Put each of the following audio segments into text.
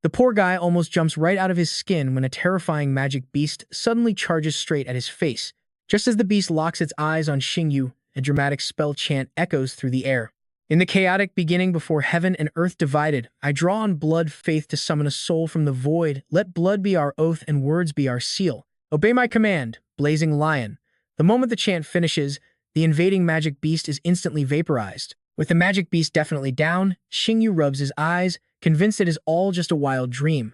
The poor guy almost jumps right out of his skin when a terrifying magic beast suddenly charges straight at his face. Just as the beast locks its eyes on Xingyu, a dramatic spell chant echoes through the air. In the chaotic beginning before heaven and earth divided, I draw on blood faith to summon a soul from the void. Let blood be our oath and words be our seal. Obey my command, blazing lion. The moment the chant finishes, the invading magic beast is instantly vaporized. With the magic beast definitely down, Xingyu rubs his eyes, convinced it is all just a wild dream.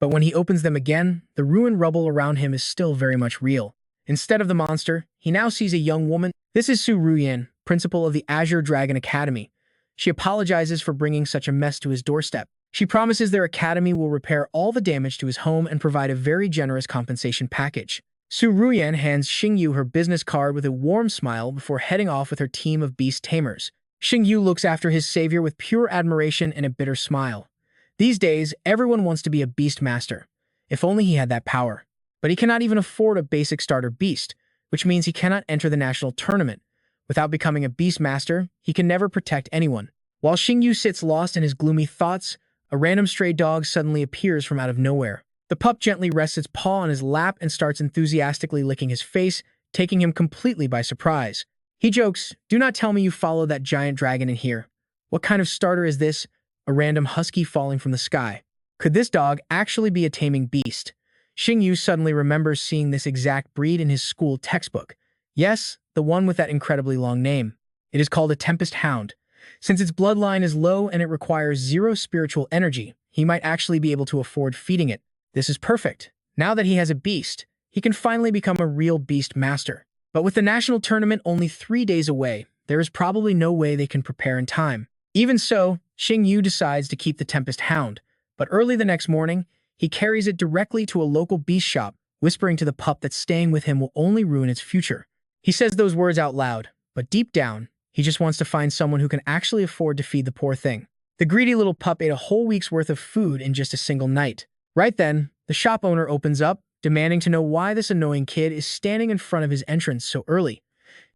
But when he opens them again, the ruined rubble around him is still very much real. Instead of the monster, he now sees a young woman. This is Su Ruyan, principal of the Azure Dragon Academy. She apologizes for bringing such a mess to his doorstep. She promises their academy will repair all the damage to his home and provide a very generous compensation package. Su Ruyan hands Xingyu her business card with a warm smile before heading off with her team of beast tamers. Xingyu looks after his savior with pure admiration and a bitter smile. These days, everyone wants to be a beast master. If only he had that power. But he cannot even afford a basic starter beast, which means he cannot enter the national tournament. Without becoming a beast master, he can never protect anyone. While Xingyu sits lost in his gloomy thoughts, a random stray dog suddenly appears from out of nowhere. The pup gently rests its paw on his lap and starts enthusiastically licking his face, taking him completely by surprise. He jokes, "Do not tell me you follow that giant dragon in here. What kind of starter is this? A random husky falling from the sky. Could this dog actually be a taming beast?" Xingyu suddenly remembers seeing this exact breed in his school textbook. Yes, the one with that incredibly long name. It is called a Tempest Hound. Since its bloodline is low and it requires 0 spiritual energy, he might actually be able to afford feeding it. This is perfect. Now that he has a beast, he can finally become a real beast master. But with the national tournament only 3 days away, there is probably no way they can prepare in time. Even so, Xingyu decides to keep the Tempest Hound, but early the next morning, he carries it directly to a local beast shop, whispering to the pup that staying with him will only ruin its future. He says those words out loud, but deep down, he just wants to find someone who can actually afford to feed the poor thing. The greedy little pup ate a whole week's worth of food in just a single night. Right then, the shop owner opens up, demanding to know why this annoying kid is standing in front of his entrance so early.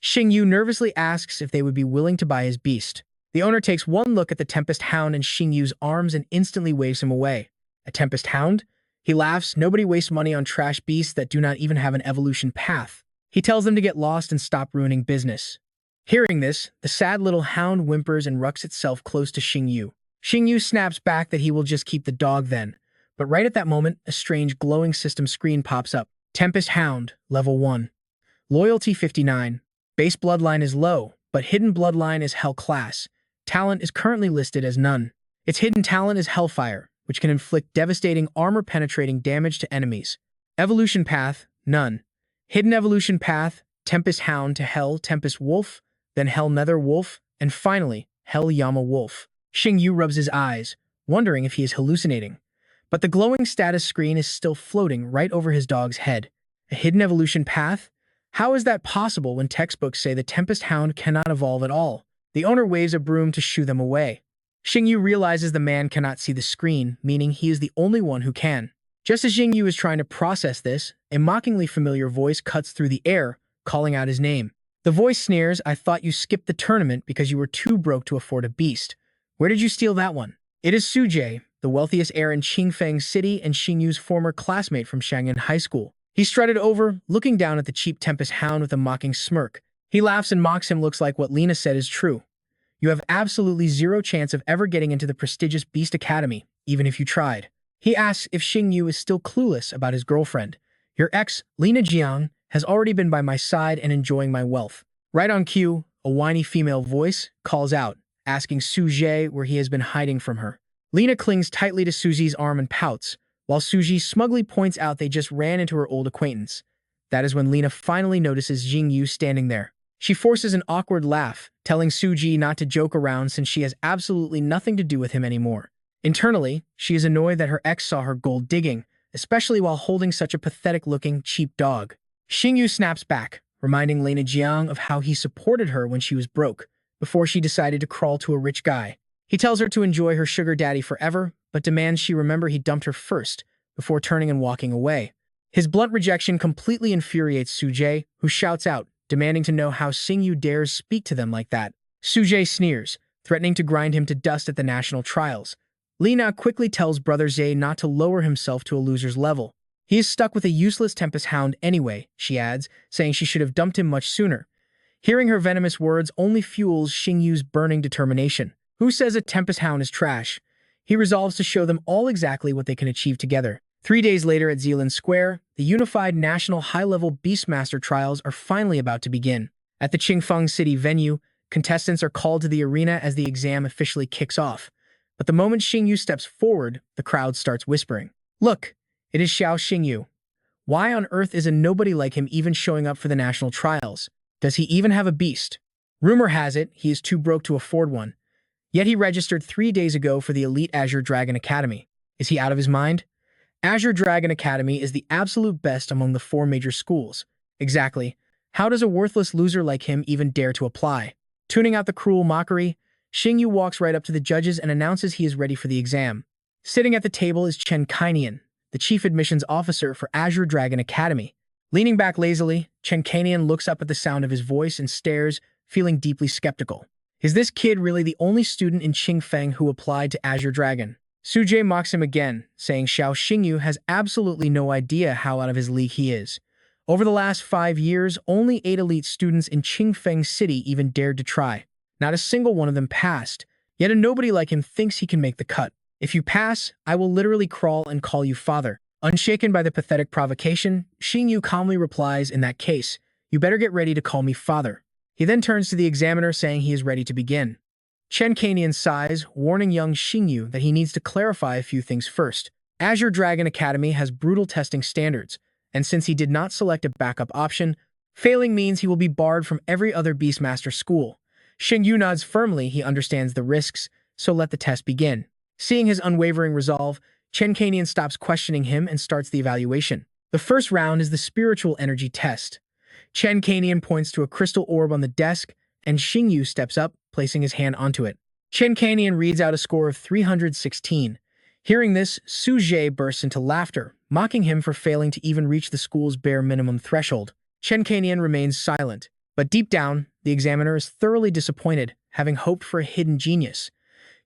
Xingyu nervously asks if they would be willing to buy his beast. The owner takes one look at the Tempest Hound in Xingyu's arms and instantly waves him away. A Tempest Hound? He laughs. Nobody wastes money on trash beasts that do not even have an evolution path. He tells them to get lost and stop ruining business. Hearing this, the sad little hound whimpers and rucks itself close to Xingyu. Xingyu snaps back that he will just keep the dog then. But right at that moment, a strange glowing system screen pops up. Tempest Hound, Level 1. Loyalty 59. Base bloodline is low, but hidden bloodline is HELL-CLASS. Talent is currently listed as none. Its hidden talent is Hellfire, which can inflict devastating armor-penetrating damage to enemies. Evolution path, none. Hidden evolution path, Tempest Hound to Hell Tempest Wolf, then Hell Nether Wolf, and finally, Hell Yama Wolf. Xingyu rubs his eyes, wondering if he is hallucinating. But the glowing status screen is still floating right over his dog's head. A hidden evolution path? How is that possible when textbooks say the Tempest Hound cannot evolve at all? The owner waves a broom to shoo them away. Xingyu realizes the man cannot see the screen, meaning he is the only one who can. Just as Xingyu is trying to process this, a mockingly familiar voice cuts through the air, calling out his name. The voice sneers, "I thought you skipped the tournament because you were too broke to afford a beast. Where did you steal that one?" It is Sujie, the wealthiest heir in Qingfeng City and Xingyu's former classmate from Shangyan High School. He strutted over, looking down at the cheap Tempest Hound with a mocking smirk. He laughs and mocks him. Looks like what Lena said is true. You have absolutely 0 chance of ever getting into the prestigious Beast Academy, even if you tried. He asks if Xingyu is still clueless about his girlfriend. Your ex, Lena Jiang, has already been by my side and enjoying my wealth. Right on cue, a whiny female voice calls out, asking Sujie where he has been hiding from her. Lena clings tightly to Sujie's arm and pouts, while Sujie smugly points out they just ran into her old acquaintance. That is when Lena finally notices Xingyu standing there. She forces an awkward laugh, telling Sujie not to joke around since she has absolutely nothing to do with him anymore. Internally, she is annoyed that her ex saw her gold digging, especially while holding such a pathetic-looking, cheap dog. Xingyu snaps back, reminding Lena Jiang of how he supported her when she was broke, before she decided to crawl to a rich guy. He tells her to enjoy her sugar daddy forever, but demands she remember he dumped her first, before turning and walking away. His blunt rejection completely infuriates Sujie, who shouts out, demanding to know how Xingyu dares speak to them like that. Sujie sneers, threatening to grind him to dust at the national trials. Lina quickly tells Brother Zay not to lower himself to a loser's level. He is stuck with a useless Tempest Hound anyway, she adds, saying she should have dumped him much sooner. Hearing her venomous words only fuels Xingyu's burning determination. Who says a Tempest Hound is trash? He resolves to show them all exactly what they can achieve together. 3 days later at Zealand Square, the unified national high-level Beastmaster trials are finally about to begin. At the Qingfeng City venue, contestants are called to the arena as the exam officially kicks off. But the moment Xingyu steps forward, the crowd starts whispering. Look, it is Xiao Xingyu. Why on earth is a nobody like him even showing up for the national trials? Does he even have a beast? Rumor has it he is too broke to afford one. Yet he registered 3 days ago for the elite Azure Dragon Academy. Is he out of his mind? Azure Dragon Academy is the absolute best among the 4 major schools. Exactly. How does a worthless loser like him even dare to apply? Tuning out the cruel mockery, Xingyu walks right up to the judges and announces he is ready for the exam. Sitting at the table is Chen Kainian, the chief admissions officer for Azure Dragon Academy. Leaning back lazily, Chen Kainian looks up at the sound of his voice and stares, feeling deeply skeptical. Is this kid really the only student in Qingfeng who applied to Azure Dragon? Sujie mocks him again, saying Xiao Xingyu has absolutely no idea how out of his league he is. Over the last 5 years, only 8 elite students in Qingfeng City even dared to try. Not a single one of them passed, yet a nobody like him thinks he can make the cut. If you pass, I will literally crawl and call you father. Unshaken by the pathetic provocation, Xingyu calmly replies, in that case, you better get ready to call me father. He then turns to the examiner saying he is ready to begin. Chen Kainian sighs, warning young Xingyu that he needs to clarify a few things first. Azure Dragon Academy has brutal testing standards, and since he did not select a backup option, failing means he will be barred from every other Beastmaster school. Xingyu nods firmly, he understands the risks, so let the test begin. Seeing his unwavering resolve, Chen Kainian stops questioning him and starts the evaluation. The first round is the spiritual energy test. Chen Kainian points to a crystal orb on the desk, and Xingyu steps up, placing his hand onto it. Chen Kainian reads out a score of 316. Hearing this, Su Jie bursts into laughter, mocking him for failing to even reach the school's bare minimum threshold. Chen Kainian remains silent, but deep down, the examiner is thoroughly disappointed, having hoped for a hidden genius.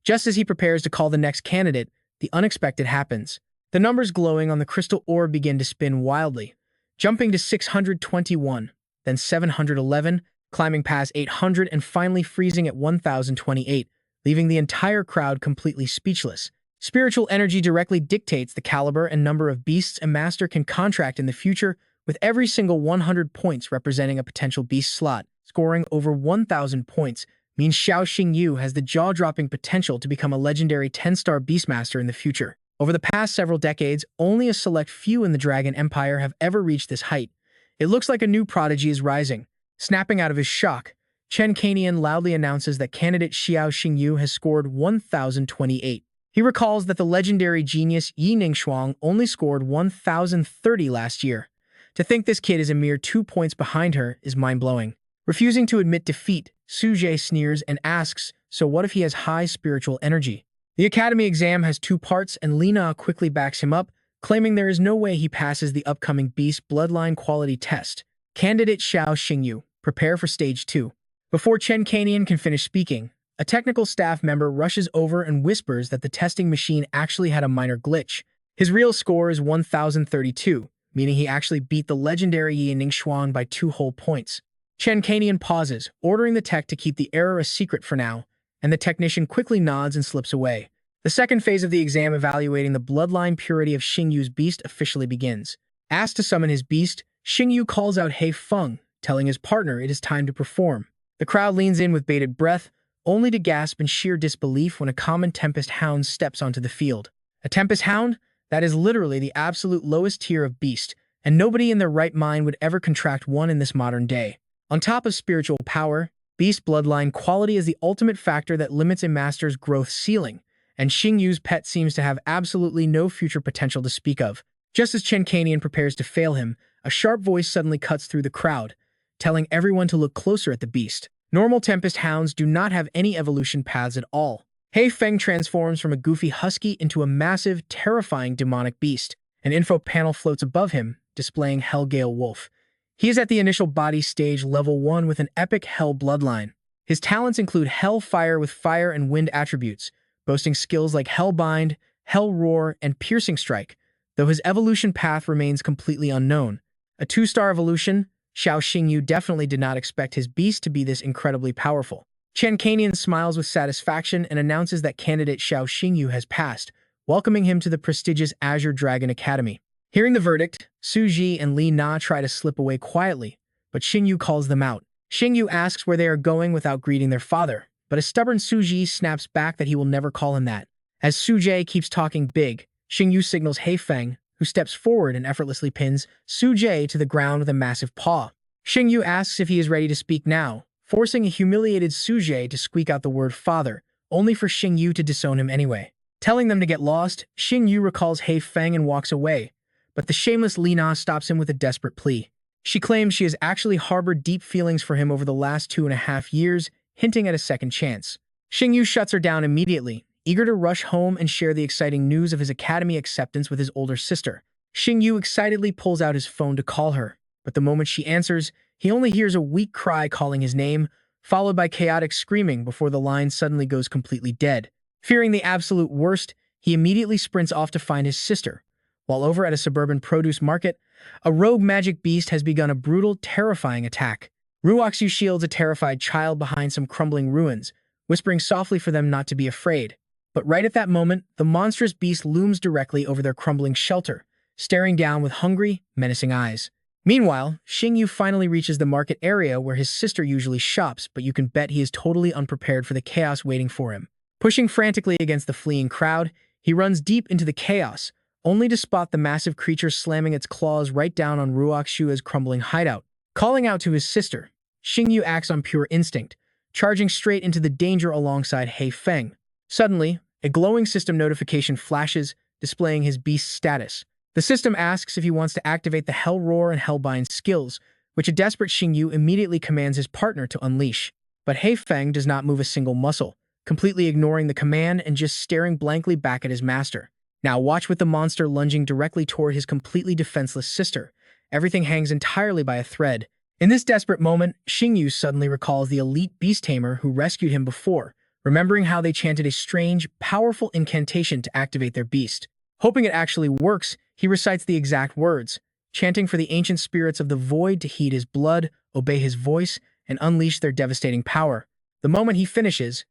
Just as he prepares to call the next candidate, the unexpected happens. The numbers glowing on the crystal orb begin to spin wildly, jumping to 621, then 711, climbing past 800 and finally freezing at 1028, leaving the entire crowd completely speechless. Spiritual energy directly dictates the caliber and number of beasts a master can contract in the future, with every single 100 points representing a potential beast slot. Scoring over 1,000 points means Xiao Xingyu has the jaw-dropping potential to become a legendary 10-star Beastmaster in the future. Over the past several decades, only a select few in the Dragon Empire have ever reached this height. It looks like a new prodigy is rising. Snapping out of his shock, Chen Kainian loudly announces that candidate Xiao Xingyu has scored 1,028. He recalls that the legendary genius Yi Ningshuang only scored 1,030 last year. To think this kid is a mere 2 points behind her is mind-blowing. Refusing to admit defeat, Su Jie sneers and asks, so what if he has high spiritual energy? The academy exam has 2 parts and Lina quickly backs him up, claiming there is no way he passes the upcoming Beast Bloodline quality test. Candidate Xiao Xingyu, prepare for stage 2. Before Chen Kainian can finish speaking, a technical staff member rushes over and whispers that the testing machine actually had a minor glitch. His real score is 1,032, meaning he actually beat the legendary Yi Ningshuang by 2 whole points. Chen Kainian pauses, ordering the tech to keep the error a secret for now, and the technician quickly nods and slips away. The second phase of the exam evaluating the bloodline purity of Xingyu's beast officially begins. Asked to summon his beast, Xingyu calls out He Feng, telling his partner it is time to perform. The crowd leans in with bated breath, only to gasp in sheer disbelief when a common Tempest Hound steps onto the field. A Tempest Hound? That is literally the absolute lowest tier of beast, and nobody in their right mind would ever contract one in this modern day. On top of spiritual power, Beast Bloodline quality is the ultimate factor that limits a master's growth ceiling, and Xingyu's pet seems to have absolutely no future potential to speak of. Just as Chen Kainian prepares to fail him, a sharp voice suddenly cuts through the crowd, telling everyone to look closer at the beast. Normal Tempest Hounds do not have any evolution paths at all. He Feng transforms from a goofy husky into a massive, terrifying demonic beast. An info panel floats above him, displaying Hell-Gale Wolf. He is at the initial body stage level 1 with an epic Hell Bloodline. His talents include Hell Fire with fire and wind attributes, boasting skills like Hellbind, Hell Roar, and Piercing Strike, though his evolution path remains completely unknown. A 2-star evolution, Xiao Xingyu definitely did not expect his beast to be this incredibly powerful. Chen Kanian smiles with satisfaction and announces that candidate Xiao Xingyu has passed, welcoming him to the prestigious Azure Dragon Academy. Hearing the verdict, Su Ji and Li Na try to slip away quietly, but Xingyu calls them out. Xingyu asks where they are going without greeting their father, but a stubborn Su Ji snaps back that he will never call him that. As Su Jie keeps talking big, Xingyu signals He Feng, who steps forward and effortlessly pins Su Jie to the ground with a massive paw. Xingyu asks if he is ready to speak now, forcing a humiliated Su Jie to squeak out the word father, only for Xingyu to disown him anyway. Telling them to get lost, Xingyu recalls He Feng and walks away, but the shameless Li Na stops him with a desperate plea. She claims she has actually harbored deep feelings for him over the last 2.5 years, hinting at a second chance. Xingyu shuts her down immediately, eager to rush home and share the exciting news of his academy acceptance with his older sister. Xingyu excitedly pulls out his phone to call her, but the moment she answers, he only hears a weak cry calling his name, followed by chaotic screaming before the line suddenly goes completely dead. Fearing the absolute worst, he immediately sprints off to find his sister. While over at a suburban produce market, a rogue magic beast has begun a brutal, terrifying attack. Ruoxu shields a terrified child behind some crumbling ruins, whispering softly for them not to be afraid. But right at that moment, the monstrous beast looms directly over their crumbling shelter, staring down with hungry, menacing eyes. Meanwhile, Xingyu finally reaches the market area where his sister usually shops, but you can bet he is totally unprepared for the chaos waiting for him. Pushing frantically against the fleeing crowd, he runs deep into the chaos, only to spot the massive creature slamming its claws right down on Ruoxu's crumbling hideout. Calling out to his sister, Xingyu acts on pure instinct, charging straight into the danger alongside He Feng. Suddenly, a glowing system notification flashes, displaying his beast's status. The system asks if he wants to activate the Hell Roar and Hellbind skills, which a desperate Xingyu immediately commands his partner to unleash. But He Feng does not move a single muscle, completely ignoring the command and just staring blankly back at his master. Now watch with the monster lunging directly toward his completely defenseless sister. Everything hangs entirely by a thread. In this desperate moment, Xingyu suddenly recalls the elite Beast Tamer who rescued him before, remembering how they chanted a strange, powerful incantation to activate their beast. Hoping it actually works, he recites the exact words, chanting for the ancient spirits of the void to heed his blood, obey his voice, and unleash their devastating power. The moment he finishes,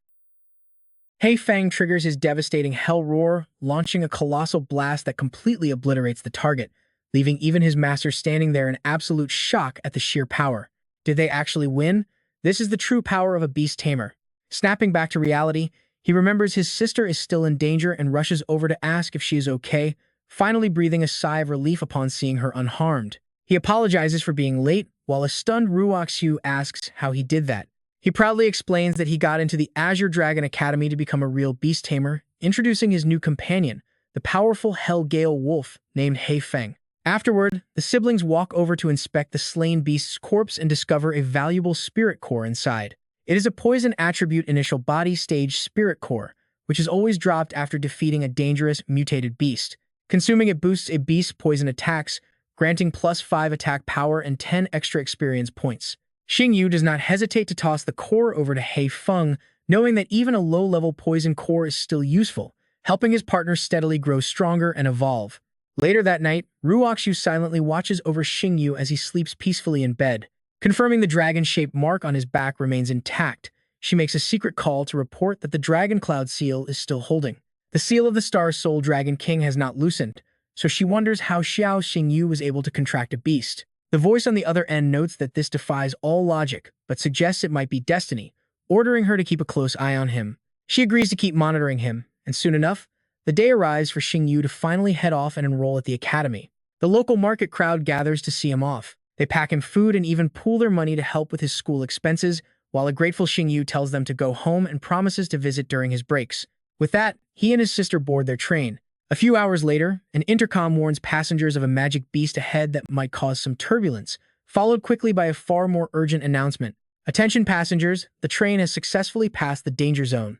He Feng triggers his devastating Hell Roar, launching a colossal blast that completely obliterates the target, leaving even his master standing there in absolute shock at the sheer power. Did they actually win? This is the true power of a beast tamer. Snapping back to reality, he remembers his sister is still in danger and rushes over to ask if she is okay, finally breathing a sigh of relief upon seeing her unharmed. He apologizes for being late, while a stunned Ruoxu asks how he did that. He proudly explains that he got into the Azure Dragon Academy to become a real beast tamer, introducing his new companion, the powerful Hell Gale Wolf named He Feng. Afterward, the siblings walk over to inspect the slain beast's corpse and discover a valuable spirit core inside. It is a poison attribute initial body stage spirit core, which is always dropped after defeating a dangerous, mutated beast. Consuming it boosts a beast's poison attacks, granting +5 attack power and 10 extra experience points. Xingyu does not hesitate to toss the core over to He Feng, knowing that even a low-level poison core is still useful, helping his partner steadily grow stronger and evolve. Later that night, Ruoxu silently watches over Xingyu as he sleeps peacefully in bed. Confirming the dragon-shaped mark on his back remains intact, she makes a secret call to report that the Dragon Cloud seal is still holding. The seal of the Star Soul Dragon King has not loosened, so she wonders how Xiao Xingyu was able to contract a beast. The voice on the other end notes that this defies all logic, but suggests it might be destiny, ordering her to keep a close eye on him. She agrees to keep monitoring him, and soon enough, the day arrives for Xingyu to finally head off and enroll at the academy. The local market crowd gathers to see him off. They pack him food and even pool their money to help with his school expenses, while a grateful Xingyu tells them to go home and promises to visit during his breaks. With that, he and his sister board their train. A few hours later, an intercom warns passengers of a magic beast ahead that might cause some turbulence, followed quickly by a far more urgent announcement. Attention passengers, the train has successfully passed the danger zone.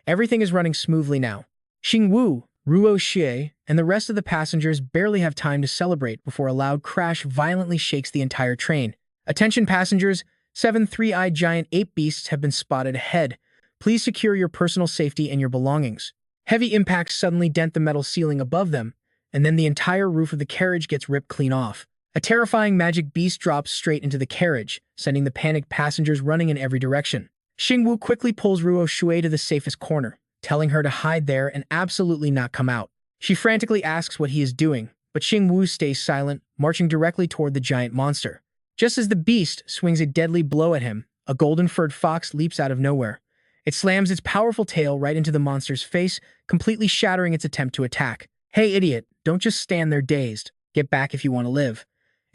Everything is running smoothly now. Xingwu, Ruo Xie, and the rest of the passengers barely have time to celebrate before a loud crash violently shakes the entire train. Attention passengers, 7 three-eyed giant ape beasts have been spotted ahead, Please secure your personal safety and your belongings. Heavy impacts suddenly dent the metal ceiling above them, and then the entire roof of the carriage gets ripped clean off. A terrifying magic beast drops straight into the carriage, sending the panicked passengers running in every direction. Xingyu quickly pulls Ruo Shui to the safest corner, telling her to hide there and absolutely not come out. She frantically asks what he is doing, but Xingyu stays silent, marching directly toward the giant monster. Just as the beast swings a deadly blow at him, a golden-furred fox leaps out of nowhere. It slams its powerful tail right into the monster's face, completely shattering its attempt to attack. "Hey, idiot, don't just stand there dazed. Get back if you want to live."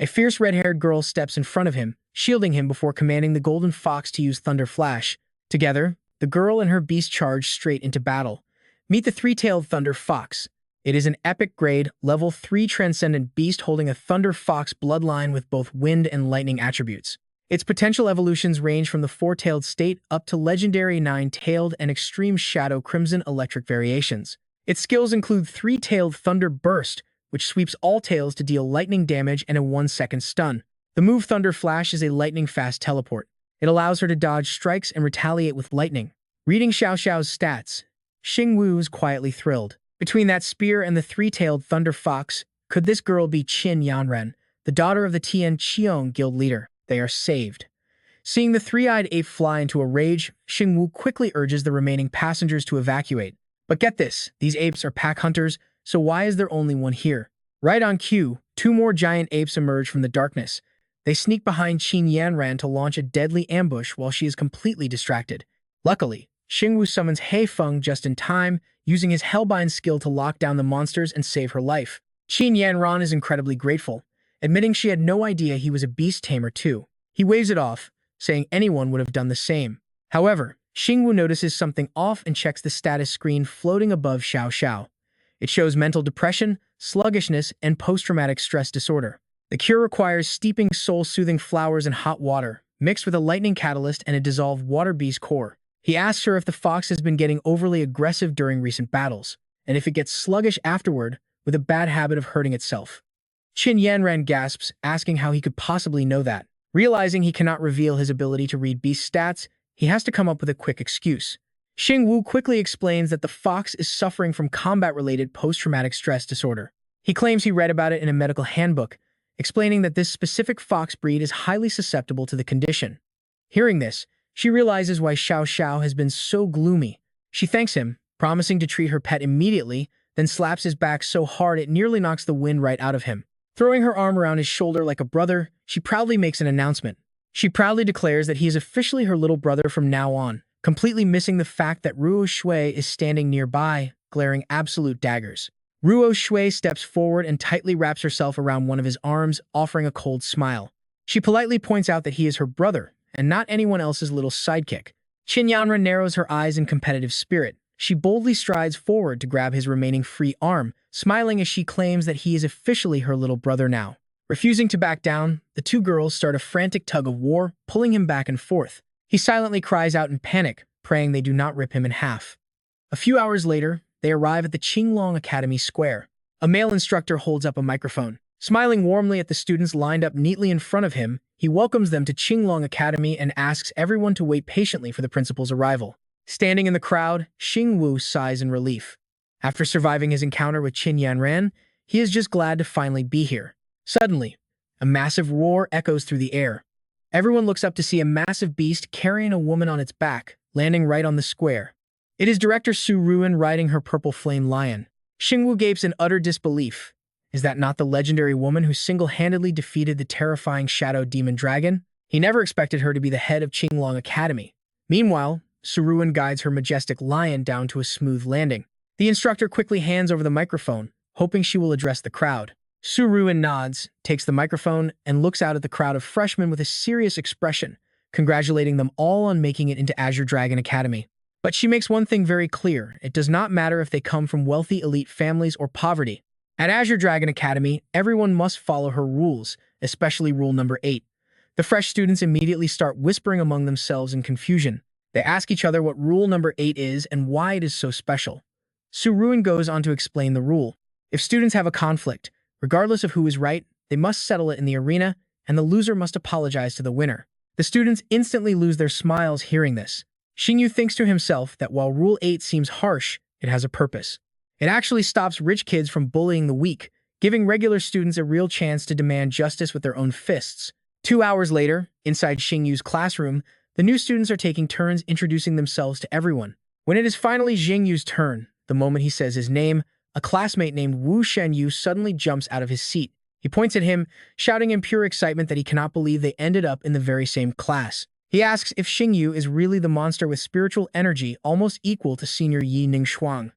A fierce red-haired girl steps in front of him, shielding him before commanding the golden fox to use Thunder Flash. Together, the girl and her beast charge straight into battle. Meet the three-tailed Thunder Fox. It is an epic-grade, level 3 transcendent beast holding a Thunder Fox bloodline with both wind and lightning attributes. Its potential evolutions range from the four-tailed state up to legendary nine-tailed and extreme Shadow Crimson electric variations. Its skills include three-tailed Thunder Burst, which sweeps all tails to deal lightning damage and a 1-second stun. The move Thunder Flash is a lightning-fast teleport. It allows her to dodge strikes and retaliate with lightning. Reading Xiao Xiao's stats, Xingyu is quietly thrilled. Between that spear and the three-tailed Thunder Fox, could this girl be Qin Yanren, the daughter of the Tian Qiong guild leader? They are saved. Seeing the three-eyed ape fly into a rage, Xingyu quickly urges the remaining passengers to evacuate. But get this, these apes are pack hunters, so why is there only one here? Right on cue, two more giant apes emerge from the darkness. They sneak behind Qin Yanran to launch a deadly ambush while she is completely distracted. Luckily, Xingyu summons He Feng just in time, using his Hellbind skill to lock down the monsters and save her life. Qin Yanran is incredibly grateful, admitting she had no idea he was a beast tamer too. He waves it off, saying anyone would have done the same. However, Xingyu notices something off and checks the status screen floating above Xiao Xiao. It shows mental depression, sluggishness, and post-traumatic stress disorder. The cure requires steeping soul-soothing flowers in hot water, mixed with a lightning catalyst and a dissolved water beast core. He asks her if the fox has been getting overly aggressive during recent battles, and if it gets sluggish afterward, with a bad habit of hurting itself. Qin Yanran gasps, asking how he could possibly know that. Realizing he cannot reveal his ability to read beast stats, he has to come up with a quick excuse. Xingyu quickly explains that the fox is suffering from combat-related post-traumatic stress disorder. He claims he read about it in a medical handbook, explaining that this specific fox breed is highly susceptible to the condition. Hearing this, she realizes why Xiao Xiao has been so gloomy. She thanks him, promising to treat her pet immediately, then slaps his back so hard it nearly knocks the wind right out of him. Throwing her arm around his shoulder like a brother, she proudly makes an announcement. She proudly declares that he is officially her little brother from now on, completely missing the fact that Ruo Shui is standing nearby, glaring absolute daggers. Ruo Shui steps forward and tightly wraps herself around one of his arms, offering a cold smile. She politely points out that he is her brother, and not anyone else's little sidekick. Qin Yanran narrows her eyes in competitive spirit. She boldly strides forward to grab his remaining free arm, smiling as she claims that he is officially her little brother now. Refusing to back down, the two girls start a frantic tug of war, pulling him back and forth. He silently cries out in panic, praying they do not rip him in half. A few hours later, they arrive at the Qinglong Academy Square. A male instructor holds up a microphone. Smiling warmly at the students lined up neatly in front of him, he welcomes them to Qinglong Academy and asks everyone to wait patiently for the principal's arrival. Standing in the crowd, Xingyu sighs in relief. After surviving his encounter with Qin Yanran, he is just glad to finally be here. Suddenly, a massive roar echoes through the air. Everyone looks up to see a massive beast carrying a woman on its back, landing right on the square. It is Director Su Ruin riding her purple flame lion. Xingyu gapes in utter disbelief. Is that not the legendary woman who single-handedly defeated the terrifying Shadow Demon Dragon? He never expected her to be the head of Qinglong Academy. Meanwhile, Su Ruin guides her majestic lion down to a smooth landing. The instructor quickly hands over the microphone, hoping she will address the crowd. Su Ruin nods, takes the microphone, and looks out at the crowd of freshmen with a serious expression, congratulating them all on making it into Azure Dragon Academy. But she makes one thing very clear: it does not matter if they come from wealthy elite families or poverty. At Azure Dragon Academy, everyone must follow her rules, especially rule number 8. The fresh students immediately start whispering among themselves in confusion. They ask each other what rule number 8 is and why it is so special. Su Ruin goes on to explain the rule. If students have a conflict, regardless of who is right, they must settle it in the arena, and the loser must apologize to the winner. The students instantly lose their smiles hearing this. Xingyu thinks to himself that while Rule 8 seems harsh, it has a purpose. It actually stops rich kids from bullying the weak, giving regular students a real chance to demand justice with their own fists. 2 hours later, inside Xingyu's classroom, the new students are taking turns introducing themselves to everyone. When it is finally Xingyu's turn, the moment he says his name, a classmate named Wu Shenyu suddenly jumps out of his seat. He points at him, shouting in pure excitement that he cannot believe they ended up in the very same class. He asks if Xingyu is really the monster with spiritual energy almost equal to senior Yi Ningshuang.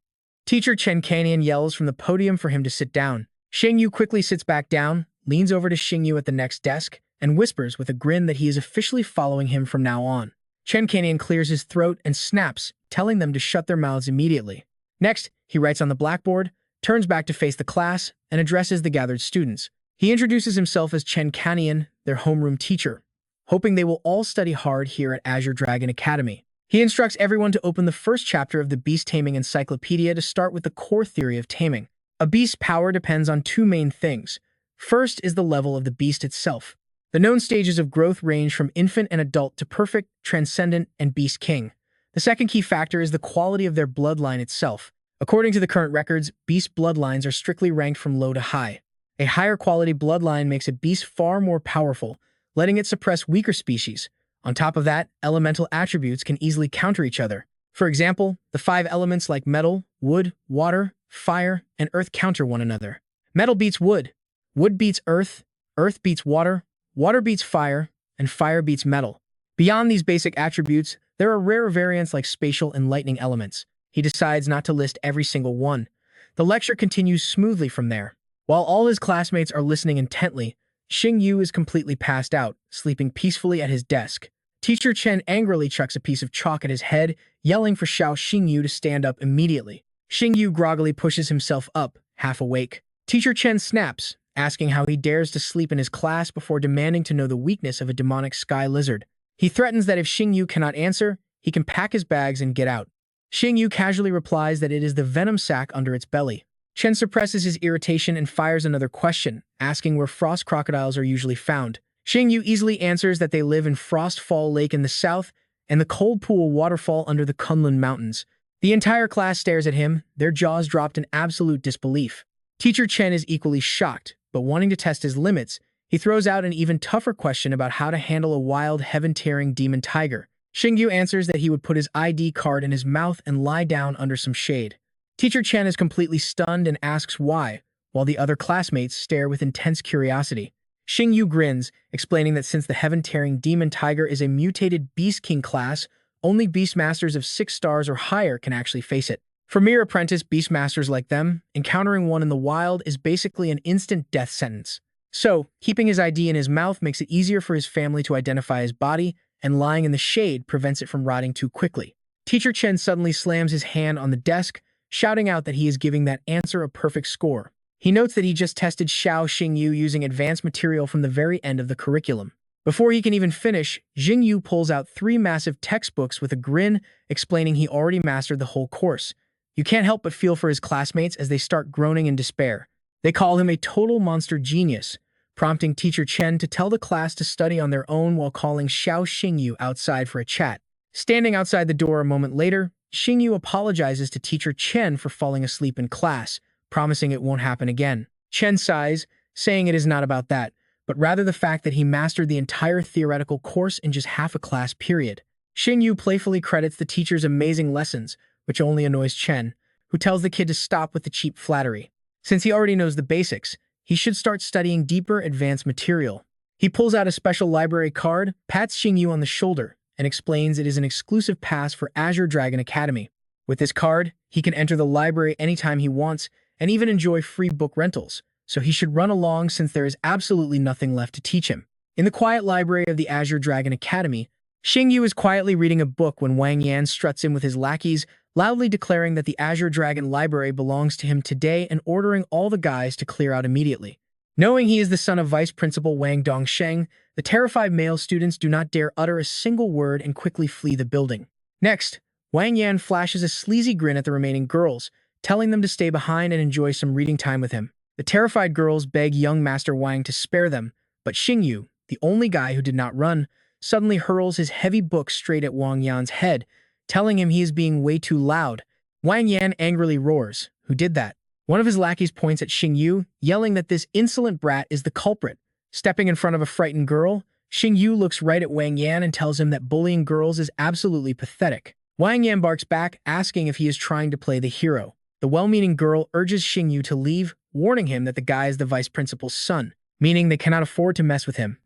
Teacher Chen Kanian yells from the podium for him to sit down. Xingyu quickly sits back down, leans over to Xingyu at the next desk, and whispers with a grin that he is officially following him from now on. Chen Kanian clears his throat and snaps, telling them to shut their mouths immediately. Next, he writes on the blackboard, turns back to face the class, and addresses the gathered students. He introduces himself as Chen Kanian, their homeroom teacher, hoping they will all study hard here at Azure Dragon Academy. He instructs everyone to open the first chapter of the Beast Taming Encyclopedia to start with the core theory of taming. A beast's power depends on two main things. First is the level of the beast itself. The known stages of growth range from infant and adult to perfect, transcendent, and beast king. The second key factor is the quality of their bloodline itself. According to the current records, beast bloodlines are strictly ranked from low to high. A higher quality bloodline makes a beast far more powerful, letting it suppress weaker species. On top of that, elemental attributes can easily counter each other. For example, the 5 elements like metal, wood, water, fire, and earth counter one another. Metal beats wood, wood beats earth, earth beats water, water beats fire, and fire beats metal. Beyond these basic attributes, there are rare variants like spatial and lightning elements. He decides not to list every single one. The lecture continues smoothly from there. While all his classmates are listening intently, Xingyu is completely passed out, sleeping peacefully at his desk. Teacher Chen angrily chucks a piece of chalk at his head, yelling for Xingyu to stand up immediately. Xingyu groggily pushes himself up, half awake. Teacher Chen snaps, asking how he dares to sleep in his class before demanding to know the weakness of a demonic sky lizard. He threatens that if Xingyu cannot answer, he can pack his bags and get out. Xingyu casually replies that it is the venom sac under its belly. Chen suppresses his irritation and fires another question, asking where frost crocodiles are usually found. Xingyu easily answers that they live in Frostfall Lake in the south and the Cold Pool Waterfall under the Kunlun Mountains. The entire class stares at him, their jaws dropped in absolute disbelief. Teacher Chen is equally shocked, but wanting to test his limits, he throws out an even tougher question about how to handle a wild, heaven-tearing demon tiger. Xingyu answers that he would put his ID card in his mouth and lie down under some shade. Teacher Chen is completely stunned and asks why, while the other classmates stare with intense curiosity. Xingyu grins, explaining that since the heaven-tearing demon tiger is a mutated Beast King class, only Beastmasters of 6 stars or higher can actually face it. For mere apprentice Beastmasters like them, encountering one in the wild is basically an instant death sentence. So, keeping his ID in his mouth makes it easier for his family to identify his body, and lying in the shade prevents it from rotting too quickly. Teacher Chen suddenly slams his hand on the desk, shouting out that he is giving that answer a perfect score. He notes that he just tested Xingyu using advanced material from the very end of the curriculum. Before he can even finish, Xingyu pulls out 3 massive textbooks with a grin, explaining he already mastered the whole course. You can't help but feel for his classmates as they start groaning in despair. They call him a total monster genius, prompting Teacher Chen to tell the class to study on their own while calling Xingyu outside for a chat. Standing outside the door a moment later, Xingyu apologizes to Teacher Chen for falling asleep in class, promising it won't happen again. Chen sighs, saying it is not about that, but rather the fact that he mastered the entire theoretical course in just half a class period. Xingyu playfully credits the teacher's amazing lessons, which only annoys Chen, who tells the kid to stop with the cheap flattery. Since he already knows the basics, he should start studying deeper, advanced material. He pulls out a special library card, pats Xingyu on the shoulder, and explains it is an exclusive pass for Azure Dragon Academy. With this card, he can enter the library anytime he wants and even enjoy free book rentals, so he should run along since there is absolutely nothing left to teach him. In the quiet library of the Azure Dragon Academy, Xingyu is quietly reading a book when Wang Yan struts in with his lackeys, loudly declaring that the Azure Dragon Library belongs to him today and ordering all the guys to clear out immediately. Knowing he is the son of Vice Principal Wang Dongsheng, the terrified male students do not dare utter a single word and quickly flee the building. Next, Wang Yan flashes a sleazy grin at the remaining girls, telling them to stay behind and enjoy some reading time with him. The terrified girls beg young Master Wang to spare them, but Xingyu, the only guy who did not run, suddenly hurls his heavy book straight at Wang Yan's head, telling him he is being way too loud. Wang Yan angrily roars, "Who did that?" One of his lackeys points at Xingyu, yelling that this insolent brat is the culprit. Stepping in front of a frightened girl, Xingyu looks right at Wang Yan and tells him that bullying girls is absolutely pathetic. Wang Yan barks back, asking if he is trying to play the hero. The well-meaning girl urges Xingyu to leave, warning him that the guy is the vice principal's son, meaning they cannot afford to mess with him.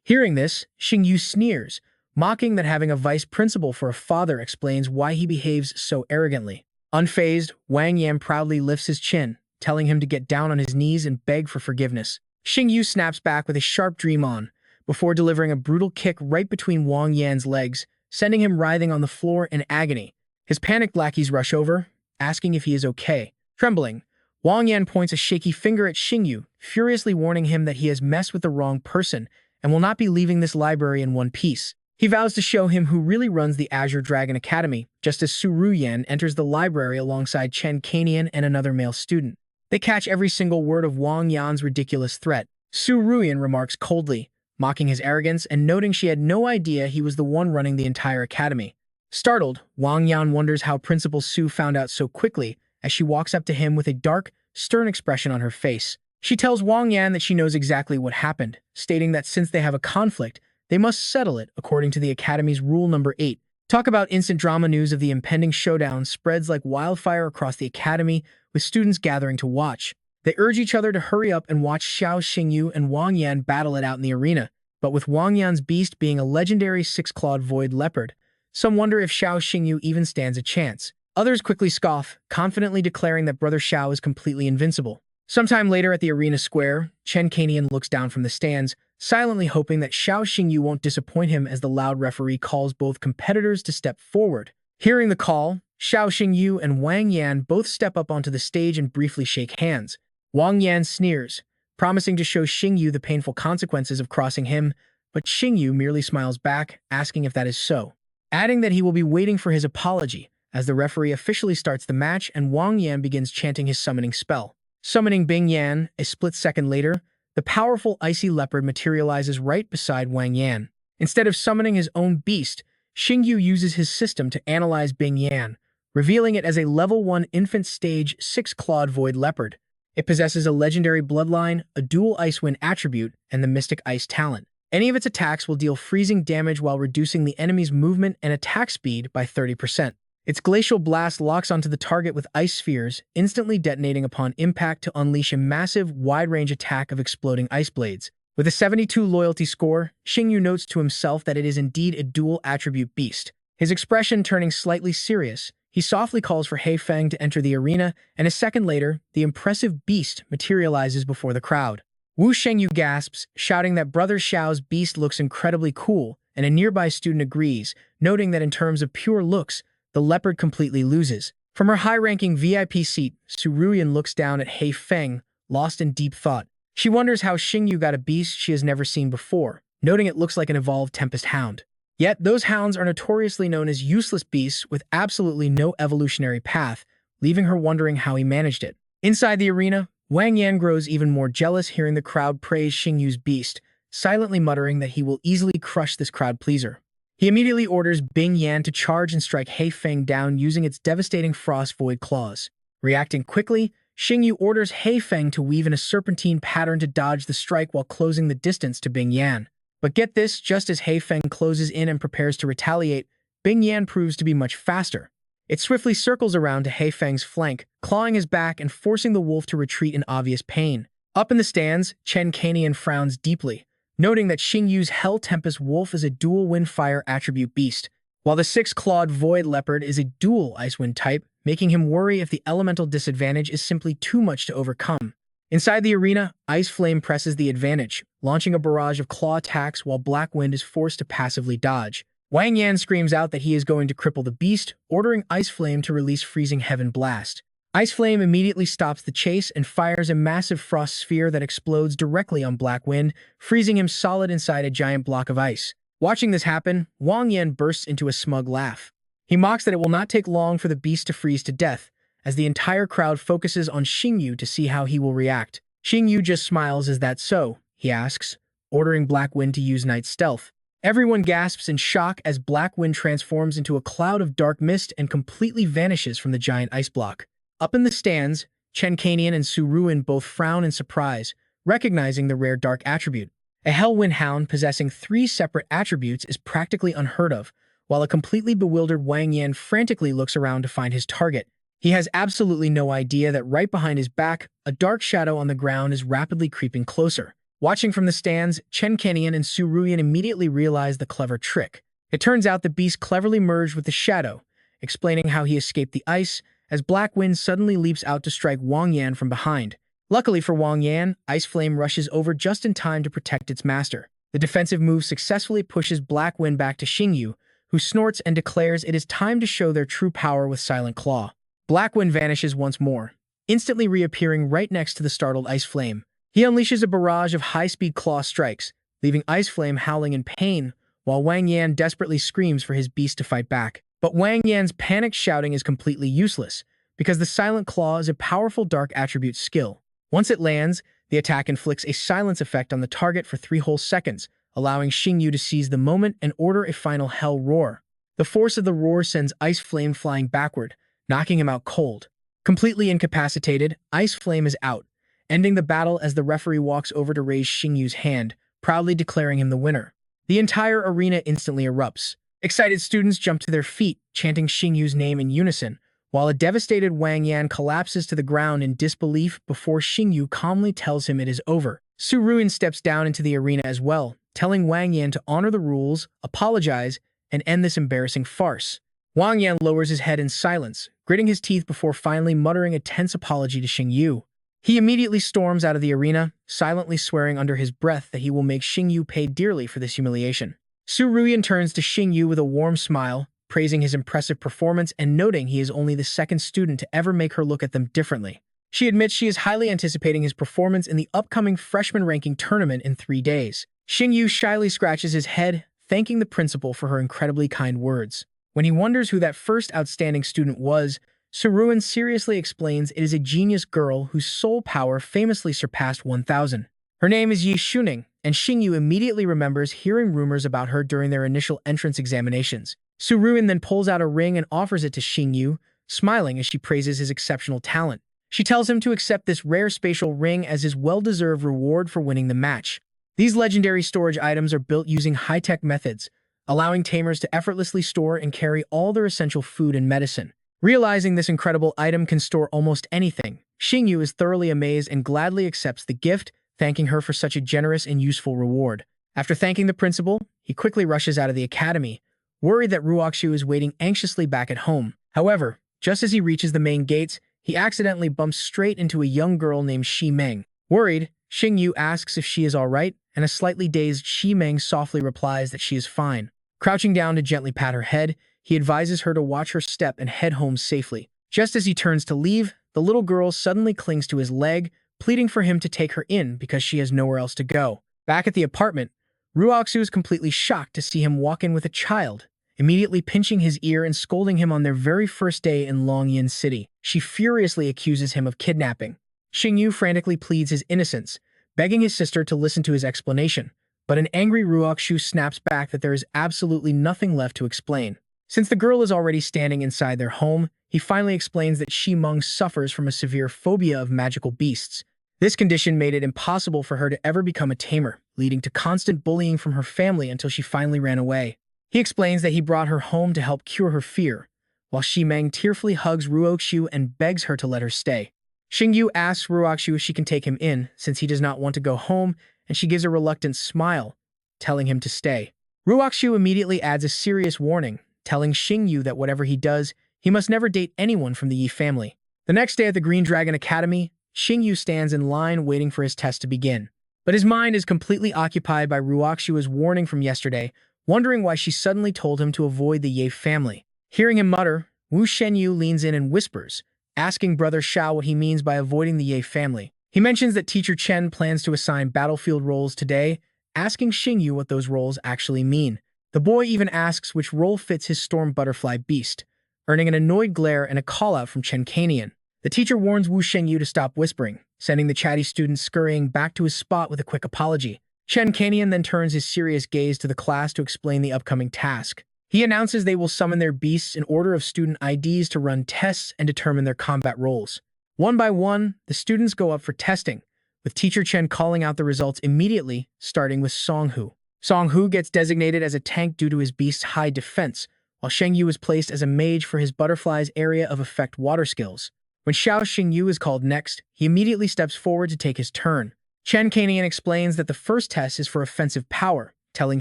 Hearing this, Xingyu sneers, mocking that having a vice principal for a father explains why he behaves so arrogantly. Unfazed, Wang Yan proudly lifts his chin, telling him to get down on his knees and beg for forgiveness. Xingyu snaps back with a sharp dream on, before delivering a brutal kick right between Wang Yan's legs, sending him writhing on the floor in agony. His panicked lackeys rush over, asking if he is okay. Trembling, Wang Yan points a shaky finger at Xingyu, furiously warning him that he has messed with the wrong person and will not be leaving this library in one piece. He vows to show him who really runs the Azure Dragon Academy, just as Su Ruyan enters the library alongside Chen Kanian and another male student. They catch every single word of Wang Yan's ridiculous threat. Su Ruyan remarks coldly, mocking his arrogance and noting she had no idea he was the one running the entire academy. Startled, Wang Yan wonders how Principal Su found out so quickly as she walks up to him with a dark, stern expression on her face. She tells Wang Yan that she knows exactly what happened, stating that since they have a conflict, they must settle it according to the Academy's Rule Number 8. Talk about instant drama. News of the impending showdown spreads like wildfire across the Academy, with students gathering to watch. They urge each other to hurry up and watch Xiao Xingyu and Wang Yan battle it out in the arena. But with Wang Yan's beast being a legendary six-clawed void leopard, some wonder if Xiao Xingyu even stands a chance. Others quickly scoff, confidently declaring that Brother Xiao is completely invincible. Sometime later at the arena square, Chen Kanian looks down from the stands, silently hoping that Xiao Xingyu won't disappoint him as the loud referee calls both competitors to step forward. Hearing the call, Xiao Xingyu and Wang Yan both step up onto the stage and briefly shake hands. Wang Yan sneers, promising to show Xingyu the painful consequences of crossing him, but Xingyu merely smiles back, asking if that is so, adding that he will be waiting for his apology as the referee officially starts the match and Wang Yan begins chanting his summoning spell. Summoning Bing Yan, a split second later, the powerful icy leopard materializes right beside Wang Yan. Instead of summoning his own beast, Xingyu uses his system to analyze Bing Yan, revealing it as a level 1 infant stage 6-clawed void leopard. It possesses a legendary bloodline, a dual ice wind attribute, and the mystic ice talent. Any of its attacks will deal freezing damage while reducing the enemy's movement and attack speed by 30%. Its glacial blast locks onto the target with ice spheres, instantly detonating upon impact to unleash a massive, wide-range attack of exploding ice blades. With a 72 loyalty score, Xingyu notes to himself that it is indeed a dual-attribute beast. His expression turning slightly serious, he softly calls for He Feng to enter the arena, and a second later, the impressive beast materializes before the crowd. Wu Shengyu gasps, shouting that Brother Xiao's beast looks incredibly cool, and a nearby student agrees, noting that in terms of pure looks, the leopard completely loses. From her high-ranking VIP seat, Su Ruyan looks down at He Feng, lost in deep thought. She wonders how Xingyu got a beast she has never seen before, noting it looks like an evolved Tempest Hound. Yet, those hounds are notoriously known as useless beasts with absolutely no evolutionary path, leaving her wondering how he managed it. Inside the arena, Wang Yan grows even more jealous hearing the crowd praise Xingyu's beast, silently muttering that he will easily crush this crowd-pleaser. He immediately orders Bing Yan to charge and strike He Feng down using its devastating frost void claws. Reacting quickly, Xingyu orders He Feng to weave in a serpentine pattern to dodge the strike while closing the distance to Bing Yan. But get this, just as He Feng closes in and prepares to retaliate, Bing Yan proves to be much faster. It swiftly circles around to He Feng's flank, clawing his back and forcing the wolf to retreat in obvious pain. Up in the stands, Chen Kanian frowns deeply, noting that Xingyu's Hell Tempest Wolf is a dual wind fire attribute beast, while the 6-clawed void leopard is a dual ice wind type, making him worry if the elemental disadvantage is simply too much to overcome. Inside the arena, Ice Flame presses the advantage, launching a barrage of claw attacks while Black Wind is forced to passively dodge. Wang Yan screams out that he is going to cripple the beast, ordering Ice Flame to release Freezing Heaven Blast. Ice Flame immediately stops the chase and fires a massive frost sphere that explodes directly on Black Wind, freezing him solid inside a giant block of ice. Watching this happen, Wang Yan bursts into a smug laugh. He mocks that it will not take long for the beast to freeze to death, as the entire crowd focuses on Xingyu to see how he will react. Xingyu just smiles. Is that so? He asks, ordering Black Wind to use Night Stealth. Everyone gasps in shock as Black Wind transforms into a cloud of dark mist and completely vanishes from the giant ice block. Up in the stands, Chen Kanian and Su Ruin both frown in surprise, recognizing the rare dark attribute. A Hell-Wind Hound possessing 3 separate attributes is practically unheard of, while a completely bewildered Wang Yan frantically looks around to find his target. He has absolutely no idea that right behind his back, a dark shadow on the ground is rapidly creeping closer. Watching from the stands, Chen Kanian and Su Ruyan immediately realize the clever trick. It turns out the beast cleverly merged with the shadow, explaining how he escaped the ice, as Black Wind suddenly leaps out to strike Wang Yan from behind. Luckily for Wang Yan, Ice Flame rushes over just in time to protect its master. The defensive move successfully pushes Black Wind back to Xingyu, who snorts and declares it is time to show their true power with Silent Claw. Black Wind vanishes once more, instantly reappearing right next to the startled Ice Flame. He unleashes a barrage of high-speed claw strikes, leaving Ice Flame howling in pain, while Wang Yan desperately screams for his beast to fight back. But Wang Yan's panicked shouting is completely useless, because the Silent Claw is a powerful dark attribute skill. Once it lands, the attack inflicts a silence effect on the target for 3 whole seconds, allowing Xingyu to seize the moment and order a final hell roar. The force of the roar sends Ice Flame flying backward, knocking him out cold. Completely incapacitated, Ice Flame is out, ending the battle as the referee walks over to raise Xingyu's hand, proudly declaring him the winner. The entire arena instantly erupts. Excited students jump to their feet, chanting Xingyu's name in unison, while a devastated Wang Yan collapses to the ground in disbelief before Xingyu calmly tells him it is over. Su Ruin steps down into the arena as well, telling Wang Yan to honor the rules, apologize, and end this embarrassing farce. Wang Yan lowers his head in silence, gritting his teeth before finally muttering a tense apology to Xingyu. He immediately storms out of the arena, silently swearing under his breath that he will make Xingyu pay dearly for this humiliation. Su Ruyan turns to Xingyu with a warm smile, praising his impressive performance and noting he is only the 2nd student to ever make her look at them differently. She admits she is highly anticipating his performance in the upcoming freshman ranking tournament in 3 days. Xingyu shyly scratches his head, thanking the principal for her incredibly kind words. When he wonders who that first outstanding student was, Su Ruin seriously explains it is a genius girl whose soul power famously surpassed 1,000. Her name is Yi Shuning, and Xingyu immediately remembers hearing rumors about her during their initial entrance examinations. Su Ruin then pulls out a ring and offers it to Xingyu, smiling as she praises his exceptional talent. She tells him to accept this rare spatial ring as his well-deserved reward for winning the match. These legendary storage items are built using high-tech methods, allowing tamers to effortlessly store and carry all their essential food and medicine. Realizing this incredible item can store almost anything, Xingyu is thoroughly amazed and gladly accepts the gift, thanking her for such a generous and useful reward. After thanking the principal, he quickly rushes out of the academy, worried that Ruoxu is waiting anxiously back at home. However, just as he reaches the main gates, he accidentally bumps straight into a young girl named Shi Meng. Worried, Xingyu asks if she is alright, and a slightly dazed Shi Meng softly replies that she is fine. Crouching down to gently pat her head, he advises her to watch her step and head home safely. Just as he turns to leave, the little girl suddenly clings to his leg, pleading for him to take her in because she has nowhere else to go. Back at the apartment, Ruoxu is completely shocked to see him walk in with a child, immediately pinching his ear and scolding him on their very first day in Longyin City. She furiously accuses him of kidnapping. Xingyu frantically pleads his innocence, begging his sister to listen to his explanation, but an angry Ruoxu snaps back that there is absolutely nothing left to explain. Since the girl is already standing inside their home, he finally explains that Shi Meng suffers from a severe phobia of magical beasts. This condition made it impossible for her to ever become a tamer, leading to constant bullying from her family until she finally ran away. He explains that he brought her home to help cure her fear, while Shi Meng tearfully hugs Ruoxu and begs her to let her stay. Xingyu asks Ruoxu if she can take him in, since he does not want to go home, and she gives a reluctant smile, telling him to stay. Ruoxu immediately adds a serious warning, telling Xingyu that whatever he does, he must never date anyone from the Yi family. The next day at the Green Dragon Academy, Xingyu stands in line waiting for his test to begin. But his mind is completely occupied by Ruoxu's warning from yesterday, wondering why she suddenly told him to avoid the Ye family. Hearing him mutter, Wu Shenyu leans in and whispers, asking Brother Xiao what he means by avoiding the Ye family. He mentions that Teacher Chen plans to assign battlefield roles today, asking Xingyu what those roles actually mean. The boy even asks which role fits his storm butterfly beast, earning an annoyed glare and a call-out from Chen Kanian. The teacher warns Wu Shenyu to stop whispering, sending the chatty student scurrying back to his spot with a quick apology. Chen Canyon then turns his serious gaze to the class to explain the upcoming task. He announces they will summon their beasts in order of student IDs to run tests and determine their combat roles. One by one, the students go up for testing, with Teacher Chen calling out the results immediately, starting with Songhu. Songhu gets designated as a tank due to his beast's high defense, while Xingyu is placed as a mage for his butterfly's area of effect water skills. When Xingyu is called next, he immediately steps forward to take his turn. Chen Canyon explains that the first test is for offensive power, telling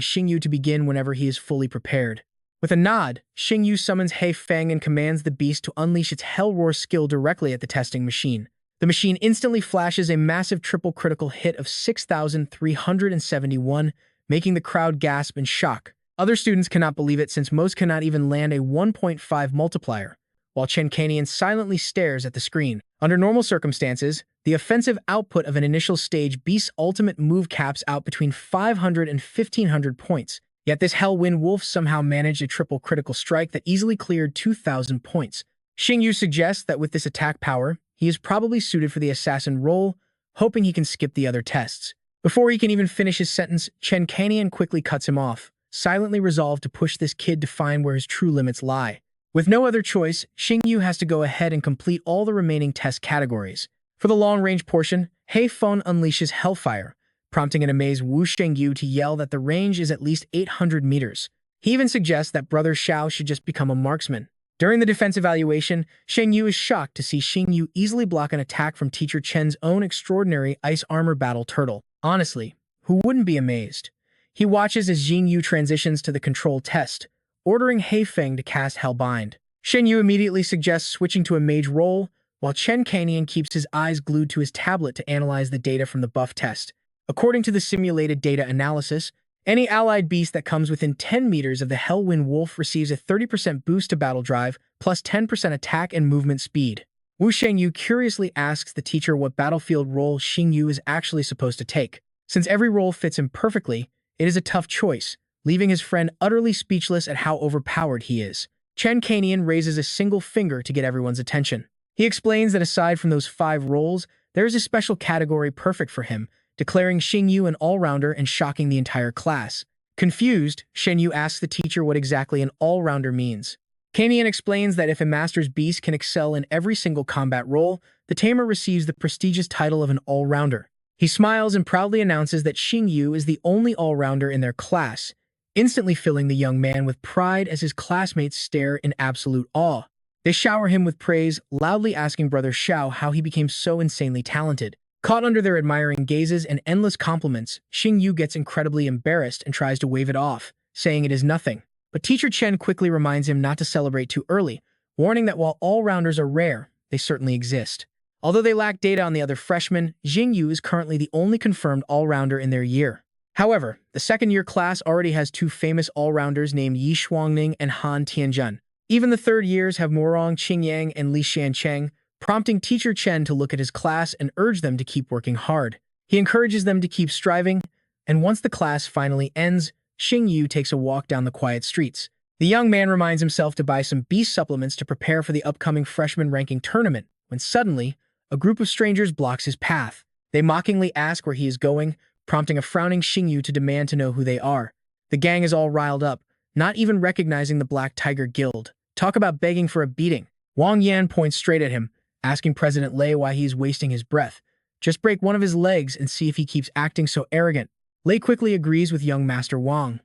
Xingyu to begin whenever he is fully prepared. With a nod, Xingyu summons He Feng and commands the beast to unleash its Hell Roar skill directly at the testing machine. The machine instantly flashes a massive triple critical hit of 6,371, making the crowd gasp in shock. Other students cannot believe it since most cannot even land a 1.5 multiplier, while Chen Canyon silently stares at the screen. Under normal circumstances, the offensive output of an initial stage beast's ultimate move caps out between 500 and 1,500 points. Yet this Hellwind Wolf somehow managed a triple critical strike that easily cleared 2,000 points. Xingyu suggests that with this attack power, he is probably suited for the assassin role, hoping he can skip the other tests. Before he can even finish his sentence, Chen Canyon quickly cuts him off, silently resolved to push this kid to find where his true limits lie. With no other choice, Xingyu has to go ahead and complete all the remaining test categories. For the long-range portion, He Feng unleashes Hellfire, prompting an amazed Wu Xingyu to yell that the range is at least 800 meters. He even suggests that Brother Xiao should just become a marksman. During the defense evaluation, Xingyu is shocked to see Xingyu easily block an attack from Teacher Chen's own extraordinary ice armor battle turtle. Honestly, who wouldn't be amazed? He watches as Xingyu transitions to the control test, ordering He Feng to cast Hellbind. Xingyu immediately suggests switching to a mage role, while Chen Canyon keeps his eyes glued to his tablet to analyze the data from the buff test. According to the simulated data analysis, any allied beast that comes within 10 meters of the Hellwind Wolf receives a 30% boost to battle drive, plus 10% attack and movement speed. Wu Xingyu curiously asks the teacher what battlefield role Xingyu is actually supposed to take. Since every role fits him perfectly, it is a tough choice, leaving his friend utterly speechless at how overpowered he is. Chen Canyon raises a single finger to get everyone's attention. He explains that aside from those 5 roles, there is a special category perfect for him, declaring Xingyu an all-rounder and shocking the entire class. Confused, Xingyu asks the teacher what exactly an all-rounder means. Canyon explains that if a master's beast can excel in every single combat role, the tamer receives the prestigious title of an all-rounder. He smiles and proudly announces that Xingyu is the only all-rounder in their class, instantly filling the young man with pride as his classmates stare in absolute awe. They shower him with praise, loudly asking Brother Xiao how he became so insanely talented. Caught under their admiring gazes and endless compliments, Xingyu gets incredibly embarrassed and tries to wave it off, saying it is nothing. But Teacher Chen quickly reminds him not to celebrate too early, warning that while all-rounders are rare, they certainly exist. Although they lack data on the other freshmen, Xingyu is currently the only confirmed all-rounder in their year. However, the second-year class already has 2 famous all-rounders named Yi Shuangning and Han Tianjun. Even the third years have Morong Qingyang and Li Shancheng, prompting Teacher Chen to look at his class and urge them to keep working hard. He encourages them to keep striving, and once the class finally ends, Xingyu takes a walk down the quiet streets. The young man reminds himself to buy some beast supplements to prepare for the upcoming freshman ranking tournament, when suddenly, a group of strangers blocks his path. They mockingly ask where he is going, prompting a frowning Xingyu to demand to know who they are. The gang is all riled up, not even recognizing the Black Tiger Guild. Talk about begging for a beating. Wang Yan points straight at him, asking President Lei why he is wasting his breath. Just break one of his legs and see if he keeps acting so arrogant. Lei quickly agrees with young Master Wang.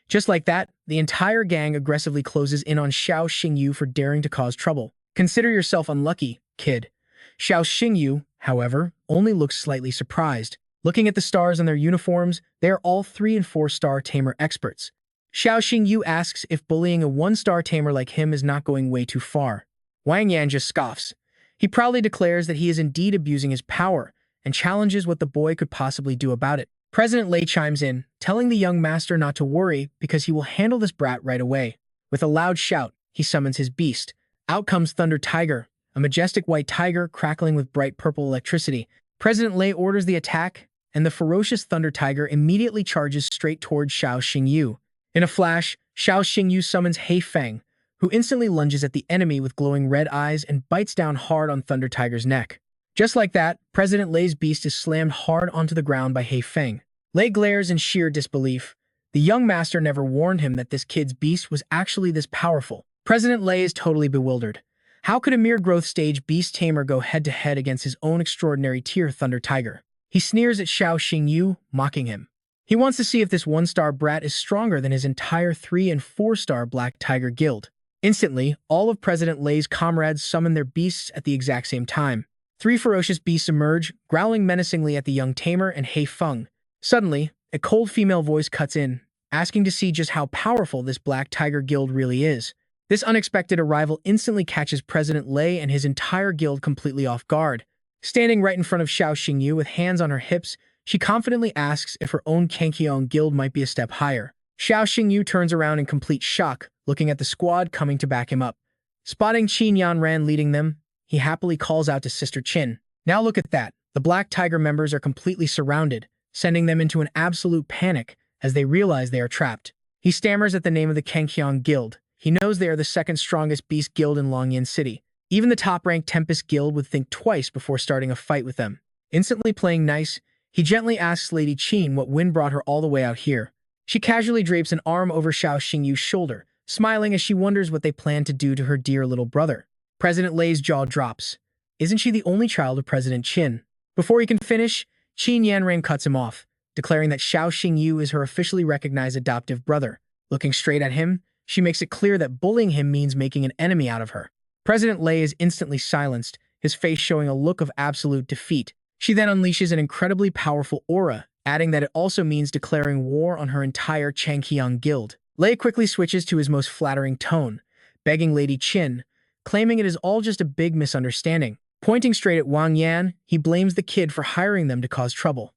Just like that, the entire gang aggressively closes in on Xiao Xingyu for daring to cause trouble. Consider yourself unlucky, kid. Xiao Xingyu, however, only looks slightly surprised. Looking at the stars on their uniforms, they are all 3- and 4-star tamer experts. Xiao Xingyu asks if bullying a 1-star tamer like him is not going way too far. Wang Yan just scoffs. He proudly declares that he is indeed abusing his power and challenges what the boy could possibly do about it. President Lei chimes in, telling the young master not to worry because he will handle this brat right away. With a loud shout, he summons his beast. Out comes Thunder Tiger, a majestic white tiger crackling with bright purple electricity. President Lei orders the attack, and the ferocious Thunder Tiger immediately charges straight towards Xiao Xingyu. In a flash, Xiao Xingyu summons He Feng, who instantly lunges at the enemy with glowing red eyes and bites down hard on Thunder Tiger's neck. Just like that, President Lei's beast is slammed hard onto the ground by He Feng. Lei glares in sheer disbelief. The young master never warned him that this kid's beast was actually this powerful. President Lei is totally bewildered. How could a mere growth stage beast tamer go head-to-head against his own extraordinary tier Thunder Tiger? He sneers at Xingyu, mocking him. He wants to see if this one-star brat is stronger than his entire 3- and 4-star Black Tiger guild. Instantly, all of President Lei's comrades summon their beasts at the exact same time. 3 ferocious beasts emerge, growling menacingly at the young tamer and Hei Feng. Suddenly, a cold female voice cuts in, asking to see just how powerful this Black Tiger guild really is. This unexpected arrival instantly catches President Lei and his entire guild completely off guard. Standing right in front of Xingyu with hands on her hips, she confidently asks if her own Kankyong guild might be a step higher. Xingyu turns around in complete shock, looking at the squad coming to back him up. Spotting Qin Yanran leading them, he happily calls out to Sister Qin. Now look at that. The Black Tiger members are completely surrounded, sending them into an absolute panic as they realize they are trapped. He stammers at the name of the Kankyong guild. He knows they are the second strongest beast guild in Longyan City. Even the top-ranked Tempest guild would think twice before starting a fight with them. Instantly playing nice, he gently asks Lady Qin what wind brought her all the way out here. She casually drapes an arm over Xingyu's shoulder, smiling as she wonders what they plan to do to her dear little brother. President Lei's jaw drops. Isn't she the only child of President Qin? Before he can finish, Qin Yanran cuts him off, declaring that Xingyu is her officially recognized adoptive brother. Looking straight at him, she makes it clear that bullying him means making an enemy out of her. President Lei is instantly silenced, his face showing a look of absolute defeat. She then unleashes an incredibly powerful aura, adding that it also means declaring war on her entire Changqiang guild. Lei quickly switches to his most flattering tone, begging Lady Qin, claiming it is all just a big misunderstanding. Pointing straight at Wang Yan, he blames the kid for hiring them to cause trouble.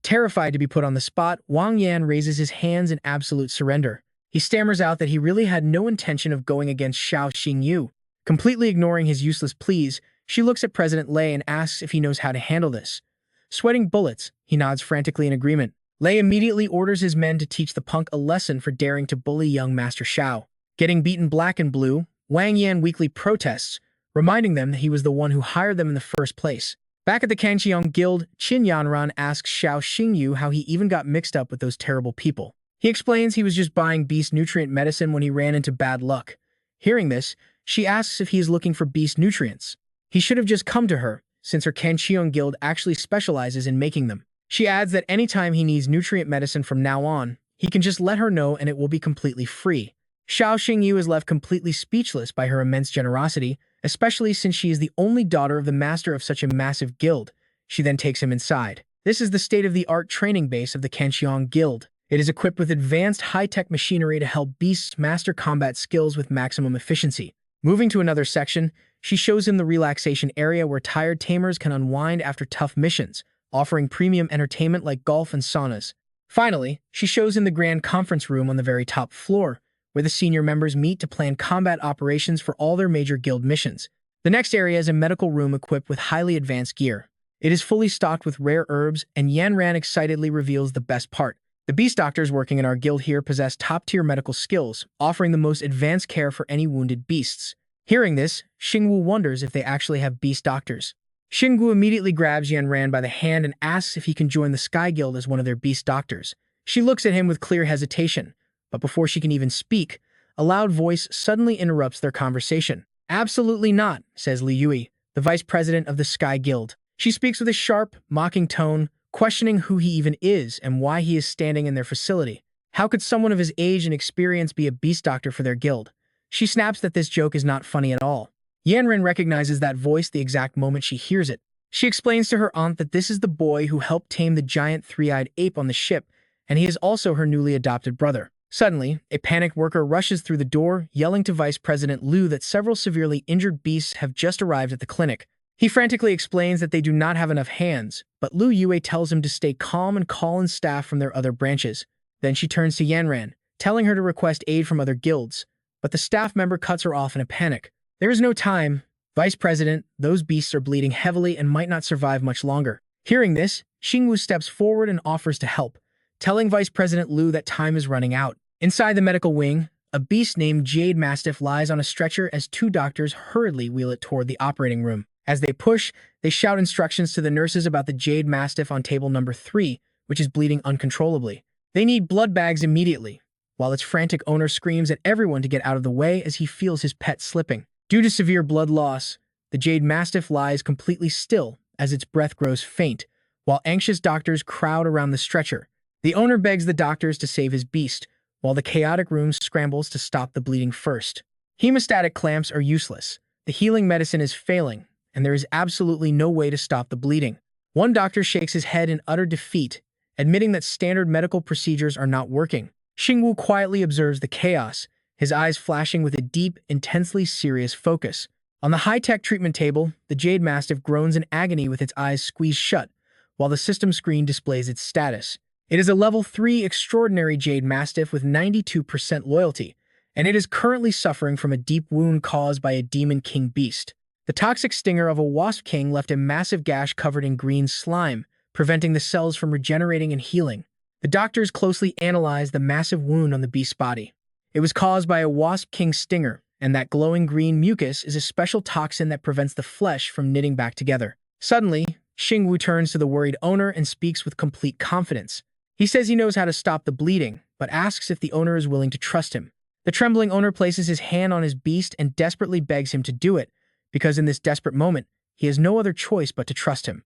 Terrified to be put on the spot, Wang Yan raises his hands in absolute surrender. He stammers out that he really had no intention of going against Xingyu. Completely ignoring his useless pleas, she looks at President Lei and asks if he knows how to handle this. Sweating bullets, he nods frantically in agreement. Lei immediately orders his men to teach the punk a lesson for daring to bully young Master Xiao. Getting beaten black and blue, Wang Yan weakly protests, reminding them that he was the one who hired them in the first place. Back at the Kanchiong Guild, Qin Yanran asks Xingyu how he even got mixed up with those terrible people. He explains he was just buying beast nutrient medicine when he ran into bad luck. Hearing this, she asks if he is looking for beast nutrients. He should have just come to her, since her Kanchiong Guild actually specializes in making them. She adds that anytime he needs nutrient medicine from now on, he can just let her know and it will be completely free. Xingyu is left completely speechless by her immense generosity, especially since she is the only daughter of the master of such a massive guild. She then takes him inside. This is the state-of-the-art training base of the Kanchiong Guild. It is equipped with advanced high-tech machinery to help beasts master combat skills with maximum efficiency. Moving to another section, she shows him the relaxation area where tired tamers can unwind after tough missions, offering premium entertainment like golf and saunas. Finally, she shows him the grand conference room on the very top floor, where the senior members meet to plan combat operations for all their major guild missions. The next area is a medical room equipped with highly advanced gear. It is fully stocked with rare herbs, and Yanran excitedly reveals the best part. The beast doctors working in our guild here possess top-tier medical skills, offering the most advanced care for any wounded beasts. Hearing this, Xingyu wonders if they actually have beast doctors. Xingyu immediately grabs Yanran by the hand and asks if he can join the Sky Guild as one of their beast doctors. She looks at him with clear hesitation, but before she can even speak, a loud voice suddenly interrupts their conversation. "Absolutely not," says Li Yui, the vice president of the Sky Guild. She speaks with a sharp, mocking tone, questioning who he even is and why he is standing in their facility. How could someone of his age and experience be a beast doctor for their guild? She snaps that this joke is not funny at all. Yanran recognizes that voice the exact moment she hears it. She explains to her aunt that this is the boy who helped tame the giant three-eyed ape on the ship, and he is also her newly adopted brother. Suddenly, a panicked worker rushes through the door, yelling to Vice President Liu that several severely injured beasts have just arrived at the clinic. He frantically explains that they do not have enough hands, but Liu Yue tells him to stay calm and call in staff from their other branches. Then she turns to Yanran, telling her to request aid from other guilds, but the staff member cuts her off in a panic. There is no time. Vice President, those beasts are bleeding heavily and might not survive much longer. Hearing this, Xingyu steps forward and offers to help, telling Vice President Liu that time is running out. Inside the medical wing, a beast named Jade Mastiff lies on a stretcher as two doctors hurriedly wheel it toward the operating room. As they push, they shout instructions to the nurses about the Jade Mastiff on table number 3, which is bleeding uncontrollably. They need blood bags immediately, while its frantic owner screams at everyone to get out of the way as he feels his pet slipping. Due to severe blood loss, the Jade Mastiff lies completely still as its breath grows faint, while anxious doctors crowd around the stretcher. The owner begs the doctors to save his beast, while the chaotic room scrambles to stop the bleeding first. Hemostatic clamps are useless. The healing medicine is failing, and there is absolutely no way to stop the bleeding. One doctor shakes his head in utter defeat, admitting that standard medical procedures are not working. Xingyu quietly observes the chaos, his eyes flashing with a deep, intensely serious focus. On the high-tech treatment table, the Jade Mastiff groans in agony with its eyes squeezed shut, while the system screen displays its status. It is a level 3 extraordinary Jade Mastiff with 92% loyalty, and it is currently suffering from a deep wound caused by a Demon King beast. The toxic stinger of a Wasp King left a massive gash covered in green slime, preventing the cells from regenerating and healing. The doctors closely analyzed the massive wound on the beast's body. It was caused by a Wasp King stinger, and that glowing green mucus is a special toxin that prevents the flesh from knitting back together. Suddenly, Xingyu turns to the worried owner and speaks with complete confidence. He says he knows how to stop the bleeding, but asks if the owner is willing to trust him. The trembling owner places his hand on his beast and desperately begs him to do it, because in this desperate moment, he has no other choice but to trust him.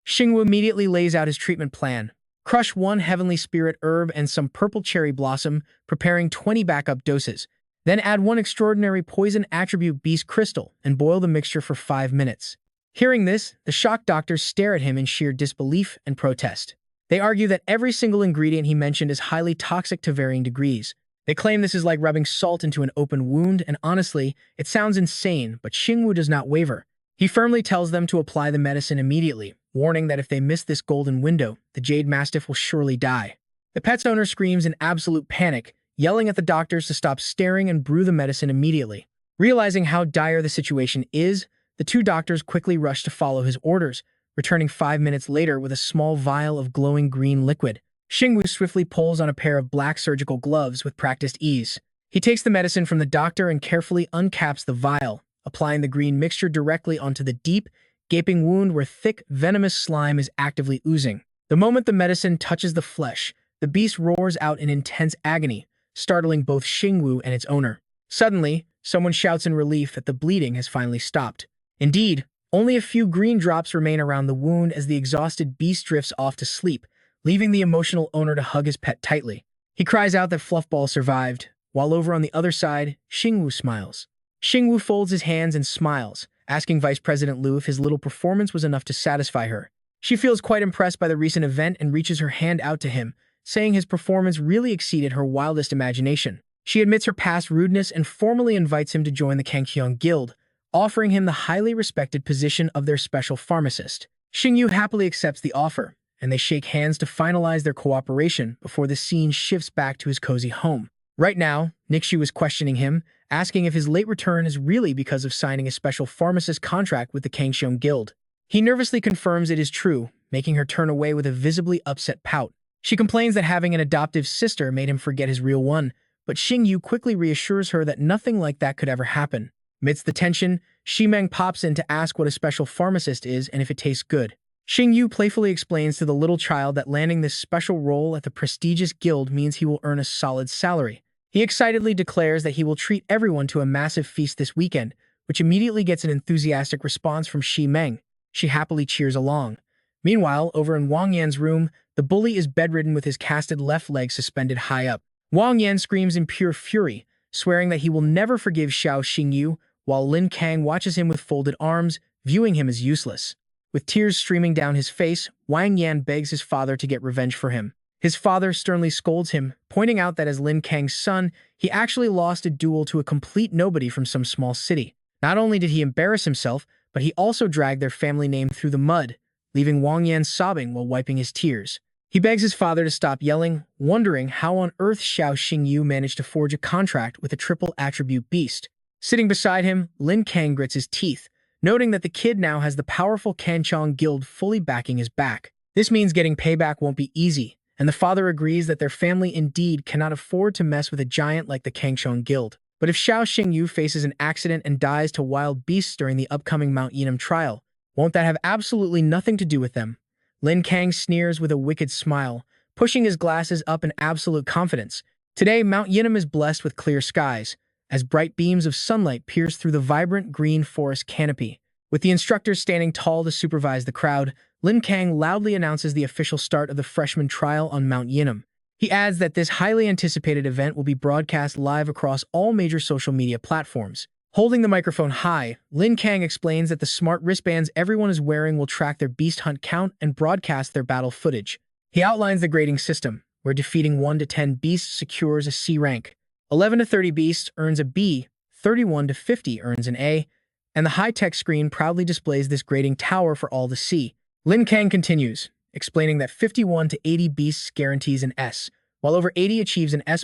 Xingyu immediately lays out his treatment plan. Crush 1 heavenly spirit herb and some purple cherry blossom, preparing 20 backup doses. Then add 1 extraordinary poison attribute beast crystal and boil the mixture for 5 minutes. Hearing this, the shocked doctors stare at him in sheer disbelief and protest. They argue that every single ingredient he mentioned is highly toxic to varying degrees. They claim this is like rubbing salt into an open wound, and honestly, it sounds insane, but Xingyu does not waver. He firmly tells them to apply the medicine immediately, warning that if they miss this golden window, the Jade Mastiff will surely die. The pet's owner screams in absolute panic, yelling at the doctors to stop staring and brew the medicine immediately. Realizing how dire the situation is, the 2 doctors quickly rush to follow his orders, returning 5 minutes later with a small vial of glowing green liquid. Xingyu swiftly pulls on a pair of black surgical gloves with practiced ease. He takes the medicine from the doctor and carefully uncaps the vial, applying the green mixture directly onto the deep, gaping wound where thick, venomous slime is actively oozing. The moment the medicine touches the flesh, the beast roars out in intense agony, startling both Xingyu and its owner. Suddenly, someone shouts in relief that the bleeding has finally stopped. Indeed, only a few green drops remain around the wound as the exhausted beast drifts off to sleep, leaving the emotional owner to hug his pet tightly. He cries out that Fluffball survived, while over on the other side, Xingyu smiles. Xingyu folds his hands and smiles, asking Vice President Liu if his little performance was enough to satisfy her. She feels quite impressed by the recent event and reaches her hand out to him, saying his performance really exceeded her wildest imagination. She admits her past rudeness and formally invites him to join the Kangqiong Guild, offering him the highly respected position of their special pharmacist. Xingyu happily accepts the offer, and they shake hands to finalize their cooperation before the scene shifts back to his cozy home. Right now, Nixu is questioning him, asking if his late return is really because of signing a special pharmacist contract with the Kangqiong Guild. He nervously confirms it is true, making her turn away with a visibly upset pout. She complains that having an adoptive sister made him forget his real one, but Xingyu quickly reassures her that nothing like that could ever happen. Amidst the tension, Shimeng pops in to ask what a special pharmacist is and if it tastes good. Xingyu playfully explains to the little child that landing this special role at the prestigious guild means he will earn a solid salary. He excitedly declares that he will treat everyone to a massive feast this weekend, which immediately gets an enthusiastic response from Shimeng. She happily cheers along. Meanwhile, over in Wang Yan's room, the bully is bedridden with his casted left leg suspended high up. Wang Yan screams in pure fury, swearing that he will never forgive Xiao Xingyu, while Lin Kang watches him with folded arms, viewing him as useless. With tears streaming down his face, Wang Yan begs his father to get revenge for him. His father sternly scolds him, pointing out that as Lin Kang's son, he actually lost a duel to a complete nobody from some small city. Not only did he embarrass himself, but he also dragged their family name through the mud, leaving Wang Yan sobbing while wiping his tears. He begs his father to stop yelling, wondering how on earth Xiao Xingyu managed to forge a contract with a triple attribute beast. Sitting beside him, Lin Kang grits his teeth, noting that the kid now has the powerful Kangqiong Guild fully backing his back. This means getting payback won't be easy, and the father agrees that their family indeed cannot afford to mess with a giant like the Kangqiong Guild. But if Xiao Xingyu faces an accident and dies to wild beasts during the upcoming Mount Yinam trial, won't that have absolutely nothing to do with them? Lin Kang sneers with a wicked smile, pushing his glasses up in absolute confidence. Today, Mount Yinim is blessed with clear skies, as bright beams of sunlight pierce through the vibrant green forest canopy. With the instructors standing tall to supervise the crowd, Lin Kang loudly announces the official start of the freshman trial on Mount Yinim. He adds that this highly anticipated event will be broadcast live across all major social media platforms. Holding the microphone high, Lin Kang explains that the smart wristbands everyone is wearing will track their beast hunt count and broadcast their battle footage. He outlines the grading system, where defeating 1 to 10 beasts secures a C rank. 11 to 30 beasts earns a B, 31 to 50 earns an A, and the high-tech screen proudly displays this grading tower for all to see. Lin Kang continues, explaining that 51 to 80 beasts guarantees an S, while over 80 achieves an S+,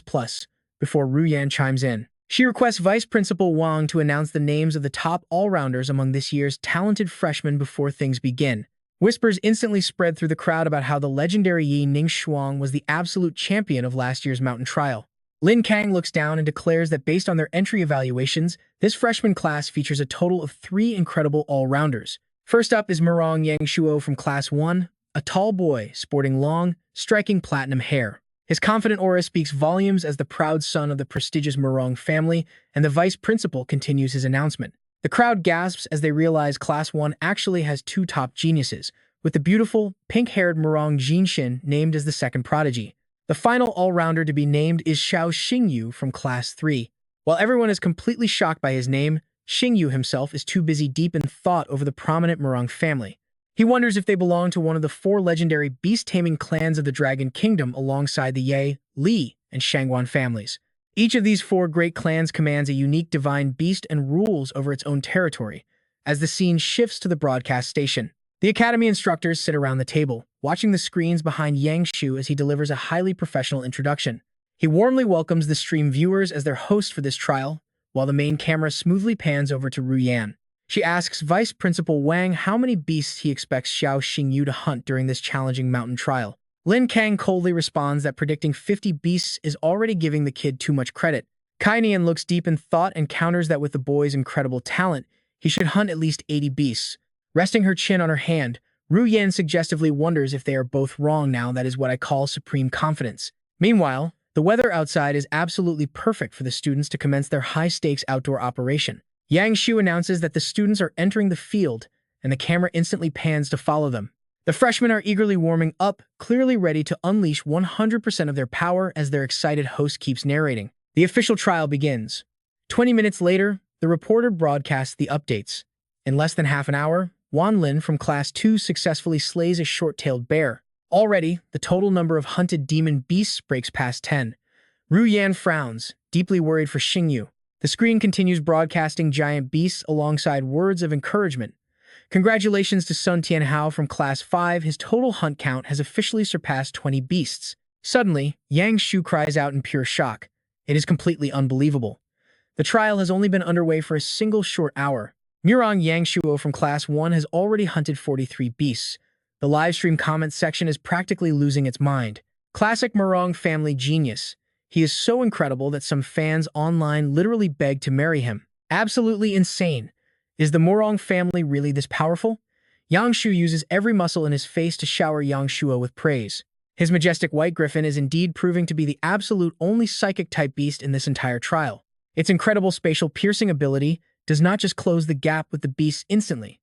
before Ru Yan chimes in. She requests Vice Principal Wang to announce the names of the top all-rounders among this year's talented freshmen before things begin. Whispers instantly spread through the crowd about how the legendary Yi Ningshuang was the absolute champion of last year's mountain trial. Lin Kang looks down and declares that based on their entry evaluations, this freshman class features a total of 3 incredible all-rounders. First up is Murong Yangshuo from Class 1, a tall boy sporting long, striking platinum hair. His confident aura speaks volumes as the proud son of the prestigious Murong family, and the vice principal continues his announcement. The crowd gasps as they realize Class 1 actually has 2 top geniuses, with the beautiful, pink-haired Murong Jinxin named as the second prodigy. The final all-rounder to be named is Xingyu from Class 3. While everyone is completely shocked by his name, Xingyu himself is too busy deep in thought over the prominent Murong family. He wonders if they belong to one of the 4 legendary beast-taming clans of the Dragon Kingdom alongside the Ye, Li, and Shangguan families. Each of these 4 great clans commands a unique divine beast and rules over its own territory. As the scene shifts to the broadcast station, the academy instructors sit around the table, watching the screens behind Yang Shu as he delivers a highly professional introduction. He warmly welcomes the stream viewers as their host for this trial, while the main camera smoothly pans over to Ru Yan. She asks Vice Principal Wang how many beasts he expects Xingyu to hunt during this challenging mountain trial. Lin Kang coldly responds that predicting 50 beasts is already giving the kid too much credit. Kai Nian looks deep in thought and counters that with the boy's incredible talent, he should hunt at least 80 beasts. Resting her chin on her hand, Ru Yan suggestively wonders if they are both wrong now. That is what I call supreme confidence. Meanwhile, the weather outside is absolutely perfect for the students to commence their high-stakes outdoor operation. Yang Shu announces that the students are entering the field, and the camera instantly pans to follow them. The freshmen are eagerly warming up, clearly ready to unleash 100% of their power as their excited host keeps narrating. The official trial begins. 20 minutes later, the reporter broadcasts the updates. In less than half an hour, Wan Lin from Class 2 successfully slays a short-tailed bear. Already, the total number of hunted demon beasts breaks past 10. Ru Yan frowns, deeply worried for Xingyu. The screen continues broadcasting giant beasts alongside words of encouragement. Congratulations to Sun Tianhao from Class 5. His total hunt count has officially surpassed 20 beasts. Suddenly, Yang Shu cries out in pure shock. It is completely unbelievable. The trial has only been underway for a single short hour. Murong Yangshuo from Class 1 has already hunted 43 beasts. The livestream comment section is practically losing its mind. Classic Murong family genius. He is so incredible that some fans online literally beg to marry him. Absolutely insane. Is the Murong family really this powerful? Yang Shu uses every muscle in his face to shower Yang Shuo with praise. His majestic white griffin is indeed proving to be the absolute only psychic-type beast in this entire trial. Its incredible spatial piercing ability does not just close the gap with the beast instantly.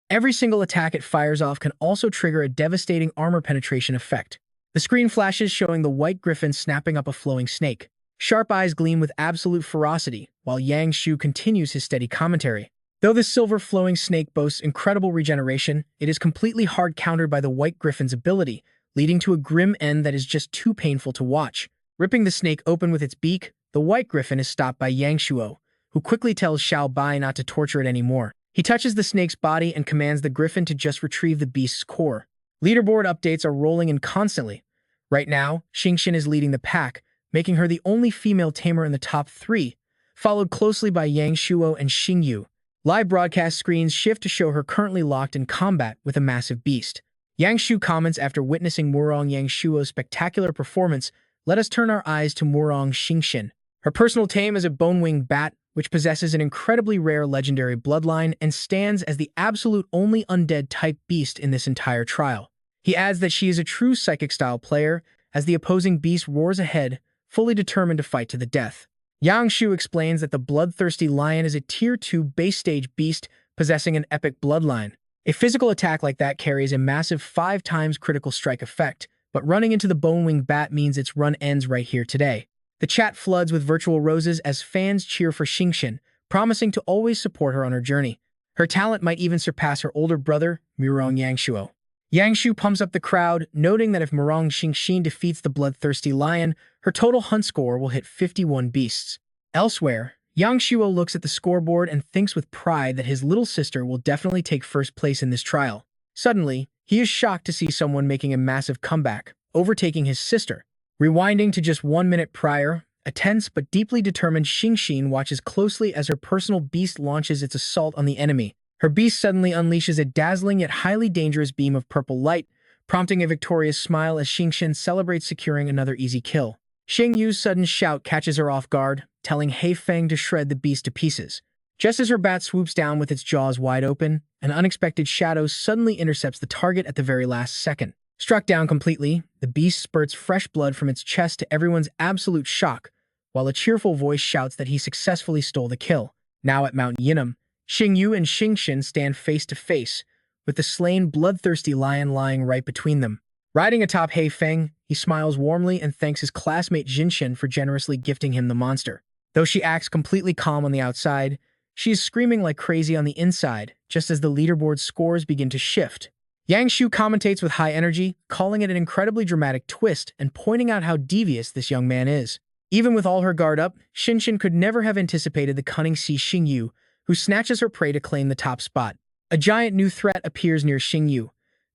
Every single attack it fires off can also trigger a devastating armor penetration effect. The screen flashes showing the white griffin snapping up a flowing snake. Sharp eyes gleam with absolute ferocity, while Yang Shu continues his steady commentary. Though this silver flowing snake boasts incredible regeneration, it is completely hard countered by the white griffin's ability, leading to a grim end that is just too painful to watch. Ripping the snake open with its beak, the white griffin is stopped by Yang Shuo, who quickly tells Xiao Bai not to torture it anymore. He touches the snake's body and commands the griffin to just retrieve the beast's core. Leaderboard updates are rolling in constantly. Right now, Xingxin is leading the pack, making her the only female tamer in the top 3, followed closely by Yang Shuo and Xingyu. Live broadcast screens shift to show her currently locked in combat with a massive beast. Yang Shu comments after witnessing Murong Yang Shuo's spectacular performance, "Let us turn our eyes to Murong Xingxin. Her personal tame is a bone-winged bat, which possesses an incredibly rare legendary bloodline and stands as the absolute only undead-type beast in this entire trial. He adds that she is a true psychic-style player, as the opposing beast roars ahead, fully determined to fight to the death. Yangshu explains that the bloodthirsty lion is a Tier 2 base-stage beast possessing an epic bloodline. A physical attack like that carries a massive 5 times critical strike effect, but running into the bone-winged bat means its run ends right here today. The chat floods with virtual roses as fans cheer for Xingyu, promising to always support her on her journey. Her talent might even surpass her older brother, Murong Yangshuo. Yangshu pumps up the crowd, noting that if Murong Xingyu defeats the bloodthirsty lion, her total hunt score will hit 51 beasts. Elsewhere, Yangshuo looks at the scoreboard and thinks with pride that his little sister will definitely take first place in this trial. Suddenly, he is shocked to see someone making a massive comeback, overtaking his sister. Rewinding to just 1 minute prior, a tense but deeply determined Xingyu watches closely as her personal beast launches its assault on the enemy. Her beast suddenly unleashes a dazzling yet highly dangerous beam of purple light, prompting a victorious smile as Xingyu celebrates securing another easy kill. Xingyu's sudden shout catches her off guard, telling He Feng to shred the beast to pieces. Just as her bat swoops down with its jaws wide open, an unexpected shadow suddenly intercepts the target at the very last second. Struck down completely, the beast spurts fresh blood from its chest to everyone's absolute shock, while a cheerful voice shouts that he successfully stole the kill. Now at Mount Yinam, Xingyu and Xingyu stand face to face, with the slain bloodthirsty lion lying right between them. Riding atop He Feng, he smiles warmly and thanks his classmate Jinxian for generously gifting him the monster. Though she acts completely calm on the outside, she is screaming like crazy on the inside, just as the leaderboard scores begin to shift. Yangshu commentates with high energy, calling it an incredibly dramatic twist and pointing out how devious this young man is. Even with all her guard up, Xingyu could never have anticipated the cunning Xingyu, who snatches her prey to claim the top spot. A giant new threat appears near Xingyu.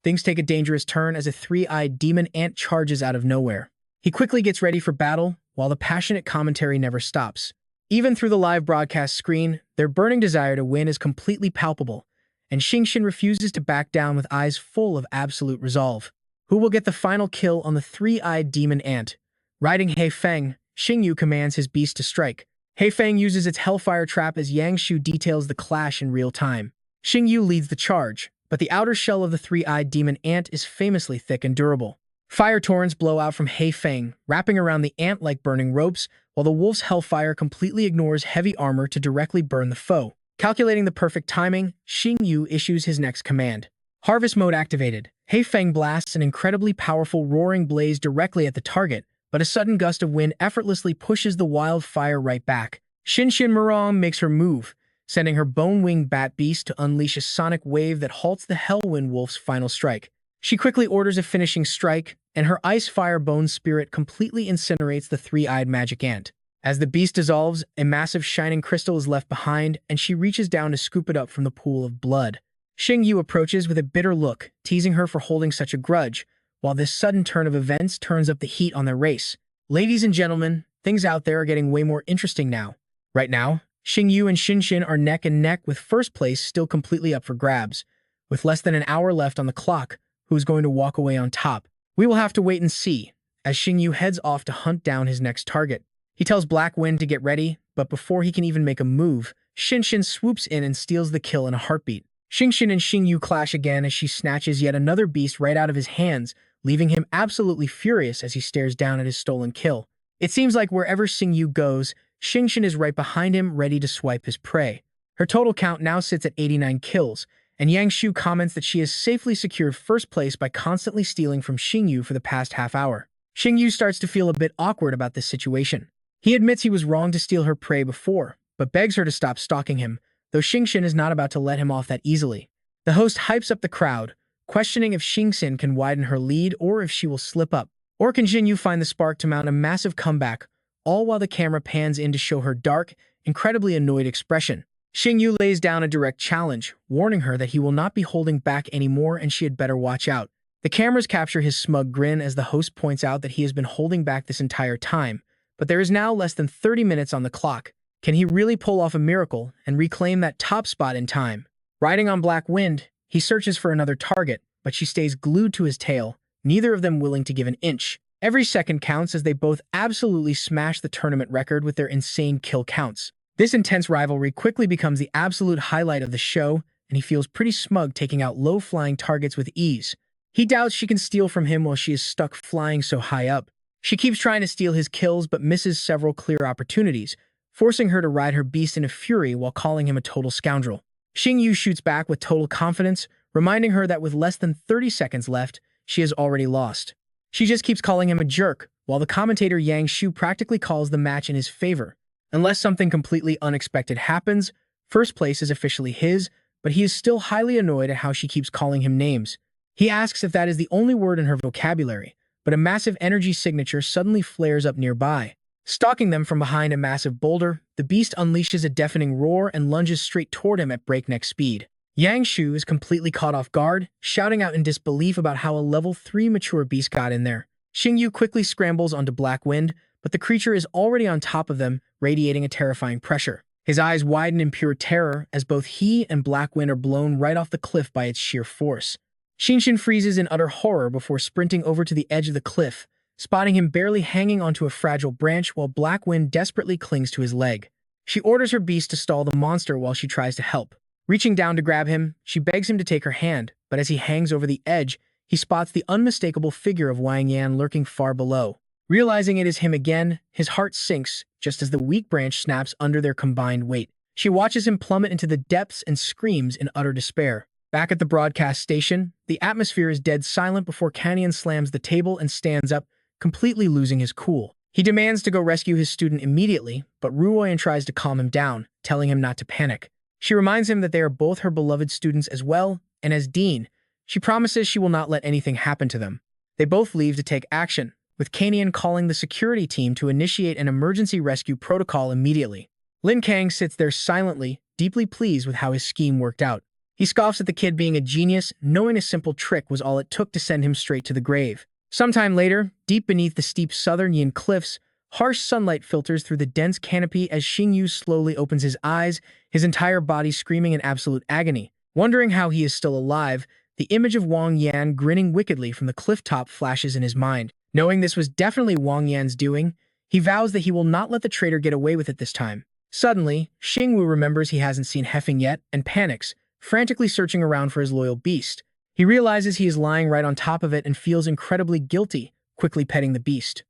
Things take a dangerous turn as a 3-eyed demon ant charges out of nowhere. He quickly gets ready for battle, while the passionate commentary never stops. Even through the live broadcast screen, their burning desire to win is completely palpable, and Xingyu refuses to back down with eyes full of absolute resolve. Who will get the final kill on the 3-eyed demon ant? Riding He Feng, Xingyu commands his beast to strike. He Feng uses its hellfire trap as Yangshu details the clash in real time. Xingyu leads the charge, but the outer shell of the 3-eyed demon ant is famously thick and durable. Fire torrents blow out from He Feng, wrapping around the ant like burning ropes, while the wolf's hellfire completely ignores heavy armor to directly burn the foe. Calculating the perfect timing, Xingyu issues his next command. Harvest mode activated. He Feng blasts an incredibly powerful roaring blaze directly at the target, but a sudden gust of wind effortlessly pushes the wildfire right back. Xingyu Murong makes her move, sending her bone-winged bat beast to unleash a sonic wave that halts the Hellwind Wolf's final strike. She quickly orders a finishing strike, and her ice-fire bone spirit completely incinerates the 3-eyed magic ant. As the beast dissolves, a massive shining crystal is left behind, and she reaches down to scoop it up from the pool of blood. Xingyu approaches with a bitter look, teasing her for holding such a grudge, while this sudden turn of events turns up the heat on their race. Ladies and gentlemen, things out there are getting way more interesting now. Right now, Xingyu and Xingyu are neck and neck with first place still completely up for grabs. With less than an hour left on the clock, who's going to walk away on top? We will have to wait and see, as Xingyu heads off to hunt down his next target. He tells Black Wind to get ready, but before he can even make a move, Xingyu swoops in and steals the kill in a heartbeat. Xingyu and Xingyu clash again as she snatches yet another beast right out of his hands, leaving him absolutely furious as he stares down at his stolen kill. It seems like wherever Xingyu goes, Xingyu is right behind him, ready to swipe his prey. Her total count now sits at 89 kills, and Yangshu comments that she has safely secured first place by constantly stealing from Xingyu for the past half hour. Xingyu starts to feel a bit awkward about this situation. He admits he was wrong to steal her prey before, but begs her to stop stalking him, though Xingyu is not about to let him off that easily. The host hypes up the crowd, questioning if Xingyu can widen her lead or if she will slip up. Or can Xingyu find the spark to mount a massive comeback, all while the camera pans in to show her dark, incredibly annoyed expression. Xingyu lays down a direct challenge, warning her that he will not be holding back anymore and she had better watch out. The cameras capture his smug grin as the host points out that he has been holding back this entire time, but there is now less than 30 minutes on the clock. Can he really pull off a miracle and reclaim that top spot in time? Riding on Black Wind, he searches for another target, but she stays glued to his tail, neither of them willing to give an inch. Every second counts as they both absolutely smash the tournament record with their insane kill counts. This intense rivalry quickly becomes the absolute highlight of the show, and he feels pretty smug taking out low-flying targets with ease. He doubts she can steal from him while she is stuck flying so high up. She keeps trying to steal his kills but misses several clear opportunities, forcing her to ride her beast in a fury while calling him a total scoundrel. Xingyu shoots back with total confidence, reminding her that with less than 30 seconds left, she has already lost. She just keeps calling him a jerk, while the commentator Yang Shu practically calls the match in his favor. Unless something completely unexpected happens, first place is officially his, but he is still highly annoyed at how she keeps calling him names. He asks if that is the only word in her vocabulary, but a massive energy signature suddenly flares up nearby. Stalking them from behind a massive boulder, the beast unleashes a deafening roar and lunges straight toward him at breakneck speed. Yang Shu is completely caught off guard, shouting out in disbelief about how a level 3 mature beast got in there. Xingyu quickly scrambles onto Black Wind, but the creature is already on top of them, radiating a terrifying pressure. His eyes widen in pure terror as both he and Black Wind are blown right off the cliff by its sheer force. Xingyu freezes in utter horror before sprinting over to the edge of the cliff, spotting him barely hanging onto a fragile branch while Black Wind desperately clings to his leg. She orders her beast to stall the monster while she tries to help. Reaching down to grab him, she begs him to take her hand, but as he hangs over the edge, he spots the unmistakable figure of Wang Yan lurking far below. Realizing it is him again, his heart sinks just as the weak branch snaps under their combined weight. She watches him plummet into the depths and screams in utter despair. Back at the broadcast station, the atmosphere is dead silent before Canyon slams the table and stands up, completely losing his cool. He demands to go rescue his student immediately, but Ruoyan tries to calm him down, telling him not to panic. She reminds him that they are both her beloved students as well, and as dean, she promises she will not let anything happen to them. They both leave to take action, with Canyon calling the security team to initiate an emergency rescue protocol immediately. Lin Kang sits there silently, deeply pleased with how his scheme worked out. He scoffs at the kid being a genius, knowing a simple trick was all it took to send him straight to the grave. Sometime later, deep beneath the steep southern Yin cliffs, harsh sunlight filters through the dense canopy as Xingyu slowly opens his eyes, his entire body screaming in absolute agony. Wondering how he is still alive, the image of Wang Yan grinning wickedly from the cliff top flashes in his mind. Knowing this was definitely Wang Yan's doing, he vows that he will not let the traitor get away with it this time. Suddenly, Xingyu remembers he hasn't seen Hefeng yet and panics, frantically searching around for his loyal beast. He realizes he is lying right on top of it and feels incredibly guilty, quickly petting the beast.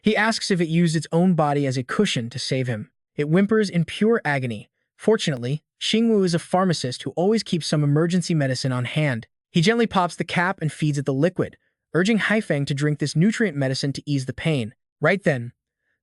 He asks if it used its own body as a cushion to save him. It whimpers in pure agony. Fortunately, Xingyu is a pharmacist who always keeps some emergency medicine on hand. He gently pops the cap and feeds it the liquid, urging Haifeng to drink this nutrient medicine to ease the pain. Right then,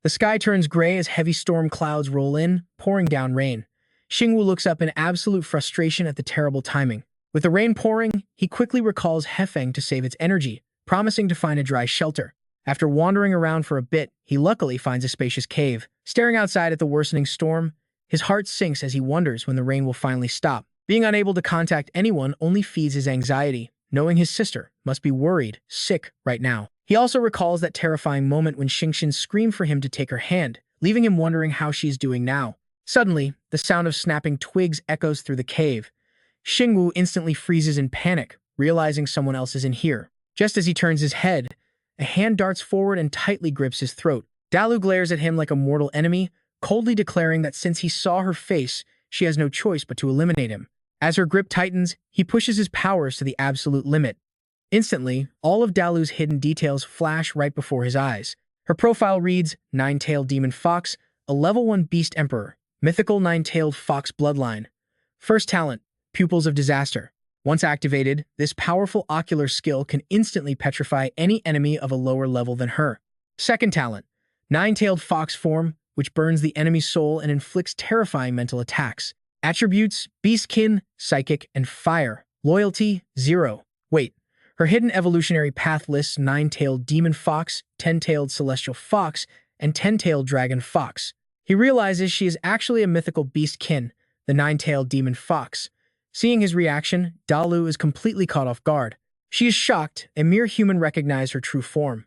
the sky turns gray as heavy storm clouds roll in, pouring down rain. Xingyu looks up in absolute frustration at the terrible timing. With the rain pouring, he quickly recalls Hefeng to save its energy, promising to find a dry shelter. After wandering around for a bit, he luckily finds a spacious cave. Staring outside at the worsening storm, his heart sinks as he wonders when the rain will finally stop. Being unable to contact anyone only feeds his anxiety, knowing his sister must be worried, sick right now. He also recalls that terrifying moment when Xingxin screamed for him to take her hand, leaving him wondering how she is doing now. Suddenly, the sound of snapping twigs echoes through the cave. Xingyu instantly freezes in panic, realizing someone else is in here. Just as he turns his head, a hand darts forward and tightly grips his throat. Dalu glares at him like a mortal enemy, coldly declaring that since he saw her face, she has no choice but to eliminate him. As her grip tightens, he pushes his powers to the absolute limit. Instantly, all of Dalu's hidden details flash right before his eyes. Her profile reads, Nine-Tailed Demon Fox, a level 1 Beast Emperor, Mythical Nine-Tailed Fox Bloodline. First talent, Pupils of Disaster. Once activated, this powerful ocular skill can instantly petrify any enemy of a lower level than her. Second talent, Nine-Tailed Fox Form, which burns the enemy's soul and inflicts terrifying mental attacks. Attributes, Beastkin, Psychic, and Fire. Loyalty, 0. Wait, her hidden evolutionary path lists 9-Tailed Demon Fox, 10-Tailed Celestial Fox, and 10-Tailed Dragon Fox. He realizes she is actually a mythical beastkin, the 9-Tailed Demon Fox. Seeing his reaction, Dalu is completely caught off guard. She is shocked, a mere human recognized her true form.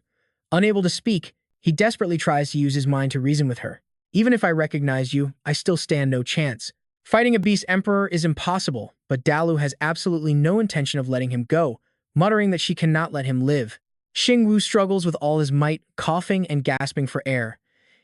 Unable to speak, he desperately tries to use his mind to reason with her. Even if I recognize you, I still stand no chance. Fighting a Beast Emperor is impossible, but Dalu has absolutely no intention of letting him go, muttering that she cannot let him live. Xingyu struggles with all his might, coughing and gasping for air.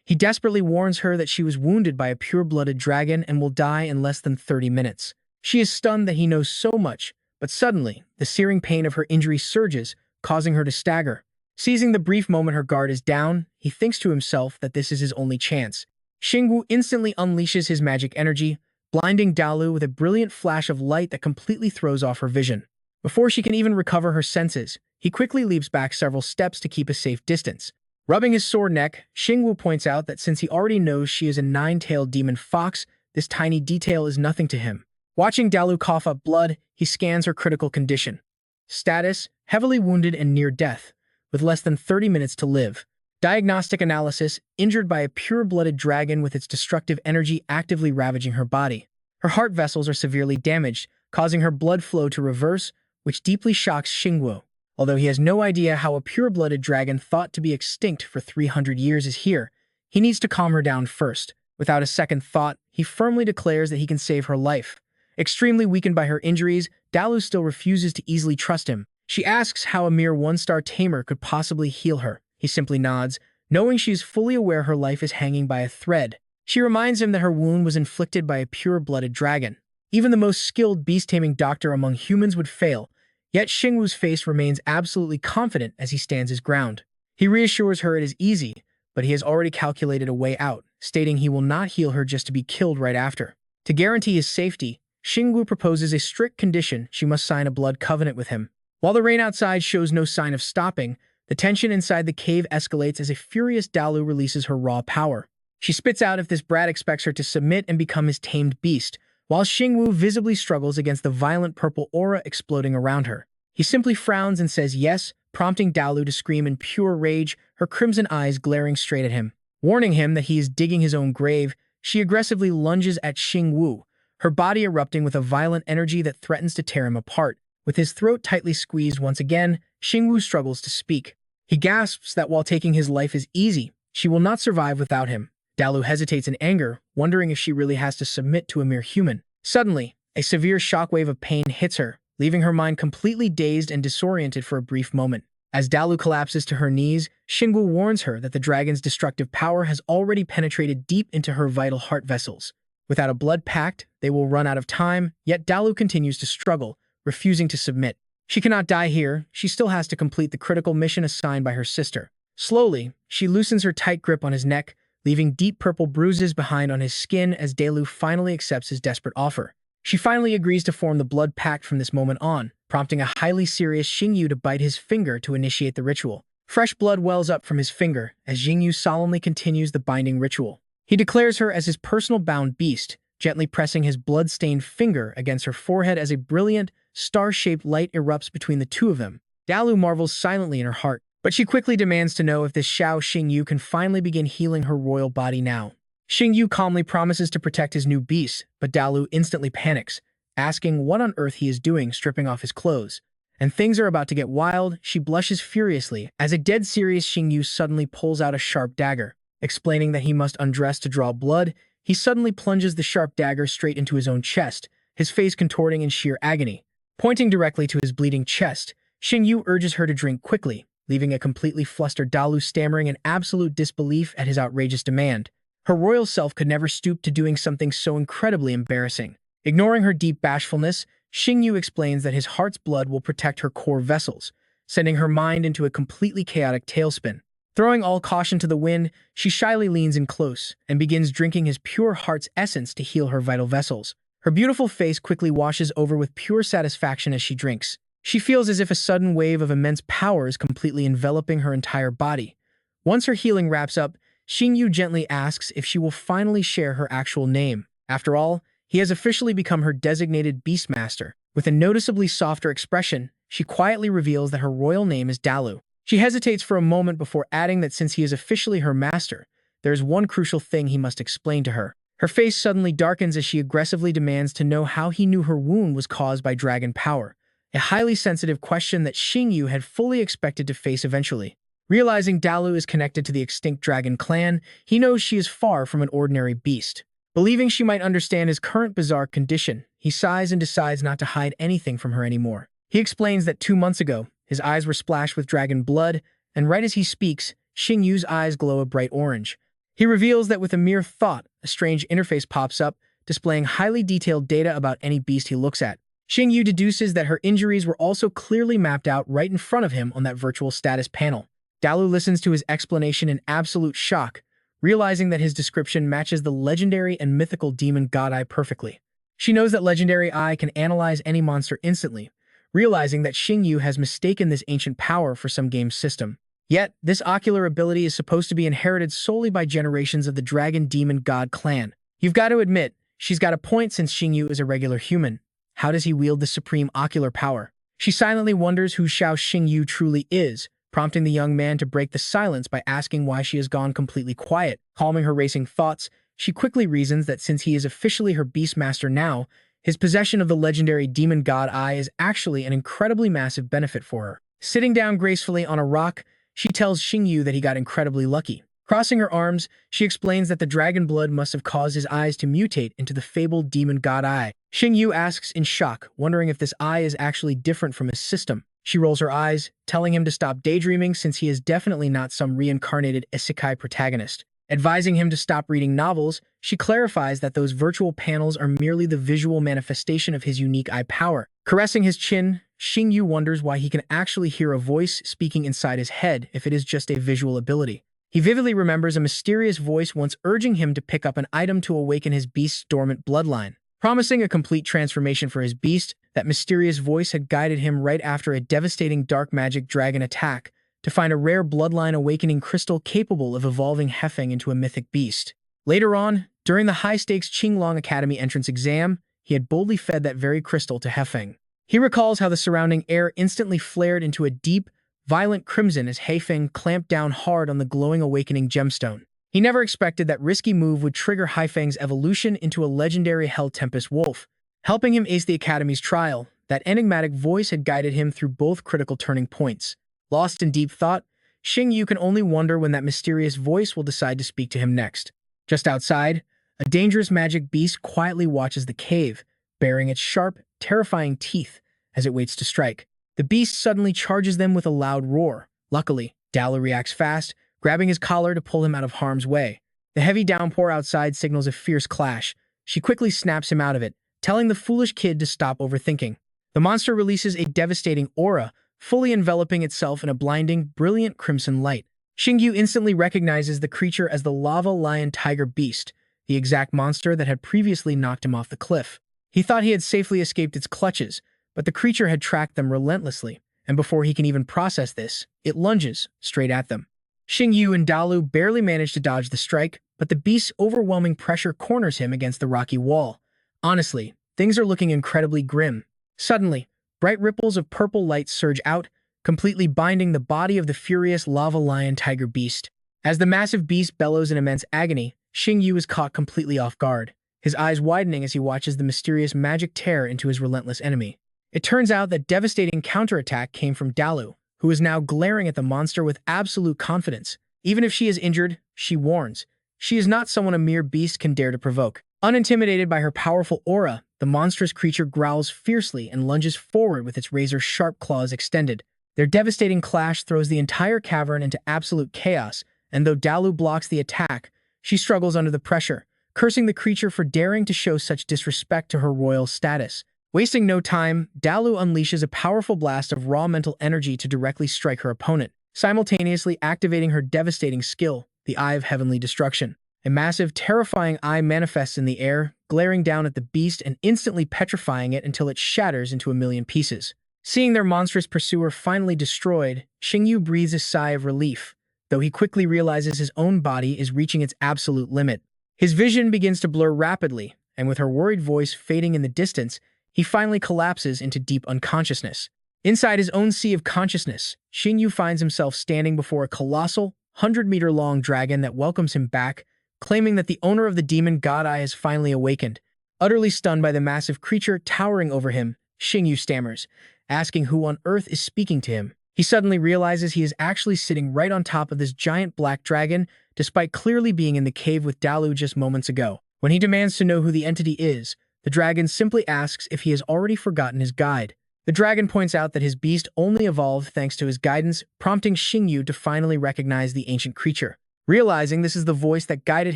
He desperately warns her that she was wounded by a pure-blooded dragon and will die in less than 30 minutes. She is stunned that he knows so much, But suddenly, the searing pain of her injury surges, causing her to stagger. Seizing the brief moment her guard is down, he thinks to himself that this is his only chance. Xingyu instantly unleashes his magic energy, blinding Dalu with a brilliant flash of light that completely throws off her vision. Before she can even recover her senses, he quickly leaps back several steps to keep a safe distance. Rubbing his sore neck, Xingyu points out that since he already knows she is a nine-tailed demon fox, this tiny detail is nothing to him. Watching Dalu cough up blood, he scans her critical condition. Status: heavily wounded and near death, with less than 30 minutes to live. Diagnostic analysis: injured by a pure-blooded dragon with its destructive energy actively ravaging her body. Her heart vessels are severely damaged, causing her blood flow to reverse, which deeply shocks Xingyu. Although he has no idea how a pure-blooded dragon thought to be extinct for 300 years is here, he needs to calm her down first. Without a second thought, he firmly declares that he can save her life. Extremely weakened by her injuries, Dalu still refuses to easily trust him. She asks how a mere one-star tamer could possibly heal her. He simply nods, knowing she is fully aware her life is hanging by a thread. She reminds him that her wound was inflicted by a pure-blooded dragon. Even the most skilled beast-taming doctor among humans would fail, yet Xingyu's face remains absolutely confident as he stands his ground. He reassures her it is easy, but he has already calculated a way out, stating he will not heal her just to be killed right after. To guarantee his safety, Xingyu proposes a strict condition: she must sign a blood covenant with him. While the rain outside shows no sign of stopping, the tension inside the cave escalates as a furious Dalu releases her raw power. She spits out if this brat expects her to submit and become his tamed beast, while Xingyu visibly struggles against the violent purple aura exploding around her. He simply frowns and says yes, prompting Dalu to scream in pure rage, her crimson eyes glaring straight at him. Warning him that he is digging his own grave, she aggressively lunges at Xingyu, her body erupting with a violent energy that threatens to tear him apart. With his throat tightly squeezed once again, Xingyu struggles to speak. He gasps that while taking his life is easy, she will not survive without him. Dalu hesitates in anger, wondering if she really has to submit to a mere human. Suddenly, a severe shockwave of pain hits her, leaving her mind completely dazed and disoriented for a brief moment. As Dalu collapses to her knees, Xingyu warns her that the dragon's destructive power has already penetrated deep into her vital heart vessels. Without a blood pact, they will run out of time, yet Dalu continues to struggle, refusing to submit. She cannot die here, she still has to complete the critical mission assigned by her sister. Slowly, she loosens her tight grip on his neck, leaving deep purple bruises behind on his skin as Dalu finally accepts his desperate offer. She finally agrees to form the blood pact from this moment on, prompting a highly serious Xingyu to bite his finger to initiate the ritual. Fresh blood wells up from his finger as Xingyu solemnly continues the binding ritual. He declares her as his personal bound beast, gently pressing his blood-stained finger against her forehead as a brilliant, star-shaped light erupts between the two of them. Dalu marvels silently in her heart, but she quickly demands to know if this Xiao Xingyu can finally begin healing her royal body now. Xingyu calmly promises to protect his new beast, but Dalu instantly panics, asking what on earth he is doing stripping off his clothes. And things are about to get wild. She blushes furiously as a dead serious Xingyu suddenly pulls out a sharp dagger. Explaining that he must undress to draw blood, he suddenly plunges the sharp dagger straight into his own chest, his face contorting in sheer agony. Pointing directly to his bleeding chest, Xingyu urges her to drink quickly, leaving a completely flustered Dalu stammering in absolute disbelief at his outrageous demand. Her royal self could never stoop to doing something so incredibly embarrassing. Ignoring her deep bashfulness, Xingyu explains that his heart's blood will protect her core vessels, sending her mind into a completely chaotic tailspin. Throwing all caution to the wind, she shyly leans in close and begins drinking his pure heart's essence to heal her vital vessels. Her beautiful face quickly washes over with pure satisfaction as she drinks. She feels as if a sudden wave of immense power is completely enveloping her entire body. Once her healing wraps up, Xingyu gently asks if she will finally share her actual name. After all, he has officially become her designated Beastmaster. With a noticeably softer expression, she quietly reveals that her royal name is Dalu. She hesitates for a moment before adding that since he is officially her master, there is one crucial thing he must explain to her. Her face suddenly darkens as she aggressively demands to know how he knew her wound was caused by dragon power, a highly sensitive question that Xingyu had fully expected to face eventually. Realizing Dalu is connected to the extinct dragon clan, he knows she is far from an ordinary beast. Believing she might understand his current bizarre condition, he sighs and decides not to hide anything from her anymore. He explains that 2 months ago, his eyes were splashed with dragon blood, and right as he speaks, Xingyu's eyes glow a bright orange. He reveals that with a mere thought, a strange interface pops up, displaying highly detailed data about any beast he looks at. Xingyu deduces that her injuries were also clearly mapped out right in front of him on that virtual status panel. Dalu listens to his explanation in absolute shock, realizing that his description matches the legendary and mythical demon god eye perfectly. She knows that legendary eye can analyze any monster instantly, realizing that Xingyu has mistaken this ancient power for some game system. Yet, this ocular ability is supposed to be inherited solely by generations of the dragon demon god clan. You've got to admit, she's got a point since Xingyu is a regular human. How does he wield the supreme ocular power? She silently wonders who Xiao Xingyu truly is, prompting the young man to break the silence by asking why she has gone completely quiet. Calming her racing thoughts, she quickly reasons that since he is officially her beastmaster now, his possession of the legendary demon god eye is actually an incredibly massive benefit for her. Sitting down gracefully on a rock, she tells Xingyu that he got incredibly lucky. Crossing her arms, she explains that the dragon blood must have caused his eyes to mutate into the fabled demon god eye. Xingyu asks in shock, wondering if this eye is actually different from his system. She rolls her eyes, telling him to stop daydreaming since he is definitely not some reincarnated isekai protagonist. Advising him to stop reading novels, she clarifies that those virtual panels are merely the visual manifestation of his unique eye power. Caressing his chin, Xingyu wonders why he can actually hear a voice speaking inside his head if it is just a visual ability. He vividly remembers a mysterious voice once urging him to pick up an item to awaken his beast's dormant bloodline. Promising a complete transformation for his beast, that mysterious voice had guided him right after a devastating dark magic dragon attack to find a rare bloodline awakening crystal capable of evolving Hefeng into a mythic beast. Later on, during the high-stakes Qinglong Academy entrance exam, he had boldly fed that very crystal to Hefeng. He recalls how the surrounding air instantly flared into a deep, violent crimson as Hefeng clamped down hard on the glowing awakening gemstone. He never expected that risky move would trigger Hefeng's evolution into a legendary Hell Tempest wolf. Helping him ace the Academy's trial, that enigmatic voice had guided him through both critical turning points. Lost in deep thought, Xingyu can only wonder when that mysterious voice will decide to speak to him next. Just outside, a dangerous magic beast quietly watches the cave, baring its sharp, terrifying teeth as it waits to strike. The beast suddenly charges them with a loud roar. Luckily, Dalu reacts fast, grabbing his collar to pull him out of harm's way. The heavy downpour outside signals a fierce clash. She quickly snaps him out of it, telling the foolish kid to stop overthinking. The monster releases a devastating aura, fully enveloping itself in a blinding, brilliant crimson light. Xingyu instantly recognizes the creature as the lava lion tiger beast, the exact monster that had previously knocked him off the cliff. He thought he had safely escaped its clutches, but the creature had tracked them relentlessly, and before he can even process this, it lunges straight at them. Xingyu and Dalu barely manage to dodge the strike, but the beast's overwhelming pressure corners him against the rocky wall. Honestly, things are looking incredibly grim. Suddenly, bright ripples of purple light surge out, completely binding the body of the furious lava lion tiger beast. As the massive beast bellows in immense agony, Xingyu is caught completely off guard, his eyes widening as he watches the mysterious magic tear into his relentless enemy. It turns out that devastating counterattack came from Dalu, who is now glaring at the monster with absolute confidence. Even if she is injured, she warns, she is not someone a mere beast can dare to provoke. Unintimidated by her powerful aura, the monstrous creature growls fiercely and lunges forward with its razor-sharp claws extended. Their devastating clash throws the entire cavern into absolute chaos, and though Dalu blocks the attack, she struggles under the pressure, cursing the creature for daring to show such disrespect to her royal status. Wasting no time, Dalu unleashes a powerful blast of raw mental energy to directly strike her opponent, simultaneously activating her devastating skill, the Eye of Heavenly Destruction. A massive, terrifying eye manifests in the air, glaring down at the beast and instantly petrifying it until it shatters into a million pieces. Seeing their monstrous pursuer finally destroyed, Xingyu breathes a sigh of relief, though he quickly realizes his own body is reaching its absolute limit. His vision begins to blur rapidly, and with her worried voice fading in the distance, he finally collapses into deep unconsciousness. Inside his own sea of consciousness, Xingyu finds himself standing before a colossal, 100-meter-long dragon that welcomes him back, claiming that the owner of the demon god eye has finally awakened. Utterly stunned by the massive creature towering over him, Xingyu stammers, asking who on earth is speaking to him. He suddenly realizes he is actually sitting right on top of this giant black dragon, despite clearly being in the cave with Dalu just moments ago. When he demands to know who the entity is, the dragon simply asks if he has already forgotten his guide. The dragon points out that his beast only evolved thanks to his guidance, prompting Xingyu to finally recognize the ancient creature. Realizing this is the voice that guided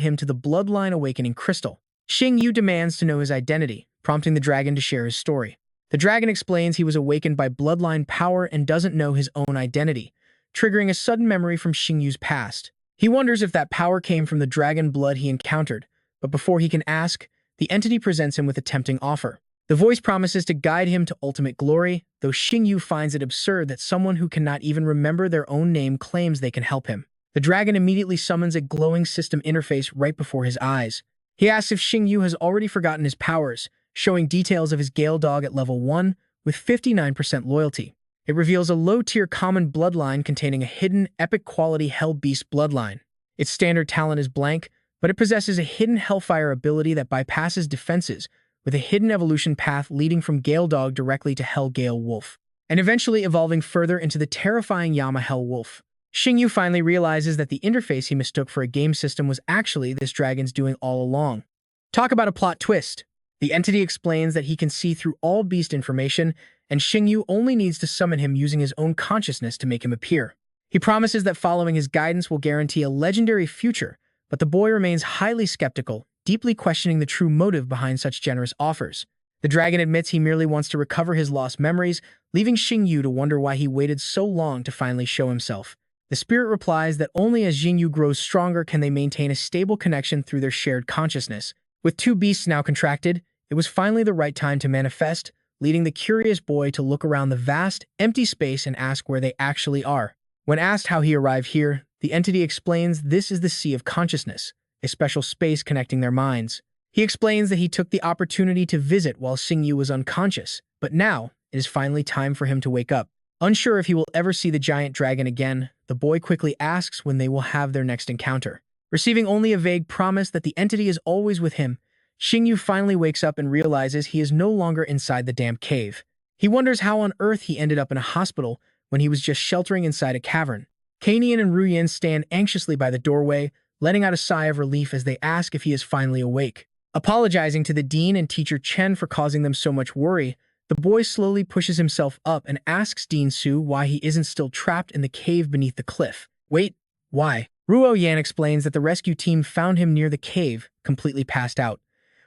him to the Bloodline Awakening Crystal, Xingyu demands to know his identity, prompting the dragon to share his story. The dragon explains he was awakened by bloodline power and doesn't know his own identity, triggering a sudden memory from Xingyu's past. He wonders if that power came from the dragon blood he encountered, but before he can ask, the entity presents him with a tempting offer. The voice promises to guide him to ultimate glory, though Xingyu finds it absurd that someone who cannot even remember their own name claims they can help him. The dragon immediately summons a glowing system interface right before his eyes. He asks if Xingyu has already forgotten his powers, showing details of his Gale Dog at level 1 with 59% loyalty. It reveals a low-tier common bloodline containing a hidden, epic-quality Hell Beast bloodline. Its standard talent is blank, but it possesses a hidden Hellfire ability that bypasses defenses, with a hidden evolution path leading from Gale Dog directly to Hell Gale Wolf, and eventually evolving further into the terrifying Yama Hell Wolf. Xingyu finally realizes that the interface he mistook for a game system was actually this dragon's doing all along. Talk about a plot twist. The entity explains that he can see through all beast information, and Xingyu only needs to summon him using his own consciousness to make him appear. He promises that following his guidance will guarantee a legendary future, but the boy remains highly skeptical, deeply questioning the true motive behind such generous offers. The dragon admits he merely wants to recover his lost memories, leaving Xingyu to wonder why he waited so long to finally show himself. The spirit replies that only as Xingyu grows stronger can they maintain a stable connection through their shared consciousness. With two beasts now contracted, it was finally the right time to manifest, leading the curious boy to look around the vast, empty space and ask where they actually are. When asked how he arrived here, the entity explains this is the Sea of Consciousness, a special space connecting their minds. He explains that he took the opportunity to visit while Xingyu was unconscious, but now it is finally time for him to wake up. Unsure if he will ever see the giant dragon again, the boy quickly asks when they will have their next encounter. Receiving only a vague promise that the entity is always with him, Xingyu finally wakes up and realizes he is no longer inside the damp cave. He wonders how on earth he ended up in a hospital when he was just sheltering inside a cavern. Kainian and Ruyin stand anxiously by the doorway, letting out a sigh of relief as they ask if he is finally awake. Apologizing to the dean and teacher Chen for causing them so much worry, the boy slowly pushes himself up and asks Dean Su why he isn't still trapped in the cave beneath the cliff. Wait, why? Ruo Yan explains that the rescue team found him near the cave, completely passed out.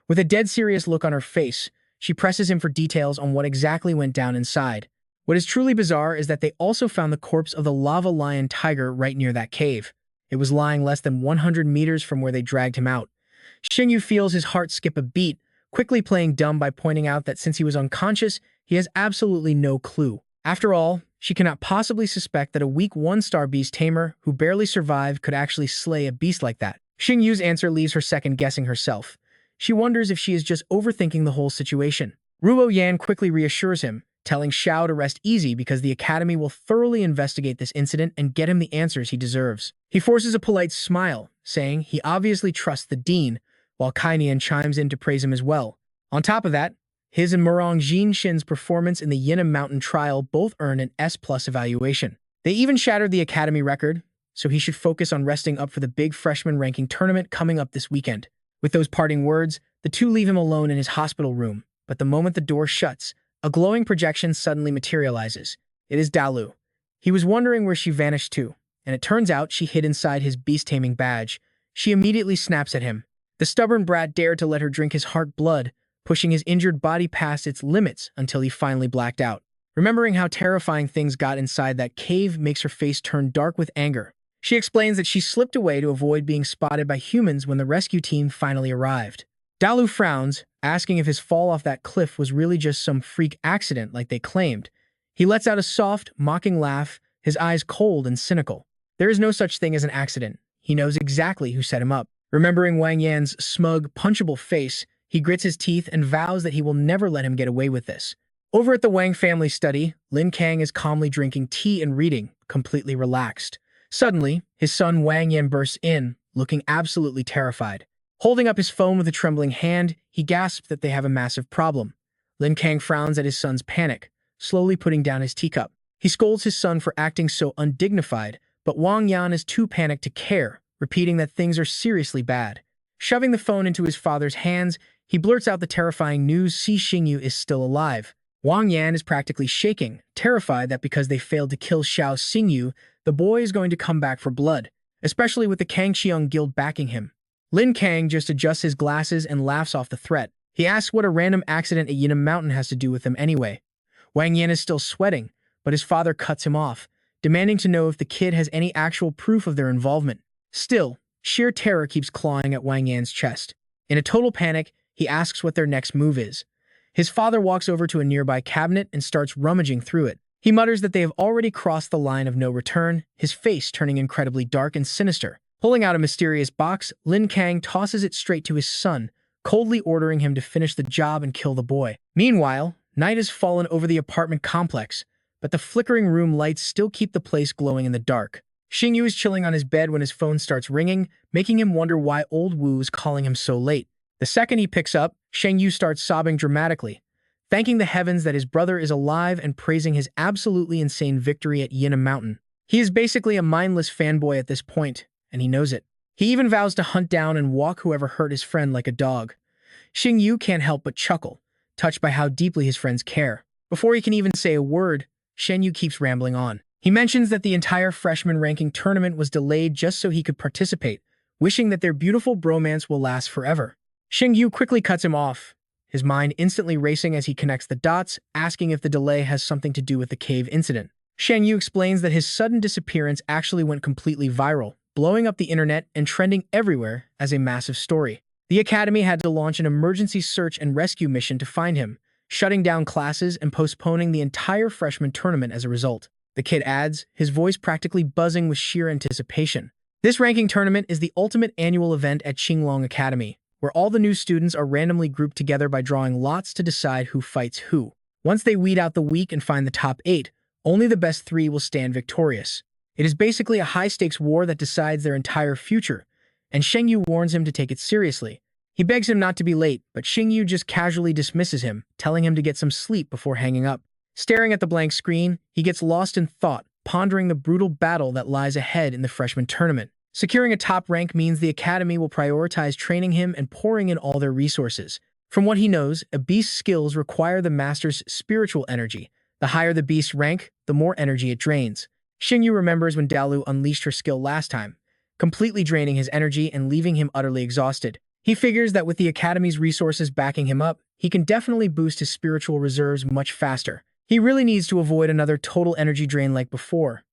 With a dead serious look on her face, she presses him for details on what exactly went down inside. What is truly bizarre is that they also found the corpse of the lava lion tiger right near that cave. It was lying less than 100 meters from where they dragged him out. Xingyu feels his heart skip a beat, quickly playing dumb by pointing out that since he was unconscious, he has absolutely no clue. After all, she cannot possibly suspect that a weak one-star beast tamer who barely survived could actually slay a beast like that. Xingyu's answer leaves her second-guessing herself. She wonders if she is just overthinking the whole situation. Ruo Yan quickly reassures him, telling Xiao to rest easy because the academy will thoroughly investigate this incident and get him the answers he deserves. He forces a polite smile, saying he obviously trusts the dean, while Kainian chimes in to praise him as well. On top of that, his and Murong Jinshin's performance in the Yinam Mountain trial both earned an S+ evaluation. They even shattered the academy record, so he should focus on resting up for the big freshman ranking tournament coming up this weekend. With those parting words, the two leave him alone in his hospital room, but the moment the door shuts, a glowing projection suddenly materializes. It is Dalu. He was wondering where she vanished to, and it turns out she hid inside his beast-taming badge. She immediately snaps at him. The stubborn brat dared to let her drink his heart blood, pushing his injured body past its limits until he finally blacked out. Remembering how terrifying things got inside that cave makes her face turn dark with anger. She explains that she slipped away to avoid being spotted by humans when the rescue team finally arrived. Dalu frowns, asking if his fall off that cliff was really just some freak accident like they claimed. He lets out a soft, mocking laugh, his eyes cold and cynical. There is no such thing as an accident. He knows exactly who set him up. Remembering Wang Yan's smug, punchable face, he grits his teeth and vows that he will never let him get away with this. Over at the Wang family study, Lin Kang is calmly drinking tea and reading, completely relaxed. Suddenly, his son Wang Yan bursts in, looking absolutely terrified. Holding up his phone with a trembling hand, he gasps that they have a massive problem. Lin Kang frowns at his son's panic, slowly putting down his teacup. He scolds his son for acting so undignified, but Wang Yan is too panicked to care, repeating that things are seriously bad. Shoving the phone into his father's hands, he blurts out the terrifying news Xingyu is still alive. Wang Yan is practically shaking, terrified that because they failed to kill Xiao Xingyu, the boy is going to come back for blood, especially with the Kangxiong Guild backing him. Lin Kang just adjusts his glasses and laughs off the threat. He asks what a random accident at Yinam Mountain has to do with him anyway. Wang Yan is still sweating, but his father cuts him off, demanding to know if the kid has any actual proof of their involvement. Still, sheer terror keeps clawing at Wang Yan's chest. In a total panic, he asks what their next move is. His father walks over to a nearby cabinet and starts rummaging through it. He mutters that they have already crossed the line of no return, his face turning incredibly dark and sinister. Pulling out a mysterious box, Lin Kang tosses it straight to his son, coldly ordering him to finish the job and kill the boy. Meanwhile, night has fallen over the apartment complex, but the flickering room lights still keep the place glowing in the dark. Xingyu is chilling on his bed when his phone starts ringing, making him wonder why old Wu is calling him so late. The second he picks up, Xingyu starts sobbing dramatically, thanking the heavens that his brother is alive and praising his absolutely insane victory at Yinam Mountain. He is basically a mindless fanboy at this point, and he knows it. He even vows to hunt down and walk whoever hurt his friend like a dog. Xingyu can't help but chuckle, touched by how deeply his friends care. Before he can even say a word, Xingyu keeps rambling on. He mentions that the entire freshman ranking tournament was delayed just so he could participate, wishing that their beautiful bromance will last forever. Xingyu quickly cuts him off, his mind instantly racing as he connects the dots, asking if the delay has something to do with the cave incident. Xingyu explains that his sudden disappearance actually went completely viral, blowing up the internet and trending everywhere as a massive story. The academy had to launch an emergency search and rescue mission to find him, shutting down classes and postponing the entire freshman tournament as a result. The kid adds, his voice practically buzzing with sheer anticipation. This ranking tournament is the ultimate annual event at Qinglong Academy, where all the new students are randomly grouped together by drawing lots to decide who fights who. Once they weed out the weak and find the top 8, only the best 3 will stand victorious. It is basically a high-stakes war that decides their entire future, and Xingyu warns him to take it seriously. He begs him not to be late, but Xingyu just casually dismisses him, telling him to get some sleep before hanging up. Staring at the blank screen, he gets lost in thought, pondering the brutal battle that lies ahead in the freshman tournament. Securing a top rank means the academy will prioritize training him and pouring in all their resources. From what he knows, a beast's skills require the master's spiritual energy. The higher the beast's rank, the more energy it drains. Xingyu remembers when Dalu unleashed her skill last time, completely draining his energy and leaving him utterly exhausted. He figures that with the academy's resources backing him up, he can definitely boost his spiritual reserves much faster. He really needs to avoid another total energy drain like before.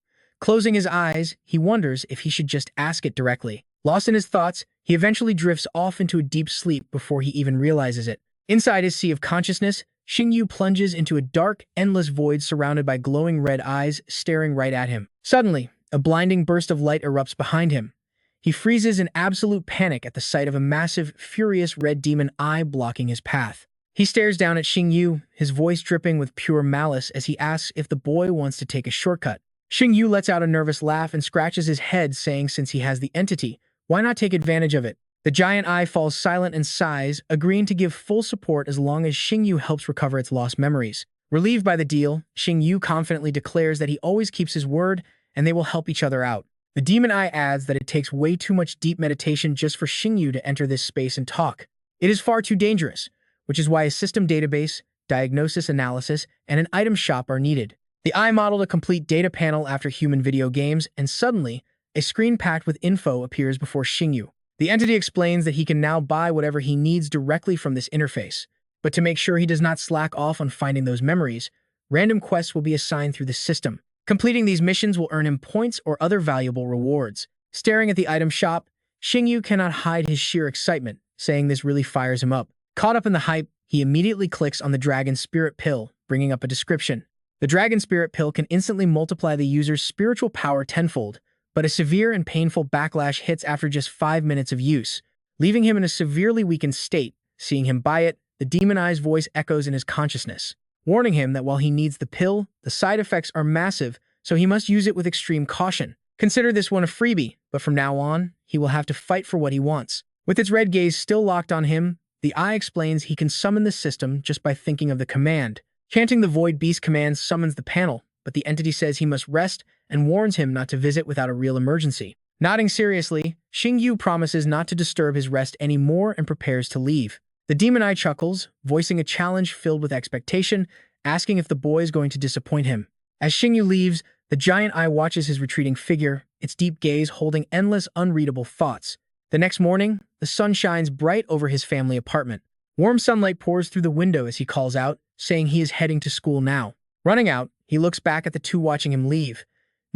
Closing his eyes, he wonders if he should just ask it directly. Lost in his thoughts, he eventually drifts off into a deep sleep before he even realizes it. Inside his sea of consciousness, Xingyu plunges into a dark, endless void surrounded by glowing red eyes staring right at him. Suddenly, a blinding burst of light erupts behind him. He freezes in absolute panic at the sight of a massive, furious red demon eye blocking his path. He stares down at Xingyu, his voice dripping with pure malice as he asks if the boy wants to take a shortcut. Xingyu lets out a nervous laugh and scratches his head, saying since he has the entity, why not take advantage of it? The giant eye falls silent and sighs, agreeing to give full support as long as Xingyu helps recover its lost memories. Relieved by the deal, Xingyu confidently declares that he always keeps his word and they will help each other out. The demon eye adds that it takes way too much deep meditation just for Xingyu to enter this space and talk. It is far too dangerous, which is why a system database, diagnosis analysis, and an item shop are needed. The eye modeled a complete data panel after human video games, and suddenly, a screen packed with info appears before Xingyu. The entity explains that he can now buy whatever he needs directly from this interface, but to make sure he does not slack off on finding those memories, random quests will be assigned through the system. Completing these missions will earn him points or other valuable rewards. Staring at the item shop, Xingyu cannot hide his sheer excitement, saying this really fires him up. Caught up in the hype, he immediately clicks on the Dragon Spirit Pill, bringing up a description. The Dragon Spirit Pill can instantly multiply the user's spiritual power tenfold, but a severe and painful backlash hits after just 5 minutes of use, leaving him in a severely weakened state. Seeing him buy it, the demon eye's voice echoes in his consciousness, warning him that while he needs the pill, the side effects are massive, so he must use it with extreme caution. Consider this one a freebie, but from now on, he will have to fight for what he wants. With its red gaze still locked on him, the eye explains he can summon the system just by thinking of the command. Chanting the Void Beast command summons the panel, but the entity says he must rest and warns him not to visit without a real emergency. Nodding seriously, Xingyu promises not to disturb his rest anymore and prepares to leave. The demon eye chuckles, voicing a challenge filled with expectation, asking if the boy is going to disappoint him. As Xingyu leaves, the giant eye watches his retreating figure, its deep gaze holding endless, unreadable thoughts. The next morning, the sun shines bright over his family apartment. Warm sunlight pours through the window as he calls out, saying he is heading to school now. Running out, he looks back at the two watching him leave.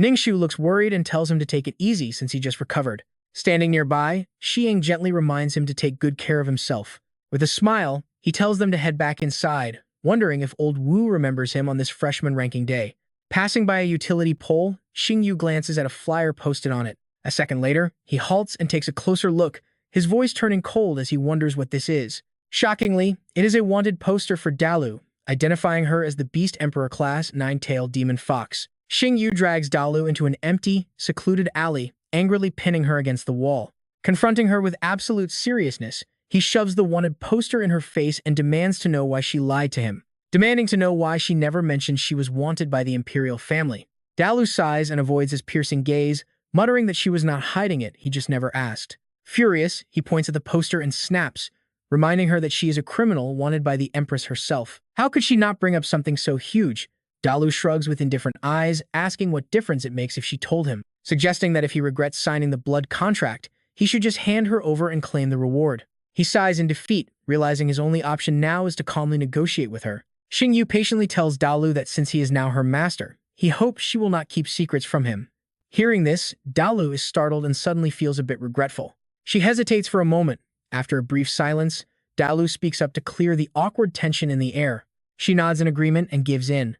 Ningxu looks worried and tells him to take it easy since he just recovered. Standing nearby, Xiying gently reminds him to take good care of himself. With a smile, he tells them to head back inside, wondering if old Wu remembers him on this freshman ranking day. Passing by a utility pole, Xingyu glances at a flyer posted on it. A second later, he halts and takes a closer look, his voice turning cold as he wonders what this is. Shockingly, it is a wanted poster for Dalu, identifying her as the Beast Emperor class Nine-Tailed Demon Fox. Xingyu drags Dalu into an empty, secluded alley, angrily pinning her against the wall. Confronting her with absolute seriousness, he shoves the wanted poster in her face and demands to know why she lied to him, demanding to know why she never mentioned she was wanted by the imperial family. Dalu sighs and avoids his piercing gaze, muttering that she was not hiding it, he just never asked. Furious, he points at the poster and snaps, reminding her that she is a criminal wanted by the Empress herself. How could she not bring up something so huge? Dalu shrugs with indifferent eyes, asking what difference it makes if she told him, suggesting that if he regrets signing the blood contract, he should just hand her over and claim the reward. He sighs in defeat, realizing his only option now is to calmly negotiate with her. Xingyu patiently tells Dalu that since he is now her master, he hopes she will not keep secrets from him. Hearing this, Dalu is startled and suddenly feels a bit regretful. She hesitates for a moment. After a brief silence, Dalu speaks up to clear the awkward tension in the air. She nods in agreement and gives in.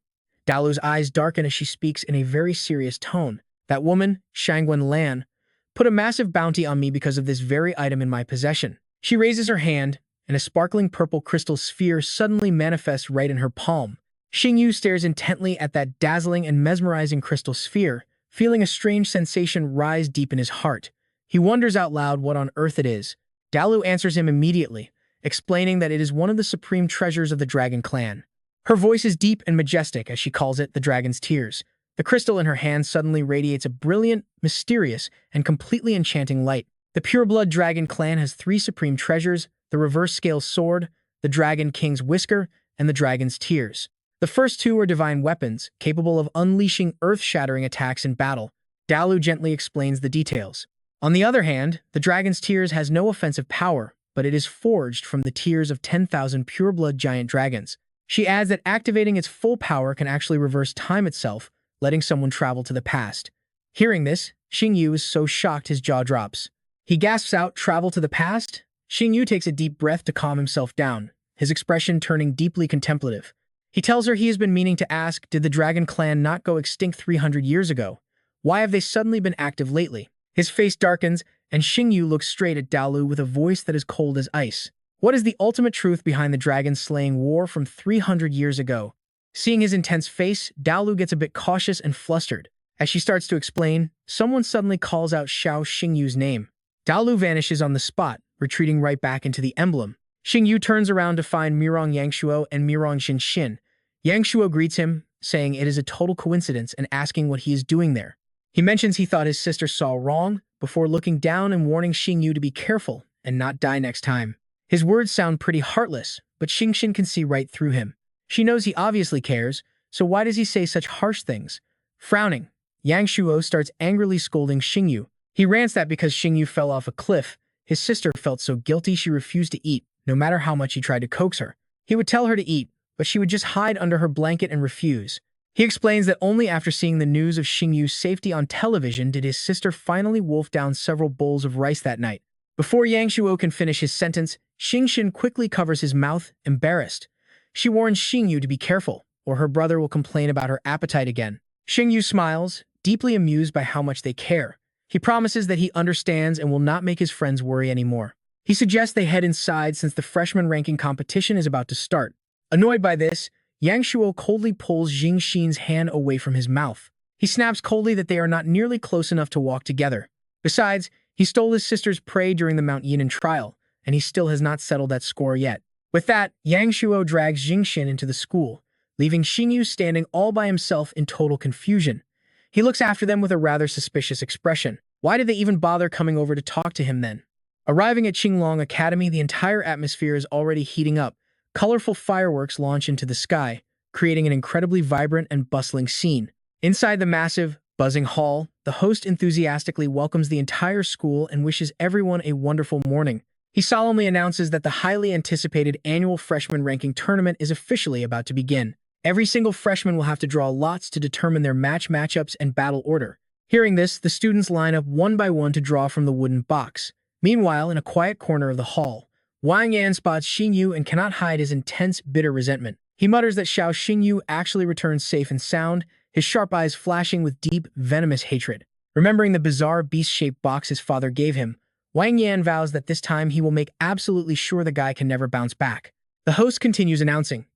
Dalu's eyes darken as she speaks in a very serious tone. That woman, Shangwen Lan, put a massive bounty on me because of this very item in my possession. She raises her hand, and a sparkling purple crystal sphere suddenly manifests right in her palm. Xingyu stares intently at that dazzling and mesmerizing crystal sphere, feeling a strange sensation rise deep in his heart. He wonders out loud what on earth it is. Dalu answers him immediately, explaining that it is one of the supreme treasures of the Dragon Clan. Her voice is deep and majestic as she calls it the Dragon's Tears. The crystal in her hand suddenly radiates a brilliant, mysterious, and completely enchanting light. The Pureblood Dragon Clan has three supreme treasures: the Reverse Scale Sword, the Dragon King's Whisker, and the Dragon's Tears. The first two are divine weapons, capable of unleashing earth-shattering attacks in battle. Dalu gently explains the details. On the other hand, the Dragon's Tears has no offensive power, but it is forged from the tears of 10,000 pureblood giant dragons. She adds that activating its full power can actually reverse time itself, letting someone travel to the past. Hearing this, Xingyu is so shocked his jaw drops. He gasps out, "Travel to the past?" Xingyu takes a deep breath to calm himself down, his expression turning deeply contemplative. He tells her he has been meaning to ask, did the Dragon Clan not go extinct 300 years ago? Why have they suddenly been active lately? His face darkens, and Xingyu looks straight at Dalu with a voice that is cold as ice. What is the ultimate truth behind the dragon-slaying war from 300 years ago? Seeing his intense face, Dalu gets a bit cautious and flustered. As she starts to explain, someone suddenly calls out Xiao Xingyu's name. Dalu vanishes on the spot, retreating right back into the emblem. Xingyu turns around to find Mirong Yangshuo and Mirong Xinxin. Yangshuo greets him, saying it is a total coincidence and asking what he is doing there. He mentions he thought his sister saw wrong, before looking down and warning Xingyu to be careful and not die next time. His words sound pretty heartless, but Xinxin can see right through him. She knows he obviously cares, so why does he say such harsh things? Frowning, Yangshuo starts angrily scolding Xingyu. He rants that because Xingyu fell off a cliff, his sister felt so guilty she refused to eat, no matter how much he tried to coax her. He would tell her to eat, but she would just hide under her blanket and refuse. He explains that only after seeing the news of Xingyu's safety on television did his sister finally wolf down several bowls of rice that night. Before Yangshuo can finish his sentence, Xinxin quickly covers his mouth, embarrassed. She warns Xingyu to be careful, or her brother will complain about her appetite again. Xingyu smiles, deeply amused by how much they care. He promises that he understands and will not make his friends worry anymore. He suggests they head inside since the freshman ranking competition is about to start. Annoyed by this, Yangshuo coldly pulls Xinxin's hand away from his mouth. He snaps coldly that they are not nearly close enough to walk together. Besides, he stole his sister's prey during the Mount Yinan trial, and he still has not settled that score yet. With that, Yangshuo drags Xinxin into the school, leaving Xingyu standing all by himself in total confusion. He looks after them with a rather suspicious expression. Why did they even bother coming over to talk to him then? Arriving at Qinglong Academy, the entire atmosphere is already heating up. Colorful fireworks launch into the sky, creating an incredibly vibrant and bustling scene. Inside the massive, buzzing hall, the host enthusiastically welcomes the entire school and wishes everyone a wonderful morning. He solemnly announces that the highly anticipated annual freshman ranking tournament is officially about to begin. Every single freshman will have to draw lots to determine their matchups and battle order. Hearing this, the students line up one by one to draw from the wooden box. Meanwhile, in a quiet corner of the hall, Wang Yan spots Xingyu and cannot hide his intense, bitter resentment. He mutters that Xingyu actually returns safe and sound, his sharp eyes flashing with deep, venomous hatred. Remembering the bizarre beast-shaped box his father gave him, Wang Yan vows that this time he will make absolutely sure the guy can never bounce back. The host continues announcing,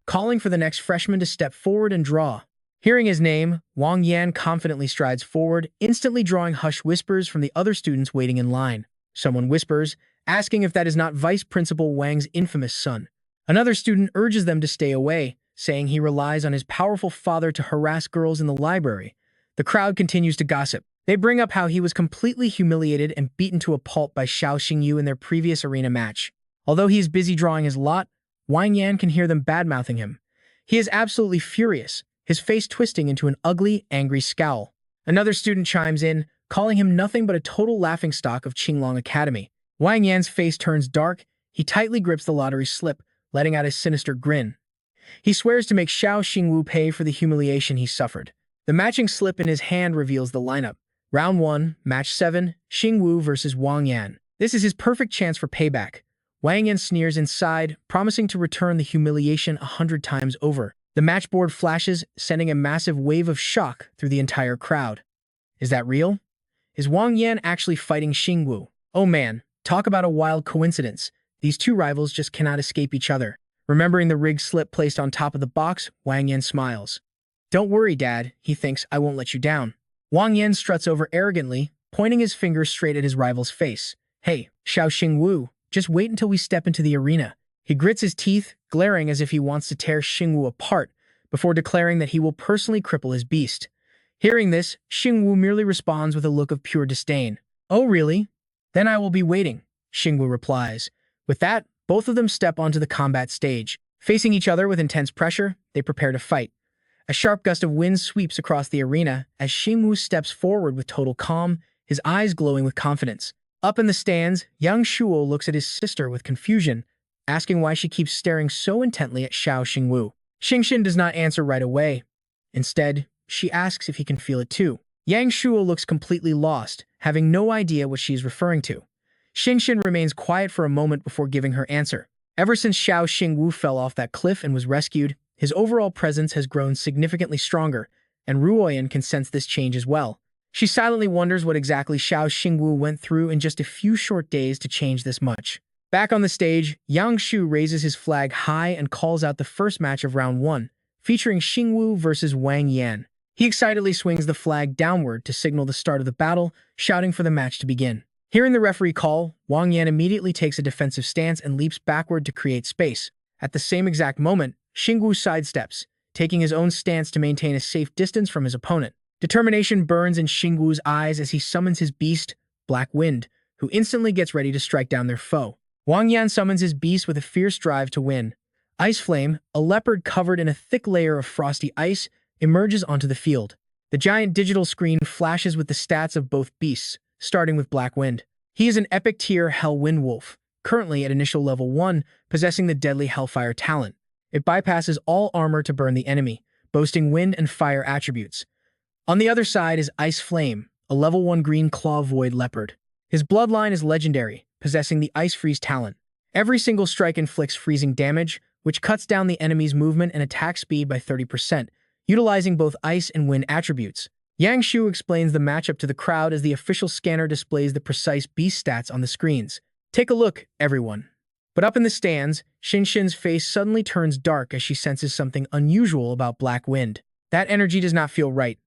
calling for the next freshman to step forward and draw. Hearing his name, Wang Yan confidently strides forward, instantly drawing hushed whispers from the other students waiting in line. Someone whispers, asking if that is not Vice Principal Wang's infamous son. Another student urges them to stay away, saying he relies on his powerful father to harass girls in the library. The crowd continues to gossip. They bring up how he was completely humiliated and beaten to a pulp by Xingyu in their previous arena match. Although he is busy drawing his lot, Wang Yan can hear them badmouthing him. He is absolutely furious, his face twisting into an ugly, angry scowl. Another student chimes in, calling him nothing but a total laughingstock of Qinglong Academy. Wang Yan's face turns dark, he tightly grips the lottery slip, letting out his sinister grin. He swears to make Xingyu pay for the humiliation he suffered. The matching slip in his hand reveals the lineup. Round 1, Match 7, Xingyu versus Wang Yan. This is his perfect chance for payback. Wang Yan sneers inside, promising to return the humiliation 100 times over. The matchboard flashes, sending a massive wave of shock through the entire crowd. Is that real? Is Wang Yan actually fighting Xingyu? Oh man, talk about a wild coincidence. These two rivals just cannot escape each other. Remembering the rigged slip placed on top of the box, Wang Yan smiles. Don't worry, Dad, he thinks, I won't let you down. Wang Yan struts over arrogantly, pointing his finger straight at his rival's face. Hey, Xingyu, just wait until we step into the arena. He grits his teeth, glaring as if he wants to tear Xingyu apart, before declaring that he will personally cripple his beast. Hearing this, Xingyu merely responds with a look of pure disdain. Oh really? Then I will be waiting, Xingyu replies. With that, both of them step onto the combat stage. Facing each other with intense pressure, they prepare to fight. A sharp gust of wind sweeps across the arena as Xingyu steps forward with total calm, his eyes glowing with confidence. Up in the stands, young Shuo looks at his sister with confusion, asking why she keeps staring so intently at Xingyu. Xingxin does not answer right away. Instead, she asks if he can feel it too. Yang Shuo looks completely lost, having no idea what she is referring to. Xingxin remains quiet for a moment before giving her answer. Ever since Xingyu fell off that cliff and was rescued, his overall presence has grown significantly stronger, and Ruoyan can sense this change as well. She silently wonders what exactly Xingyu went through in just a few short days to change this much. Back on the stage, Yang Shu raises his flag high and calls out the first match of round 1, featuring Xingyu versus Wang Yan. He excitedly swings the flag downward to signal the start of the battle, shouting for the match to begin. Hearing the referee call, Wang Yan immediately takes a defensive stance and leaps backward to create space. At the same exact moment, Xingyu sidesteps, taking his own stance to maintain a safe distance from his opponent. Determination burns in Xingyu's eyes as he summons his beast, Black Wind, who instantly gets ready to strike down their foe. Wang Yan summons his beast with a fierce drive to win. Ice Flame, a leopard covered in a thick layer of frosty ice, emerges onto the field. The giant digital screen flashes with the stats of both beasts, starting with Black Wind. He is an epic tier Hell Wind Wolf, currently at initial level 1, possessing the deadly Hellfire talent. It bypasses all armor to burn the enemy, boasting wind and fire attributes. On the other side is Ice Flame, a level 1 green claw void leopard. His bloodline is legendary, possessing the Ice Freeze talent. Every single strike inflicts freezing damage, which cuts down the enemy's movement and attack speed by 30%, utilizing both ice and wind attributes. Yang Shu explains the matchup to the crowd as the official scanner displays the precise beast stats on the screens. Take a look, everyone. But up in the stands, Xinxin's face suddenly turns dark as she senses something unusual about Black Wind. That energy does not feel right.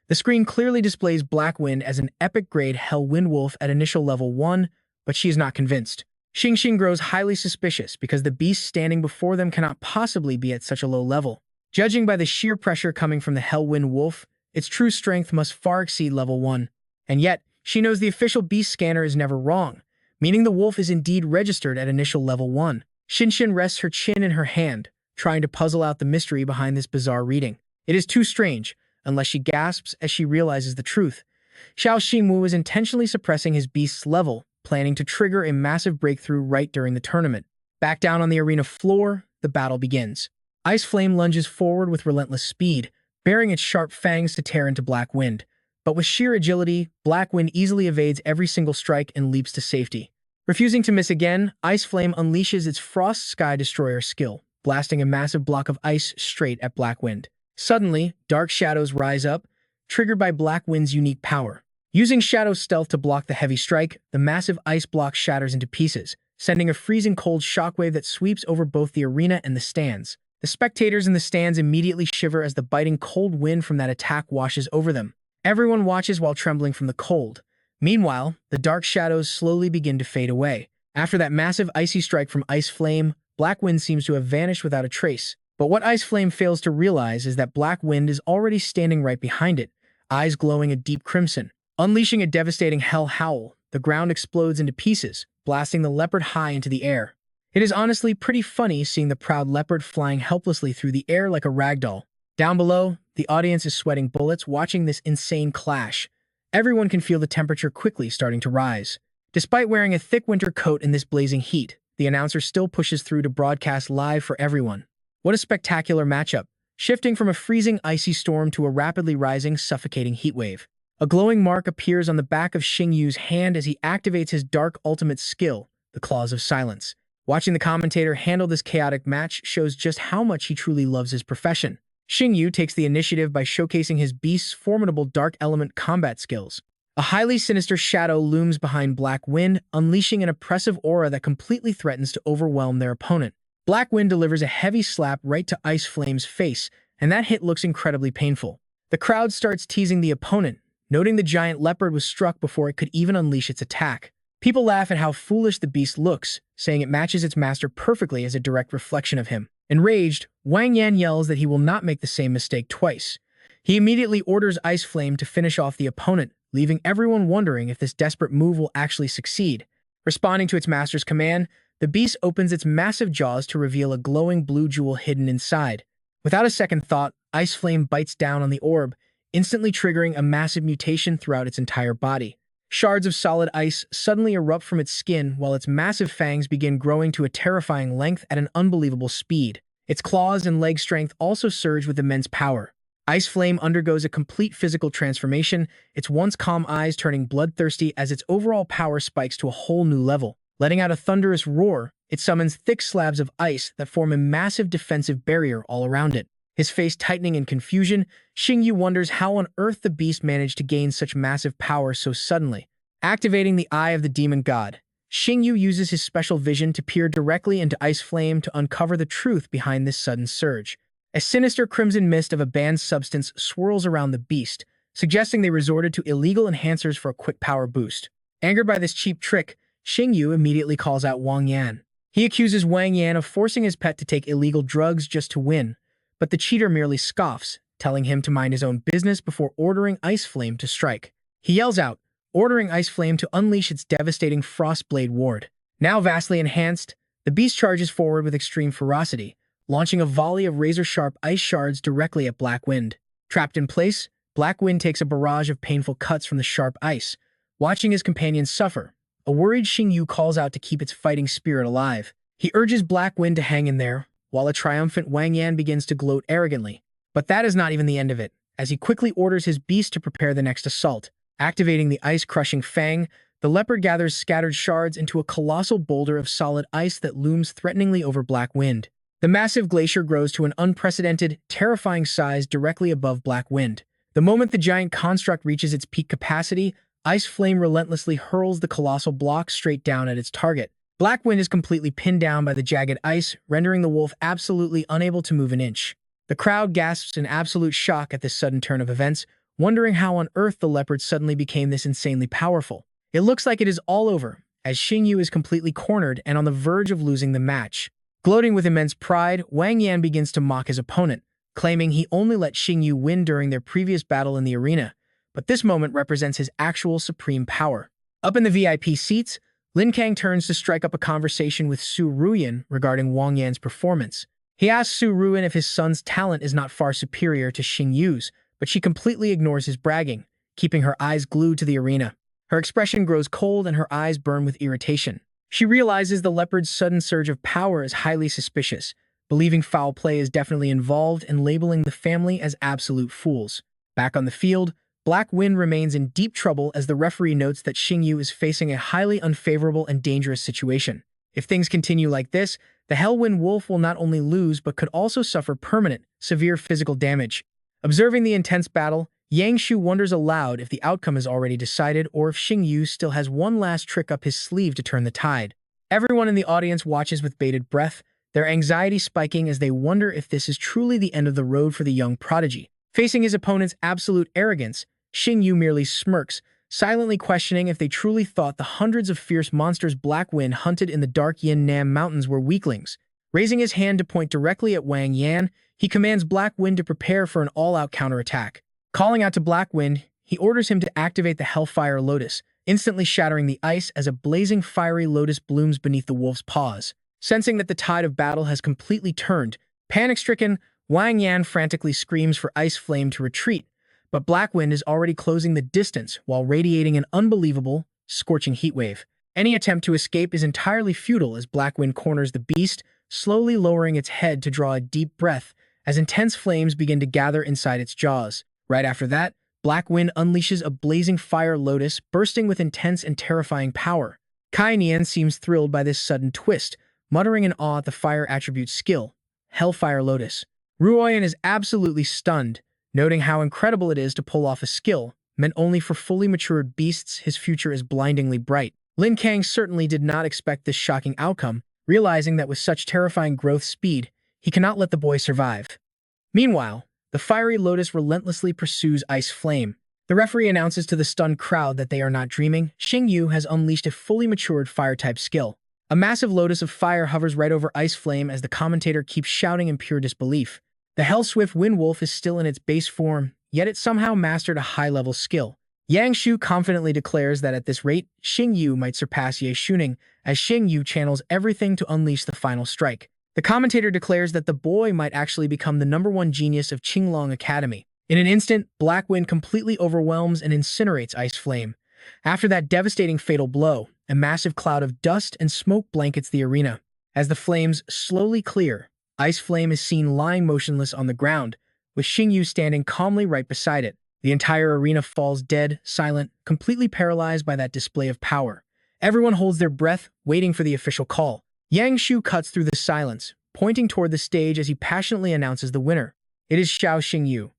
The screen clearly displays Black Wind as an epic-grade Hell Wind Wolf at initial level 1, but she is not convinced. Xingxin grows highly suspicious because the beast standing before them cannot possibly be at such a low level. Judging by the sheer pressure coming from the Hell Wind Wolf, its true strength must far exceed level 1. And yet, she knows the official beast scanner is never wrong, meaning the wolf is indeed registered at initial level 1. Xinxin rests her chin in her hand, trying to puzzle out the mystery behind this bizarre reading. It is too strange, unless she gasps as she realizes the truth. Xingyu is intentionally suppressing his beast's level, planning to trigger a massive breakthrough right during the tournament. Back down on the arena floor, the battle begins. Ice Flame lunges forward with relentless speed, baring its sharp fangs to tear into Black Wind. But with sheer agility, Black Wind easily evades every single strike and leaps to safety. Refusing to miss again, Ice Flame unleashes its Frost Sky Destroyer skill, blasting a massive block of ice straight at Black Wind. Suddenly, dark shadows rise up, triggered by Black Wind's unique power. Using Shadow Stealth to block the heavy strike, the massive ice block shatters into pieces, sending a freezing cold shockwave that sweeps over both the arena and the stands. The spectators in the stands immediately shiver as the biting cold wind from that attack washes over them. Everyone watches while trembling from the cold. Meanwhile, the dark shadows slowly begin to fade away. After that massive icy strike from Ice Flame, Black Wind seems to have vanished without a trace. But what Ice Flame fails to realize is that Black Wind is already standing right behind it, eyes glowing a deep crimson. Unleashing a devastating hell howl, the ground explodes into pieces, blasting the leopard high into the air. It is honestly pretty funny seeing the proud leopard flying helplessly through the air like a ragdoll. Down below, the audience is sweating bullets watching this insane clash. Everyone can feel the temperature quickly starting to rise. Despite wearing a thick winter coat in this blazing heat, the announcer still pushes through to broadcast live for everyone. What a spectacular matchup, shifting from a freezing icy storm to a rapidly rising, suffocating heatwave. A glowing mark appears on the back of Xingyu's hand as he activates his dark ultimate skill, the Claws of Silence. Watching the commentator handle this chaotic match shows just how much he truly loves his profession. Xingyu takes the initiative by showcasing his beast's formidable dark element combat skills. A highly sinister shadow looms behind Black Wind, unleashing an oppressive aura that completely threatens to overwhelm their opponent. Black Wind delivers a heavy slap right to Ice Flame's face, and that hit looks incredibly painful. The crowd starts teasing the opponent, noting the giant leopard was struck before it could even unleash its attack. People laugh at how foolish the beast looks, saying it matches its master perfectly as a direct reflection of him. Enraged, Wang Yan yells that he will not make the same mistake twice. He immediately orders Ice Flame to finish off the opponent, leaving everyone wondering if this desperate move will actually succeed. Responding to its master's command, the beast opens its massive jaws to reveal a glowing blue jewel hidden inside. Without a second thought, Ice Flame bites down on the orb, instantly triggering a massive mutation throughout its entire body. Shards of solid ice suddenly erupt from its skin while its massive fangs begin growing to a terrifying length at an unbelievable speed. Its claws and leg strength also surge with immense power. Ice Flame undergoes a complete physical transformation, its once calm eyes turning bloodthirsty as its overall power spikes to a whole new level. Letting out a thunderous roar, it summons thick slabs of ice that form a massive defensive barrier all around it. His face tightening in confusion, Xingyu wonders how on earth the beast managed to gain such massive power so suddenly. Activating the Eye of the Demon God, Xingyu uses his special vision to peer directly into Ice Flame to uncover the truth behind this sudden surge. A sinister crimson mist of a banned substance swirls around the beast, suggesting they resorted to illegal enhancers for a quick power boost. Angered by this cheap trick, Xingyu immediately calls out Wang Yan. He accuses Wang Yan of forcing his pet to take illegal drugs just to win, but the cheater merely scoffs, telling him to mind his own business before ordering Ice Flame to strike. He yells out, ordering Ice Flame to unleash its devastating Frostblade ward. Now vastly enhanced, the beast charges forward with extreme ferocity, launching a volley of razor-sharp ice shards directly at Black Wind. Trapped in place, Black Wind takes a barrage of painful cuts from the sharp ice, watching his companions suffer. A worried Xingyu calls out to keep its fighting spirit alive. He urges Black Wind to hang in there, while a triumphant Wang Yan begins to gloat arrogantly. But that is not even the end of it, as he quickly orders his beast to prepare the next assault. Activating the ice-crushing fang, the leopard gathers scattered shards into a colossal boulder of solid ice that looms threateningly over Black Wind. The massive glacier grows to an unprecedented, terrifying size directly above Black Wind. The moment the giant construct reaches its peak capacity, Ice Flame relentlessly hurls the colossal block straight down at its target. Black Wind is completely pinned down by the jagged ice, rendering the wolf absolutely unable to move an inch. The crowd gasps in absolute shock at this sudden turn of events, wondering how on earth the leopard suddenly became this insanely powerful. It looks like it is all over, as Xingyu is completely cornered and on the verge of losing the match. Gloating with immense pride, Wang Yan begins to mock his opponent, claiming he only let Xingyu win during their previous battle in the arena, but this moment represents his actual supreme power. Up in the VIP seats, Lin Kang turns to strike up a conversation with Su Ruyan regarding Wang Yan's performance. He asks Su Ruyan if his son's talent is not far superior to Xingyu's, but she completely ignores his bragging, keeping her eyes glued to the arena. Her expression grows cold and her eyes burn with irritation. She realizes the leopard's sudden surge of power is highly suspicious, believing foul play is definitely involved and labeling the family as absolute fools. Back on the field, Black Wind remains in deep trouble as the referee notes that Xingyu is facing a highly unfavorable and dangerous situation. If things continue like this, the Hellwind Wolf will not only lose but could also suffer permanent, severe physical damage. Observing the intense battle, Yang Shu wonders aloud if the outcome is already decided or if Xingyu still has one last trick up his sleeve to turn the tide. Everyone in the audience watches with bated breath, their anxiety spiking as they wonder if this is truly the end of the road for the young prodigy. Facing his opponent's absolute arrogance, Xingyu merely smirks, silently questioning if they truly thought the hundreds of fierce monsters Black Wind hunted in the dark Yin-Nam Mountains were weaklings. Raising his hand to point directly at Wang Yan, he commands Black Wind to prepare for an all-out counterattack. Calling out to Black Wind, he orders him to activate the Hellfire Lotus, instantly shattering the ice as a blazing fiery lotus blooms beneath the wolf's paws. Sensing that the tide of battle has completely turned, panic-stricken, Wang Yan frantically screams for Ice Flame to retreat, but Black Wind is already closing the distance while radiating an unbelievable, scorching heatwave. Any attempt to escape is entirely futile as Black Wind corners the beast, slowly lowering its head to draw a deep breath as intense flames begin to gather inside its jaws. Right after that, Black Wind unleashes a blazing fire lotus, bursting with intense and terrifying power. Kai Nian seems thrilled by this sudden twist, muttering in awe at the fire attribute's skill, Hellfire Lotus. Ruoyan is absolutely stunned, noting how incredible it is to pull off a skill meant only for fully matured beasts. His future is blindingly bright. Lin Kang certainly did not expect this shocking outcome, realizing that with such terrifying growth speed, he cannot let the boy survive. Meanwhile, the fiery lotus relentlessly pursues Ice Flame. The referee announces to the stunned crowd that they are not dreaming. Xingyu has unleashed a fully matured fire-type skill. A massive lotus of fire hovers right over Ice Flame as the commentator keeps shouting in pure disbelief. The Hell-Swift Wind Wolf is still in its base form, yet it somehow mastered a high-level skill. Yang Shu confidently declares that at this rate, Xingyu might surpass Ye Shuning, as Xingyu channels everything to unleash the final strike. The commentator declares that the boy might actually become the #1 genius of Qinglong Academy. In an instant, Black Wind completely overwhelms and incinerates Ice Flame. After that devastating fatal blow, a massive cloud of dust and smoke blankets the arena. As the flames slowly clear, Ice Flame is seen lying motionless on the ground, with Xingyu standing calmly right beside it. The entire arena falls dead, silent, completely paralyzed by that display of power. Everyone holds their breath, waiting for the official call. Yang Shu cuts through the silence, pointing toward the stage as he passionately announces the winner. It is Xiao Xingyu.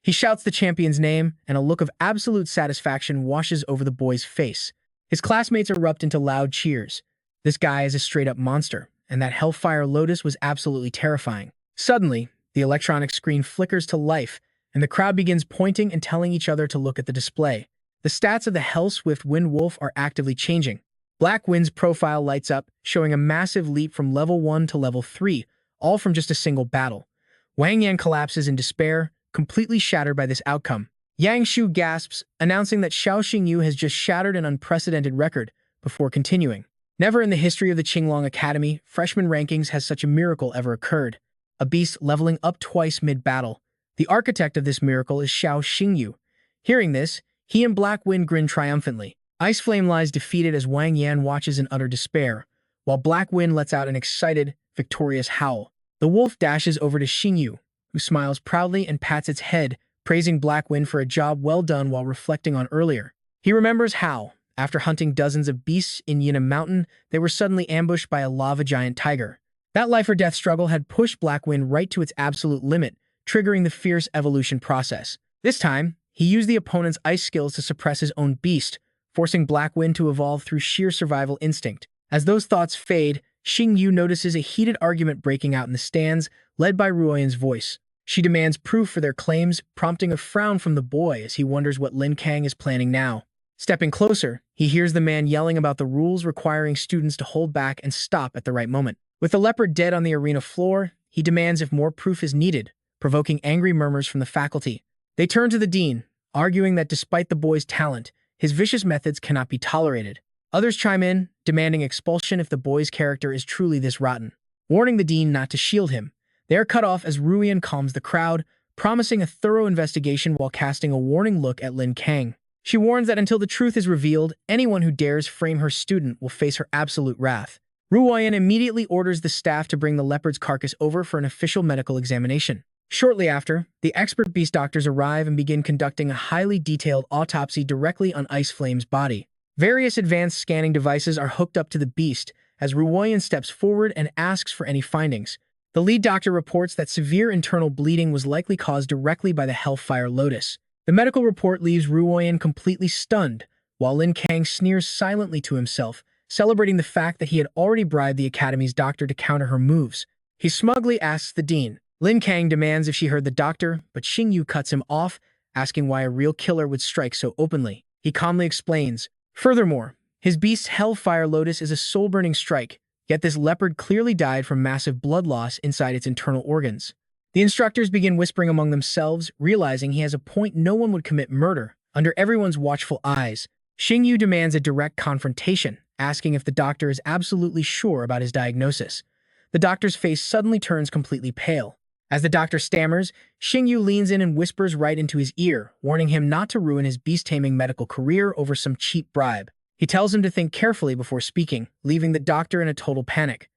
He shouts the champion's name, and a look of absolute satisfaction washes over the boy's face. His classmates erupt into loud cheers. This guy is a straight-up monster, and that Hellfire Lotus was absolutely terrifying. Suddenly, the electronic screen flickers to life, and the crowd begins pointing and telling each other to look at the display. The stats of the Hell-Swift Wind Wolf are actively changing. Black Wind's profile lights up, showing a massive leap from level 1 to level 3, all from just a single battle. Wang Yan collapses in despair, completely shattered by this outcome. Yang Shu gasps, announcing that Xiao Xingyu has just shattered an unprecedented record, before continuing. Never in the history of the Qinglong Academy, freshman rankings has such a miracle ever occurred. A beast leveling up twice mid-battle. The architect of this miracle is Xiao Xingyu. Hearing this, he and Black Wind grin triumphantly. Ice Flame lies defeated as Wang Yan watches in utter despair, while Black Wind lets out an excited, victorious howl. The wolf dashes over to Xingyu, who smiles proudly and pats its head, praising Black Wind for a job well done while reflecting on earlier. He remembers how, after hunting dozens of beasts in Yinam Mountain, they were suddenly ambushed by a lava giant tiger. That life-or-death struggle had pushed Black Wind right to its absolute limit, triggering the fierce evolution process. This time, he used the opponent's ice skills to suppress his own beast, forcing Black Wind to evolve through sheer survival instinct. As those thoughts fade, Xingyu notices a heated argument breaking out in the stands, led by Ruoyan's voice. She demands proof for their claims, prompting a frown from the boy as he wonders what Lin Kang is planning now. Stepping closer, he hears the man yelling about the rules requiring students to hold back and stop at the right moment. With the leopard dead on the arena floor, he demands if more proof is needed, provoking angry murmurs from the faculty. They turn to the dean, arguing that despite the boy's talent, his vicious methods cannot be tolerated. Others chime in, demanding expulsion if the boy's character is truly this rotten, warning the dean not to shield him. They are cut off as Ruoyan calms the crowd, promising a thorough investigation while casting a warning look at Lin Kang. She warns that until the truth is revealed, anyone who dares frame her student will face her absolute wrath. Ruoyan immediately orders the staff to bring the leopard's carcass over for an official medical examination. Shortly after, the expert beast doctors arrive and begin conducting a highly detailed autopsy directly on Ice Flame's body. Various advanced scanning devices are hooked up to the beast as Ruoyan steps forward and asks for any findings. The lead doctor reports that severe internal bleeding was likely caused directly by the Hellfire Lotus. The medical report leaves Ruoyan completely stunned, while Lin Kang sneers silently to himself, celebrating the fact that he had already bribed the Academy's doctor to counter her moves. He smugly asks the dean. Lin Kang demands if she heard the doctor, but Xingyu cuts him off, asking why a real killer would strike so openly. He calmly explains, furthermore, his beast's Hellfire Lotus is a soul-burning strike, yet this leopard clearly died from massive blood loss inside its internal organs. The instructors begin whispering among themselves, realizing he has a point no one would commit murder under everyone's watchful eyes. Xingyu demands a direct confrontation, asking if the doctor is absolutely sure about his diagnosis. The doctor's face suddenly turns completely pale. As the doctor stammers, Xingyu leans in and whispers right into his ear, warning him not to ruin his beast-taming medical career over some cheap bribe. He tells him to think carefully before speaking, leaving the doctor in a total panic.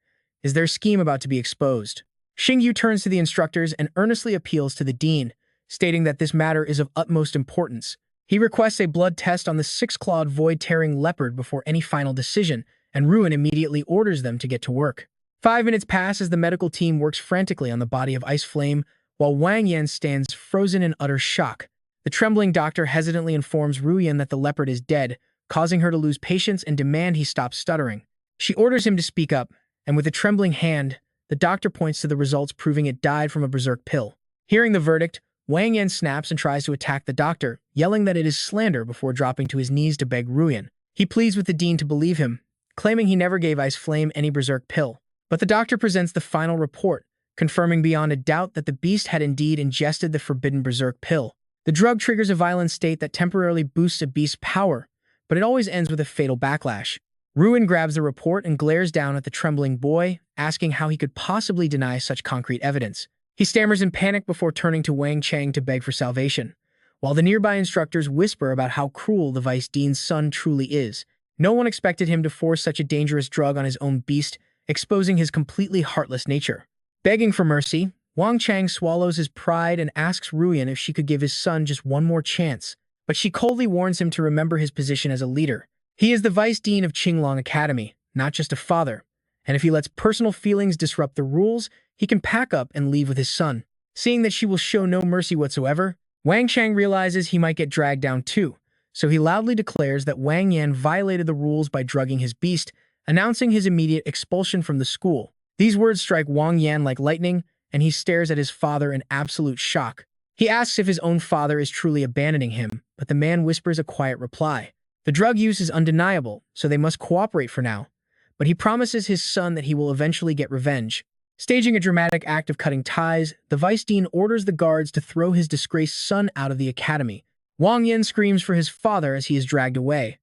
Is their scheme about to be exposed? Xingyu turns to the instructors and earnestly appeals to the dean, stating that this matter is of utmost importance. He requests a blood test on the six-clawed void-tearing leopard before any final decision, and Ruin immediately orders them to get to work. 5 minutes pass as the medical team works frantically on the body of Ice Flame, while Wang Yan stands frozen in utter shock. The trembling doctor hesitantly informs Ruyan that the leopard is dead, causing her to lose patience and demand he stop stuttering. She orders him to speak up, and with a trembling hand, the doctor points to the results proving it died from a berserk pill. Hearing the verdict, Wang Yan snaps and tries to attack the doctor, yelling that it is slander before dropping to his knees to beg Ruyan. He pleads with the dean to believe him, claiming he never gave Ice Flame any berserk pill. But the doctor presents the final report, confirming beyond a doubt that the beast had indeed ingested the forbidden berserk pill. The drug triggers a violent state that temporarily boosts a beast's power, but it always ends with a fatal backlash. Ruin grabs the report and glares down at the trembling boy, asking how he could possibly deny such concrete evidence. He stammers in panic before turning to Wang Chang to beg for salvation, while the nearby instructors whisper about how cruel the Vice Dean's son truly is. No one expected him to force such a dangerous drug on his own beast, exposing his completely heartless nature. Begging for mercy, Wang Chang swallows his pride and asks Ruyan if she could give his son just one more chance, but she coldly warns him to remember his position as a leader. He is the Vice Dean of Qinglong Academy, not just a father, and if he lets personal feelings disrupt the rules, he can pack up and leave with his son. Seeing that she will show no mercy whatsoever, Wang Chang realizes he might get dragged down too, so he loudly declares that Wang Yan violated the rules by drugging his beast, announcing his immediate expulsion from the school. These words strike Wang Yan like lightning, and he stares at his father in absolute shock. He asks if his own father is truly abandoning him, but the man whispers a quiet reply. The drug use is undeniable, so they must cooperate for now, but he promises his son that he will eventually get revenge. Staging a dramatic act of cutting ties, the Vice Dean orders the guards to throw his disgraced son out of the academy. Wang Yan screams for his father as he is dragged away.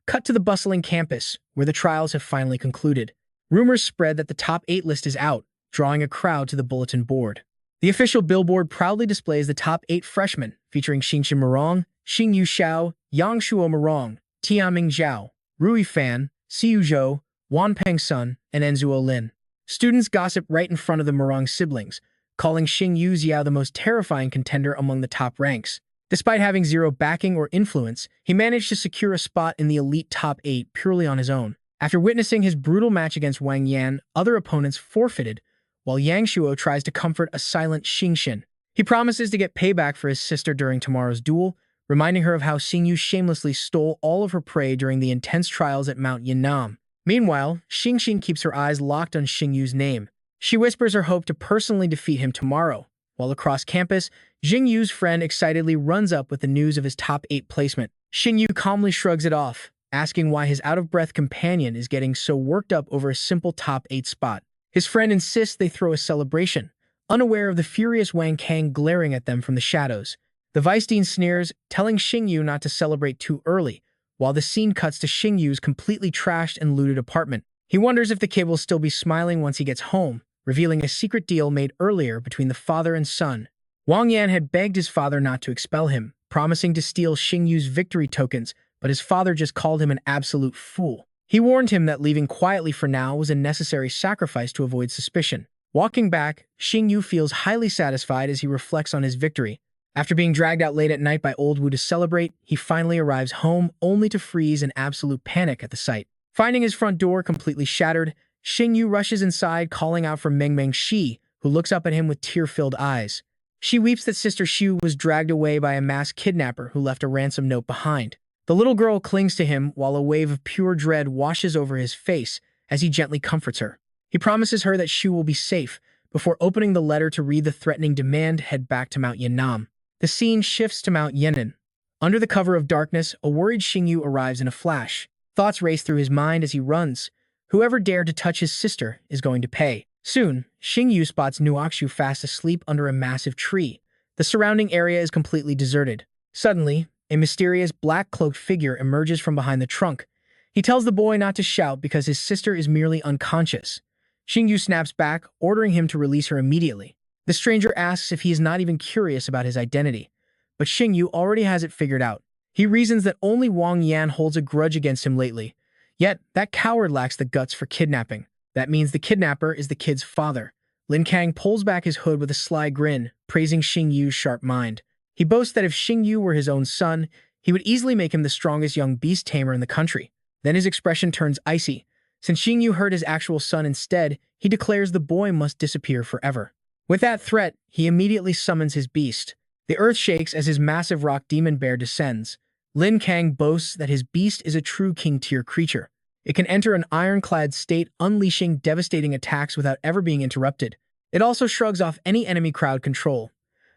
Cut to the bustling campus, where the trials have finally concluded. Rumors spread that the top 8 list is out, drawing a crowd to the bulletin board. The official billboard proudly displays the top 8 freshmen, featuring Xingyu Morong, Xingyu Xiao, Yangshuo Morong, Tianming Zhao, Rui Fan, Xiu Zhou, Wanpeng Sun, and Enzuo Lin. Students gossip right in front of the Morong siblings, calling Xingyu Xiao the most terrifying contender among the top ranks. Despite having zero backing or influence, he managed to secure a spot in the elite top 8 purely on his own. After witnessing his brutal match against Wang Yan, other opponents forfeited, while Yang Shuo tries to comfort a silent Xingxin. He promises to get payback for his sister during tomorrow's duel, reminding her of how Xingyu shamelessly stole all of her prey during the intense trials at Mount Yinnam. Meanwhile, Xingxin keeps her eyes locked on Xingyu's name. She whispers her hope to personally defeat him tomorrow, while across campus, Xingyu's friend excitedly runs up with the news of his top 8 placement. Xingyu calmly shrugs it off, asking why his out-of-breath companion is getting so worked up over a simple top 8 spot. His friend insists they throw a celebration, unaware of the furious Wang Kang glaring at them from the shadows. The Vice Dean sneers, telling Xingyu not to celebrate too early, while the scene cuts to Xingyu's completely trashed and looted apartment. He wonders if the kid will still be smiling once he gets home, revealing a secret deal made earlier between the father and son. Wang Yan had begged his father not to expel him, promising to steal Xingyu's victory tokens, but his father just called him an absolute fool. He warned him that leaving quietly for now was a necessary sacrifice to avoid suspicion. Walking back, Xingyu feels highly satisfied as he reflects on his victory. After being dragged out late at night by Old Wu to celebrate, he finally arrives home only to freeze in absolute panic at the sight. Finding his front door completely shattered, Xingyu rushes inside calling out for Mengmeng Shi, who looks up at him with tear-filled eyes. She weeps that Sister Xu was dragged away by a masked kidnapper who left a ransom note behind. The little girl clings to him while a wave of pure dread washes over his face as he gently comforts her. He promises her that Xu will be safe before opening the letter to read the threatening demand head back to Mount Yannam. The scene shifts to Mount Yan'an. Under the cover of darkness, a worried Xingyu arrives in a flash. Thoughts race through his mind as he runs. Whoever dared to touch his sister is going to pay. Soon, Xingyu spots Nuaxu fast asleep under a massive tree. The surrounding area is completely deserted. Suddenly, a mysterious black-cloaked figure emerges from behind the trunk. He tells the boy not to shout because his sister is merely unconscious. Xingyu snaps back, ordering him to release her immediately. The stranger asks if he is not even curious about his identity, but Xingyu already has it figured out. He reasons that only Wang Yan holds a grudge against him lately. Yet, that coward lacks the guts for kidnapping. That means the kidnapper is the kid's father. Lin Kang pulls back his hood with a sly grin, praising Xingyu's sharp mind. He boasts that if Xingyu were his own son, he would easily make him the strongest young beast tamer in the country. Then his expression turns icy. Since Xingyu hurt his actual son instead, he declares the boy must disappear forever. With that threat, he immediately summons his beast. The earth shakes as his massive rock demon bear descends. Lin Kang boasts that his beast is a true king-tier creature. It can enter an ironclad state, unleashing devastating attacks without ever being interrupted. It also shrugs off any enemy crowd control.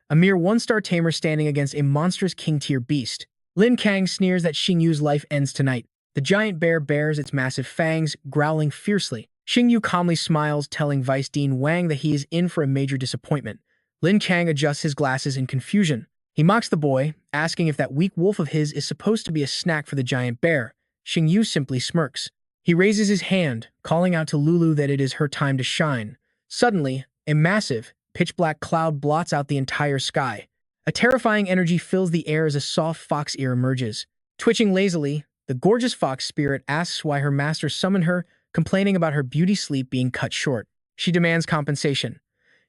A mere one-star tamer standing against a monstrous king-tier beast. Lin Kang sneers that Xingyu's life ends tonight. The giant bear bares its massive fangs, growling fiercely. Xingyu calmly smiles, telling Vice Dean Wang that he is in for a major disappointment. Lin Kang adjusts his glasses in confusion. He mocks the boy, asking if that weak wolf of his is supposed to be a snack for the giant bear. Xingyu simply smirks. He raises his hand, calling out to Lulu that it is her time to shine. Suddenly, a massive, pitch-black cloud blots out the entire sky. A terrifying energy fills the air as a soft fox ear emerges. Twitching lazily, the gorgeous fox spirit asks why her master summoned her, complaining about her beauty sleep being cut short. She demands compensation.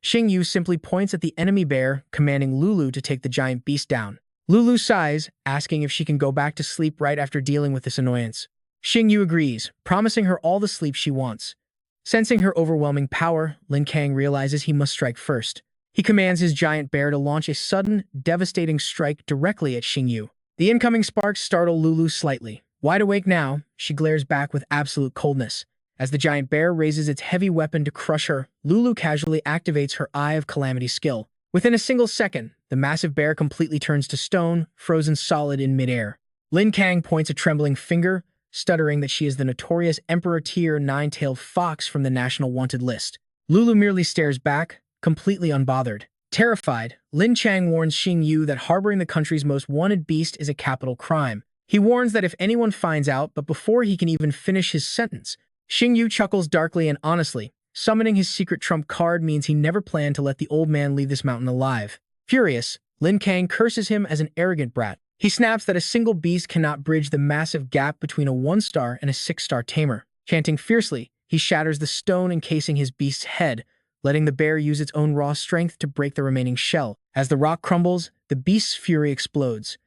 Xingyu simply points at the enemy bear, commanding Lulu to take the giant beast down. Lulu sighs, asking if she can go back to sleep right after dealing with this annoyance. Xingyu agrees, promising her all the sleep she wants. Sensing her overwhelming power, Lin Kang realizes he must strike first. He commands his giant bear to launch a sudden, devastating strike directly at Xingyu. The incoming sparks startle Lulu slightly. Wide awake now, she glares back with absolute coldness. As the giant bear raises its heavy weapon to crush her, Lulu casually activates her Eye of Calamity skill. Within a single second, the massive bear completely turns to stone, frozen solid in midair. Lin Kang points a trembling finger, stuttering that she is the notorious Emperor Tier 9-tailed fox from the National Wanted list. Lulu merely stares back, completely unbothered. Terrified, Lin Kang warns Xingyu that harboring the country's most wanted beast is a capital crime. He warns that if anyone finds out, but before he can even finish his sentence, Xingyu chuckles darkly and honestly. Summoning his secret trump card means he never planned to let the old man leave this mountain alive. Furious, Lin Kang curses him as an arrogant brat. He snaps that a single beast cannot bridge the massive gap between a 1-star and a 6-star tamer. Chanting fiercely, he shatters the stone encasing his beast's head, letting the bear use its own raw strength to break the remaining shell. As the rock crumbles, the beast's fury explodes.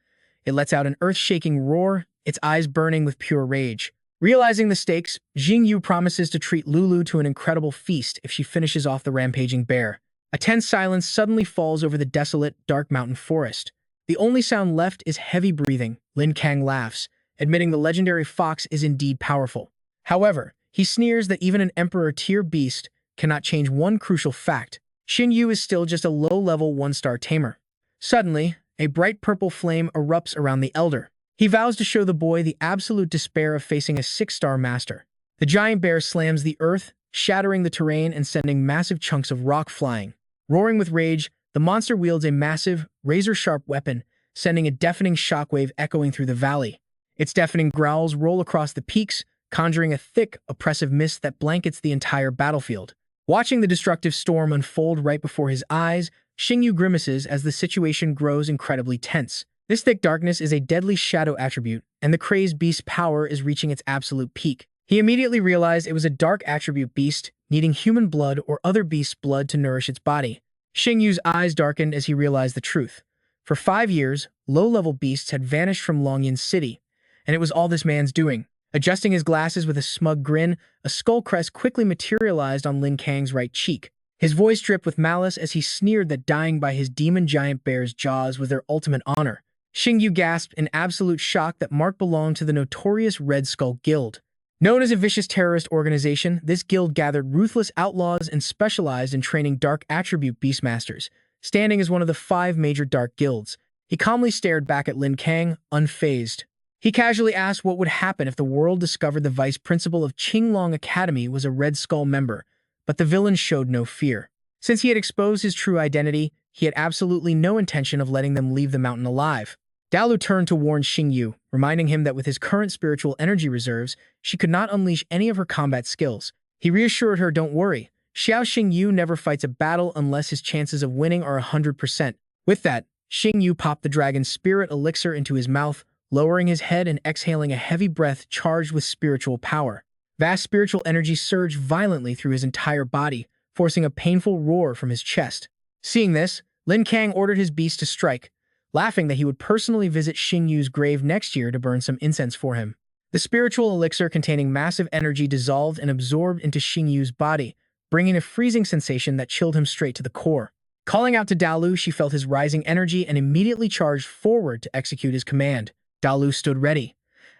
It lets out an earth-shaking roar, its eyes burning with pure rage. Realizing the stakes, Xingyu promises to treat Lulu to an incredible feast if she finishes off the rampaging bear. A tense silence suddenly falls over the desolate, dark mountain forest. The only sound left is heavy breathing. Lin Kang laughs, admitting the legendary fox is indeed powerful. However, he sneers that even an Emperor-tier beast cannot change one crucial fact. Xingyu is still just a low-level 1-star tamer. Suddenly, a bright purple flame erupts around the elder. He vows to show the boy the absolute despair of facing a 6-star master. The giant bear slams the earth, shattering the terrain and sending massive chunks of rock flying. Roaring with rage, the monster wields a massive, razor-sharp weapon, sending a deafening shockwave echoing through the valley. Its deafening growls roll across the peaks, conjuring a thick, oppressive mist that blankets the entire battlefield. Watching the destructive storm unfold right before his eyes, Xingyu grimaces as the situation grows incredibly tense. This thick darkness is a deadly shadow attribute, and the crazed beast's power is reaching its absolute peak. He immediately realized it was a dark attribute beast, needing human blood or other beast's blood to nourish its body. Xingyu's eyes darkened as he realized the truth. For 5 years, low-level beasts had vanished from Longyan City, and it was all this man's doing. Adjusting his glasses with a smug grin, a skull crest quickly materialized on Lin Kang's right cheek. His voice dripped with malice as he sneered that dying by his demon giant bear's jaws was their ultimate honor. Xingyu gasped in absolute shock that Mark belonged to the notorious Red Skull Guild. Known as a vicious terrorist organization, this guild gathered ruthless outlaws and specialized in training dark attribute beastmasters, standing as one of the 5 major dark guilds. He calmly stared back at Lin Kang, unfazed. He casually asked what would happen if the world discovered the vice principal of Qinglong Academy was a Red Skull member, but the villain showed no fear. Since he had exposed his true identity, he had absolutely no intention of letting them leave the mountain alive. Dalu turned to warn Xingyu, reminding him that with his current spiritual energy reserves, she could not unleash any of her combat skills. He reassured her, "Don't worry. Xiao Xingyu never fights a battle unless his chances of winning are 100%. With that, Xingyu popped the dragon's spirit elixir into his mouth, lowering his head and exhaling a heavy breath charged with spiritual power. Vast spiritual energy surged violently through his entire body, forcing a painful roar from his chest. Seeing this, Lin Kang ordered his beast to strike, laughing that he would personally visit Xingyu's grave next year to burn some incense for him. The spiritual elixir containing massive energy dissolved and absorbed into Xingyu's body, bringing a freezing sensation that chilled him straight to the core. Calling out to Dalu, she felt his rising energy and immediately charged forward to execute his command. Dalu stood ready.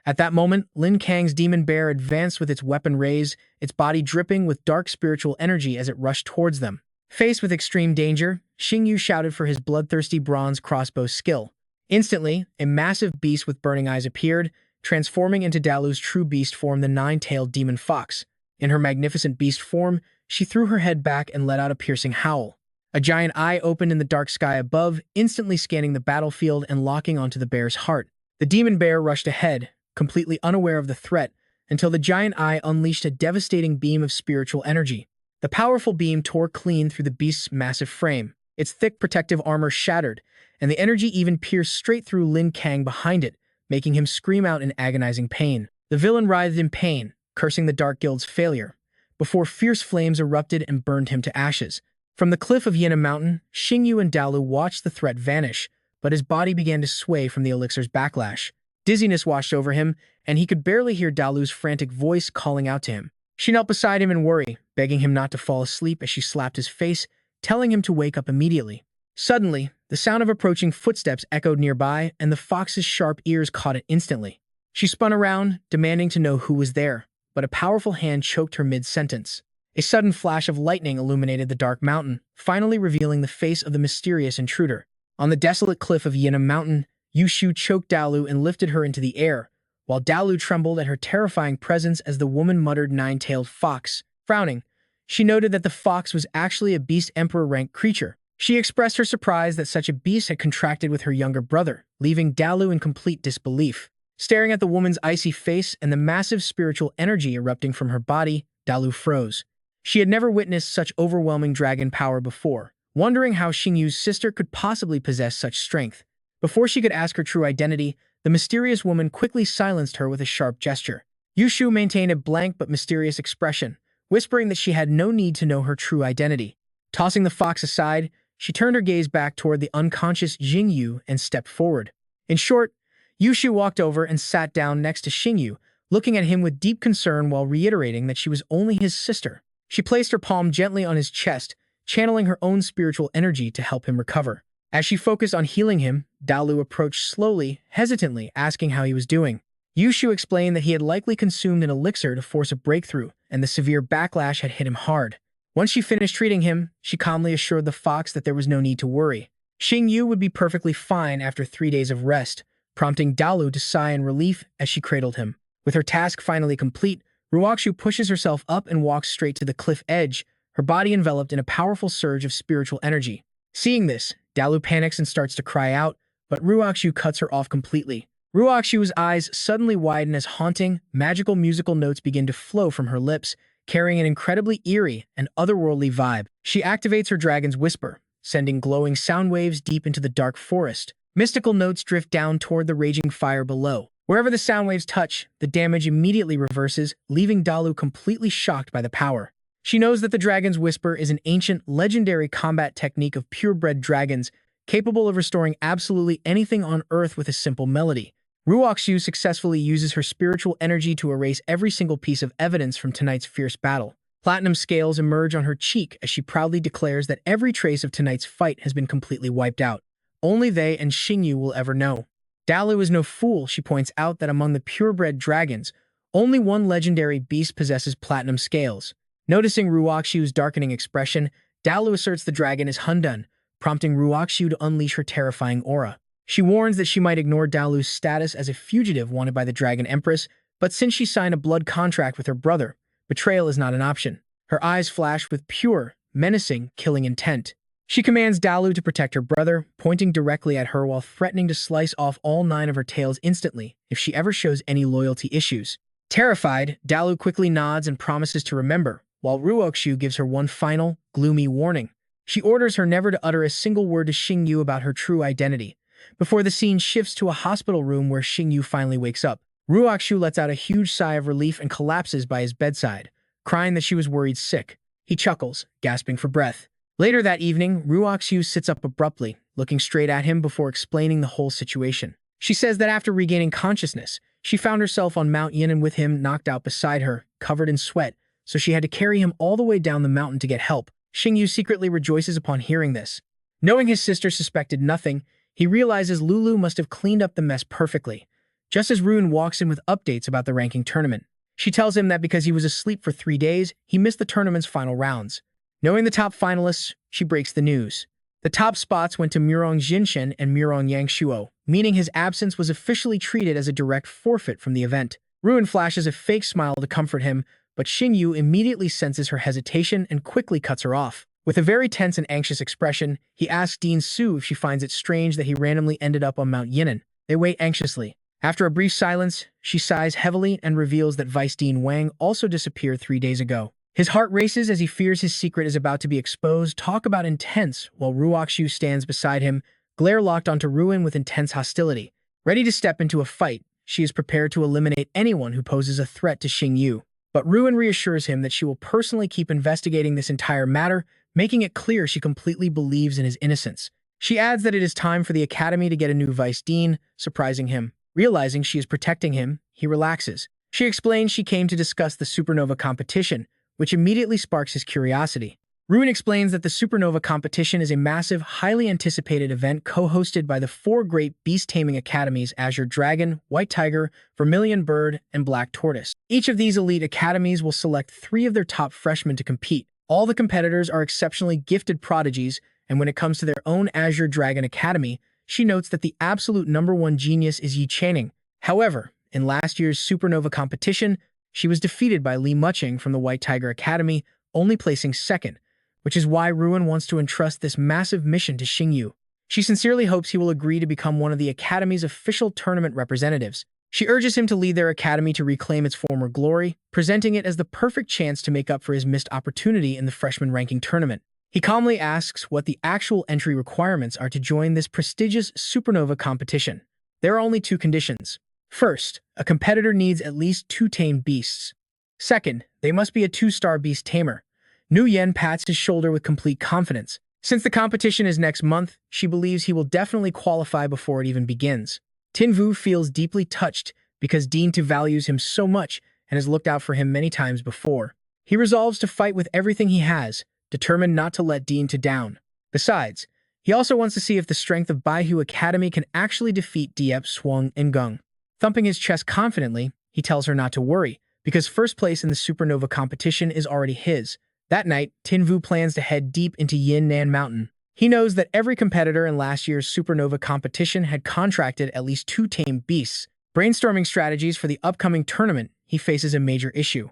At that moment, Lin Kang's demon bear advanced with its weapon raised, its body dripping with dark spiritual energy as it rushed towards them. Faced with extreme danger, Xingyu shouted for his bloodthirsty bronze crossbow skill. Instantly, a massive beast with burning eyes appeared, transforming into Dalu's true beast form, the 9-tailed demon fox. In her magnificent beast form, she threw her head back and let out a piercing howl. A giant eye opened in the dark sky above, instantly scanning the battlefield and locking onto the bear's heart. The demon bear rushed ahead, completely unaware of the threat, until the giant eye unleashed a devastating beam of spiritual energy. The powerful beam tore clean through the beast's massive frame. Its thick protective armor shattered, and the energy even pierced straight through Lin Kang behind it, making him scream out in agonizing pain. The villain writhed in pain, cursing the Dark Guild's failure, before fierce flames erupted and burned him to ashes. From the cliff of Yina Mountain, Xingyu and Dalu watched the threat vanish, but his body began to sway from the elixir's backlash. Dizziness washed over him, and he could barely hear Dalu's frantic voice calling out to him. She knelt beside him in worry, begging him not to fall asleep as she slapped his face, telling him to wake up immediately. Suddenly, the sound of approaching footsteps echoed nearby, and the fox's sharp ears caught it instantly. She spun around, demanding to know who was there, but a powerful hand choked her mid-sentence. A sudden flash of lightning illuminated the dark mountain, finally revealing the face of the mysterious intruder. On the desolate cliff of Yina Mountain, Yushu choked Dalu and lifted her into the air, while Dalu trembled at her terrifying presence as the woman muttered 9-tailed fox. Frowning, she noted that the fox was actually a Beast Emperor-ranked creature. She expressed her surprise that such a beast had contracted with her younger brother, leaving Dalu in complete disbelief. Staring at the woman's icy face and the massive spiritual energy erupting from her body, Dalu froze. She had never witnessed such overwhelming dragon power before, wondering how Xingyu's sister could possibly possess such strength. Before she could ask her true identity, the mysterious woman quickly silenced her with a sharp gesture. Yushu maintained a blank but mysterious expression, whispering that she had no need to know her true identity. Tossing the fox aside, she turned her gaze back toward the unconscious Xingyu and stepped forward. In short, Yushu walked over and sat down next to Xingyu, looking at him with deep concern while reiterating that she was only his sister. She placed her palm gently on his chest, channeling her own spiritual energy to help him recover. As she focused on healing him, Dalu approached slowly, hesitantly, asking how he was doing. Yushu explained that he had likely consumed an elixir to force a breakthrough, and the severe backlash had hit him hard. Once she finished treating him, she calmly assured the fox that there was no need to worry. Xingyu would be perfectly fine after 3 days of rest, prompting Dalu to sigh in relief as she cradled him. With her task finally complete, Ruoxu pushes herself up and walks straight to the cliff edge, her body enveloped in a powerful surge of spiritual energy. Seeing this, Dalu panics and starts to cry out, but Ruoxu cuts her off completely. Ruoxu's eyes suddenly widen as haunting, magical musical notes begin to flow from her lips, carrying an incredibly eerie and otherworldly vibe. She activates her dragon's whisper, sending glowing sound waves deep into the dark forest, Mystical notes drift down toward the raging fire below. Wherever the sound waves touch, the damage immediately reverses, leaving Dalu completely shocked by the power. She knows that the Dragon's Whisper is an ancient, legendary combat technique of purebred dragons, capable of restoring absolutely anything on Earth with a simple melody. Ruoxu successfully uses her spiritual energy to erase every single piece of evidence from tonight's fierce battle. Platinum scales emerge on her cheek as she proudly declares that every trace of tonight's fight has been completely wiped out. Only they and Xingyu will ever know. Dalu is no fool. She points out that among the purebred dragons, only one legendary beast possesses platinum scales. Noticing Ruoxu's darkening expression, Dalu asserts the dragon is Hundun, prompting Ruoxu to unleash her terrifying aura. She warns that she might ignore Dalu's status as a fugitive wanted by the Dragon Empress, but since she signed a blood contract with her brother, betrayal is not an option. Her eyes flash with pure, menacing, killing intent. She commands Dalu to protect her brother, pointing directly at her while threatening to slice off all 9 of her tails instantly if she ever shows any loyalty issues. Terrified, Dalu quickly nods and promises to remember, while Ruoxu gives her one final, gloomy warning. She orders her never to utter a single word to Xingyu about her true identity. Before the scene shifts to a hospital room where Xingyu finally wakes up, Ruoxu lets out a huge sigh of relief and collapses by his bedside, crying that she was worried sick. He chuckles, gasping for breath. Later that evening, Ruoxu sits up abruptly, looking straight at him before explaining the whole situation. She says that after regaining consciousness, she found herself on Mount Yinan with him knocked out beside her, covered in sweat, so she had to carry him all the way down the mountain to get help. Xingyu secretly rejoices upon hearing this. Knowing his sister suspected nothing, he realizes Lulu must have cleaned up the mess perfectly. Just as Ruin walks in with updates about the ranking tournament, she tells him that because he was asleep for 3 days, he missed the tournament's final rounds. Knowing the top finalists, she breaks the news. The top spots went to Murong Jinshen and Murong Yangshuo, meaning his absence was officially treated as a direct forfeit from the event. Ruin flashes a fake smile to comfort him, but Xingyu immediately senses her hesitation and quickly cuts her off. With a very tense and anxious expression, he asks Dean Su if she finds it strange that he randomly ended up on Mount Yinan. They wait anxiously. After a brief silence, she sighs heavily and reveals that Vice Dean Wang also disappeared 3 days ago. His heart races as he fears his secret is about to be exposed. Talk about intense, while Ruoxu stands beside him, glare locked onto Ruin with intense hostility. Ready to step into a fight, she is prepared to eliminate anyone who poses a threat to Xingyu. But Ruin reassures him that she will personally keep investigating this entire matter, making it clear she completely believes in his innocence. She adds that it is time for the Academy to get a new Vice Dean, surprising him. Realizing she is protecting him, he relaxes. She explains she came to discuss the Supernova competition, which immediately sparks his curiosity. Ruin explains that the Supernova competition is a massive, highly anticipated event co-hosted by the 4 great beast-taming academies Azure Dragon, White Tiger, Vermilion Bird, and Black Tortoise. Each of these elite academies will select 3 of their top freshmen to compete. All the competitors are exceptionally gifted prodigies, and when it comes to their own Azure Dragon Academy, she notes that the absolute #1 genius is Yi Channing. However, in last year's Supernova competition, she was defeated by Li Muching from the White Tiger Academy, only placing second, which is why Ruin wants to entrust this massive mission to Xingyu. She sincerely hopes he will agree to become one of the Academy's official tournament representatives. She urges him to lead their academy to reclaim its former glory, presenting it as the perfect chance to make up for his missed opportunity in the freshman ranking tournament. He calmly asks what the actual entry requirements are to join this prestigious Supernova competition. There are only 2 conditions. First, a competitor needs at least 2 tamed beasts. Second, they must be a 2-star beast tamer. Nu Yen pats his shoulder with complete confidence. Since the competition is next month, she believes he will definitely qualify before it even begins. Tinvu feels deeply touched because Dean Tu values him so much and has looked out for him many times before. He resolves to fight with everything he has, determined not to let Dean Tu down. Besides, he also wants to see if the strength of Baihu Academy can actually defeat Diep, Swung, and Gung. Thumping his chest confidently, he tells her not to worry, because first place in the Supernova competition is already his. That night, Tinvu plans to head deep into Yin Nan Mountain. He knows that every competitor in last year's Supernova competition had contracted at least 2 tamed beasts. Brainstorming strategies for the upcoming tournament, he faces a major issue.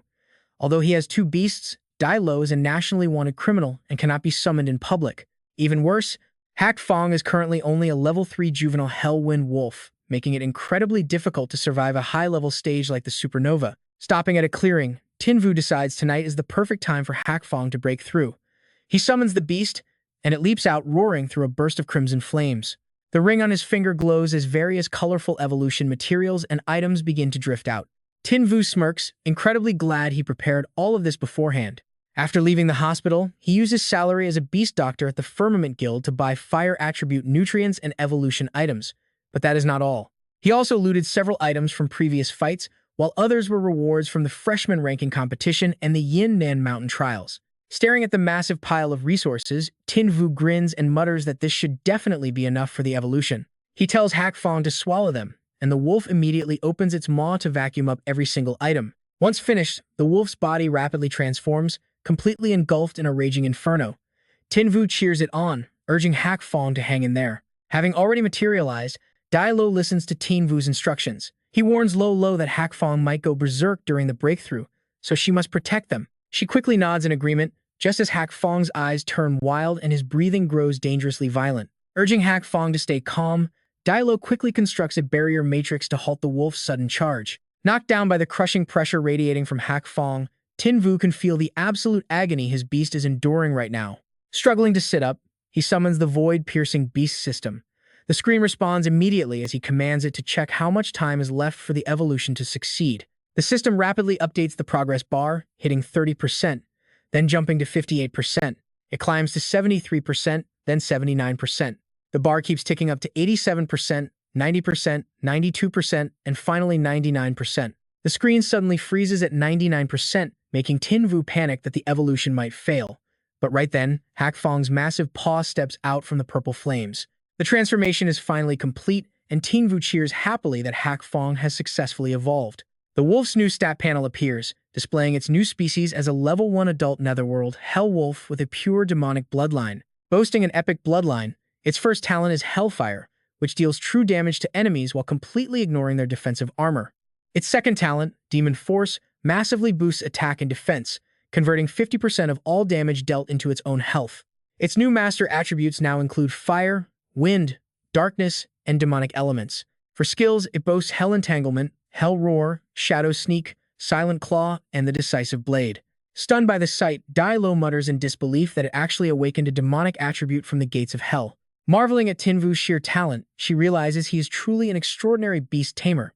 Although he has 2 beasts, Dai Lo is a nationally wanted criminal and cannot be summoned in public. Even worse, Hak Fong is currently only a level 3 juvenile Hellwind Wolf, making it incredibly difficult to survive a high-level stage like the Supernova. Stopping at a clearing, Tinvu decides tonight is the perfect time for Hak Fong to break through. He summons the beast, and it leaps out roaring through a burst of crimson flames. The ring on his finger glows as various colorful evolution materials and items begin to drift out. Tin Vu smirks, incredibly glad he prepared all of this beforehand. After leaving the hospital, he used his salary as a beast doctor at the Firmament Guild to buy fire attribute nutrients and evolution items. But that is not all. He also looted several items from previous fights, while others were rewards from the freshman ranking competition and the Yinnan Mountain trials. Staring at the massive pile of resources, Tin Vu grins and mutters that this should definitely be enough for the evolution. He tells Hak Fong to swallow them, and the wolf immediately opens its maw to vacuum up every single item. Once finished, the wolf's body rapidly transforms, completely engulfed in a raging inferno. Tin Vu cheers it on, urging Hak Fong to hang in there. Having already materialized, Dai Lo listens to Tin Vu's instructions. He warns Lo that Hak Fong might go berserk during the breakthrough, so she must protect them. She quickly nods in agreement, just as Hak Fong's eyes turn wild and his breathing grows dangerously violent. Urging Hak Fong to stay calm, Dai Lo quickly constructs a barrier matrix to halt the wolf's sudden charge. Knocked down by the crushing pressure radiating from Hak Fong, Tin Vu can feel the absolute agony his beast is enduring right now. Struggling to sit up, he summons the void-piercing beast system. The screen responds immediately as he commands it to check how much time is left for the evolution to succeed. The system rapidly updates the progress bar, hitting 30%, then jumping to 58%. It climbs to 73%, then 79%. The bar keeps ticking up to 87%, 90%, 92%, and finally 99%. The screen suddenly freezes at 99%, making Tin Vu panic that the evolution might fail. But right then, Hak Fong's massive paw steps out from the purple flames. The transformation is finally complete, and Tin Vu cheers happily that Hak Fong has successfully evolved. The wolf's new stat panel appears, displaying its new species as a level 1 adult netherworld hell wolf with a pure demonic bloodline. Boasting an epic bloodline, its first talent is Hellfire, which deals true damage to enemies while completely ignoring their defensive armor. Its second talent, Demon Force, massively boosts attack and defense, converting 50% of all damage dealt into its own health. Its new master attributes now include Fire, Wind, Darkness, and Demonic elements. For skills, it boasts Hell Entanglement, Hell Roar, Shadow Sneak, Silent Claw, and the Decisive Blade. Stunned by the sight, Dai Lo mutters in disbelief that it actually awakened a demonic attribute from the gates of hell. Marveling at Tin Vu's sheer talent, she realizes he is truly an extraordinary beast tamer.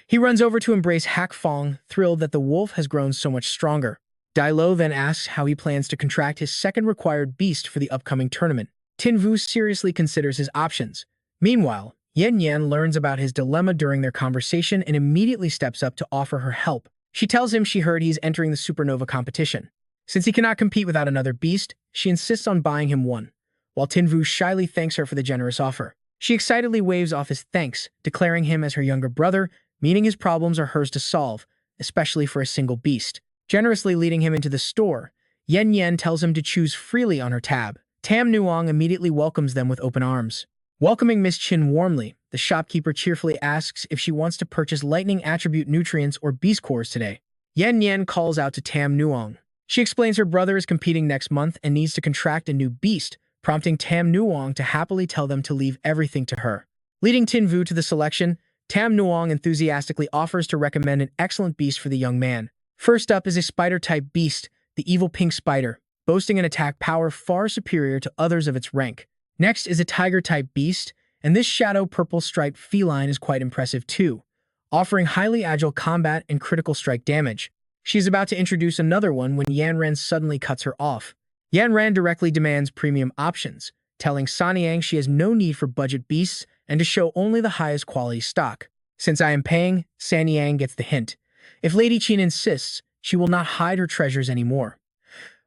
He runs over to embrace Hak Fong, thrilled that the wolf has grown so much stronger. Dai Lo then asks how he plans to contract his second required beast for the upcoming tournament. Tin Vu seriously considers his options. Meanwhile, Yan learns about his dilemma during their conversation and immediately steps up to offer her help. She tells him she heard he's entering the Supernova competition. Since he cannot compete without another beast, she insists on buying him one, while Tin Vu shyly thanks her for the generous offer. She excitedly waves off his thanks, declaring him as her younger brother, meaning his problems are hers to solve, especially for a single beast. Generously leading him into the store, Yan tells him to choose freely on her tab. Tam Nuong immediately welcomes them with open arms. Welcoming Miss Chin warmly, the shopkeeper cheerfully asks if she wants to purchase lightning attribute nutrients or beast cores today. Yan calls out to Tam Nuong. She explains her brother is competing next month and needs to contract a new beast, prompting Tam Nuong to happily tell them to leave everything to her. Leading Tin Vu to the selection, Tam Nuong enthusiastically offers to recommend an excellent beast for the young man. First up is a spider-type beast, the evil pink spider, boasting an attack power far superior to others of its rank. Next is a tiger-type beast, and this shadow purple striped feline is quite impressive too, offering highly agile combat and critical strike damage. She's about to introduce another one when Yanren suddenly cuts her off. Yanren directly demands premium options, telling Sanyang she has no need for budget beasts and to show only the highest quality stock. Since I am paying, Sanyang gets the hint. If Lady Qin insists, she will not hide her treasures anymore.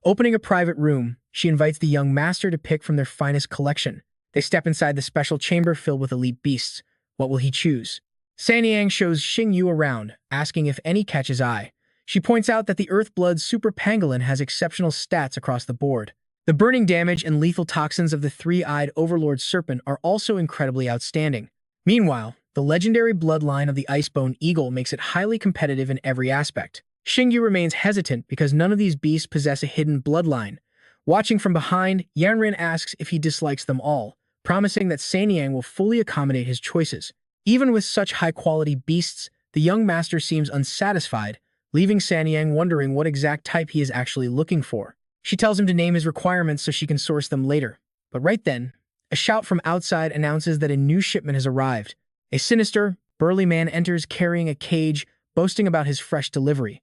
Opening a private room, she invites the young master to pick from their finest collection. They step inside the special chamber filled with elite beasts. What will he choose? Sanyang shows Xingyu around, asking if any catch his eye. She points out that the Earthblood Super Pangolin has exceptional stats across the board. The burning damage and lethal toxins of the three-eyed Overlord Serpent are also incredibly outstanding. Meanwhile, the legendary bloodline of the Icebone Eagle makes it highly competitive in every aspect. Xingyu remains hesitant because none of these beasts possess a hidden bloodline. Watching from behind, Yanren asks if he dislikes them all, promising that Sanyang will fully accommodate his choices. Even with such high-quality beasts, the young master seems unsatisfied, leaving Sanyang wondering what exact type he is actually looking for. She tells him to name his requirements so she can source them later. But right then, A shout from outside announces that a new shipment has arrived. A sinister, burly man enters carrying a cage, boasting about his fresh delivery.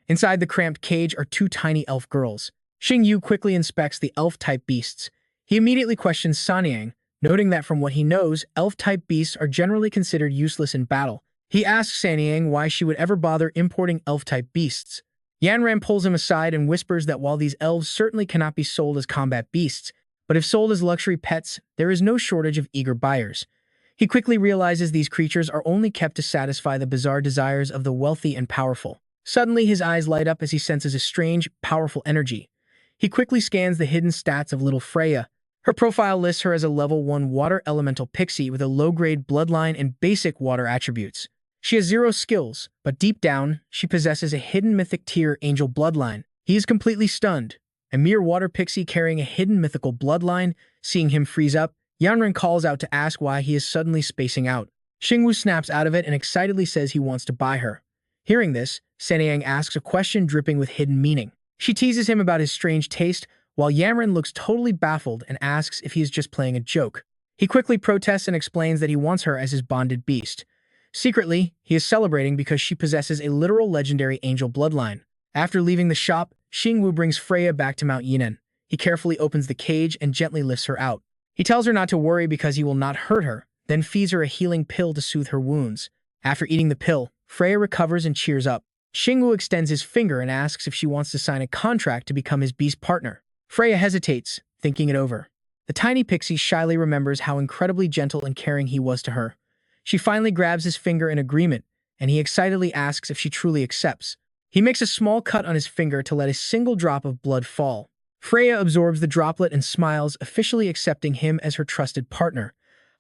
Inside the cramped cage are two tiny elf girls. Xingyu quickly inspects the elf-type beasts. He immediately questions Sanyang, noting that from what he knows, elf-type beasts are generally considered useless in battle. He asks Sanyang why she would ever bother importing elf-type beasts. Yanran pulls him aside and whispers that while these elves certainly cannot be sold as combat beasts, but if sold as luxury pets, there is no shortage of eager buyers. He quickly realizes these creatures are only kept to satisfy the bizarre desires of the wealthy and powerful. Suddenly, his eyes light up as he senses a strange, powerful energy. He quickly scans the hidden stats of little Freya. Her profile lists her as a level 1 water elemental pixie with a low-grade bloodline and basic water attributes. She has 0 skills, but deep down, she possesses a hidden mythic tier angel bloodline. He is completely stunned. A mere water pixie carrying a hidden mythical bloodline, seeing him freeze up, Yanran calls out to ask why he is suddenly spacing out. Xingyu snaps out of it and excitedly says he wants to buy her. Hearing this, Sanyang asks a question dripping with hidden meaning. She teases him about his strange taste, while Yanran looks totally baffled and asks if he is just playing a joke. He quickly protests and explains that he wants her as his bonded beast. Secretly, he is celebrating because she possesses a literal legendary angel bloodline. After leaving the shop, Xingyu brings Freya back to Mount Yinan. He carefully opens the cage and gently lifts her out. He tells her not to worry because he will not hurt her, then feeds her a healing pill to soothe her wounds. After eating the pill, Freya recovers and cheers up. Xingyu extends his finger and asks if she wants to sign a contract to become his beast partner. Freya hesitates, thinking it over. The tiny pixie shyly remembers how incredibly gentle and caring he was to her. She finally grabs his finger in agreement, and he excitedly asks if she truly accepts. He makes a small cut on his finger to let a single drop of blood fall. Freya absorbs the droplet and smiles, officially accepting him as her trusted partner.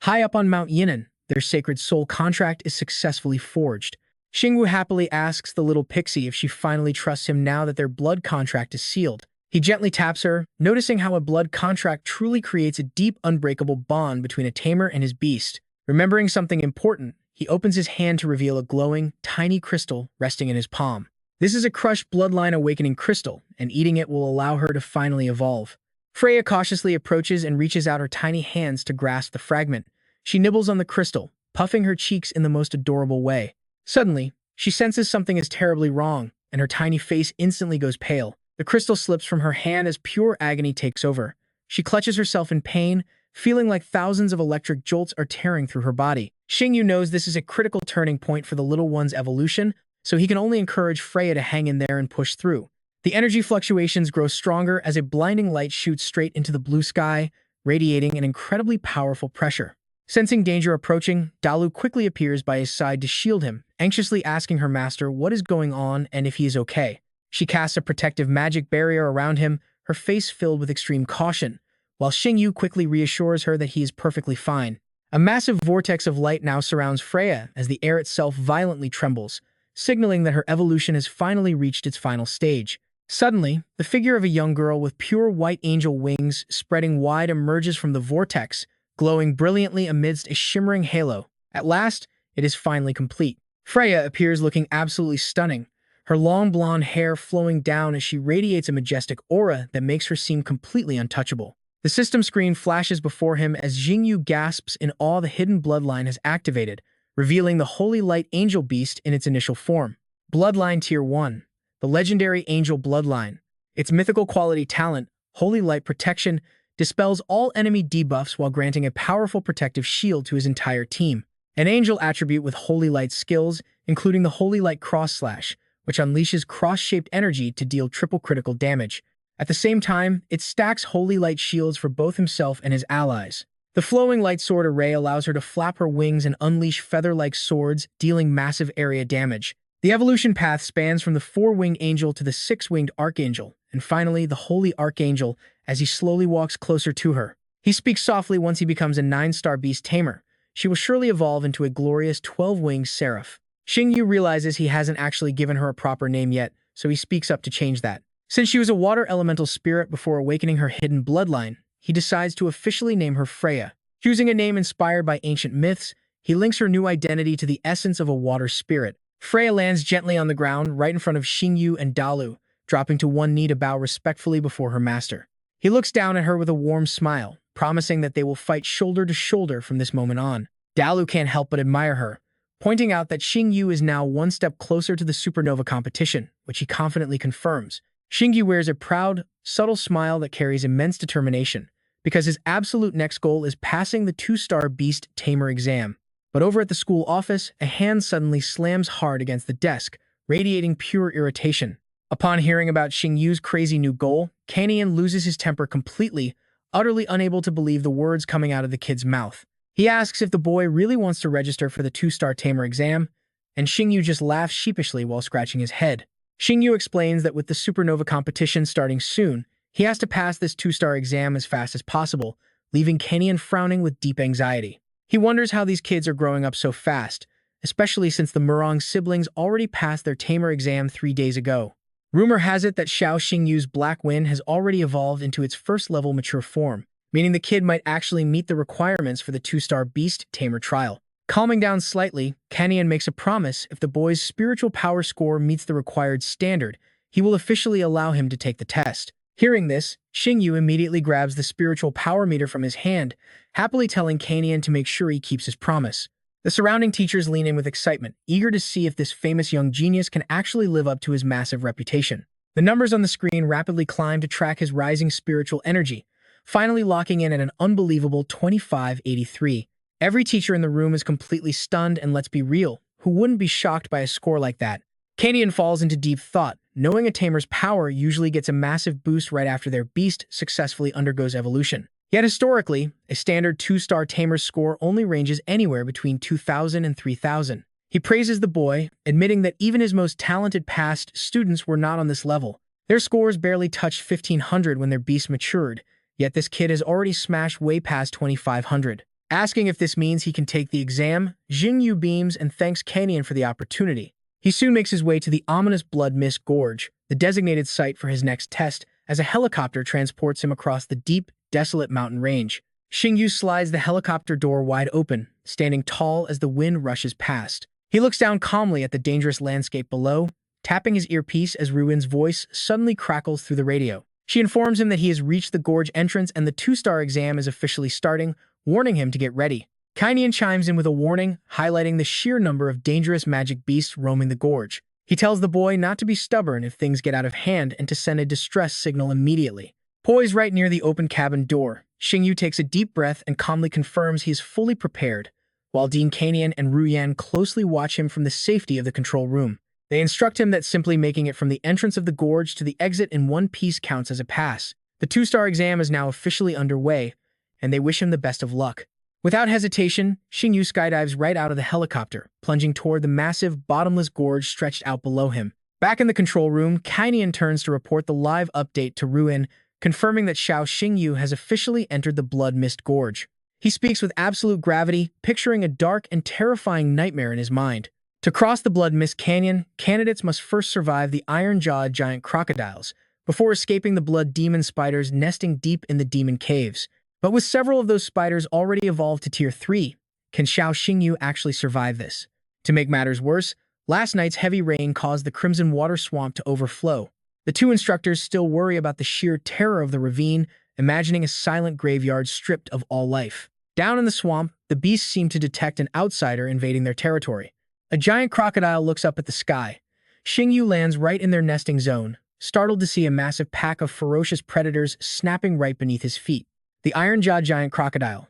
High up on Mount Yinan, their sacred soul contract is successfully forged. Xingyu happily asks the little pixie if she finally trusts him now that their blood contract is sealed. He gently taps her, noticing how a blood contract truly creates a deep, unbreakable bond between a tamer and his beast. Remembering something important, he opens his hand to reveal a glowing, tiny crystal resting in his palm. This is a crushed bloodline awakening crystal, and eating it will allow her to finally evolve. Freya cautiously approaches and reaches out her tiny hands to grasp the fragment. She nibbles on the crystal, puffing her cheeks in the most adorable way. Suddenly, she senses something is terribly wrong, and her tiny face instantly goes pale. The crystal slips from her hand as pure agony takes over. She clutches herself in pain, feeling like thousands of electric jolts are tearing through her body. Xingyu knows this is a critical turning point for the little one's evolution, so he can only encourage Freya to hang in there and push through. The energy fluctuations grow stronger as a blinding light shoots straight into the blue sky, radiating an incredibly powerful pressure. Sensing danger approaching, Dalu quickly appears by his side to shield him, anxiously asking her master what is going on and if he is okay. She casts a protective magic barrier around him, her face filled with extreme caution, while Xingyu quickly reassures her that he is perfectly fine. A massive vortex of light now surrounds Freya as the air itself violently trembles, signaling that her evolution has finally reached its final stage. Suddenly, the figure of a young girl with pure white angel wings spreading wide emerges from the vortex, glowing brilliantly amidst a shimmering halo. At last, it is finally complete. Freya appears looking absolutely stunning, her long blonde hair flowing down as she radiates a majestic aura that makes her seem completely untouchable. The system screen flashes before him as Xingyu gasps in awe the hidden bloodline has activated, revealing the Holy Light Angel Beast in its initial form. Bloodline Tier 1. The legendary Angel Bloodline. Its mythical quality talent, Holy Light Protection, dispels all enemy debuffs while granting a powerful protective shield to his entire team. An angel attribute with Holy Light skills, including the Holy Light Cross Slash, which unleashes cross-shaped energy to deal triple critical damage. At the same time, it stacks Holy Light shields for both himself and his allies. The flowing light sword array allows her to flap her wings and unleash feather-like swords, dealing massive area damage. The evolution path spans from the 4-winged angel to the 6-winged archangel, and finally the Holy Archangel as he slowly walks closer to her. He speaks softly once he becomes a 9-star beast tamer. She will surely evolve into a glorious 12-winged seraph. Xingyu realizes he hasn't actually given her a proper name yet, so he speaks up to change that. Since she was a water elemental spirit before awakening her hidden bloodline, he decides to officially name her Freya. Choosing a name inspired by ancient myths, he links her new identity to the essence of a water spirit. Freya lands gently on the ground right in front of Xingyu and Dalu, dropping to one knee to bow respectfully before her master. He looks down at her with a warm smile, promising that they will fight shoulder to shoulder from this moment on. Dalu can't help but admire her, pointing out that Xingyu is now one step closer to the supernova competition, which he confidently confirms. Xingyu wears a proud, subtle smile that carries immense determination, because his absolute next goal is passing the 2-star Beast Tamer exam. But over at the school office, a hand suddenly slams hard against the desk, radiating pure irritation. Upon hearing about Xingyu's crazy new goal, Kanian loses his temper completely, utterly unable to believe the words coming out of the kid's mouth. He asks if the boy really wants to register for the 2-star Tamer exam, and Xingyu just laughs sheepishly while scratching his head. Xingyu explains that with the supernova competition starting soon, he has to pass this 2-star exam as fast as possible, leaving Kanian frowning with deep anxiety. He wonders how these kids are growing up so fast, especially since the Murong siblings already passed their Tamer exam 3 days ago. Rumor has it that Xiao Xingyu's Black Wind has already evolved into its first-level mature form, meaning the kid might actually meet the requirements for the 2-star Beast Tamer trial. Calming down slightly, Kanian makes a promise if the boy's spiritual power score meets the required standard, he will officially allow him to take the test. Hearing this, Xingyu immediately grabs the spiritual power meter from his hand, happily telling Kanian to make sure he keeps his promise. The surrounding teachers lean in with excitement, eager to see if this famous young genius can actually live up to his massive reputation. The numbers on the screen rapidly climb to track his rising spiritual energy, finally locking in at an unbelievable 2583. Every teacher in the room is completely stunned, and let's be real, who wouldn't be shocked by a score like that? Kanian falls into deep thought, knowing a tamer's power usually gets a massive boost right after their beast successfully undergoes evolution. Yet historically, a standard 2-star tamer's score only ranges anywhere between 2,000 and 3,000. He praises the boy, admitting that even his most talented past students were not on this level. Their scores barely touched 1,500 when their beast matured, yet this kid has already smashed way past 2,500. Asking if this means he can take the exam, Xingyu beams and thanks Kanian for the opportunity. He soon makes his way to the ominous Blood Mist Gorge, the designated site for his next test, as a helicopter transports him across the deep, desolate mountain range. Xingyu slides the helicopter door wide open, standing tall as the wind rushes past. He looks down calmly at the dangerous landscape below, tapping his earpiece as Ruin's voice suddenly crackles through the radio. She informs him that he has reached the gorge entrance and the 2-star exam is officially starting, warning him to get ready. Kanian chimes in with a warning, highlighting the sheer number of dangerous magic beasts roaming the gorge. He tells the boy not to be stubborn if things get out of hand and to send a distress signal immediately. Poised right near the open cabin door, Xingyu takes a deep breath and calmly confirms he is fully prepared, while Dean Kanian and Ruyan closely watch him from the safety of the control room. They instruct him that simply making it from the entrance of the gorge to the exit in one piece counts as a pass. The 2-star exam is now officially underway, and they wish him the best of luck. Without hesitation, Xingyu skydives right out of the helicopter, plunging toward the massive, bottomless gorge stretched out below him. Back in the control room, Kanian turns to report the live update to Ruin, confirming that Xiao Xingyu has officially entered the Blood Mist Gorge. He speaks with absolute gravity, picturing a dark and terrifying nightmare in his mind. To cross the Blood Mist Canyon, candidates must first survive the iron-jawed giant crocodiles, before escaping the blood demon spiders nesting deep in the demon caves. But with several of those spiders already evolved to Tier 3, can Xiao Xingyu actually survive this? To make matters worse, last night's heavy rain caused the Crimson Water Swamp to overflow. The two instructors still worry about the sheer terror of the ravine, imagining a silent graveyard stripped of all life. Down in the swamp, the beasts seem to detect an outsider invading their territory. A giant crocodile looks up at the sky. Xingyu lands right in their nesting zone, startled to see a massive pack of ferocious predators snapping right beneath his feet. The iron-jawed giant crocodile.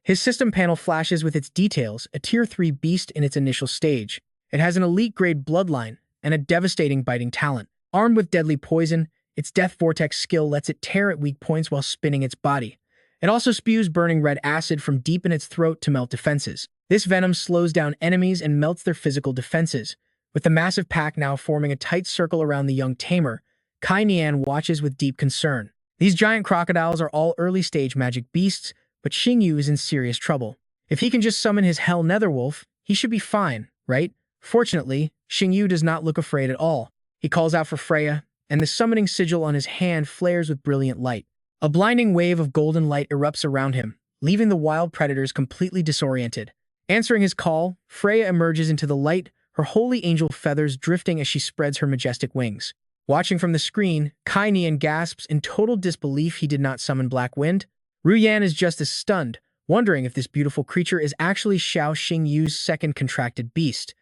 His system panel flashes with its details, a Tier 3 beast in its initial stage. It has an elite-grade bloodline and a devastating biting talent. Armed with deadly poison, its Death Vortex skill lets it tear at weak points while spinning its body. It also spews burning red acid from deep in its throat to melt defenses. This venom slows down enemies and melts their physical defenses. With the massive pack now forming a tight circle around the young tamer, Kai Nian watches with deep concern. These giant crocodiles are all early-stage magic beasts, but Xingyu is in serious trouble. If he can just summon his Hell Netherwolf, he should be fine, right? Fortunately, Xingyu does not look afraid at all. He calls out for Freya, and the summoning sigil on his hand flares with brilliant light. A blinding wave of golden light erupts around him, leaving the wild predators completely disoriented. Answering his call, Freya emerges into the light, her holy angel feathers drifting as she spreads her majestic wings. Watching from the screen, Kai Nian gasps in total disbelief he did not summon Black Wind. Yan is just as stunned, wondering if this beautiful creature is actually Xiao Xingyu's second contracted beast.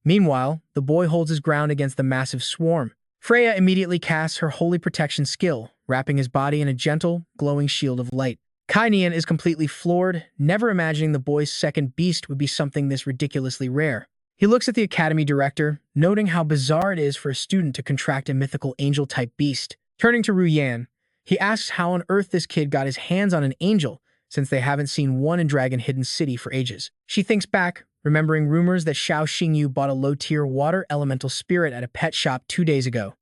Meanwhile, the boy holds his ground against the massive swarm. Freya immediately casts her holy protection skill, wrapping his body in a gentle, glowing shield of light. Kai Nian is completely floored, never imagining the boy's second beast would be something this ridiculously rare. He looks at the academy director, noting how bizarre it is for a student to contract a mythical angel-type beast. Turning to Yan, he asks how on earth this kid got his hands on an angel, since they haven't seen one in Dragon Hidden City for ages. She thinks back, remembering rumors that Xiao Xingyu bought a low-tier water elemental spirit at a pet shop 2 days ago.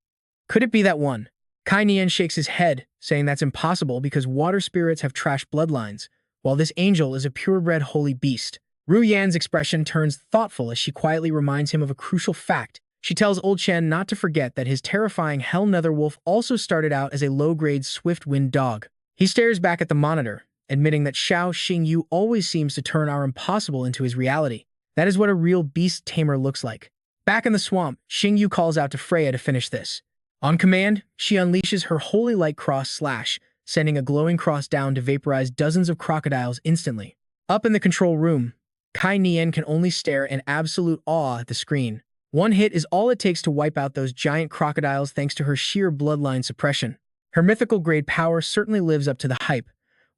Could it be that one? Kai Nian shakes his head, saying that's impossible because water spirits have trash bloodlines, while this angel is a purebred holy beast. Yan's expression turns thoughtful as she quietly reminds him of a crucial fact. She tells Old Chen not to forget that his terrifying Hell Netherwolf also started out as a low-grade swift-wind dog. He stares back at the monitor, admitting that Xiao Xingyu always seems to turn our impossible into his reality. That is what a real beast tamer looks like. Back in the swamp, Xingyu calls out to Freya to finish this. On command, she unleashes her Holy Light Cross Slash, sending a glowing cross down to vaporize dozens of crocodiles instantly. Up in the control room, Kai Nian can only stare in absolute awe at the screen. One hit is all it takes to wipe out those giant crocodiles thanks to her sheer bloodline suppression. Her mythical grade power certainly lives up to the hype.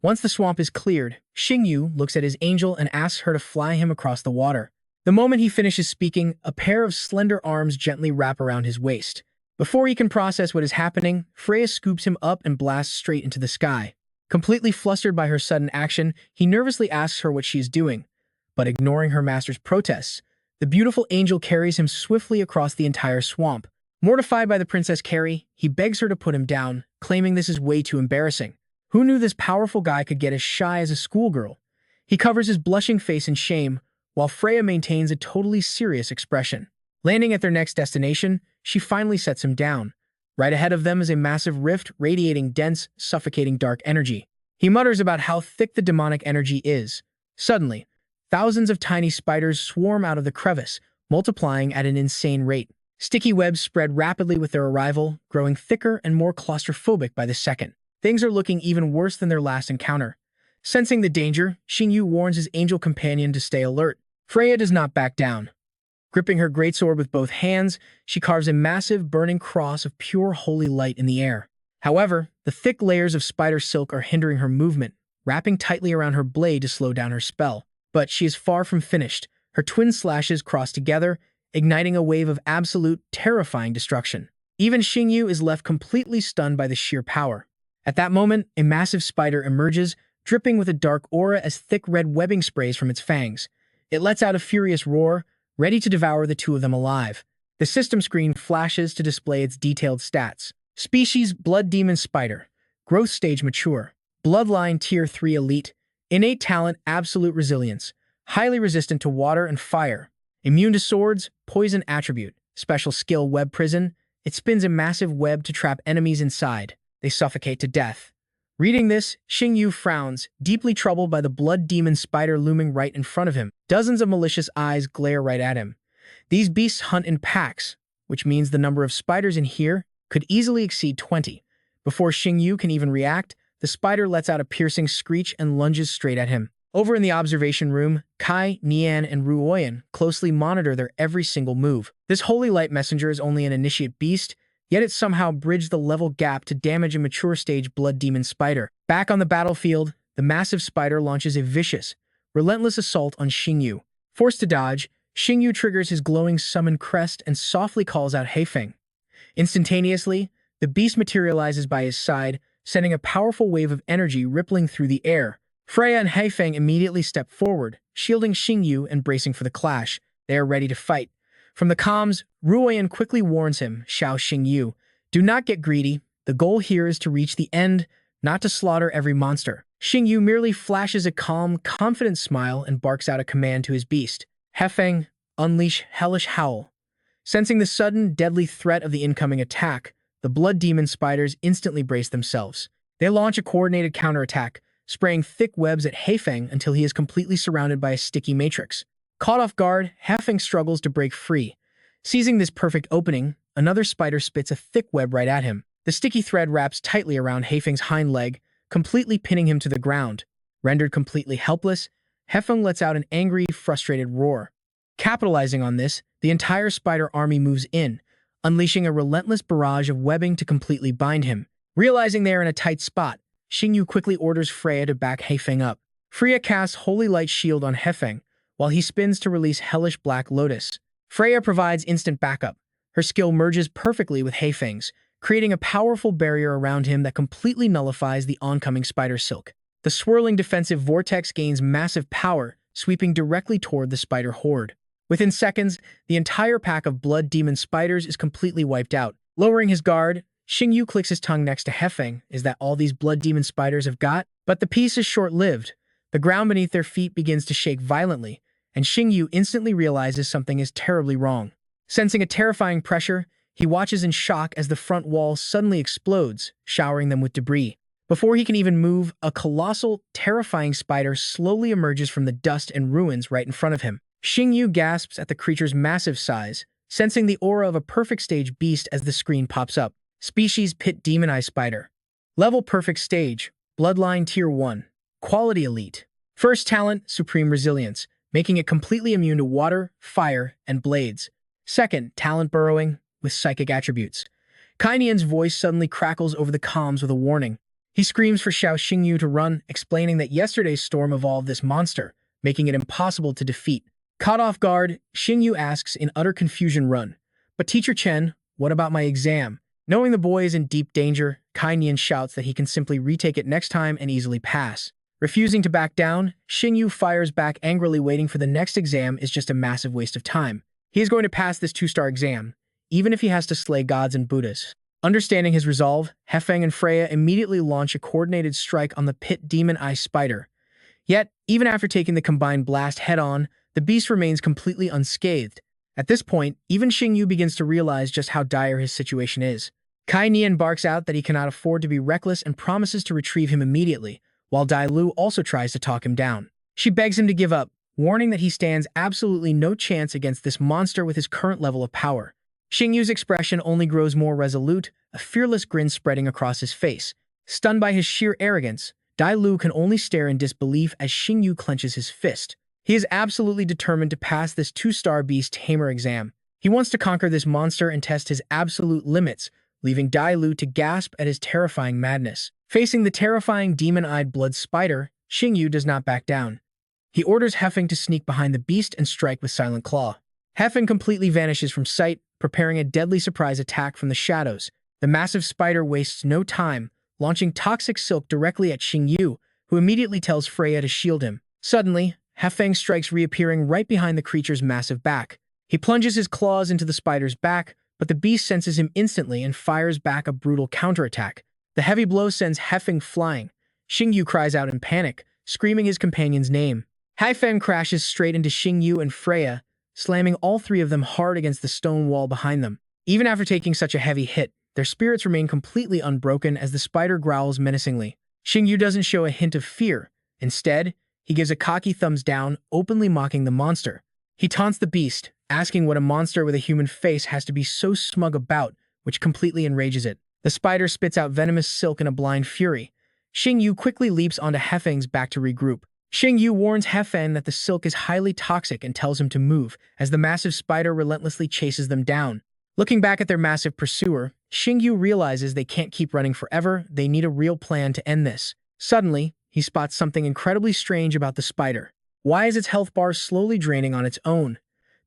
Once the swamp is cleared, Xingyu looks at his angel and asks her to fly him across the water. The moment he finishes speaking, a pair of slender arms gently wrap around his waist. Before he can process what is happening, Freya scoops him up and blasts straight into the sky. Completely flustered by her sudden action, he nervously asks her what she is doing. But ignoring her master's protests, the beautiful angel carries him swiftly across the entire swamp. Mortified by the Princess Carrie, he begs her to put him down, claiming this is way too embarrassing. Who knew this powerful guy could get as shy as a schoolgirl? He covers his blushing face in shame, while Freya maintains a totally serious expression. Landing at their next destination, she finally sets him down. Right ahead of them is a massive rift radiating dense, suffocating dark energy. He mutters about how thick the demonic energy is. Suddenly, thousands of tiny spiders swarm out of the crevice, multiplying at an insane rate. Sticky webs spread rapidly with their arrival, growing thicker and more claustrophobic by the second. Things are looking even worse than their last encounter. Sensing the danger, Xingyu warns his angel companion to stay alert. Freya does not back down. Gripping her greatsword with both hands, she carves a massive, burning cross of pure holy light in the air. However, the thick layers of spider silk are hindering her movement, wrapping tightly around her blade to slow down her spell. But she is far from finished. Her twin slashes cross together, igniting a wave of absolute, terrifying destruction. Even Xingyu is left completely stunned by the sheer power. At that moment, a massive spider emerges, dripping with a dark aura as thick red webbing sprays from its fangs. It lets out a furious roar, ready to devour the two of them alive. The system screen flashes to display its detailed stats. Species: Blood Demon Spider. Growth stage: Mature. Bloodline Tier 3 Elite. Innate talent: Absolute Resilience. Highly resistant to water and fire. Immune to swords, poison attribute. Special skill: Web Prison. It spins a massive web to trap enemies inside. They suffocate to death. Reading this, Xingyu frowns, deeply troubled by the blood demon spider looming right in front of him. Dozens of malicious eyes glare right at him. These beasts hunt in packs, which means the number of spiders in here could easily exceed 20. Before Xingyu can even react, the spider lets out a piercing screech and lunges straight at him. Over in the observation room, Kai, Nian, and Ruoyan closely monitor their every single move. This holy light messenger is only an initiate beast, yet it somehow bridged the level gap to damage a mature stage blood demon spider. Back on the battlefield, the massive spider launches a vicious, relentless assault on Xingyu. Forced to dodge, Xingyu triggers his glowing summon crest and softly calls out Heifeng. Instantaneously, the beast materializes by his side, sending a powerful wave of energy rippling through the air. Freya and Heifeng immediately step forward, shielding Xingyu and bracing for the clash. They are ready to fight. From the comms, Ruoyan quickly warns him, Xiao Xingyu, do not get greedy. The goal here is to reach the end, not to slaughter every monster. Xingyu merely flashes a calm, confident smile and barks out a command to his beast. Heifeng, unleash Hellish Howl. Sensing the sudden, deadly threat of the incoming attack, the blood demon spiders instantly brace themselves. They launch a coordinated counterattack, spraying thick webs at Heifeng until he is completely surrounded by a sticky matrix. Caught off guard, Heifeng struggles to break free. Seizing this perfect opening, another spider spits a thick web right at him. The sticky thread wraps tightly around Heifeng's hind leg, completely pinning him to the ground. Rendered completely helpless, Hefeng lets out an angry, frustrated roar. Capitalizing on this, the entire spider army moves in, unleashing a relentless barrage of webbing to completely bind him. Realizing they are in a tight spot, Xingyu quickly orders Freya to back Hefeng up. Freya casts Holy Light Shield on Hefeng, while he spins to release Hellish Black Lotus. Freya provides instant backup. Her skill merges perfectly with Hefeng's, creating a powerful barrier around him that completely nullifies the oncoming spider silk. The swirling defensive vortex gains massive power, sweeping directly toward the spider horde. Within seconds, the entire pack of blood demon spiders is completely wiped out. Lowering his guard, Xingyu clicks his tongue next to Hefeng. Is that all these blood demon spiders have got? But the peace is short-lived. The ground beneath their feet begins to shake violently, and Xingyu instantly realizes something is terribly wrong. Sensing a terrifying pressure, he watches in shock as the front wall suddenly explodes, showering them with debris. Before he can even move, a colossal, terrifying spider slowly emerges from the dust and ruins right in front of him. Xingyu gasps at the creature's massive size, sensing the aura of a perfect stage beast as the screen pops up. Species Pit Demon Eye Spider. Level Perfect Stage. Bloodline Tier 1. Quality Elite. First talent, Supreme Resilience, making it completely immune to water, fire, and blades. Second, talent Burrowing, with psychic attributes. Kai Nian's voice suddenly crackles over the comms with a warning. He screams for Xiao Xingyu to run, explaining that yesterday's storm evolved this monster, making it impossible to defeat. Caught off guard, Xingyu asks in utter confusion, "Run. But Teacher Chen, what about my exam?" Knowing the boy is in deep danger, Kai Nian shouts that he can simply retake it next time and easily pass. Refusing to back down, Xingyu fires back angrily, waiting for the next exam is just a massive waste of time. He is going to pass this 2-star exam, even if he has to slay gods and Buddhas. Understanding his resolve, Hefeng and Freya immediately launch a coordinated strike on the Pit Demon Eye Spider. Yet, even after taking the combined blast head-on, the beast remains completely unscathed. At this point, even Xingyu begins to realize just how dire his situation is. Kai Nian barks out that he cannot afford to be reckless and promises to retrieve him immediately, while Dai Lu also tries to talk him down. She begs him to give up, warning that he stands absolutely no chance against this monster with his current level of power. Xingyu's expression only grows more resolute, a fearless grin spreading across his face. Stunned by his sheer arrogance, Dai Lu can only stare in disbelief as Xingyu clenches his fist. He is absolutely determined to pass this 2-star Beast Tamer exam. He wants to conquer this monster and test his absolute limits, leaving Dai Lu to gasp at his terrifying madness. Facing the terrifying demon-eyed blood spider, Xingyu does not back down. He orders Hefeng to sneak behind the beast and strike with Silent Claw. Hefeng completely vanishes from sight, preparing a deadly surprise attack from the shadows. The massive spider wastes no time, launching toxic silk directly at Xingyu, who immediately tells Freya to shield him. Suddenly, Hefeng strikes, reappearing right behind the creature's massive back. He plunges his claws into the spider's back, but the beast senses him instantly and fires back a brutal counterattack. The heavy blow sends Hefeng flying. Xingyu cries out in panic, screaming his companion's name. Hefeng crashes straight into Xingyu and Freya, slamming all three of them hard against the stone wall behind them. Even after taking such a heavy hit, their spirits remain completely unbroken as the spider growls menacingly. Xingyu doesn't show a hint of fear. Instead, he gives a cocky thumbs down, openly mocking the monster. He taunts the beast, asking what a monster with a human face has to be so smug about, which completely enrages it. The spider spits out venomous silk in a blind fury. Xingyu quickly leaps onto Hefeng's back to regroup. Xingyu warns Hefeng that the silk is highly toxic and tells him to move, as the massive spider relentlessly chases them down. Looking back at their massive pursuer, Xingyu realizes they can't keep running forever. They need a real plan to end this. Suddenly, he spots something incredibly strange about the spider. Why is its health bar slowly draining on its own?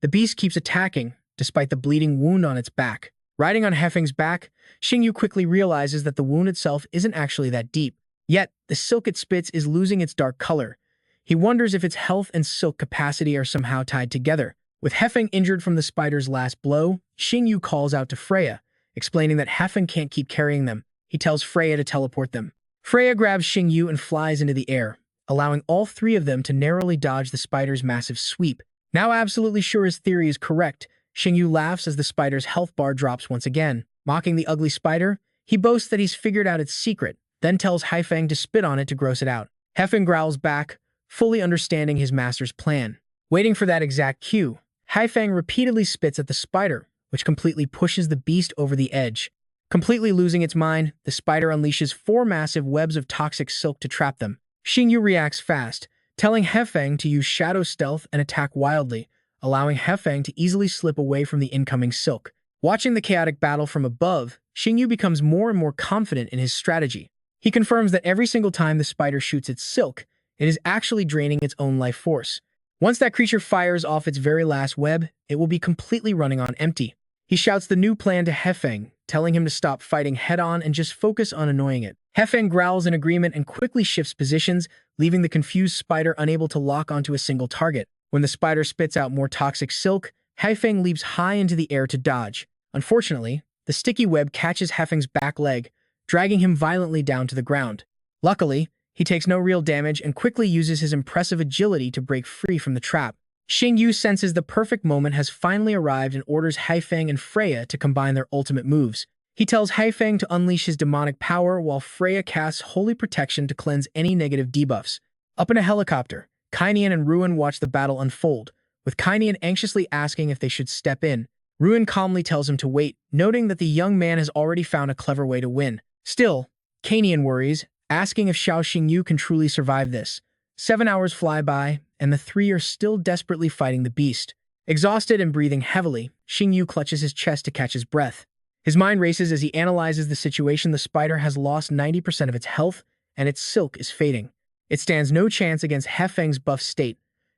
The beast keeps attacking, despite the bleeding wound on its back. Riding on Hefeng's back, Xingyu quickly realizes that the wound itself isn't actually that deep. Yet, the silk it spits is losing its dark color. He wonders if its health and silk capacity are somehow tied together. With Hefeng injured from the spider's last blow, Xingyu calls out to Freya, explaining that Hefeng can't keep carrying them. He tells Freya to teleport them. Freya grabs Xingyu and flies into the air, allowing all three of them to narrowly dodge the spider's massive sweep. Now absolutely sure his theory is correct, Xingyu laughs as the spider's health bar drops once again. Mocking the ugly spider, he boasts that he's figured out its secret, then tells Hefeng to spit on it to gross it out. Hefeng growls back, fully understanding his master's plan. Waiting for that exact cue, Hefeng repeatedly spits at the spider, which completely pushes the beast over the edge. Completely losing its mind, the spider unleashes 4 massive webs of toxic silk to trap them. Xingyu reacts fast, telling Hefeng to use shadow stealth and attack wildly, allowing Hefeng to easily slip away from the incoming silk. Watching the chaotic battle from above, Xingyu becomes more and more confident in his strategy. He confirms that every single time the spider shoots its silk, it is actually draining its own life force. Once that creature fires off its very last web, it will be completely running on empty. He shouts the new plan to Hefeng, telling him to stop fighting head-on and just focus on annoying it. Hefeng growls in agreement and quickly shifts positions, leaving the confused spider unable to lock onto a single target. When the spider spits out more toxic silk, Hefeng leaps high into the air to dodge. Unfortunately, the sticky web catches Hefeng's back leg, dragging him violently down to the ground. Luckily, he takes no real damage and quickly uses his impressive agility to break free from the trap. Xingyu senses the perfect moment has finally arrived and orders Haifeng and Freya to combine their ultimate moves. He tells Haifeng to unleash his demonic power while Freya casts Holy Protection to cleanse any negative debuffs. Up in a helicopter, Kainian and Ruin watch the battle unfold, with Kainian anxiously asking if they should step in. Ruin calmly tells him to wait, noting that the young man has already found a clever way to win. Still, Kainian worries, asking if Xiao Xingyu can truly survive this. 7 hours fly by, and the three are still desperately fighting the beast. Exhausted and breathing heavily, Xingyu clutches his chest to catch his breath. His mind races as he analyzes the situation. The spider has lost 90% of its health, and its silk is fading. It stands no chance against Hefeng's buff state.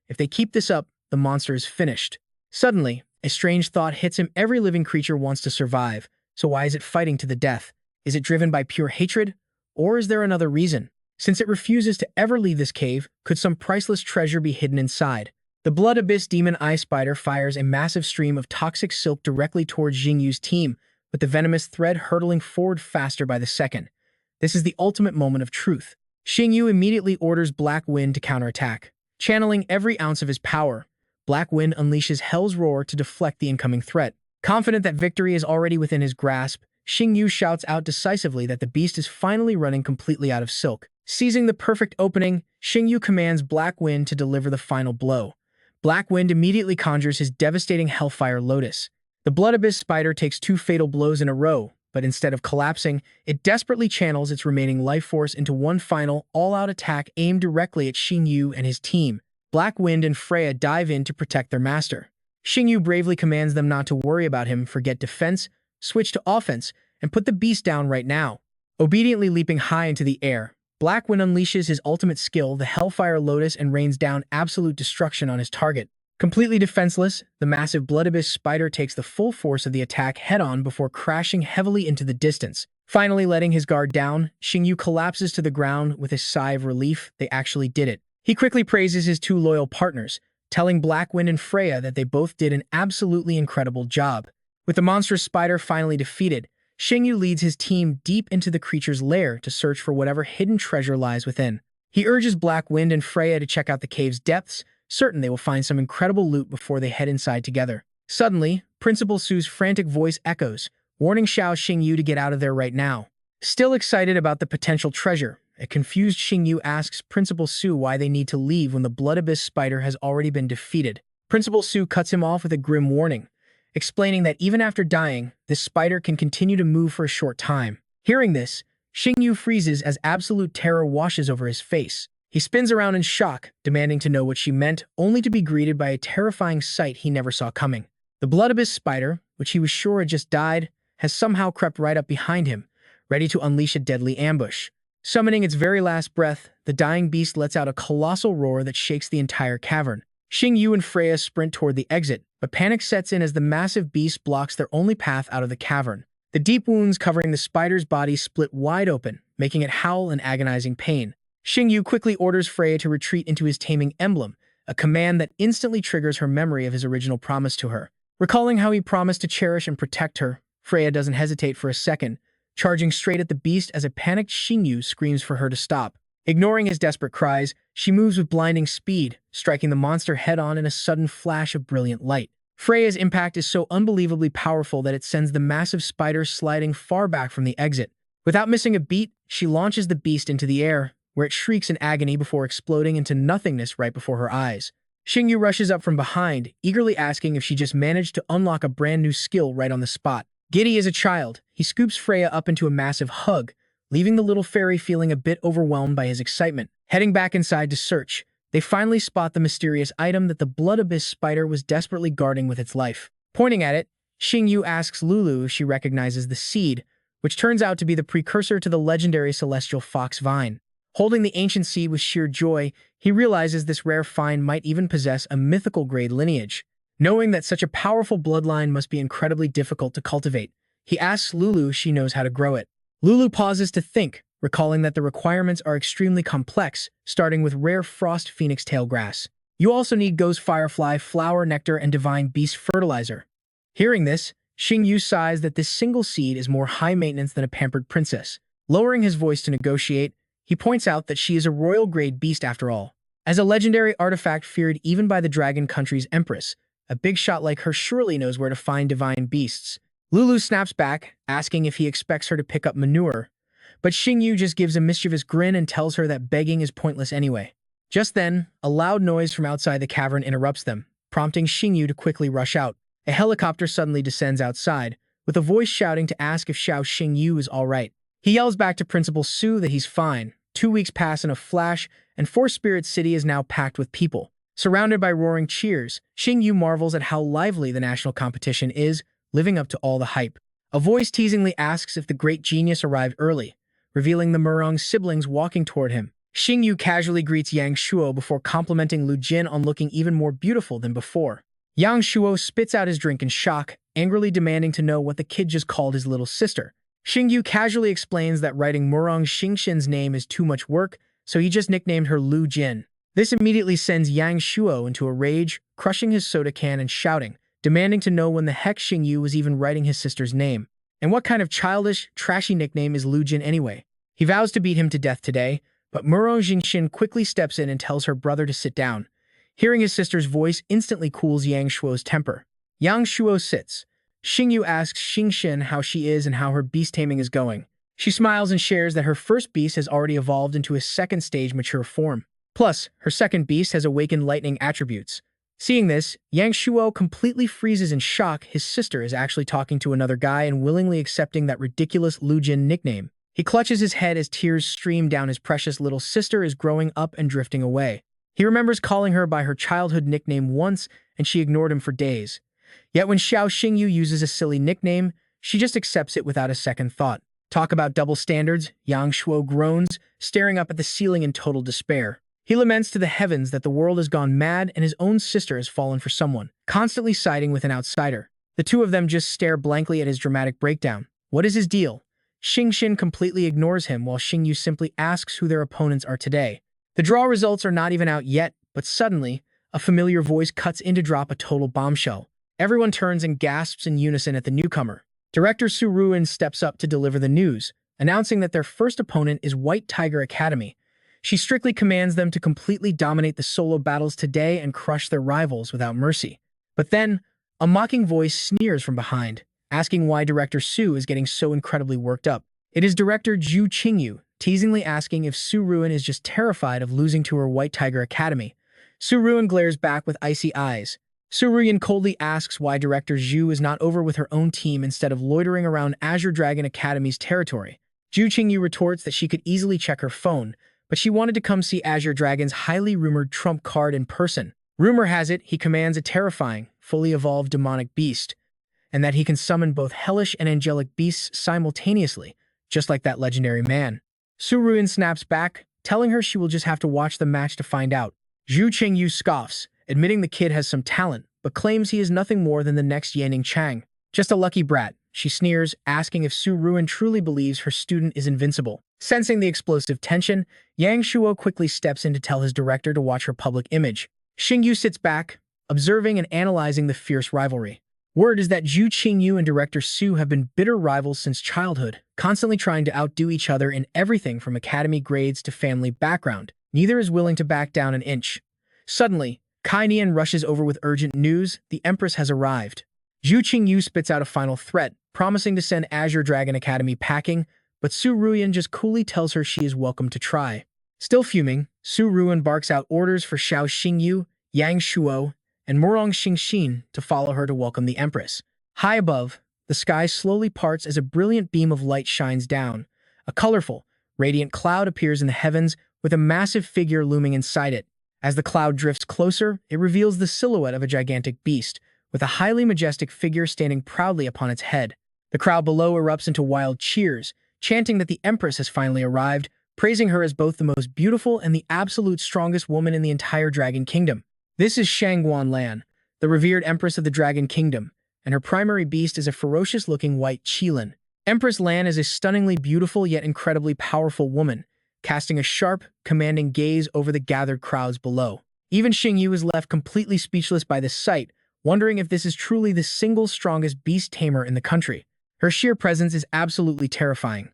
If they keep this up, the monster is finished. Suddenly, a strange thought hits him. Every living creature wants to survive, so why is it fighting to the death? Is it driven by pure hatred? Or is there another reason? Since it refuses to ever leave this cave, could some priceless treasure be hidden inside? The Blood Abyss Demon Eye Spider fires a massive stream of toxic silk directly towards Xingyu's team, with the venomous thread hurtling forward faster by the second. This is the ultimate moment of truth. Xingyu immediately orders Black Wind to counterattack. Channeling every ounce of his power, Black Wind unleashes Hell's Roar to deflect the incoming threat. Confident that victory is already within his grasp, Xingyu shouts out decisively that the beast is finally running completely out of silk. Seizing the perfect opening, Xingyu commands Black Wind to deliver the final blow. Black Wind immediately conjures his devastating Hellfire Lotus. The Blood Abyss Spider takes 2 fatal blows in a row, but instead of collapsing, it desperately channels its remaining life force into one final, all-out attack aimed directly at Xingyu and his team. Black Wind and Freya dive in to protect their master. Xingyu bravely commands them not to worry about him, forget defense, switch to offense, and put the beast down right now. Obediently leaping high into the air, Black Wind unleashes his ultimate skill, the Hellfire Lotus, and rains down absolute destruction on his target. Completely defenseless, the massive Blood Abyss Spider takes the full force of the attack head-on before crashing heavily into the distance. Finally letting his guard down, Xingyu collapses to the ground with a sigh of relief. They actually did it. He quickly praises his 2 loyal partners, telling Black Wind and Freya that they both did an absolutely incredible job. With the monstrous spider finally defeated, Xingyu leads his team deep into the creature's lair to search for whatever hidden treasure lies within. He urges Black Wind and Freya to check out the cave's depths, certain they will find some incredible loot before they head inside together. Suddenly, Principal Su's frantic voice echoes, warning Xiao Xingyu to get out of there right now. Still excited about the potential treasure, a confused Xingyu asks Principal Su why they need to leave when the Blood Abyss Spider has already been defeated. Principal Su cuts him off with a grim warning, explaining that even after dying, this spider can continue to move for a short time. Hearing this, Xingyu freezes as absolute terror washes over his face. He spins around in shock, demanding to know what she meant, only to be greeted by a terrifying sight he never saw coming. The Blood Abyss Spider, which he was sure had just died, has somehow crept right up behind him, ready to unleash a deadly ambush. Summoning its very last breath, the dying beast lets out a colossal roar that shakes the entire cavern. Xingyu and Freya sprint toward the exit, but panic sets in as the massive beast blocks their only path out of the cavern. The deep wounds covering the spider's body split wide open, making it howl in agonizing pain. Xingyu quickly orders Freya to retreat into his taming emblem, a command that instantly triggers her memory of his original promise to her. Recalling how he promised to cherish and protect her, Freya doesn't hesitate for a second, charging straight at the beast as a panicked Xingyu screams for her to stop. Ignoring his desperate cries, she moves with blinding speed, striking the monster head-on in a sudden flash of brilliant light. Freya's impact is so unbelievably powerful that it sends the massive spider sliding far back from the exit. Without missing a beat, she launches the beast into the air, where it shrieks in agony before exploding into nothingness right before her eyes. Xingyu rushes up from behind, eagerly asking if she just managed to unlock a brand new skill right on the spot. Giddy as a child, he scoops Freya up into a massive hug, leaving the little fairy feeling a bit overwhelmed by his excitement. Heading back inside to search, they finally spot the mysterious item that the Blood Abyss spider was desperately guarding with its life. Pointing at it, Xingyu asks Lulu if she recognizes the seed, which turns out to be the precursor to the legendary celestial fox vine. Holding the ancient seed with sheer joy, he realizes this rare find might even possess a mythical grade lineage. Knowing that such a powerful bloodline must be incredibly difficult to cultivate, he asks Lulu if she knows how to grow it. Lulu pauses to think, recalling that the requirements are extremely complex, starting with rare frost phoenix tail grass. You also need ghost firefly, flower nectar, and divine beast fertilizer. Hearing this, Xingyu sighs that this single seed is more high maintenance than a pampered princess. Lowering his voice to negotiate, he points out that she is a royal-grade beast after all. As a legendary artifact feared even by the Dragon Country's empress, a big shot like her surely knows where to find divine beasts. Lulu snaps back, asking if he expects her to pick up manure, but Xingyu just gives a mischievous grin and tells her that begging is pointless anyway. Just then, a loud noise from outside the cavern interrupts them, prompting Xingyu to quickly rush out. A helicopter suddenly descends outside, with a voice shouting to ask if Xiao Xingyu is all right. He yells back to Principal Su that he's fine. 2 weeks pass in a flash, and Four Spirit City is now packed with people. Surrounded by roaring cheers, Xingyu marvels at how lively the national competition is, living up to all the hype. A voice teasingly asks if the great genius arrived early, revealing the Murong siblings walking toward him. Xingyu casually greets Yang Shuo before complimenting Lu Jin on looking even more beautiful than before. Yang Shuo spits out his drink in shock, angrily demanding to know what the kid just called his little sister. Xingyu casually explains that writing Murong Xingxin's name is too much work, so he just nicknamed her Lu Jin. This immediately sends Yang Shuo into a rage, crushing his soda can and shouting, demanding to know when the heck Xingyu was even writing his sister's name. And what kind of childish, trashy nickname is Lu Jin anyway? He vows to beat him to death today, but Murong Xingxin quickly steps in and tells her brother to sit down. Hearing his sister's voice instantly cools Yang Shuo's temper. Yang Shuo sits. Xingyu asks Xingxin how she is and how her beast taming is going. She smiles and shares that her first beast has already evolved into a second stage mature form. Plus, her second beast has awakened lightning attributes. Seeing this, Yang Shuo completely freezes in shock. His sister is actually talking to another guy and willingly accepting that ridiculous Lu Jin nickname. He clutches his head as tears stream down. His precious little sister is growing up and drifting away. He remembers calling her by her childhood nickname once, and she ignored him for days. Yet when Xiao Xingyu uses a silly nickname, she just accepts it without a second thought. Talk about double standards, Yang Shuo groans, staring up at the ceiling in total despair. He laments to the heavens that the world has gone mad and his own sister has fallen for someone, constantly siding with an outsider. The two of them just stare blankly at his dramatic breakdown. What is his deal? Xingxin completely ignores him while Xingyu simply asks who their opponents are today. The draw results are not even out yet, but suddenly, a familiar voice cuts in to drop a total bombshell. Everyone turns and gasps in unison at the newcomer. Director Su Ruin steps up to deliver the news, announcing that their first opponent is White Tiger Academy. She strictly commands them to completely dominate the solo battles today and crush their rivals without mercy. But then, a mocking voice sneers from behind, asking why Director Su is getting so incredibly worked up. It is Director Zhu Qingyu, teasingly asking if Su Ruin is just terrified of losing to her White Tiger Academy. Su Ruin glares back with icy eyes. Su Ruin coldly asks why Director Zhu is not over with her own team instead of loitering around Azure Dragon Academy's territory. Zhu Qingyu retorts that she could easily check her phone, but she wanted to come see Azure Dragon's highly rumored trump card in person. Rumor has it he commands a terrifying, fully evolved demonic beast, and that he can summon both hellish and angelic beasts simultaneously, just like that legendary man. Su Ruin snaps back, telling her she will just have to watch the match to find out. Zhu Qingyu scoffs, admitting the kid has some talent, but claims he is nothing more than the next Yanning Chang. Just a lucky brat, she sneers, asking if Su Ruin truly believes her student is invincible. Sensing the explosive tension, Yang Shuo quickly steps in to tell his director to watch her public image. Xingyu sits back, observing and analyzing the fierce rivalry. Word is that Zhu Qingyu and Director Su have been bitter rivals since childhood, constantly trying to outdo each other in everything from academy grades to family background. Neither is willing to back down an inch. Suddenly, Kai Nian rushes over with urgent news. The Empress has arrived. Zhu Qingyu spits out a final threat, promising to send Azure Dragon Academy packing, but Su Ruin just coolly tells her she is welcome to try. Still fuming, Su Ruin barks out orders for Xiao Xingyu, Yang Shuo, and Murong Xingxin to follow her to welcome the Empress. High above, the sky slowly parts as a brilliant beam of light shines down. A colorful, radiant cloud appears in the heavens with a massive figure looming inside it. As the cloud drifts closer, it reveals the silhouette of a gigantic beast, with a highly majestic figure standing proudly upon its head. The crowd below erupts into wild cheers, chanting that the Empress has finally arrived, praising her as both the most beautiful and the absolute strongest woman in the entire Dragon Kingdom. This is Shangguan Lan, the revered Empress of the Dragon Kingdom, and her primary beast is a ferocious-looking white Qilin. Empress Lan is a stunningly beautiful yet incredibly powerful woman, casting a sharp, commanding gaze over the gathered crowds below. Even Xingyu is left completely speechless by this sight, wondering if this is truly the single strongest beast tamer in the country. Her sheer presence is absolutely terrifying.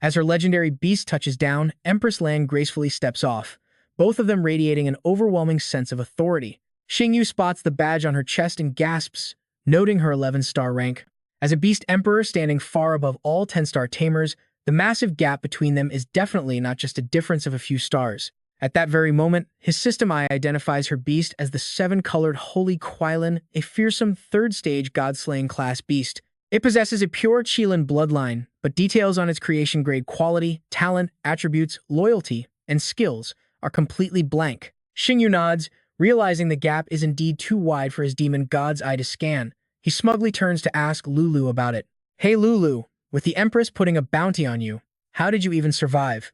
As her legendary beast touches down, Empress Lan gracefully steps off, both of them radiating an overwhelming sense of authority. Xingyu spots the badge on her chest and gasps, noting her 11-star rank. As a beast emperor standing far above all 10-star tamers, the massive gap between them is definitely not just a difference of a few stars. At that very moment, his system eye identifies her beast as the 7-colored Holy Qilin, a fearsome 3rd-stage god-slaying class beast. It possesses a pure Qilin bloodline, but details on its creation-grade quality, talent, attributes, loyalty, and skills are completely blank. Xingyu nods, realizing the gap is indeed too wide for his demon god's eye to scan. He smugly turns to ask Lulu about it. "Hey Lulu, with the Empress putting a bounty on you, how did you even survive?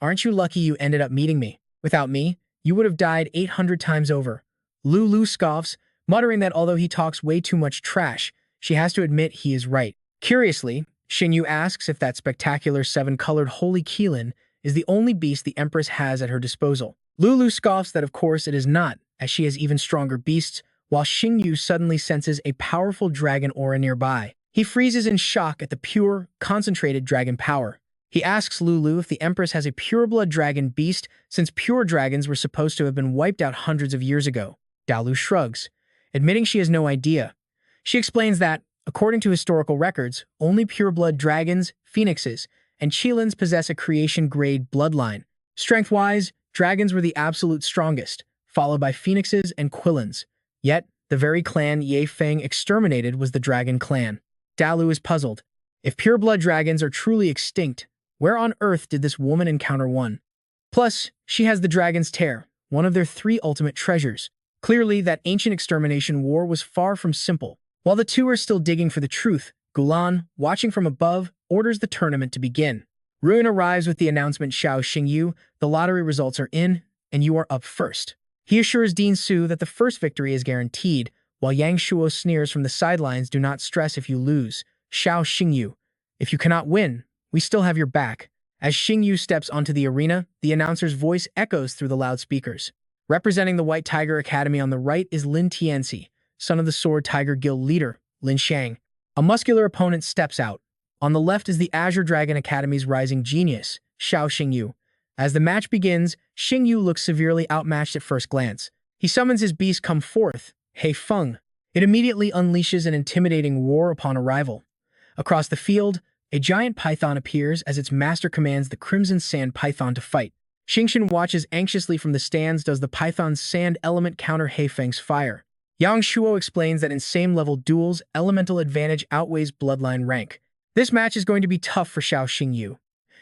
Aren't you lucky you ended up meeting me? Without me, you would have died 800 times over." Lulu scoffs, muttering that although he talks way too much trash, she has to admit he is right. Curiously, Xingyu asks if that spectacular 7-colored Holy Qilin is the only beast the Empress has at her disposal. Lulu scoffs that of course it is not, as she has even stronger beasts, while Xingyu suddenly senses a powerful dragon aura nearby. He freezes in shock at the pure, concentrated dragon power. He asks Lulu if the Empress has a pureblood dragon beast, since pure dragons were supposed to have been wiped out hundreds of years ago. Dalu shrugs, admitting she has no idea. She explains that, according to historical records, only pureblood dragons, phoenixes, and Qilins possess a creation-grade bloodline. Strength-wise, dragons were the absolute strongest, followed by phoenixes and Qilins. Yet, the very clan Ye Feng exterminated was the dragon clan. Dalu is puzzled. If pureblood dragons are truly extinct, where on earth did this woman encounter one? Plus, she has the Dragon's Tear, one of their 3 ultimate treasures. Clearly, that ancient extermination war was far from simple. While the two are still digging for the truth, Gulan, watching from above, orders the tournament to begin. Ruin arrives with the announcement Xiao Xingyu, the lottery results are in, and you are up first. He assures Dean Su that the first victory is guaranteed, while Yang Shuo sneers from the sidelines, "Do not stress if you lose. Xiao Xingyu, if you cannot win, we still have your back." As Xingyu steps onto the arena, the announcer's voice echoes through the loudspeakers. Representing the White Tiger Academy on the right is Lin Tianxi, son of the Sword Tiger Guild leader, Lin Shang. A muscular opponent steps out. On the left is the Azure Dragon Academy's rising genius, Xiao Xingyu. As the match begins, Xingyu looks severely outmatched at first glance. He summons his beast Come Forth, Hei Feng. It immediately unleashes an intimidating roar upon arrival. Across the field, a giant python appears as its master commands the Crimson Sand Python to fight. Xingshan watches anxiously from the stands. Does the python's sand element counter Hei Feng's fire? Yang Shuo explains that in same-level duels, elemental advantage outweighs bloodline rank. This match is going to be tough for Xiao Xingyu.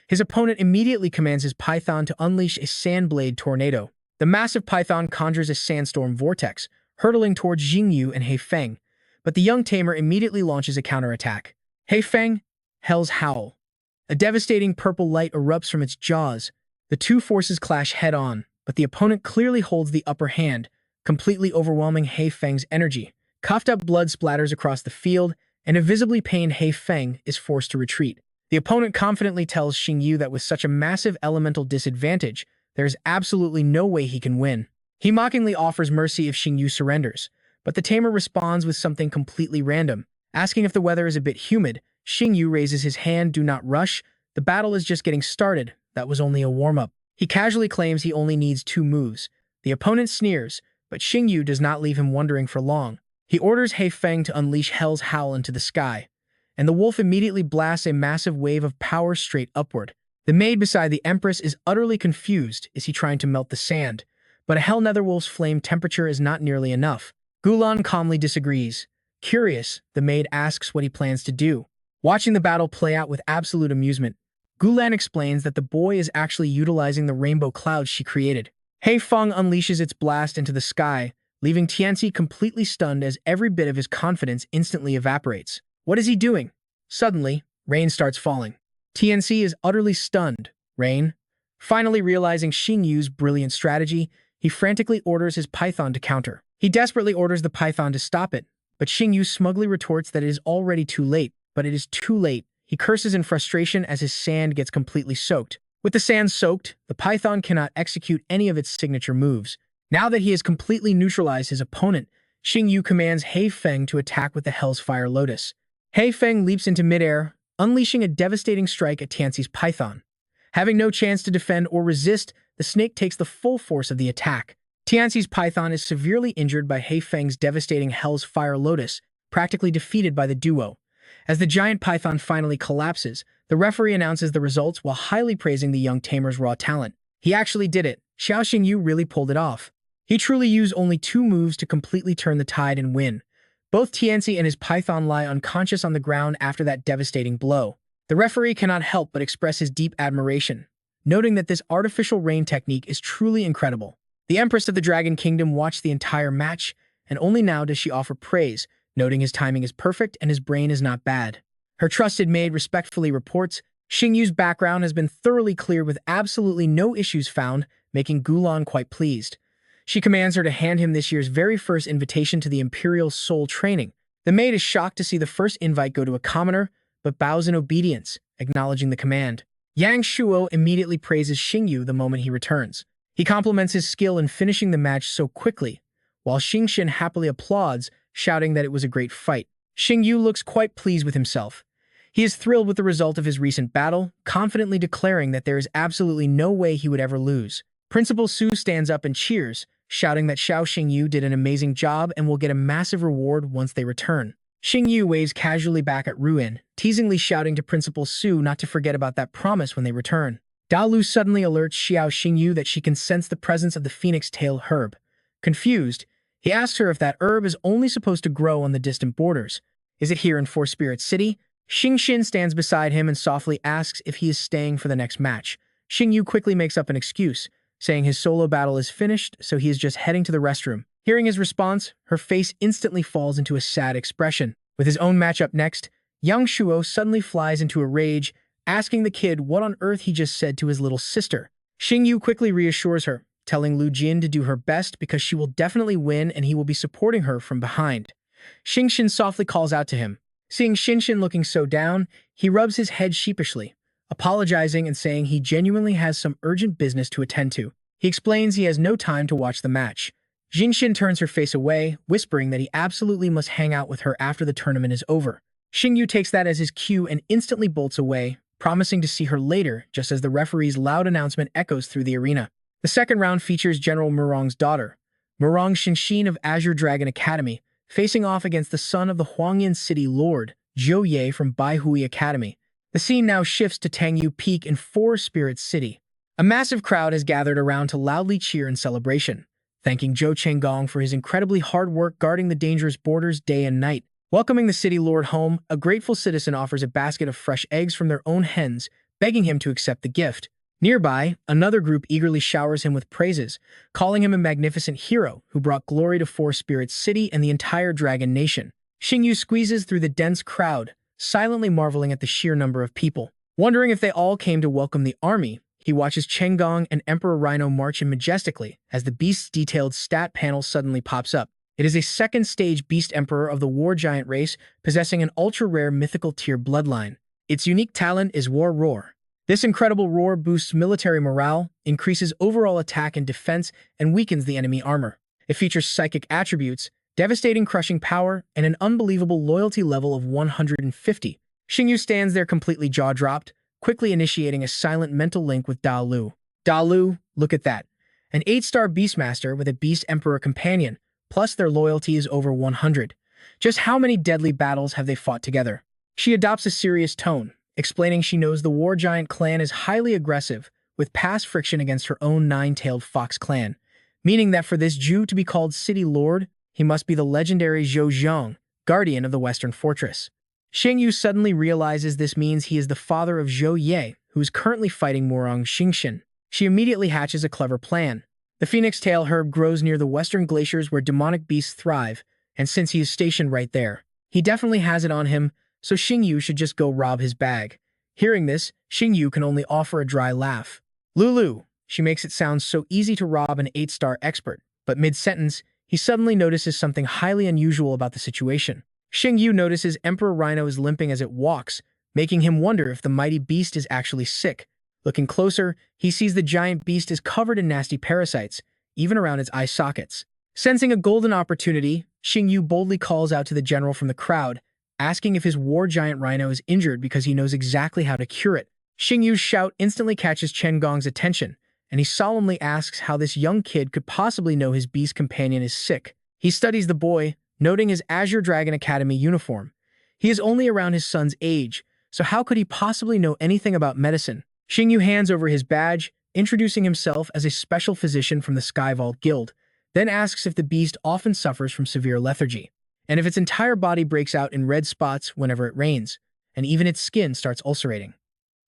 His opponent immediately commands his python to unleash a sand blade tornado. The massive python conjures a sandstorm vortex, hurtling towards Xingyu and Hei Feng, but the young tamer immediately launches a counterattack. Hei Feng, Hell's Howl. A devastating purple light erupts from its jaws. The two forces clash head-on, but the opponent clearly holds the upper hand, completely overwhelming Hei Feng's energy. Coughed-up blood splatters across the field, and a visibly pained Hei Feng is forced to retreat. The opponent confidently tells Xingyu that with such a massive elemental disadvantage, there is absolutely no way he can win. He mockingly offers mercy if Xingyu surrenders, but the tamer responds with something completely random. Asking if the weather is a bit humid, Xingyu raises his hand. "Do not rush. The battle is just getting started. That was only a warm-up." He casually claims he only needs 2 moves. The opponent sneers, but Xingyu does not leave him wondering for long. He orders Hei Feng to unleash Hell's Howl into the sky, and the wolf immediately blasts a massive wave of power straight upward. The maid beside the Empress is utterly confused. Is he trying to melt the sand? But a Hell Netherwolf's flame temperature is not nearly enough. Gulan calmly disagrees. Curious, the maid asks what he plans to do. Watching the battle play out with absolute amusement, Gulan explains that the boy is actually utilizing the rainbow clouds she created. Hei Feng unleashes its blast into the sky, leaving Tianxi completely stunned as every bit of his confidence instantly evaporates. What is he doing? Suddenly, rain starts falling. Tianxi is utterly stunned. Rain? Finally realizing Xingyu's brilliant strategy, he frantically orders his python to counter. He desperately orders the python to stop it, but Xingyu smugly retorts that it is already too late. But it is too late. He curses in frustration as his sand gets completely soaked. With the sand soaked, the python cannot execute any of its signature moves. Now that he has completely neutralized his opponent, Xingyu commands Hei Feng to attack with the Hell's Fire Lotus. Hei Feng leaps into midair, unleashing a devastating strike at Tianxi's python. Having no chance to defend or resist, the snake takes the full force of the attack. Tianxi's python is severely injured by Hei Feng's devastating Hell's Fire Lotus, practically defeated by the duo. As the giant python finally collapses, the referee announces the results while highly praising the young tamer's raw talent. He actually did it. Xiao Xingyu really pulled it off. He truly used only 2 moves to completely turn the tide and win. Both Tianxi and his python lie unconscious on the ground after that devastating blow. The referee cannot help but express his deep admiration, noting that this artificial rain technique is truly incredible. The Empress of the Dragon Kingdom watched the entire match, and only now does she offer praise, noting his timing is perfect and his brain is not bad. Her trusted maid respectfully reports, Xingyu's background has been thoroughly cleared with absolutely no issues found, making Gulan quite pleased. She commands her to hand him this year's very first invitation to the Imperial Soul Training. The maid is shocked to see the first invite go to a commoner, but bows in obedience, acknowledging the command. Yang Shuo immediately praises Xingyu the moment he returns. He compliments his skill in finishing the match so quickly, while Xingxin happily applauds, shouting that it was a great fight. Xingyu looks quite pleased with himself. He is thrilled with the result of his recent battle, confidently declaring that there is absolutely no way he would ever lose. Principal Su stands up and cheers, shouting that Xiao Xingyu did an amazing job and will get a massive reward once they return. Xingyu waves casually back at Ruin, teasingly shouting to Principal Su not to forget about that promise when they return. Dalu suddenly alerts Xiao Xingyu that she can sense the presence of the phoenix tail herb. Confused, he asks her if that herb is only supposed to grow on the distant borders. Is it here in Four Spirit City? Xingxin stands beside him and softly asks if he is staying for the next match. Xingyu quickly makes up an excuse, saying his solo battle is finished, so he is just heading to the restroom. Hearing his response, her face instantly falls into a sad expression. With his own match up next, Yang Shuo suddenly flies into a rage, asking the kid what on earth he just said to his little sister. Xingyu quickly reassures her, telling Lu Jin to do her best because she will definitely win and he will be supporting her from behind. Xingxin softly calls out to him. Seeing Xingxin looking so down, he rubs his head sheepishly, apologizing and saying he genuinely has some urgent business to attend to. He explains he has no time to watch the match. Xingxin turns her face away, whispering that he absolutely must hang out with her after the tournament is over. Xingyu takes that as his cue and instantly bolts away, promising to see her later, just as the referee's loud announcement echoes through the arena. The second round features General Murong's daughter, Murong Xinxin of Azure Dragon Academy, facing off against the son of the Huangyan City Lord, Zhou Ye from Baihui Academy. The scene now shifts to Tangyu Peak in Four Spirits City. A massive crowd has gathered around to loudly cheer in celebration, thanking Zhou Chenggong for his incredibly hard work guarding the dangerous borders day and night. Welcoming the city lord home, a grateful citizen offers a basket of fresh eggs from their own hens, begging him to accept the gift. Nearby, another group eagerly showers him with praises, calling him a magnificent hero who brought glory to Four Spirits City and the entire Dragon Nation. Xingyu squeezes through the dense crowd, silently marveling at the sheer number of people. Wondering if they all came to welcome the army, he watches Chenggong and Emperor Rhino march in majestically as the beast's detailed stat panel suddenly pops up. It is a second-stage beast emperor of the war giant race, possessing an ultra-rare mythical tier bloodline. Its unique talent is War Roar. This incredible roar boosts military morale, increases overall attack and defense, and weakens the enemy armor. It features psychic attributes, devastating crushing power, and an unbelievable loyalty level of 150. Xingyu stands there completely jaw-dropped, quickly initiating a silent mental link with Da Lu. Da Lu, look at that. An 8-star Beastmaster with a Beast Emperor companion, plus their loyalty is over 100. Just how many deadly battles have they fought together? She adopts a serious tone, explaining she knows the War Giant clan is highly aggressive, with past friction against her own Nine-Tailed Fox clan, meaning that for this Jew to be called City Lord, he must be the legendary Zhou Zhang, guardian of the Western Fortress. Xingyu suddenly realizes this means he is the father of Zhou Ye, who is currently fighting Morong Xingxin. She immediately hatches a clever plan. The phoenix tail herb grows near the western glaciers where demonic beasts thrive, and since he is stationed right there, he definitely has it on him, so Xingyu should just go rob his bag. Hearing this, Xingyu can only offer a dry laugh. Lulu, she makes it sound so easy to rob an 8-star expert, but mid-sentence, he suddenly notices something highly unusual about the situation. Xingyu notices Emperor Rhino is limping as it walks, making him wonder if the mighty beast is actually sick. Looking closer, he sees the giant beast is covered in nasty parasites, even around its eye sockets. Sensing a golden opportunity, Xingyu boldly calls out to the general from the crowd, asking if his war giant rhino is injured because he knows exactly how to cure it. Xingyu's shout instantly catches Chen Gong's attention, and he solemnly asks how this young kid could possibly know his beast companion is sick. He studies the boy, noting his Azure Dragon Academy uniform. He is only around his son's age, so how could he possibly know anything about medicine? Xingyu hands over his badge, introducing himself as a special physician from the Skyvault Guild, then asks if the beast often suffers from severe lethargy, and if its entire body breaks out in red spots whenever it rains, and even its skin starts ulcerating.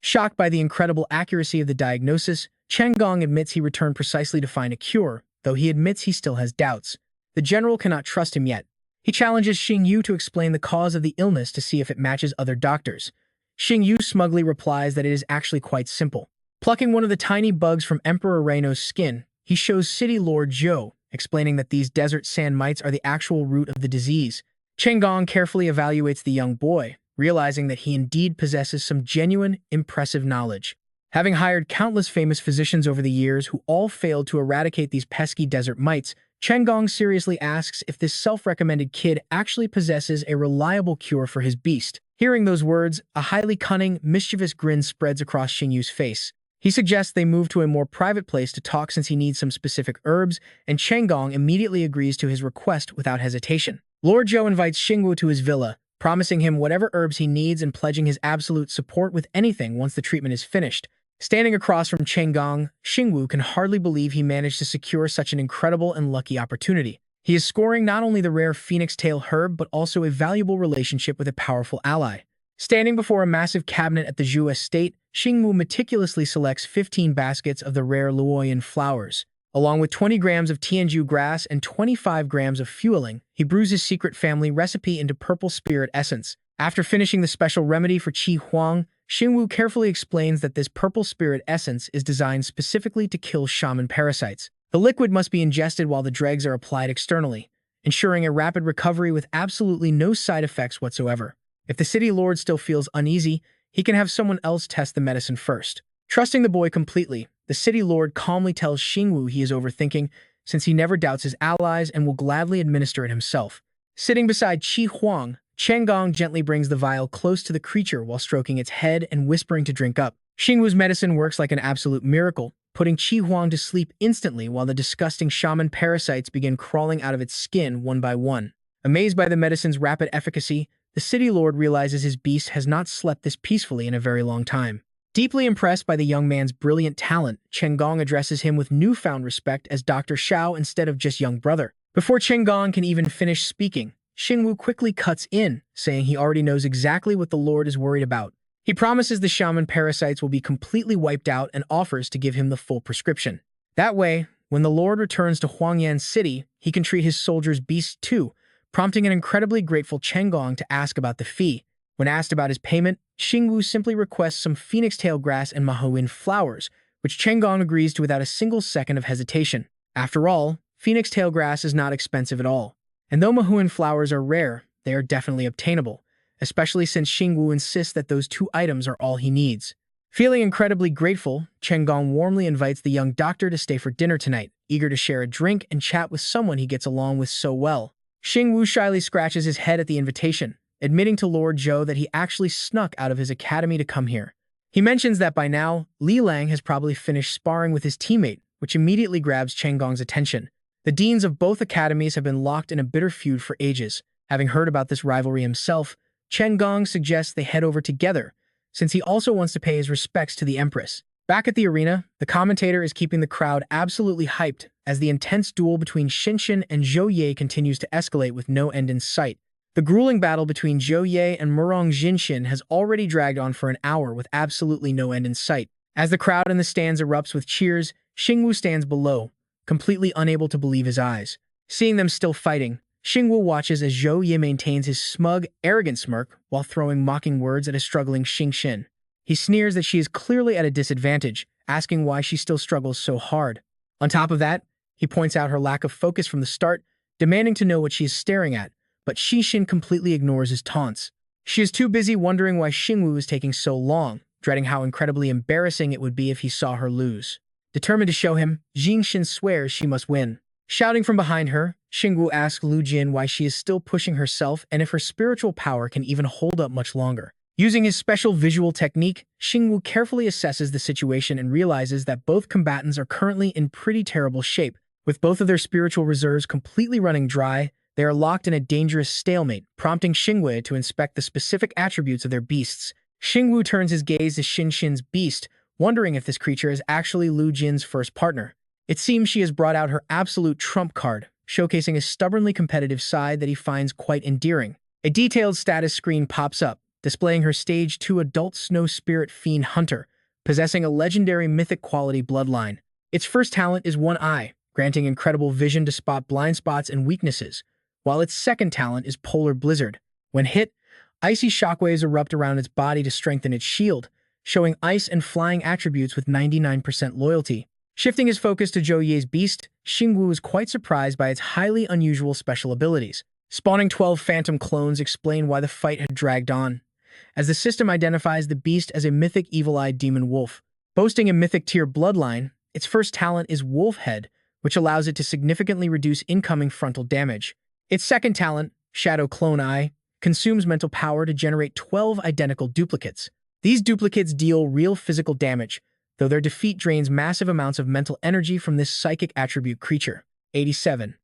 Shocked by the incredible accuracy of the diagnosis, Chen Gong admits he returned precisely to find a cure, though he admits he still has doubts. The general cannot trust him yet. He challenges Xingyu to explain the cause of the illness to see if it matches other doctors. Xingyu smugly replies that it is actually quite simple. Plucking one of the tiny bugs from Emperor Rhino's skin, he shows City Lord Zhou, explaining that these desert sand mites are the actual root of the disease. Chen Gong carefully evaluates the young boy, realizing that he indeed possesses some genuine, impressive knowledge. Having hired countless famous physicians over the years who all failed to eradicate these pesky desert mites, Chen Gong seriously asks if this self-recommended kid actually possesses a reliable cure for his beast. Hearing those words, a highly cunning, mischievous grin spreads across Xingyu's face. He suggests they move to a more private place to talk since he needs some specific herbs, and Chen Gong immediately agrees to his request without hesitation. Lord Zhou invites Xingyu to his villa, promising him whatever herbs he needs and pledging his absolute support with anything once the treatment is finished. Standing across from Chen Gong, Xingyu can hardly believe he managed to secure such an incredible and lucky opportunity. He is scoring not only the rare phoenix tail herb but also a valuable relationship with a powerful ally. Standing before a massive cabinet at the Zhu estate, Xingyu meticulously selects 15 baskets of the rare Luoyan flowers. Along with 20 grams of Tianju grass and 25 grams of fueling, he brews his secret family recipe into purple spirit essence. After finishing the special remedy for Qi Huang, Xingyu carefully explains that this purple spirit essence is designed specifically to kill shaman parasites. The liquid must be ingested while the dregs are applied externally, ensuring a rapid recovery with absolutely no side effects whatsoever. If the city lord still feels uneasy, he can have someone else test the medicine first. Trusting the boy completely, the city lord calmly tells Xingyu he is overthinking since he never doubts his allies and will gladly administer it himself. Sitting beside Qi Huang, Chen Gong gently brings the vial close to the creature while stroking its head and whispering to drink up. Xingyu's medicine works like an absolute miracle, putting Qi Huang to sleep instantly while the disgusting shaman parasites begin crawling out of its skin one by one. Amazed by the medicine's rapid efficacy, the city lord realizes his beast has not slept this peacefully in a very long time. Deeply impressed by the young man's brilliant talent, Chen Gong addresses him with newfound respect as Dr. Xiao instead of just young brother. Before Chen Gong can even finish speaking, Xingyu quickly cuts in, saying he already knows exactly what the lord is worried about. He promises the shaman parasites will be completely wiped out and offers to give him the full prescription. That way, when the lord returns to Huangyan City, he can treat his soldiers' beasts too, prompting an incredibly grateful Chen Gong to ask about the fee. When asked about his payment, Xingyu simply requests some phoenix tail grass and Mahuin flowers, which Chen Gong agrees to without a single second of hesitation. After all, phoenix tail grass is not expensive at all. And though Mahuin flowers are rare, they are definitely obtainable, especially since Xingyu insists that those two items are all he needs. Feeling incredibly grateful, Chen Gong warmly invites the young doctor to stay for dinner tonight, eager to share a drink and chat with someone he gets along with so well. Xingyu shyly scratches his head at the invitation, admitting to Lord Zhou that he actually snuck out of his academy to come here. He mentions that by now, Li Lang has probably finished sparring with his teammate, which immediately grabs Chen Gong's attention. The deans of both academies have been locked in a bitter feud for ages. Having heard about this rivalry himself, Chen Gong suggests they head over together, since he also wants to pay his respects to the Empress. Back at the arena, the commentator is keeping the crowd absolutely hyped as the intense duel between Xinxin and Zhou Ye continues to escalate with no end in sight. The grueling battle between Zhou Ye and Murong Jinshin has already dragged on for an hour with absolutely no end in sight. As the crowd in the stands erupts with cheers, Xingyu stands below, completely unable to believe his eyes. Seeing them still fighting, Xingyu watches as Zhou Ye maintains his smug, arrogant smirk while throwing mocking words at a struggling Xingxin. He sneers that she is clearly at a disadvantage, asking why she still struggles so hard. On top of that, he points out her lack of focus from the start, demanding to know what she is staring at, but Xingxin completely ignores his taunts. She is too busy wondering why Xingyu is taking so long, dreading how incredibly embarrassing it would be if he saw her lose. Determined to show him, Xingxin swears she must win. Shouting from behind her, Xingyu asks Lu Jin why she is still pushing herself and if her spiritual power can even hold up much longer. Using his special visual technique, Xingyu carefully assesses the situation and realizes that both combatants are currently in pretty terrible shape. With both of their spiritual reserves completely running dry, they are locked in a dangerous stalemate, prompting Xingyu to inspect the specific attributes of their beasts. Xingyu turns his gaze to Xingxin's beast, wondering if this creature is actually Lu Jin's first partner. It seems she has brought out her absolute trump card, showcasing a stubbornly competitive side that he finds quite endearing. A detailed status screen pops up, displaying her Stage 2 adult snow spirit fiend hunter, possessing a legendary mythic quality bloodline. Its first talent is One Eye, granting incredible vision to spot blind spots and weaknesses, while its second talent is Polar Blizzard. When hit, icy shockwaves erupt around its body to strengthen its shield, showing ice and flying attributes with 99% loyalty. Shifting his focus to Zhou Ye's beast, Xingyu was quite surprised by its highly unusual special abilities. Spawning 12 phantom clones explain why the fight had dragged on, as the system identifies the beast as a mythic evil-eyed demon wolf. Boasting a mythic tier bloodline, its first talent is Wolf Head, which allows it to significantly reduce incoming frontal damage. Its second talent, Shadow Clone Eye, consumes mental power to generate 12 identical duplicates. These duplicates deal real physical damage, though their defeat drains massive amounts of mental energy from this psychic attribute creature. 87.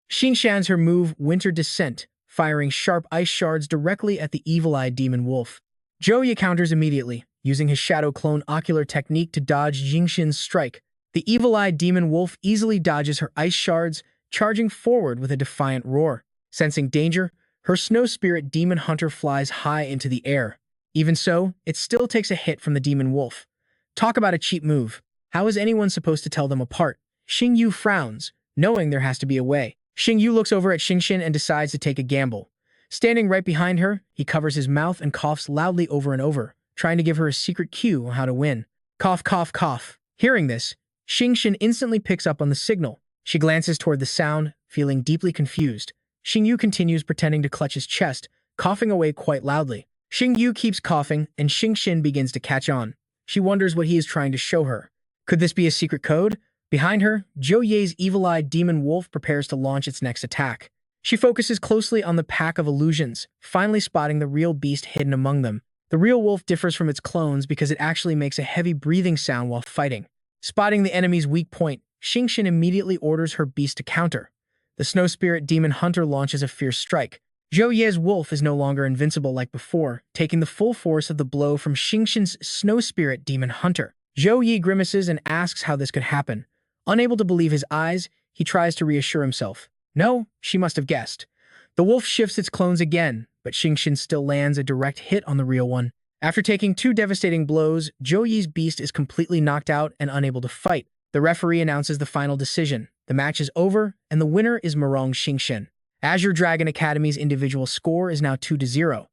Xingxian's her move, Winter Descent, firing sharp ice shards directly at the evil-eyed demon wolf. Zhou Ye counters immediately, using his Shadow Clone Ocular technique to dodge Xingxin's strike. The evil-eyed demon wolf easily dodges her ice shards, charging forward with a defiant roar. Sensing danger, her snow spirit demon hunter flies high into the air. Even so, it still takes a hit from the demon wolf. Talk about a cheap move. How is anyone supposed to tell them apart? Xingyu frowns, knowing there has to be a way. Xingyu looks over at Xingxin and decides to take a gamble. Standing right behind her, he covers his mouth and coughs loudly over and over, trying to give her a secret cue on how to win. Cough, cough, cough. Hearing this, Xingxin instantly picks up on the signal. She glances toward the sound, feeling deeply confused. Xingyu continues pretending to clutch his chest, coughing away quite loudly. Xingyu keeps coughing, and Xingxin begins to catch on. She wonders what he is trying to show her. Could this be a secret code? Behind her, Zhou Ye's evil-eyed demon wolf prepares to launch its next attack. She focuses closely on the pack of illusions, finally spotting the real beast hidden among them. The real wolf differs from its clones because it actually makes a heavy breathing sound while fighting. Spotting the enemy's weak point, Xingxin immediately orders her beast to counter. The snow spirit demon hunter launches a fierce strike. Zhou Ye's wolf is no longer invincible like before, taking the full force of the blow from Xingxin's snow spirit demon hunter. Zhou Ye grimaces and asks how this could happen. Unable to believe his eyes, he tries to reassure himself. No, she must have guessed. The wolf shifts its clones again, but Xingxin still lands a direct hit on the real one. After taking 2 devastating blows, Zhou Ye's beast is completely knocked out and unable to fight. The referee announces the final decision. The match is over, and the winner is Murong Xingxin. Azure Dragon Academy's individual score is now 2-0.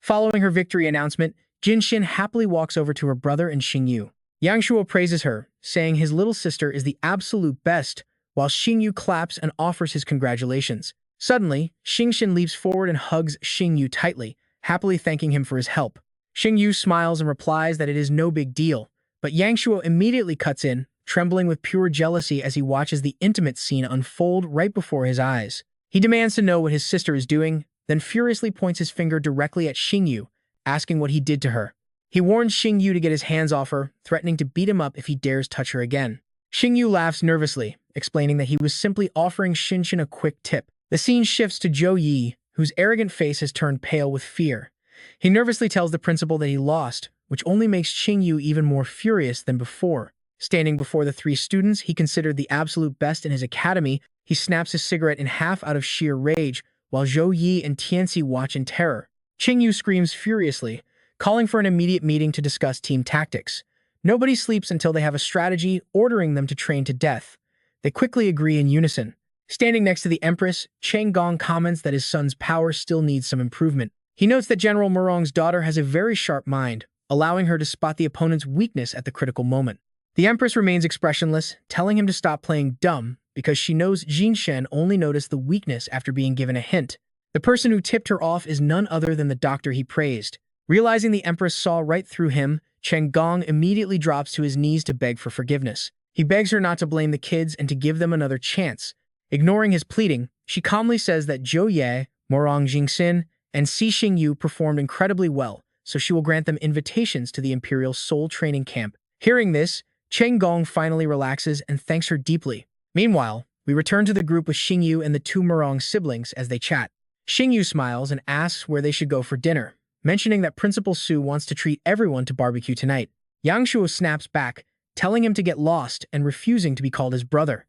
Following her victory announcement, Jinshin happily walks over to her brother and Xingyu. Yangshuo praises her, saying his little sister is the absolute best, while Xingyu claps and offers his congratulations. Suddenly, Xingxin leaps forward and hugs Xingyu tightly, happily thanking him for his help. Xingyu smiles and replies that it is no big deal, but Yangshuo immediately cuts in, trembling with pure jealousy as he watches the intimate scene unfold right before his eyes. He demands to know what his sister is doing, then furiously points his finger directly at Xingyu, asking what he did to her. He warns Xingyu to get his hands off her, threatening to beat him up if he dares touch her again. Xingyu laughs nervously, explaining that he was simply offering Xingxin a quick tip. The scene shifts to Zhou Ye, whose arrogant face has turned pale with fear. He nervously tells the principal that he lost, which only makes Xingyu even more furious than before. Standing before the 3 students he considered the absolute best in his academy, he snaps his cigarette in half out of sheer rage, while Zhou Yi and Tianxi watch in terror. Xingyu screams furiously, calling for an immediate meeting to discuss team tactics. Nobody sleeps until they have a strategy, ordering them to train to death. They quickly agree in unison. Standing next to the Empress, Cheng Gong comments that his son's power still needs some improvement. He notes that General Murong's daughter has a very sharp mind, allowing her to spot the opponent's weakness at the critical moment. The Empress remains expressionless, telling him to stop playing dumb because she knows Jinshen only noticed the weakness after being given a hint. The person who tipped her off is none other than the doctor he praised. Realizing the Empress saw right through him, Cheng Gong immediately drops to his knees to beg for forgiveness. He begs her not to blame the kids and to give them another chance. Ignoring his pleading, she calmly says that Zhou Ye, Morong Jingxin, and Si Xingyu performed incredibly well, so she will grant them invitations to the Imperial Soul Training Camp. Hearing this, Cheng Gong finally relaxes and thanks her deeply. Meanwhile, we return to the group with Xingyu and the two Morong siblings as they chat. Xingyu smiles and asks where they should go for dinner, mentioning that Principal Su wants to treat everyone to barbecue tonight. Yang Shuo snaps back, telling him to get lost and refusing to be called his brother.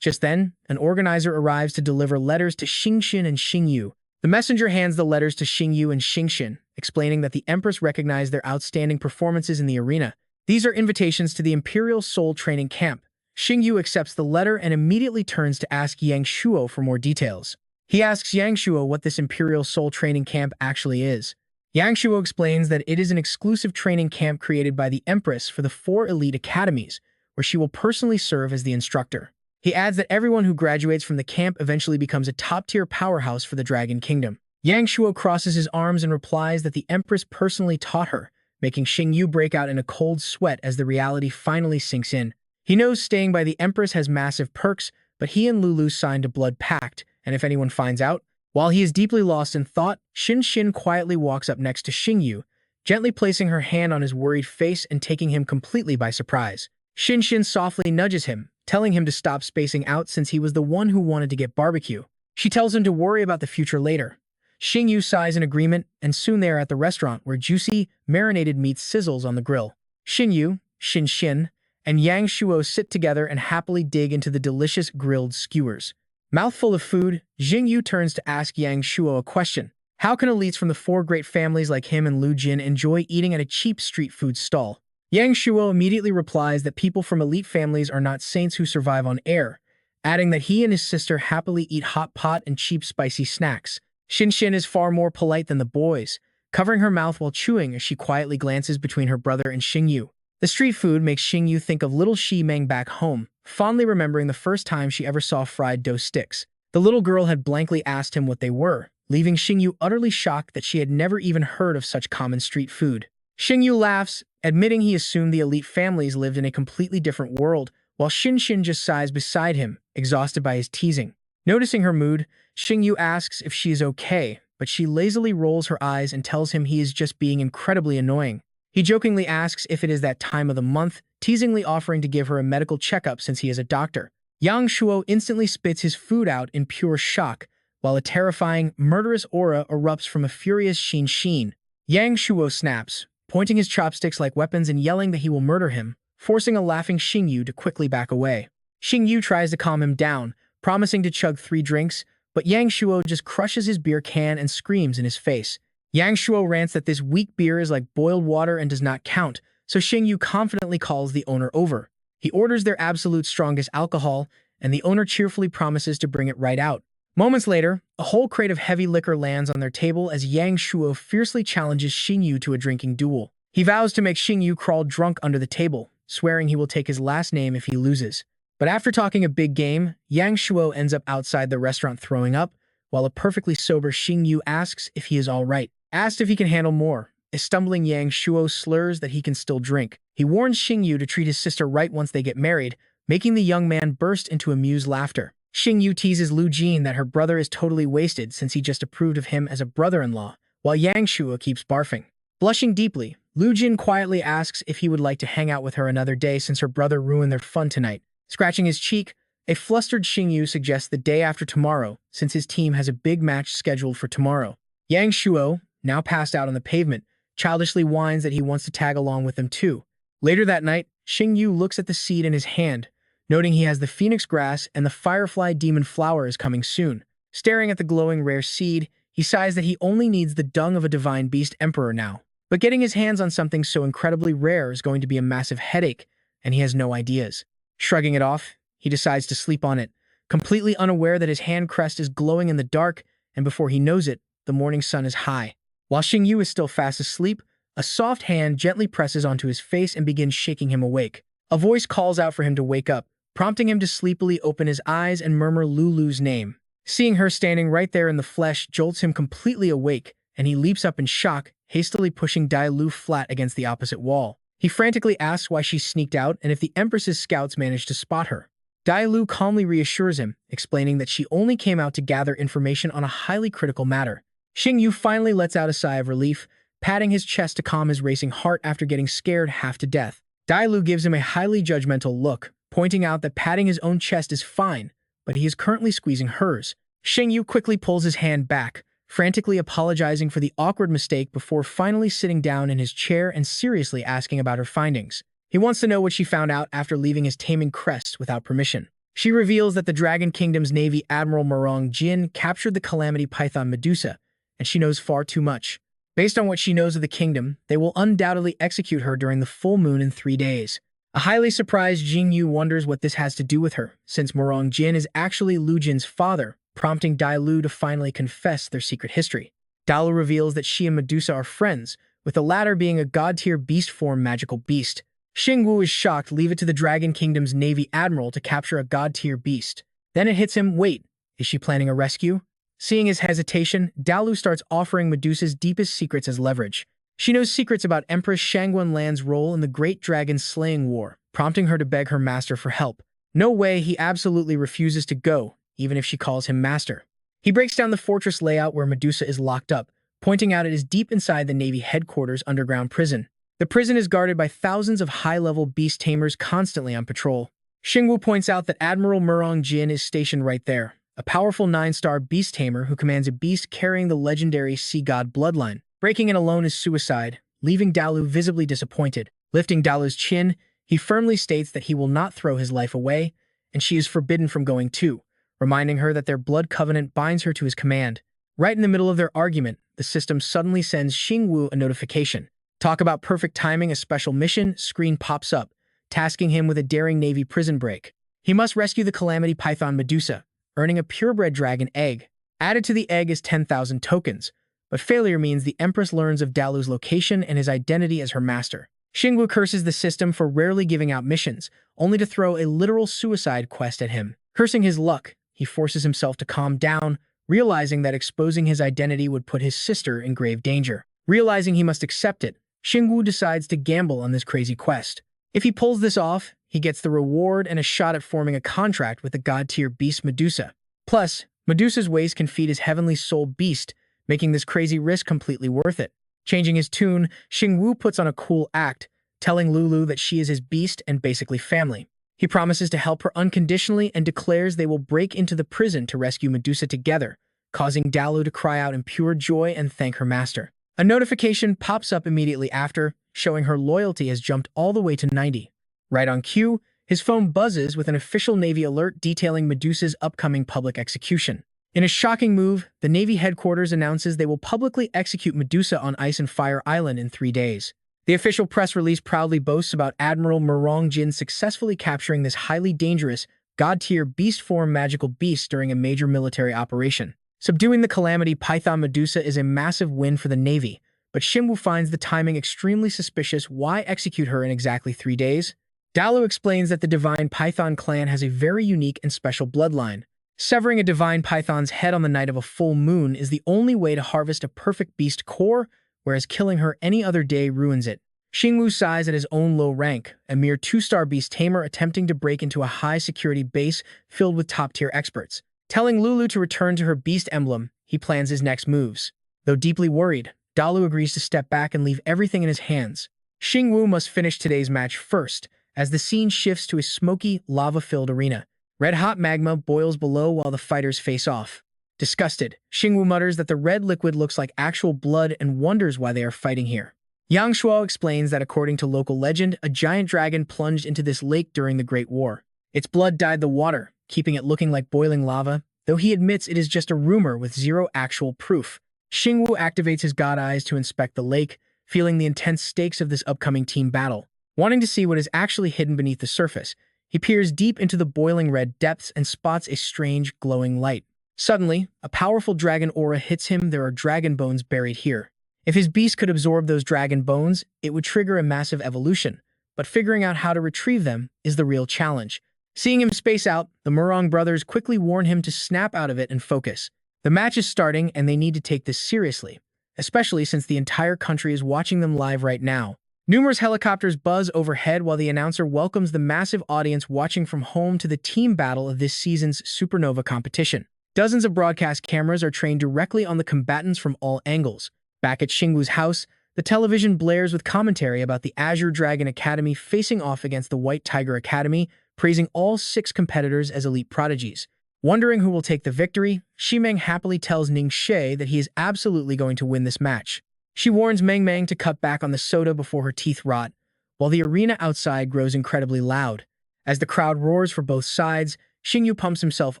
Just then, an organizer arrives to deliver letters to Xingxin and Xingyu. The messenger hands the letters to Xingyu and Xingxin, explaining that the Empress recognized their outstanding performances in the arena. These are invitations to the Imperial Soul Training Camp. Xingyu accepts the letter and immediately turns to ask Yang Shuo for more details. He asks Yang Shuo what this Imperial Soul Training Camp actually is. Yang Shuo explains that it is an exclusive training camp created by the Empress for the 4 elite academies, where she will personally serve as the instructor. He adds that everyone who graduates from the camp eventually becomes a top-tier powerhouse for the Dragon Kingdom. Yang Shuo crosses his arms and replies that the Empress personally taught her, making Xingyu break out in a cold sweat as the reality finally sinks in. He knows staying by the Empress has massive perks, but he and Lulu signed a blood pact, and if anyone finds out, while he is deeply lost in thought, Xin quietly walks up next to Xingyu, gently placing her hand on his worried face and taking him completely by surprise. Xin softly nudges him, telling him to stop spacing out since he was the one who wanted to get barbecue. She tells him to worry about the future later. Xingyu sighs in agreement, and soon they are at the restaurant where juicy, marinated meat sizzles on the grill. Xingyu, Xin, and Yang Shuo sit together and happily dig into the delicious grilled skewers. Mouthful of food, Xingyu turns to ask Yang Shuo a question. How can elites from the 4 great families like him and Lu Jin enjoy eating at a cheap street food stall? Yang Shuo immediately replies that people from elite families are not saints who survive on air, adding that he and his sister happily eat hot pot and cheap spicy snacks. Xin is far more polite than the boys, covering her mouth while chewing as she quietly glances between her brother and Xingyu. The street food makes Xingyu think of little Shi Meng back home, fondly remembering the first time she ever saw fried dough sticks. The little girl had blankly asked him what they were, leaving Xingyu utterly shocked that she had never even heard of such common street food. Xingyu laughs, admitting he assumed the elite families lived in a completely different world, while Xin just sighs beside him, exhausted by his teasing. Noticing her mood, Xingyu asks if she is okay, but she lazily rolls her eyes and tells him he is just being incredibly annoying. He jokingly asks if it is that time of the month, teasingly offering to give her a medical checkup since he is a doctor. Yang Shuo instantly spits his food out in pure shock, while a terrifying, murderous aura erupts from a furious Xin. Yang Shuo snaps, pointing his chopsticks like weapons and yelling that he will murder him, forcing a laughing Xingyu to quickly back away. Xingyu tries to calm him down, promising to chug 3 drinks, but Yang Shuo just crushes his beer can and screams in his face. Yang Shuo rants that this weak beer is like boiled water and does not count, so Xingyu confidently calls the owner over. He orders their absolute strongest alcohol, and the owner cheerfully promises to bring it right out. Moments later, a whole crate of heavy liquor lands on their table as Yang Shuo fiercely challenges Xingyu to a drinking duel. He vows to make Xingyu crawl drunk under the table, swearing he will take his last name if he loses. But after talking a big game, Yang Shuo ends up outside the restaurant throwing up, while a perfectly sober Xingyu asks if he is all right. Asked if he can handle more, a stumbling Yang Shuo slurs that he can still drink. He warns Xingyu to treat his sister right once they get married, making the young man burst into amused laughter. Xingyu teases Lu Jin that her brother is totally wasted since he just approved of him as a brother-in-law, while Yang Shuo keeps barfing. Blushing deeply, Lu Jin quietly asks if he would like to hang out with her another day since her brother ruined their fun tonight. Scratching his cheek, a flustered Xingyu suggests the day after tomorrow, since his team has a big match scheduled for tomorrow. Yang Shuo, now passed out on the pavement, childishly whines that he wants to tag along with them too. Later that night, Xingyu looks at the seed in his hand, noting he has the phoenix grass and the firefly demon flower is coming soon. Staring at the glowing rare seed, he sighs that he only needs the dung of a divine beast emperor now. But getting his hands on something so incredibly rare is going to be a massive headache, and he has no ideas. Shrugging it off, he decides to sleep on it, completely unaware that his hand crest is glowing in the dark, and before he knows it, the morning sun is high. While Xingyu is still fast asleep, a soft hand gently presses onto his face and begins shaking him awake. A voice calls out for him to wake up, prompting him to sleepily open his eyes and murmur Lulu's name. Seeing her standing right there in the flesh jolts him completely awake, and he leaps up in shock, hastily pushing Dai Lu flat against the opposite wall. He frantically asks why she sneaked out and if the Empress's scouts managed to spot her. Dai Lu calmly reassures him, explaining that she only came out to gather information on a highly critical matter. Xingyu finally lets out a sigh of relief, patting his chest to calm his racing heart after getting scared half to death. Dai Lu gives him a highly judgmental look, pointing out that patting his own chest is fine, but he is currently squeezing hers. Xingyu quickly pulls his hand back, frantically apologizing for the awkward mistake before finally sitting down in his chair and seriously asking about her findings. He wants to know what she found out after leaving his taming crest without permission. She reveals that the Dragon Kingdom's Navy Admiral Murong Jin captured the Calamity Python Medusa, and she knows far too much. Based on what she knows of the kingdom, they will undoubtedly execute her during the full moon in 3 days. A highly surprised Xingyu wonders what this has to do with her, since Murong Jin is actually Lu Jin's father, prompting Dai Lu to finally confess their secret history. Dai Lu reveals that she and Medusa are friends, with the latter being a god-tier beast form magical beast. Xingyu is shocked, leave it to the Dragon Kingdom's Navy Admiral to capture a god-tier beast. Then it hits him, wait, is she planning a rescue? Seeing his hesitation, Dai Lu starts offering Medusa's deepest secrets as leverage. She knows secrets about Empress Shangguan Lan's role in the Great Dragon Slaying War, prompting her to beg her master for help. No way, he absolutely refuses to go, even if she calls him master. He breaks down the fortress layout where Medusa is locked up, pointing out it is deep inside the Navy headquarters' underground prison. The prison is guarded by thousands of high-level beast tamers constantly on patrol. Xingyu points out that Admiral Murong Jin is stationed right there, a powerful 9-star beast tamer who commands a beast carrying the legendary sea god bloodline. Breaking it alone is suicide, leaving Dai Lu visibly disappointed. Lifting Dai Lu's chin, he firmly states that he will not throw his life away, and she is forbidden from going too, reminding her that their blood covenant binds her to his command. Right in the middle of their argument, the system suddenly sends Xingyu a notification. Talk about perfect timing, a special mission screen pops up, tasking him with a daring Navy prison break. He must rescue the Calamity Python Medusa, earning a purebred dragon egg. Added to the egg is 10,000 tokens, but failure means the Empress learns of Dai Lu's location and his identity as her master. Xingyu curses the system for rarely giving out missions, only to throw a literal suicide quest at him. Cursing his luck, he forces himself to calm down, realizing that exposing his identity would put his sister in grave danger. Realizing he must accept it, Xingyu decides to gamble on this crazy quest. If he pulls this off, he gets the reward and a shot at forming a contract with the god-tier beast Medusa. Plus, Medusa's waist can feed his heavenly soul beast, making this crazy risk completely worth it. Changing his tune, Xingyu puts on a cool act, telling Lulu that she is his beast and basically family. He promises to help her unconditionally and declares they will break into the prison to rescue Medusa together, causing Dai Lu to cry out in pure joy and thank her master. A notification pops up immediately after, showing her loyalty has jumped all the way to 90. Right on cue, his phone buzzes with an official Navy alert detailing Medusa's upcoming public execution. In a shocking move, the Navy headquarters announces they will publicly execute Medusa on Ice and Fire Island in 3 days. The official press release proudly boasts about Admiral Murong Jin successfully capturing this highly dangerous, god-tier beast form magical beast during a major military operation. Subduing the Calamity Python Medusa is a massive win for the Navy, but Xingyu finds the timing extremely suspicious. Why execute her in exactly 3 days? Dai Lu explains that the Divine Python clan has a very unique and special bloodline. Severing a Divine Python's head on the night of a full moon is the only way to harvest a perfect beast core, whereas killing her any other day ruins it. Xingyu sighs at his own low rank, a mere 2-star beast tamer attempting to break into a high-security base filled with top-tier experts. Telling Lulu to return to her beast emblem, he plans his next moves. Though deeply worried, Dai Lu agrees to step back and leave everything in his hands. Xingyu must finish today's match first, as the scene shifts to a smoky, lava-filled arena. Red-hot magma boils below while the fighters face off. Disgusted, Xingyu mutters that the red liquid looks like actual blood and wonders why they are fighting here. Yang Shuo explains that according to local legend, a giant dragon plunged into this lake during the Great War. Its blood dyed the water, keeping it looking like boiling lava. though he admits it is just a rumor with zero actual proof. Xingyu activates his god eyes to inspect the lake, feeling the intense stakes of this upcoming team battle. Wanting to see what is actually hidden beneath the surface, he peers deep into the boiling red depths and spots a strange, glowing light. Suddenly, a powerful dragon aura hits him. There are dragon bones buried here. If his beast could absorb those dragon bones, it would trigger a massive evolution, but figuring out how to retrieve them is the real challenge. Seeing him space out, the Murong brothers quickly warn him to snap out of it and focus. The match is starting and they need to take this seriously, especially since the entire country is watching them live right now. Numerous helicopters buzz overhead while the announcer welcomes the massive audience watching from home to the team battle of this season's Supernova competition. Dozens of broadcast cameras are trained directly on the combatants from all angles. Back at Xingyu's house, the television blares with commentary about the Azure Dragon Academy facing off against the White Tiger Academy, praising all 6 competitors as elite prodigies. Wondering who will take the victory, Ximeng happily tells Ningxie that he is absolutely going to win this match. She warns Meng Meng to cut back on the soda before her teeth rot, while the arena outside grows incredibly loud. As the crowd roars for both sides, Xingyu pumps himself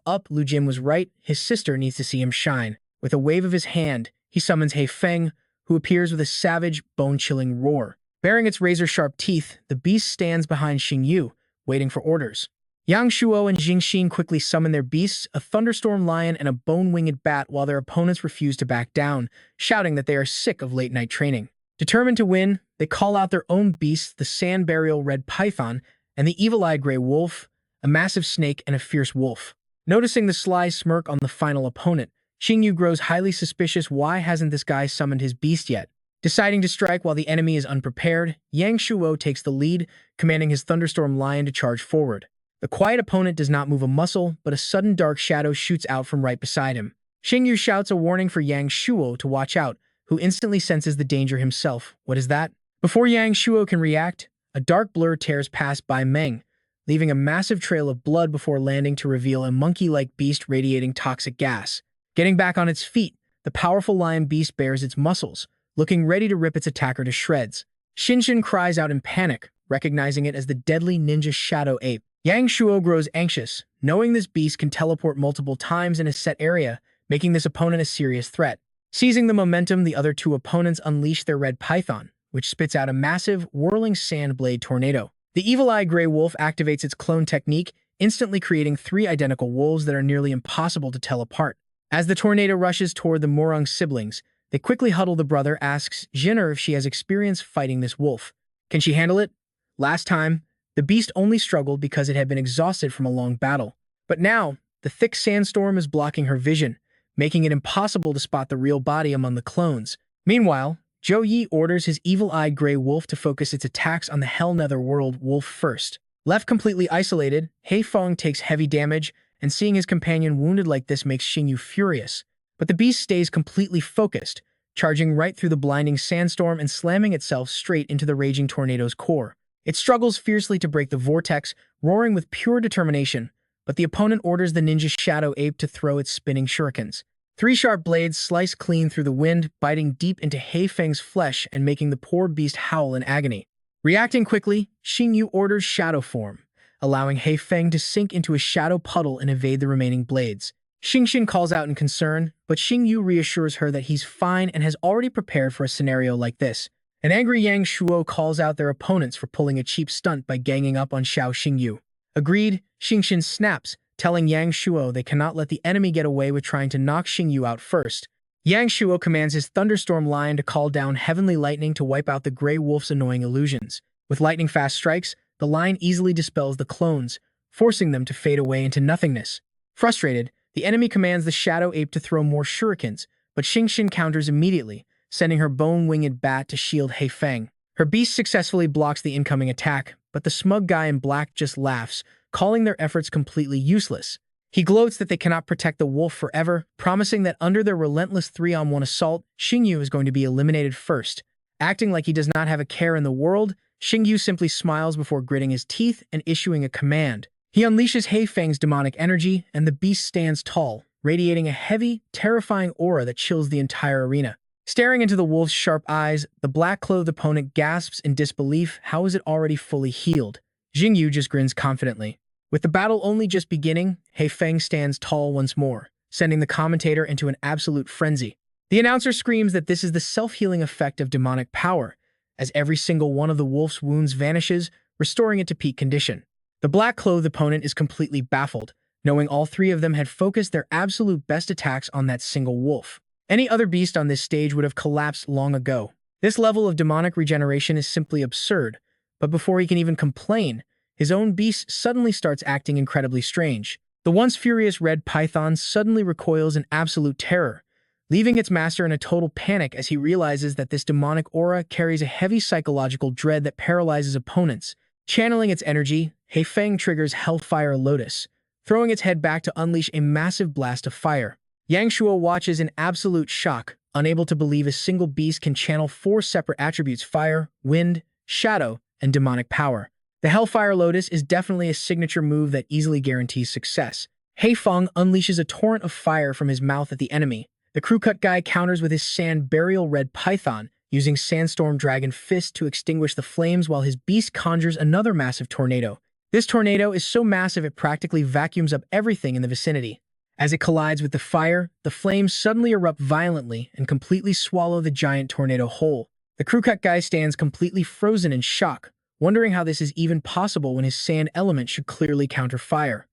up. Lu Jin was right, his sister needs to see him shine. With a wave of his hand, he summons He Feng, who appears with a savage, bone-chilling roar. Baring its razor-sharp teeth, the beast stands behind Xingyu, waiting for orders. Yang Shuo and Jingxin quickly summon their beasts, a thunderstorm lion and a bone-winged bat, while their opponents refuse to back down, shouting that they are sick of late-night training. Determined to win, they call out their own beasts, the sand burial red python and the evil-eyed gray wolf, a massive snake and a fierce wolf. Noticing the sly smirk on the final opponent, Xingyu grows highly suspicious. Why hasn't this guy summoned his beast yet? Deciding to strike while the enemy is unprepared, Yang Shuo takes the lead, commanding his thunderstorm lion to charge forward. The quiet opponent does not move a muscle, but a sudden dark shadow shoots out from right beside him. Xingyu shouts a warning for Yang Shuo to watch out, who instantly senses the danger himself. What is that? Before Yang Shuo can react, a dark blur tears past by Meng, leaving a massive trail of blood before landing to reveal a monkey-like beast radiating toxic gas. Getting back on its feet, the powerful lion beast bares its muscles, looking ready to rip its attacker to shreds. Shinshin cries out in panic, recognizing it as the deadly ninja shadow ape. Yang Shuo grows anxious, knowing this beast can teleport multiple times in a set area, making this opponent a serious threat. Seizing the momentum, the other 2 opponents unleash their red python, which spits out a massive, whirling sand blade tornado. The evil-eyed gray wolf activates its clone technique, instantly creating 3 identical wolves that are nearly impossible to tell apart. As the tornado rushes toward the Murong siblings, they quickly huddle. The brother asks Jinner if she has experience fighting this wolf. Can she handle it? Last time, the beast only struggled because it had been exhausted from a long battle. But now, the thick sandstorm is blocking her vision, making it impossible to spot the real body among the clones. Meanwhile, Zhou Yi orders his evil-eyed gray wolf to focus its attacks on the Hell Netherworld wolf first. Left completely isolated, He Feng takes heavy damage, and seeing his companion wounded like this makes Xingyu furious. But the beast stays completely focused, charging right through the blinding sandstorm and slamming itself straight into the raging tornado's core. It struggles fiercely to break the vortex, roaring with pure determination, but the opponent orders the ninja shadow ape to throw its spinning shurikens. 3 sharp blades slice clean through the wind, biting deep into He Feng's flesh and making the poor beast howl in agony. Reacting quickly, Xingyu orders shadow form, allowing He Feng to sink into a shadow puddle and evade the remaining blades. Xingxin calls out in concern, but Xingyu reassures her that he's fine and has already prepared for a scenario like this. An angry Yang Shuo calls out their opponents for pulling a cheap stunt by ganging up on Xiao Xingyu. Agreed, Xingxin snaps, telling Yang Shuo they cannot let the enemy get away with trying to knock Xingyu out first. Yang Shuo commands his thunderstorm lion to call down heavenly lightning to wipe out the gray wolf's annoying illusions. With lightning-fast strikes, the lion easily dispels the clones, forcing them to fade away into nothingness. Frustrated, the enemy commands the shadow ape to throw more shurikens, but Xingxin counters immediately, sending her bone-winged bat to shield He Feng. Her beast successfully blocks the incoming attack, but the smug guy in black just laughs, calling their efforts completely useless. He gloats that they cannot protect the wolf forever, promising that under their relentless 3-on-1 assault, Xingyu is going to be eliminated first. Acting like he does not have a care in the world, Xingyu simply smiles before gritting his teeth and issuing a command. He unleashes He Feng's demonic energy, and the beast stands tall, radiating a heavy, terrifying aura that chills the entire arena. Staring into the wolf's sharp eyes, the black-clothed opponent gasps in disbelief. How is it already fully healed? Xingyu just grins confidently. With the battle only just beginning, He Feng stands tall once more, sending the commentator into an absolute frenzy. The announcer screams that this is the self-healing effect of demonic power, as every single one of the wolf's wounds vanishes, restoring it to peak condition. The black-clothed opponent is completely baffled, knowing all three of them had focused their absolute best attacks on that single wolf. Any other beast on this stage would have collapsed long ago. This level of demonic regeneration is simply absurd, but before he can even complain, his own beast suddenly starts acting incredibly strange. The once furious red python suddenly recoils in absolute terror, leaving its master in a total panic as he realizes that this demonic aura carries a heavy psychological dread that paralyzes opponents. Channeling its energy, Heifeng triggers Hellfire Lotus, throwing its head back to unleash a massive blast of fire. Yang Shuo watches in absolute shock, unable to believe a single beast can channel 4 separate attributes: fire, wind, shadow, and demonic power. The Hellfire Lotus is definitely a signature move that easily guarantees success. Heifeng unleashes a torrent of fire from his mouth at the enemy. The crew cut guy counters with his sand burial red python, using Sandstorm Dragon Fist to extinguish the flames while his beast conjures another massive tornado. This tornado is so massive it practically vacuums up everything in the vicinity. As it collides with the fire, the flames suddenly erupt violently and completely swallow the giant tornado whole. The crew cut guy stands completely frozen in shock, wondering how this is even possible when his sand element should clearly counter fire.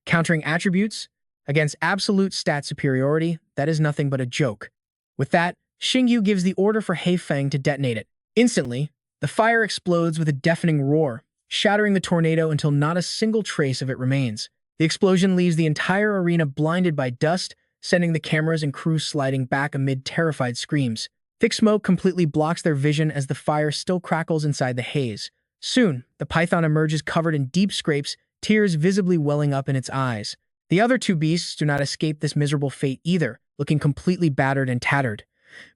Countering attributes? Against absolute stat superiority, that is nothing but a joke. With that, Xingyu gives the order for Heifeng to detonate it. Instantly, the fire explodes with a deafening roar, shattering the tornado until not a single trace of it remains. The explosion leaves the entire arena blinded by dust, sending the cameras and crew sliding back amid terrified screams. Thick smoke completely blocks their vision as the fire still crackles inside the haze. Soon, the python emerges covered in deep scrapes, tears visibly welling up in its eyes. The other two beasts do not escape this miserable fate either, looking completely battered and tattered.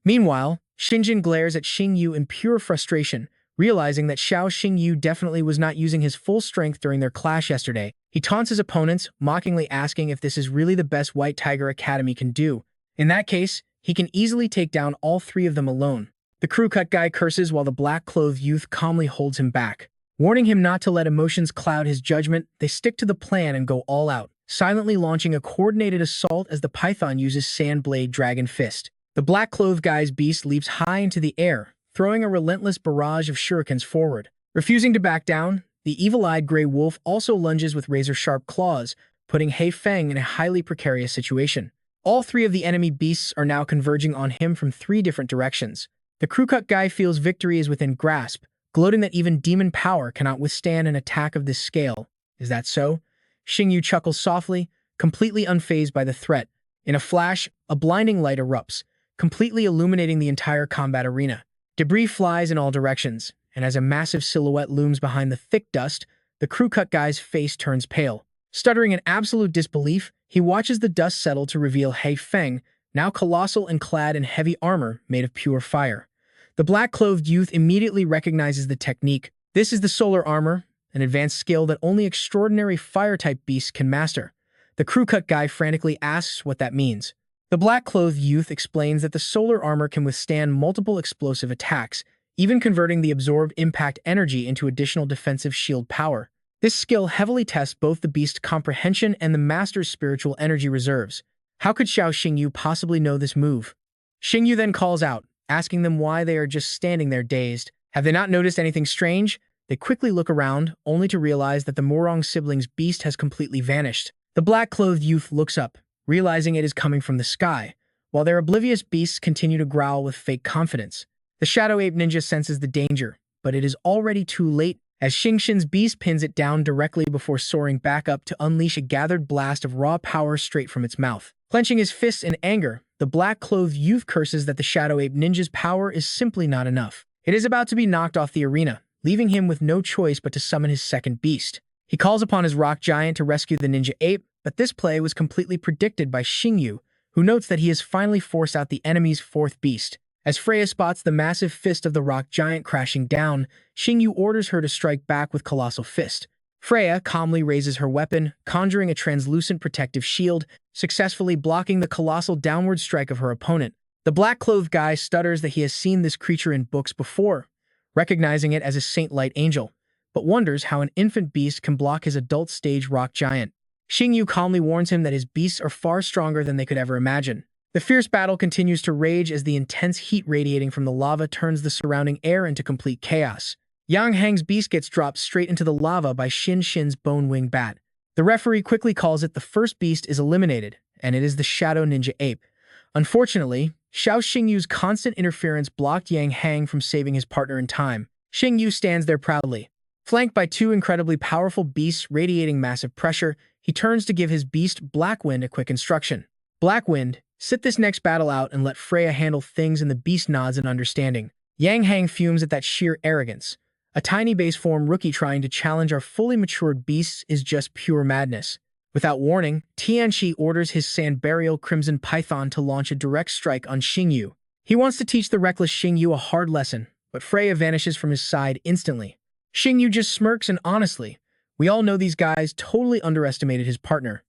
Meanwhile, Xinjin glares at Xingyu in pure frustration, realizing that Xingyu definitely was not using his full strength during their clash yesterday. He taunts his opponents, mockingly asking if this is really the best White Tiger Academy can do. In that case, he can easily take down all three of them alone. The crew cut guy curses while the black-clothed youth calmly holds him back. Warning him not to let emotions cloud his judgment, they stick to the plan and go all out, silently launching a coordinated assault as the python uses Sandblade Dragon Fist. The black-clothed guy's beast leaps high into the air, throwing a relentless barrage of shurikens forward. Refusing to back down, the evil-eyed gray wolf also lunges with razor-sharp claws, putting Heifeng in a highly precarious situation. All three of the enemy beasts are now converging on him from 3 different directions. The crew cut guy feels victory is within grasp, gloating that even demon power cannot withstand an attack of this scale. Is that so? Xingyu chuckles softly, completely unfazed by the threat. In a flash, a blinding light erupts, completely illuminating the entire combat arena. Debris flies in all directions, and as a massive silhouette looms behind the thick dust, the crew cut guy's face turns pale. Stuttering in absolute disbelief, he watches the dust settle to reveal Heifeng, now colossal and clad in heavy armor made of pure fire. The black-clothed youth immediately recognizes the technique. This is the solar armor, an advanced skill that only extraordinary fire-type beasts can master. The crew cut guy frantically asks what that means. The black-clothed youth explains that the solar armor can withstand multiple explosive attacks, even converting the absorbed impact energy into additional defensive shield power. This skill heavily tests both the beast's comprehension and the master's spiritual energy reserves. How could Xingyu possibly know this move? Xingyu then calls out, asking them why they are just standing there dazed. Have they not noticed anything strange? They quickly look around, only to realize that the Morong siblings' beast has completely vanished. The black-clothed youth looks up, realizing it is coming from the sky, while their oblivious beasts continue to growl with fake confidence. The Shadow Ape Ninja senses the danger, but it is already too late as Xingxin's beast pins it down directly before soaring back up to unleash a gathered blast of raw power straight from its mouth. Clenching his fists in anger, the black-clothed youth curses that the Shadow Ape Ninja's power is simply not enough. It is about to be knocked off the arena, leaving him with no choice but to summon his second beast. He calls upon his rock giant to rescue the ninja ape, but this play was completely predicted by Xingyu, who notes that he has finally forced out the enemy's 4th beast. As Freya spots the massive fist of the rock giant crashing down, Xingyu orders her to strike back with Colossal Fist. Freya calmly raises her weapon, conjuring a translucent protective shield, successfully blocking the colossal downward strike of her opponent. The black-clothed guy stutters that he has seen this creature in books before, recognizing it as a Saint Light Angel, but wonders how an infant beast can block his adult-stage rock giant. Xingyu calmly warns him that his beasts are far stronger than they could ever imagine. The fierce battle continues to rage as the intense heat radiating from the lava turns the surrounding air into complete chaos. Yang Hang's beast gets dropped straight into the lava by Shin's Bone Wing Bat. The referee quickly calls it the first beast is eliminated, and it is the Shadow Ninja Ape. Unfortunately, Xiao Xingyu's constant interference blocked Yang Hang from saving his partner in time. Xingyu stands there proudly. Flanked by two incredibly powerful beasts radiating massive pressure, he turns to give his beast Blackwind a quick instruction. Blackwind, sit this next battle out and let Freya handle things, and the beast nods in understanding. Yang Hang fumes at that sheer arrogance. A tiny base form rookie trying to challenge our fully matured beasts is just pure madness. Without warning, Tianxi orders his Sand Burial Crimson Python to launch a direct strike on Xingyu. He wants to teach the reckless Xingyu a hard lesson, but Freya vanishes from his side instantly. Xingyu just smirks, and honestly, we all know these guys totally underestimated his partner.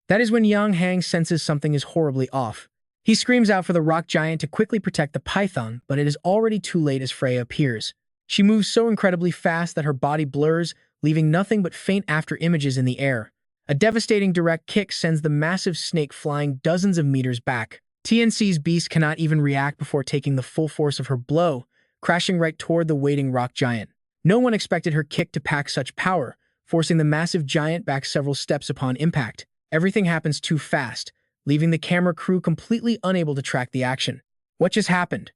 That is when Yang Hang senses something is horribly off. He screams out for the rock giant to quickly protect the python, but it is already too late as Freya appears. She moves so incredibly fast that her body blurs, leaving nothing but faint after images in the air. A devastating direct kick sends the massive snake flying dozens of meters back. TNC's beast cannot even react before taking the full force of her blow, crashing right toward the waiting rock giant. No one expected her kick to pack such power, forcing the massive giant back several steps upon impact. Everything happens too fast, leaving the camera crew completely unable to track the action. What just happened?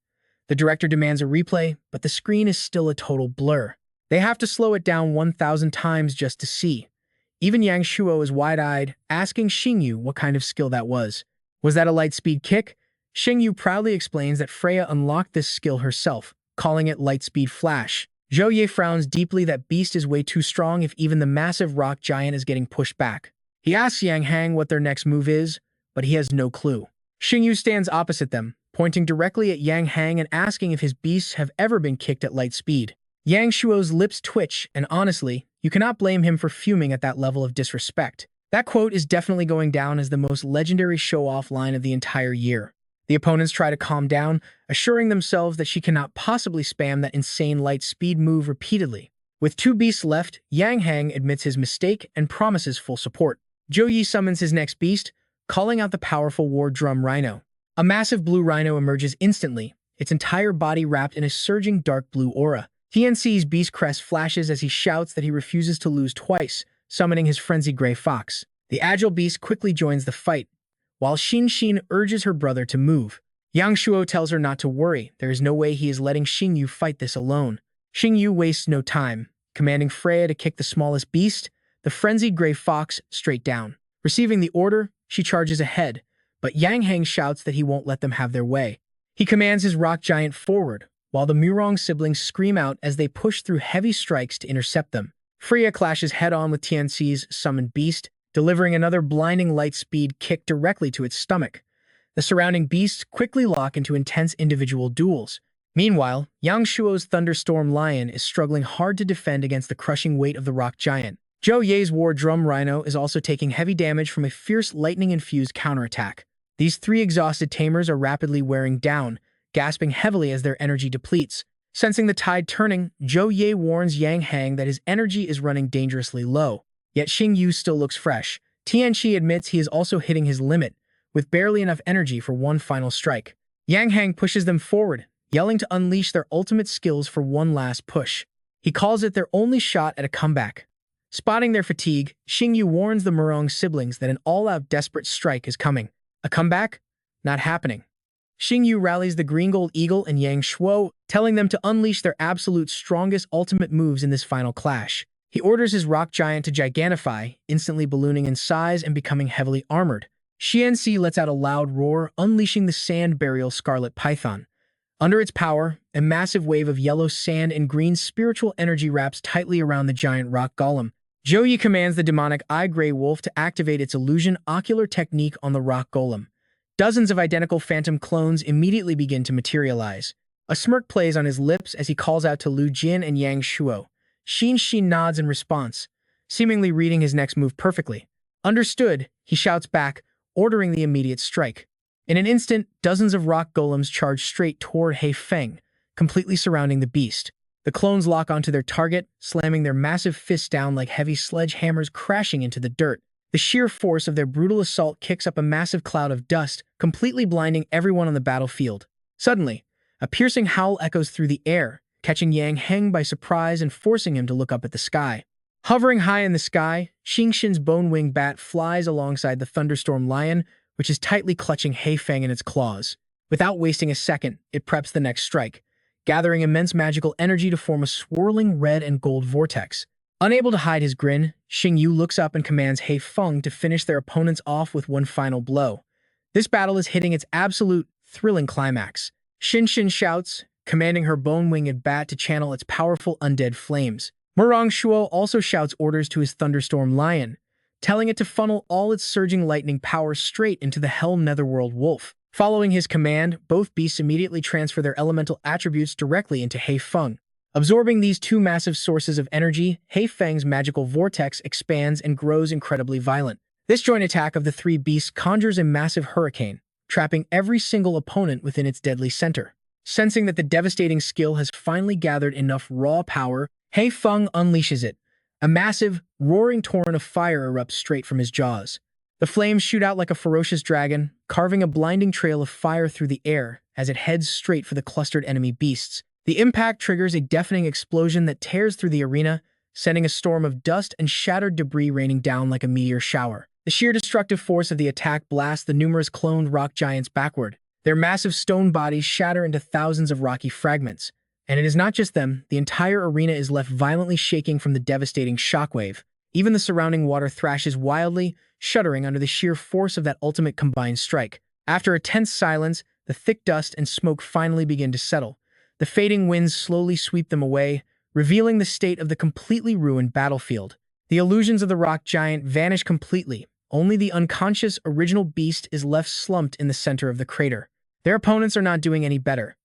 The director demands a replay, but the screen is still a total blur. They have to slow it down 1,000 times just to see. Even Yang Shuo is wide-eyed, asking Xingyu what kind of skill that was. Was that a light-speed kick? Xingyu proudly explains that Freya unlocked this skill herself, calling it light-speed flash. Zhou Ye frowns deeply that beast is way too strong if even the massive rock giant is getting pushed back. He asks Yang Hang what their next move is, but he has no clue. Xingyu stands opposite them, pointing directly at Yang Hang and asking if his beasts have ever been kicked at light speed. Yang Shuo's lips twitch, and honestly, you cannot blame him for fuming at that level of disrespect. That quote is definitely going down as the most legendary show-off line of the entire year. The opponents try to calm down, assuring themselves that she cannot possibly spam that insane light speed move repeatedly. With two beasts left, Yang Hang admits his mistake and promises full support. Zhou Yi summons his next beast, calling out the powerful War Drum Rhino. A massive blue rhino emerges instantly, its entire body wrapped in a surging dark blue aura. TNC's beast crest flashes as he shouts that he refuses to lose twice, summoning his frenzied gray fox. The agile beast quickly joins the fight, while Xin urges her brother to move. Yang Shuo tells her not to worry, there is no way he is letting Xingyu fight this alone. Xingyu wastes no time, commanding Freya to kick the smallest beast, the frenzied gray fox, straight down. Receiving the order, she charges ahead, but Yang Hang shouts that he won't let them have their way. He commands his rock giant forward, while the Murong siblings scream out as they push through heavy strikes to intercept them. Freya clashes head-on with Tianxi's summoned beast, delivering another blinding light-speed kick directly to its stomach. The surrounding beasts quickly lock into intense individual duels. Meanwhile, Yang Shuo's Thunderstorm Lion is struggling hard to defend against the crushing weight of the rock giant. Zhou Ye's War Drum Rhino is also taking heavy damage from a fierce lightning-infused counterattack. These three exhausted tamers are rapidly wearing down, gasping heavily as their energy depletes. Sensing the tide turning, Zhou Ye warns Yang Hang that his energy is running dangerously low. Yet Xingyu still looks fresh. Tianxi admits he is also hitting his limit, with barely enough energy for one final strike. Yang Hang pushes them forward, yelling to unleash their ultimate skills for one last push. He calls it their only shot at a comeback. Spotting their fatigue, Xingyu warns the Murong siblings that an all-out desperate strike is coming. A comeback? Not happening. Xingyu rallies the Green Gold Eagle and Yang Shuo, telling them to unleash their absolute strongest ultimate moves in this final clash. He orders his rock giant to gigantify, instantly ballooning in size and becoming heavily armored. Xianxi lets out a loud roar, unleashing the Sand Burial Scarlet Python. Under its power, a massive wave of yellow sand and green spiritual energy wraps tightly around the giant rock golem. Zhou Yi commands the demonic Eye Grey Wolf to activate its illusion ocular technique on the rock golem. Dozens of identical phantom clones immediately begin to materialize. A smirk plays on his lips as he calls out to Lu Jin and Yang Shuo. Xin nods in response, seemingly reading his next move perfectly. Understood, he shouts back, ordering the immediate strike. In an instant, dozens of rock golems charge straight toward He Feng, completely surrounding the beast. The clones lock onto their target, slamming their massive fists down like heavy sledgehammers crashing into the dirt. The sheer force of their brutal assault kicks up a massive cloud of dust, completely blinding everyone on the battlefield. Suddenly, a piercing howl echoes through the air, catching Yang Heng by surprise and forcing him to look up at the sky. Hovering high in the sky, Xingxin's bone-winged bat flies alongside the thunderstorm lion, which is tightly clutching He Feng in its claws. Without wasting a second, it preps the next strike, gathering immense magical energy to form a swirling red and gold vortex. Unable to hide his grin, Xingyu looks up and commands He Feng to finish their opponents off with one final blow. This battle is hitting its absolute, thrilling climax. Xingxin shouts, commanding her bone-winged bat to channel its powerful undead flames. Murong Shuo also shouts orders to his thunderstorm lion, telling it to funnel all its surging lightning power straight into the Hell Netherworld wolf. Following his command, both beasts immediately transfer their elemental attributes directly into He Feng. Absorbing these two massive sources of energy, He Feng's magical vortex expands and grows incredibly violent. This joint attack of the three beasts conjures a massive hurricane, trapping every single opponent within its deadly center. Sensing that the devastating skill has finally gathered enough raw power, He Feng unleashes it. A massive, roaring torrent of fire erupts straight from his jaws. The flames shoot out like a ferocious dragon, carving a blinding trail of fire through the air as it heads straight for the clustered enemy beasts. The impact triggers a deafening explosion that tears through the arena, sending a storm of dust and shattered debris raining down like a meteor shower. The sheer destructive force of the attack blasts the numerous cloned rock giants backward. Their massive stone bodies shatter into thousands of rocky fragments. And it is not just them, the entire arena is left violently shaking from the devastating shockwave. Even the surrounding water thrashes wildly, shuddering under the sheer force of that ultimate combined strike. After a tense silence, the thick dust and smoke finally begin to settle. The fading winds slowly sweep them away, revealing the state of the completely ruined battlefield. The illusions of the rock giant vanish completely. Only the unconscious original beast is left slumped in the center of the crater. Their opponents are not doing any better.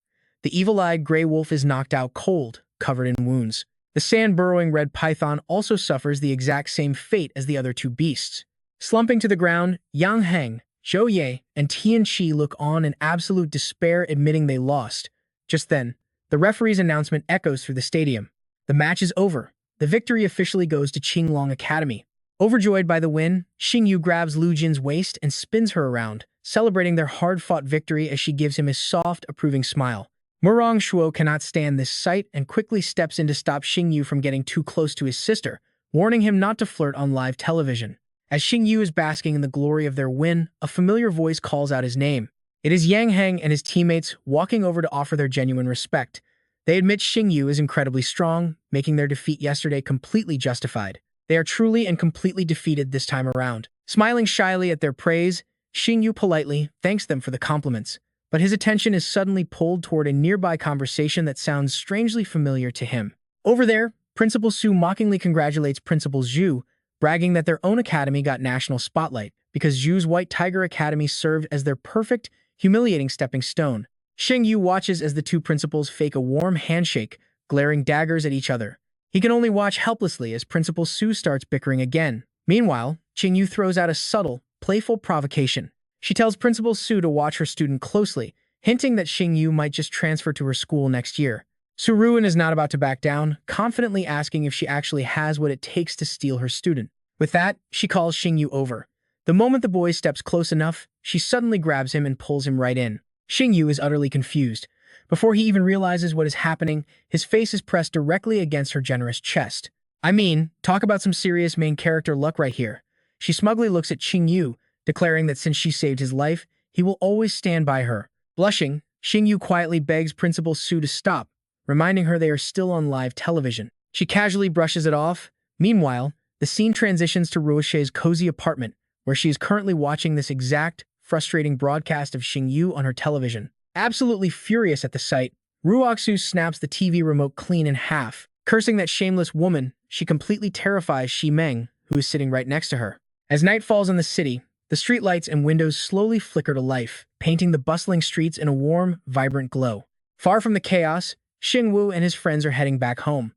The evil-eyed gray wolf is knocked out cold, covered in wounds. The sand-burrowing red python also suffers the exact same fate as the other two beasts. Slumping to the ground, Yang Heng, Zhou Ye, and Tian Qi look on in absolute despair, admitting they lost. Just then, the referee's announcement echoes through the stadium. The match is over. The victory officially goes to Qinglong Academy. Overjoyed by the win, Xingyu grabs Lu Jin's waist and spins her around, celebrating their hard-fought victory as she gives him a soft, approving smile. Murong Shuo cannot stand this sight and quickly steps in to stop Xingyu from getting too close to his sister, warning him not to flirt on live television. As Xingyu is basking in the glory of their win, a familiar voice calls out his name. It is Yang Heng and his teammates walking over to offer their genuine respect. They admit Xingyu is incredibly strong, making their defeat yesterday completely justified. They are truly and completely defeated this time around. Smiling shyly at their praise, Xingyu politely thanks them for the compliments, but his attention is suddenly pulled toward a nearby conversation that sounds strangely familiar to him. Over there, Principal Su mockingly congratulates Principal Zhu, bragging that their own academy got national spotlight because Zhu's White Tiger Academy served as their perfect, humiliating stepping stone. Xingyu watches as the two principals fake a warm handshake, glaring daggers at each other. He can only watch helplessly as Principal Su starts bickering again. Meanwhile, Xingyu throws out a subtle, playful provocation. She tells Principal Su to watch her student closely, hinting that Xingyu might just transfer to her school next year. Su Ruin is not about to back down, confidently asking if she actually has what it takes to steal her student. With that, she calls Xingyu over. The moment the boy steps close enough, she suddenly grabs him and pulls him right in. Xingyu is utterly confused. Before he even realizes what is happening, his face is pressed directly against her generous chest. I mean, talk about some serious main character luck right here. She smugly looks at Xingyu, declaring that since she saved his life, he will always stand by her. Blushing, Xingyu quietly begs Principal Su to stop, reminding her they are still on live television. She casually brushes it off. Meanwhile, the scene transitions to Ruoxie's cozy apartment, where she is currently watching this exact, frustrating broadcast of Xingyu on her television. Absolutely furious at the sight, Ruoxie snaps the TV remote clean in half. Cursing that shameless woman, she completely terrifies Shi Meng, who is sitting right next to her. As night falls on the city, the streetlights and windows slowly flicker to life, painting the bustling streets in a warm, vibrant glow. Far from the chaos, Xingwu and his friends are heading back home.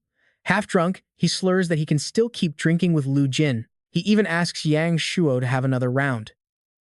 Half drunk, he slurs that he can still keep drinking with Lu Jin. He even asks Yang Shuo to have another round.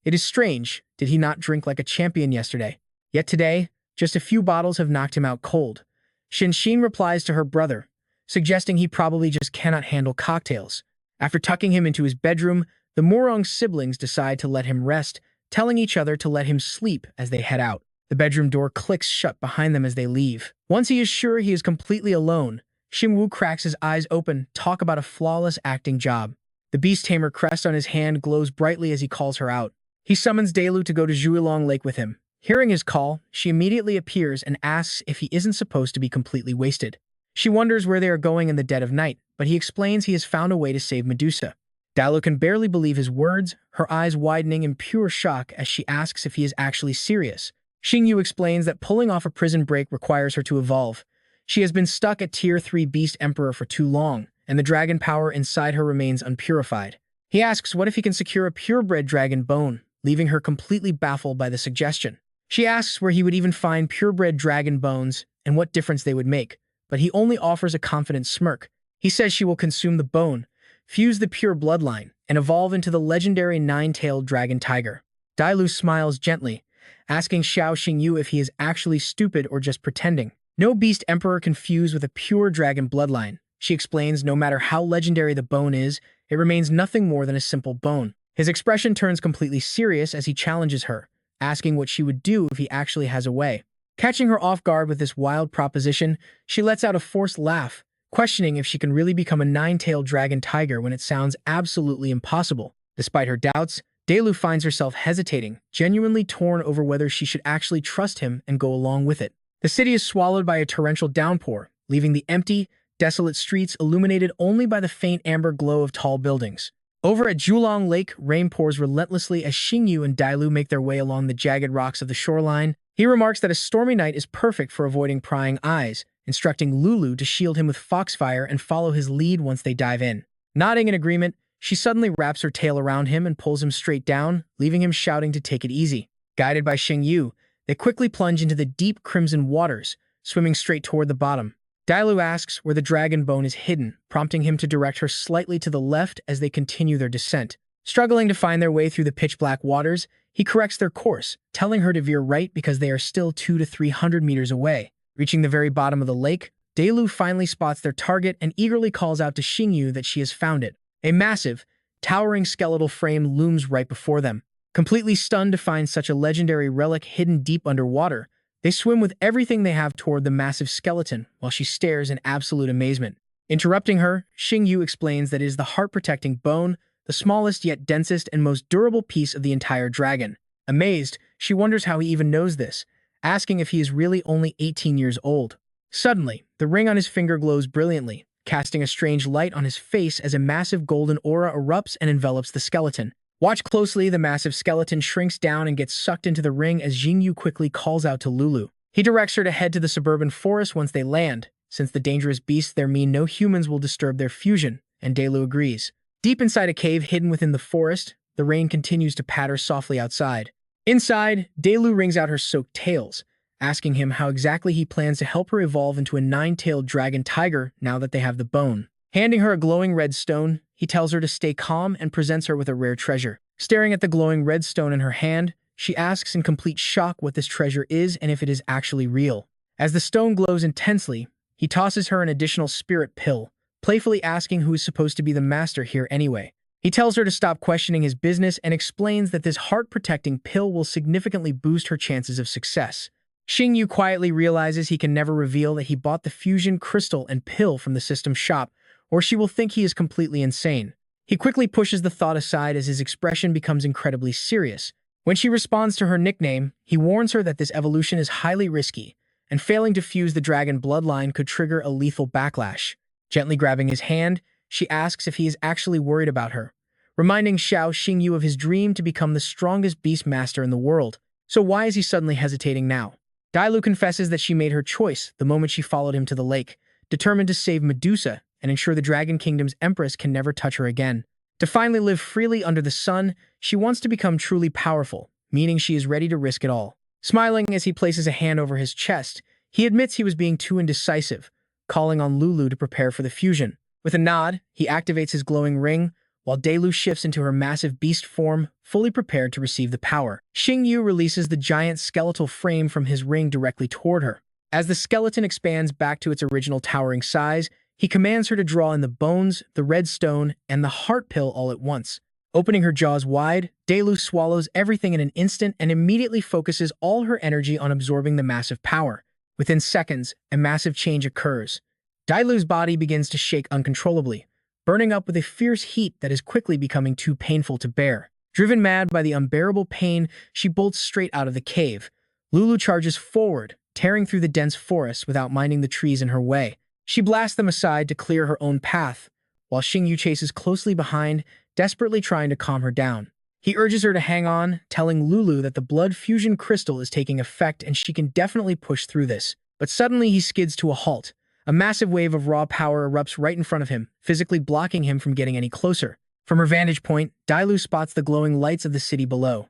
It is strange, did he not drink like a champion yesterday? Yet today, just a few bottles have knocked him out cold. Xin replies to her brother, suggesting he probably just cannot handle cocktails. After tucking him into his bedroom, the Morong siblings decide to let him rest, telling each other to let him sleep as they head out. The bedroom door clicks shut behind them as they leave. Once he is sure he is completely alone, Xingyu cracks his eyes open, talk about a flawless acting job. The Beast Tamer crest on his hand glows brightly as he calls her out. He summons Delu to go to Zhuilong Lake with him. Hearing his call, she immediately appears and asks if he isn't supposed to be completely wasted. She wonders where they are going in the dead of night, but he explains he has found a way to save Medusa. Dalu can barely believe his words, her eyes widening in pure shock as she asks if he is actually serious. Xingyu explains that pulling off a prison break requires her to evolve. She has been stuck at Tier 3 Beast Emperor for too long, and the dragon power inside her remains unpurified. He asks what if he can secure a purebred dragon bone, leaving her completely baffled by the suggestion. She asks where he would even find purebred dragon bones and what difference they would make, but he only offers a confident smirk. He says she will consume the bone, fuse the pure bloodline, and evolve into the legendary nine-tailed dragon tiger. Dailu smiles gently, asking Xiao Xingyu if he is actually stupid or just pretending. No Beast Emperor can fuse with a pure dragon bloodline. She explains no matter how legendary the bone is, it remains nothing more than a simple bone. His expression turns completely serious as he challenges her, asking what she would do if he actually has a way. Catching her off guard with this wild proposition, she lets out a forced laugh, questioning if she can really become a nine-tailed dragon tiger when it sounds absolutely impossible. Despite her doubts, Delu finds herself hesitating, genuinely torn over whether she should actually trust him and go along with it. The city is swallowed by a torrential downpour, leaving the empty, desolate streets illuminated only by the faint amber glow of tall buildings. Over at Zhuilong Lake, rain pours relentlessly as Xingyu and Dailu make their way along the jagged rocks of the shoreline. He remarks that a stormy night is perfect for avoiding prying eyes, instructing Lulu to shield him with foxfire and follow his lead once they dive in. Nodding in agreement, she suddenly wraps her tail around him and pulls him straight down, leaving him shouting to take it easy. Guided by Xingyu, they quickly plunge into the deep crimson waters, swimming straight toward the bottom. Dailu asks where the dragon bone is hidden, prompting him to direct her slightly to the left as they continue their descent. Struggling to find their way through the pitch-black waters, he corrects their course, telling her to veer right because they are still 200 to 300 meters away. Reaching the very bottom of the lake, Dailu finally spots their target and eagerly calls out to Xingyu that she has found it. A massive, towering skeletal frame looms right before them. Completely stunned to find such a legendary relic hidden deep underwater, they swim with everything they have toward the massive skeleton while she stares in absolute amazement. Interrupting her, Xingyu explains that it is the heart-protecting bone, the smallest yet densest and most durable piece of the entire dragon. Amazed, she wonders how he even knows this, asking if he is really only 18 years old. Suddenly, the ring on his finger glows brilliantly, casting a strange light on his face as a massive golden aura erupts and envelops the skeleton. Watch closely, the massive skeleton shrinks down and gets sucked into the ring as Xingyu quickly calls out to Lulu. He directs her to head to the suburban forest once they land, since the dangerous beasts there mean no humans will disturb their fusion, and Delu agrees. Deep inside a cave hidden within the forest, the rain continues to patter softly outside. Inside, Delu wrings out her soaked tails, asking him how exactly he plans to help her evolve into a nine-tailed dragon tiger now that they have the bone. Handing her a glowing red stone, he tells her to stay calm and presents her with a rare treasure. Staring at the glowing red stone in her hand, she asks in complete shock what this treasure is and if it is actually real. As the stone glows intensely, he tosses her an additional spirit pill, playfully asking who is supposed to be the master here anyway. He tells her to stop questioning his business and explains that this heart-protecting pill will significantly boost her chances of success. Xingyu quietly realizes he can never reveal that he bought the fusion crystal and pill from the system shop, or she will think he is completely insane. He quickly pushes the thought aside as his expression becomes incredibly serious. When she responds to her nickname, he warns her that this evolution is highly risky, and failing to fuse the dragon bloodline could trigger a lethal backlash. Gently grabbing his hand, she asks if he is actually worried about her, reminding Xiao Xingyu of his dream to become the strongest beast master in the world. So why is he suddenly hesitating now? Dailu confesses that she made her choice the moment she followed him to the lake, determined to save Medusa and ensure the Dragon Kingdom's empress can never touch her again. To finally live freely under the sun, she wants to become truly powerful, meaning she is ready to risk it all. Smiling as he places a hand over his chest, he admits he was being too indecisive, calling on Lulu to prepare for the fusion. With a nod, he activates his glowing ring, while Delu shifts into her massive beast form, fully prepared to receive the power. Xingyu releases the giant skeletal frame from his ring directly toward her. As the skeleton expands back to its original towering size, he commands her to draw in the bones, the red stone, and the heart pill all at once. Opening her jaws wide, Delu swallows everything in an instant and immediately focuses all her energy on absorbing the massive power. Within seconds, a massive change occurs. Dailu's body begins to shake uncontrollably, burning up with a fierce heat that is quickly becoming too painful to bear. Driven mad by the unbearable pain, she bolts straight out of the cave. Lulu charges forward, tearing through the dense forest without minding the trees in her way. She blasts them aside to clear her own path, while Xingyu chases closely behind, desperately trying to calm her down. He urges her to hang on, telling Lulu that the blood fusion crystal is taking effect and she can definitely push through this. But suddenly he skids to a halt. A massive wave of raw power erupts right in front of him, physically blocking him from getting any closer. From her vantage point, Dailu spots the glowing lights of the city below.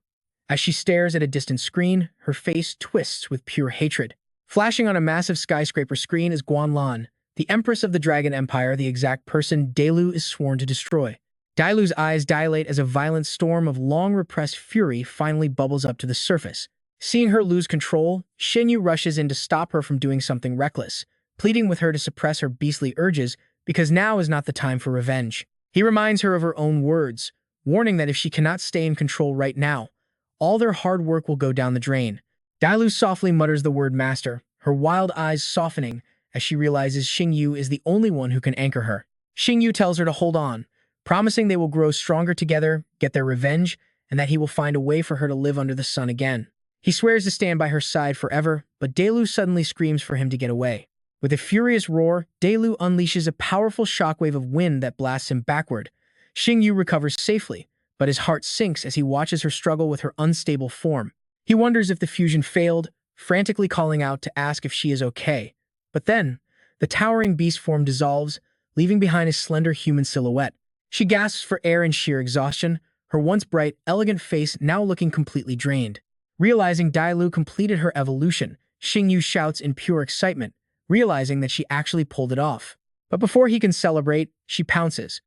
As she stares at a distant screen, her face twists with pure hatred. Flashing on a massive skyscraper screen is Guanlan, the Empress of the Dragon Empire, the exact person Dailu is sworn to destroy. Dailu's eyes dilate as a violent storm of long-repressed fury finally bubbles up to the surface. Seeing her lose control, Xingyu rushes in to stop her from doing something reckless, pleading with her to suppress her beastly urges because now is not the time for revenge. He reminds her of her own words, warning that if she cannot stay in control right now, all their hard work will go down the drain. Dailu softly mutters the word master, her wild eyes softening as she realizes Xingyu is the only one who can anchor her. Xingyu tells her to hold on, promising they will grow stronger together, get their revenge, and that he will find a way for her to live under the sun again. He swears to stand by her side forever, but Dailu suddenly screams for him to get away. With a furious roar, Dailu unleashes a powerful shockwave of wind that blasts him backward. Xingyu recovers safely, but his heart sinks as he watches her struggle with her unstable form. He wonders if the fusion failed, frantically calling out to ask if she is okay. But then, the towering beast form dissolves, leaving behind a slender human silhouette. She gasps for air in sheer exhaustion, her once bright, elegant face now looking completely drained. Realizing Dailu completed her evolution, Xingyu shouts in pure excitement, realizing that she actually pulled it off. But before he can celebrate, she pounces.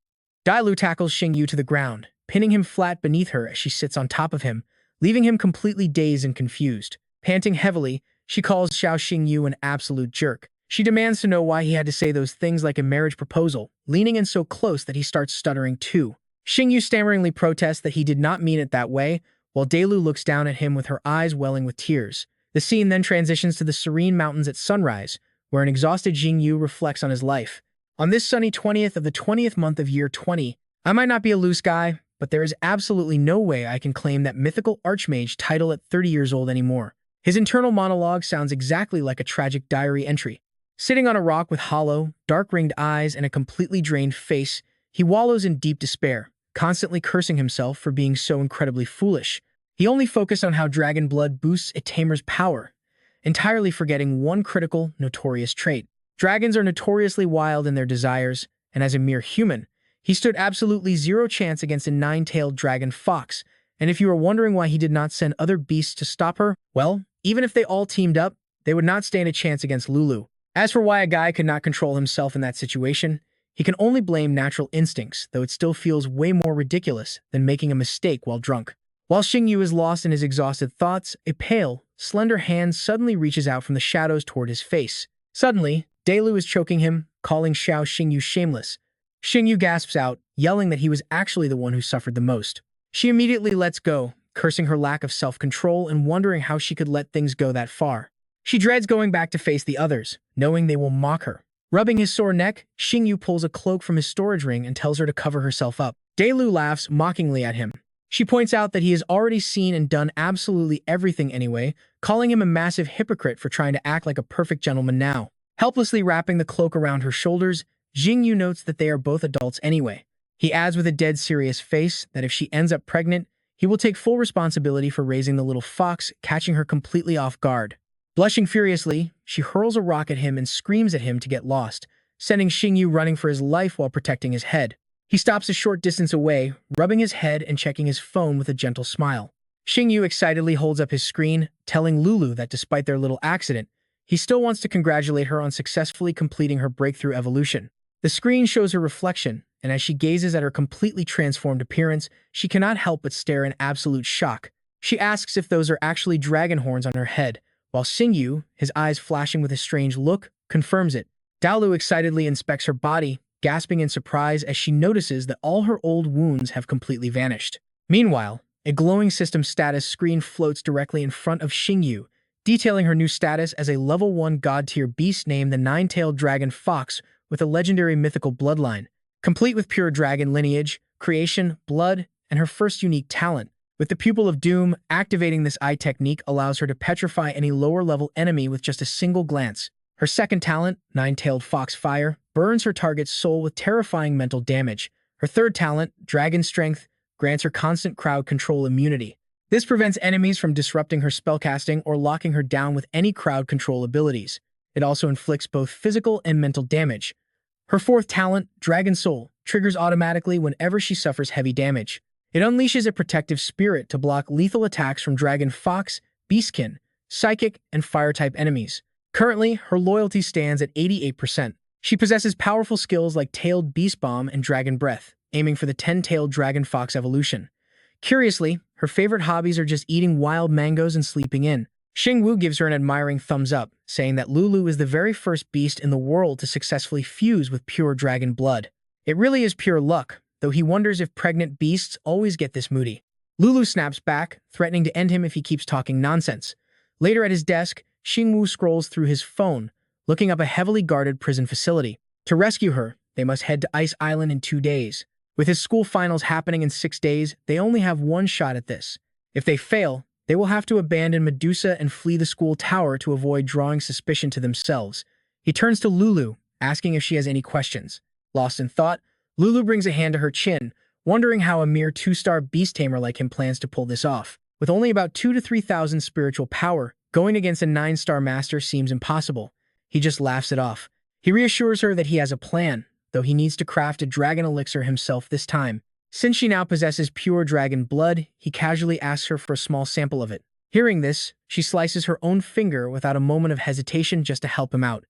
Dailu tackles Xingyu to the ground, pinning him flat beneath her as she sits on top of him, leaving him completely dazed and confused. Panting heavily, she calls Xiao Xingyu an absolute jerk. She demands to know why he had to say those things like a marriage proposal, leaning in so close that he starts stuttering too. Xingyu stammeringly protests that he did not mean it that way, while Dailu looks down at him with her eyes welling with tears. The scene then transitions to the serene mountains at sunrise, where an exhausted Xingyu reflects on his life. On this sunny 20th of the 20th month of year 20, I might not be a loose guy, but there is absolutely no way I can claim that mythical archmage title at 30 years old anymore. His internal monologue sounds exactly like a tragic diary entry. Sitting on a rock with hollow, dark-ringed eyes and a completely drained face, he wallows in deep despair, constantly cursing himself for being so incredibly foolish. He only focused on how dragon blood boosts a tamer's power, entirely forgetting one critical, notorious trait. Dragons are notoriously wild in their desires, and as a mere human, he stood absolutely zero chance against a nine-tailed dragon fox, and if you are wondering why he did not send other beasts to stop her, well, even if they all teamed up, they would not stand a chance against Lulu. As for why a guy could not control himself in that situation, he can only blame natural instincts, though it still feels way more ridiculous than making a mistake while drunk. While Xingyu is lost in his exhausted thoughts, a pale, slender hand suddenly reaches out from the shadows toward his face. Suddenly, Dailu is choking him, calling Xiao Xingyu shameless. Xingyu gasps out, yelling that he was actually the one who suffered the most. She immediately lets go, cursing her lack of self-control and wondering how she could let things go that far. She dreads going back to face the others, knowing they will mock her. Rubbing his sore neck, Xingyu pulls a cloak from his storage ring and tells her to cover herself up. Dailu laughs mockingly at him. She points out that he has already seen and done absolutely everything anyway, calling him a massive hypocrite for trying to act like a perfect gentleman now. Helplessly wrapping the cloak around her shoulders, Xingyu notes that they are both adults anyway. He adds with a dead serious face that if she ends up pregnant, he will take full responsibility for raising the little fox, catching her completely off guard. Blushing furiously, she hurls a rock at him and screams at him to get lost, sending Xingyu running for his life while protecting his head. He stops a short distance away, rubbing his head and checking his phone with a gentle smile. Xingyu excitedly holds up his screen, telling Lulu that despite their little accident, he still wants to congratulate her on successfully completing her breakthrough evolution. The screen shows her reflection, and as she gazes at her completely transformed appearance, she cannot help but stare in absolute shock. She asks if those are actually dragon horns on her head, while Xingyu, his eyes flashing with a strange look, confirms it. Dailu excitedly inspects her body, gasping in surprise as she notices that all her old wounds have completely vanished. Meanwhile, a glowing system status screen floats directly in front of Xingyu, detailing her new status as a level 1 god-tier beast named the Nine-Tailed Dragon Fox with a legendary mythical bloodline, complete with pure dragon lineage, creation, blood, and her first unique talent. With the Pupil of Doom, activating this eye technique allows her to petrify any lower-level enemy with just a single glance. Her second talent, Nine-Tailed Fox Fire, burns her target's soul with terrifying mental damage. Her third talent, Dragon Strength, grants her constant crowd control immunity. This prevents enemies from disrupting her spellcasting or locking her down with any crowd control abilities. It also inflicts both physical and mental damage. Her fourth talent, Dragon Soul, triggers automatically whenever she suffers heavy damage. It unleashes a protective spirit to block lethal attacks from Dragon Fox, Beastkin, Psychic, and Fire-type enemies. Currently, her loyalty stands at 88%. She possesses powerful skills like Tailed Beast Bomb and Dragon Breath, aiming for the 10-tailed Dragon Fox evolution. Curiously, her favorite hobbies are just eating wild mangoes and sleeping in. Xingyu gives her an admiring thumbs up, saying that Lulu is the very first beast in the world to successfully fuse with pure dragon blood. It really is pure luck, though he wonders if pregnant beasts always get this moody. Lulu snaps back, threatening to end him if he keeps talking nonsense. Later at his desk, Xingyu scrolls through his phone, looking up a heavily guarded prison facility. To rescue her, they must head to Ice Island in 2 days. With his school finals happening in 6 days, they only have one shot at this. If they fail, they will have to abandon Medusa and flee the school tower to avoid drawing suspicion to themselves. He turns to Lulu, asking if she has any questions. Lost in thought, Lulu brings a hand to her chin, wondering how a mere 2-star beast tamer like him plans to pull this off. With only about 2,000 to 3,000 spiritual power, going against a 9-star master seems impossible. He just laughs it off. He reassures her that he has a plan, though he needs to craft a dragon elixir himself this time. Since she now possesses pure dragon blood, he casually asks her for a small sample of it. Hearing this, she slices her own finger without a moment of hesitation just to help him out.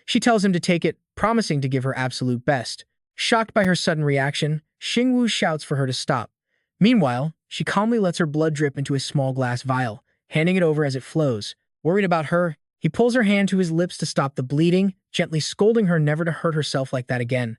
She tells him to take it, promising to give her absolute best. Shocked by her sudden reaction, Xingyu shouts for her to stop. Meanwhile, she calmly lets her blood drip into a small glass vial, handing it over as it flows. Worried about her, he pulls her hand to his lips to stop the bleeding, gently scolding her never to hurt herself like that again.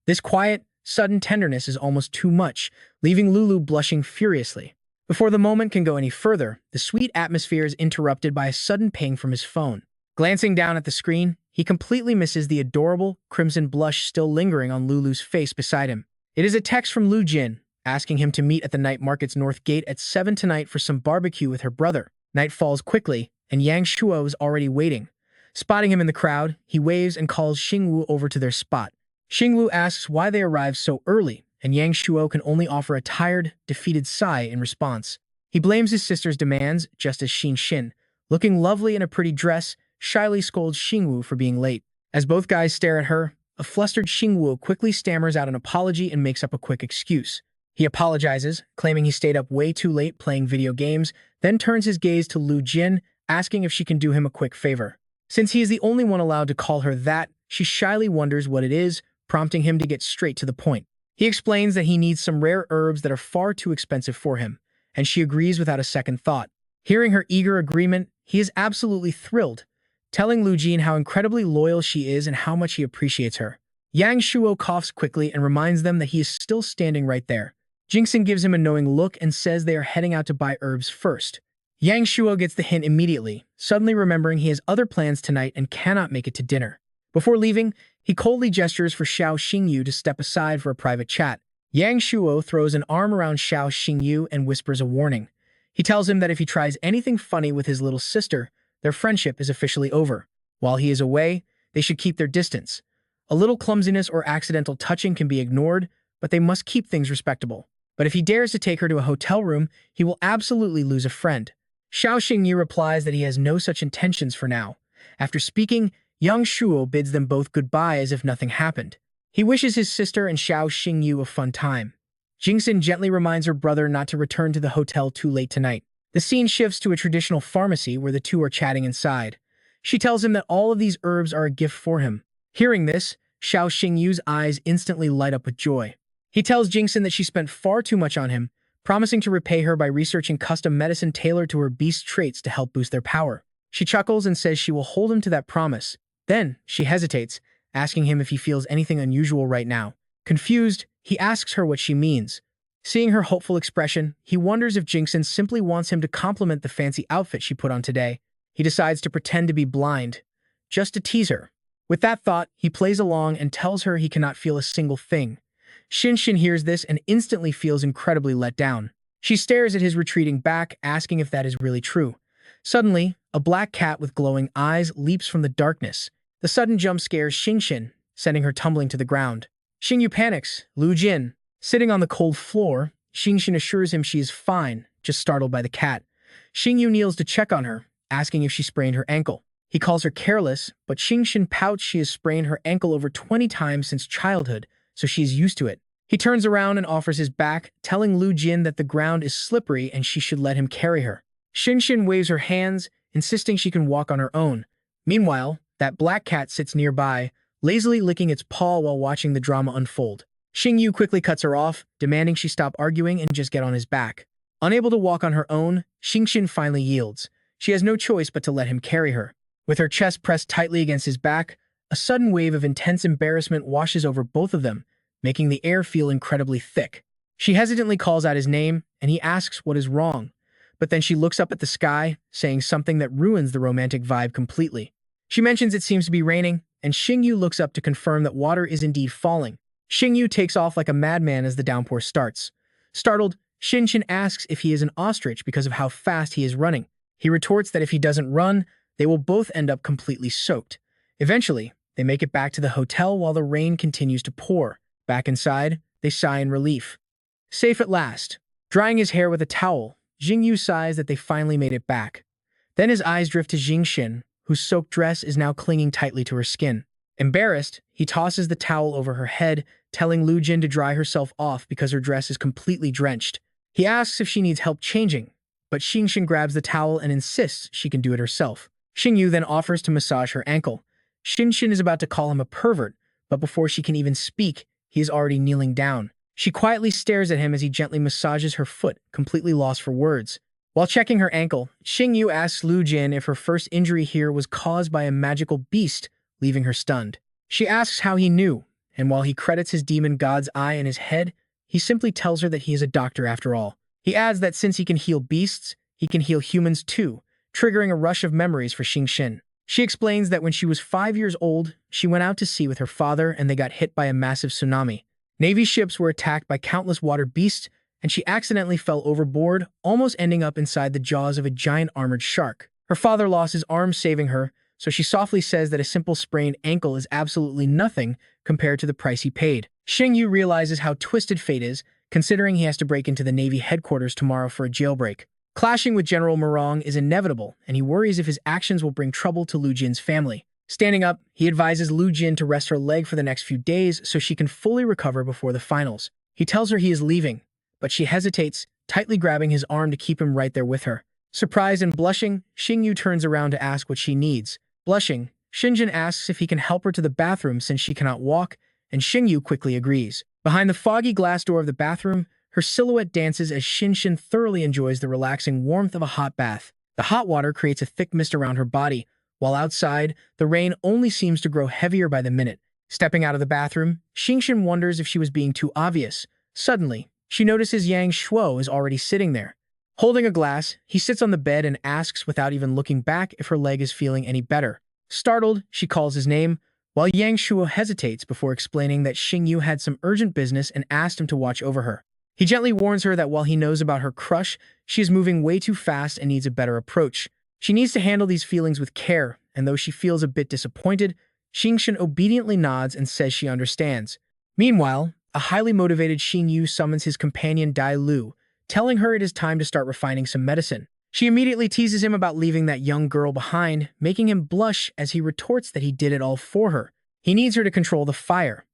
This quiet, sudden tenderness is almost too much, leaving Lulu blushing furiously. Before the moment can go any further, the sweet atmosphere is interrupted by a sudden ping from his phone. Glancing down at the screen, he completely misses the adorable, crimson blush still lingering on Lulu's face beside him. It is a text from Lu Jin, asking him to meet at the night market's north gate at 7 tonight for some barbecue with her brother. Night falls quickly, and Yang Shuo is already waiting. Spotting him in the crowd, he waves and calls Xingyu over to their spot. Xingyu asks why they arrived so early, and Yang Shuo can only offer a tired, defeated sigh in response. He blames his sister's demands, just as Xin, looking lovely in a pretty dress, shyly scolds Xingyu for being late. As both guys stare at her, a flustered Xingyu quickly stammers out an apology and makes up a quick excuse. He apologizes, claiming he stayed up way too late playing video games, then turns his gaze to Lu Jin, asking if she can do him a quick favor. Since he is the only one allowed to call her that, she shyly wonders what it is, prompting him to get straight to the point. He explains that he needs some rare herbs that are far too expensive for him, and she agrees without a second thought. Hearing her eager agreement, he is absolutely thrilled, telling Lu Jin how incredibly loyal she is and how much he appreciates her. Yang Shuo coughs quickly and reminds them that he is still standing right there. Jingxin gives him a knowing look and says they are heading out to buy herbs first. Yang Shuo gets the hint immediately, suddenly remembering he has other plans tonight and cannot make it to dinner. Before leaving, he coldly gestures for Xiao Xingyu to step aside for a private chat. Yang Shuo throws an arm around Xiao Xingyu and whispers a warning. He tells him that if he tries anything funny with his little sister, their friendship is officially over. While he is away, they should keep their distance. A little clumsiness or accidental touching can be ignored, but they must keep things respectable. But if he dares to take her to a hotel room, he will absolutely lose a friend. Xiao Xingyu replies that he has no such intentions for now. After speaking, Yang Shuo bids them both goodbye as if nothing happened. He wishes his sister and Xiao Xingyu a fun time. Jingxin gently reminds her brother not to return to the hotel too late tonight. The scene shifts to a traditional pharmacy where the two are chatting inside. She tells him that all of these herbs are a gift for him. Hearing this, Xiao Xingyu's eyes instantly light up with joy. He tells Jingxin that she spent far too much on him, promising to repay her by researching custom medicine tailored to her beast traits to help boost their power. She chuckles and says she will hold him to that promise. Then, she hesitates, asking him if he feels anything unusual right now. Confused, he asks her what she means. Seeing her hopeful expression, he wonders if Jingxin simply wants him to compliment the fancy outfit she put on today. He decides to pretend to be blind, just to tease her. With that thought, he plays along and tells her he cannot feel a single thing. Xingyu hears this and instantly feels incredibly let down. She stares at his retreating back, asking if that is really true. Suddenly, a black cat with glowing eyes leaps from the darkness. The sudden jump scares Xingyu, sending her tumbling to the ground. Xingyu panics. Lu Jin, sitting on the cold floor, Xingyu assures him she is fine, just startled by the cat. Xingyu kneels to check on her, asking if she sprained her ankle. He calls her careless, but Xingyu pouts she has sprained her ankle over 20 times since childhood, so she is used to it. He turns around and offers his back, telling Lu Jin that the ground is slippery and she should let him carry her. Xingyu waves her hands, insisting she can walk on her own. Meanwhile, that black cat sits nearby, lazily licking its paw while watching the drama unfold. Xingyu quickly cuts her off, demanding she stop arguing and just get on his back. Unable to walk on her own, Xingyu finally yields. She has no choice but to let him carry her. With her chest pressed tightly against his back, a sudden wave of intense embarrassment washes over both of them, making the air feel incredibly thick. She hesitantly calls out his name, and he asks what is wrong. But then she looks up at the sky, saying something that ruins the romantic vibe completely. She mentions it seems to be raining, and Xingyu looks up to confirm that water is indeed falling. Xingyu takes off like a madman as the downpour starts. Startled, Xingyu asks if he is an ostrich because of how fast he is running. He retorts that if he doesn't run, they will both end up completely soaked. Eventually, they make it back to the hotel while the rain continues to pour. Back inside, they sigh in relief. Safe at last. Drying his hair with a towel, Xingyu sighs that they finally made it back. Then his eyes drift to Jingxin, whose soaked dress is now clinging tightly to her skin. Embarrassed, he tosses the towel over her head, telling Lu Jin to dry herself off because her dress is completely drenched. He asks if she needs help changing, but Xingxin grabs the towel and insists she can do it herself. Xingyu then offers to massage her ankle. Xingxin is about to call him a pervert, but before she can even speak, he is already kneeling down. She quietly stares at him as he gently massages her foot, completely lost for words. While checking her ankle, Xingyu asks Lu Jin if her first injury here was caused by a magical beast, leaving her stunned. She asks how he knew, and while he credits his demon god's eye in his head, he simply tells her that he is a doctor after all. He adds that since he can heal beasts, he can heal humans too, triggering a rush of memories for Xingxin. She explains that when she was 5 years old, she went out to sea with her father and they got hit by a massive tsunami. Navy ships were attacked by countless water beasts, and she accidentally fell overboard, almost ending up inside the jaws of a giant armored shark. Her father lost his arm saving her, so she softly says that a simple sprained ankle is absolutely nothing compared to the price he paid. Xingyu realizes how twisted fate is, considering he has to break into the Navy headquarters tomorrow for a jailbreak. Clashing with General Morong is inevitable, and he worries if his actions will bring trouble to Lu Jin's family. Standing up, he advises Lu Jin to rest her leg for the next few days so she can fully recover before the finals. He tells her he is leaving, but she hesitates, tightly grabbing his arm to keep him right there with her. Surprised and blushing, Xingyu turns around to ask what she needs. Blushing, Xingyu asks if he can help her to the bathroom since she cannot walk, and Xingyu quickly agrees. Behind the foggy glass door of the bathroom, her silhouette dances as Xingyu thoroughly enjoys the relaxing warmth of a hot bath. The hot water creates a thick mist around her body, while outside, the rain only seems to grow heavier by the minute. Stepping out of the bathroom, Xingyu wonders if she was being too obvious. Suddenly, she notices Yang Shuo is already sitting there. Holding a glass, he sits on the bed and asks without even looking back if her leg is feeling any better. Startled, she calls his name, while Yang Shuo hesitates before explaining that Xingyu had some urgent business and asked him to watch over her. He gently warns her that while he knows about her crush, she is moving way too fast and needs a better approach. She needs to handle these feelings with care, and though she feels a bit disappointed, Xingxin obediently nods and says she understands. Meanwhile, a highly motivated Xingyu summons his companion Dai Lu, telling her it is time to start refining some medicine. She immediately teases him about leaving that young girl behind, making him blush as he retorts that he did it all for her. He needs her to control the fire.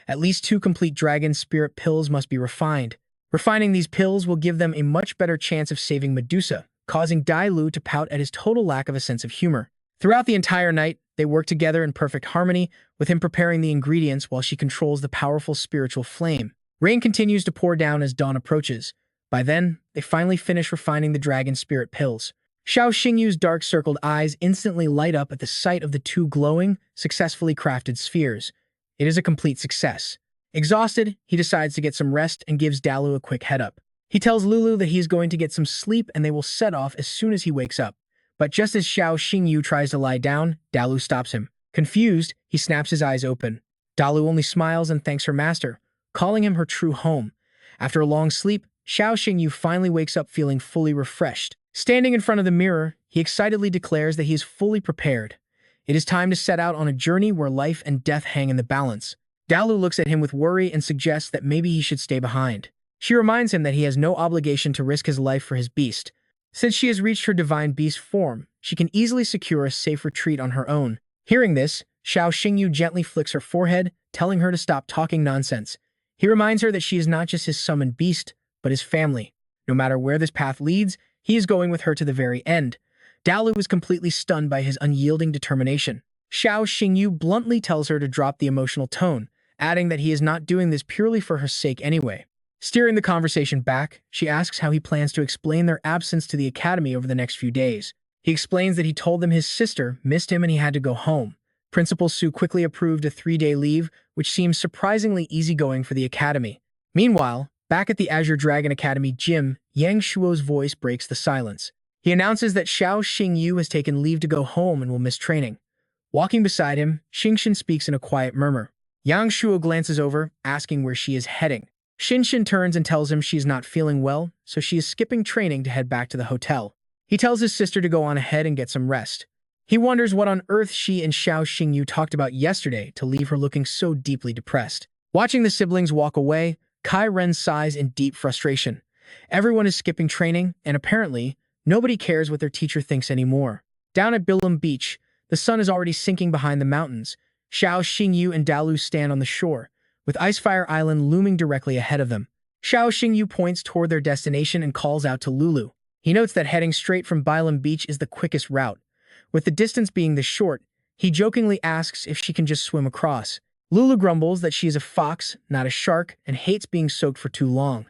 At least 2 complete dragon spirit pills must be refined. Refining these pills will give them a much better chance of saving Medusa, causing Dai Lu to pout at his total lack of a sense of humor. Throughout the entire night, they work together in perfect harmony, with him preparing the ingredients while she controls the powerful spiritual flame. Rain continues to pour down as dawn approaches. By then, they finally finish refining the dragon spirit pills. Xiao Xingyu's dark-circled eyes instantly light up at the sight of the two glowing, successfully crafted spheres. It is a complete success. Exhausted, he decides to get some rest and gives Dalu a quick head-up. He tells Lulu that he's going to get some sleep and they will set off as soon as he wakes up. But just as Xiao Xingyu tries to lie down, Dalu stops him. Confused, he snaps his eyes open. Dalu only smiles and thanks her master, calling him her true home. After a long sleep, Xiao Xingyu finally wakes up feeling fully refreshed. Standing in front of the mirror, he excitedly declares that he is fully prepared. It is time to set out on a journey where life and death hang in the balance. Dalu looks at him with worry and suggests that maybe he should stay behind. She reminds him that he has no obligation to risk his life for his beast. Since she has reached her divine beast form, she can easily secure a safe retreat on her own. Hearing this, Xiao Xingyu gently flicks her forehead, telling her to stop talking nonsense. He reminds her that she is not just his summoned beast, but his family. No matter where this path leads, he is going with her to the very end. Dalu is completely stunned by his unyielding determination. Xiao Xingyu bluntly tells her to drop the emotional tone, adding that he is not doing this purely for her sake anyway. Steering the conversation back, she asks how he plans to explain their absence to the academy over the next few days. He explains that he told them his sister missed him and he had to go home. Principal Su quickly approved a 3-day leave, which seems surprisingly easygoing for the academy. Meanwhile, back at the Azure Dragon Academy gym, Yang Shuo's voice breaks the silence. He announces that Xiao Xingyu has taken leave to go home and will miss training. Walking beside him, Xingshin speaks in a quiet murmur. Yang Shuo glances over, asking where she is heading. Xingshin turns and tells him she is not feeling well, so she is skipping training to head back to the hotel. He tells his sister to go on ahead and get some rest. He wonders what on earth she and Xiao Xingyu talked about yesterday to leave her looking so deeply depressed. Watching the siblings walk away, Kai Ren sighs in deep frustration. Everyone is skipping training, and apparently, nobody cares what their teacher thinks anymore. Down at Bilum Beach, the sun is already sinking behind the mountains. Xiao Xingyu and Dalu stand on the shore, with Icefire Island looming directly ahead of them. Xiao Xingyu points toward their destination and calls out to Lulu. He notes that heading straight from Bilum Beach is the quickest route. With the distance being this short, he jokingly asks if she can just swim across. Lulu grumbles that she is a fox, not a shark, and hates being soaked for too long.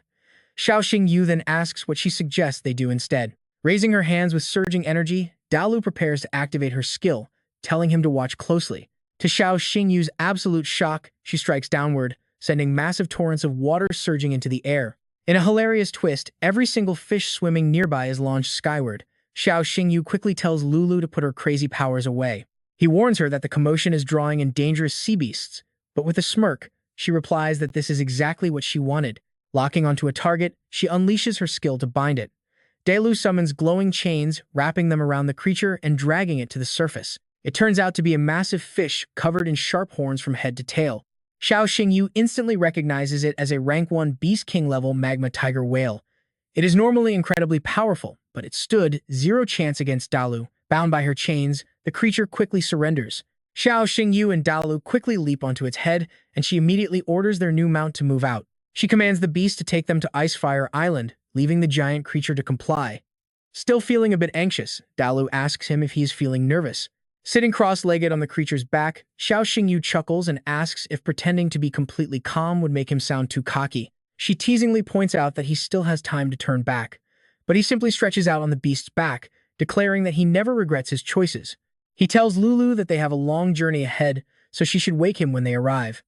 Xiao Xingyu then asks what she suggests they do instead. Raising her hands with surging energy, Dalu prepares to activate her skill, telling him to watch closely. To Xiao Xingyu's absolute shock, she strikes downward, sending massive torrents of water surging into the air. In a hilarious twist, every single fish swimming nearby is launched skyward. Xiao Xingyu quickly tells Lulu to put her crazy powers away. He warns her that the commotion is drawing in dangerous sea beasts, but with a smirk, she replies that this is exactly what she wanted. Locking onto a target, she unleashes her skill to bind it. Dalu summons glowing chains, wrapping them around the creature and dragging it to the surface. It turns out to be a massive fish covered in sharp horns from head to tail. Xiao Xingyu instantly recognizes it as a rank 1 Beast King level magma tiger whale. It is normally incredibly powerful, but it stood zero chance against Dalu. Bound by her chains, the creature quickly surrenders. Xiao Xingyu and Dalu quickly leap onto its head, and she immediately orders their new mount to move out. She commands the beast to take them to Icefire Island, leaving the giant creature to comply. Still feeling a bit anxious, Dalu asks him if he is feeling nervous. Sitting cross-legged on the creature's back, Xiao Xingyu chuckles and asks if pretending to be completely calm would make him sound too cocky. She teasingly points out that he still has time to turn back, but he simply stretches out on the beast's back, declaring that he never regrets his choices. He tells Lulu that they have a long journey ahead, so she should wake him when they arrive.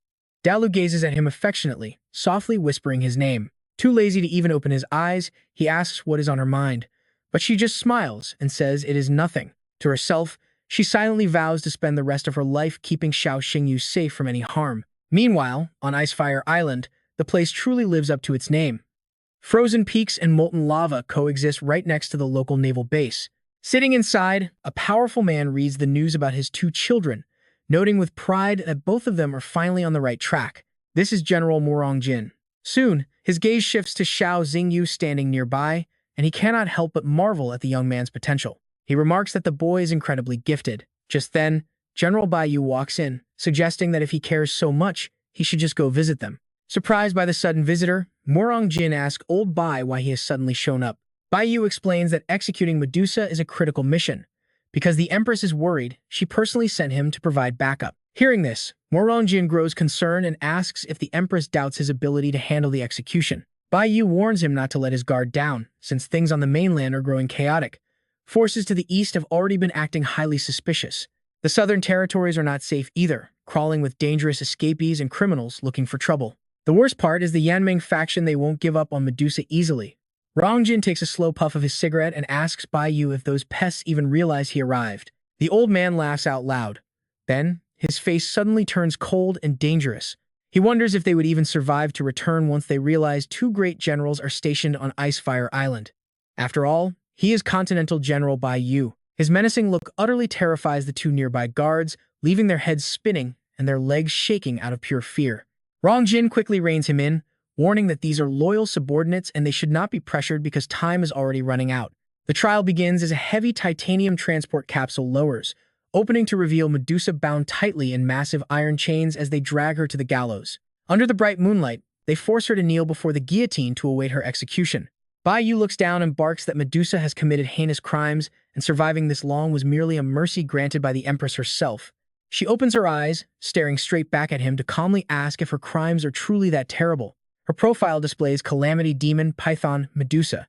Dalu gazes at him affectionately, softly whispering his name. Too lazy to even open his eyes, he asks what is on her mind, but she just smiles and says it is nothing. To herself, she silently vows to spend the rest of her life keeping Xiao Xingyu safe from any harm. Meanwhile, on Icefire Island, the place truly lives up to its name. Frozen peaks and molten lava coexist right next to the local naval base. Sitting inside, a powerful man reads the news about his 2 children, noting with pride that both of them are finally on the right track. This is General Morongjin. Soon, his gaze shifts to Xiao Xingyu standing nearby, and he cannot help but marvel at the young man's potential. He remarks that the boy is incredibly gifted. Just then, General Baiyu walks in, suggesting that if he cares so much, he should just go visit them. Surprised by the sudden visitor, Morongjin asks Old Bai why he has suddenly shown up. Baiyu explains that executing Medusa is a critical mission. Because the Empress is worried, she personally sent him to provide backup. Hearing this, Morongjin grows concerned and asks if the Empress doubts his ability to handle the execution. Baiyu warns him not to let his guard down, since things on the mainland are growing chaotic. Forces to the east have already been acting highly suspicious. The southern territories are not safe either, crawling with dangerous escapees and criminals looking for trouble. The worst part is the Yanming faction. They won't give up on Medusa easily. Rongjin takes a slow puff of his cigarette and asks Bai Yu if those pests even realize he arrived. The old man laughs out loud. Then, his face suddenly turns cold and dangerous. He wonders if they would even survive to return once they realize two great generals are stationed on Icefire Island. After all, he is Continental General Bai Yu. His menacing look utterly terrifies the two nearby guards, leaving their heads spinning and their legs shaking out of pure fear. Rongjin quickly reins him in, warning that these are loyal subordinates and they should not be pressured because time is already running out. The trial begins as a heavy titanium transport capsule lowers, opening to reveal Medusa bound tightly in massive iron chains as they drag her to the gallows. Under the bright moonlight, they force her to kneel before the guillotine to await her execution. Bai Yu looks down and barks that Medusa has committed heinous crimes, and surviving this long was merely a mercy granted by the Empress herself. She opens her eyes, staring straight back at him to calmly ask if her crimes are truly that terrible. Her profile displays Calamity Demon Python Medusa.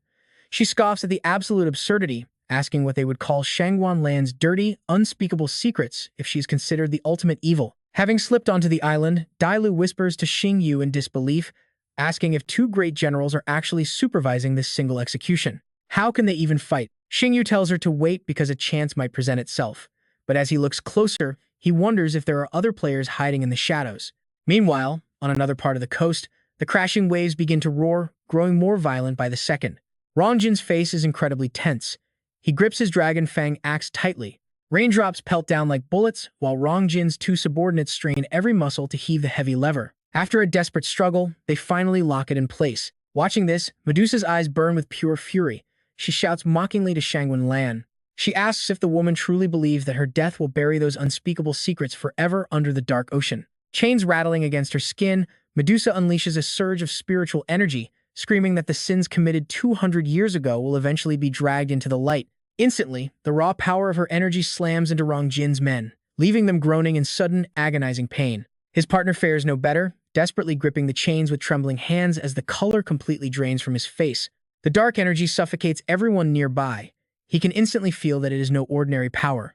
She scoffs at the absolute absurdity, asking what they would call Shangguan Land's dirty, unspeakable secrets if she is considered the ultimate evil. Having slipped onto the island, Dailu whispers to Xingyu in disbelief, asking if two great generals are actually supervising this single execution. How can they even fight? Xingyu tells her to wait because a chance might present itself. But as he looks closer, he wonders if there are other players hiding in the shadows. Meanwhile, on another part of the coast, the crashing waves begin to roar, growing more violent by the second. Rongjin's face is incredibly tense. He grips his Dragon Fang axe tightly. Raindrops pelt down like bullets, while Rongjin's two subordinates strain every muscle to heave the heavy lever. After a desperate struggle, they finally lock it in place. Watching this, Medusa's eyes burn with pure fury. She shouts mockingly to Shangguan Lan. She asks if the woman truly believes that her death will bury those unspeakable secrets forever under the dark ocean. Chains rattling against her skin, Medusa unleashes a surge of spiritual energy, screaming that the sins committed 200 years ago will eventually be dragged into the light. Instantly, the raw power of her energy slams into Rongjin's men, leaving them groaning in sudden, agonizing pain. His partner fares no better, desperately gripping the chains with trembling hands as the color completely drains from his face. The dark energy suffocates everyone nearby. He can instantly feel that it is no ordinary power.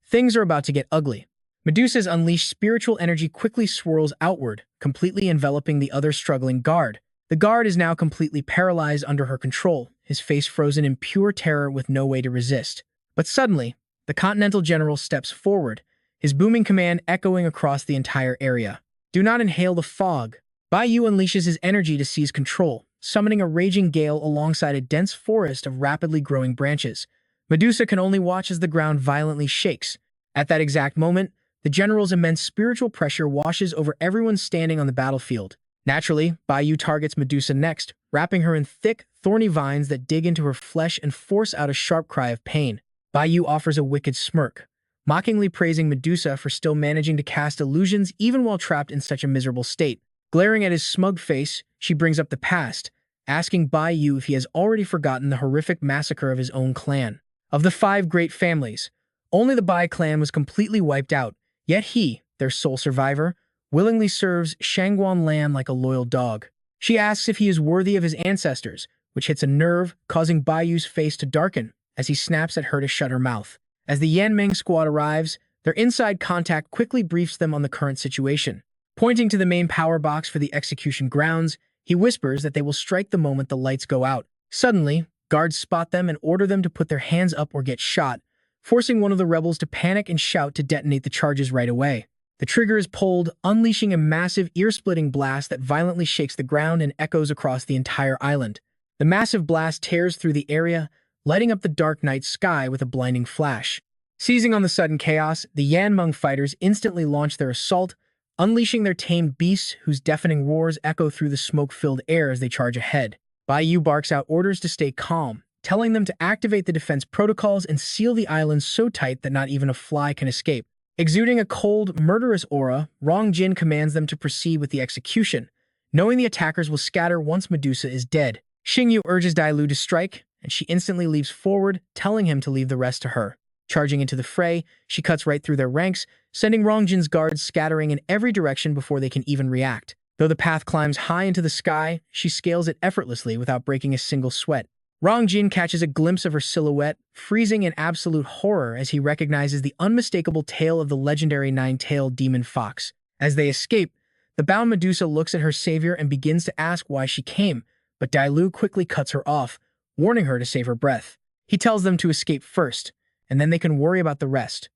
Things are about to get ugly. Medusa's unleashed spiritual energy quickly swirls outward, completely enveloping the other struggling guard. The guard is now completely paralyzed under her control, his face frozen in pure terror with no way to resist. But suddenly, the Continental General steps forward, his booming command echoing across the entire area. Do not inhale the fog. Bai Yu unleashes his energy to seize control, summoning a raging gale alongside a dense forest of rapidly growing branches. Medusa can only watch as the ground violently shakes. At that exact moment, the general's immense spiritual pressure washes over everyone standing on the battlefield. Naturally, Bai Yu targets Medusa next, wrapping her in thick, thorny vines that dig into her flesh and force out a sharp cry of pain. Bai Yu offers a wicked smirk, mockingly praising Medusa for still managing to cast illusions even while trapped in such a miserable state. Glaring at his smug face, she brings up the past, asking Bai Yu if he has already forgotten the horrific massacre of his own clan. Of the 5 great families, only the Bai clan was completely wiped out, yet he, their sole survivor, willingly serves Shangguan Lan like a loyal dog. She asks if he is worthy of his ancestors, which hits a nerve, causing Bai Yu's face to darken as he snaps at her to shut her mouth. As the Yanmeng squad arrives, their inside contact quickly briefs them on the current situation. Pointing to the main power box for the execution grounds, he whispers that they will strike the moment the lights go out. Suddenly, guards spot them and order them to put their hands up or get shot, forcing one of the rebels to panic and shout to detonate the charges right away. The trigger is pulled, unleashing a massive, ear-splitting blast that violently shakes the ground and echoes across the entire island. The massive blast tears through the area, lighting up the dark night sky with a blinding flash. Seizing on the sudden chaos, the Yanmeng fighters instantly launch their assault, unleashing their tamed beasts whose deafening roars echo through the smoke-filled air as they charge ahead. Bai Yu barks out orders to stay calm, telling them to activate the defense protocols and seal the island so tight that not even a fly can escape. Exuding a cold, murderous aura, Rongjin commands them to proceed with the execution, knowing the attackers will scatter once Medusa is dead. Xingyu urges Dailu to strike, and she instantly leaps forward, telling him to leave the rest to her. Charging into the fray, she cuts right through their ranks, sending Rongjin's guards scattering in every direction before they can even react. Though the path climbs high into the sky, she scales it effortlessly without breaking a single sweat. Rongjin catches a glimpse of her silhouette, freezing in absolute horror as he recognizes the unmistakable tail of the legendary nine-tailed demon fox. As they escape, the bound Medusa looks at her savior and begins to ask why she came, but Dailu quickly cuts her off, warning her to save her breath. He tells them to escape first, and then they can worry about the rest.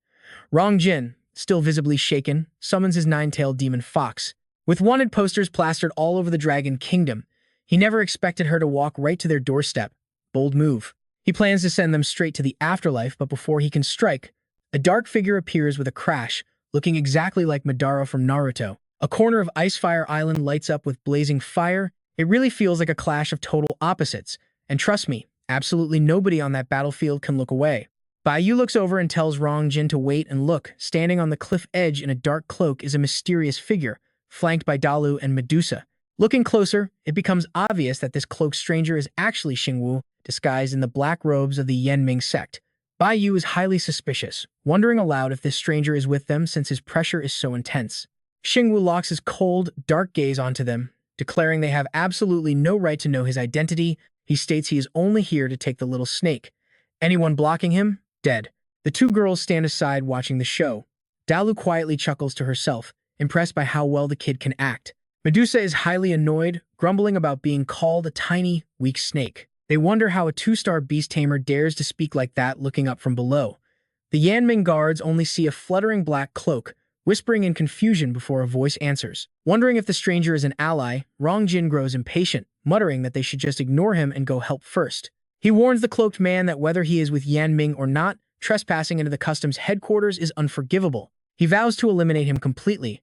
Rongjin, still visibly shaken, summons his nine-tailed demon fox. With wanted posters plastered all over the Dragon Kingdom, he never expected her to walk right to their doorstep. Bold move. He plans to send them straight to the afterlife, but before he can strike, a dark figure appears with a crash, looking exactly like Madara from Naruto. A corner of Icefire Island lights up with blazing fire. It really feels like a clash of total opposites, and trust me, absolutely nobody on that battlefield can look away. Baiyu looks over and tells Rongjin to wait and look. Standing on the cliff edge in a dark cloak is a mysterious figure, flanked by Dalu and Medusa. Looking closer, it becomes obvious that this cloaked stranger is actually Xingyu, disguised in the black robes of the Yanming sect. Baiyu is highly suspicious, wondering aloud if this stranger is with them since his pressure is so intense. Xingyu locks his cold, dark gaze onto them, declaring they have absolutely no right to know his identity. He states he is only here to take the little snake. Anyone blocking him? Dead. The two girls stand aside watching the show. Dalu quietly chuckles to herself, impressed by how well the kid can act. Medusa is highly annoyed, grumbling about being called a tiny, weak snake. They wonder how a two-star beast tamer dares to speak like that looking up from below. The Yanming guards only see a fluttering black cloak, whispering in confusion before a voice answers. Wondering if the stranger is an ally, Rongjin grows impatient, muttering that they should just ignore him and go help first. He warns the cloaked man that whether he is with Yanming or not, trespassing into the customs headquarters is unforgivable. He vows to eliminate him completely.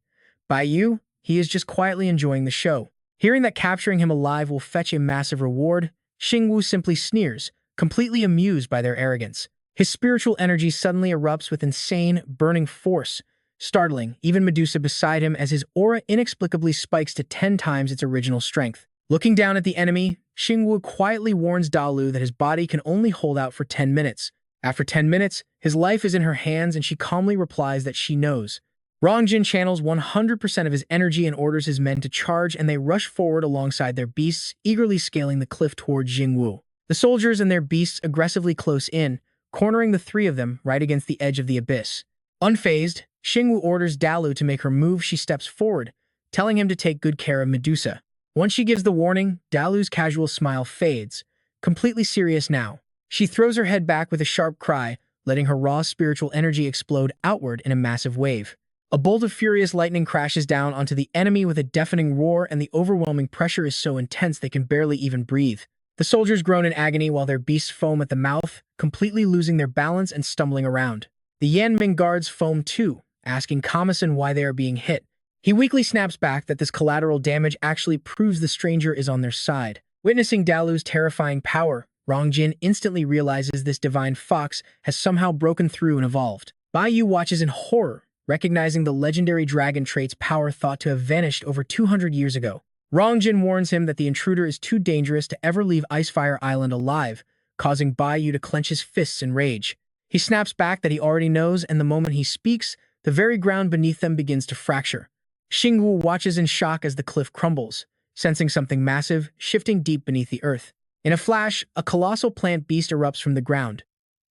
Baiyu, he is just quietly enjoying the show. Hearing that capturing him alive will fetch a massive reward, Xingyu simply sneers, completely amused by their arrogance. His spiritual energy suddenly erupts with insane, burning force, startling even Medusa beside him as his aura inexplicably spikes to 10 times its original strength. Looking down at the enemy, Xingyu quietly warns Dalu that his body can only hold out for 10 minutes. After 10 minutes, his life is in her hands and she calmly replies that she knows. Rongjin channels 100% of his energy and orders his men to charge, and they rush forward alongside their beasts, eagerly scaling the cliff toward Xingyu. The soldiers and their beasts aggressively close in, cornering the three of them right against the edge of the abyss. Unfazed, Xingyu orders Dalu to make her move. She steps forward, telling him to take good care of Medusa. Once she gives the warning, Dalu's casual smile fades, completely serious now. She throws her head back with a sharp cry, letting her raw spiritual energy explode outward in a massive wave. A bolt of furious lightning crashes down onto the enemy with a deafening roar, and the overwhelming pressure is so intense they can barely even breathe. The soldiers groan in agony while their beasts foam at the mouth, completely losing their balance and stumbling around. The Yanming guards foam too, asking Kamasan why they are being hit. He weakly snaps back that this collateral damage actually proves the stranger is on their side. Witnessing Dalu's terrifying power, Rongjin instantly realizes this divine fox has somehow broken through and evolved. Baiyu watches in horror, recognizing the legendary dragon trait's power thought to have vanished over 200 years ago. Rongjin warns him that the intruder is too dangerous to ever leave Icefire Island alive, causing Baiyu to clench his fists in rage. He snaps back that he already knows, and the moment he speaks, the very ground beneath them begins to fracture. Xingyu watches in shock as the cliff crumbles, sensing something massive, shifting deep beneath the earth. In a flash, a colossal plant beast erupts from the ground.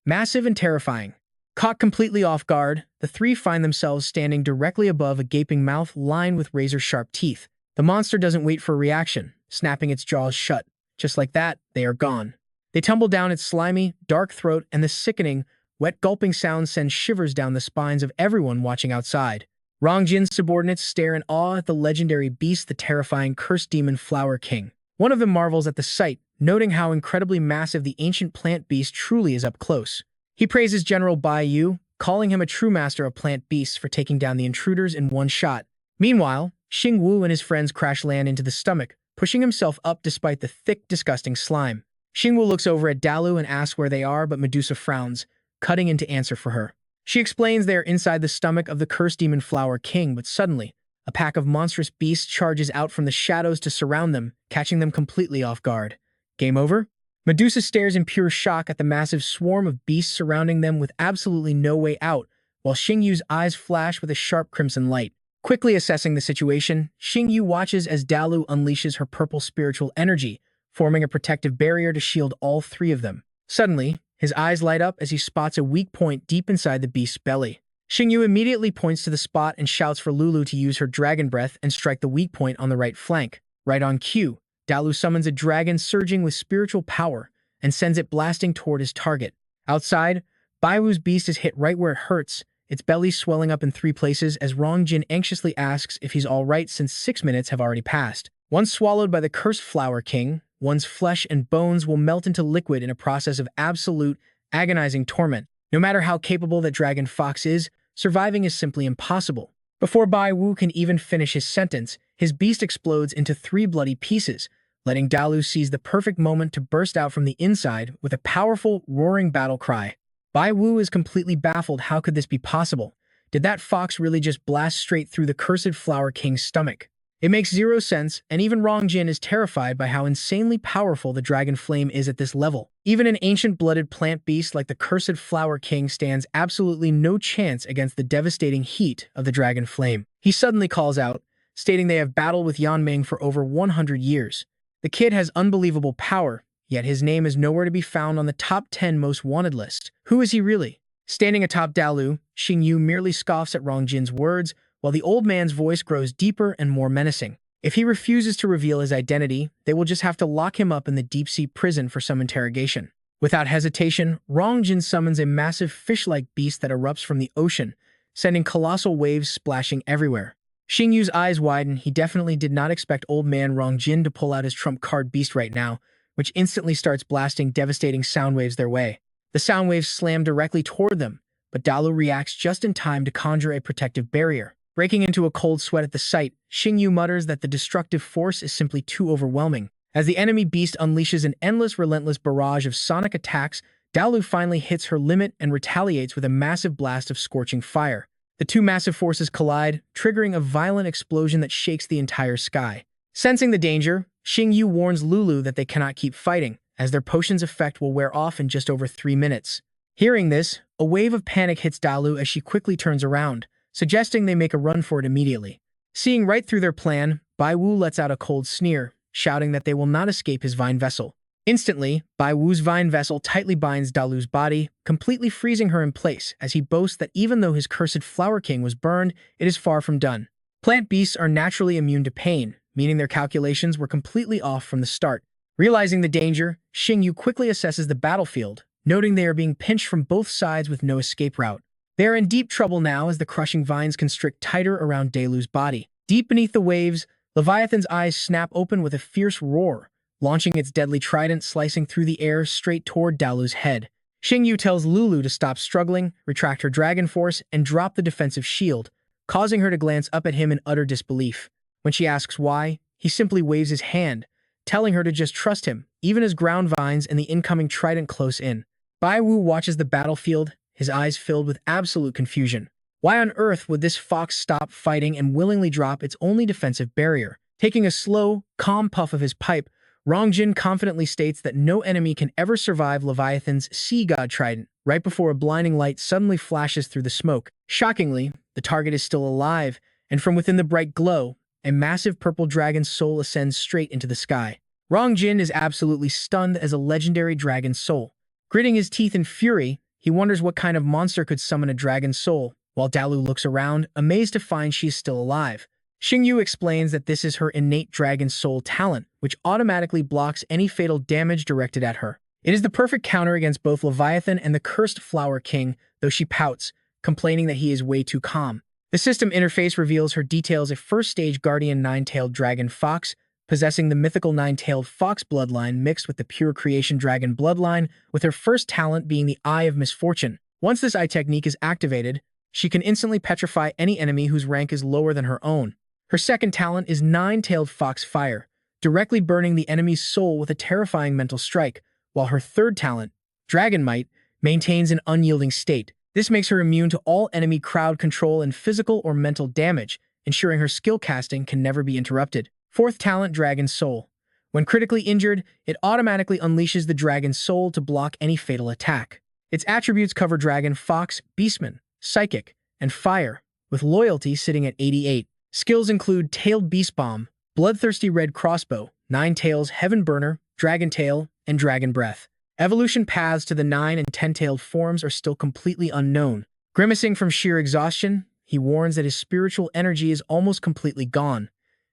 Massive and terrifying. Caught completely off guard, the three find themselves standing directly above a gaping mouth lined with razor-sharp teeth. The monster doesn't wait for a reaction, snapping its jaws shut. Just like that, they are gone. They tumble down its slimy, dark throat, and the sickening, wet gulping sound sends shivers down the spines of everyone watching outside. Rongjin's subordinates stare in awe at the legendary beast, the terrifying cursed demon Flower King. One of them marvels at the sight, noting how incredibly massive the ancient plant beast truly is up close. He praises General Baiyu, calling him a true master of plant beasts for taking down the intruders in one shot. Meanwhile, Xingyu and his friends crash land into the stomach, pushing himself up despite the thick, disgusting slime. Xingyu looks over at Dalu and asks where they are, but Medusa frowns, cutting in to answer for her. She explains they are inside the stomach of the cursed demon Flower King, but suddenly, a pack of monstrous beasts charges out from the shadows to surround them, catching them completely off guard. Game over? Medusa stares in pure shock at the massive swarm of beasts surrounding them with absolutely no way out, while Xingyu's eyes flash with a sharp crimson light. Quickly assessing the situation, Xingyu watches as Dalu unleashes her purple spiritual energy, forming a protective barrier to shield all three of them. Suddenly, his eyes light up as he spots a weak point deep inside the beast's belly. Xingyu immediately points to the spot and shouts for Lulu to use her dragon breath and strike the weak point on the right flank. Right on cue, Dalu summons a dragon surging with spiritual power and sends it blasting toward his target. Outside, Baiwu's beast is hit right where it hurts, its belly swelling up in 3 places as Rongjin anxiously asks if he's alright since 6 minutes have already passed. Once swallowed by the cursed Flower King, one's flesh and bones will melt into liquid in a process of absolute, agonizing torment. No matter how capable that Dragon Fox is, surviving is simply impossible. Before Baiwu can even finish his sentence, his beast explodes into 3 bloody pieces, letting Dalu seize the perfect moment to burst out from the inside with a powerful, roaring battle cry. Baiwu is completely baffled. How could this be possible? Did that fox really just blast straight through the cursed Flower King's stomach? It makes 0 sense, and even Rongjin is terrified by how insanely powerful the dragon flame is at this level. Even an ancient-blooded plant beast like the cursed Flower King stands absolutely no chance against the devastating heat of the dragon flame. He suddenly calls out, stating they have battled with Yanming for over 100 years. The kid has unbelievable power, yet his name is nowhere to be found on the top 10 most wanted list. Who is he really? Standing atop Dalu, Xingyu merely scoffs at Rongjin's words, while the old man's voice grows deeper and more menacing. If he refuses to reveal his identity, they will just have to lock him up in the deep-sea prison for some interrogation. Without hesitation, Rongjin summons a massive fish-like beast that erupts from the ocean, sending colossal waves splashing everywhere. Xingyu's eyes widen. He definitely did not expect old man Rongjin to pull out his trump card beast right now, which instantly starts blasting devastating sound waves their way. The sound waves slam directly toward them, but Dalu reacts just in time to conjure a protective barrier. Breaking into a cold sweat at the sight, Xingyu mutters that the destructive force is simply too overwhelming. As the enemy beast unleashes an endless, relentless barrage of sonic attacks, Dalu finally hits her limit and retaliates with a massive blast of scorching fire. The 2 massive forces collide, triggering a violent explosion that shakes the entire sky. Sensing the danger, Xingyu warns Lulu that they cannot keep fighting, as their potion's effect will wear off in just over 3 minutes. Hearing this, a wave of panic hits Dalu as she quickly turns around, suggesting they make a run for it immediately. Seeing right through their plan, Baiwu lets out a cold sneer, shouting that they will not escape his vine vessel. Instantly, Baiwu's vine vessel tightly binds Dalu's body, completely freezing her in place as he boasts that even though his cursed Flower King was burned, it is far from done. Plant beasts are naturally immune to pain, meaning their calculations were completely off from the start. Realizing the danger, Xingyu quickly assesses the battlefield, noting they are being pinched from both sides with no escape route. They are in deep trouble now as the crushing vines constrict tighter around Dalu's body. Deep beneath the waves, Leviathan's eyes snap open with a fierce roar, launching its deadly trident slicing through the air straight toward Dalu's head. Xingyu tells Lulu to stop struggling, retract her dragon force, and drop the defensive shield, causing her to glance up at him in utter disbelief. When she asks why, he simply waves his hand, telling her to just trust him, even as ground vines and the incoming trident close in. Baiwu watches the battlefield, his eyes filled with absolute confusion. Why on earth would this fox stop fighting and willingly drop its only defensive barrier? Taking a slow, calm puff of his pipe, Rongjin confidently states that no enemy can ever survive Leviathan's sea god trident, right before a blinding light suddenly flashes through the smoke. Shockingly, the target is still alive, and from within the bright glow, a massive purple dragon's soul ascends straight into the sky. Rongjin is absolutely stunned as a legendary dragon soul. Gritting his teeth in fury, he wonders what kind of monster could summon a dragon's soul, while Dalu looks around, amazed to find she is still alive. Xingyu explains that this is her innate dragon soul talent, which automatically blocks any fatal damage directed at her. It is the perfect counter against both Leviathan and the cursed Flower King, though she pouts, complaining that he is way too calm. The system interface reveals her details a first-stage guardian 9-tailed dragon fox, possessing the mythical 9-tailed fox bloodline mixed with the pure creation dragon bloodline, with her first talent being the Eye of Misfortune. Once this eye technique is activated, she can instantly petrify any enemy whose rank is lower than her own. Her second talent is 9-tailed fox fire, directly burning the enemy's soul with a terrifying mental strike, while her third talent, Dragon Might, maintains an unyielding state. This makes her immune to all enemy crowd control and physical or mental damage, ensuring her skill casting can never be interrupted. Fourth talent, Dragon Soul. When critically injured, it automatically unleashes the Dragon Soul to block any fatal attack. Its attributes cover Dragon, Fox, Beastman, Psychic, and Fire, with loyalty sitting at 88. Skills include Tailed Beast Bomb, Bloodthirsty Red Crossbow, 9 Tails Heaven Burner, Dragon Tail, and Dragon Breath. Evolution paths to the 9 and 10-tailed forms are still completely unknown. Grimacing from sheer exhaustion, he warns that his spiritual energy is almost completely gone.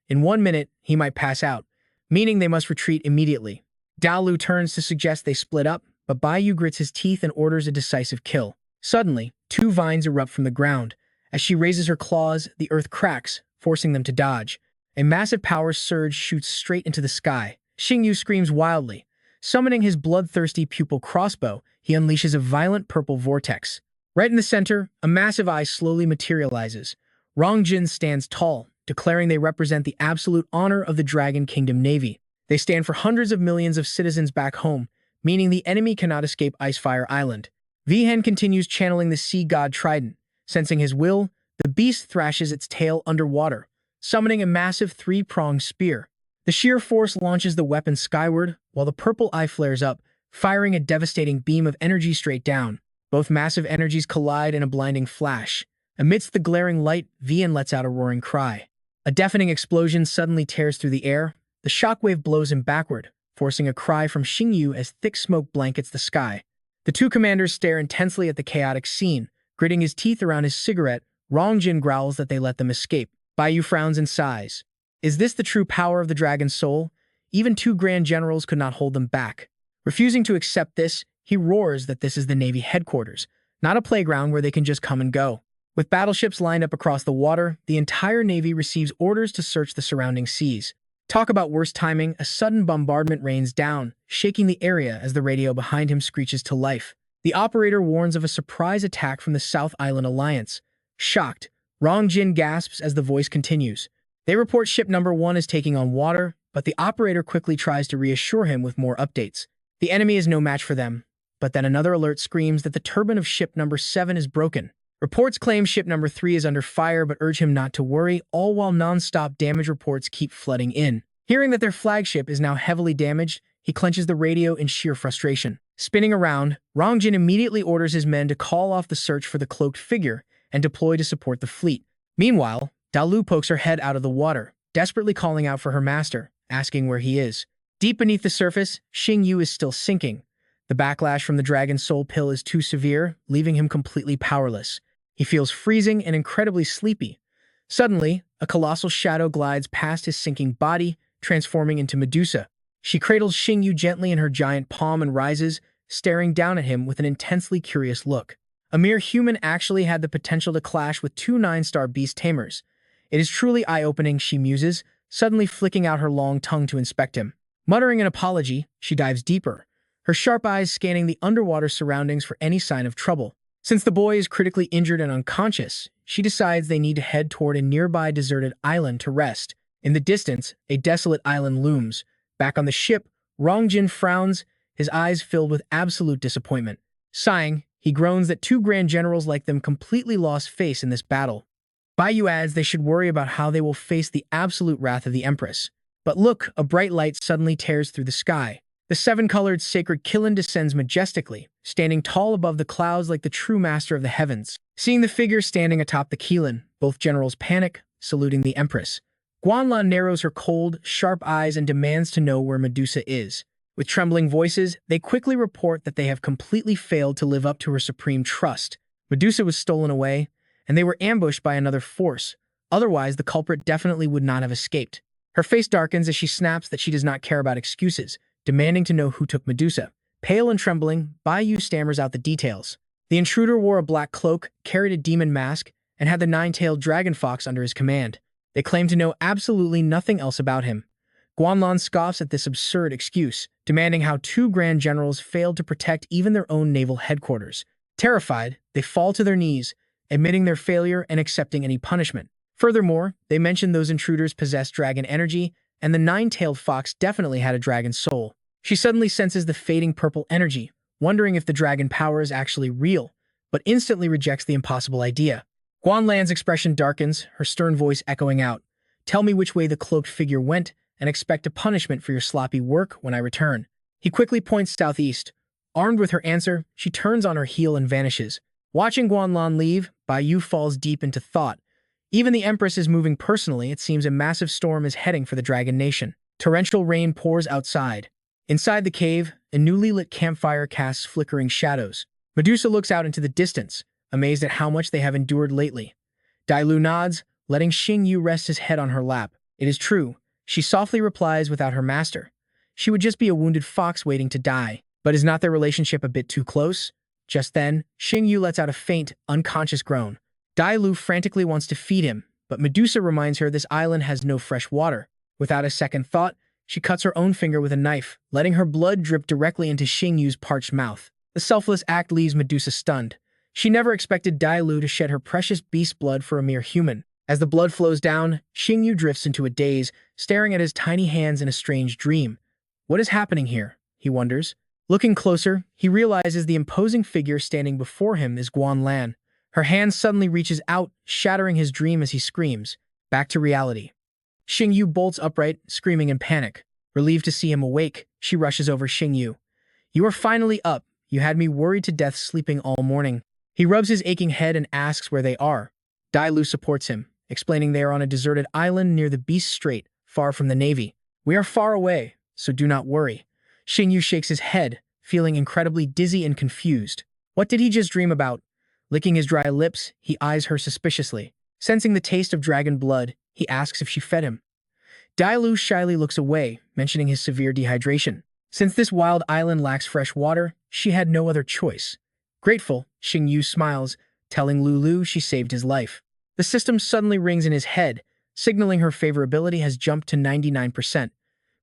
In 1 minute, he might pass out, meaning they must retreat immediately. Daolu turns to suggest they split up, but Baiyu grits his teeth and orders a decisive kill. Suddenly, 2 vines erupt from the ground. As she raises her claws, the earth cracks, forcing them to dodge. A massive power surge shoots straight into the sky. Xingyu screams wildly. Summoning his bloodthirsty pupil crossbow, he unleashes a violent purple vortex. Right in the center, a massive eye slowly materializes. Rongjin stands tall, declaring they represent the absolute honor of the Dragon Kingdom Navy. They stand for hundreds of millions of citizens back home, meaning the enemy cannot escape Icefire Island. Vihen continues channeling the sea god Trident. Sensing his will, the beast thrashes its tail underwater, summoning a massive 3-pronged spear. The sheer force launches the weapon skyward, while the purple eye flares up, firing a devastating beam of energy straight down. Both massive energies collide in a blinding flash. Amidst the glaring light, Vihen lets out a roaring cry. A deafening explosion suddenly tears through the air. The shockwave blows him backward, forcing a cry from Xingyu as thick smoke blankets the sky. The 2 commanders stare intensely at the chaotic scene. Gritting his teeth around his cigarette, Rongjin growls that they let them escape. Baiyu frowns and sighs. Is this the true power of the dragon's soul? Even 2 grand generals could not hold them back. Refusing to accept this, he roars that this is the Navy headquarters, not a playground where they can just come and go. With battleships lined up across the water, the entire Navy receives orders to search the surrounding seas. Talk about worst timing, a sudden bombardment rains down, shaking the area as the radio behind him screeches to life. The operator warns of a surprise attack from the South Island Alliance. Shocked, Rongjin gasps as the voice continues. They report ship number 1 is taking on water, but the operator quickly tries to reassure him with more updates. The enemy is no match for them, but then another alert screams that the turbine of ship number 7 is broken. Reports claim ship number 3 is under fire but urge him not to worry, all while non-stop damage reports keep flooding in. Hearing that their flagship is now heavily damaged, he clenches the radio in sheer frustration. Spinning around, Rongjin immediately orders his men to call off the search for the cloaked figure and deploy to support the fleet. Meanwhile, Daolu pokes her head out of the water, desperately calling out for her master, asking where he is. Deep beneath the surface, Xingyu is still sinking. The backlash from the dragon's soul pill is too severe, leaving him completely powerless. He feels freezing and incredibly sleepy. Suddenly, a colossal shadow glides past his sinking body, transforming into Medusa. She cradles Xingyu gently in her giant palm and rises, staring down at him with an intensely curious look. A mere human actually had the potential to clash with 2 9-star beast tamers. It is truly eye-opening, she muses, suddenly flicking out her long tongue to inspect him. Muttering an apology, she dives deeper, her sharp eyes scanning the underwater surroundings for any sign of trouble. Since the boy is critically injured and unconscious, she decides they need to head toward a nearby deserted island to rest. In the distance, a desolate island looms. Back on the ship, Rongjin frowns, his eyes filled with absolute disappointment. Sighing, he groans that 2 grand generals like them completely lost face in this battle. Baiyu adds they should worry about how they will face the absolute wrath of the Empress. But look, a bright light suddenly tears through the sky. The 7-colored sacred Kilin descends majestically, standing tall above the clouds like the true master of the heavens. Seeing the figure standing atop the Kilin, both generals panic, saluting the Empress. Guanlan narrows her cold, sharp eyes and demands to know where Medusa is. With trembling voices, they quickly report that they have completely failed to live up to her supreme trust. Medusa was stolen away, and they were ambushed by another force. Otherwise, the culprit definitely would not have escaped. Her face darkens as she snaps that she does not care about excuses, demanding to know who took Medusa. Pale and trembling, Baiyu stammers out the details. The intruder wore a black cloak, carried a demon mask, and had the 9-tailed dragon fox under his command. They claim to know absolutely nothing else about him. Guanlan scoffs at this absurd excuse, demanding how 2 grand generals failed to protect even their own naval headquarters. Terrified, they fall to their knees, admitting their failure and accepting any punishment. Furthermore, they mention those intruders possessed dragon energy, and the 9-tailed fox definitely had a dragon soul. She suddenly senses the fading purple energy, wondering if the dragon power is actually real, but instantly rejects the impossible idea. Guanlan's expression darkens, her stern voice echoing out. Tell me which way the cloaked figure went, and expect a punishment for your sloppy work when I return. He quickly points southeast. Armed with her answer, she turns on her heel and vanishes. Watching Guanlan leave, Baiyu falls deep into thought. Even the Empress is moving personally. It seems a massive storm is heading for the Dragon Nation. Torrential rain pours outside. Inside the cave, a newly lit campfire casts flickering shadows. Medusa looks out into the distance, amazed at how much they have endured lately. Dailu nods, letting Xingyu rest his head on her lap. It is true, she softly replies without her master. She would just be a wounded fox waiting to die. But is not their relationship a bit too close? Just then, Xingyu lets out a faint, unconscious groan. Dailu frantically wants to feed him, but Medusa reminds her this island has no fresh water. Without a second thought, she cuts her own finger with a knife, letting her blood drip directly into Xingyu's parched mouth. The selfless act leaves Medusa stunned. She never expected Dailu to shed her precious beast blood for a mere human. As the blood flows down, Xingyu drifts into a daze, staring at his tiny hands in a strange dream. What is happening here? He wonders. Looking closer, he realizes the imposing figure standing before him is Guanlan. Her hand suddenly reaches out, shattering his dream as he screams. Back to reality. Xingyu bolts upright, screaming in panic. Relieved to see him awake, she rushes over Xingyu. You are finally up. You had me worried to death sleeping all morning. He rubs his aching head and asks where they are. Dailu supports him, explaining they are on a deserted island near the Beast Strait, far from the Navy. We are far away, so do not worry. Xingyu shakes his head, feeling incredibly dizzy and confused. What did he just dream about? Licking his dry lips, he eyes her suspiciously. Sensing the taste of dragon blood, he asks if she fed him. Dailu shyly looks away, mentioning his severe dehydration. Since this wild island lacks fresh water, she had no other choice. Grateful, Xingyu smiles, telling Lulu she saved his life. The system suddenly rings in his head, signaling her favorability has jumped to 99%.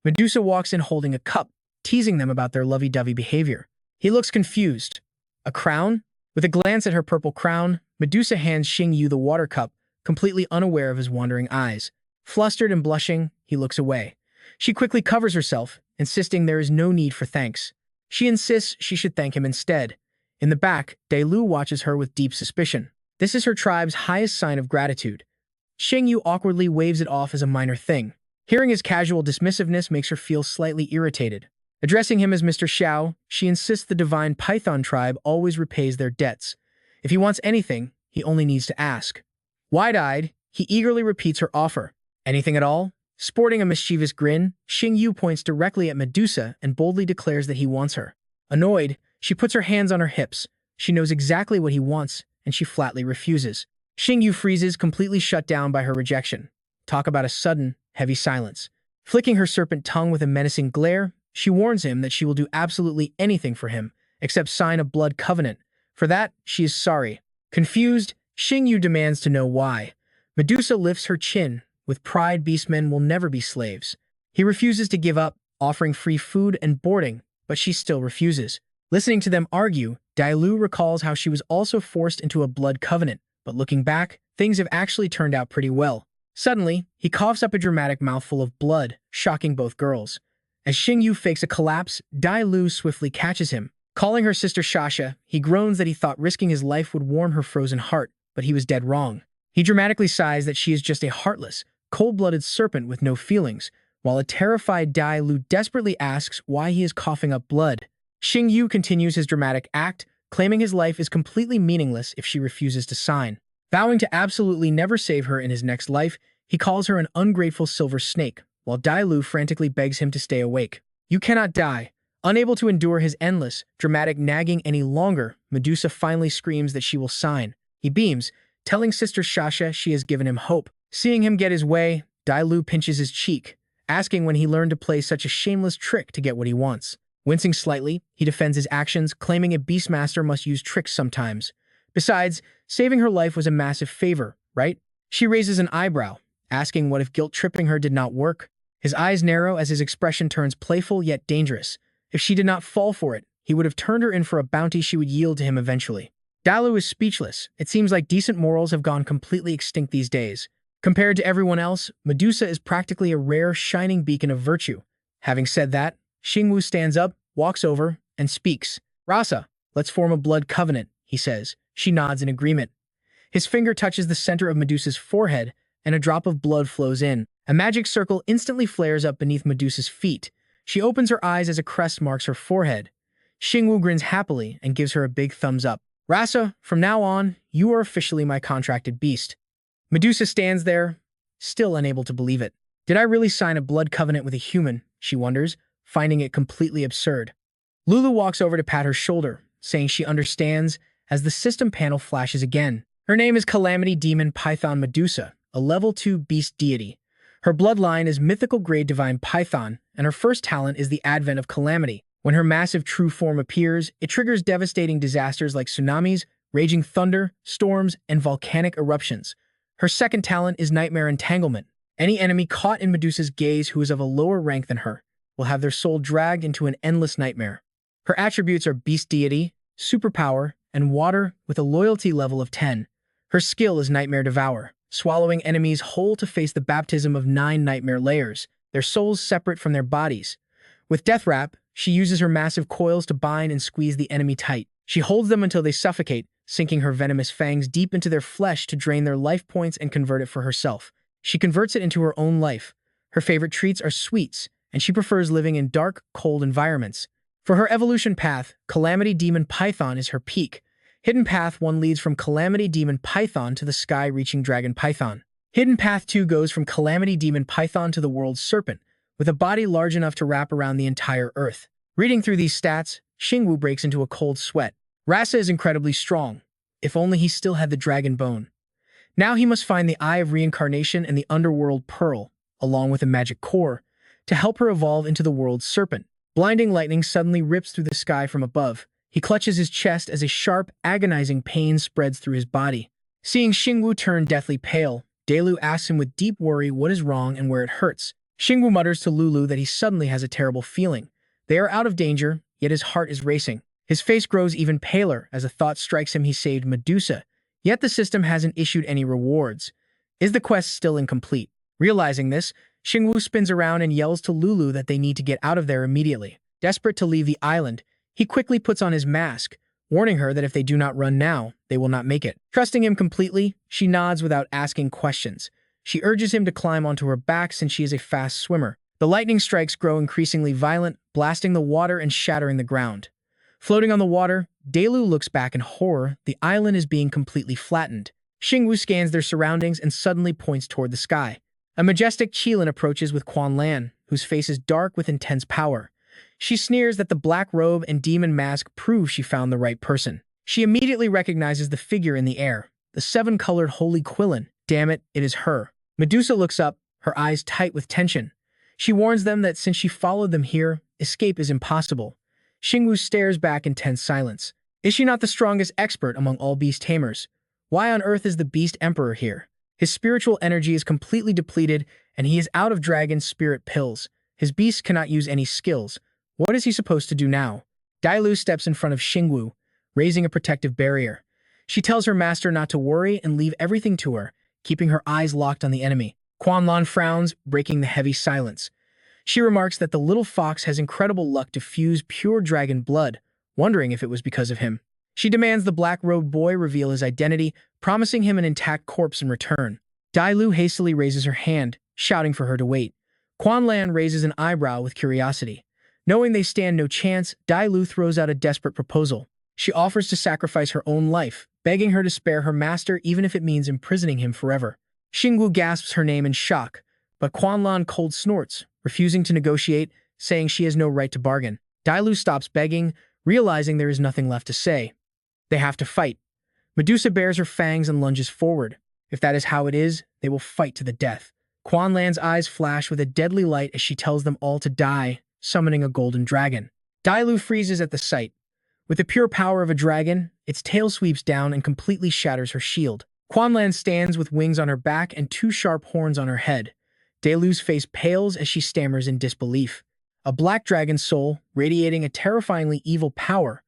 Medusa walks in holding a cup, teasing them about their lovey-dovey behavior. He looks confused. A crown? With a glance at her purple crown, Medusa hands Xingyu the water cup, completely unaware of his wandering eyes. Flustered and blushing, he looks away. She quickly covers herself, insisting there is no need for thanks. She insists she should thank him instead. In the back, Dailu watches her with deep suspicion. This is her tribe's highest sign of gratitude. Xingyu awkwardly waves it off as a minor thing. Hearing his casual dismissiveness makes her feel slightly irritated. Addressing him as Mr. Xiao, she insists the divine Python tribe always repays their debts. If he wants anything, he only needs to ask. Wide-eyed, he eagerly repeats her offer. Anything at all? Sporting a mischievous grin, Xingyu points directly at Medusa and boldly declares that he wants her. Annoyed, she puts her hands on her hips. She knows exactly what he wants, and she flatly refuses. Xingyu freezes, completely shut down by her rejection. Talk about a sudden, heavy silence. Flicking her serpent tongue with a menacing glare, she warns him that she will do absolutely anything for him, except sign a blood covenant. For that, she is sorry. Confused, Xingyu demands to know why. Medusa lifts her chin. With pride, beastmen will never be slaves. He refuses to give up, offering free food and boarding, but she still refuses. Listening to them argue, Dailu recalls how she was also forced into a blood covenant, but looking back, things have actually turned out pretty well. Suddenly, he coughs up a dramatic mouthful of blood, shocking both girls. As Xingyu fakes a collapse, Dailu swiftly catches him. Calling her sister Shasha, he groans that he thought risking his life would warm her frozen heart, but he was dead wrong. He dramatically sighs that she is just a heartless, cold-blooded serpent with no feelings, while a terrified Dailu desperately asks why he is coughing up blood. Xingyu continues his dramatic act, claiming his life is completely meaningless if she refuses to sign. Vowing to absolutely never save her in his next life, he calls her an ungrateful silver snake, while Dailu frantically begs him to stay awake. You cannot die. Unable to endure his endless, dramatic nagging any longer, Medusa finally screams that she will sign. He beams, telling Sister Shasha she has given him hope. Seeing him get his way, Dailu pinches his cheek, asking when he learned to play such a shameless trick to get what he wants. Wincing slightly, he defends his actions, claiming a beastmaster must use tricks sometimes. Besides, saving her life was a massive favor, right? She raises an eyebrow, asking what if guilt-tripping her did not work. His eyes narrow as his expression turns playful yet dangerous. If she did not fall for it, he would have turned her in for a bounty she would yield to him eventually. Dailu is speechless. It seems like decent morals have gone completely extinct these days. Compared to everyone else, Medusa is practically a rare, shining beacon of virtue. Having said that, Xingyu stands up, walks over, and speaks. Rasa, let's form a blood covenant, he says. She nods in agreement. His finger touches the center of Medusa's forehead, and a drop of blood flows in. A magic circle instantly flares up beneath Medusa's feet. She opens her eyes as a crest marks her forehead. Xingyu grins happily and gives her a big thumbs up. Rasa, from now on, you are officially my contracted beast. Medusa stands there, still unable to believe it. Did I really sign a blood covenant with a human, she wonders, finding it completely absurd. Lulu walks over to pat her shoulder, saying she understands, as the system panel flashes again. Her name is Calamity Demon Python Medusa, a level 2 beast deity. Her bloodline is mythical grade divine Python, and her first talent is the advent of Calamity. When her massive true form appears, it triggers devastating disasters like tsunamis, raging thunder, storms, and volcanic eruptions. Her second talent is Nightmare Entanglement. Any enemy caught in Medusa's gaze who is of a lower rank than her will have their soul dragged into an endless nightmare. Her attributes are Beast Deity, Superpower, and Water with a loyalty level of 10. Her skill is Nightmare Devour, swallowing enemies whole to face the baptism of 9 nightmare layers, their souls separate from their bodies. With Death Wrap, she uses her massive coils to bind and squeeze the enemy tight. She holds them until they suffocate, sinking her venomous fangs deep into their flesh to drain their life points and convert it for herself. She converts it into her own life. Her favorite treats are sweets, and she prefers living in dark, cold environments. For her evolution path, Calamity Demon Python is her peak. Hidden Path 1 leads from Calamity Demon Python to the sky-reaching Dragon Python. Hidden Path 2 goes from Calamity Demon Python to the World's Serpent, with a body large enough to wrap around the entire Earth. Reading through these stats, Xingyu breaks into a cold sweat. Rasa is incredibly strong. If only he still had the dragon bone. Now he must find the Eye of Reincarnation and the Underworld Pearl, along with a magic core, to help her evolve into the World's Serpent. Blinding lightning suddenly rips through the sky from above. He clutches his chest as a sharp, agonizing pain spreads through his body. Seeing Xingyu turn deathly pale, Delu asks him with deep worry what is wrong and where it hurts. Xingyu mutters to Lulu that he suddenly has a terrible feeling. They are out of danger, yet his heart is racing. His face grows even paler as a thought strikes him he saved Medusa, yet the system hasn't issued any rewards. Is the quest still incomplete? Realizing this, Xingyu spins around and yells to Lulu that they need to get out of there immediately. Desperate to leave the island, he quickly puts on his mask, warning her that if they do not run now, they will not make it. Trusting him completely, she nods without asking questions. She urges him to climb onto her back since she is a fast swimmer. The lightning strikes grow increasingly violent, blasting the water and shattering the ground. Floating on the water, Delu looks back in horror. The island is being completely flattened. Xingyu scans their surroundings and suddenly points toward the sky. A majestic Qilin approaches with Quan Lan, whose face is dark with intense power. She sneers that the black robe and demon mask prove she found the right person. She immediately recognizes the figure in the air, the 7-colored Holy Qilin. Damn it, it is her. Medusa looks up, her eyes tight with tension. She warns them that since she followed them here, escape is impossible. Xingyu stares back in tense silence. Is she not the strongest expert among all beast tamers? Why on earth is the Beast Emperor here? His spiritual energy is completely depleted, and he is out of dragon spirit pills. His beast cannot use any skills. What is he supposed to do now? Dailu steps in front of Xingyu, raising a protective barrier. She tells her master not to worry and leave everything to her, keeping her eyes locked on the enemy. Quan Lan frowns, breaking the heavy silence. She remarks that the little fox has incredible luck to fuse pure dragon blood, wondering if it was because of him. She demands the black-robed boy reveal his identity, promising him an intact corpse in return. Dailu hastily raises her hand, shouting for her to wait. Quan Lan raises an eyebrow with curiosity. Knowing they stand no chance, Dailu throws out a desperate proposal. She offers to sacrifice her own life, begging her to spare her master even if it means imprisoning him forever. Xingyu gasps her name in shock, but Quan Lan cold snorts, refusing to negotiate, saying she has no right to bargain. Dailu stops begging, realizing there is nothing left to say. They have to fight. Medusa bares her fangs and lunges forward. If that is how it is, they will fight to the death. Quan Lan's eyes flash with a deadly light as she tells them all to die, summoning a golden dragon. Dailu freezes at the sight. With the pure power of a dragon, its tail sweeps down and completely shatters her shield. Quan Lan stands with wings on her back and 2 sharp horns on her head. Dailu's face pales as she stammers in disbelief. A black dragon soul, radiating a terrifyingly evil power.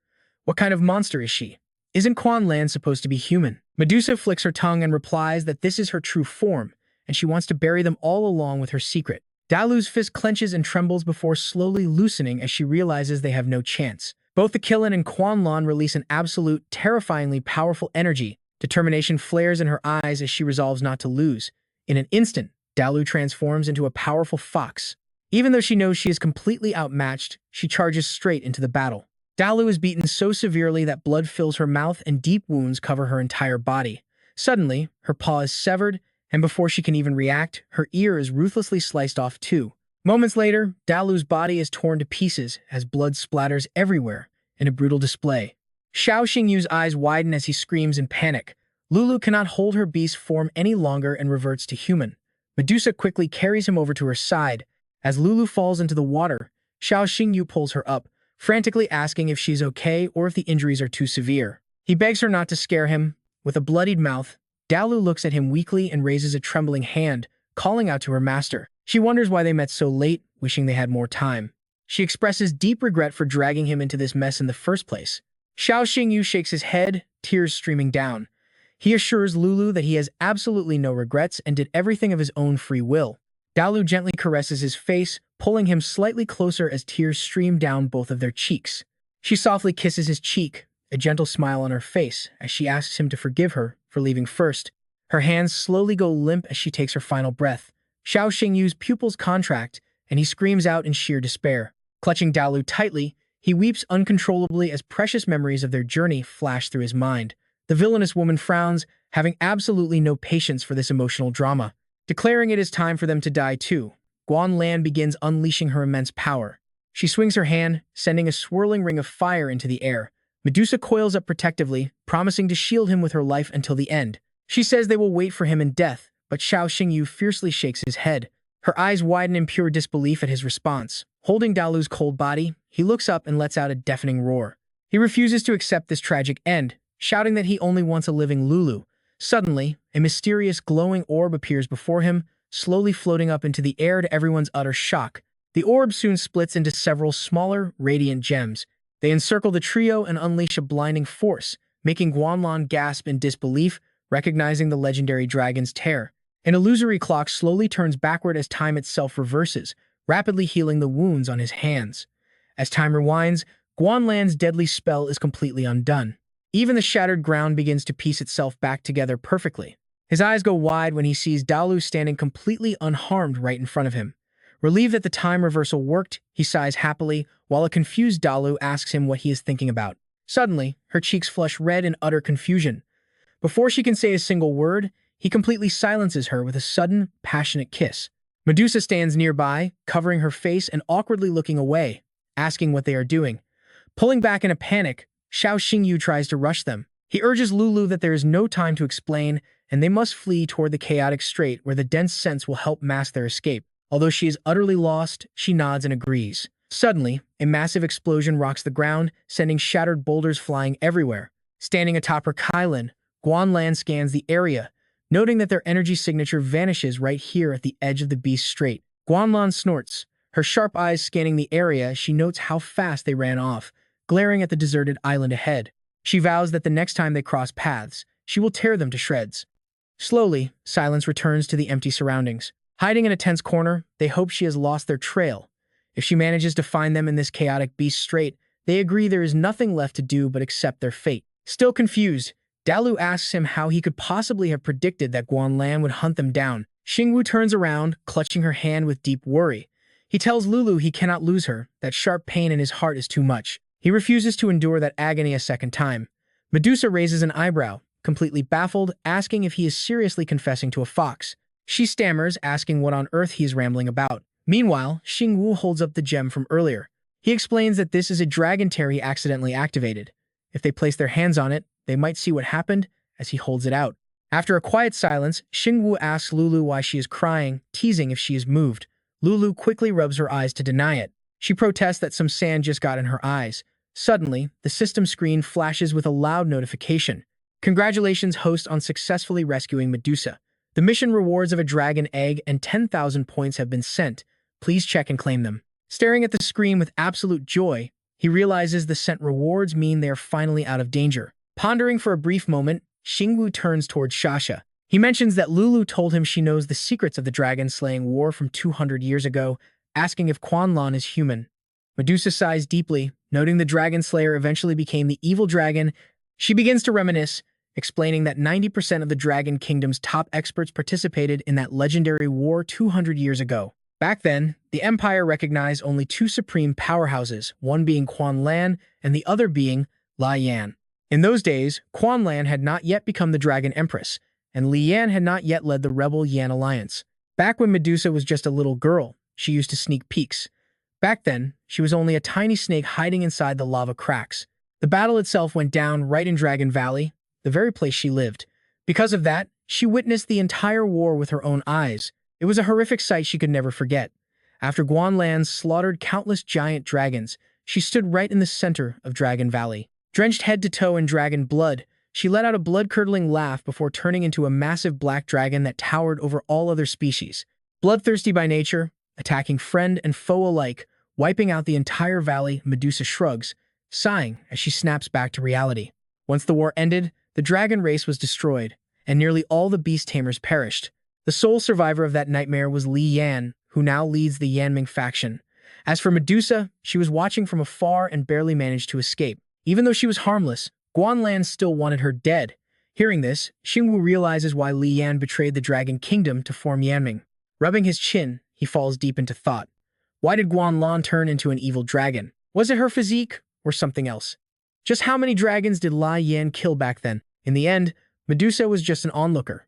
What kind of monster is she? Isn't Quan Lan supposed to be human? Medusa flicks her tongue and replies that this is her true form, and she wants to bury them all along with her secret. Dailu's fist clenches and trembles before slowly loosening as she realizes they have no chance. Both the Qilin and Quan Lan release an absolute, terrifyingly powerful energy. Determination flares in her eyes as she resolves not to lose. In an instant, Dailu transforms into a powerful fox. Even though she knows she is completely outmatched, she charges straight into the battle. Dailu is beaten so severely that blood fills her mouth and deep wounds cover her entire body. Suddenly, her paw is severed, and before she can even react, her ear is ruthlessly sliced off too. Moments later, Dalu's body is torn to pieces as blood splatters everywhere in a brutal display. Xiao Xingyu's eyes widen as he screams in panic. Lulu cannot hold her beast form any longer and reverts to human. Medusa quickly carries him over to her side. As Lulu falls into the water, Xiao Xingyu pulls her up, frantically asking if she's okay or if the injuries are too severe. He begs her not to scare him. With a bloodied mouth, Dalu looks at him weakly and raises a trembling hand, calling out to her master. She wonders why they met so late, wishing they had more time. She expresses deep regret for dragging him into this mess in the first place. Xiao Xingyu shakes his head, tears streaming down. He assures Lulu that he has absolutely no regrets and did everything of his own free will. Dalu gently caresses his face, pulling him slightly closer as tears stream down both of their cheeks. She softly kisses his cheek, a gentle smile on her face, as she asks him to forgive her for leaving first. Her hands slowly go limp as she takes her final breath. Xiao Xingyu's pupils contract, and he screams out in sheer despair. Clutching Dalu tightly, he weeps uncontrollably as precious memories of their journey flash through his mind. The villainous woman frowns, having absolutely no patience for this emotional drama. Declaring it is time for them to die too, Guanlan begins unleashing her immense power. She swings her hand, sending a swirling ring of fire into the air. Medusa coils up protectively, promising to shield him with her life until the end. She says they will wait for him in death, but Xiao Xingyu fiercely shakes his head. Her eyes widen in pure disbelief at his response. Holding Dalu's cold body, he looks up and lets out a deafening roar. He refuses to accept this tragic end, shouting that he only wants a living Lulu. Suddenly, a mysterious glowing orb appears before him, slowly floating up into the air to everyone's utter shock. The orb soon splits into several smaller, radiant gems. They encircle the trio and unleash a blinding force, making Guanlan gasp in disbelief, recognizing the legendary dragon's tear. An illusory clock slowly turns backward as time itself reverses, rapidly healing the wounds on his hands. As time rewinds, Guanlan's deadly spell is completely undone. Even the shattered ground begins to piece itself back together perfectly. His eyes go wide when he sees Dalu standing completely unharmed right in front of him. Relieved that the time reversal worked, he sighs happily, while a confused Dalu asks him what he is thinking about. Suddenly, her cheeks flush red in utter confusion. Before she can say a single word, he completely silences her with a sudden, passionate kiss. Medusa stands nearby, covering her face and awkwardly looking away, asking what they are doing. Pulling back in a panic, Xiao Xingyu tries to rush them. He urges Lulu that there is no time to explain, and they must flee toward the chaotic strait where the dense scents will help mask their escape. Although she is utterly lost, she nods and agrees. Suddenly, a massive explosion rocks the ground, sending shattered boulders flying everywhere. Standing atop her Kylin, Guanlan scans the area, noting that their energy signature vanishes right here at the edge of the Beast Strait. Guanlan snorts, her sharp eyes scanning the area as she notes how fast they ran off, glaring at the deserted island ahead. She vows that the next time they cross paths, she will tear them to shreds. Slowly, silence returns to the empty surroundings. Hiding in a tense corner, they hope she has lost their trail. If she manages to find them in this chaotic Beast Strait, they agree there is nothing left to do but accept their fate. Still confused, Dalu asks him how he could possibly have predicted that Guanlan would hunt them down. Xingyu turns around, clutching her hand with deep worry. He tells Lulu he cannot lose her, that sharp pain in his heart is too much. He refuses to endure that agony a second time. Medusa raises an eyebrow, completely baffled, asking if he is seriously confessing to a fox. She stammers, asking what on earth he is rambling about. Meanwhile, Xingyu holds up the gem from earlier. He explains that this is a dragon tear he accidentally activated. If they place their hands on it, they might see what happened as he holds it out. After a quiet silence, Xingyu asks Lulu why she is crying, teasing if she is moved. Lulu quickly rubs her eyes to deny it. She protests that some sand just got in her eyes. Suddenly, the system screen flashes with a loud notification. Congratulations, host, on successfully rescuing Medusa. The mission rewards of a dragon egg and 10,000 points have been sent. Please check and claim them. Staring at the screen with absolute joy, he realizes the sent rewards mean they are finally out of danger. Pondering for a brief moment, Xingyu turns towards Shasha. He mentions that Lulu told him she knows the secrets of the dragon-slaying war from 200 years ago, asking if Guanlan is human. Medusa sighs deeply, noting the dragon slayer eventually became the evil dragon. She begins to reminisce, explaining that 90% of the Dragon Kingdom's top experts participated in that legendary war 200 years ago. Back then, the Empire recognized only two supreme powerhouses, one being Guanlan and the other being Li Yan. In those days, Guanlan had not yet become the Dragon Empress, and Li Yan had not yet led the rebel Yan Alliance. Back when Medusa was just a little girl, she used to sneak peeks. Back then, she was only a tiny snake hiding inside the lava cracks. The battle itself went down right in Dragon Valley, the very place she lived. Because of that, she witnessed the entire war with her own eyes. It was a horrific sight she could never forget. After Guanlan slaughtered countless giant dragons, she stood right in the center of Dragon Valley. Drenched head to toe in dragon blood, she let out a blood-curdling laugh before turning into a massive black dragon that towered over all other species. Bloodthirsty by nature, attacking friend and foe alike, wiping out the entire valley, Medusa shrugs, sighing as she snaps back to reality. Once the war ended, the dragon race was destroyed, and nearly all the beast tamers perished. The sole survivor of that nightmare was Li Yan, who now leads the Yanming faction. As for Medusa, she was watching from afar and barely managed to escape. Even though she was harmless, Guanlan still wanted her dead. Hearing this, Xingyu realizes why Li Yan betrayed the Dragon Kingdom to form Yanming. Rubbing his chin, he falls deep into thought. Why did Guanlan turn into an evil dragon? Was it her physique, or something else? Just how many dragons did Li Yan kill back then? In the end, Medusa was just an onlooker.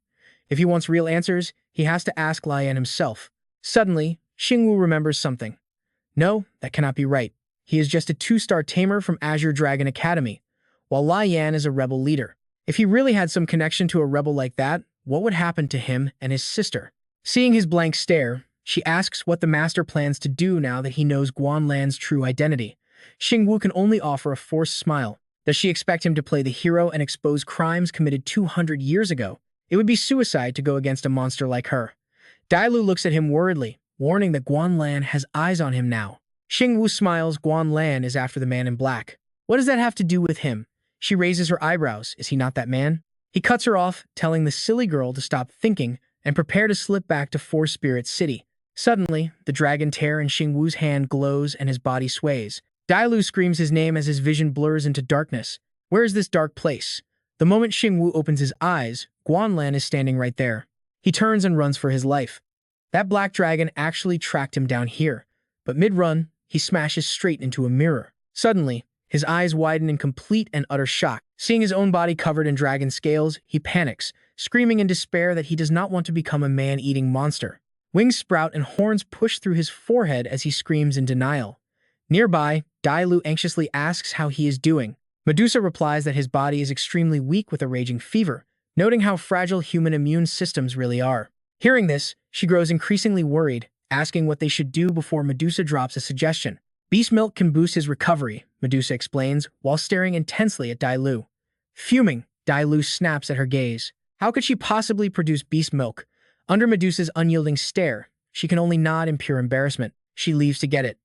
If he wants real answers, he has to ask Li Yan himself. Suddenly, Xingyu remembers something. No, that cannot be right. He is just a 2-star tamer from Azure Dragon Academy, while Li Yan is a rebel leader. If he really had some connection to a rebel like that, what would happen to him and his sister? Seeing his blank stare, she asks what the master plans to do now that he knows Guanlan's true identity. Xingyu can only offer a forced smile. Does she expect him to play the hero and expose crimes committed 200 years ago? It would be suicide to go against a monster like her. Dailu looks at him worriedly, warning that Guanlan has eyes on him now. Xingyu smiles. Guanlan is after the man in black. What does that have to do with him? She raises her eyebrows. Is he not that man? He cuts her off, telling the silly girl to stop thinking and prepare to slip back to Four Spirit City. Suddenly, the dragon tear in Xingyu's hand glows and his body sways. Dailu screams his name as his vision blurs into darkness. Where is this dark place? The moment Xingyu opens his eyes, Guanlan is standing right there. He turns and runs for his life. That black dragon actually tracked him down here, but mid-run, he smashes straight into a mirror. Suddenly, his eyes widen in complete and utter shock. Seeing his own body covered in dragon scales, he panics, screaming in despair that he does not want to become a man-eating monster. Wings sprout and horns push through his forehead as he screams in denial. Nearby, Dailu anxiously asks how he is doing. Medusa replies that his body is extremely weak with a raging fever, noting how fragile human immune systems really are. Hearing this, she grows increasingly worried, asking what they should do before Medusa drops a suggestion. Beast milk can boost his recovery, Medusa explains, while staring intensely at Dailu. Fuming, Dailu snaps at her gaze. How could she possibly produce beast milk? Under Medusa's unyielding stare, she can only nod in pure embarrassment. She leaves to get it.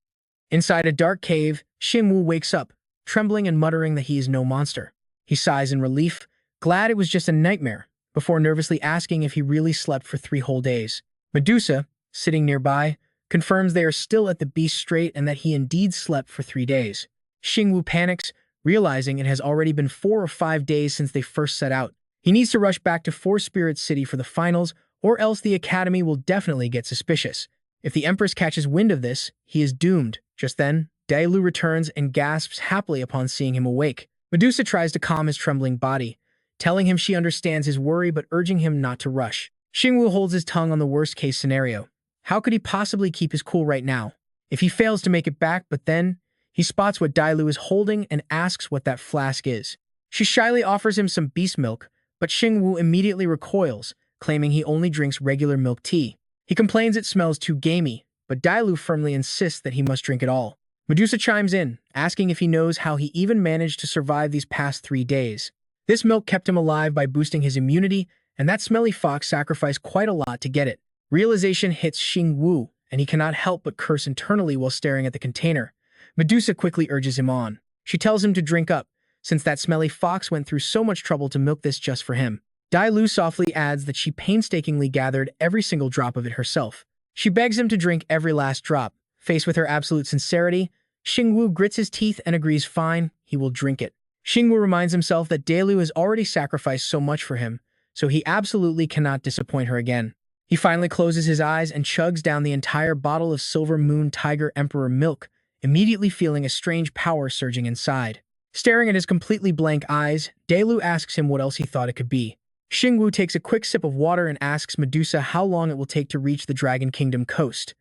Inside a dark cave, Xingyu wakes up, trembling and muttering that he is no monster. He sighs in relief, glad it was just a nightmare, before nervously asking if he really slept for 3 whole days. Medusa, sitting nearby, confirms they are still at the Beast Strait and that he indeed slept for 3 days. Xingyu panics, realizing it has already been 4 or 5 days since they first set out. He needs to rush back to Four Spirit City for the finals, or else the Academy will definitely get suspicious. If the Empress catches wind of this, he is doomed. Just then, Dailu returns and gasps happily upon seeing him awake. Medusa tries to calm his trembling body, telling him she understands his worry but urging him not to rush. Xingyu holds his tongue on the worst-case scenario. How could he possibly keep his cool right now? If he fails to make it back, but then, he spots what Dailu is holding and asks what that flask is. She shyly offers him some beast milk, but Xingyu immediately recoils, claiming he only drinks regular milk tea. He complains it smells too gamey, but Dailu firmly insists that he must drink it all. Medusa chimes in, asking if he knows how he even managed to survive these past 3 days. This milk kept him alive by boosting his immunity, and that smelly fox sacrificed quite a lot to get it. Realization hits Xingyu, and he cannot help but curse internally while staring at the container. Medusa quickly urges him on. She tells him to drink up, since that smelly fox went through so much trouble to milk this just for him. Dailu softly adds that she painstakingly gathered every single drop of it herself. She begs him to drink every last drop. Faced with her absolute sincerity, Xingyu grits his teeth and agrees fine, he will drink it. Xingyu reminds himself that Dailu has already sacrificed so much for him, so he absolutely cannot disappoint her again. He finally closes his eyes and chugs down the entire bottle of Silver Moon Tiger Emperor milk, immediately feeling a strange power surging inside. Staring at his completely blank eyes, Dailu asks him what else he thought it could be. Xingyu takes a quick sip of water and asks Medusa how long it will take to reach the Dragon Kingdom coast.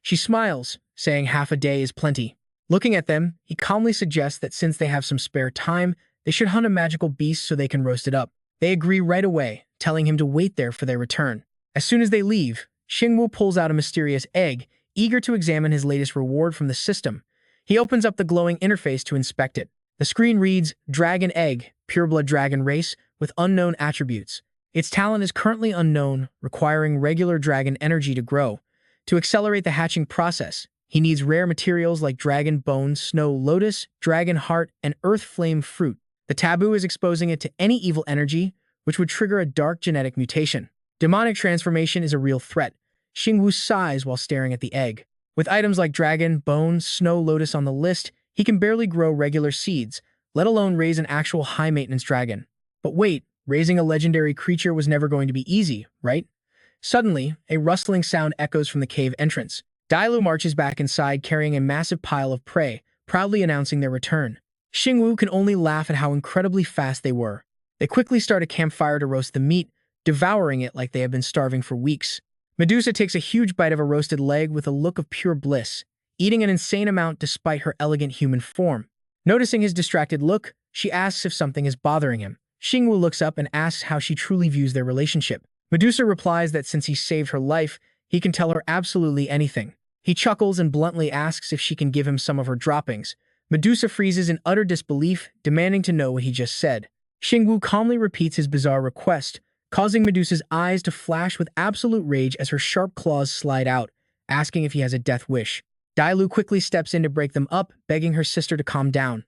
She smiles, saying half a day is plenty. Looking at them, he calmly suggests that since they have some spare time, they should hunt a magical beast so they can roast it up. They agree right away, telling him to wait there for their return. As soon as they leave, Xingyu pulls out a mysterious egg, eager to examine his latest reward from the system. He opens up the glowing interface to inspect it. The screen reads, Dragon Egg, Pureblood Dragon Race, with unknown attributes. Its talent is currently unknown, requiring regular dragon energy to grow. To accelerate the hatching process, he needs rare materials like dragon bone, snow lotus, dragon heart, and earth flame fruit. The taboo is exposing it to any evil energy, which would trigger a dark genetic mutation. Demonic transformation is a real threat. Xingyu sighs while staring at the egg. With items like dragon, bone, snow lotus on the list, he can barely grow regular seeds, let alone raise an actual high-maintenance dragon. But wait, raising a legendary creature was never going to be easy, right? Suddenly, a rustling sound echoes from the cave entrance. Dailu marches back inside carrying a massive pile of prey, proudly announcing their return. Xingyu can only laugh at how incredibly fast they were. They quickly start a campfire to roast the meat, devouring it like they have been starving for weeks. Medusa takes a huge bite of a roasted leg with a look of pure bliss, eating an insane amount despite her elegant human form. Noticing his distracted look, she asks if something is bothering him. Xingyu looks up and asks how she truly views their relationship. Medusa replies that since he saved her life, he can tell her absolutely anything. He chuckles and bluntly asks if she can give him some of her droppings. Medusa freezes in utter disbelief, demanding to know what he just said. Xingyu calmly repeats his bizarre request, causing Medusa's eyes to flash with absolute rage as her sharp claws slide out, asking if he has a death wish. Dailu quickly steps in to break them up, begging her sister to calm down.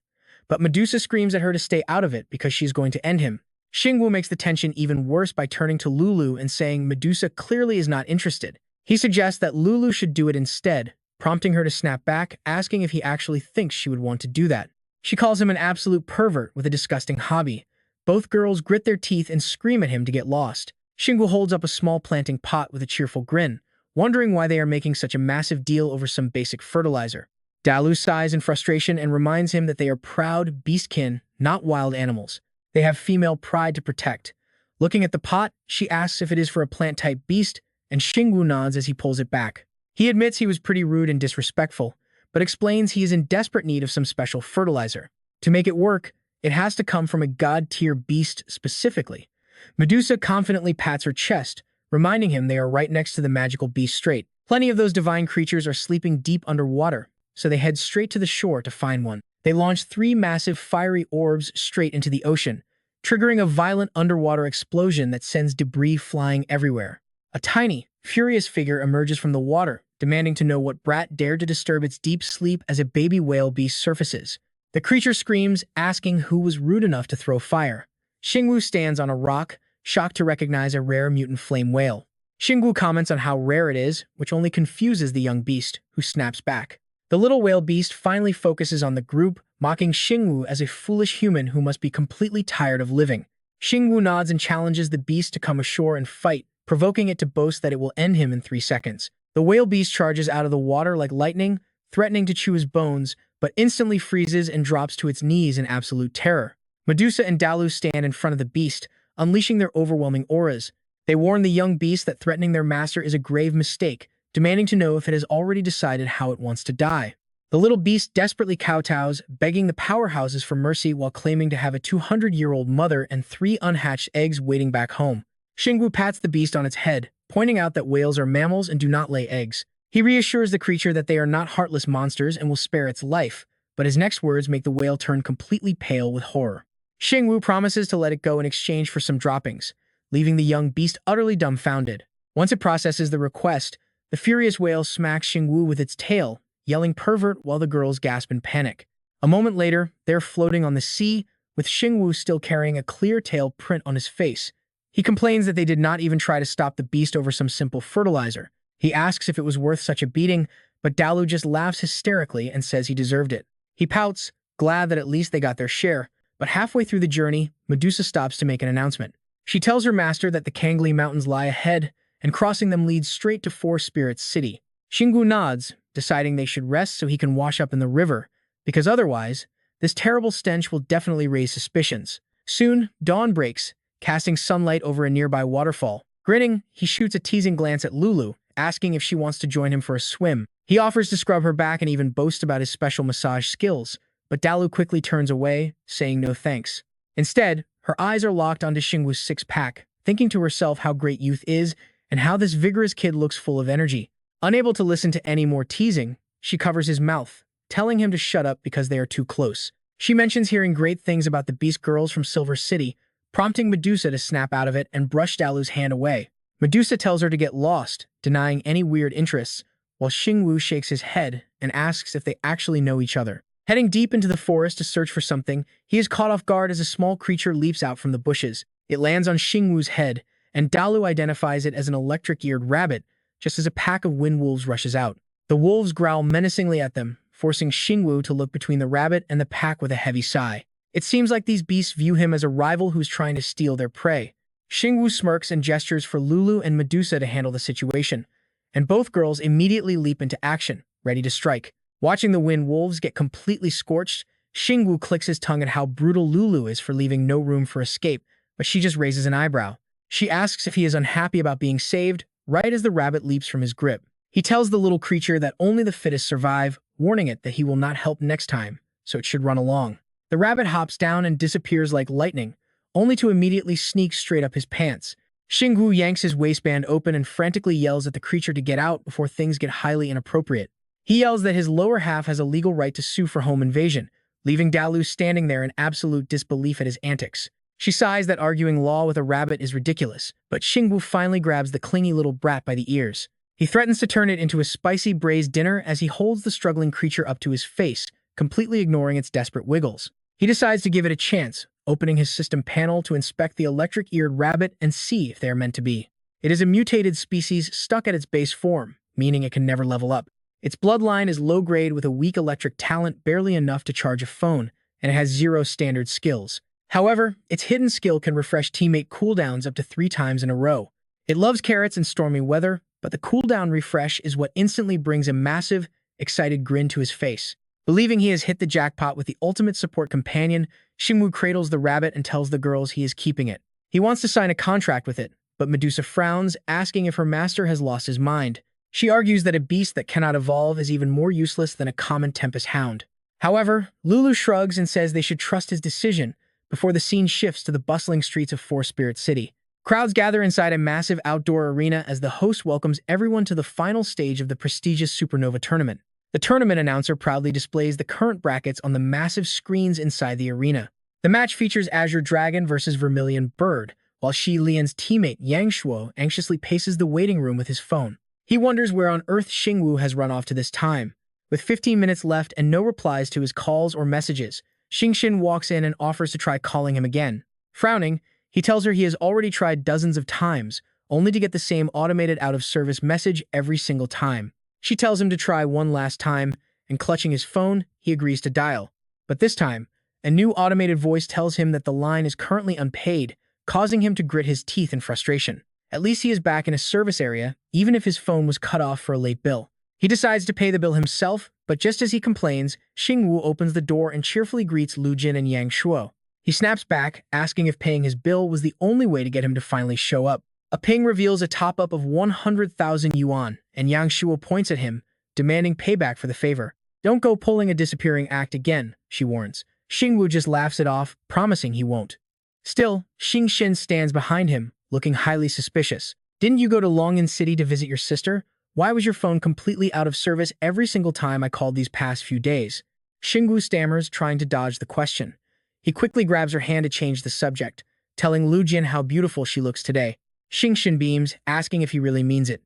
But Medusa screams at her to stay out of it because she's going to end him. Xingyu makes the tension even worse by turning to Lulu and saying Medusa clearly is not interested. He suggests that Lulu should do it instead, prompting her to snap back, asking if he actually thinks she would want to do that. She calls him an absolute pervert with a disgusting hobby. Both girls grit their teeth and scream at him to get lost. Xingyu holds up a small planting pot with a cheerful grin, wondering why they are making such a massive deal over some basic fertilizer. Dailu sighs in frustration and reminds him that they are proud beastkin, not wild animals. They have female pride to protect. Looking at the pot, she asks if it is for a plant-type beast, and Xingyu nods as he pulls it back. He admits he was pretty rude and disrespectful, but explains he is in desperate need of some special fertilizer. To make it work, it has to come from a god-tier beast specifically. Medusa confidently pats her chest, reminding him they are right next to the magical beast strait. Plenty of those divine creatures are sleeping deep underwater, so they head straight to the shore to find one. They launch 3 massive fiery orbs straight into the ocean, triggering a violent underwater explosion that sends debris flying everywhere. A tiny, furious figure emerges from the water, demanding to know what brat dared to disturb its deep sleep as a baby whale beast surfaces. The creature screams, asking who was rude enough to throw fire. Xingyu stands on a rock, shocked to recognize a rare mutant flame whale. Xingyu comments on how rare it is, which only confuses the young beast, who snaps back. The little whale beast finally focuses on the group, mocking Xingyu as a foolish human who must be completely tired of living. Xingyu nods and challenges the beast to come ashore and fight, provoking it to boast that it will end him in 3 seconds. The whale beast charges out of the water like lightning, threatening to chew his bones, but instantly freezes and drops to its knees in absolute terror. Medusa and Dailu stand in front of the beast, unleashing their overwhelming auras. They warn the young beast that threatening their master is a grave mistake, demanding to know if it has already decided how it wants to die. The little beast desperately kowtows, begging the powerhouses for mercy while claiming to have a 200-year-old mother and 3 unhatched eggs waiting back home. Xingyu pats the beast on its head, pointing out that whales are mammals and do not lay eggs. He reassures the creature that they are not heartless monsters and will spare its life, but his next words make the whale turn completely pale with horror. Xingyu promises to let it go in exchange for some droppings, leaving the young beast utterly dumbfounded. Once it processes the request, the furious whale smacks Xingyu with its tail, yelling pervert while the girls gasp in panic. A moment later, they're floating on the sea, with Xingyu still carrying a clear tail print on his face. He complains that they did not even try to stop the beast over some simple fertilizer. He asks if it was worth such a beating, but Dailu just laughs hysterically and says he deserved it. He pouts, glad that at least they got their share, but halfway through the journey, Medusa stops to make an announcement. She tells her master that the Kangli Mountains lie ahead, and crossing them leads straight to Four Spirits City. Xingyu nods, deciding they should rest so he can wash up in the river, because otherwise, this terrible stench will definitely raise suspicions. Soon, dawn breaks, casting sunlight over a nearby waterfall. Grinning, he shoots a teasing glance at Lulu, asking if she wants to join him for a swim. He offers to scrub her back and even boasts about his special massage skills, but Dalu quickly turns away, saying no thanks. Instead, her eyes are locked onto Xingwu's six-pack, thinking to herself how great youth is and how this vigorous kid looks full of energy. Unable to listen to any more teasing, she covers his mouth, telling him to shut up because they are too close. She mentions hearing great things about the Beast girls from Silver City, prompting Medusa to snap out of it and brush Dalu's hand away. Medusa tells her to get lost, denying any weird interests, while Xingyu shakes his head and asks if they actually know each other. Heading deep into the forest to search for something, he is caught off guard as a small creature leaps out from the bushes. It lands on Xingyu's head, and Dalu identifies it as an electric-eared rabbit, just as a pack of wind wolves rushes out. The wolves growl menacingly at them, forcing Xingyu to look between the rabbit and the pack with a heavy sigh. It seems like these beasts view him as a rival who's trying to steal their prey. Xingyu smirks and gestures for Lulu and Medusa to handle the situation, and both girls immediately leap into action, ready to strike. Watching the wind wolves get completely scorched, Xingyu clicks his tongue at how brutal Lulu is for leaving no room for escape, but she just raises an eyebrow. She asks if he is unhappy about being saved, right as the rabbit leaps from his grip. He tells the little creature that only the fittest survive, warning it that he will not help next time, so it should run along. The rabbit hops down and disappears like lightning, only to immediately sneak straight up his pants. Xingyu yanks his waistband open and frantically yells at the creature to get out before things get highly inappropriate. He yells that his lower half has a legal right to sue for home invasion, leaving Dalu standing there in absolute disbelief at his antics. She sighs that arguing law with a rabbit is ridiculous, but Xingyu finally grabs the clingy little brat by the ears. He threatens to turn it into a spicy braised dinner as he holds the struggling creature up to his face, completely ignoring its desperate wiggles. He decides to give it a chance, opening his system panel to inspect the electric-eared rabbit and see if they are meant to be. It is a mutated species stuck at its base form, meaning it can never level up. Its bloodline is low-grade with a weak electric talent barely enough to charge a phone, and it has 0 standard skills. However, its hidden skill can refresh teammate cooldowns up to 3 times in a row. It loves carrots and stormy weather, but the cooldown refresh is what instantly brings a massive, excited grin to his face. Believing he has hit the jackpot with the ultimate support companion, Xingyu cradles the rabbit and tells the girls he is keeping it. He wants to sign a contract with it, but Medusa frowns, asking if her master has lost his mind. She argues that a beast that cannot evolve is even more useless than a common Tempest Hound. However, Lulu shrugs and says they should trust his decision before the scene shifts to the bustling streets of Four Spirit City. Crowds gather inside a massive outdoor arena as the host welcomes everyone to the final stage of the prestigious Supernova tournament. The tournament announcer proudly displays the current brackets on the massive screens inside the arena. The match features Azure Dragon versus Vermilion Bird, while Shi Lian's teammate Yang Shuo anxiously paces the waiting room with his phone. He wonders where on earth Xingyu has run off to this time. With 15 minutes left and no replies to his calls or messages, Xingxin walks in and offers to try calling him again. Frowning, he tells her he has already tried dozens of times, only to get the same automated out-of-service message every single time. She tells him to try one last time, and clutching his phone, he agrees to dial. But this time, a new automated voice tells him that the line is currently unpaid, causing him to grit his teeth in frustration. At least he is back in a service area, even if his phone was cut off for a late bill. He decides to pay the bill himself, but just as he complains, Xingyu opens the door and cheerfully greets Lu Jin and Yang Shuo. He snaps back, asking if paying his bill was the only way to get him to finally show up. A ping reveals a top-up of 100,000 yuan, and Yang Shuo points at him, demanding payback for the favor. "Don't go pulling a disappearing act again," she warns. Xingyu just laughs it off, promising he won't. Still, Xingxin stands behind him, looking highly suspicious. "Didn't you go to Longyan City to visit your sister? Why was your phone completely out of service every single time I called these past few days?" Xingyu stammers, trying to dodge the question. He quickly grabs her hand to change the subject, telling Lu Jin how beautiful she looks today. Xingxin beams, asking if he really means it.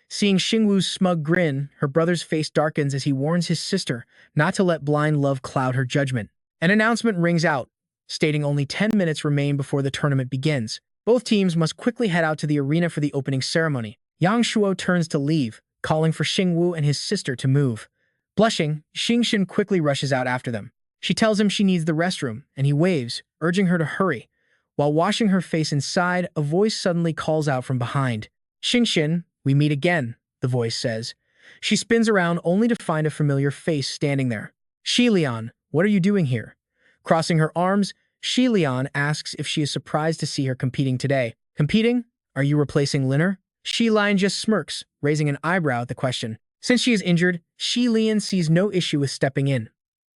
Seeing Xingyu's smug grin, her brother's face darkens as he warns his sister not to let blind love cloud her judgment. An announcement rings out, stating only 10 minutes remain before the tournament begins. Both teams must quickly head out to the arena for the opening ceremony. Yang Shuo turns to leave, calling for Xingyu and his sister to move. Blushing, Xingxin quickly rushes out after them. She tells him she needs the restroom, and he waves, urging her to hurry. While washing her face inside, a voice suddenly calls out from behind. "Xingxin, we meet again," the voice says. She spins around only to find a familiar face standing there. "Shi Lian, what are you doing here?" Crossing her arms, Shi Lian asks if she is surprised to see her competing today. "Competing? Are you replacing Linner?" Shi Lian just smirks, raising an eyebrow at the question. Since she is injured, Shi Lian sees no issue with stepping in.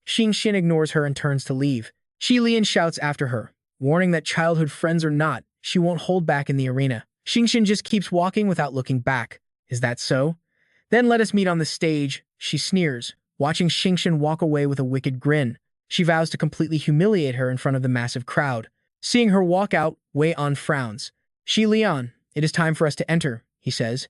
Xingyu ignores her and turns to leave. Shi Lian shouts after her, warning that childhood friends or not, she won't hold back in the arena. Xingyu just keeps walking without looking back. Is that so? Then let us meet on the stage, she sneers, watching Xingyu walk away with a wicked grin. She vows to completely humiliate her in front of the massive crowd. Seeing her walk out, Wei An frowns. Shi Lian, it is time for us to enter, he says.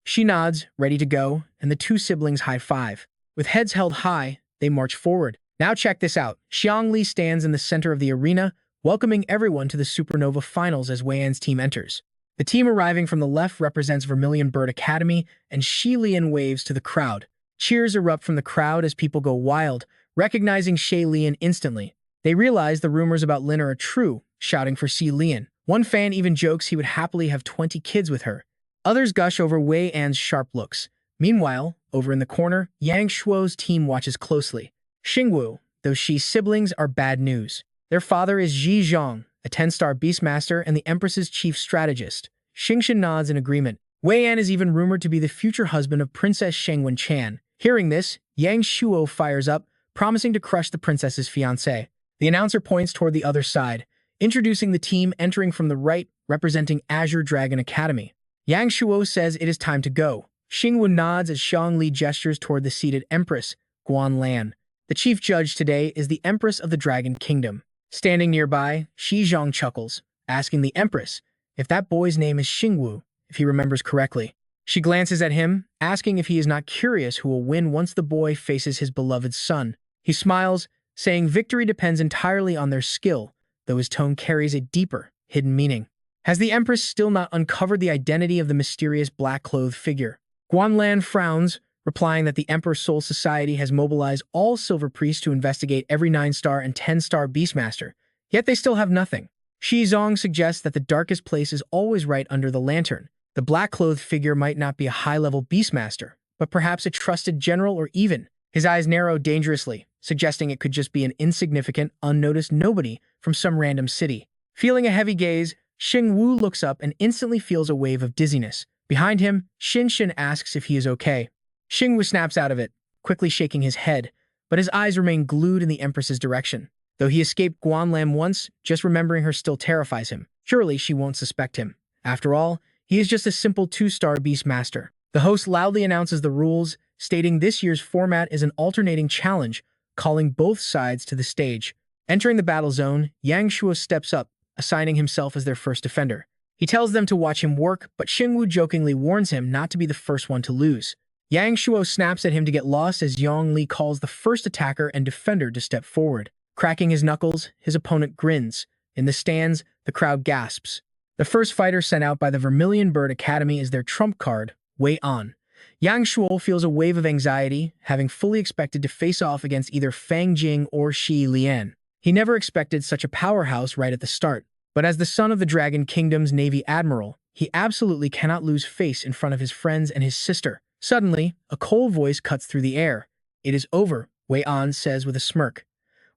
She nods, ready to go, and the two siblings high-five. With heads held high, they march forward. Now check this out. Xiang Li stands in the center of the arena, welcoming everyone to the Supernova Finals as Wei An's team enters. The team arriving from the left represents Vermilion Bird Academy, and Shi Lian waves to the crowd. Cheers erupt from the crowd as people go wild, recognizing Shi Lian instantly. They realize the rumors about Lin are true, shouting for Shi Lian. One fan even jokes he would happily have 20 kids with her. Others gush over Wei An's sharp looks. Meanwhile, over in the corner, Yang Shuo's team watches closely. Xingyu, those Shi's siblings, are bad news. Their father is Ji Zhang, a 10-star Beastmaster and the Empress's chief strategist. Xingyu nods in agreement. Wei An is even rumored to be the future husband of Princess Shengwen Chan. Hearing this, Yang Shuo fires up, promising to crush the princess's fiancé. The announcer points toward the other side, introducing the team entering from the right, representing Azure Dragon Academy. Yang Shuo says it is time to go. Xingyu nods as Xiang Li gestures toward the seated Empress, Guan Lan. The chief judge today is the Empress of the Dragon Kingdom. Standing nearby, Shi Zhang chuckles, asking the Empress if that boy's name is Xingyu, if he remembers correctly. She glances at him, asking if he is not curious who will win once the boy faces his beloved son. He smiles, saying victory depends entirely on their skill, though his tone carries a deeper, hidden meaning. Has the Empress still not uncovered the identity of the mysterious black-clothed figure? Guanlan frowns, replying that the Emperor's Soul Society has mobilized all Silver Priests to investigate every 9-star and 10-star Beastmaster, yet they still have nothing. Shi Zhang suggests that the darkest place is always right under the lantern. The black-clothed figure might not be a high-level Beastmaster, but perhaps a trusted general or even. His eyes narrow dangerously, suggesting it could just be an insignificant, unnoticed nobody from some random city. Feeling a heavy gaze, Xingyu looks up and instantly feels a wave of dizziness. Behind him, Xin asks if he is okay. Xingyu snaps out of it, quickly shaking his head, but his eyes remain glued in the Empress's direction. Though he escaped Guanlan once, just remembering her still terrifies him. Surely she won't suspect him. After all, he is just a simple 2-star Beastmaster. The host loudly announces the rules, stating this year's format is an alternating challenge, calling both sides to the stage. Entering the battle zone, Yang Shuo steps up, assigning himself as their first defender. He tells them to watch him work, but Xingyu jokingly warns him not to be the first one to lose. Yang Shuo snaps at him to get lost as Yang Li calls the first attacker and defender to step forward. Cracking his knuckles, his opponent grins. In the stands, the crowd gasps. The first fighter sent out by the Vermilion Bird Academy is their trump card, Wei An. Yang Shuo feels a wave of anxiety, having fully expected to face off against either Fang Jing or Shi Lian. He never expected such a powerhouse right at the start. But as the son of the Dragon Kingdom's Navy Admiral, he absolutely cannot lose face in front of his friends and his sister. Suddenly, a cold voice cuts through the air. It is over, Wei An says with a smirk.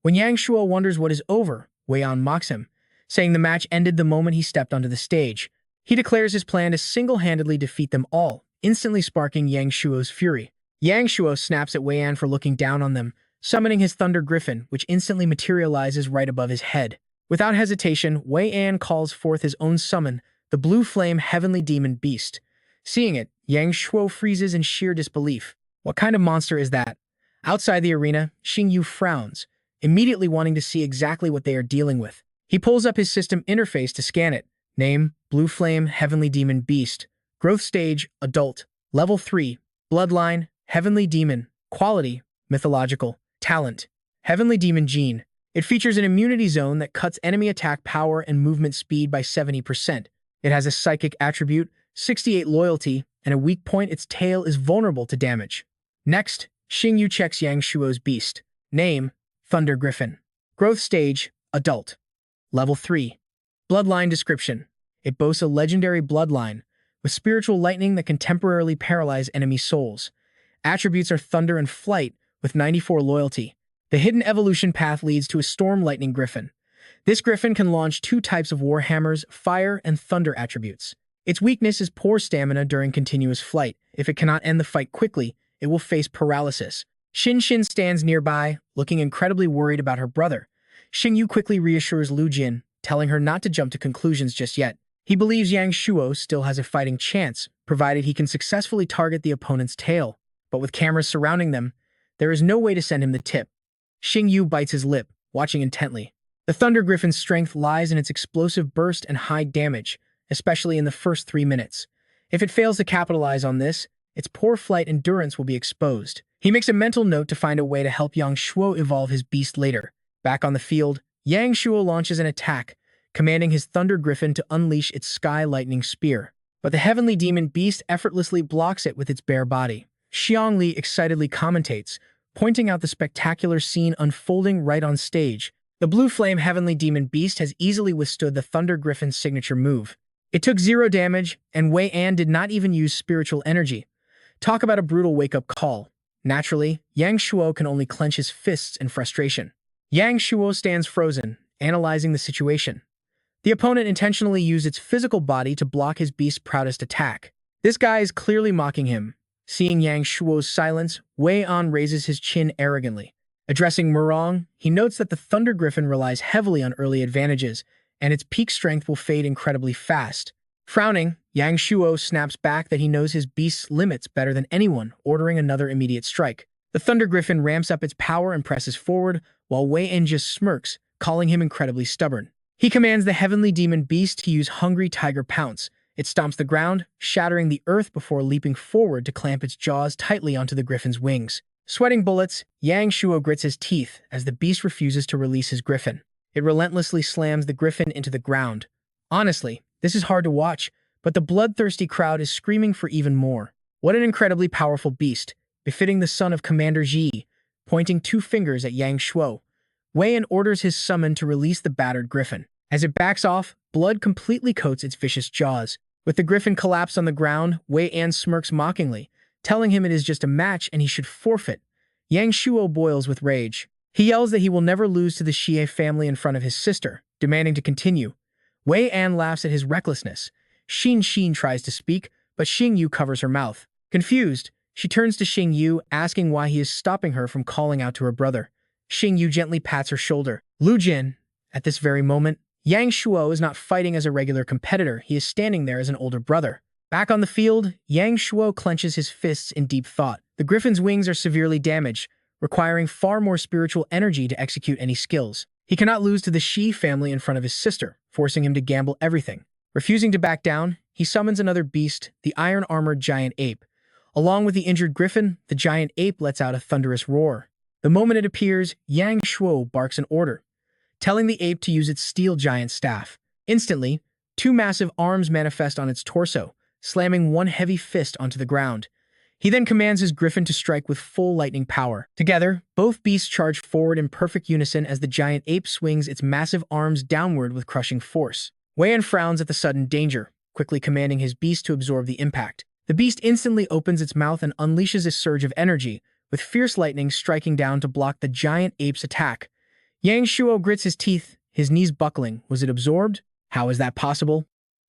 When Yang Shuo wonders what is over, Wei An mocks him, saying the match ended the moment he stepped onto the stage. He declares his plan to single-handedly defeat them all, instantly sparking Yang Shuo's fury. Yang Shuo snaps at Wei An for looking down on them, summoning his Thunder Griffin, which instantly materializes right above his head. Without hesitation, Wei An calls forth his own summon, the Blue Flame Heavenly Demon Beast. Seeing it, Yang Shuo freezes in sheer disbelief. What kind of monster is that? Outside the arena, Xingyu frowns, immediately wanting to see exactly what they are dealing with. He pulls up his system interface to scan it. Name, Blue Flame Heavenly Demon Beast. Growth Stage, Adult. Level 3, Bloodline, Heavenly Demon. Quality, Mythological. Talent, Heavenly Demon Gene. It features an immunity zone that cuts enemy attack power and movement speed by 70%. It has a psychic attribute, 68 loyalty, and a weak point its tail is vulnerable to damage. Next, Xingyu checks Yang Shuo's beast. Name, Thunder Griffin. Growth Stage, Adult. Level 3. Bloodline Description. It boasts a legendary bloodline, with spiritual lightning that can temporarily paralyze enemy souls. Attributes are Thunder and Flight, with 94 loyalty. The hidden evolution path leads to a Storm Lightning Griffin. This griffin can launch 2 types of Warhammer's Fire and Thunder attributes. Its weakness is poor stamina during continuous flight. If it cannot end the fight quickly, it will face paralysis. Xin stands nearby, looking incredibly worried about her brother. Xingyu quickly reassures Lu Jin, telling her not to jump to conclusions just yet. He believes Yang Shuo still has a fighting chance, provided he can successfully target the opponent's tail. But with cameras surrounding them, there is no way to send him the tip. Xingyu bites his lip, watching intently. The Thunder Griffin's strength lies in its explosive burst and high damage, especially in the first 3 minutes. If it fails to capitalize on this, its poor flight endurance will be exposed. He makes a mental note to find a way to help Yang Shuo evolve his beast later. Back on the field, Yang Shuo launches an attack, commanding his Thunder Griffin to unleash its Sky Lightning Spear. But the Heavenly Demon Beast effortlessly blocks it with its bare body. Xiangli excitedly commentates, pointing out the spectacular scene unfolding right on stage. The Blue Flame Heavenly Demon Beast has easily withstood the Thunder Griffin's signature move. It took 0 damage, and Wei An did not even use spiritual energy. Talk about a brutal wake-up call. Naturally, Yang Shuo can only clench his fists in frustration. Yang Shuo stands frozen, analyzing the situation. The opponent intentionally used its physical body to block his beast's proudest attack. This guy is clearly mocking him. Seeing Yang Shuo's silence, Wei An raises his chin arrogantly. Addressing Murong, he notes that the Thunder Griffin relies heavily on early advantages, and its peak strength will fade incredibly fast. Frowning, Yang Shuo snaps back that he knows his beast's limits better than anyone, ordering another immediate strike. The Thunder Griffin ramps up its power and presses forward, while Wei En just smirks, calling him incredibly stubborn. He commands the Heavenly Demon Beast to use Hungry Tiger Pounce. It stomps the ground, shattering the earth before leaping forward to clamp its jaws tightly onto the Griffin's wings. Sweating bullets, Yang Shuo grits his teeth as the beast refuses to release his Griffin. It relentlessly slams the Griffin into the ground. Honestly, this is hard to watch, but the bloodthirsty crowd is screaming for even more. What an incredibly powerful beast, befitting the son of Commander Ji, pointing 2 fingers at Yang Shuo. Wei En orders his summon to release the battered Griffin. As it backs off, blood completely coats its vicious jaws. With the Griffin collapsed on the ground, Wei En smirks mockingly, telling him it is just a match and he should forfeit. Yang Shuo boils with rage. He yells that he will never lose to the Xie family in front of his sister, demanding to continue. Wei An laughs at his recklessness. Xin tries to speak, but Xingyu covers her mouth. Confused, she turns to Xingyu, asking why he is stopping her from calling out to her brother. Xingyu gently pats her shoulder. Lu Jin. At this very moment, Yang Shuo is not fighting as a regular competitor, he is standing there as an older brother. Back on the field, Yang Shuo clenches his fists in deep thought. The Griffin's wings are severely damaged, requiring far more spiritual energy to execute any skills. He cannot lose to the Xi family in front of his sister, forcing him to gamble everything. Refusing to back down, he summons another beast, the iron-armored giant ape. Along with the injured Griffin, the giant ape lets out a thunderous roar. The moment it appears, Yang Shuo barks an order, telling the ape to use its steel giant staff. Instantly, 2 massive arms manifest on its torso, slamming one heavy fist onto the ground. He then commands his Griffin to strike with full lightning power. Together, both beasts charge forward in perfect unison as the giant ape swings its massive arms downward with crushing force. Wei En frowns at the sudden danger, quickly commanding his beast to absorb the impact. The beast instantly opens its mouth and unleashes a surge of energy, with fierce lightning striking down to block the giant ape's attack. Yang Shuo grits his teeth, his knees buckling. Was it absorbed? How is that possible?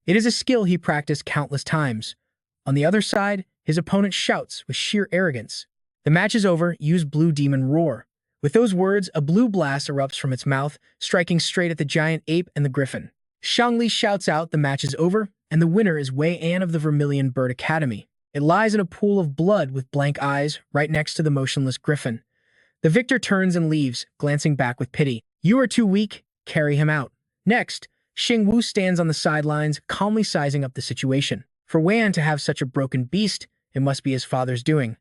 It is a skill he practiced countless times. On the other side, his opponent shouts with sheer arrogance. The match is over, use Blue Demon Roar. With those words, a blue blast erupts from its mouth, striking straight at the giant ape and the Griffin. Xiangli shouts out the match is over, and the winner is Wei An of the Vermilion Bird Academy. It lies in a pool of blood with blank eyes, right next to the motionless Griffin. The victor turns and leaves, glancing back with pity. You are too weak, carry him out. Next, Xingyu stands on the sidelines, calmly sizing up the situation. For Wei An to have such a broken beast, it must be his father's doing.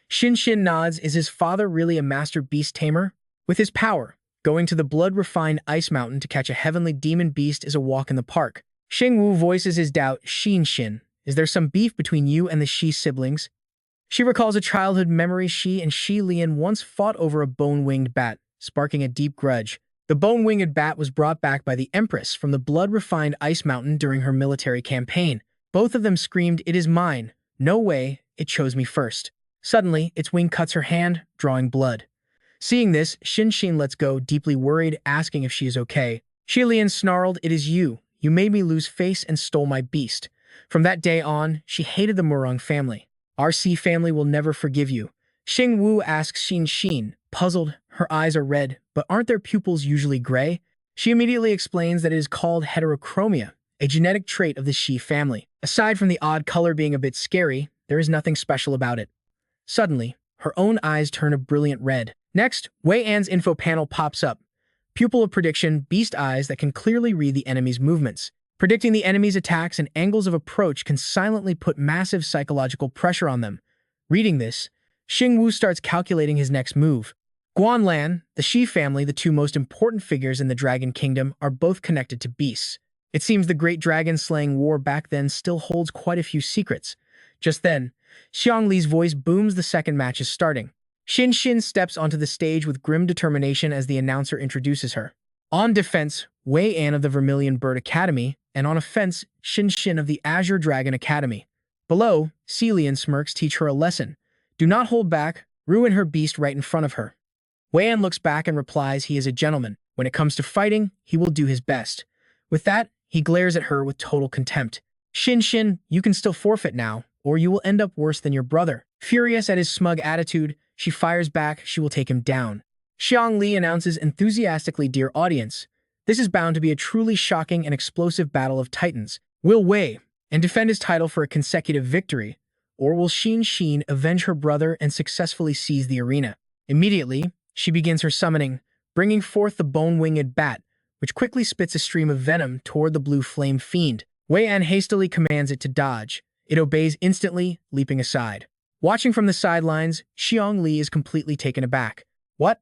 Xin nods. Is his father really a master beast tamer? With his power, going to the blood-refined ice mountain to catch a heavenly demon beast is a walk in the park. Xingyu voices his doubt. Xin, is there some beef between you and the Shi siblings? She recalls a childhood memory. She and Shi Lian once fought over a bone-winged bat, sparking a deep grudge. The bone-winged bat was brought back by the Empress from the blood-refined ice mountain during her military campaign. Both of them screamed, "It is mine. No way, it chose me first." Suddenly, its wing cuts her hand, drawing blood. Seeing this, Xin lets go, deeply worried, asking if she is okay. Shi Lian snarled, "It is you. You made me lose face and stole my beast." From that day on, she hated the Murong family. "Our C family will never forgive you." Xingyu asks Xin, puzzled. Her eyes are red, but aren't their pupils usually gray? She immediately explains that it is called heterochromia, a genetic trait of the Shi family. Aside from the odd color being a bit scary, there is nothing special about it. Suddenly, her own eyes turn a brilliant red. Next, Wei An's info panel pops up. Pupil of prediction, beast eyes that can clearly read the enemy's movements. Predicting the enemy's attacks and angles of approach can silently put massive psychological pressure on them. Reading this, Xingyu starts calculating his next move. Guanlan, the Shi family, the two most important figures in the Dragon Kingdom, are both connected to beasts. It seems the great dragon-slaying war back then still holds quite a few secrets. Just then, Xiang Li's voice booms. The second match is starting. Xin steps onto the stage with grim determination as the announcer introduces her. On defense, Wei An of the Vermilion Bird Academy, and on offense, Xin of the Azure Dragon Academy. Below, Celian smirks teach her a lesson. Do not hold back, ruin her beast right in front of her. Wei An looks back and replies he is a gentleman. When it comes to fighting, he will do his best. With that, he glares at her with total contempt. Xin, you can still forfeit now, or you will end up worse than your brother. Furious at his smug attitude, she fires back. She will take him down. Xiang Li announces enthusiastically, "Dear audience, this is bound to be a truly shocking and explosive battle of titans. Will Wei and defend his title for a consecutive victory, or will Xin avenge her brother and successfully seize the arena?" Immediately, she begins her summoning, bringing forth the bone-winged bat, which quickly spits a stream of venom toward the blue flame fiend. Wei An hastily commands it to dodge. It obeys instantly, leaping aside. Watching from the sidelines, Xiang Li is completely taken aback. What?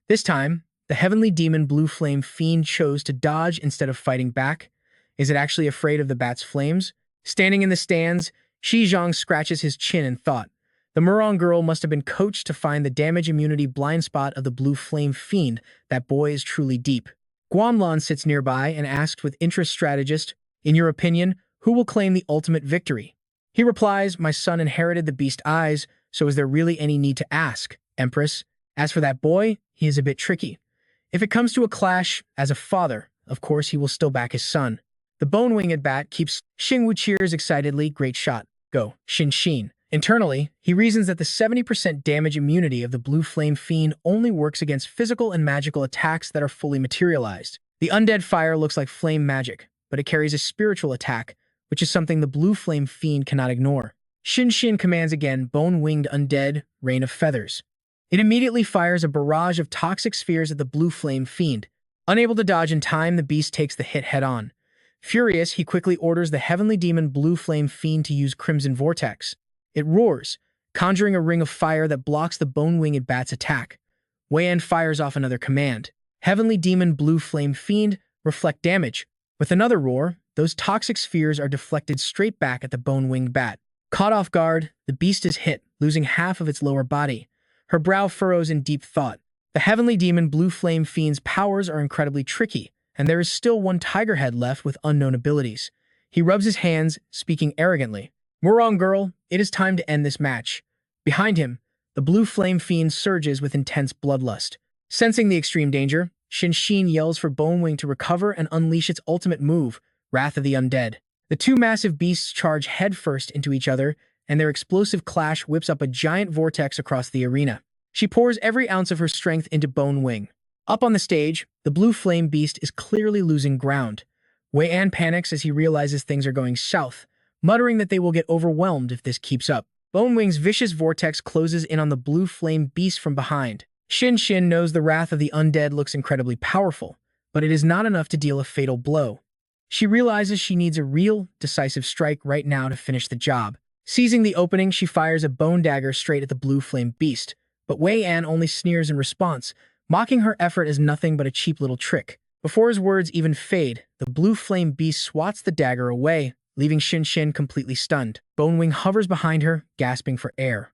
This time, the heavenly demon blue flame fiend chose to dodge instead of fighting back? Is it actually afraid of the bat's flames? Standing in the stands, Shi Zhang scratches his chin in thought. The Murong girl must have been coached to find the damage immunity blind spot of the blue flame fiend. That boy is truly deep. Guanlan sits nearby and asks with interest, strategist, "In your opinion, who will claim the ultimate victory?" He replies, "My son inherited the beast eyes, so is there really any need to ask, Empress? As for that boy, he is a bit tricky. If it comes to a clash, as a father, of course he will still back his son." The bone-winged bat keeps. Xingyu cheers excitedly. "Great shot. Go, Xin." Internally, he reasons that the 70% damage immunity of the blue flame fiend only works against physical and magical attacks that are fully materialized. The undead fire looks like flame magic, but it carries a spiritual attack, which is something the blue flame fiend cannot ignore. Xin commands again, bone-winged undead, rain of feathers. It immediately fires a barrage of toxic spheres at the blue flame fiend. Unable to dodge in time, the beast takes the hit head-on. Furious, he quickly orders the heavenly demon blue flame fiend to use Crimson Vortex. It roars, conjuring a ring of fire that blocks the bone-winged bat's attack. Wei An fires off another command. Heavenly demon blue flame fiend, reflect damage. With another roar, those toxic spheres are deflected straight back at the bone-winged bat. Caught off guard, the beast is hit, losing half of its lower body. Her brow furrows in deep thought. The heavenly demon blue flame fiend's powers are incredibly tricky, and there is still one tiger head left with unknown abilities. He rubs his hands, speaking arrogantly. "Murong girl, it is time to end this match." Behind him, the blue flame fiend surges with intense bloodlust. Sensing the extreme danger, Xin yells for Bonewing to recover and unleash its ultimate move, Wrath of the Undead. The two massive beasts charge headfirst into each other, and their explosive clash whips up a giant vortex across the arena. She pours every ounce of her strength into Bonewing. Up on the stage, the blue flame beast is clearly losing ground. Wei An panics as he realizes things are going south, muttering that they will get overwhelmed if this keeps up. Bonewing's vicious vortex closes in on the blue flame beast from behind. Xin knows the Wrath of the Undead looks incredibly powerful, but it is not enough to deal a fatal blow. She realizes she needs a real, decisive strike right now to finish the job. Seizing the opening, she fires a bone dagger straight at the blue flame beast, but Wei An only sneers in response, mocking her effort as nothing but a cheap little trick. Before his words even fade, the blue flame beast swats the dagger away, leaving Xin completely stunned. Bonewing hovers behind her, gasping for air.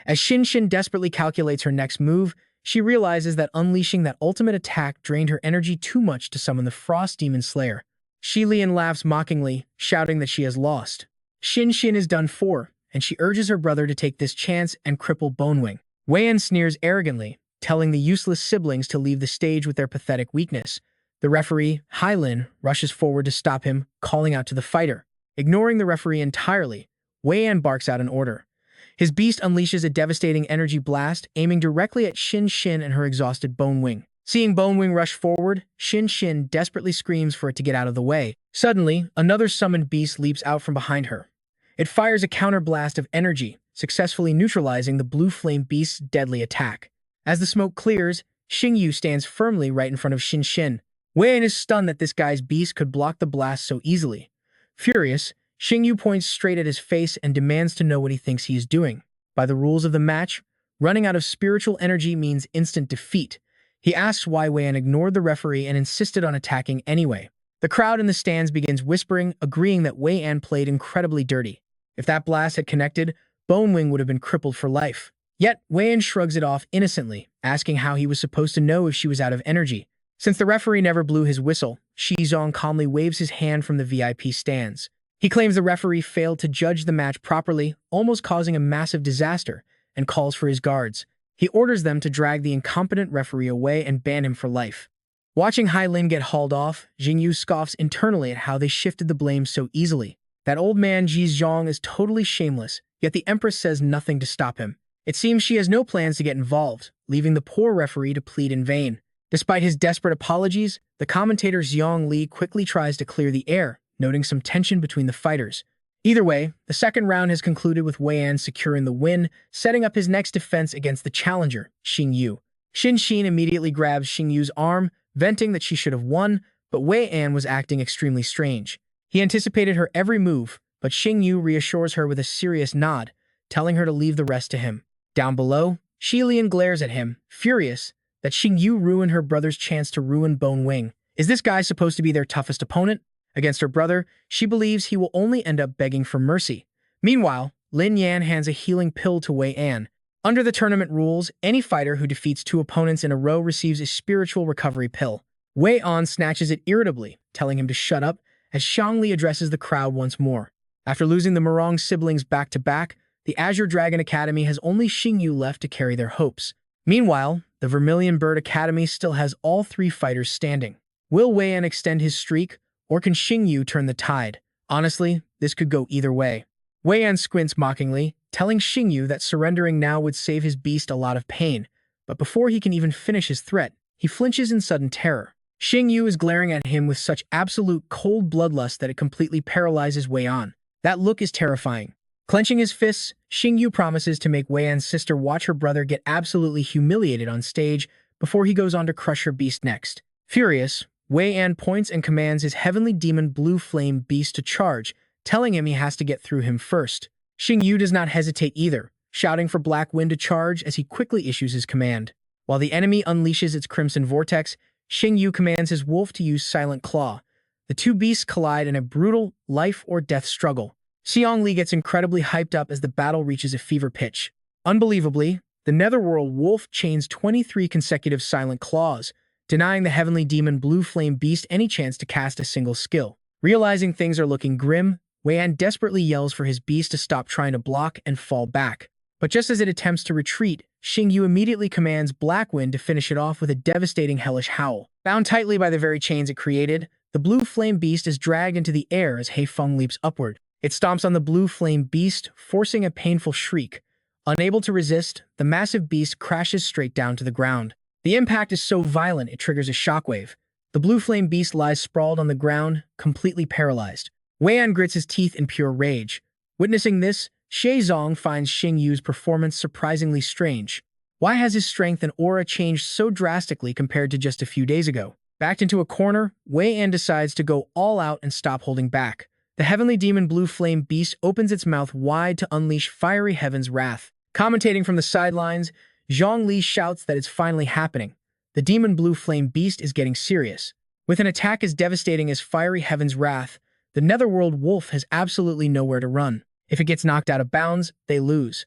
As Xin desperately calculates her next move, she realizes that unleashing that ultimate attack drained her energy too much to summon the Frost Demon Slayer. Lian laughs mockingly, shouting that she has lost. Xin is done for, and she urges her brother to take this chance and cripple Bonewing. Wei An sneers arrogantly, telling the useless siblings to leave the stage with their pathetic weakness. The referee, Lin, rushes forward to stop him, calling out to the fighter. Ignoring the referee entirely, Wei An barks out an order. His beast unleashes a devastating energy blast, aiming directly at Xin Xin and her exhausted Bone Wing. Seeing Bone Wing rush forward, Xin Xin desperately screams for it to get out of the way. Suddenly, another summoned beast leaps out from behind her. It fires a counterblast of energy, successfully neutralizing the blue flame beast's deadly attack. As the smoke clears, Xingyu stands firmly right in front of Xin Xin. Wei An is stunned that this guy's beast could block the blast so easily. Furious, Xingyu points straight at his face and demands to know what he thinks he is doing. By the rules of the match, running out of spiritual energy means instant defeat. He asks why Wei An ignored the referee and insisted on attacking anyway. The crowd in the stands begins whispering, agreeing that Wei An played incredibly dirty. If that blast had connected, Bone Wing would have been crippled for life. Yet, Wei An shrugs it off innocently, asking how he was supposed to know if she was out of energy. Since the referee never blew his whistle, Shi Zong calmly waves his hand from the VIP stands. He claims the referee failed to judge the match properly, almost causing a massive disaster, and calls for his guards. He orders them to drag the incompetent referee away and ban him for life. Watching Hai Lin get hauled off, Xingyu scoffs internally at how they shifted the blame so easily. That old man Ji Zhong is totally shameless, yet the Empress says nothing to stop him. It seems she has no plans to get involved, leaving the poor referee to plead in vain. Despite his desperate apologies, the commentator Xiong Li quickly tries to clear the air, noting some tension between the fighters. Either way, the second round has concluded with Wei An securing the win, setting up his next defense against the challenger, Xingyu. Xin Xin immediately grabs Xingyu's arm, venting that she should have won, but Wei An was acting extremely strange. He anticipated her every move, but Xingyu reassures her with a serious nod, telling her to leave the rest to him. Down below, Shi Lian glares at him, furious that Xingyu ruined her brother's chance to ruin Bone Wing. Is this guy supposed to be their toughest opponent? Against her brother, she believes he will only end up begging for mercy. Meanwhile, Lin Yan hands a healing pill to Wei An. Under the tournament rules, any fighter who defeats 2 opponents in a row receives a spiritual recovery pill. Wei An snatches it irritably, telling him to shut up, as Xiangli addresses the crowd once more. After losing the Morong siblings back-to-back, the Azure Dragon Academy has only Xingyu left to carry their hopes. Meanwhile, the Vermilion Bird Academy still has all 3 fighters standing. Will Wei An extend his streak, or can Xingyu turn the tide? Honestly, this could go either way. Wei An squints mockingly, telling Xingyu that surrendering now would save his beast a lot of pain. But before he can even finish his threat, he flinches in sudden terror. Xingyu is glaring at him with such absolute cold bloodlust that it completely paralyzes Wei An. That look is terrifying. Clenching his fists, Xingyu promises to make Wei An's sister watch her brother get absolutely humiliated on stage before he goes on to crush her beast next. Furious, Wei An points and commands his heavenly demon blue flame beast to charge, telling him he has to get through him first. Xingyu does not hesitate either, shouting for Black Wind to charge as he quickly issues his command. While the enemy unleashes its crimson vortex, Xingyu commands his wolf to use Silent Claw. The 2 beasts collide in a brutal life-or-death struggle. Xiong Li gets incredibly hyped up as the battle reaches a fever pitch. Unbelievably, the Netherworld Wolf chains 23 consecutive Silent Claws, denying the heavenly demon Blue Flame Beast any chance to cast a single skill. Realizing things are looking grim, Wei An desperately yells for his beast to stop trying to block and fall back. But just as it attempts to retreat, Xingyu immediately commands Black Wind to finish it off with a devastating hellish howl. Bound tightly by the very chains it created, the Blue Flame Beast is dragged into the air as He Feng leaps upward. It stomps on the Blue Flame Beast, forcing a painful shriek. Unable to resist, the massive beast crashes straight down to the ground. The impact is so violent it triggers a shockwave. The Blue Flame Beast lies sprawled on the ground, completely paralyzed. Wei An grits his teeth in pure rage. Witnessing this, Xie Zong finds Xingyu's performance surprisingly strange. Why has his strength and aura changed so drastically compared to just a few days ago? Backed into a corner, Wei An decides to go all out and stop holding back. The heavenly demon Blue Flame Beast opens its mouth wide to unleash fiery heaven's wrath. Commentating from the sidelines, Zhang Li shouts that it's finally happening. The demon Blue Flame Beast is getting serious. With an attack as devastating as fiery heaven's wrath, the Netherworld Wolf has absolutely nowhere to run. If it gets knocked out of bounds, they lose.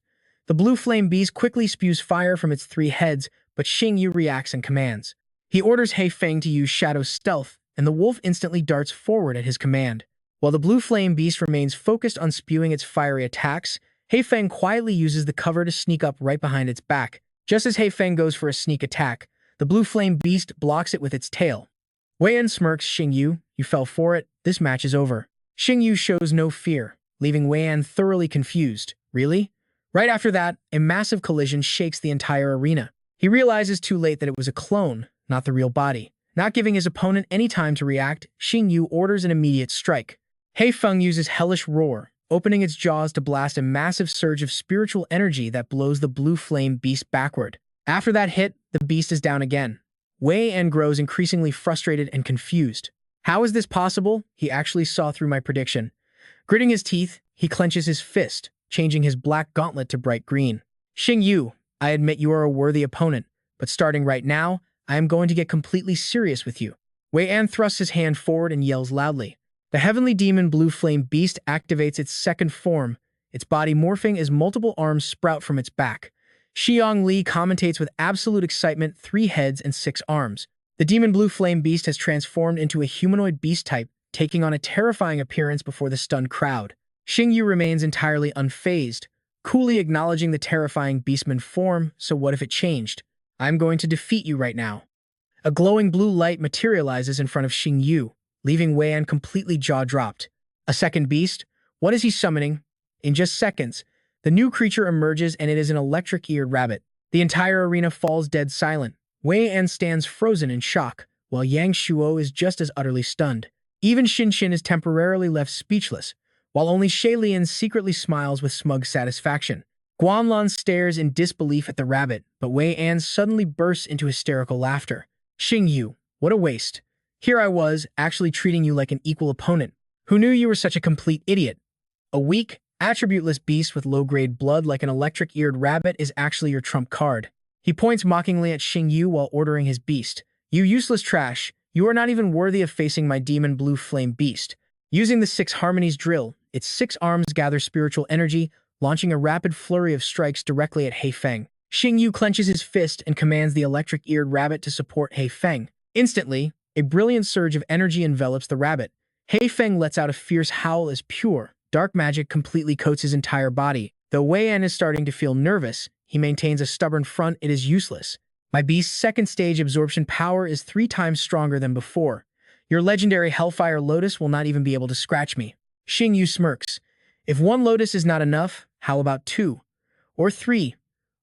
The Blue Flame Beast quickly spews fire from its 3 heads, but Xingyu reacts and commands. He orders He Feng to use Shadow Stealth, and the wolf instantly darts forward at his command. While the Blue Flame Beast remains focused on spewing its fiery attacks, He Feng quietly uses the cover to sneak up right behind its back. Just as He Feng goes for a sneak attack, the Blue Flame Beast blocks it with its tail. Wei An smirks. Xingyu, you fell for it. This match is over. Xingyu shows no fear, leaving Wei An thoroughly confused. Really? Right after that, a massive collision shakes the entire arena. He realizes too late that it was a clone, not the real body. Not giving his opponent any time to react, Xingyu orders an immediate strike. Heifeng uses Hellish Roar, opening its jaws to blast a massive surge of spiritual energy that blows the blue flame beast backward. After that hit, the beast is down again. Wei An grows increasingly frustrated and confused. How is this possible? He actually saw through my prediction. Gritting his teeth, he clenches his fist, changing his black gauntlet to bright green. Xingyu, I admit you are a worthy opponent, but starting right now, I am going to get completely serious with you. Wei An thrusts his hand forward and yells loudly. The heavenly demon blue flame beast activates its second form, its body morphing as multiple arms sprout from its back. Xiang Li commentates with absolute excitement, 3 heads and 6 arms. The demon blue flame beast has transformed into a humanoid beast type, taking on a terrifying appearance before the stunned crowd. Xingyu remains entirely unfazed, coolly acknowledging the terrifying beastman form, so what if it changed? I'm going to defeat you right now. A glowing blue light materializes in front of Xingyu, leaving Wei An completely jaw-dropped. A second beast? What is he summoning? In just seconds, the new creature emerges and it is an electric-eared rabbit. The entire arena falls dead silent. Wei An stands frozen in shock, while Yang Shuo is just as utterly stunned. Even Xin is temporarily left speechless, while only Shay Lian secretly smiles with smug satisfaction. Guanlan stares in disbelief at the rabbit, but Wei An suddenly bursts into hysterical laughter. Xingyu, what a waste. Here I was, actually treating you like an equal opponent. Who knew you were such a complete idiot? A weak, attributeless beast with low-grade blood like an electric-eared rabbit is actually your trump card. He points mockingly at Xingyu while ordering his beast. You useless trash, you are not even worthy of facing my demon blue flame beast. Using the 6 Harmonies drill, its 6 arms gather spiritual energy, launching a rapid flurry of strikes directly at Heifeng. Xingyu clenches his fist and commands the electric-eared rabbit to support Heifeng. Instantly, a brilliant surge of energy envelops the rabbit. Heifeng lets out a fierce howl as pure, dark magic completely coats his entire body. Though Wei An is starting to feel nervous, he maintains a stubborn front. It is useless. My beast's second stage absorption power is 3 times stronger than before. Your legendary Hellfire Lotus will not even be able to scratch me. Xingyu smirks. If 1 Lotus is not enough, how about 2? Or 3?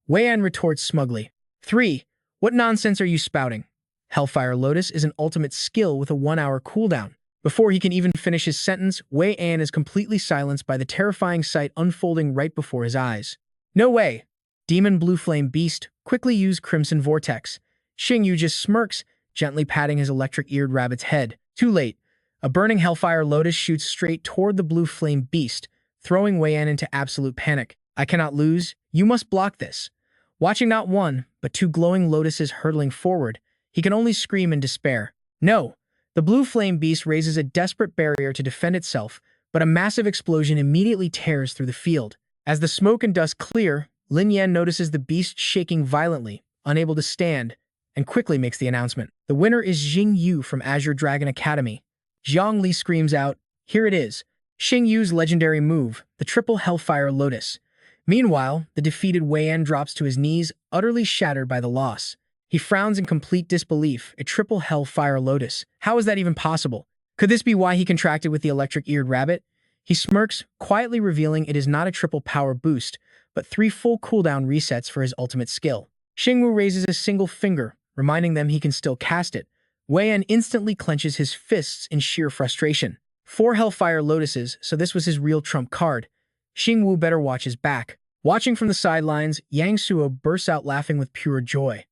Wei An retorts smugly. 3? What nonsense are you spouting? Hellfire Lotus is an ultimate skill with a 1-hour cooldown. Before he can even finish his sentence, Wei An is completely silenced by the terrifying sight unfolding right before his eyes. No way! Demon Blue Flame Beast, quickly use Crimson Vortex. Xingyu just smirks, gently patting his electric-eared rabbit's head. Too late. A burning Hellfire Lotus shoots straight toward the Blue Flame Beast, throwing Wei An into absolute panic. I cannot lose. You must block this. Watching not 1, but 2 glowing lotuses hurtling forward, he can only scream in despair. No! The Blue Flame Beast raises a desperate barrier to defend itself, but a massive explosion immediately tears through the field. As the smoke and dust clear, Lin Yan notices the beast shaking violently, unable to stand, and quickly makes the announcement. The winner is Xingyu from Azure Dragon Academy. Xiang Li screams out, here it is, Xingyu's legendary move, the triple Hellfire Lotus. Meanwhile, the defeated Wei An drops to his knees, utterly shattered by the loss. He frowns in complete disbelief. A triple Hellfire Lotus. How is that even possible? Could this be why he contracted with the electric-eared rabbit? He smirks, quietly revealing it is not a triple power boost, but 3 full cooldown resets for his ultimate skill. Xingyu raises a single finger, reminding them he can still cast it. Wei An instantly clenches his fists in sheer frustration. 4 Hellfire Lotuses, so this was his real trump card. Xingyu better watch his back. Watching from the sidelines, Yang Suo bursts out laughing with pure joy.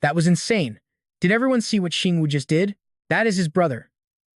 That was insane. Did everyone see what Xingyu just did? That is his brother.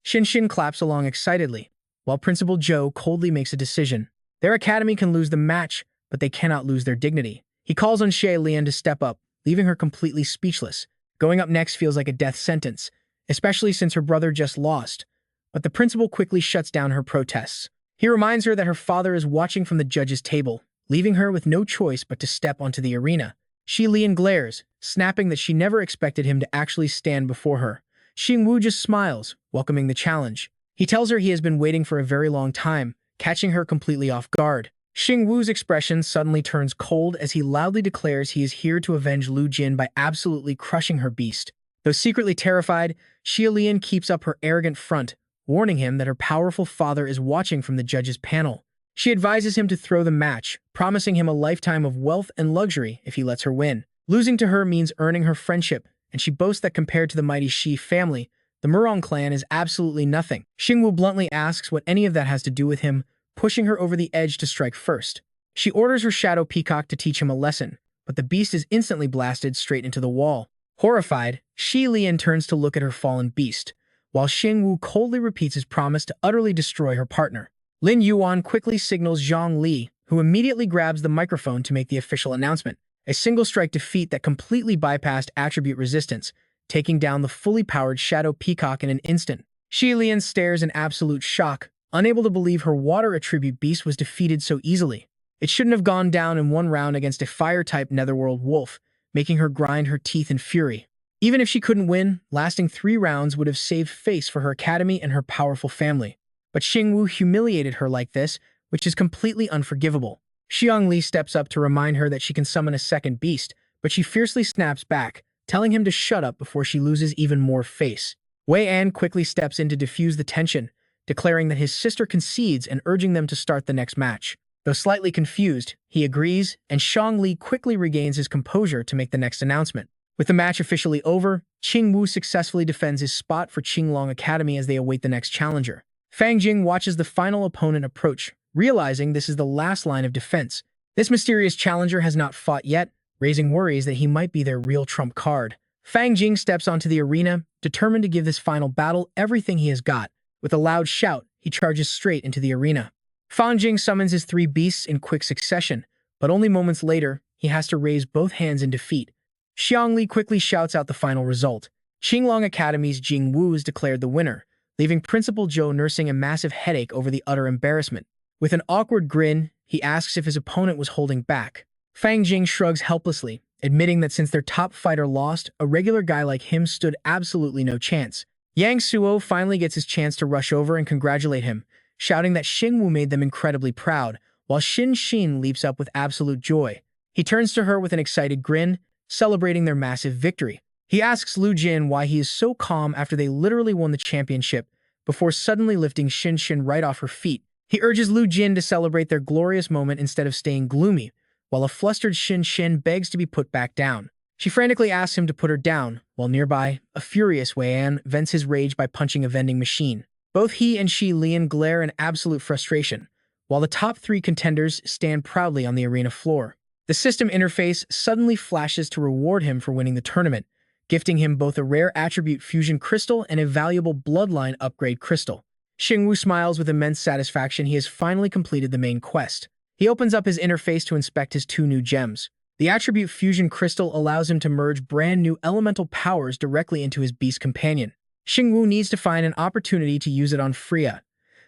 Xin claps along excitedly, while Principal Zhou coldly makes a decision. Their academy can lose the match, but they cannot lose their dignity. He calls on Shay Lian to step up, leaving her completely speechless. Going up next feels like a death sentence, especially since her brother just lost. But the principal quickly shuts down her protests. He reminds her that her father is watching from the judge's table, leaving her with no choice but to step onto the arena. Shi Lian glares, snapping that she never expected him to actually stand before her. Xingyu just smiles, welcoming the challenge. He tells her he has been waiting for a very long time, catching her completely off guard. Xingyu's expression suddenly turns cold as he loudly declares he is here to avenge Lu Jin by absolutely crushing her beast. Though secretly terrified, Xi Lian keeps up her arrogant front, warning him that her powerful father is watching from the judge's panel. She advises him to throw the match, promising him a lifetime of wealth and luxury if he lets her win. Losing to her means earning her friendship, and she boasts that compared to the mighty Shi family, the Murong clan is absolutely nothing. Xingyu bluntly asks what any of that has to do with him, pushing her over the edge to strike first. She orders her shadow peacock to teach him a lesson, but the beast is instantly blasted straight into the wall. Horrified, Shi Lian turns to look at her fallen beast, while Xingyu coldly repeats his promise to utterly destroy her partner. Lin Yuan quickly signals Zhang Li, who immediately grabs the microphone to make the official announcement. A single-strike defeat that completely bypassed attribute resistance, taking down the fully powered Shadow Peacock in an instant. Shi Lian stares in absolute shock, unable to believe her water attribute beast was defeated so easily. It shouldn't have gone down in one round against a fire-type Netherworld wolf, making her grind her teeth in fury. Even if she couldn't win, lasting 3 rounds would have saved face for her academy and her powerful family. But Xingyu humiliated her like this, which is completely unforgivable. Xiang Li steps up to remind her that she can summon a second beast, but she fiercely snaps back, telling him to shut up before she loses even more face. Wei An quickly steps in to diffuse the tension, declaring that his sister concedes and urging them to start the next match. Though slightly confused, he agrees, and Xiang Li quickly regains his composure to make the next announcement. With the match officially over, Xingyu successfully defends his spot for Qinglong Academy as they await the next challenger. Fang Jing watches the final opponent approach, realizing this is the last line of defense. This mysterious challenger has not fought yet, raising worries that he might be their real trump card. Fang Jing steps onto the arena, determined to give this final battle everything he has got. With a loud shout, he charges straight into the arena. Fang Jing summons his 3 beasts in quick succession, but only moments later, he has to raise both hands in defeat. Xiang Li quickly shouts out the final result. Qinglong Academy's Jing Wu is declared the winner, leaving Principal Zhou nursing a massive headache over the utter embarrassment. With an awkward grin, he asks if his opponent was holding back. Fang Jing shrugs helplessly, admitting that since their top fighter lost, a regular guy like him stood absolutely no chance. Yang Suo finally gets his chance to rush over and congratulate him, shouting that Xingyu made them incredibly proud, while Xin Xin leaps up with absolute joy. He turns to her with an excited grin, celebrating their massive victory. He asks Lu Jin why he is so calm after they literally won the championship, before suddenly lifting Xin Xin right off her feet. He urges Lu Jin to celebrate their glorious moment instead of staying gloomy, while a flustered Xin Xin begs to be put back down. She frantically asks him to put her down, while nearby, a furious Wei An vents his rage by punching a vending machine. Both he and Shi Lian glare in absolute frustration, while the top 3 contenders stand proudly on the arena floor. The system interface suddenly flashes to reward him for winning the tournament, gifting him both a rare attribute fusion crystal and a valuable bloodline upgrade crystal. Xingyu smiles with immense satisfaction. He has finally completed the main quest. He opens up his interface to inspect his 2 new gems. The attribute fusion crystal allows him to merge brand new elemental powers directly into his beast companion. Xingyu needs to find an opportunity to use it on Freya.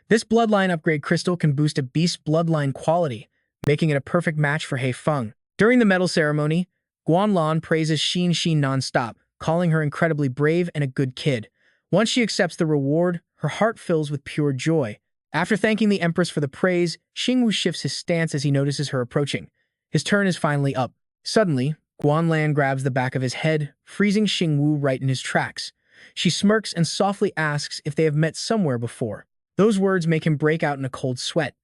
This bloodline upgrade crystal can boost a beast's bloodline quality, making it a perfect match for He Feng. During the medal ceremony, Guanlan praises Xin Xin non-stop, calling her incredibly brave and a good kid. Once she accepts the reward, her heart fills with pure joy. After thanking the Empress for the praise, Xingyu shifts his stance as he notices her approaching. His turn is finally up. Suddenly, Guanlan grabs the back of his head, freezing Xingyu right in his tracks. She smirks and softly asks if they have met somewhere before. Those words make him break out in a cold sweat.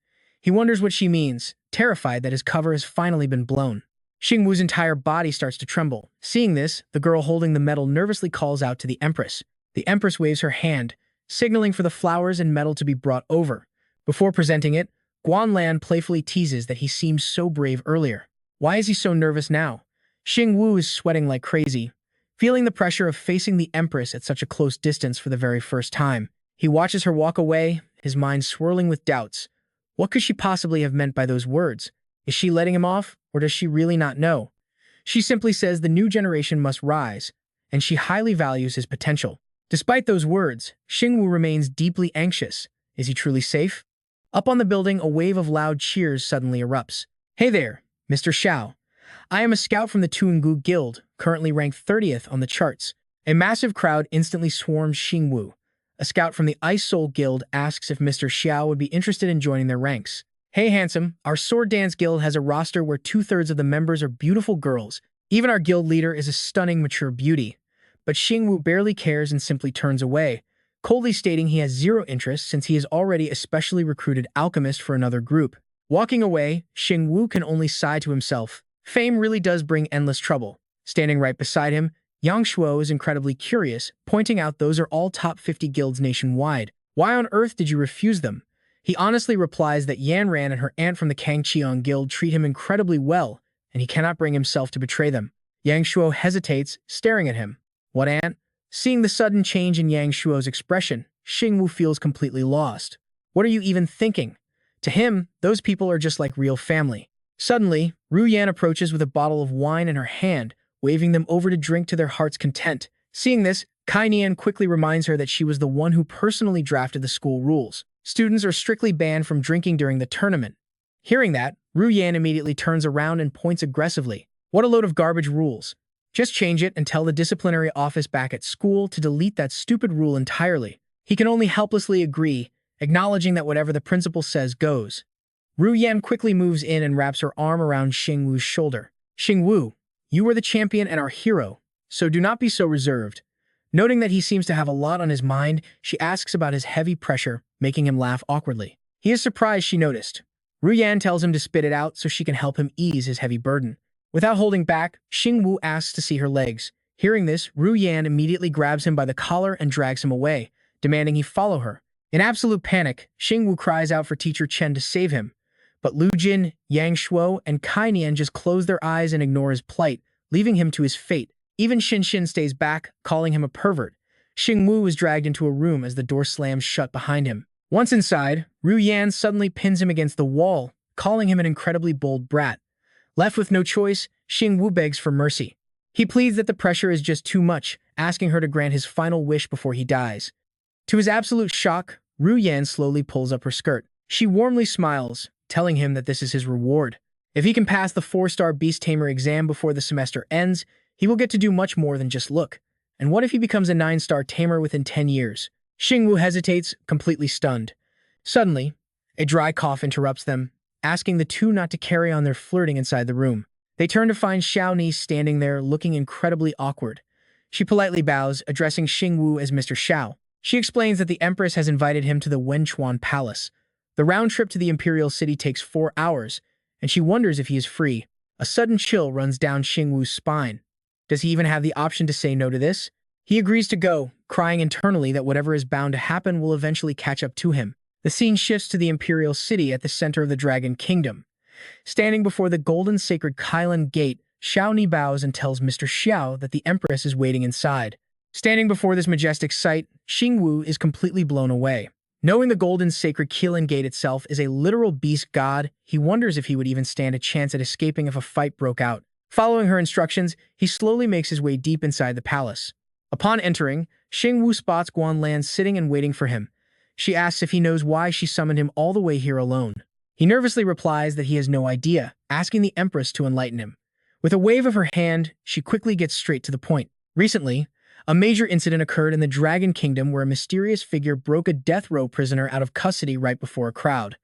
He wonders what she means, terrified that his cover has finally been blown. Xingyu's entire body starts to tremble. Seeing this, the girl holding the medal nervously calls out to the Empress. The Empress waves her hand, signaling for the flowers and medal to be brought over. Before presenting it, Guanlan playfully teases that he seemed so brave earlier. Why is he so nervous now? Xingyu is sweating like crazy, feeling the pressure of facing the Empress at such a close distance for the very first time. He watches her walk away, his mind swirling with doubts. What could she possibly have meant by those words? Is she letting him off, or does she really not know? She simply says the new generation must rise, and she highly values his potential. Despite those words, Xingyu remains deeply anxious. Is he truly safe? Up on the building, a wave of loud cheers suddenly erupts. Hey there, Mr. Xiao. I am a scout from the Tuangu Guild, currently ranked 30th on the charts. A massive crowd instantly swarms Xingyu. A scout from the Ice Soul Guild asks if Mr. Xiao would be interested in joining their ranks. Hey handsome, our Sword Dance Guild has a roster where 2/3 of the members are beautiful girls. Even our guild leader is a stunning, mature beauty. But Xingyu barely cares and simply turns away, coldly stating he has zero interest since he has already especially recruited alchemist for another group. Walking away, Xingyu can only sigh to himself. Fame really does bring endless trouble. Standing right beside him, Yang Shuo is incredibly curious, pointing out those are all top 50 guilds nationwide. Why on earth did you refuse them? He honestly replies that Yan Ran and her aunt from the Kangqiang Guild treat him incredibly well, and he cannot bring himself to betray them. Yang Shuo hesitates, staring at him. What aunt? Seeing the sudden change in Yang Shuo's expression, Xingyu feels completely lost. What are you even thinking? To him, those people are just like real family. Suddenly, Ru Yan approaches with a bottle of wine in her hand, waving them over to drink to their heart's content. Seeing this, Kai Nian quickly reminds her that she was the one who personally drafted the school rules. Students are strictly banned from drinking during the tournament. Hearing that, Ru Yan immediately turns around and points aggressively. What a load of garbage rules. Just change it and tell the disciplinary office back at school to delete that stupid rule entirely. He can only helplessly agree, acknowledging that whatever the principal says goes. Ru Yan quickly moves in and wraps her arm around Xingyu's shoulder. Xingyu, you are the champion and our hero, so do not be so reserved. Noting that he seems to have a lot on his mind, she asks about his heavy pressure, making him laugh awkwardly. He is surprised she noticed. Ru Yan tells him to spit it out so she can help him ease his heavy burden. Without holding back, Xingyu asks to see her legs. Hearing this, Ru Yan immediately grabs him by the collar and drags him away, demanding he follow her. In absolute panic, Xingyu cries out for Teacher Chen to save him. But Lu Jin, Yang Shuo, and Kai Nian just close their eyes and ignore his plight, leaving him to his fate. Even Xin stays back, calling him a pervert. Xingyu is dragged into a room as the door slams shut behind him. Once inside, Ru Yan suddenly pins him against the wall, calling him an incredibly bold brat. Left with no choice, Xingyu begs for mercy. He pleads that the pressure is just too much, asking her to grant his final wish before he dies. To his absolute shock, Ru Yan slowly pulls up her skirt. She warmly smiles, telling him that this is his reward. If he can pass the 4-star Beast Tamer exam before the semester ends, he will get to do much more than just look. And what if he becomes a 9-star tamer within 10 years? Xingyu hesitates, completely stunned. Suddenly, a dry cough interrupts them, asking the two not to carry on their flirting inside the room. They turn to find Xiao Ni standing there looking incredibly awkward. She politely bows, addressing Xingyu as Mr. Xiao. She explains that the Empress has invited him to the Wenchuan Palace. The round trip to the Imperial City takes 4 hours, and she wonders if he is free. A sudden chill runs down Xingyu's spine. Does he even have the option to say no to this? He agrees to go, crying internally that whatever is bound to happen will eventually catch up to him. The scene shifts to the Imperial City at the center of the Dragon Kingdom. Standing before the golden sacred Kailan Gate, Xiao Ni bows and tells Mr. Xiao that the Empress is waiting inside. Standing before this majestic sight, Xingyu is completely blown away. Knowing the golden sacred Kailan Gate itself is a literal beast god, he wonders if he would even stand a chance at escaping if a fight broke out. Following her instructions, he slowly makes his way deep inside the palace. Upon entering, Xingyu spots Guanlan sitting and waiting for him. She asks if he knows why she summoned him all the way here alone. He nervously replies that he has no idea, asking the Empress to enlighten him. With a wave of her hand, she quickly gets straight to the point. Recently, a major incident occurred in the Dragon Kingdom where a mysterious figure broke a death row prisoner out of custody right before a crowd.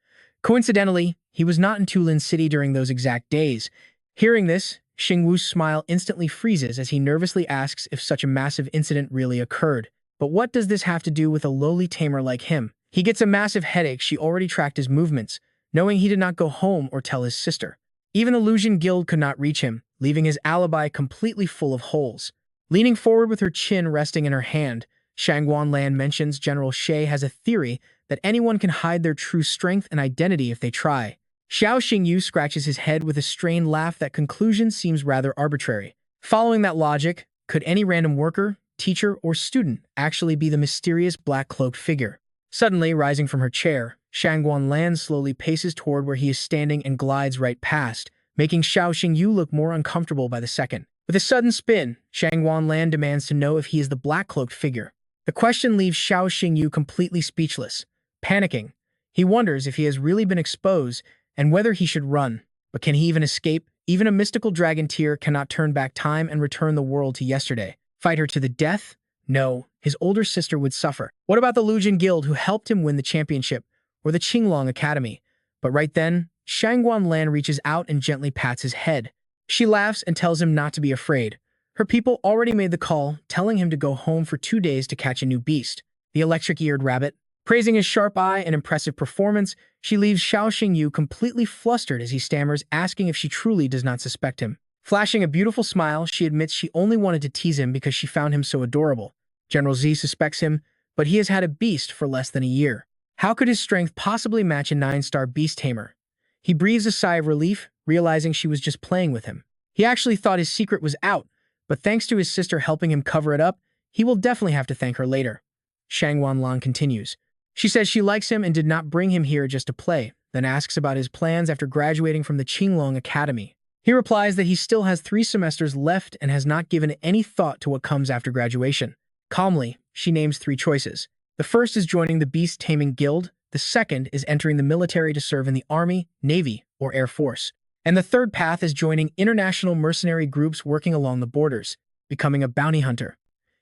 Coincidentally, he was not in Tulin City during those exact days. Hearing this, Xingyu's smile instantly freezes as he nervously asks if such a massive incident really occurred. But what does this have to do with a lowly tamer like him? He gets a massive headache. She already tracked his movements, knowing he did not go home or tell his sister. Even the Illusion Guild could not reach him, leaving his alibi completely full of holes. Leaning forward with her chin resting in her hand, Shangguanlan mentions General Xie has a theory that anyone can hide their true strength and identity if they try. Xiao Xingyu scratches his head with a strained laugh. That conclusion seems rather arbitrary. Following that logic, could any random worker, teacher, or student actually be the mysterious black-cloaked figure? Suddenly, rising from her chair, Shangguanlan slowly paces toward where he is standing and glides right past, making Xiao Xingyu look more uncomfortable by the second. With a sudden spin, Shangguanlan demands to know if he is the black-cloaked figure. The question leaves Xiao Xingyu completely speechless. Panicking, he wonders if he has really been exposed and whether he should run. But can he even escape? Even a mystical dragon tier cannot turn back time and return the world to yesterday. Fight her to the death? No, his older sister would suffer. What about the Illusion Guild who helped him win the championship, or the Qinglong Academy? But right then, Shangguanlan reaches out and gently pats his head. She laughs and tells him not to be afraid. Her people already made the call, telling him to go home for 2 days to catch a new beast, the electric-eared rabbit. Praising his sharp eye and impressive performance, she leaves Xingyu completely flustered as he stammers, asking if she truly does not suspect him. Flashing a beautiful smile, she admits she only wanted to tease him because she found him so adorable. General Z suspects him, but he has had a beast for less than a year. How could his strength possibly match a 9-star beast tamer? He breathes a sigh of relief, realizing she was just playing with him. He actually thought his secret was out, but thanks to his sister helping him cover it up, he will definitely have to thank her later. Shangwan continues. She says she likes him and did not bring him here just to play, then asks about his plans after graduating from the HELL-CLASS Academy. He replies that he still has 3 semesters left and has not given any thought to what comes after graduation. Calmly, she names 3 choices. The first is joining the Beast Taming Guild, the second is entering the military to serve in the Army, Navy, or Air Force, and the third path is joining international mercenary groups working along the borders, becoming a bounty hunter.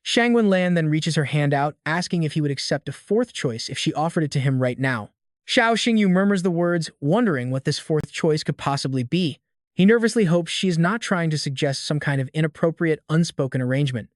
Shangwan then reaches her hand out, asking if he would accept a 4th choice if she offered it to him right now. Xingyu murmurs the words, wondering what this 4th choice could possibly be. He nervously hopes she is not trying to suggest some kind of inappropriate, unspoken arrangement.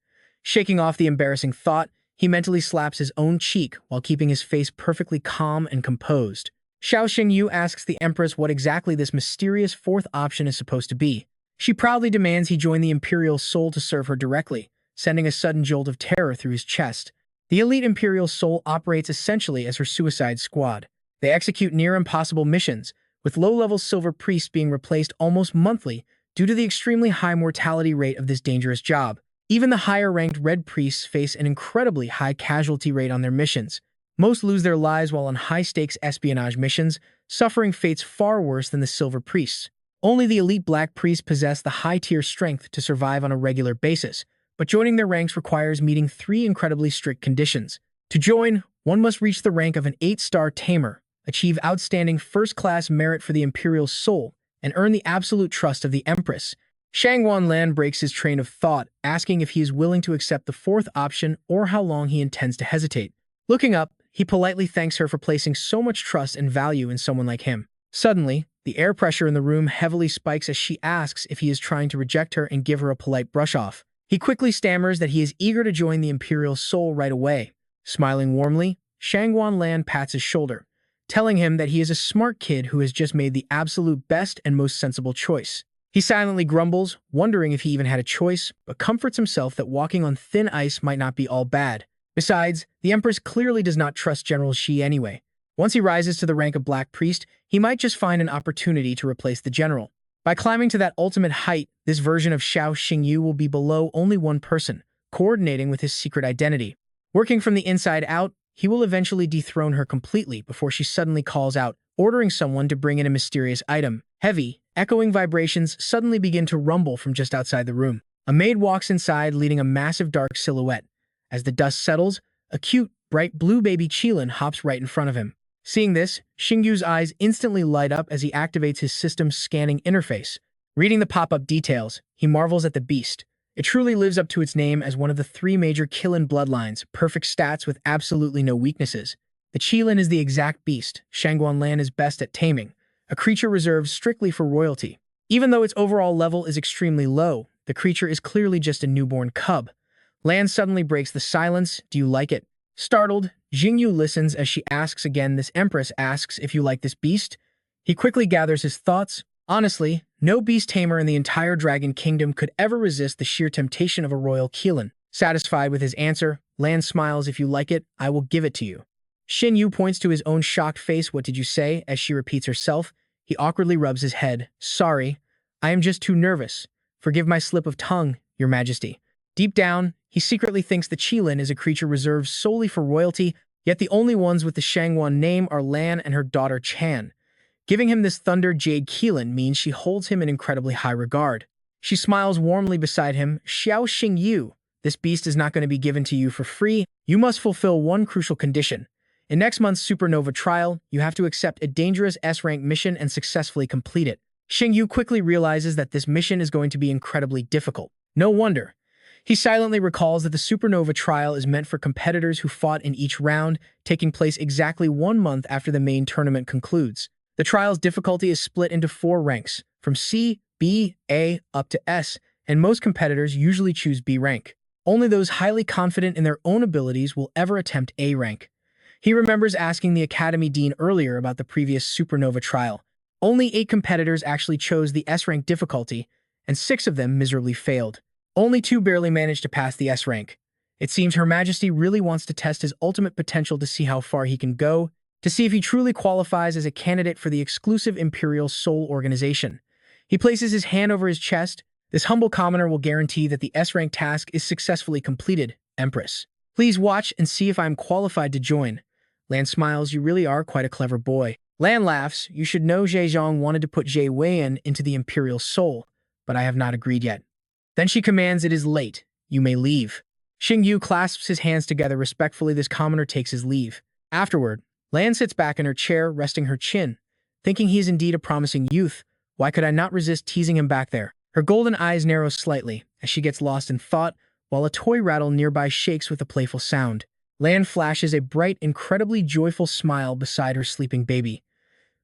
Shaking off the embarrassing thought, he mentally slaps his own cheek while keeping his face perfectly calm and composed. Xingyu asks the Empress what exactly this mysterious 4th option is supposed to be. She proudly demands he join the Imperial Soul to serve her directly, sending a sudden jolt of terror through his chest. The elite Imperial Soul operates essentially as her suicide squad. They execute near-impossible missions, with low-level Silver Priests being replaced almost monthly due to the extremely high mortality rate of this dangerous job. Even the higher-ranked Red Priests face an incredibly high casualty rate on their missions. Most lose their lives while on high-stakes espionage missions, suffering fates far worse than the Silver Priests. Only the elite Black Priests possess the high-tier strength to survive on a regular basis, but joining their ranks requires meeting 3 incredibly strict conditions. To join, one must reach the rank of an 8-star tamer, achieve outstanding first-class merit for the Imperial Soul, and earn the absolute trust of the Empress. Shangwan breaks his train of thought, asking if he is willing to accept the 4th option or how long he intends to hesitate. Looking up, he politely thanks her for placing so much trust and value in someone like him. Suddenly, the air pressure in the room heavily spikes as she asks if he is trying to reject her and give her a polite brush-off. He quickly stammers that he is eager to join the Imperial Soul right away. Smiling warmly, Shangwan pats his shoulder, telling him that he is a smart kid who has just made the absolute best and most sensible choice. He silently grumbles, wondering if he even had a choice, but comforts himself that walking on thin ice might not be all bad. Besides, the Empress clearly does not trust General Shi anyway. Once he rises to the rank of Black Priest, he might just find an opportunity to replace the general. By climbing to that ultimate height, this version of Xingyu will be below only one person, coordinating with his secret identity. Working from the inside out, he will eventually dethrone her completely before she suddenly calls out, ordering someone to bring in a mysterious item. Heavy, echoing vibrations suddenly begin to rumble from just outside the room. A maid walks inside, leading a massive dark silhouette. As the dust settles, a cute, bright blue baby Qilin hops right in front of him. Seeing this, Xingyu's eyes instantly light up as he activates his system's scanning interface. Reading the pop-up details, he marvels at the beast. It truly lives up to its name as one of the 3 major Qilin bloodlines, perfect stats with absolutely no weaknesses. The Qilin is the exact beast Shangwan is best at taming, a creature reserved strictly for royalty. Even though its overall level is extremely low, the creature is clearly just a newborn cub. Lan suddenly breaks the silence. Do you like it? Startled, Xingyu listens as she asks again. This Empress asks if you like this beast. He quickly gathers his thoughts. Honestly, no beast tamer in the entire Dragon Kingdom could ever resist the sheer temptation of a royal Qilin. Satisfied with his answer, Lan smiles. If you like it, I will give it to you. Xingyu points to his own shocked face. What did you say? As she repeats herself, he awkwardly rubs his head. Sorry, I am just too nervous. Forgive my slip of tongue, Your Majesty. Deep down, he secretly thinks the Qilin is a creature reserved solely for royalty, yet the only ones with the Shangwan name are Lan and her daughter Chan. Giving him this Thunder Jade Qilin means she holds him in incredibly high regard. She smiles warmly beside him. Xingyu, this beast is not going to be given to you for free. You must fulfill one crucial condition. In next month's Supernova trial, you have to accept a dangerous S-rank mission and successfully complete it. Xingyu quickly realizes that this mission is going to be incredibly difficult. No wonder. He silently recalls that the Supernova trial is meant for competitors who fought in each round, taking place exactly 1 month after the main tournament concludes. The trial's difficulty is split into 4 ranks, from C, B, A, up to S, and most competitors usually choose B rank. Only those highly confident in their own abilities will ever attempt A rank. He remembers asking the Academy Dean earlier about the previous Supernova trial. Only 8 competitors actually chose the S-rank difficulty, and 6 of them miserably failed. Only 2 barely managed to pass the S-rank. It seems Her Majesty really wants to test his ultimate potential to see how far he can go, to see if he truly qualifies as a candidate for the exclusive Imperial Soul Organization. He places his hand over his chest. This humble commoner will guarantee that the S-rank task is successfully completed, Empress. Please watch and see if I am qualified to join. Lan smiles. You really are quite a clever boy. Lan laughs. You should know Zhejiang wanted to put Jie Weian into the Imperial Soul, but I have not agreed yet. Then she commands, it is late. You may leave. Xingyu clasps his hands together respectfully. This commoner takes his leave. Afterward, Lan sits back in her chair, resting her chin. Thinking he is indeed a promising youth, why could I not resist teasing him back there? Her golden eyes narrow slightly as she gets lost in thought, while a toy rattle nearby shakes with a playful sound. Lan flashes a bright, incredibly joyful smile beside her sleeping baby.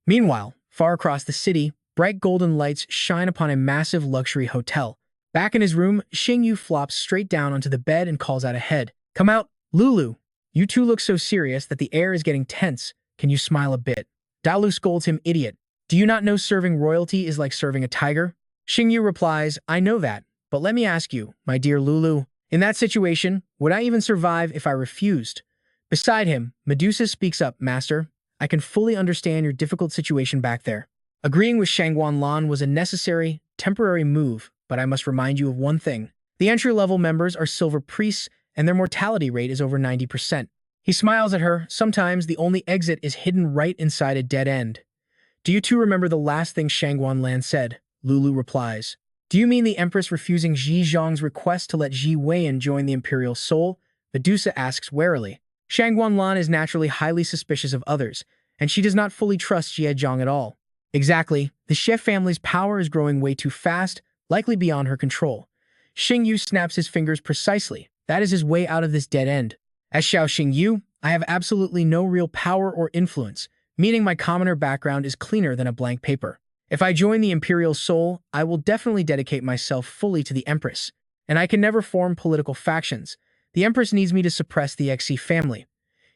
Meanwhile, far across the city, bright golden lights shine upon a massive luxury hotel. Back in his room, Xingyu flops straight down onto the bed and calls out ahead. Come out, Lulu. You two look so serious that the air is getting tense. Can you smile a bit? Dalu scolds him, idiot. Do you not know serving royalty is like serving a tiger? Xingyu replies, I know that, but let me ask you, my dear Lulu, in that situation, would I even survive if I refused? Beside him, Medusa speaks up, Master. I can fully understand your difficult situation back there. Agreeing with Shangguan Lan was a necessary, temporary move, but I must remind you of one thing. The entry-level members are silver priests, and their mortality rate is over 90%. He smiles at her. Sometimes the only exit is hidden right inside a dead end. Do you two remember the last thing Shangguan Lan said? Lulu replies. Do you mean the Empress refusing Ji Zhang's request to let Jie Weian join the Imperial Soul? Medusa asks warily. Shangguan Lan is naturally highly suspicious of others, and she does not fully trust Jie Zhang at all. Exactly. The Xie family's power is growing way too fast, likely beyond her control. Xingyu snaps his fingers precisely. That is his way out of this dead end. As Xiao Xingyu, I have absolutely no real power or influence, meaning my commoner background is cleaner than a blank paper. If I join the Imperial Soul, I will definitely dedicate myself fully to the Empress, and I can never form political factions. The Empress needs me to suppress the Xi family.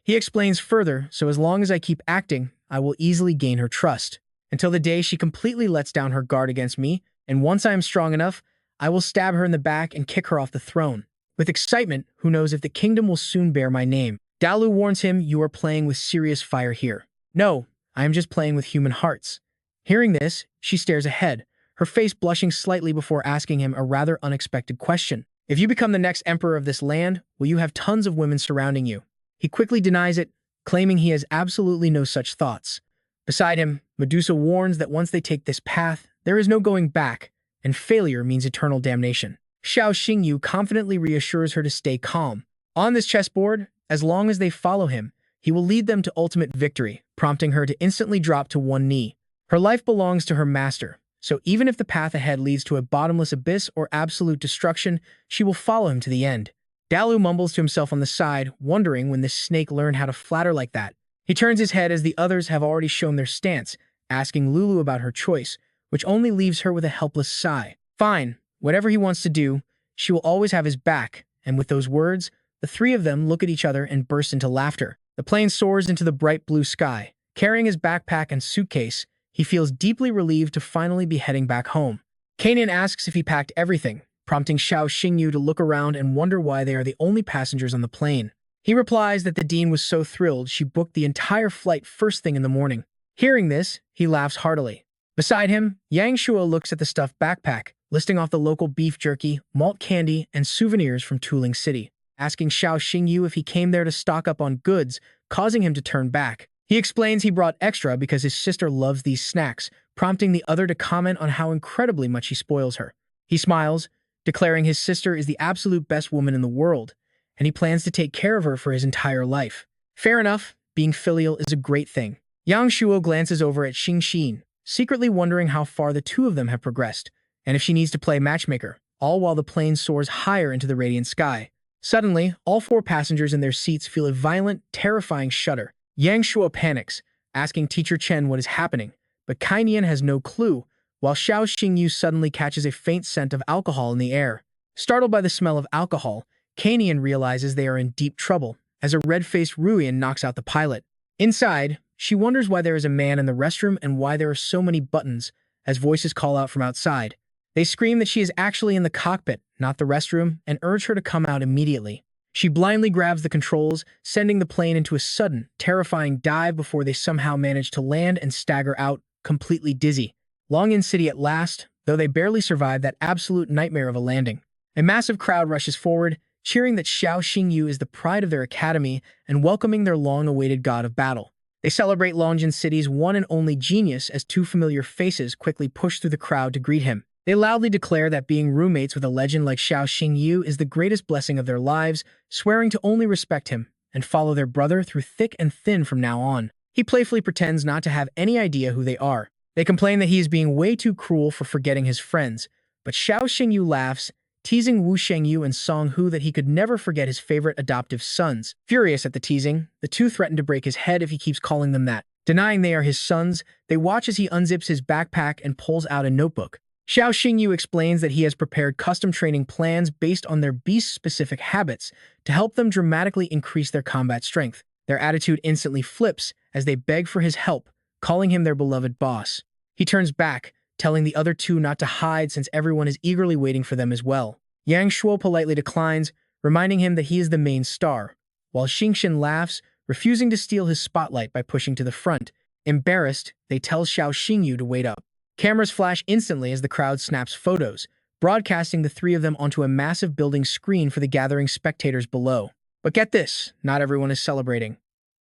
He explains further, so as long as I keep acting, I will easily gain her trust, until the day she completely lets down her guard against me, and once I am strong enough, I will stab her in the back and kick her off the throne. With excitement, who knows if the kingdom will soon bear my name. Dalu warns him, you are playing with serious fire here. No, I am just playing with human hearts. Hearing this, she stares ahead, her face blushing slightly before asking him a rather unexpected question. If you become the next emperor of this land, will you have tons of women surrounding you? He quickly denies it, claiming he has absolutely no such thoughts. Beside him, Medusa warns that once they take this path, there is no going back, and failure means eternal damnation. Xiao Xingyu confidently reassures her to stay calm. On this chessboard, as long as they follow him, he will lead them to ultimate victory, prompting her to instantly drop to one knee. Her life belongs to her master, so even if the path ahead leads to a bottomless abyss or absolute destruction, she will follow him to the end. Dalu mumbles to himself on the side, wondering when this snake learned how to flatter like that. He turns his head as the others have already shown their stance, asking Lulu about her choice, which only leaves her with a helpless sigh. Fine, whatever he wants to do, she will always have his back, and with those words, the three of them look at each other and burst into laughter. The plane soars into the bright blue sky. Carrying his backpack and suitcase, he feels deeply relieved to finally be heading back home. Kanan asks if he packed everything, prompting Xiao Xingyu to look around and wonder why they are the only passengers on the plane. He replies that the dean was so thrilled she booked the entire flight first thing in the morning. Hearing this, he laughs heartily. Beside him, Yang Shua looks at the stuffed backpack, listing off the local beef jerky, malt candy, and souvenirs from Tuling City, asking Xiao Xingyu if he came there to stock up on goods, causing him to turn back. He explains he brought extra because his sister loves these snacks, prompting the other to comment on how incredibly much he spoils her. He smiles, declaring his sister is the absolute best woman in the world, and he plans to take care of her for his entire life. Fair enough, being filial is a great thing. Yang Shuo glances over at Xing Xin, secretly wondering how far the two of them have progressed, and if she needs to play matchmaker, all while the plane soars higher into the radiant sky. Suddenly, all 4 passengers in their seats feel a violent, terrifying shudder. Yang Shuo panics, asking Teacher Chen what is happening, but Kai Nian has no clue, while Xiao Xingyu suddenly catches a faint scent of alcohol in the air. Startled by the smell of alcohol, Kai Nian realizes they are in deep trouble, as a red-faced Ruian knocks out the pilot. Inside, she wonders why there is a man in the restroom and why there are so many buttons, as voices call out from outside. They scream that she is actually in the cockpit, not the restroom, and urge her to come out immediately. She blindly grabs the controls, sending the plane into a sudden, terrifying dive before they somehow manage to land and stagger out, completely dizzy. Longyan City at last, though they barely survive that absolute nightmare of a landing. A massive crowd rushes forward, cheering that Xingyu is the pride of their academy and welcoming their long-awaited god of battle. They celebrate Longyan City's one and only genius as two familiar faces quickly push through the crowd to greet him. They loudly declare that being roommates with a legend like Xingyu is the greatest blessing of their lives, swearing to only respect him and follow their brother through thick and thin from now on. He playfully pretends not to have any idea who they are. They complain that he is being way too cruel for forgetting his friends, but Xingyu laughs, teasing Wu Shengyu and Song Hu that he could never forget his favorite adoptive sons. Furious at the teasing, the two threaten to break his head if he keeps calling them that. Denying they are his sons, they watch as he unzips his backpack and pulls out a notebook. Xingyu explains that he has prepared custom training plans based on their beast-specific habits to help them dramatically increase their combat strength. Their attitude instantly flips as they beg for his help, calling him their beloved boss. He turns back, telling the other two not to hide since everyone is eagerly waiting for them as well. Yang Shuo politely declines, reminding him that he is the main star, while Xingxin laughs, refusing to steal his spotlight by pushing to the front. Embarrassed, they tell Xingyu to wait up. Cameras flash instantly as the crowd snaps photos, broadcasting the three of them onto a massive building screen for the gathering spectators below. But get this, not everyone is celebrating.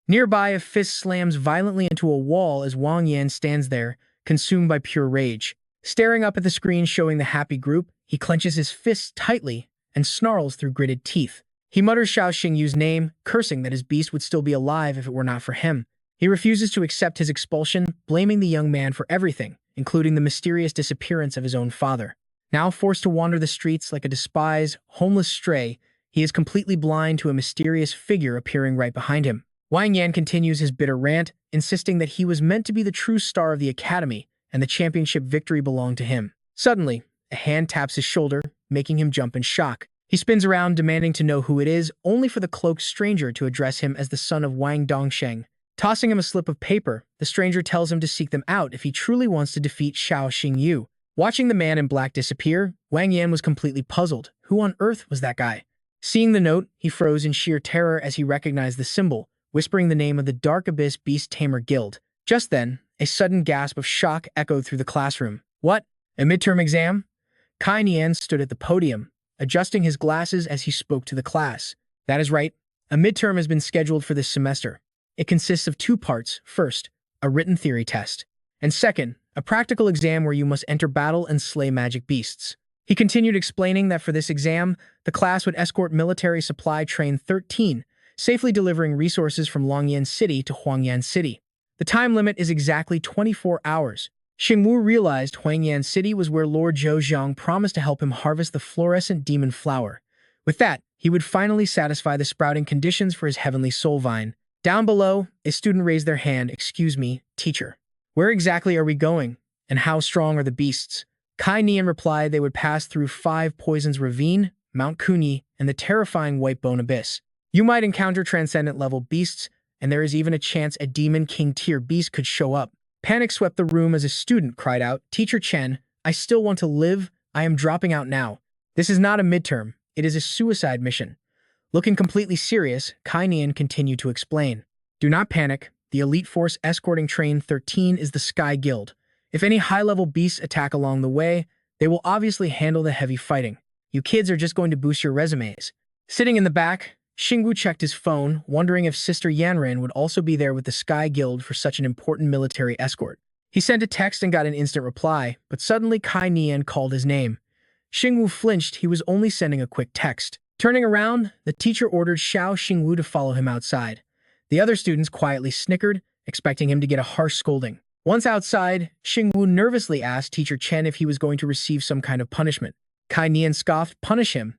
Nearby, a fist slams violently into a wall as Wang Yan stands there, consumed by pure rage. Staring up at the screen showing the happy group, he clenches his fists tightly and snarls through gritted teeth. He mutters Xingyu's name, cursing that his beast would still be alive if it were not for him. He refuses to accept his expulsion, blaming the young man for everything, including the mysterious disappearance of his own father. Now forced to wander the streets like a despised, homeless stray, he is completely blind to a mysterious figure appearing right behind him. Wang Yan continues his bitter rant, insisting that he was meant to be the true star of the academy and the championship victory belonged to him. Suddenly, a hand taps his shoulder, making him jump in shock. He spins around, demanding to know who it is, only for the cloaked stranger to address him as the son of Wang Dongsheng. Tossing him a slip of paper, the stranger tells him to seek them out if he truly wants to defeat Xingyu. Watching the man in black disappear, Wang Yan was completely puzzled. Who on earth was that guy? Seeing the note, he froze in sheer terror as he recognized the symbol, whispering the name of the Dark Abyss Beast Tamer Guild. Just then, a sudden gasp of shock echoed through the classroom. What? A midterm exam? Kai Nian stood at the podium, adjusting his glasses as he spoke to the class. That is right. A midterm has been scheduled for this semester. It consists of two parts. First, a written theory test, and second, a practical exam where you must enter battle and slay magic beasts. He continued explaining that for this exam, the class would escort military supply train 13, safely delivering resources from Longyan City to Huangyan City. The time limit is exactly 24 hours. Xingwu realized Huangyan City was where Lord Zhou Zhang promised to help him harvest the fluorescent demon flower. With that, he would finally satisfy the sprouting conditions for his heavenly soul vine. Down below, a student raised their hand. Excuse me, teacher. Where exactly are we going? And how strong are the beasts? Kai Nian replied they would pass through 5 Poisons Ravine, Mount Kunyi, and the terrifying White Bone Abyss. You might encounter transcendent-level beasts, and there is even a chance a Demon King tier beast could show up. Panic swept the room as a student cried out, Teacher Chen, I still want to live. I am dropping out now. This is not a midterm. It is a suicide mission. Looking completely serious, Kai Nian continued to explain. Do not panic. The elite force escorting Train 13 is the Sky Guild. If any high-level beasts attack along the way, they will obviously handle the heavy fighting. You kids are just going to boost your resumes. Sitting in the back, Xingyu checked his phone, wondering if Sister Yanran would also be there with the Sky Guild for such an important military escort. He sent a text and got an instant reply, but suddenly Kai Nian called his name. Xingyu flinched. He was only sending a quick text. Turning around, the teacher ordered Xingyu to follow him outside. The other students quietly snickered, expecting him to get a harsh scolding. Once outside, Xingyu nervously asked Teacher Chen if he was going to receive some kind of punishment. Kai Nian scoffed, Punish him.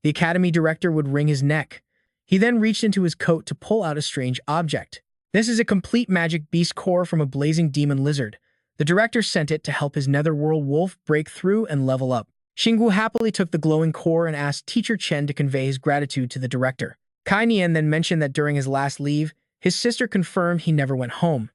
The academy director would wring his neck. He then reached into his coat to pull out a strange object. This is a complete magic beast core from a blazing demon lizard. The director sent it to help his netherworld wolf break through and level up. Xingyu happily took the glowing core and asked Teacher Chen to convey his gratitude to the director. Kai Nian then mentioned that during his last leave, his sister confirmed he never went home.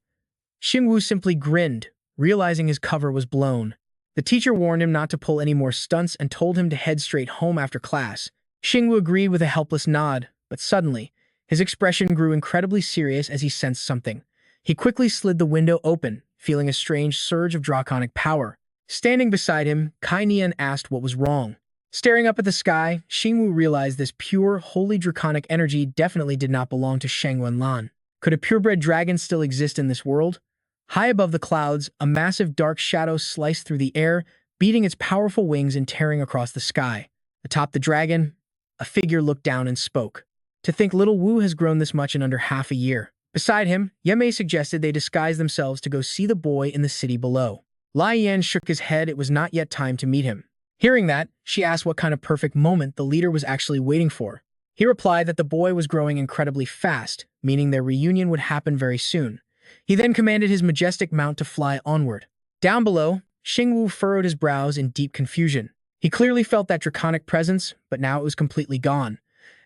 Xingyu simply grinned, realizing his cover was blown. The teacher warned him not to pull any more stunts and told him to head straight home after class. Xingyu agreed with a helpless nod, but suddenly, his expression grew incredibly serious as he sensed something. He quickly slid the window open, feeling a strange surge of draconic power. Standing beside him, Kai Nian asked what was wrong. Staring up at the sky, Xingyu realized this pure, holy draconic energy definitely did not belong to Shang Wenlan. Could a purebred dragon still exist in this world? High above the clouds, a massive dark shadow sliced through the air, beating its powerful wings and tearing across the sky. Atop the dragon, a figure looked down and spoke. To think little Wu has grown this much in under half a year. Beside him, Yemei suggested they disguise themselves to go see the boy in the city below. Lai Yan shook his head. It was not yet time to meet him. Hearing that, she asked what kind of perfect moment the leader was actually waiting for. He replied that the boy was growing incredibly fast, meaning their reunion would happen very soon. He then commanded his majestic mount to fly onward. Down below, Xingyu furrowed his brows in deep confusion. He clearly felt that draconic presence, but now it was completely gone.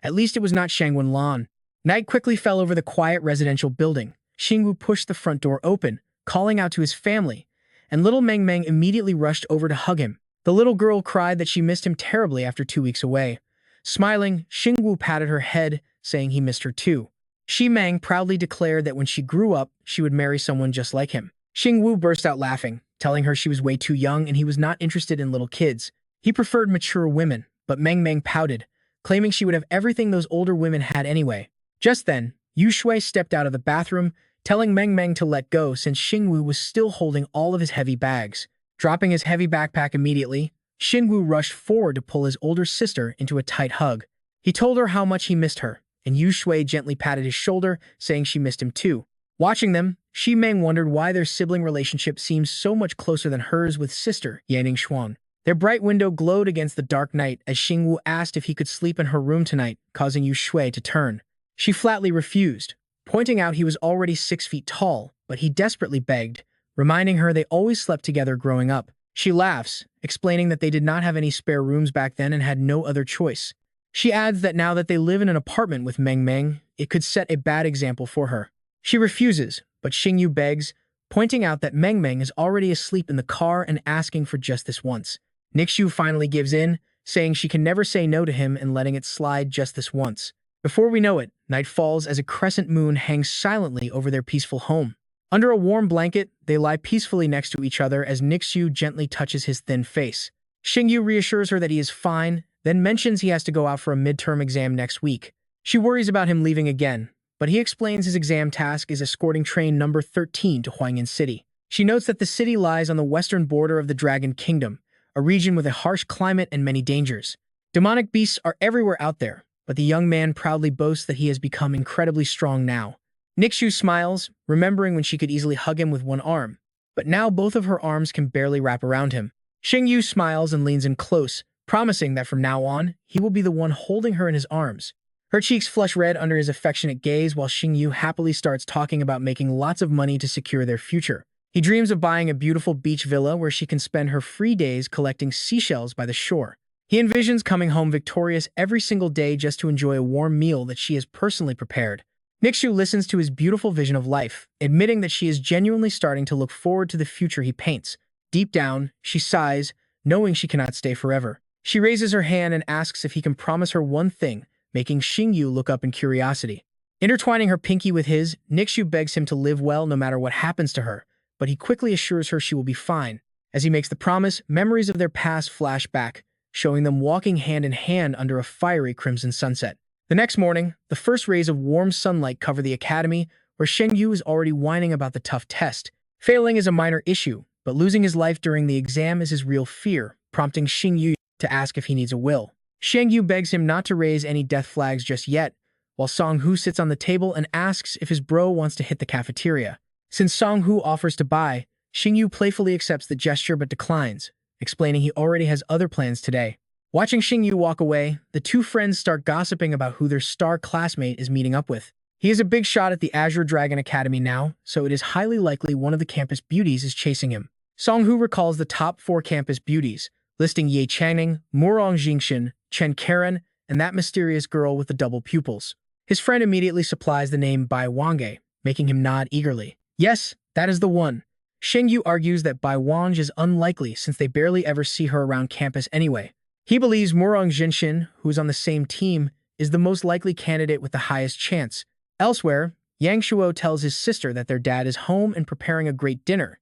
At least it was not Shang Wenlan. Night quickly fell over the quiet residential building. Xingyu pushed the front door open, calling out to his family, and little Meng Meng immediately rushed over to hug him. The little girl cried that she missed him terribly after 2 weeks away. Smiling, Xingyu patted her head, saying he missed her too. Shi Meng proudly declared that when she grew up, she would marry someone just like him. Xingyu burst out laughing, telling her she was way too young and he was not interested in little kids. He preferred mature women, but Meng Meng pouted, claiming she would have everything those older women had anyway. Just then, Yu Shui stepped out of the bathroom, telling Meng Meng to let go since Xingyu was still holding all of his heavy bags. Dropping his heavy backpack immediately, Xingyu rushed forward to pull his older sister into a tight hug. He told her how much he missed her, and Yu Shui gently patted his shoulder, saying she missed him too. Watching them, Shi Meng wondered why their sibling relationship seemed so much closer than hers with sister Yanning Xuan. Their bright window glowed against the dark night as Xingyu asked if he could sleep in her room tonight, causing Yu Shui to turn. She flatly refused, pointing out he was already 6 feet tall, but he desperately begged, reminding her they always slept together growing up. She laughs, explaining that they did not have any spare rooms back then and had no other choice. She adds that now that they live in an apartment with Meng Meng, it could set a bad example for her. She refuses, but Xingyu begs, pointing out that Meng Meng is already asleep in the car and asking for just this once. Nixu finally gives in, saying she can never say no to him and letting it slide just this once. Before we know it, night falls as a crescent moon hangs silently over their peaceful home. Under a warm blanket, they lie peacefully next to each other as Nixu gently touches his thin face. Xingyu reassures her that he is fine, then mentions he has to go out for a midterm exam next week. She worries about him leaving again, but he explains his exam task is escorting train number 13 to Huangyan City. She notes that the city lies on the western border of the Dragon Kingdom, a region with a harsh climate and many dangers. Demonic beasts are everywhere out there, but the young man proudly boasts that he has become incredibly strong now. Nixu smiles, remembering when she could easily hug him with one arm, but now both of her arms can barely wrap around him. Xingyu smiles and leans in close, promising that from now on, he will be the one holding her in his arms. Her cheeks flush red under his affectionate gaze while Xingyu happily starts talking about making lots of money to secure their future. He dreams of buying a beautiful beach villa where she can spend her free days collecting seashells by the shore. He envisions coming home victorious every single day just to enjoy a warm meal that she has personally prepared. Nixu listens to his beautiful vision of life, admitting that she is genuinely starting to look forward to the future he paints. Deep down, she sighs, knowing she cannot stay forever. She raises her hand and asks if he can promise her one thing, making Xingyu look up in curiosity. Intertwining her pinky with his, Nixu begs him to live well no matter what happens to her, but he quickly assures her she will be fine. As he makes the promise, memories of their past flash back, showing them walking hand in hand under a fiery crimson sunset. The next morning, the first rays of warm sunlight cover the academy, where Xingyu is already whining about the tough test. Failing is a minor issue, but losing his life during the exam is his real fear, prompting Xingyu to ask if he needs a will. Xingyu begs him not to raise any death flags just yet, while Song-Hu sits on the table and asks if his bro wants to hit the cafeteria. Since Song-Hu offers to buy, Xingyu playfully accepts the gesture but declines, explaining he already has other plans today. Watching Xingyu walk away, the two friends start gossiping about who their star classmate is meeting up with. He is a big shot at the Azure Dragon Academy now, so it is highly likely one of the campus beauties is chasing him. Song-Hu recalls the top 4 campus beauties, listing Ye Changning, Murong Jingxin, Chen Karen, and that mysterious girl with the double pupils. His friend immediately supplies the name Bai Wange, making him nod eagerly. Yes, that is the one. Xingyu argues that Bai Wange is unlikely since they barely ever see her around campus anyway. He believes Murong Jinshin, who is on the same team, is the most likely candidate with the highest chance. Elsewhere, Yang Shuo tells his sister that their dad is home and preparing a great dinner,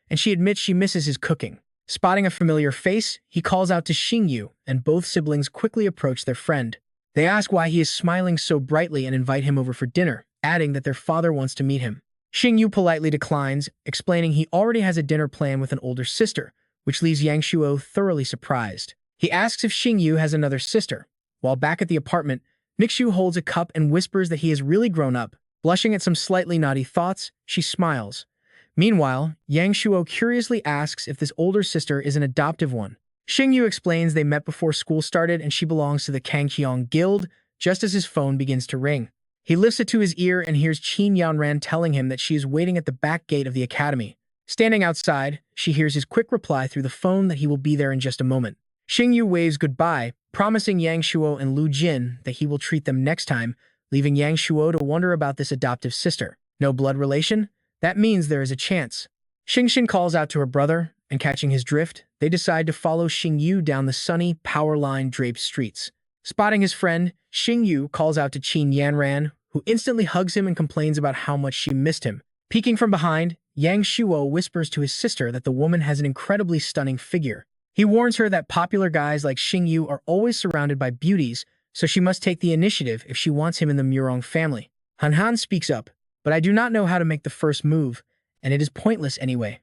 and she admits she misses his cooking. Spotting a familiar face, he calls out to Xingyu, and both siblings quickly approach their friend. They ask why he is smiling so brightly and invite him over for dinner, adding that their father wants to meet him. Xingyu politely declines, explaining he already has a dinner plan with an older sister, which leaves Yang Shuo thoroughly surprised. He asks if Xingyu has another sister. While back at the apartment, Nixu holds a cup and whispers that he has really grown up. Blushing at some slightly naughty thoughts, she smiles. Meanwhile, Yang Shuo curiously asks if this older sister is an adoptive one. Xingyu explains they met before school started and she belongs to the Kangqiang Guild, just as his phone begins to ring. He lifts it to his ear and hears Qin Yanran telling him that she is waiting at the back gate of the academy. Standing outside, she hears his quick reply through the phone that he will be there in just a moment. Xingyu waves goodbye, promising Yang Shuo and Lu Jin that he will treat them next time, leaving Yang Shuo to wonder about this adoptive sister. No blood relation? That means there is a chance. Xingxin calls out to her brother, and catching his drift, they decide to follow Xingyu down the sunny, power-line-draped streets. Spotting his friend, Xingyu calls out to Qin Yanran, who instantly hugs him and complains about how much she missed him. Peeking from behind, Yang Shuo whispers to his sister that the woman has an incredibly stunning figure. He warns her that popular guys like Xingyu are always surrounded by beauties, so she must take the initiative if she wants him in the Murong family. Han Han speaks up, but I do not know how to make the first move, and it is pointless anyway.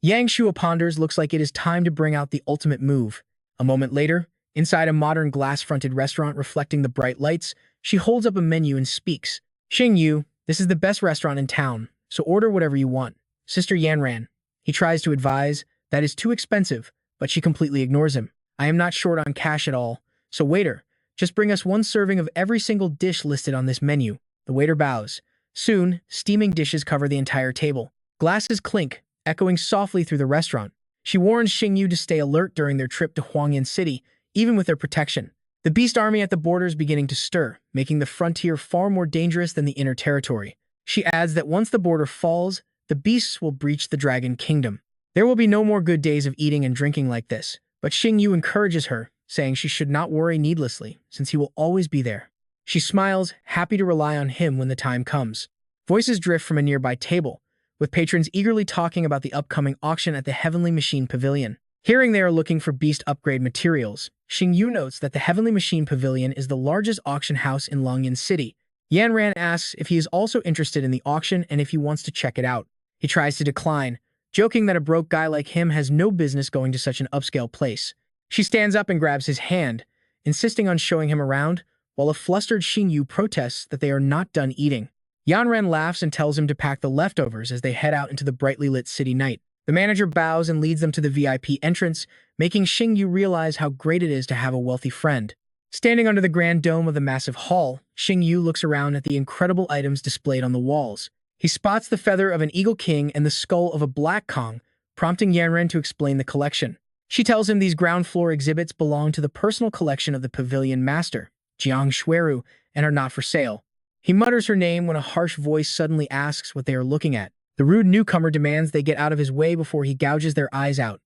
Yang Shuo ponders looks like it is time to bring out the ultimate move. A moment later, inside a modern glass-fronted restaurant reflecting the bright lights, she holds up a menu and speaks. Xingyu, this is the best restaurant in town, so order whatever you want. Sister Yanran. He tries to advise, that is too expensive, but she completely ignores him. I am not short on cash at all, so waiter, just bring us one serving of every single dish listed on this menu. The waiter bows. Soon, steaming dishes cover the entire table. Glasses clink, echoing softly through the restaurant. She warns Xingyu to stay alert during their trip to Huangyan City, even with their protection. The beast army at the border is beginning to stir, making the frontier far more dangerous than the inner territory. She adds that once the border falls, the beasts will breach the Dragon Kingdom. There will be no more good days of eating and drinking like this, but Xingyu encourages her, saying she should not worry needlessly, since he will always be there. She smiles, happy to rely on him when the time comes. Voices drift from a nearby table, with patrons eagerly talking about the upcoming auction at the Heavenly Machine Pavilion. Hearing they are looking for beast upgrade materials, Xingyu notes that the Heavenly Machine Pavilion is the largest auction house in Longyan City. Yanran asks if he is also interested in the auction and if he wants to check it out. He tries to decline, joking that a broke guy like him has no business going to such an upscale place. She stands up and grabs his hand, insisting on showing him around, while a flustered Xingyu protests that they are not done eating. Yanran laughs and tells him to pack the leftovers as they head out into the brightly lit city night. The manager bows and leads them to the VIP entrance, making Xingyu realize how great it is to have a wealthy friend. Standing under the grand dome of the massive hall, Xingyu looks around at the incredible items displayed on the walls. He spots the feather of an eagle king and the skull of a black Kong, prompting Yanran to explain the collection. She tells him these ground floor exhibits belong to the personal collection of the pavilion master, Jiang Shueru, and are not for sale. He mutters her name when a harsh voice suddenly asks what they are looking at. The rude newcomer demands they get out of his way before he gouges their eyes out.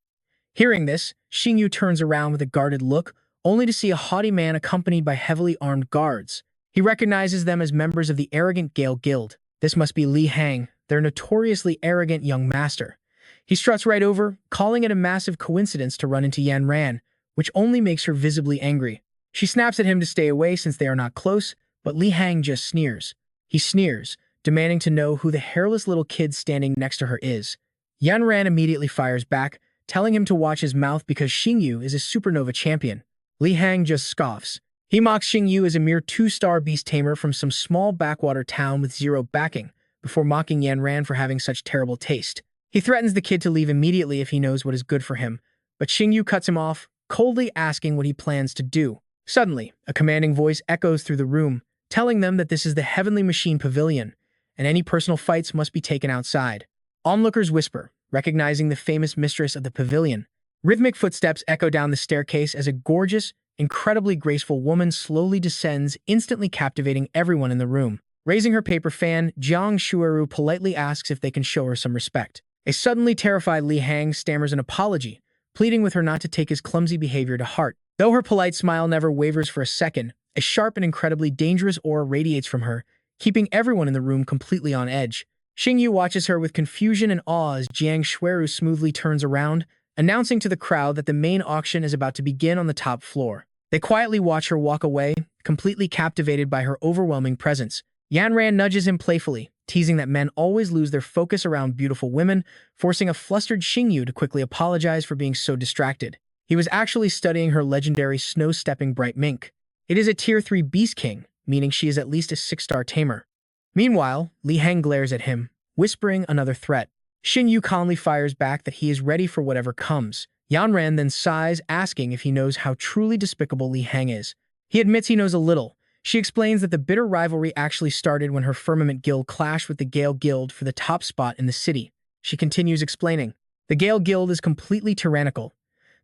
Hearing this, Xingyu turns around with a guarded look, only to see a haughty man accompanied by heavily armed guards. He recognizes them as members of the arrogant Gale Guild. This must be Li Hang, their notoriously arrogant young master. He struts right over, calling it a massive coincidence to run into Yanran, which only makes her visibly angry. She snaps at him to stay away since they are not close, but Li Hang just sneers. He sneers, demanding to know who the hairless little kid standing next to her is. Yanran immediately fires back, telling him to watch his mouth because Xingyu is a supernova champion. Li Hang just scoffs. He mocks Xingyu as a mere 2-star beast tamer from some small backwater town with zero backing, before mocking Yanran for having such terrible taste. He threatens the kid to leave immediately if he knows what is good for him, but Xingyu cuts him off, coldly asking what he plans to do. Suddenly, a commanding voice echoes through the room, telling them that this is the Heavenly Machine Pavilion, and any personal fights must be taken outside. Onlookers whisper, recognizing the famous mistress of the pavilion. Rhythmic footsteps echo down the staircase as a gorgeous, incredibly graceful woman slowly descends, instantly captivating everyone in the room. Raising her paper fan, Jiang Shueru politely asks if they can show her some respect. A suddenly terrified Li Hang stammers an apology, pleading with her not to take his clumsy behavior to heart. Though her polite smile never wavers for a second, a sharp and incredibly dangerous aura radiates from her, keeping everyone in the room completely on edge. Xingyu watches her with confusion and awe as Jiang Shueru smoothly turns around, announcing to the crowd that the main auction is about to begin on the top floor. They quietly watch her walk away, completely captivated by her overwhelming presence. Yanran nudges him playfully, teasing that men always lose their focus around beautiful women, forcing a flustered Xingyu to quickly apologize for being so distracted. He was actually studying her legendary snow-stepping bright mink. It is a Tier 3 Beast King, meaning she is at least a 6-star tamer. Meanwhile, Li Hang glares at him, whispering another threat. Xingyu calmly fires back that he is ready for whatever comes. Yanran then sighs, asking if he knows how truly despicable Li Hang is. He admits he knows a little. She explains that the bitter rivalry actually started when her Firmament Guild clashed with the Gale Guild for the top spot in the city. She continues explaining, the Gale Guild is completely tyrannical.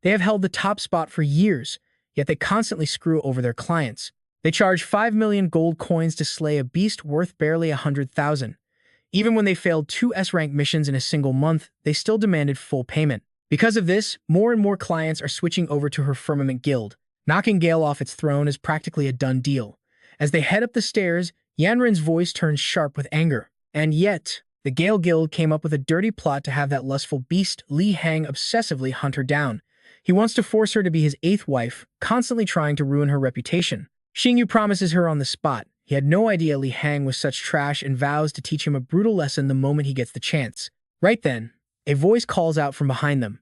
They have held the top spot for years, yet they constantly screw over their clients. They charge 5 million gold coins to slay a beast worth barely 100,000. Even when they failed 2 S-rank missions in a single month, they still demanded full payment. Because of this, more and more clients are switching over to her Firmament Guild. Knocking Gale off its throne is practically a done deal. As they head up the stairs, Yanran's voice turns sharp with anger. And yet, the Gale Guild came up with a dirty plot to have that lustful beast Li Hang obsessively hunt her down. He wants to force her to be his 8th wife, constantly trying to ruin her reputation. Xingyu promises her on the spot. He had no idea Li Hang was such trash and vows to teach him a brutal lesson the moment he gets the chance. Right then, a voice calls out from behind them.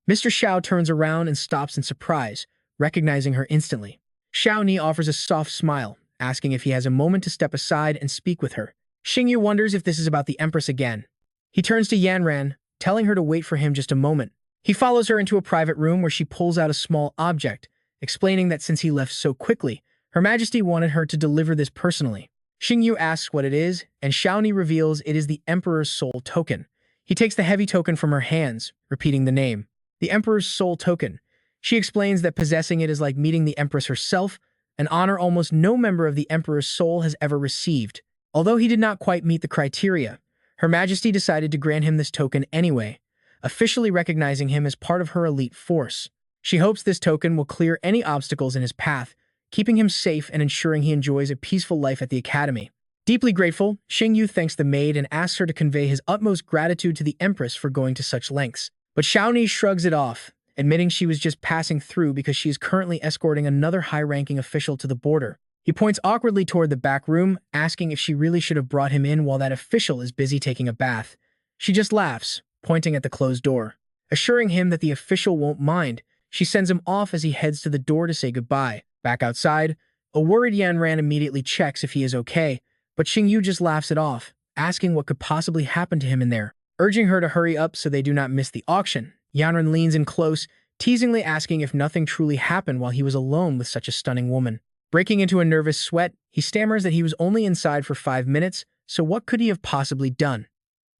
Mr. Xiao turns around and stops in surprise, recognizing her instantly. Xiao Ni offers a soft smile, asking if he has a moment to step aside and speak with her. Xingyu wonders if this is about the Empress again. He turns to Yanran, telling her to wait for him just a moment. He follows her into a private room where she pulls out a small object, explaining that since he left so quickly, Her Majesty wanted her to deliver this personally. Xingyu asks what it is, and Xiaoni reveals it is the Emperor's Soul Token. He takes the heavy token from her hands, repeating the name. The Emperor's Soul Token. She explains that possessing it is like meeting the Empress herself, an honor almost no member of the Emperor's soul has ever received. Although he did not quite meet the criteria, Her Majesty decided to grant him this token anyway, officially recognizing him as part of her elite force. She hopes this token will clear any obstacles in his path, keeping him safe and ensuring he enjoys a peaceful life at the academy. Deeply grateful, Xingyu thanks the maid and asks her to convey his utmost gratitude to the Empress for going to such lengths. But Xiaoni shrugs it off, admitting she was just passing through because she is currently escorting another high-ranking official to the border. He points awkwardly toward the back room, asking if she really should have brought him in while that official is busy taking a bath. She just laughs, pointing at the closed door. Assuring him that the official won't mind, she sends him off as he heads to the door to say goodbye. Back outside, a worried Yanran immediately checks if he is okay, but Xingyu just laughs it off, asking what could possibly happen to him in there. Urging her to hurry up so they do not miss the auction, Yanran leans in close, teasingly asking if nothing truly happened while he was alone with such a stunning woman. Breaking into a nervous sweat, he stammers that he was only inside for 5 minutes, so what could he have possibly done?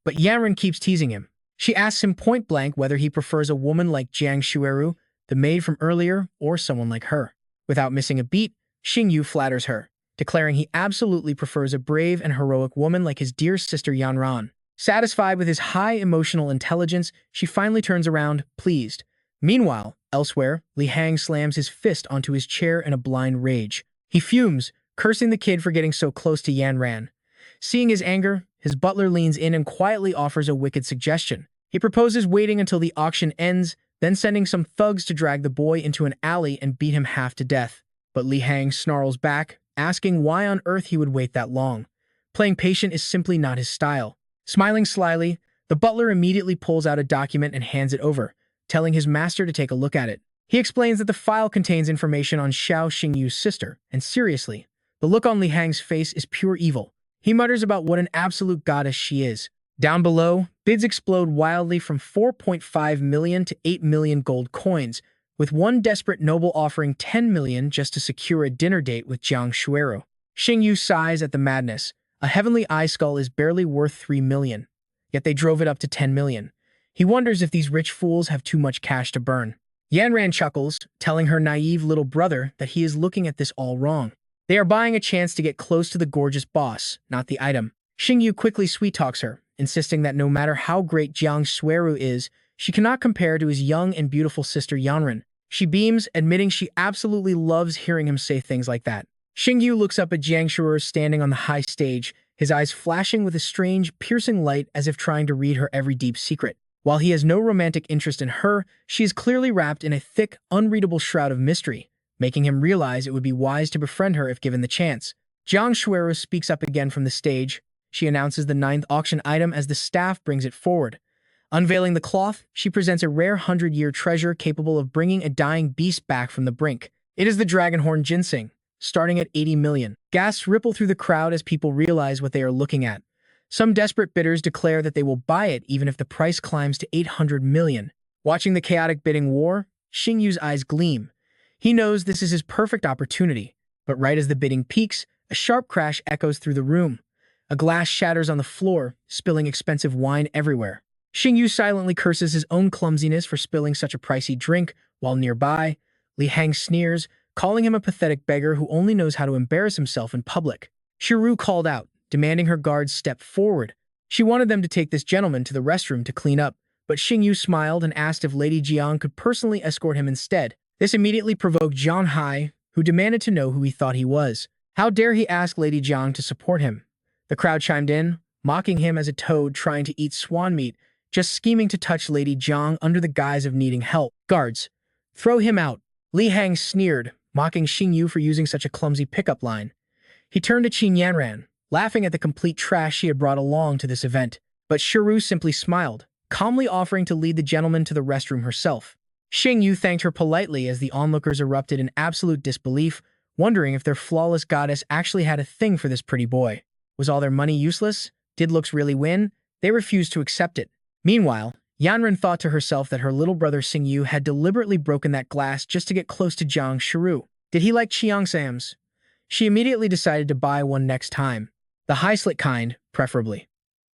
But Yanran keeps teasing him. She asks him point-blank whether he prefers a woman like Jiang Shueru, the maid from earlier, or someone like her. Without missing a beat, Xingyu flatters her, declaring he absolutely prefers a brave and heroic woman like his dear sister Yanran. Satisfied with his high emotional intelligence, she finally turns around, pleased. Meanwhile, elsewhere, Li Hang slams his fist onto his chair in a blind rage. He fumes, cursing the kid for getting so close to Yanran. Seeing his anger, his butler leans in and quietly offers a wicked suggestion. He proposes waiting until the auction ends, then sending some thugs to drag the boy into an alley and beat him half to death. But Li Hang snarls back, asking why on earth he would wait that long. Playing patient is simply not his style. Smiling slyly, the butler immediately pulls out a document and hands it over, telling his master to take a look at it. He explains that the file contains information on Xiao Xingyu's sister, and seriously, the look on Li Hang's face is pure evil. He mutters about what an absolute goddess she is. Down below, bids explode wildly from 4.5 million to 8 million gold coins, with one desperate noble offering 10 million just to secure a dinner date with Jiang Shueru. Xingyu sighs at the madness. A heavenly eye skull is barely worth 3 million, yet they drove it up to 10 million. He wonders if these rich fools have too much cash to burn. Yanran chuckles, telling her naive little brother that he is looking at this all wrong. They are buying a chance to get close to the gorgeous boss, not the item. Xingyu quickly sweet-talks her, insisting that no matter how great Jiang Shuiru is, she cannot compare to his young and beautiful sister Yanran. She beams, admitting she absolutely loves hearing him say things like that. Xingyu looks up at Jiang Shuiru standing on the high stage, his eyes flashing with a strange, piercing light as if trying to read her every deep secret. While he has no romantic interest in her, she is clearly wrapped in a thick, unreadable shroud of mystery, making him realize it would be wise to befriend her if given the chance. Jiang Shuiru speaks up again from the stage. She announces the 9th auction item as the staff brings it forward. Unveiling the cloth, she presents a rare 100-year treasure capable of bringing a dying beast back from the brink. It is the Dragonhorn Ginseng, starting at 80 million. Gasps ripple through the crowd as people realize what they are looking at. Some desperate bidders declare that they will buy it even if the price climbs to 800 million. Watching the chaotic bidding war, Xingyu's eyes gleam. He knows this is his perfect opportunity, but right as the bidding peaks, a sharp crash echoes through the room. A glass shatters on the floor, spilling expensive wine everywhere. Xingyu silently curses his own clumsiness for spilling such a pricey drink, while nearby, Li Hang sneers, calling him a pathetic beggar who only knows how to embarrass himself in public. Shiru called out, demanding her guards step forward. She wanted them to take this gentleman to the restroom to clean up, but Xingyu smiled and asked if Lady Jiang could personally escort him instead. This immediately provoked Zhang Hai, who demanded to know who he thought he was. How dare he ask Lady Jiang to support him? The crowd chimed in, mocking him as a toad trying to eat swan meat, just scheming to touch Lady Jiang under the guise of needing help. Guards, throw him out. Li Hang sneered, mocking Xingyu for using such a clumsy pickup line. He turned to Qin Yanran, laughing at the complete trash she had brought along to this event. But Shiru simply smiled, calmly offering to lead the gentleman to the restroom herself. Xingyu thanked her politely as the onlookers erupted in absolute disbelief, wondering if their flawless goddess actually had a thing for this pretty boy. Was all their money useless? Did looks really win? They refused to accept it. Meanwhile, Yanran thought to herself that her little brother Xingyu had deliberately broken that glass just to get close to Jiang Shiru. Did he like Qiangsams? She immediately decided to buy one next time. The high-slit kind, preferably.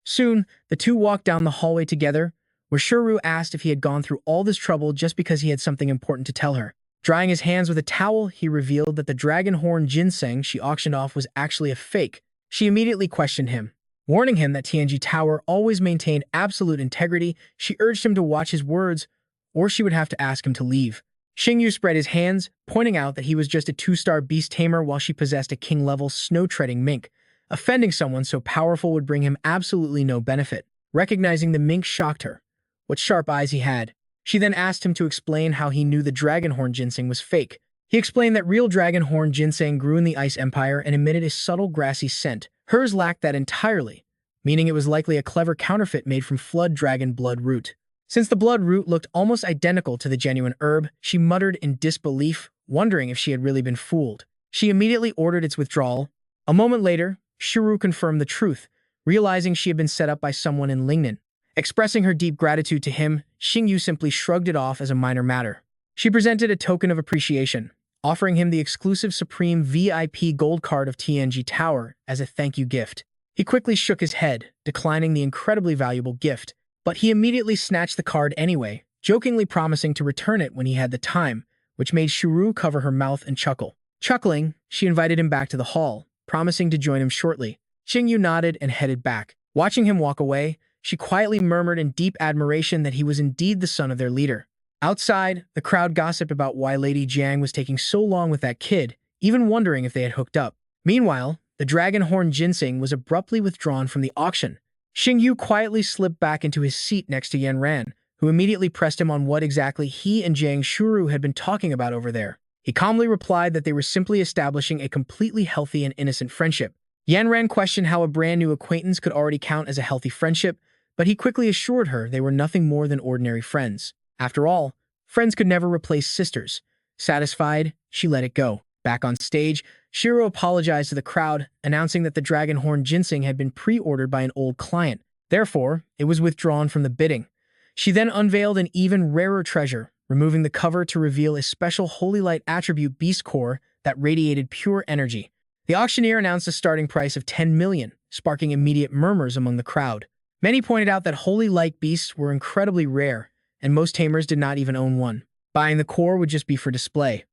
Soon, the two walked down the hallway together, where Shiru asked if he had gone through all this trouble just because he had something important to tell her. Drying his hands with a towel, he revealed that the Dragonhorn Ginseng she auctioned off was actually a fake. She immediately questioned him. Warning him that TNG Tower always maintained absolute integrity, she urged him to watch his words, or she would have to ask him to leave. Xingyu spread his hands, pointing out that he was just a 2-star beast tamer while she possessed a king-level snow-treading mink. Offending someone so powerful would bring him absolutely no benefit. Recognizing the mink shocked her. What sharp eyes he had. She then asked him to explain how he knew the Dragonhorn Ginseng was fake. He explained that real Dragonhorn Ginseng grew in the Ice Empire and emitted a subtle grassy scent. Hers lacked that entirely, meaning it was likely a clever counterfeit made from flood dragon blood root. Since the blood root looked almost identical to the genuine herb, she muttered in disbelief, wondering if she had really been fooled. She immediately ordered its withdrawal. A moment later, Shiru confirmed the truth, realizing she had been set up by someone in Lingnan. Expressing her deep gratitude to him, Xingyu simply shrugged it off as a minor matter. She presented a token of appreciation, offering him the exclusive Supreme VIP gold card of TNG Tower as a thank you gift. He quickly shook his head, declining the incredibly valuable gift, but he immediately snatched the card anyway, jokingly promising to return it when he had the time, which made Shiru cover her mouth and chuckle. Chuckling, she invited him back to the hall, promising to join him shortly. Xingyu nodded and headed back. Watching him walk away, she quietly murmured in deep admiration that he was indeed the son of their leader. Outside, the crowd gossiped about why Lady Jiang was taking so long with that kid, even wondering if they had hooked up. Meanwhile, the Dragonhorn Ginseng was abruptly withdrawn from the auction. Xingyu quietly slipped back into his seat next to Yanran, who immediately pressed him on what exactly he and Jiang Shuru had been talking about over there. He calmly replied that they were simply establishing a completely healthy and innocent friendship. Yanran questioned how a brand new acquaintance could already count as a healthy friendship, but he quickly assured her they were nothing more than ordinary friends. After all, friends could never replace sisters. Satisfied, she let it go. Back on stage, Shiro apologized to the crowd, announcing that the Dragonhorn Ginseng had been pre-ordered by an old client. Therefore, it was withdrawn from the bidding. She then unveiled an even rarer treasure, removing the cover to reveal a special Holy Light attribute beast core that radiated pure energy. The auctioneer announced a starting price of 10 million, sparking immediate murmurs among the crowd. Many pointed out that Holy Light beasts were incredibly rare, and most tamers did not even own one. Buying the core would just be for display.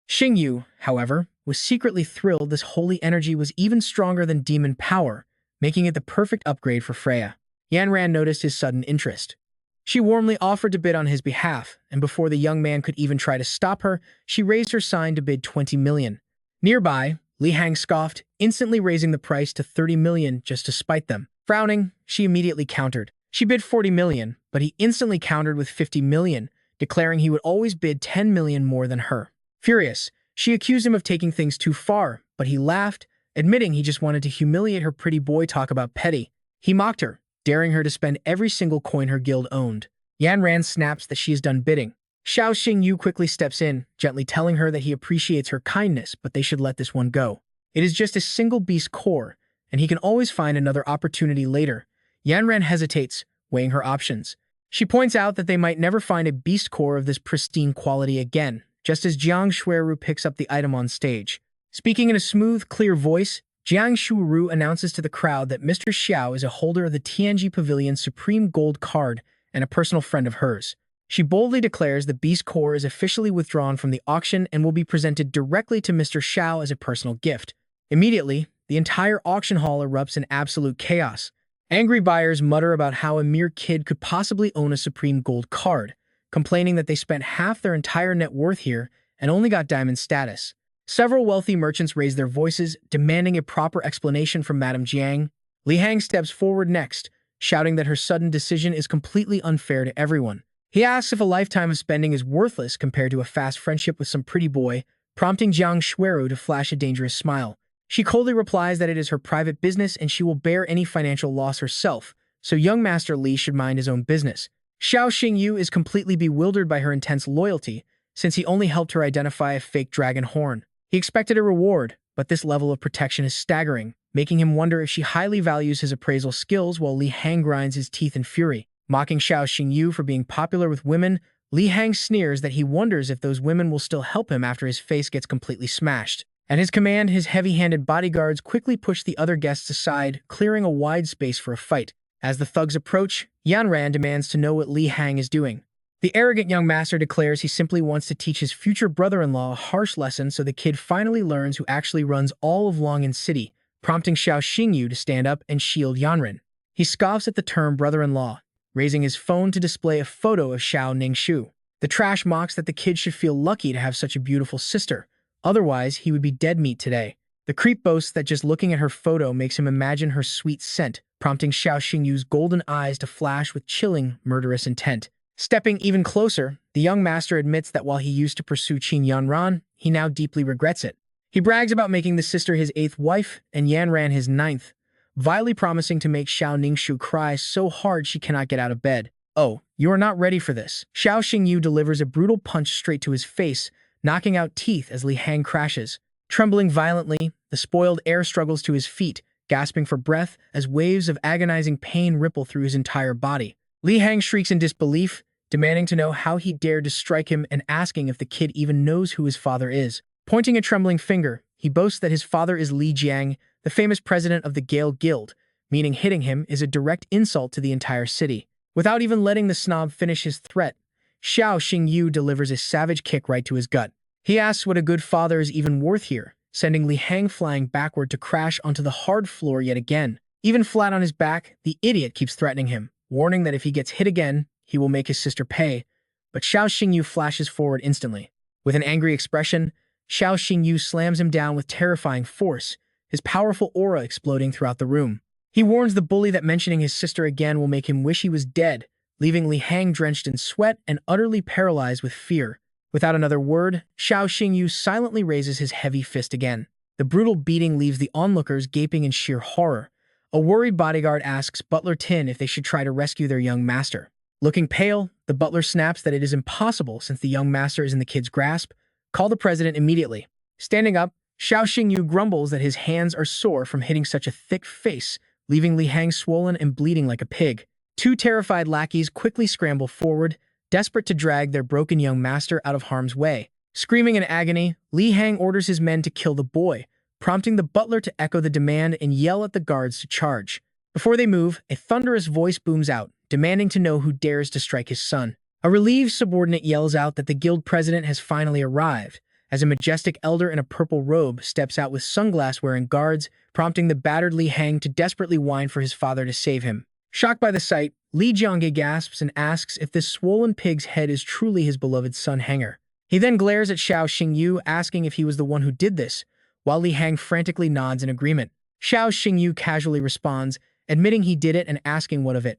Xingyu, however, was secretly thrilled this holy energy was even stronger than demon power, making it the perfect upgrade for Freya. Yanran noticed his sudden interest. She warmly offered to bid on his behalf, and before the young man could even try to stop her, she raised her sign to bid 20 million. Nearby, Li Hang scoffed, instantly raising the price to 30 million just to spite them. Frowning, she immediately countered. She bid 40 million, but he instantly countered with 50 million, declaring he would always bid 10 million more than her. Furious, she accused him of taking things too far, but he laughed, admitting he just wanted to humiliate her pretty boy talk about petty. He mocked her, daring her to spend every single coin her guild owned. Yanran snaps that she is done bidding. Xiao Xingyu quickly steps in, gently telling her that he appreciates her kindness, but they should let this one go. It is just a single beast core, and he can always find another opportunity later. Yanran hesitates, weighing her options. She points out that they might never find a beast core of this pristine quality again, just as Jiang Shuiru picks up the item on stage. Speaking in a smooth, clear voice, Jiang Shuiru announces to the crowd that Mr. Xiao is a holder of the Tianji Pavilion's Supreme Gold card and a personal friend of hers. She boldly declares the Beast Core is officially withdrawn from the auction and will be presented directly to Mr. Xiao as a personal gift. Immediately, the entire auction hall erupts in absolute chaos. Angry buyers mutter about how a mere kid could possibly own a Supreme Gold card, complaining that they spent half their entire net worth here and only got diamond status. Several wealthy merchants raise their voices, demanding a proper explanation from Madame Jiang. Li Hang steps forward next, shouting that her sudden decision is completely unfair to everyone. He asks if a lifetime of spending is worthless compared to a fast friendship with some pretty boy, prompting Jiang Shuiru to flash a dangerous smile. She coldly replies that it is her private business and she will bear any financial loss herself, so young Master Li should mind his own business. Xiao Xingyu is completely bewildered by her intense loyalty, since he only helped her identify a fake dragon horn. He expected a reward, but this level of protection is staggering, making him wonder if she highly values his appraisal skills while Li Hang grinds his teeth in fury. Mocking Xiao Xingyu for being popular with women, Li Hang sneers that he wonders if those women will still help him after his face gets completely smashed. At his command, his heavy-handed bodyguards quickly push the other guests aside, clearing a wide space for a fight. As the thugs approach, Yanran demands to know what Li Hang is doing. The arrogant young master declares he simply wants to teach his future brother-in-law a harsh lesson so the kid finally learns who actually runs all of Longyan City, prompting Xiao Xingyu to stand up and shield Yanran. He scoffs at the term brother-in-law, raising his phone to display a photo of Xiao Ningshu. The trash mocks that the kid should feel lucky to have such a beautiful sister, otherwise he would be dead meat today. The creep boasts that just looking at her photo makes him imagine her sweet scent, prompting Xiao Xingyu's golden eyes to flash with chilling, murderous intent. Stepping even closer, the young master admits that while he used to pursue Qin Yanran, he now deeply regrets it. He brags about making the sister his 8th wife and Yanran his 9th, vilely promising to make Xiao Ningshu cry so hard she cannot get out of bed. Oh, you are not ready for this. Xiao Xingyu delivers a brutal punch straight to his face, knocking out teeth as Li Hang crashes. Trembling violently, the spoiled heir struggles to his feet, gasping for breath as waves of agonizing pain ripple through his entire body. Li Hang shrieks in disbelief, demanding to know how he dared to strike him and asking if the kid even knows who his father is. Pointing a trembling finger, he boasts that his father is Li Jiang, the famous president of the Gale Guild, meaning hitting him is a direct insult to the entire city. Without even letting the snob finish his threat, Xiao Xingyu delivers a savage kick right to his gut. He asks what a good father is even worth here, sending Li Hang flying backward to crash onto the hard floor yet again. Even flat on his back, the idiot keeps threatening him, warning that if he gets hit again, he will make his sister pay, but Xiao Xingyu flashes forward instantly. With an angry expression, Xiao Xingyu slams him down with terrifying force, his powerful aura exploding throughout the room. He warns the bully that mentioning his sister again will make him wish he was dead, leaving Li Hang drenched in sweat and utterly paralyzed with fear. Without another word, Xiao Xingyu silently raises his heavy fist again. The brutal beating leaves the onlookers gaping in sheer horror. A worried bodyguard asks Butler Tin if they should try to rescue their young master. Looking pale, the butler snaps that it is impossible since the young master is in the kid's grasp. Call the president immediately. Standing up, Xiao Xingyu grumbles that his hands are sore from hitting such a thick face, leaving Li Hang swollen and bleeding like a pig. Two terrified lackeys quickly scramble forward, desperate to drag their broken young master out of harm's way. Screaming in agony, Li Hang orders his men to kill the boy, prompting the butler to echo the demand and yell at the guards to charge. Before they move, a thunderous voice booms out, demanding to know who dares to strike his son. A relieved subordinate yells out that the guild president has finally arrived, as a majestic elder in a purple robe steps out with sunglass-wearing guards, prompting the battered Li Hang to desperately whine for his father to save him. Shocked by the sight, Li Jiangge gasps and asks if this swollen pig's head is truly his beloved son Hanger. He then glares at Xiao Xingyu, asking if he was the one who did this, while Li Hang frantically nods in agreement. Xiao Xingyu casually responds, admitting he did it and asking what of it,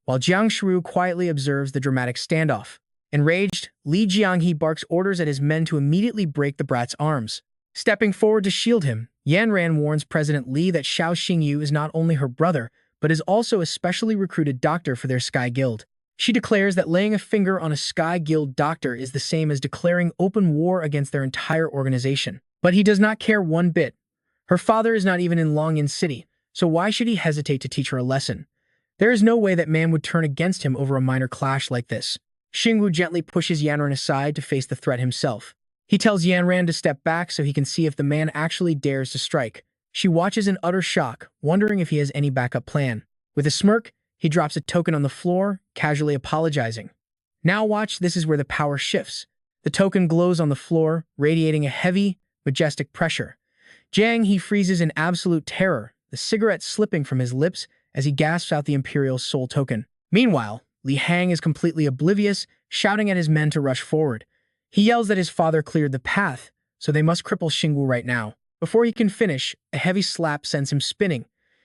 while Jiang Shiru quietly observes the dramatic standoff. Enraged, Li Jianghe barks orders at his men to immediately break the brat's arms. Stepping forward to shield him, Yanran warns President Li that Xiao Xingyu is not only her brother, but is also a specially recruited doctor for their Sky Guild. She declares that laying a finger on a Sky Guild doctor is the same as declaring open war against their entire organization. But he does not care one bit. Her father is not even in Longyan City, so why should he hesitate to teach her a lesson? There is no way that man would turn against him over a minor clash like this. Xingyu gently pushes Yanran aside to face the threat himself. He tells Yanran to step back so he can see if the man actually dares to strike. She watches in utter shock, wondering if he has any backup plan. With a smirk, he drops a token on the floor, casually apologizing. Now watch, this is where the power shifts. The token glows on the floor, radiating a heavy, majestic pressure. He freezes in absolute terror, the cigarette slipping from his lips as he gasps out the Imperial Soul token. Meanwhile, Li Hang is completely oblivious, shouting at his men to rush forward. He yells that his father cleared the path, so they must cripple Xingyu right now. Before he can finish, a heavy slap sends him spinning.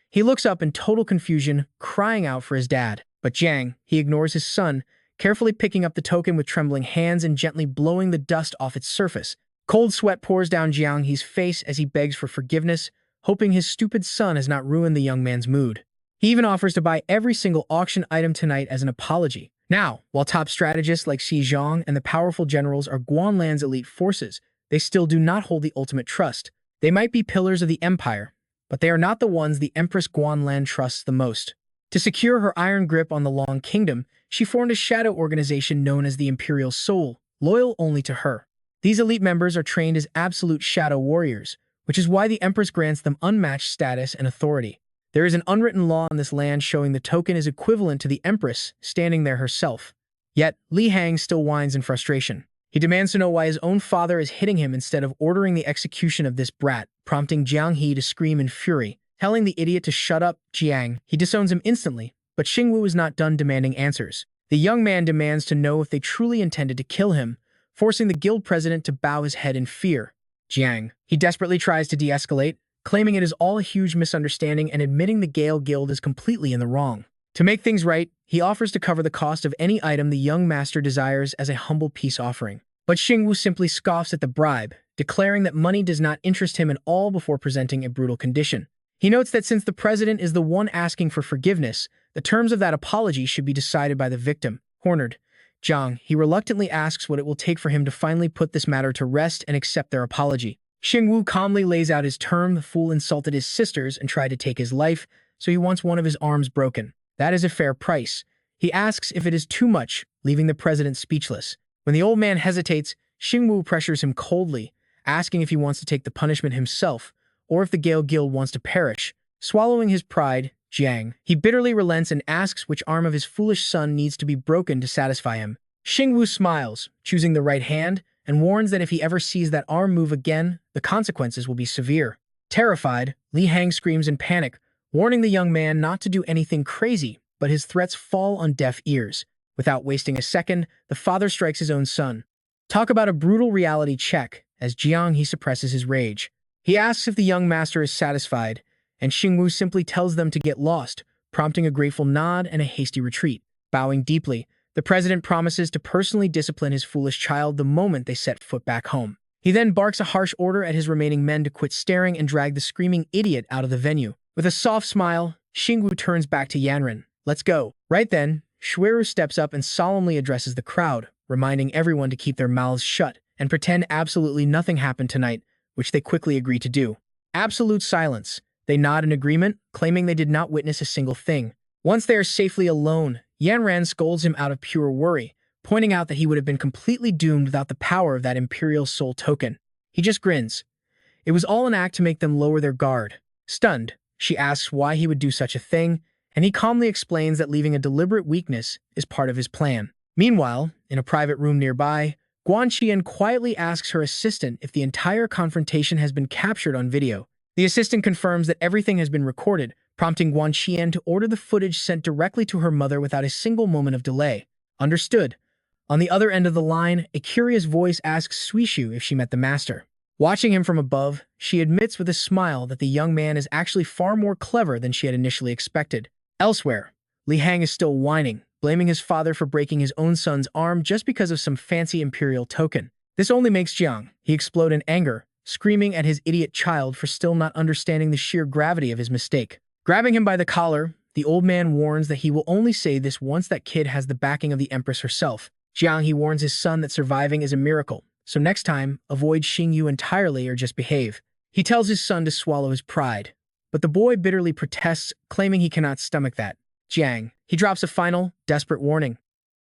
He looks up in total confusion, crying out for his dad. But he ignores his son, carefully picking up the token with trembling hands and gently blowing the dust off its surface. Cold sweat pours down Jianghe's face as he begs for forgiveness, hoping his stupid son has not ruined the young man's mood. He even offers to buy every single auction item tonight as an apology. Now, while top strategists like Xi Zhang and the powerful generals are Guanlan's elite forces, they still do not hold the ultimate trust. They might be pillars of the empire, but they are not the ones the Empress Guanlan trusts the most. To secure her iron grip on the Long Kingdom, she formed a shadow organization known as the Imperial Soul, loyal only to her. These elite members are trained as absolute shadow warriors, which is why the Empress grants them unmatched status and authority. There is an unwritten law on this land showing the token is equivalent to the Empress standing there herself. Yet, Li Hang still whines in frustration. He demands to know why his own father is hitting him instead of ordering the execution of this brat, prompting Jianghe to scream in fury. Telling the idiot to shut up, he disowns him instantly, but Xingyu is not done demanding answers. The young man demands to know if they truly intended to kill him, forcing the guild president to bow his head in fear. He desperately tries to de-escalate, claiming it is all a huge misunderstanding and admitting the Gale Guild is completely in the wrong. To make things right, he offers to cover the cost of any item the young master desires as a humble peace offering. But Xingyu simply scoffs at the bribe, declaring that money does not interest him at all before presenting a brutal condition. He notes that since the president is the one asking for forgiveness, the terms of that apology should be decided by the victim. Cornered, he reluctantly asks what it will take for him to finally put this matter to rest and accept their apology. Xingyu calmly lays out his term. The fool insulted his sisters and tried to take his life, so he wants one of his arms broken. That is a fair price. He asks if it is too much, leaving the president speechless. When the old man hesitates, Xingyu pressures him coldly, asking if he wants to take the punishment himself, or if the Gale Guild wants to perish. Swallowing his pride, he bitterly relents and asks which arm of his foolish son needs to be broken to satisfy him. Xingyu smiles, choosing the right hand, and warns that if he ever sees that arm move again, the consequences will be severe. Terrified, Li Hang screams in panic, warning the young man not to do anything crazy, but his threats fall on deaf ears. Without wasting a second, the father strikes his own son. Talk about a brutal reality check, as he suppresses his rage. He asks if the young master is satisfied, and Xingyu simply tells them to get lost, prompting a grateful nod and a hasty retreat. Bowing deeply, the president promises to personally discipline his foolish child the moment they set foot back home. He then barks a harsh order at his remaining men to quit staring and drag the screaming idiot out of the venue. With a soft smile, Xingyu turns back to Yanran. Let's go. Right then, Shuiru steps up and solemnly addresses the crowd, reminding everyone to keep their mouths shut and pretend absolutely nothing happened tonight, which they quickly agree to do. Absolute silence. They nod in agreement, claiming they did not witness a single thing. Once they are safely alone, Yanran scolds him out of pure worry, pointing out that he would have been completely doomed without the power of that Imperial Soul token. He just grins. It was all an act to make them lower their guard. Stunned, she asks why he would do such a thing, and he calmly explains that leaving a deliberate weakness is part of his plan. Meanwhile, in a private room nearby, Guan Qian quietly asks her assistant if the entire confrontation has been captured on video. The assistant confirms that everything has been recorded, prompting Guan Qian to order the footage sent directly to her mother without a single moment of delay. Understood. On the other end of the line, a curious voice asks Suishu if she met the master. Watching him from above, she admits with a smile that the young man is actually far more clever than she had initially expected. Elsewhere, Li Hang is still whining, blaming his father for breaking his own son's arm just because of some fancy imperial token. This only makes Jiang. He explode in anger, screaming at his idiot child for still not understanding the sheer gravity of his mistake. Grabbing him by the collar, the old man warns that he will only say this once that kid has the backing of the empress herself. Jiang, he warns his son that surviving is a miracle, so next time, avoid Xingyu entirely or just behave. He tells his son to swallow his pride, but the boy bitterly protests, claiming he cannot stomach that. Jiang, he drops a final, desperate warning.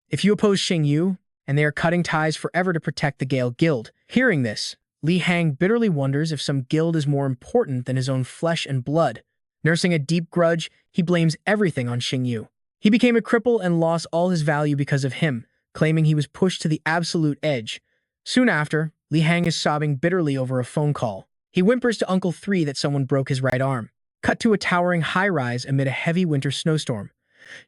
If you oppose Xingyu, and they are cutting ties forever to protect the Gale Guild. Hearing this, Li Hang bitterly wonders if some guild is more important than his own flesh and blood. Nursing a deep grudge, he blames everything on Xingyu. He became a cripple and lost all his value because of him, claiming he was pushed to the absolute edge. Soon after, Li Hang is sobbing bitterly over a phone call. He whimpers to Uncle 3 that someone broke his right arm. Cut to a towering high-rise amid a heavy winter snowstorm.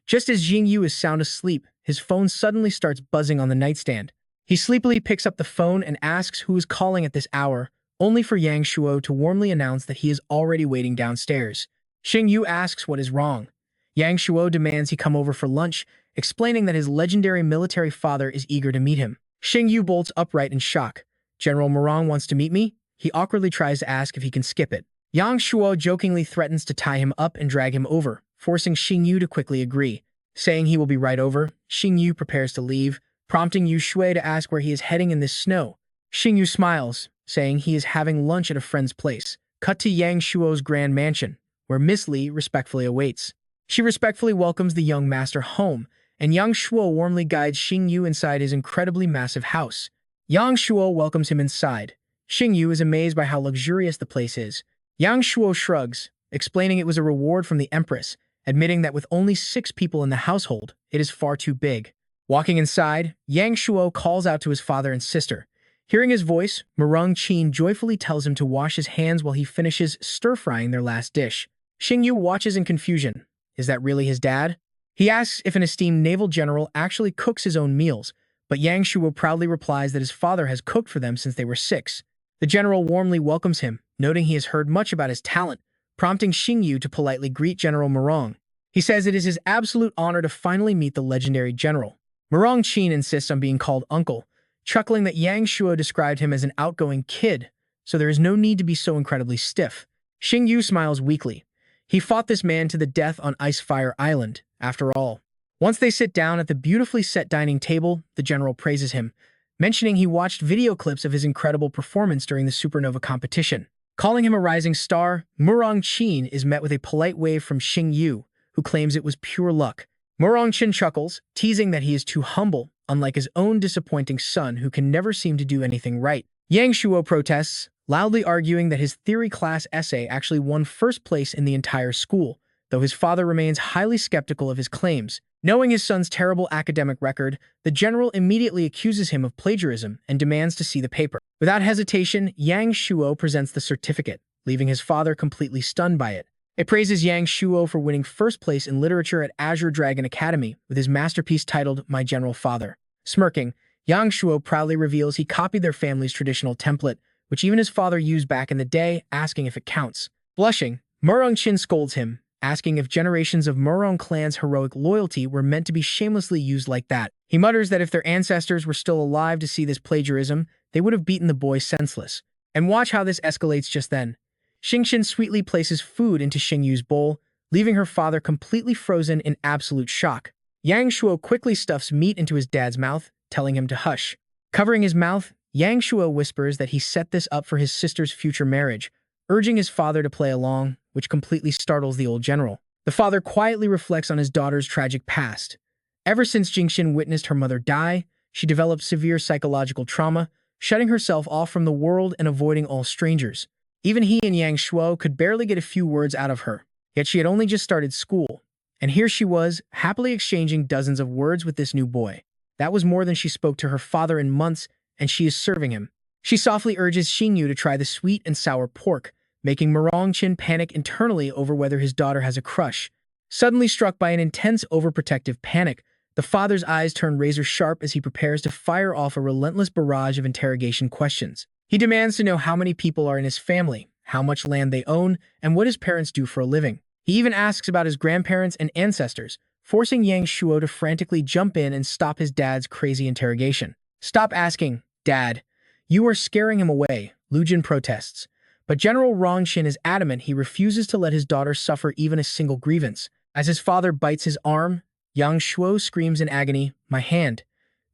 Just as Xingyu is sound asleep, his phone suddenly starts buzzing on the nightstand. He sleepily picks up the phone and asks who is calling at this hour, only for Yang Shuo to warmly announce that he is already waiting downstairs. Xingyu asks what is wrong. Yang Shuo demands he come over for lunch, explaining that his legendary military father is eager to meet him. Xingyu bolts upright in shock. General Murong wants to meet me? He awkwardly tries to ask if he can skip it. Yang Shuo jokingly threatens to tie him up and drag him over, forcing Xingyu to quickly agree. Saying he will be right over, Xingyu prepares to leave, prompting Yu Shui to ask where he is heading in this snow. Xingyu smiles, saying he is having lunch at a friend's place. Cut to Yang Shuo's grand mansion, where Miss Li respectfully awaits. She respectfully welcomes the young master home, and Yang Shuo warmly guides Xingyu inside his incredibly massive house. Yang Shuo welcomes him inside. Xingyu is amazed by how luxurious the place is. Yang Shuo shrugs, explaining it was a reward from the Empress, admitting that with only 6 people in the household, it is far too big. Walking inside, Yang Shuo calls out to his father and sister. Hearing his voice, Murong Qin joyfully tells him to wash his hands while he finishes stir-frying their last dish. Xingyu watches in confusion. Is that really his dad? He asks if an esteemed naval general actually cooks his own meals, but Yang Shuo proudly replies that his father has cooked for them since they were 6. The general warmly welcomes him, noting he has heard much about his talent, prompting Xingyu to politely greet General Murong. He says it is his absolute honor to finally meet the legendary general. Murong Qin insists on being called uncle, chuckling that Yang Shuo described him as an outgoing kid, so there is no need to be so incredibly stiff. Xingyu smiles weakly. He fought this man to the death on Icefire Island, after all. Once they sit down at the beautifully set dining table, the general praises him, mentioning he watched video clips of his incredible performance during the Supernova competition. Calling him a rising star, Murong Qin is met with a polite wave from Xingyu, who claims it was pure luck. Murong Qin chuckles, teasing that he is too humble, unlike his own disappointing son who can never seem to do anything right. Yang Shuo protests, loudly arguing that his theory class essay actually won first place in the entire school, though his father remains highly skeptical of his claims. Knowing his son's terrible academic record, the general immediately accuses him of plagiarism and demands to see the paper. Without hesitation, Yang Shuo presents the certificate, leaving his father completely stunned by it. It praises Yang Shuo for winning first place in literature at Azure Dragon Academy with his masterpiece titled My General Father. Smirking, Yang Shuo proudly reveals he copied their family's traditional template, which even his father used back in the day, asking if it counts. Blushing, Murong Qin scolds him, asking if generations of Murong clan's heroic loyalty were meant to be shamelessly used like that. He mutters that if their ancestors were still alive to see this plagiarism, they would have beaten the boy senseless. And watch how this escalates just then. Xingxin sweetly places food into Xingyu's bowl, leaving her father completely frozen in absolute shock. Yang Shuo quickly stuffs meat into his dad's mouth, telling him to hush. Covering his mouth, Yang Shuo whispers that he set this up for his sister's future marriage, urging his father to play along, which completely startles the old general. The father quietly reflects on his daughter's tragic past. Ever since Xingxin witnessed her mother die, she developed severe psychological trauma, shutting herself off from the world and avoiding all strangers. Even he and Yang Shuo could barely get a few words out of her, yet she had only just started school. And here she was, happily exchanging dozens of words with this new boy. That was more than she spoke to her father in months, and she is serving him. She softly urges Xingyu to try the sweet and sour pork, making Rongqin panic internally over whether his daughter has a crush. Suddenly struck by an intense overprotective panic, the father's eyes turn razor-sharp as he prepares to fire off a relentless barrage of interrogation questions. He demands to know how many people are in his family, how much land they own, and what his parents do for a living. He even asks about his grandparents and ancestors, forcing Yang Shuo to frantically jump in and stop his dad's crazy interrogation. "Stop asking, Dad. You are scaring him away," Lu Jin protests. But General Rongqin is adamant he refuses to let his daughter suffer even a single grievance. As his father bites his arm, Yang Shuo screams in agony, "My hand."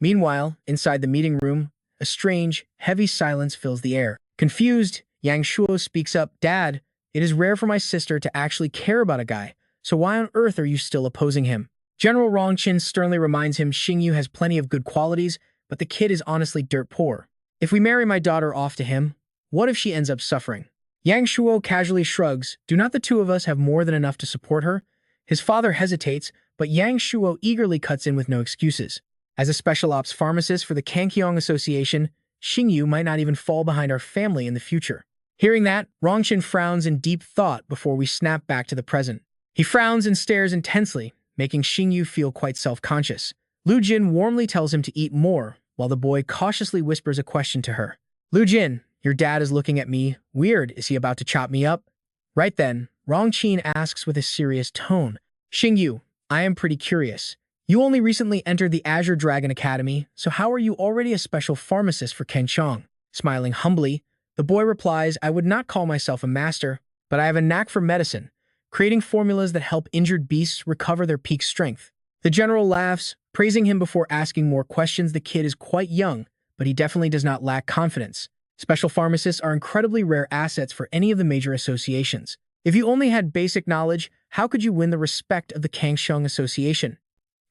Meanwhile, inside the meeting room, a strange, heavy silence fills the air. Confused, Yang Shuo speaks up, "Dad, it is rare for my sister to actually care about a guy, so why on earth are you still opposing him?" General Rongqin sternly reminds him Xingyu has plenty of good qualities, but the kid is honestly dirt poor. "If we marry my daughter off to him, what if she ends up suffering?" Yang Shuo casually shrugs, "Do not the two of us have more than enough to support her?" His father hesitates, but Yang Shuo eagerly cuts in with no excuses. As a special ops pharmacist for the Kangkyong Association, Xingyu might not even fall behind our family in the future. Hearing that, Rongqin frowns in deep thought before we snap back to the present. He frowns and stares intensely, making Xingyu feel quite self-conscious. Lu Jin warmly tells him to eat more, while the boy cautiously whispers a question to her. "Lu Jin, your dad is looking at me. Weird, is he about to chop me up?" Right then, Rongqin asks with a serious tone, "Xingyu, I am pretty curious. You only recently entered the Azure Dragon Academy, so how are you already a special pharmacist for Kangkyong?" Smiling humbly, the boy replies, "I would not call myself a master, but I have a knack for medicine, creating formulas that help injured beasts recover their peak strength." The general laughs, praising him before asking more questions. The kid is quite young, but he definitely does not lack confidence. Special pharmacists are incredibly rare assets for any of the major associations. If you only had basic knowledge, how could you win the respect of the Kangkyong Association?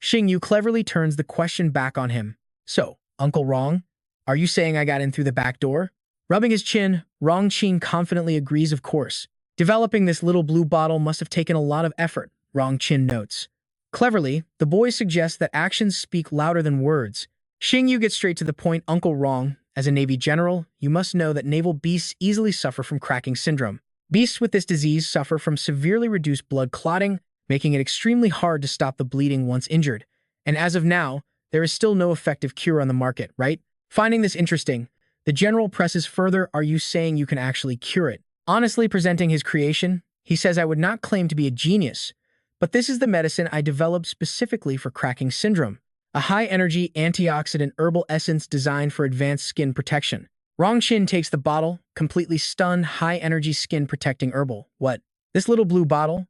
Xingyu cleverly turns the question back on him. "So, Uncle Rong, are you saying I got in through the back door?" Rubbing his chin, Rongqin confidently agrees, "Of course. Developing this little blue bottle must have taken a lot of effort," Rongqin notes. Cleverly, the boy suggests that actions speak louder than words. Xingyu gets straight to the point. "Uncle Rong, as a Navy general, you must know that naval beasts easily suffer from cracking syndrome. Beasts with this disease suffer from severely reduced blood clotting, making it extremely hard to stop the bleeding once injured. And as of now, there is still no effective cure on the market, right?" Finding this interesting, the general presses further, "Are you saying you can actually cure it?" Honestly presenting his creation, he says, "I would not claim to be a genius, but this is the medicine I developed specifically for cracking syndrome. A high-energy antioxidant herbal essence designed for advanced skin protection." Rongqin takes the bottle, completely stunned. High-energy skin-protecting herbal. What? This little blue bottle?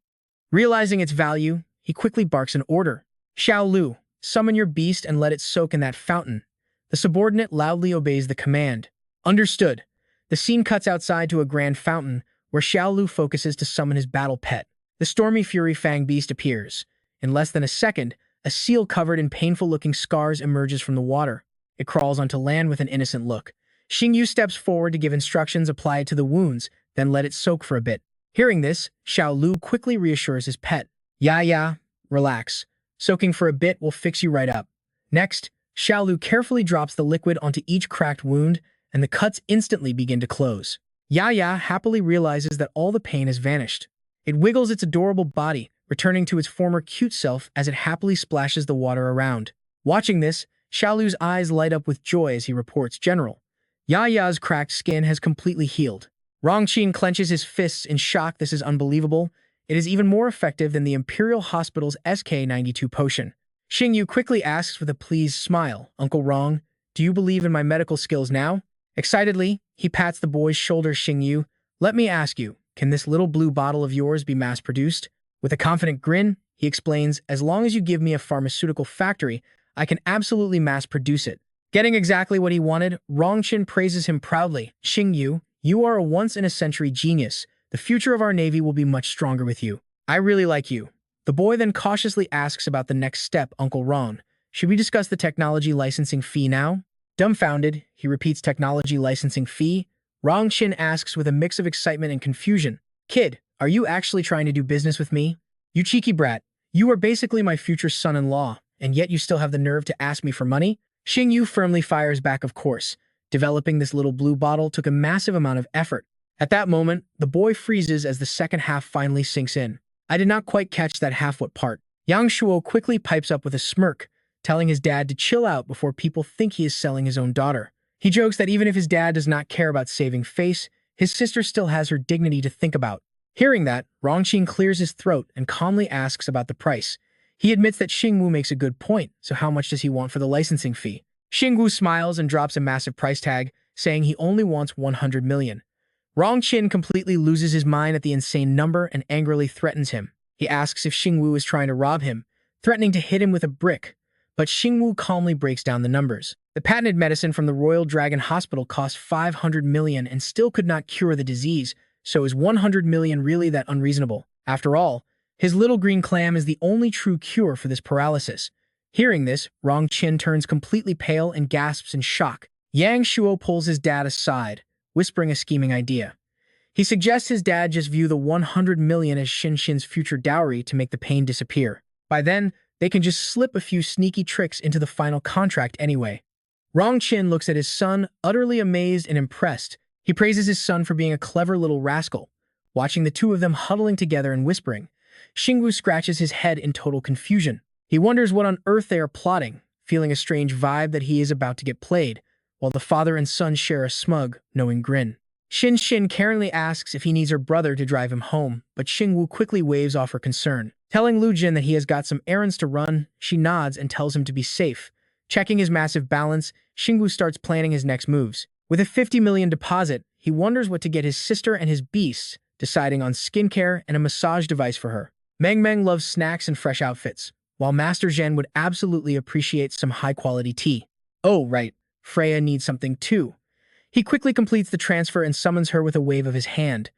Realizing its value, he quickly barks an order. "Xiao Lu, summon your beast and let it soak in that fountain." The subordinate loudly obeys the command. Understood. The scene cuts outside to a grand fountain, where Xiao Lu focuses to summon his battle pet. The stormy fury fang beast appears. In less than a second, a seal covered in painful-looking scars emerges from the water. It crawls onto land with an innocent look. Xingyu steps forward to give instructions, apply it to the wounds, then let it soak for a bit. Hearing this, Xiao Lu quickly reassures his pet. Yeah, relax. Soaking for a bit will fix you right up." Next, Xiao Lu carefully drops the liquid onto each cracked wound, and the cuts instantly begin to close. Ya happily realizes that all the pain has vanished. It wiggles its adorable body, returning to its former cute self as it happily splashes the water around. Watching this, Xiao Lu's eyes light up with joy as he reports, "General, Ya's cracked skin has completely healed." Rongqin clenches his fists in shock. This is unbelievable. It is even more effective than the Imperial Hospital's SK-92 potion. Xingyu quickly asks with a pleased smile, "Uncle Rong, do you believe in my medical skills now?" Excitedly, he pats the boy's shoulder. "Xingyu, let me ask you, can this little blue bottle of yours be mass-produced?" With a confident grin, he explains, "As long as you give me a pharmaceutical factory, I can absolutely mass-produce it." Getting exactly what he wanted, Rongqin praises him proudly. "Xingyu, you are a once-in-a-century genius. The future of our Navy will be much stronger with you. I really like you." The boy then cautiously asks about the next step. "Uncle Ron, should we discuss the technology licensing fee now?" Dumbfounded, he repeats, "Technology licensing fee?" Rongqin asks with a mix of excitement and confusion. "Kid, are you actually trying to do business with me? You cheeky brat. You are basically my future son-in-law, and yet you still have the nerve to ask me for money? Xingyu firmly fires back, of course. Developing this little blue bottle took a massive amount of effort. At that moment, the boy freezes as the second half finally sinks in. I did not quite catch that half-what part. Yang Shuo quickly pipes up with a smirk, telling his dad to chill out before people think he is selling his own daughter. He jokes that even if his dad does not care about saving face, his sister still has her dignity to think about. Hearing that, Rongqin clears his throat and calmly asks about the price. He admits that Xingwu makes a good point, so how much does he want for the licensing fee? Xingwu smiles and drops a massive price tag, saying he only wants 100 million. Rongqin completely loses his mind at the insane number and angrily threatens him. He asks if Xingwu is trying to rob him, threatening to hit him with a brick, but Xingwu calmly breaks down the numbers. The patented medicine from the Royal Dragon Hospital cost 500 million and still could not cure the disease, so is 100 million really that unreasonable? After all, his little green clam is the only true cure for this paralysis. Hearing this, Rongqin turns completely pale and gasps in shock. Yang Shuo pulls his dad aside, whispering a scheming idea. He suggests his dad just view the 100 million as Xin's future dowry to make the pain disappear. By then, they can just slip a few sneaky tricks into the final contract anyway. Rongqin looks at his son, utterly amazed and impressed. He praises his son for being a clever little rascal. Watching the two of them huddling together and whispering, Xingwu scratches his head in total confusion. He wonders what on earth they are plotting, feeling a strange vibe that he is about to get played, while the father and son share a smug, knowing grin. Xin caringly asks if he needs her brother to drive him home, but Xingwu quickly waves off her concern. Telling Lu Jin that he has got some errands to run, she nods and tells him to be safe. Checking his massive balance, Xingwu starts planning his next moves. With a 50 million deposit, he wonders what to get his sister and his beasts, deciding on skincare and a massage device for her. Meng loves snacks and fresh outfits, while Master Zhen would absolutely appreciate some high-quality tea. Oh, right, Freya needs something too. He quickly completes the transfer and summons her with a wave of his hand.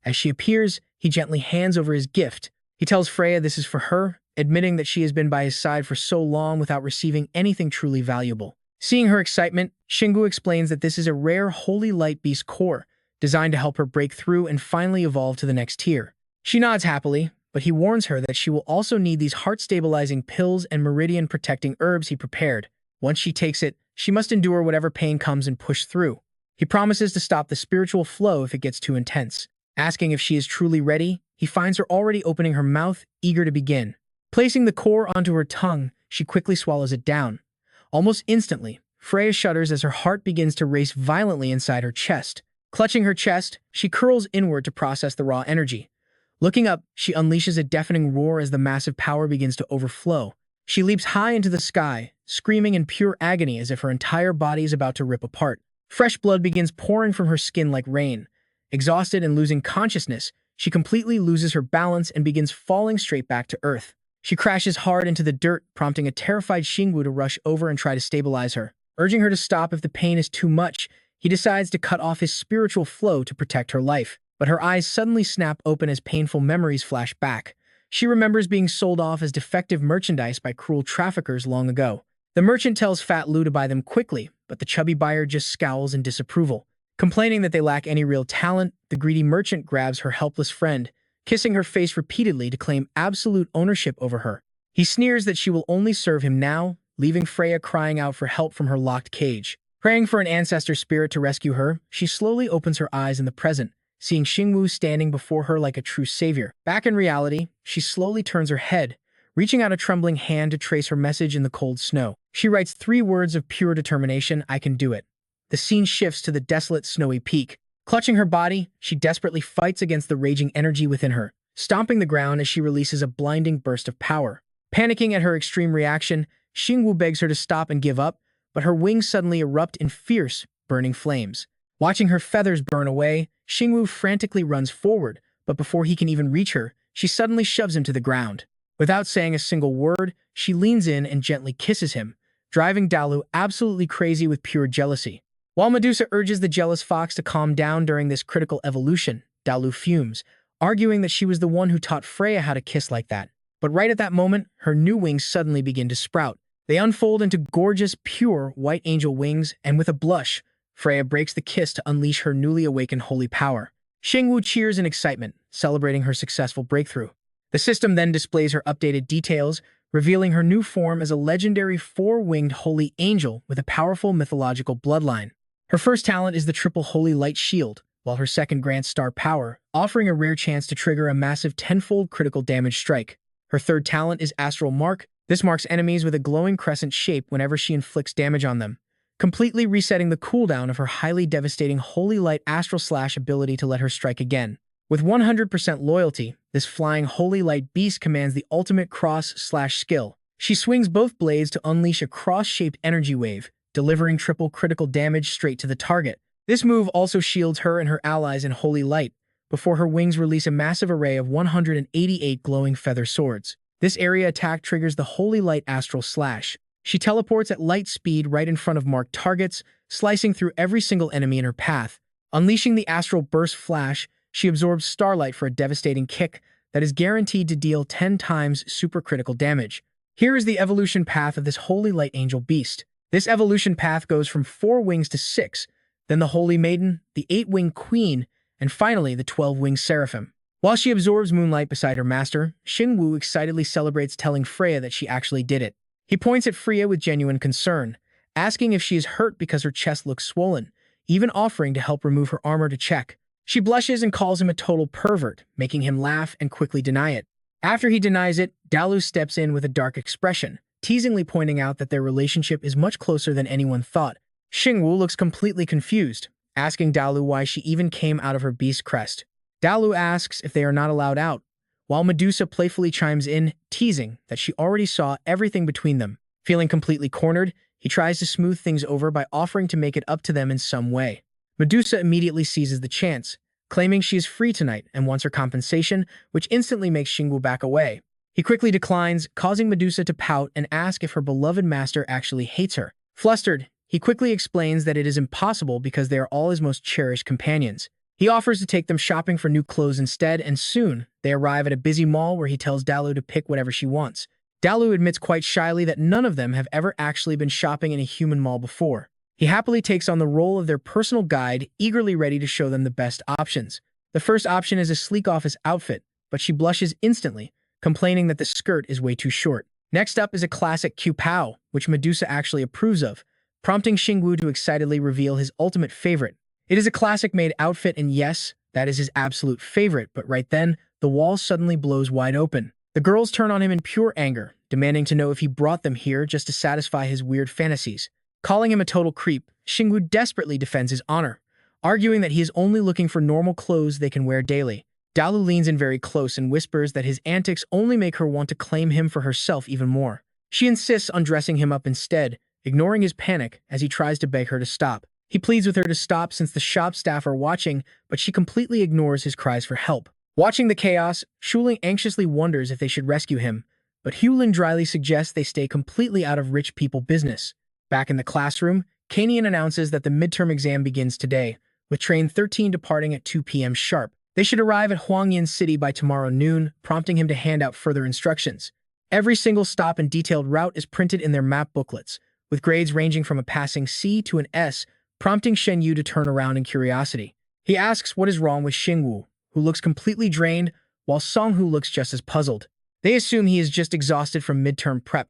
As she appears, he gently hands over his gift. He tells Freya this is for her, admitting that she has been by his side for so long without receiving anything truly valuable. Seeing her excitement, Xingwu explains that this is a rare holy light beast core, designed to help her break through and finally evolve to the next tier. She nods happily, but he warns her that she will also need these heart-stabilizing pills and meridian-protecting herbs he prepared. Once she takes it, she must endure whatever pain comes and push through. He promises to stop the spiritual flow if it gets too intense. Asking if she is truly ready, he finds her already opening her mouth, eager to begin. Placing the core onto her tongue, she quickly swallows it down. Almost instantly, Freya shudders as her heart begins to race violently inside her chest. Clutching her chest, she curls inward to process the raw energy. Looking up, she unleashes a deafening roar as the massive power begins to overflow. She leaps high into the sky, screaming in pure agony as if her entire body is about to rip apart. Fresh blood begins pouring from her skin like rain. Exhausted and losing consciousness, she completely loses her balance and begins falling straight back to earth. She crashes hard into the dirt, prompting a terrified Xingwu to rush over and try to stabilize her. Urging her to stop if the pain is too much, he decides to cut off his spiritual flow to protect her life. But her eyes suddenly snap open as painful memories flash back. She remembers being sold off as defective merchandise by cruel traffickers long ago. The merchant tells Fat Lu to buy them quickly, but the chubby buyer just scowls in disapproval. Complaining that they lack any real talent, the greedy merchant grabs her helpless friend, kissing her face repeatedly to claim absolute ownership over her. He sneers that she will only serve him now, leaving Freya crying out for help from her locked cage. Praying for an ancestor spirit to rescue her, she slowly opens her eyes in the present, seeing Xingwu standing before her like a true savior. Back in reality, she slowly turns her head, reaching out a trembling hand to trace her message in the cold snow. She writes 3 words of pure determination: I can do it. The scene shifts to the desolate snowy peak. Clutching her body, she desperately fights against the raging energy within her, stomping the ground as she releases a blinding burst of power. Panicking at her extreme reaction, Xingwu begs her to stop and give up, but her wings suddenly erupt in fierce, burning flames. Watching her feathers burn away, Xingwu frantically runs forward, but before he can even reach her, she suddenly shoves him to the ground. Without saying a single word, she leans in and gently kisses him, driving Dalu absolutely crazy with pure jealousy. While Medusa urges the jealous fox to calm down during this critical evolution, Dalu fumes, arguing that she was the one who taught Freya how to kiss like that. But right at that moment, her new wings suddenly begin to sprout. They unfold into gorgeous, pure, white angel wings, and with a blush, Freya breaks the kiss to unleash her newly awakened holy power. Xingwu cheers in excitement, celebrating her successful breakthrough. The system then displays her updated details, revealing her new form as a legendary four-winged holy angel with a powerful mythological bloodline. Her first talent is the triple holy light shield, while her second grants star power, offering a rare chance to trigger a massive tenfold critical damage strike. Her third talent is astral mark. This marks enemies with a glowing crescent shape whenever she inflicts damage on them, completely resetting the cooldown of her highly devastating holy light astral slash ability to let her strike again. With 100% loyalty, this flying holy light beast commands the ultimate cross-slash skill. She swings both blades to unleash a cross-shaped energy wave, delivering triple critical damage straight to the target. This move also shields her and her allies in holy light, before her wings release a massive array of 188 glowing feather swords. This area attack triggers the holy light astral slash. She teleports at light speed right in front of marked targets, slicing through every single enemy in her path. Unleashing the astral burst flash, she absorbs starlight for a devastating kick that is guaranteed to deal 10 times supercritical damage. Here is the evolution path of this holy light angel beast. This evolution path goes from 4 wings to 6, then the holy maiden, the 8-winged queen, and finally the 12-winged seraphim. While she absorbs moonlight beside her master, Xingyu excitedly celebrates, telling Freya that she actually did it. He points at Freya with genuine concern, asking if she is hurt because her chest looks swollen, even offering to help remove her armor to check. She blushes and calls him a total pervert, making him laugh and quickly deny it. After he denies it, Dalu steps in with a dark expression, teasingly pointing out that their relationship is much closer than anyone thought. Xingyu looks completely confused, asking Dalu why she even came out of her beast crest. Dalu asks if they are not allowed out, while Medusa playfully chimes in, teasing that she already saw everything between them. Feeling completely cornered, he tries to smooth things over by offering to make it up to them in some way. Medusa immediately seizes the chance, claiming she is free tonight and wants her compensation, which instantly makes Xingyu back away. He quickly declines, causing Medusa to pout and ask if her beloved master actually hates her. Flustered, he quickly explains that it is impossible because they are all his most cherished companions. He offers to take them shopping for new clothes instead, and soon they arrive at a busy mall where he tells Dalu to pick whatever she wants. Dalu admits quite shyly that none of them have ever actually been shopping in a human mall before. He happily takes on the role of their personal guide, eagerly ready to show them the best options. The first option is a sleek office outfit, but she blushes instantly, complaining that the skirt is way too short. Next up is a classic Q-Pow, which Medusa actually approves of, prompting Xingyu to excitedly reveal his ultimate favorite. It is a classic-made outfit, and yes, that is his absolute favorite, but right then, the wall suddenly blows wide open. The girls turn on him in pure anger, demanding to know if he brought them here just to satisfy his weird fantasies. Calling him a total creep, Xingyu desperately defends his honor, arguing that he is only looking for normal clothes they can wear daily. Dalu leans in very close and whispers that his antics only make her want to claim him for herself even more. She insists on dressing him up instead, ignoring his panic as he tries to beg her to stop. He pleads with her to stop since the shop staff are watching, but she completely ignores his cries for help. Watching the chaos, Shuling anxiously wonders if they should rescue him, but Hulin dryly suggests they stay completely out of rich people business. Back in the classroom, Kanian announces that the midterm exam begins today, with Train 13 departing at 2 p.m. sharp. They should arrive at Huangyan City by tomorrow noon, prompting him to hand out further instructions. Every single stop and detailed route is printed in their map booklets, with grades ranging from a passing C to an S, prompting Xingyu to turn around in curiosity. He asks what is wrong with Xingyu, who looks completely drained, while Songhu looks just as puzzled. They assume he is just exhausted from midterm prep,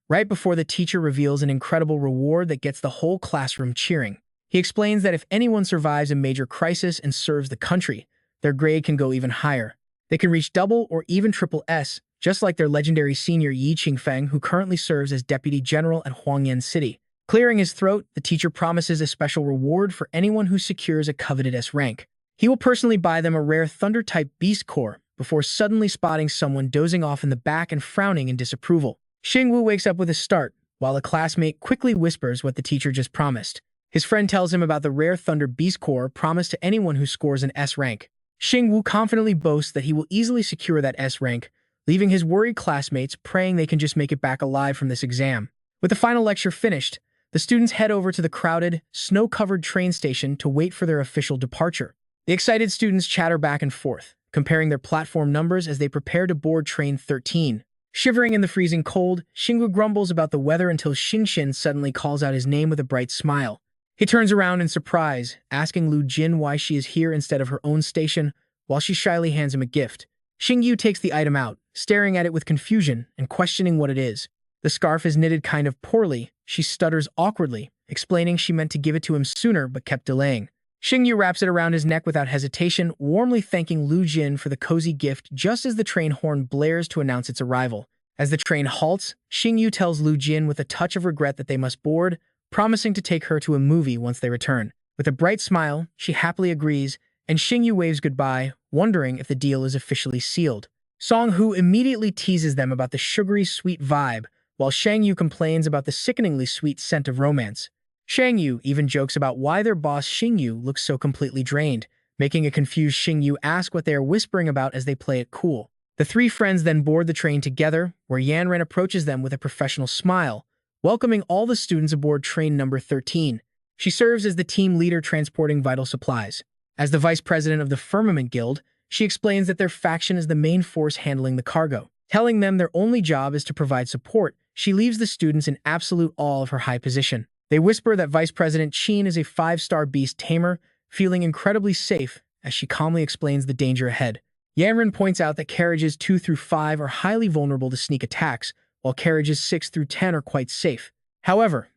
right before the teacher reveals an incredible reward that gets the whole classroom cheering. He explains that if anyone survives a major crisis and serves the country, their grade can go even higher. They can reach double or even triple S, just like their legendary senior Yi Qingfeng, who currently serves as deputy general at Huangyan City. Clearing his throat, the teacher promises a special reward for anyone who secures a coveted S rank. He will personally buy them a rare Thunder-type Beast Core, before suddenly spotting someone dozing off in the back and frowning in disapproval. Xingyu wakes up with a start, while a classmate quickly whispers what the teacher just promised. His friend tells him about the rare Thunder Beast Core promised to anyone who scores an S rank. Xingyu confidently boasts that he will easily secure that S rank, leaving his worried classmates praying they can just make it back alive from this exam. With the final lecture finished, the students head over to the crowded, snow-covered train station to wait for their official departure. The excited students chatter back and forth, comparing their platform numbers as they prepare to board Train 13. Shivering in the freezing cold, Xingyu grumbles about the weather until Xingxin suddenly calls out his name with a bright smile. He turns around in surprise, asking Lu Jin why she is here instead of her own station, while she shyly hands him a gift. Xingyu takes the item out, staring at it with confusion and questioning what it is. The scarf is knitted kind of poorly. She stutters awkwardly, explaining she meant to give it to him sooner but kept delaying. Xingyu wraps it around his neck without hesitation, warmly thanking Lu Jin for the cozy gift just as the train horn blares to announce its arrival. As the train halts, Xingyu tells Lu Jin with a touch of regret that they must board, promising to take her to a movie once they return. With a bright smile, she happily agrees, and Xingyu waves goodbye, wondering if the deal is officially sealed. Song-Hu immediately teases them about the sugary sweet vibe, while Shang-Yu complains about the sickeningly sweet scent of romance. Shang-Yu even jokes about why their boss Xingyu looks so completely drained, making a confused Xingyu ask what they are whispering about as they play it cool. The three friends then board the train together, where Yanran approaches them with a professional smile, welcoming all the students aboard train number 13. She serves as the team leader transporting vital supplies. As the vice president of the Firmament Guild, she explains that their faction is the main force handling the cargo. Telling them their only job is to provide support, she leaves the students in absolute awe of her high position. They whisper that Vice President Qin is a 5-star beast tamer, feeling incredibly safe as she calmly explains the danger ahead. Yanran points out that carriages 2 through 5 are highly vulnerable to sneak attacks, while carriages 6 through 10 are quite safe. However,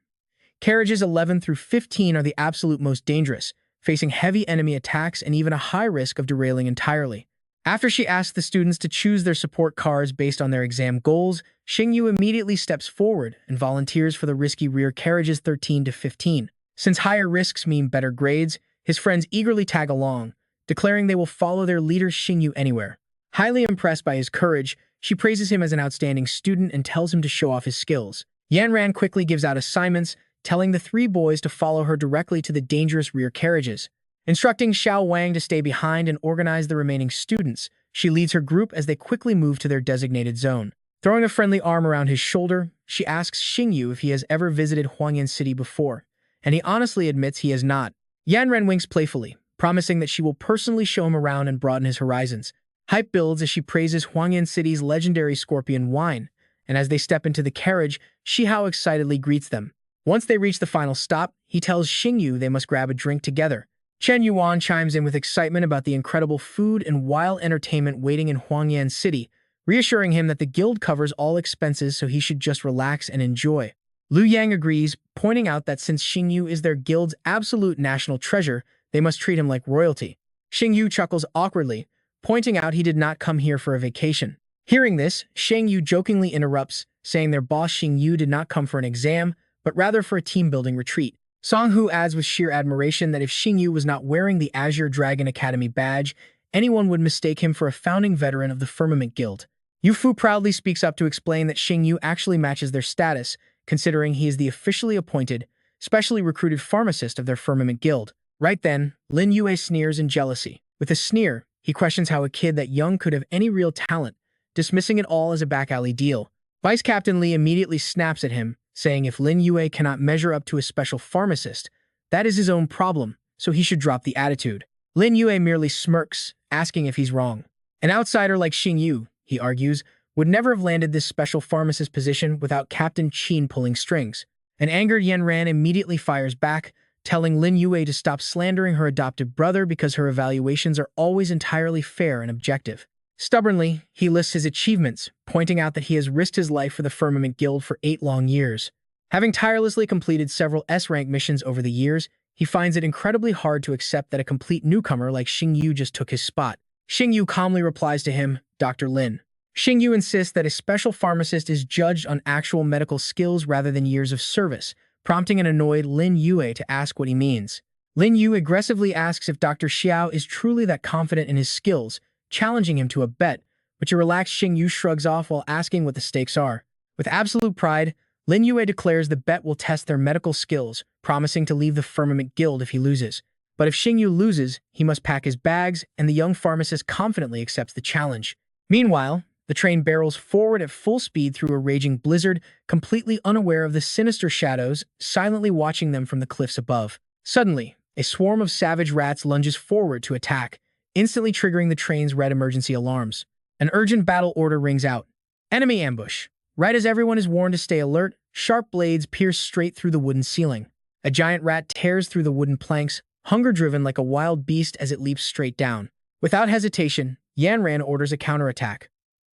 carriages 11 through 15 are the absolute most dangerous, facing heavy enemy attacks and even a high risk of derailing entirely. After she asks the students to choose their support cars based on their exam goals, Xingyu immediately steps forward and volunteers for the risky rear carriages 13 to 15. Since higher risks mean better grades, his friends eagerly tag along, declaring they will follow their leader Xingyu anywhere. Highly impressed by his courage, she praises him as an outstanding student and tells him to show off his skills. Yanran quickly gives out assignments, telling the 3 boys to follow her directly to the dangerous rear carriages. Instructing Xiao Wang to stay behind and organize the remaining students, she leads her group as they quickly move to their designated zone. Throwing a friendly arm around his shoulder, she asks Xingyu if he has ever visited Huangyan City before, and he honestly admits he has not. Yanran winks playfully, promising that she will personally show him around and broaden his horizons. Hype builds as she praises Huangyan City's legendary scorpion wine, and as they step into the carriage, Shihao excitedly greets them. Once they reach the final stop, he tells Xingyu they must grab a drink together. Chen Yuan chimes in with excitement about the incredible food and wild entertainment waiting in Huangyan City, reassuring him that the guild covers all expenses so he should just relax and enjoy. Liu Yang agrees, pointing out that since Xingyu is their guild's absolute national treasure, they must treat him like royalty. Xingyu chuckles awkwardly, pointing out he did not come here for a vacation. Hearing this, Xingyu jokingly interrupts, saying their boss Xingyu did not come for an exam, but rather for a team-building retreat. Song-Hu adds with sheer admiration that if Xingyu was not wearing the Azure Dragon Academy badge, anyone would mistake him for a founding veteran of the Firmament Guild. Yu Fu proudly speaks up to explain that Xingyu actually matches their status, considering he is the officially appointed, specially recruited pharmacist of their Firmament Guild. Right then, Lin Yue sneers in jealousy. With a sneer, he questions how a kid that young could have any real talent, dismissing it all as a back-alley deal. Vice Captain Li immediately snaps at him, saying if Lin Yue cannot measure up to a special pharmacist, that is his own problem, so he should drop the attitude. Lin Yue merely smirks, asking if he's wrong. An outsider like Xingyu, he argues, would never have landed this special pharmacist position without Captain Qin pulling strings. An angered Yanran immediately fires back, telling Lin Yue to stop slandering her adoptive brother because her evaluations are always entirely fair and objective. Stubbornly, he lists his achievements, pointing out that he has risked his life for the Firmament Guild for 8 long years. Having tirelessly completed several S-rank missions over the years, he finds it incredibly hard to accept that a complete newcomer like Xingyu just took his spot. Xingyu calmly replies to him, Dr. Lin. Xingyu insists that a special pharmacist is judged on actual medical skills rather than years of service, prompting an annoyed Lin Yue to ask what he means. Lin Yue aggressively asks if Dr. Xiao is truly that confident in his skills, challenging him to a bet, which a relaxed Xingyu shrugs off while asking what the stakes are. With absolute pride, Lin Yue declares the bet will test their medical skills, promising to leave the Firmament Guild if he loses. But if Xingyu loses, he must pack his bags, and the young pharmacist confidently accepts the challenge. Meanwhile, the train barrels forward at full speed through a raging blizzard, completely unaware of the sinister shadows, silently watching them from the cliffs above. Suddenly, a swarm of savage rats lunges forward to attack, instantly triggering the train's red emergency alarms. An urgent battle order rings out. Enemy ambush. Right as everyone is warned to stay alert, sharp blades pierce straight through the wooden ceiling. A giant rat tears through the wooden planks, hunger-driven like a wild beast as it leaps straight down. Without hesitation, Yanran orders a counterattack.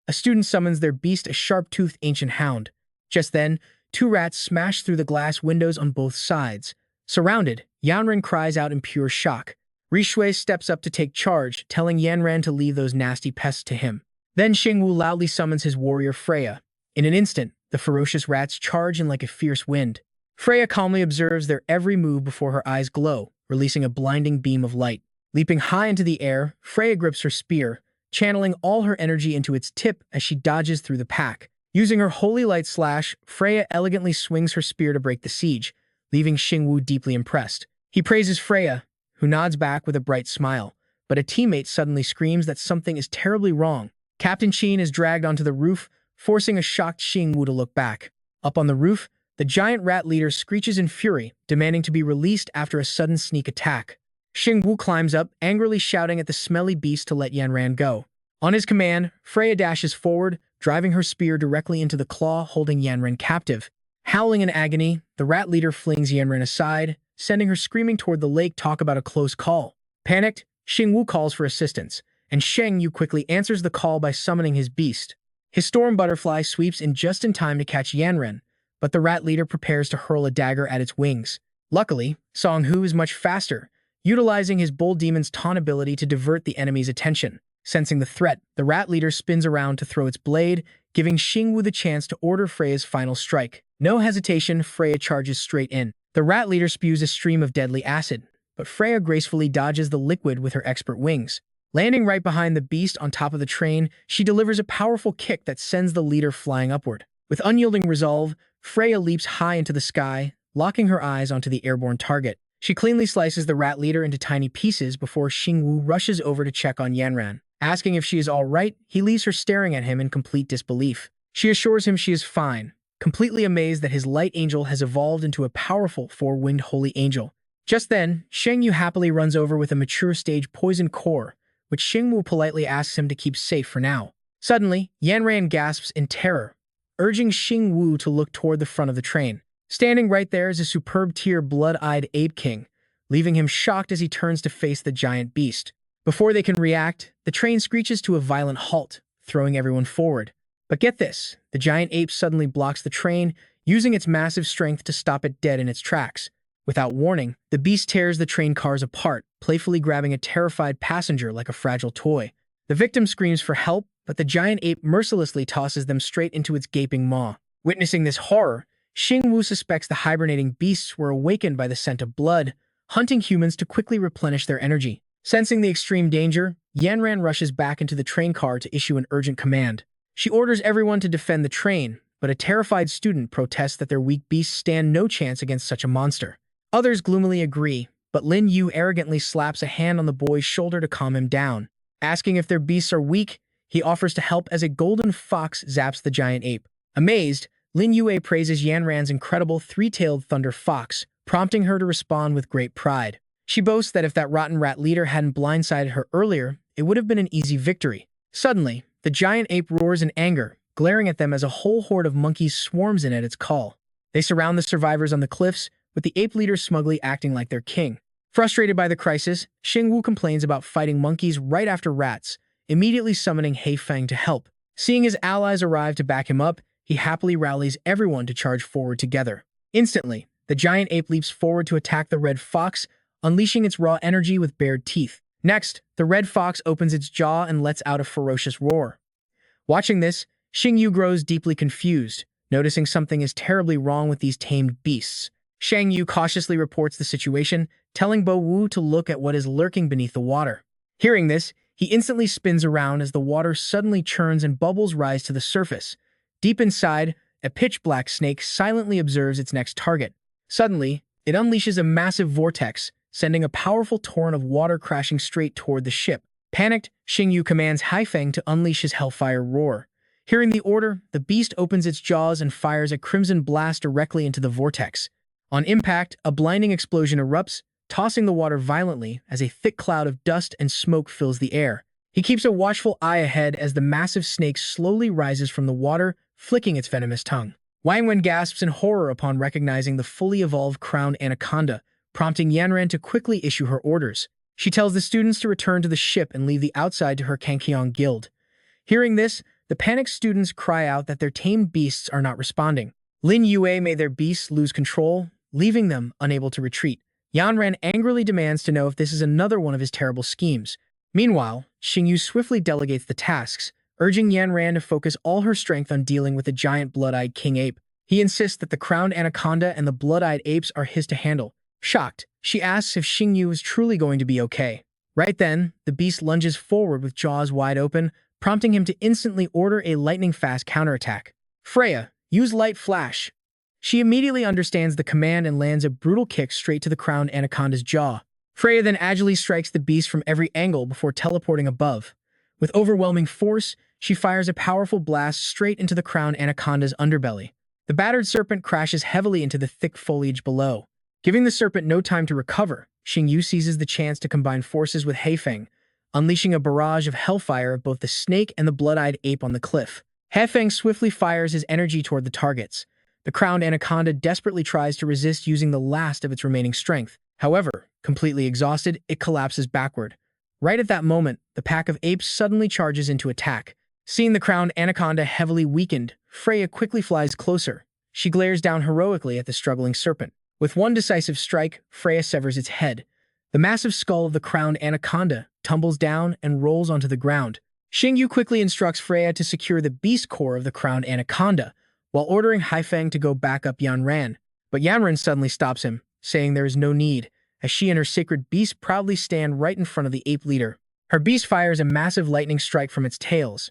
A student summons their beast, a sharp-toothed ancient hound. Just then, two rats smash through the glass windows on both sides. Surrounded, Yanran cries out in pure shock. Rishui steps up to take charge, telling Yanran to leave those nasty pests to him. Then Xingyu loudly summons his warrior Freya. In an instant, the ferocious rats charge in like a fierce wind. Freya calmly observes their every move before her eyes glow, releasing a blinding beam of light. Leaping high into the air, Freya grips her spear, channeling all her energy into its tip as she dodges through the pack. Using her holy light slash, Freya elegantly swings her spear to break the siege, leaving Xingyu deeply impressed. He praises Freya, who nods back with a bright smile, but a teammate suddenly screams that something is terribly wrong. Captain Qin is dragged onto the roof, forcing a shocked Xingyu to look back. Up on the roof, the giant rat leader screeches in fury, demanding to be released after a sudden sneak attack. Xingyu climbs up, angrily shouting at the smelly beast to let Yanran go. On his command, Freya dashes forward, driving her spear directly into the claw holding Yanran captive. Howling in agony, the rat leader flings Yanran aside, sending her screaming toward the lake. Talk about a close call. Panicked, Xingyu calls for assistance, and Xingyu quickly answers the call by summoning his beast. His storm butterfly sweeps in just in time to catch Yanran, but the rat leader prepares to hurl a dagger at its wings. Luckily, Songhu is much faster, utilizing his Bull Demon's taunt ability to divert the enemy's attention. Sensing the threat, the rat leader spins around to throw its blade, giving Xingyu the chance to order Freya's final strike. No hesitation, Freya charges straight in. The rat leader spews a stream of deadly acid, but Freya gracefully dodges the liquid with her expert wings. Landing right behind the beast on top of the train, she delivers a powerful kick that sends the leader flying upward. With unyielding resolve, Freya leaps high into the sky, locking her eyes onto the airborne target. She cleanly slices the rat leader into tiny pieces before Xingyu rushes over to check on Yanran. Asking if she is all right, he leaves her staring at him in complete disbelief. She assures him she is fine, completely amazed that his light angel has evolved into a powerful four-winged holy angel. Just then, Xingyu happily runs over with a mature stage poison core, which Xingyu politely asks him to keep safe for now. Suddenly, Yanran gasps in terror, urging Xingyu to look toward the front of the train. Standing right there is a superb tier blood-eyed ape king, leaving him shocked as he turns to face the giant beast. Before they can react, the train screeches to a violent halt, throwing everyone forward. But get this, the giant ape suddenly blocks the train, using its massive strength to stop it dead in its tracks. Without warning, the beast tears the train cars apart, playfully grabbing a terrified passenger like a fragile toy. The victim screams for help, but the giant ape mercilessly tosses them straight into its gaping maw. Witnessing this horror, Xingyu suspects the hibernating beasts were awakened by the scent of blood, hunting humans to quickly replenish their energy. Sensing the extreme danger, Yanran rushes back into the train car to issue an urgent command. She orders everyone to defend the train, but a terrified student protests that their weak beasts stand no chance against such a monster. Others gloomily agree, but Lin Yu arrogantly slaps a hand on the boy's shoulder to calm him down. Asking if their beasts are weak, he offers to help as a golden fox zaps the giant ape. Amazed, Lin Yue praises Yanran's incredible three-tailed thunder fox, prompting her to respond with great pride. She boasts that if that rotten rat leader hadn't blindsided her earlier, it would have been an easy victory. Suddenly, the giant ape roars in anger, glaring at them as a whole horde of monkeys swarms in at its call. They surround the survivors on the cliffs, with the ape leader smugly acting like their king. Frustrated by the crisis, Xingyu complains about fighting monkeys right after rats, immediately summoning Heifeng to help. Seeing his allies arrive to back him up, he happily rallies everyone to charge forward together. Instantly, the giant ape leaps forward to attack the red fox, unleashing its raw energy with bared teeth. Next, the red fox opens its jaw and lets out a ferocious roar. Watching this, Xingyu grows deeply confused, noticing something is terribly wrong with these tamed beasts. Xingyu cautiously reports the situation, telling Bo Wu to look at what is lurking beneath the water. Hearing this, he instantly spins around as the water suddenly churns and bubbles rise to the surface. Deep inside, a pitch-black snake silently observes its next target. Suddenly, it unleashes a massive vortex, sending a powerful torrent of water crashing straight toward the ship. Panicked, Xingyu commands Haifeng to unleash his hellfire roar. Hearing the order, the beast opens its jaws and fires a crimson blast directly into the vortex. On impact, a blinding explosion erupts, tossing the water violently as a thick cloud of dust and smoke fills the air. He keeps a watchful eye ahead as the massive snake slowly rises from the water, flicking its venomous tongue. Wang Wen gasps in horror upon recognizing the fully evolved crowned anaconda, prompting Yanran to quickly issue her orders. She tells the students to return to the ship and leave the outside to her Kankiong guild. Hearing this, The panicked students cry out that their tamed beasts are not responding. Lin Yue made their beasts lose control, leaving them unable to retreat. Yanran angrily demands to know if this is another one of his terrible schemes. Meanwhile, Xingyu swiftly delegates the tasks, urging Yanran to focus all her strength on dealing with the giant blood-eyed king ape. He insists that the crowned anaconda and the blood-eyed apes are his to handle. Shocked, she asks if Xingyu is truly going to be okay. Right then, the beast lunges forward with jaws wide open, prompting him to instantly order a lightning-fast counterattack. Freya, use light flash. She immediately understands the command and lands a brutal kick straight to the crowned anaconda's jaw. Freya then agilely strikes the beast from every angle before teleporting above. With overwhelming force, she fires a powerful blast straight into the crowned anaconda's underbelly. The battered serpent crashes heavily into the thick foliage below. Giving the serpent no time to recover, Xingyu seizes the chance to combine forces with Heifeng, unleashing a barrage of hellfire of both the snake and the blood-eyed ape on the cliff. Heifeng swiftly fires his energy toward the targets. The crowned anaconda desperately tries to resist using the last of its remaining strength. However, completely exhausted, it collapses backward. Right at that moment, the pack of apes suddenly charges into attack. Seeing the crowned anaconda heavily weakened, Freya quickly flies closer. She glares down heroically at the struggling serpent. With one decisive strike, Freya severs its head. The massive skull of the crowned anaconda tumbles down and rolls onto the ground. Xingyu quickly instructs Freya to secure the beast core of the crowned anaconda, while ordering Heifeng to go back up Yanran. But Yanran suddenly stops him, saying there is no need, as she and her sacred beast proudly stand right in front of the ape leader. Her beast fires a massive lightning strike from its tails.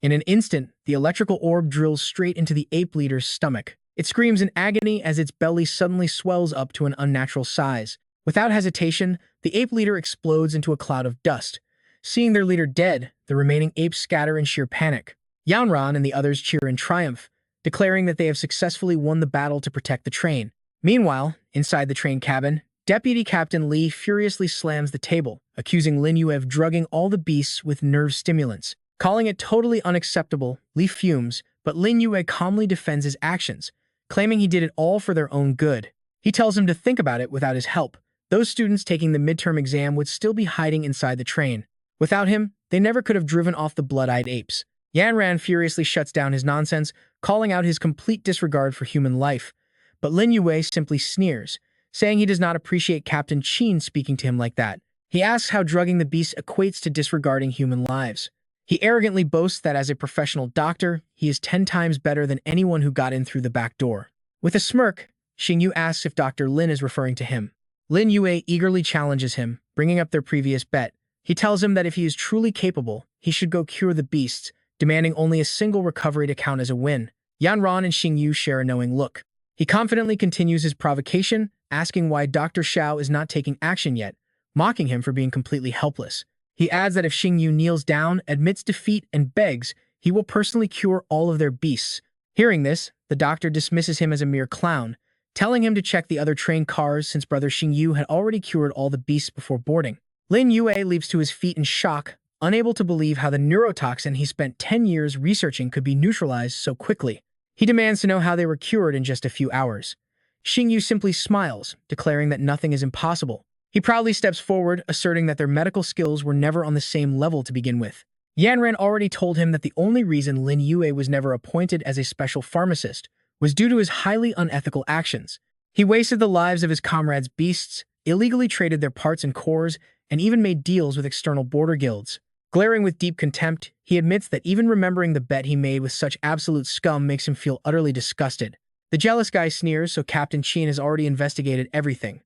In an instant, the electrical orb drills straight into the ape leader's stomach. It screams in agony as its belly suddenly swells up to an unnatural size. Without hesitation, the ape leader explodes into a cloud of dust. Seeing their leader dead, the remaining apes scatter in sheer panic. Yanran and the others cheer in triumph, declaring that they have successfully won the battle to protect the train. Meanwhile, inside the train cabin, Deputy Captain Li furiously slams the table, accusing Lin Yue of drugging all the beasts with nerve stimulants. Calling it totally unacceptable, Li fumes, but Lin Yue calmly defends his actions, claiming he did it all for their own good. He tells him to think about it without his help. Those students taking the midterm exam would still be hiding inside the train. Without him, they never could have driven off the blood-eyed apes. Yanran furiously shuts down his nonsense, calling out his complete disregard for human life. But Lin Yue simply sneers, saying he does not appreciate Captain Qin speaking to him like that. He asks how drugging the beast equates to disregarding human lives. He arrogantly boasts that as a professional doctor, he is 10 times better than anyone who got in through the back door. With a smirk, Xingyu asks if Dr. Lin is referring to him. Lin Yue eagerly challenges him, bringing up their previous bet. He tells him that if he is truly capable, he should go cure the beasts, demanding only a single recovery to count as a win. Yanran and Xingyu share a knowing look. He confidently continues his provocation, asking why Dr. Xiao is not taking action yet, mocking him for being completely helpless. He adds that if Xingyu kneels down, admits defeat, and begs, he will personally cure all of their beasts. Hearing this, the doctor dismisses him as a mere clown, telling him to check the other train cars since Brother Xingyu had already cured all the beasts before boarding. Lin Yue leaps to his feet in shock, unable to believe how the neurotoxin he spent 10 years researching could be neutralized so quickly. He demands to know how they were cured in just a few hours. Xingyu simply smiles, declaring that nothing is impossible. He proudly steps forward, asserting that their medical skills were never on the same level to begin with. Yanran already told him that the only reason Lin Yue was never appointed as a special pharmacist was due to his highly unethical actions. He wasted the lives of his comrades' beasts, illegally traded their parts and cores, and even made deals with external border guilds. Glaring with deep contempt, he admits that even remembering the bet he made with such absolute scum makes him feel utterly disgusted. The jealous guy sneers, so Captain Qin has already investigated everything.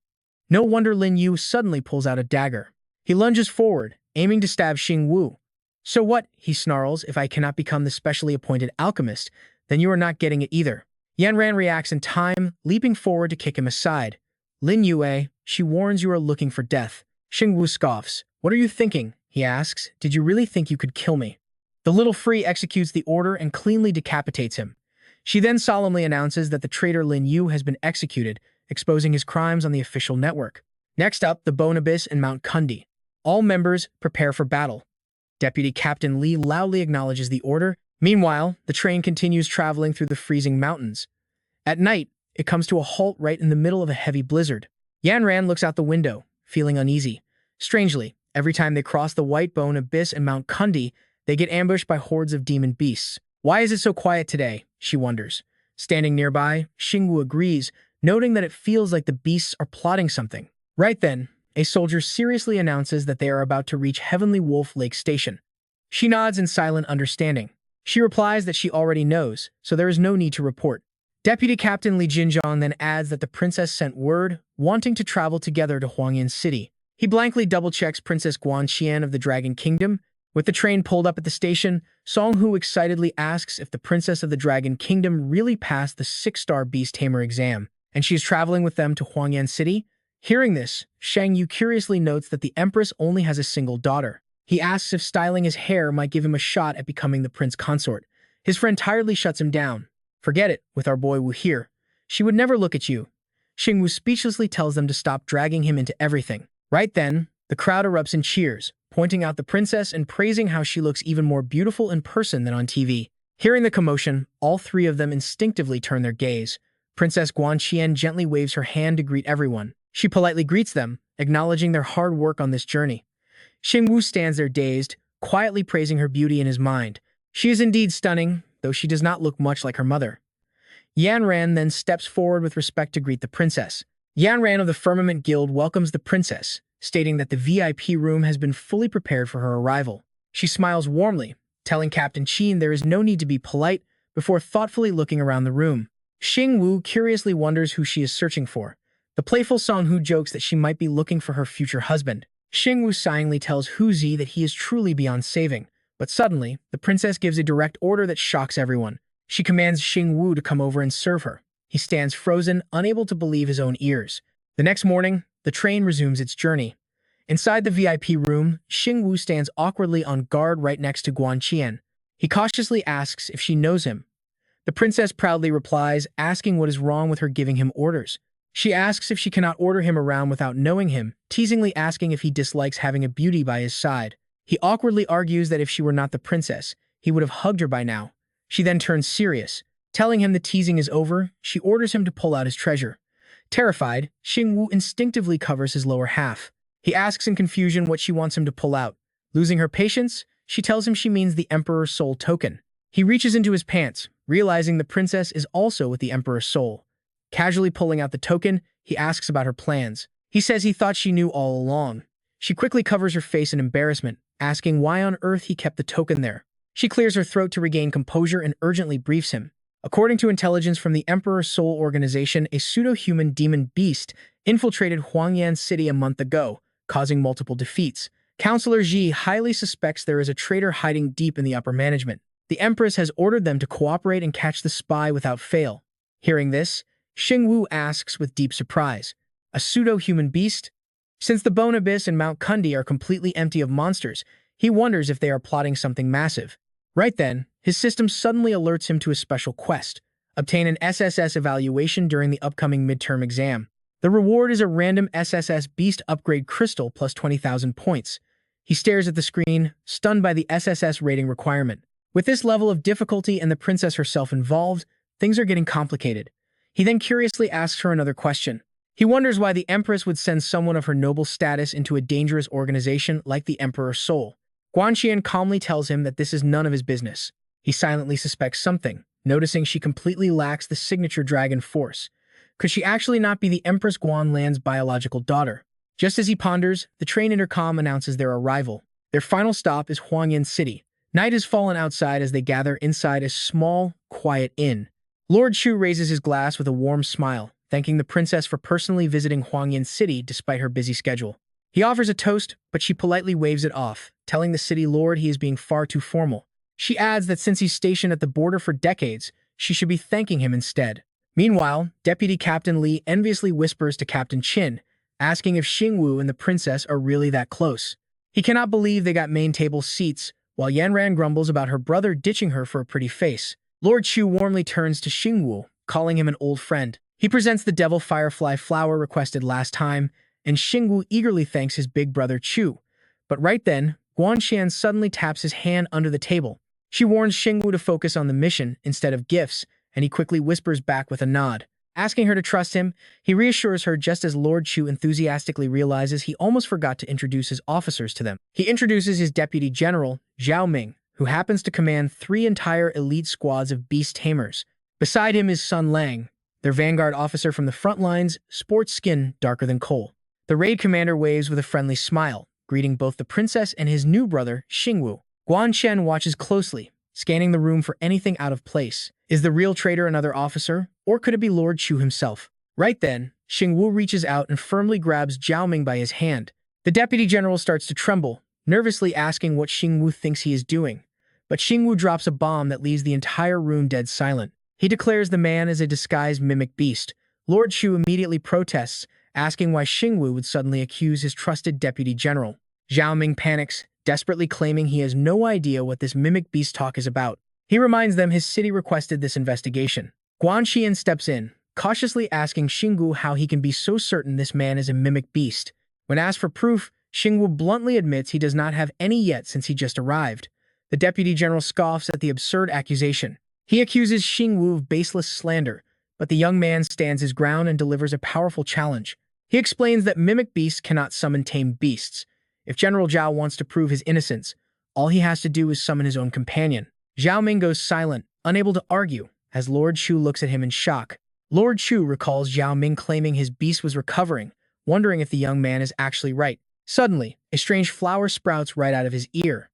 No wonder Lin Yu suddenly pulls out a dagger. He lunges forward, aiming to stab Xingyu. So what, he snarls, if I cannot become the specially appointed alchemist, then you are not getting it either. Yanran reacts in time, leaping forward to kick him aside. Lin Yue, she warns you are looking for death. Xingyu scoffs. What are you thinking? He asks. Did you really think you could kill me? The little free executes the order and cleanly decapitates him. She then solemnly announces that the traitor Lin Yu has been executed, exposing his crimes on the official network. Next up, the Bone Abyss and Mount Kundi. All members prepare for battle. Deputy Captain Li loudly acknowledges the order. Meanwhile, the train continues traveling through the freezing mountains. At night, it comes to a halt right in the middle of a heavy blizzard. Yanran looks out the window, feeling uneasy. Strangely, every time they cross the White Bone Abyss and Mount Kundi, They get ambushed by hordes of demon beasts. Why is it so quiet today? She wonders. Standing nearby, Xingyu agrees, noting that it feels like the beasts are plotting something. Right then, a soldier seriously announces that they are about to reach Heavenly Wolf Lake Station. She nods in silent understanding. She replies that she already knows, so there is no need to report. Deputy Captain Li Jinjiang then adds that the princess sent word, wanting to travel together to Huangyan City. He blankly double-checks Princess Guanqian of the Dragon Kingdom. With the train pulled up at the station, Songhu excitedly asks if the Princess of the Dragon Kingdom really passed the 6-star Beast Tamer exam, and she is traveling with them to Huangyan City. Hearing this, Xingyu curiously notes that the Empress only has a single daughter. He asks if styling his hair might give him a shot at becoming the prince consort. His friend tiredly shuts him down. Forget it, with our boy Wu here. She would never look at you. Xingyu speechlessly tells them to stop dragging him into everything. Right then, the crowd erupts in cheers, pointing out the princess and praising how she looks even more beautiful in person than on TV. Hearing the commotion, all three of them instinctively turn their gaze. Princess Guanqian gently waves her hand to greet everyone. She politely greets them, acknowledging their hard work on this journey. Xingyu stands there dazed, quietly praising her beauty in his mind. She is indeed stunning, though she does not look much like her mother. Yanran then steps forward with respect to greet the princess. Yanran of the Firmament Guild welcomes the princess, stating that the VIP room has been fully prepared for her arrival. She smiles warmly, telling Captain Qin there is no need to be polite, before thoughtfully looking around the room. Xingyu curiously wonders who she is searching for. The playful Songhu jokes that she might be looking for her future husband. Xingyu sighingly tells Huzi that he is truly beyond saving, but suddenly, the princess gives a direct order that shocks everyone. She commands Xingyu to come over and serve her. He stands frozen, unable to believe his own ears. The next morning, the train resumes its journey. Inside the VIP room, Xingyu stands awkwardly on guard right next to Guanqian. He cautiously asks if she knows him. The princess proudly replies, asking what is wrong with her giving him orders. She asks if she cannot order him around without knowing him, teasingly asking if he dislikes having a beauty by his side. He awkwardly argues that if she were not the princess, he would have hugged her by now. She then turns serious. Telling him the teasing is over, she orders him to pull out his treasure. Terrified, Xingyu instinctively covers his lower half. He asks in confusion what she wants him to pull out. Losing her patience, she tells him she means the Emperor's Soul token. He reaches into his pants, realizing the princess is also with the Emperor's Soul. Casually pulling out the token, he asks about her plans. He says he thought she knew all along. She quickly covers her face in embarrassment, asking why on earth he kept the token there. She clears her throat to regain composure and urgently briefs him. According to intelligence from the Emperor's Soul Organization, a pseudo-human demon beast infiltrated Huangyan City a month ago, causing multiple defeats. Counselor Ji highly suspects there is a traitor hiding deep in the upper management. The Empress has ordered them to cooperate and catch the spy without fail. Hearing this, Xingyu asks with deep surprise, a pseudo-human beast? Since the Bone Abyss and Mount Kundi are completely empty of monsters, he wonders if they are plotting something massive. Right then, his system suddenly alerts him to a special quest: obtain an SSS evaluation during the upcoming midterm exam. The reward is a random SSS Beast Upgrade Crystal plus 20,000 points. He stares at the screen, stunned by the SSS rating requirement. With this level of difficulty and the princess herself involved, things are getting complicated. He then curiously asks her another question. He wonders why the Empress would send someone of her noble status into a dangerous organization like the Emperor's Soul. Guanqian calmly tells him that this is none of his business. He silently suspects something, noticing she completely lacks the signature dragon force. Could she actually not be the Empress Guanlan's biological daughter? Just as he ponders, the train intercom announces their arrival. Their final stop is Huangyan City. Night has fallen outside as they gather inside a small, quiet inn. Lord Chu raises his glass with a warm smile, thanking the princess for personally visiting Huangyan City despite her busy schedule. He offers a toast, but she politely waves it off, telling the city lord he is being far too formal. She adds that since he's stationed at the border for decades, she should be thanking him instead. Meanwhile, Deputy Captain Li enviously whispers to Captain Qin, asking if Xingyu and the princess are really that close. He cannot believe they got main table seats, while Yanran grumbles about her brother ditching her for a pretty face. Lord Chu warmly turns to Xingyu, calling him an old friend. He presents the Devil Firefly flower requested last time, and Xingyu eagerly thanks his big brother Chu. But right then, Guanqian suddenly taps his hand under the table. She warns Xingyu to focus on the mission instead of gifts, and he quickly whispers back with a nod. Asking her to trust him, he reassures her just as Lord Chu enthusiastically realizes he almost forgot to introduce his officers to them. He introduces his deputy general, Zhao Ming, who happens to command 3 entire elite squads of beast tamers. Beside him is Sun Lang, their vanguard officer from the front lines, sports skin darker than coal. The raid commander waves with a friendly smile, greeting both the princess and his new brother, Xingyu. Guan Chen watches closely, scanning the room for anything out of place. Is the real traitor another officer, or could it be Lord Chu himself? Right then, Xingyu reaches out and firmly grabs Zhao Ming by his hand. The deputy general starts to tremble, nervously asking what Xingyu thinks he is doing. But Xingyu drops a bomb that leaves the entire room dead silent. He declares the man is a disguised mimic beast. Lord Chu immediately protests, asking why Xingyu would suddenly accuse his trusted deputy general. Zhao Ming panics, desperately claiming he has no idea what this mimic beast talk is about. He reminds them his city requested this investigation. Guan Xian steps in, cautiously asking Xingyu how he can be so certain this man is a mimic beast. When asked for proof, Xingyu bluntly admits he does not have any yet since he just arrived. The deputy general scoffs at the absurd accusation. He accuses Xingyu of baseless slander, but the young man stands his ground and delivers a powerful challenge. He explains that mimic beasts cannot summon tame beasts. If General Zhao wants to prove his innocence, all he has to do is summon his own companion. Zhao Ming goes silent, unable to argue, as Lord Chu looks at him in shock. Lord Chu recalls Zhao Ming claiming his beast was recovering, wondering if the young man is actually right. Suddenly, a strange flower sprouts right out of his ear.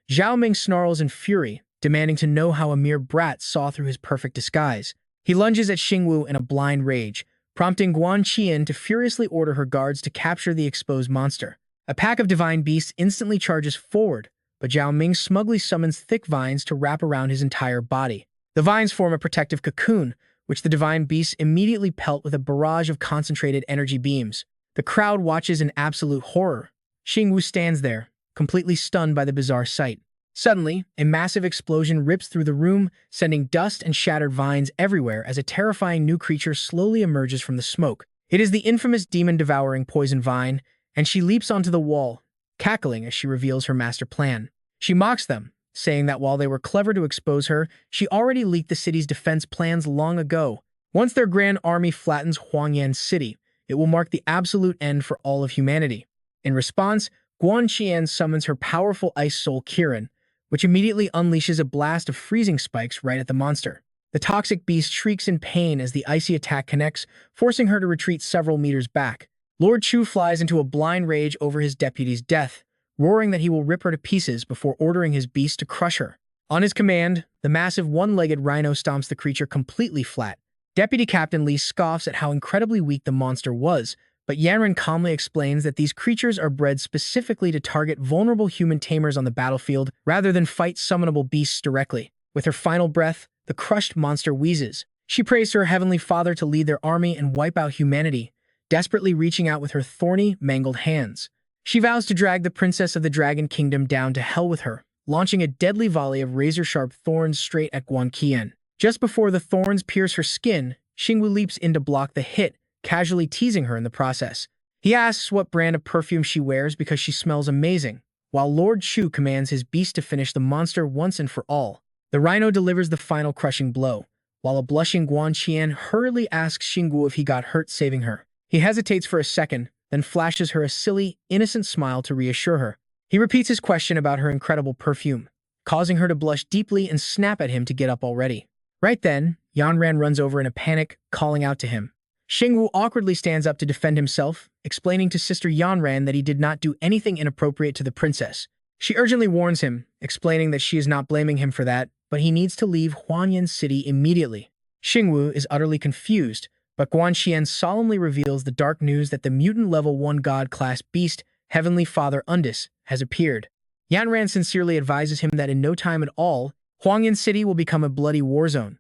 Zhao Ming snarls in fury, demanding to know how a mere brat saw through his perfect disguise. He lunges at Xingyu in a blind rage, prompting Guan Qian to furiously order her guards to capture the exposed monster. A pack of divine beasts instantly charges forward, but Zhao Ming smugly summons thick vines to wrap around his entire body. The vines form a protective cocoon, which the divine beasts immediately pelt with a barrage of concentrated energy beams. The crowd watches in absolute horror. Xingyu stands there, completely stunned by the bizarre sight. Suddenly, a massive explosion rips through the room, sending dust and shattered vines everywhere as a terrifying new creature slowly emerges from the smoke. It is the infamous demon-devouring poison vine, and she leaps onto the wall, cackling as she reveals her master plan. She mocks them, saying that while they were clever to expose her, she already leaked the city's defense plans long ago. Once their grand army flattens Huangyan City, it will mark the absolute end for all of humanity. In response, Guan Qian summons her powerful ice soul Kirin, which immediately unleashes a blast of freezing spikes right at the monster. The toxic beast shrieks in pain as the icy attack connects, forcing her to retreat several meters back. Lord Chu flies into a blind rage over his deputy's death, roaring that he will rip her to pieces before ordering his beast to crush her. On his command, the massive one-legged rhino stomps the creature completely flat. Deputy Captain Li scoffs at how incredibly weak the monster was, but Yanren calmly explains that these creatures are bred specifically to target vulnerable human tamers on the battlefield rather than fight summonable beasts directly. With her final breath, the crushed monster wheezes. She prays to her heavenly father to lead their army and wipe out humanity, desperately reaching out with her thorny, mangled hands. She vows to drag the princess of the Dragon Kingdom down to hell with her, launching a deadly volley of razor-sharp thorns straight at Guan Qian. Just before the thorns pierce her skin, Xingyu leaps in to block the hit, casually teasing her in the process. He asks what brand of perfume she wears because she smells amazing, while Lord Chu commands his beast to finish the monster once and for all. The rhino delivers the final crushing blow, while a blushing Guan Qian hurriedly asks Xingyu if he got hurt saving her. He hesitates for a second, then flashes her a silly, innocent smile to reassure her. He repeats his question about her incredible perfume, causing her to blush deeply and snap at him to get up already. Right then, Yanran runs over in a panic, calling out to him. Xingyu awkwardly stands up to defend himself, explaining to Sister Yanran that he did not do anything inappropriate to the princess. She urgently warns him, explaining that she is not blaming him for that, but he needs to leave Huangyan City immediately. Xingyu is utterly confused, but Guan Qian solemnly reveals the dark news that the mutant level 1 god-class beast, Heavenly Father Undis, has appeared. Yanran sincerely advises him that in no time at all, Huangyan City will become a bloody war zone.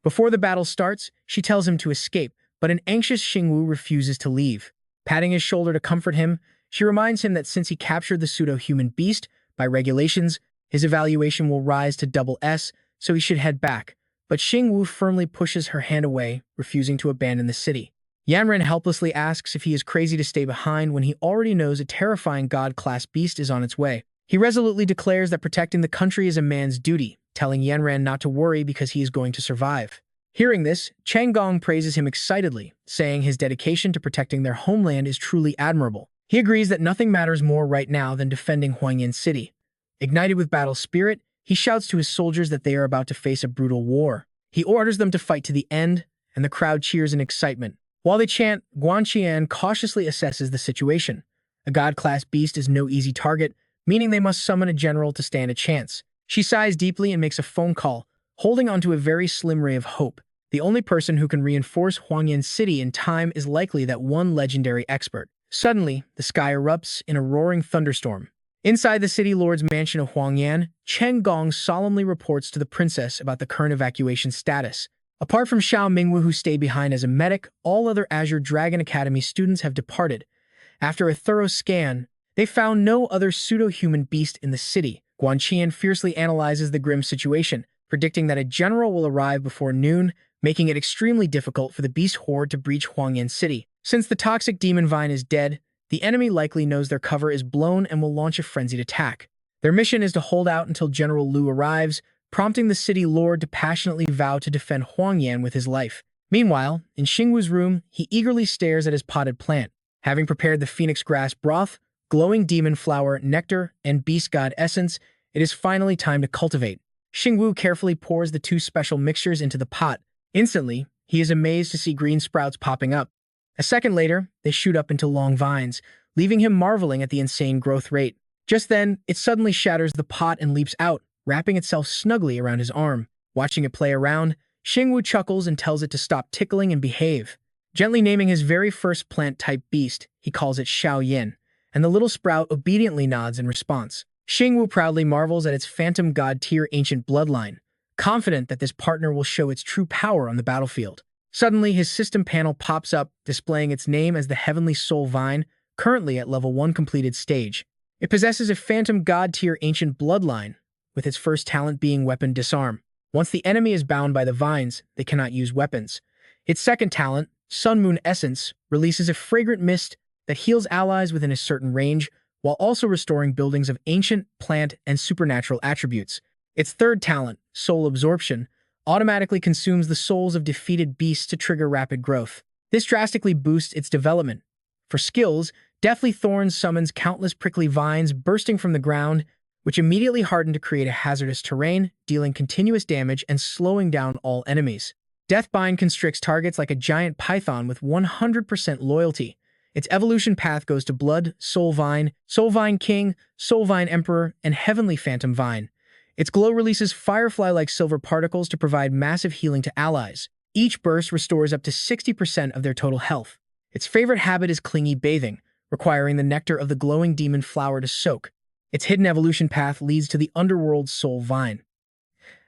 Before the battle starts, she tells him to escape, but an anxious Xingyu refuses to leave. Patting his shoulder to comfort him, she reminds him that since he captured the pseudo-human beast, by regulations, his evaluation will rise to double S, so he should head back. But Xingyu firmly pushes her hand away, refusing to abandon the city. Yanren helplessly asks if he is crazy to stay behind when he already knows a terrifying god-class beast is on its way. He resolutely declares that protecting the country is a man's duty, telling Yanran not to worry because he is going to survive. Hearing this, Chang Gong praises him excitedly, saying his dedication to protecting their homeland is truly admirable. He agrees that nothing matters more right now than defending Huangyan City. Ignited with battle spirit, he shouts to his soldiers that they are about to face a brutal war. He orders them to fight to the end, and the crowd cheers in excitement. While they chant, Guan Qian cautiously assesses the situation. A god-class beast is no easy target, meaning they must summon a general to stand a chance. She sighs deeply and makes a phone call, holding onto a very slim ray of hope. The only person who can reinforce Huangyan City in time is likely that one legendary expert. Suddenly, the sky erupts in a roaring thunderstorm. Inside the city lord's mansion of Huangyan, Chen Gong solemnly reports to the princess about the current evacuation status. Apart from Xiao Mingwu, who stayed behind as a medic, all other Azure Dragon Academy students have departed. After a thorough scan, they found no other pseudo-human beast in the city. Guan Qian fiercely analyzes the grim situation, predicting that a general will arrive before noon, making it extremely difficult for the beast horde to breach Huangyan City. Since the toxic demon vine is dead, the enemy likely knows their cover is blown and will launch a frenzied attack. Their mission is to hold out until General Lu arrives, prompting the city lord to passionately vow to defend Huangyan with his life. Meanwhile, in Xingyu's room, he eagerly stares at his potted plant. Having prepared the phoenix grass broth, glowing demon flower, nectar, and beast god essence, it is finally time to cultivate. Xingyu carefully pours the two special mixtures into the pot. Instantly, he is amazed to see green sprouts popping up. A second later, they shoot up into long vines, leaving him marveling at the insane growth rate. Just then, it suddenly shatters the pot and leaps out, wrapping itself snugly around his arm. Watching it play around, Xingyu chuckles and tells it to stop tickling and behave. Gently naming his very first plant-type beast, he calls it Xiao Yin, and the little sprout obediently nods in response. Xingyu proudly marvels at its phantom god-tier ancient bloodline, confident that this partner will show its true power on the battlefield. Suddenly, his system panel pops up, displaying its name as the Heavenly Soul Vine, currently at level 1 completed stage. It possesses a phantom god-tier ancient bloodline, with its first talent being Weapon Disarm. Once the enemy is bound by the vines, they cannot use weapons. Its second talent, Sun Moon Essence, releases a fragrant mist that heals allies within a certain range, while also restoring buildings of ancient, plant, and supernatural attributes. Its third talent, Soul Absorption, automatically consumes the souls of defeated beasts to trigger rapid growth. This drastically boosts its development. For skills, Deathly Thorns summons countless prickly vines bursting from the ground, which immediately harden to create a hazardous terrain, dealing continuous damage and slowing down all enemies. Deathbind constricts targets like a giant python with 100% loyalty. Its evolution path goes to Blood, Soul Vine King, Soul Vine Emperor, and Heavenly Phantom Vine. Its glow releases firefly-like silver particles to provide massive healing to allies. Each burst restores up to 60% of their total health. Its favorite habit is clingy bathing, requiring the nectar of the glowing demon flower to soak. Its hidden evolution path leads to the underworld Soul Vine.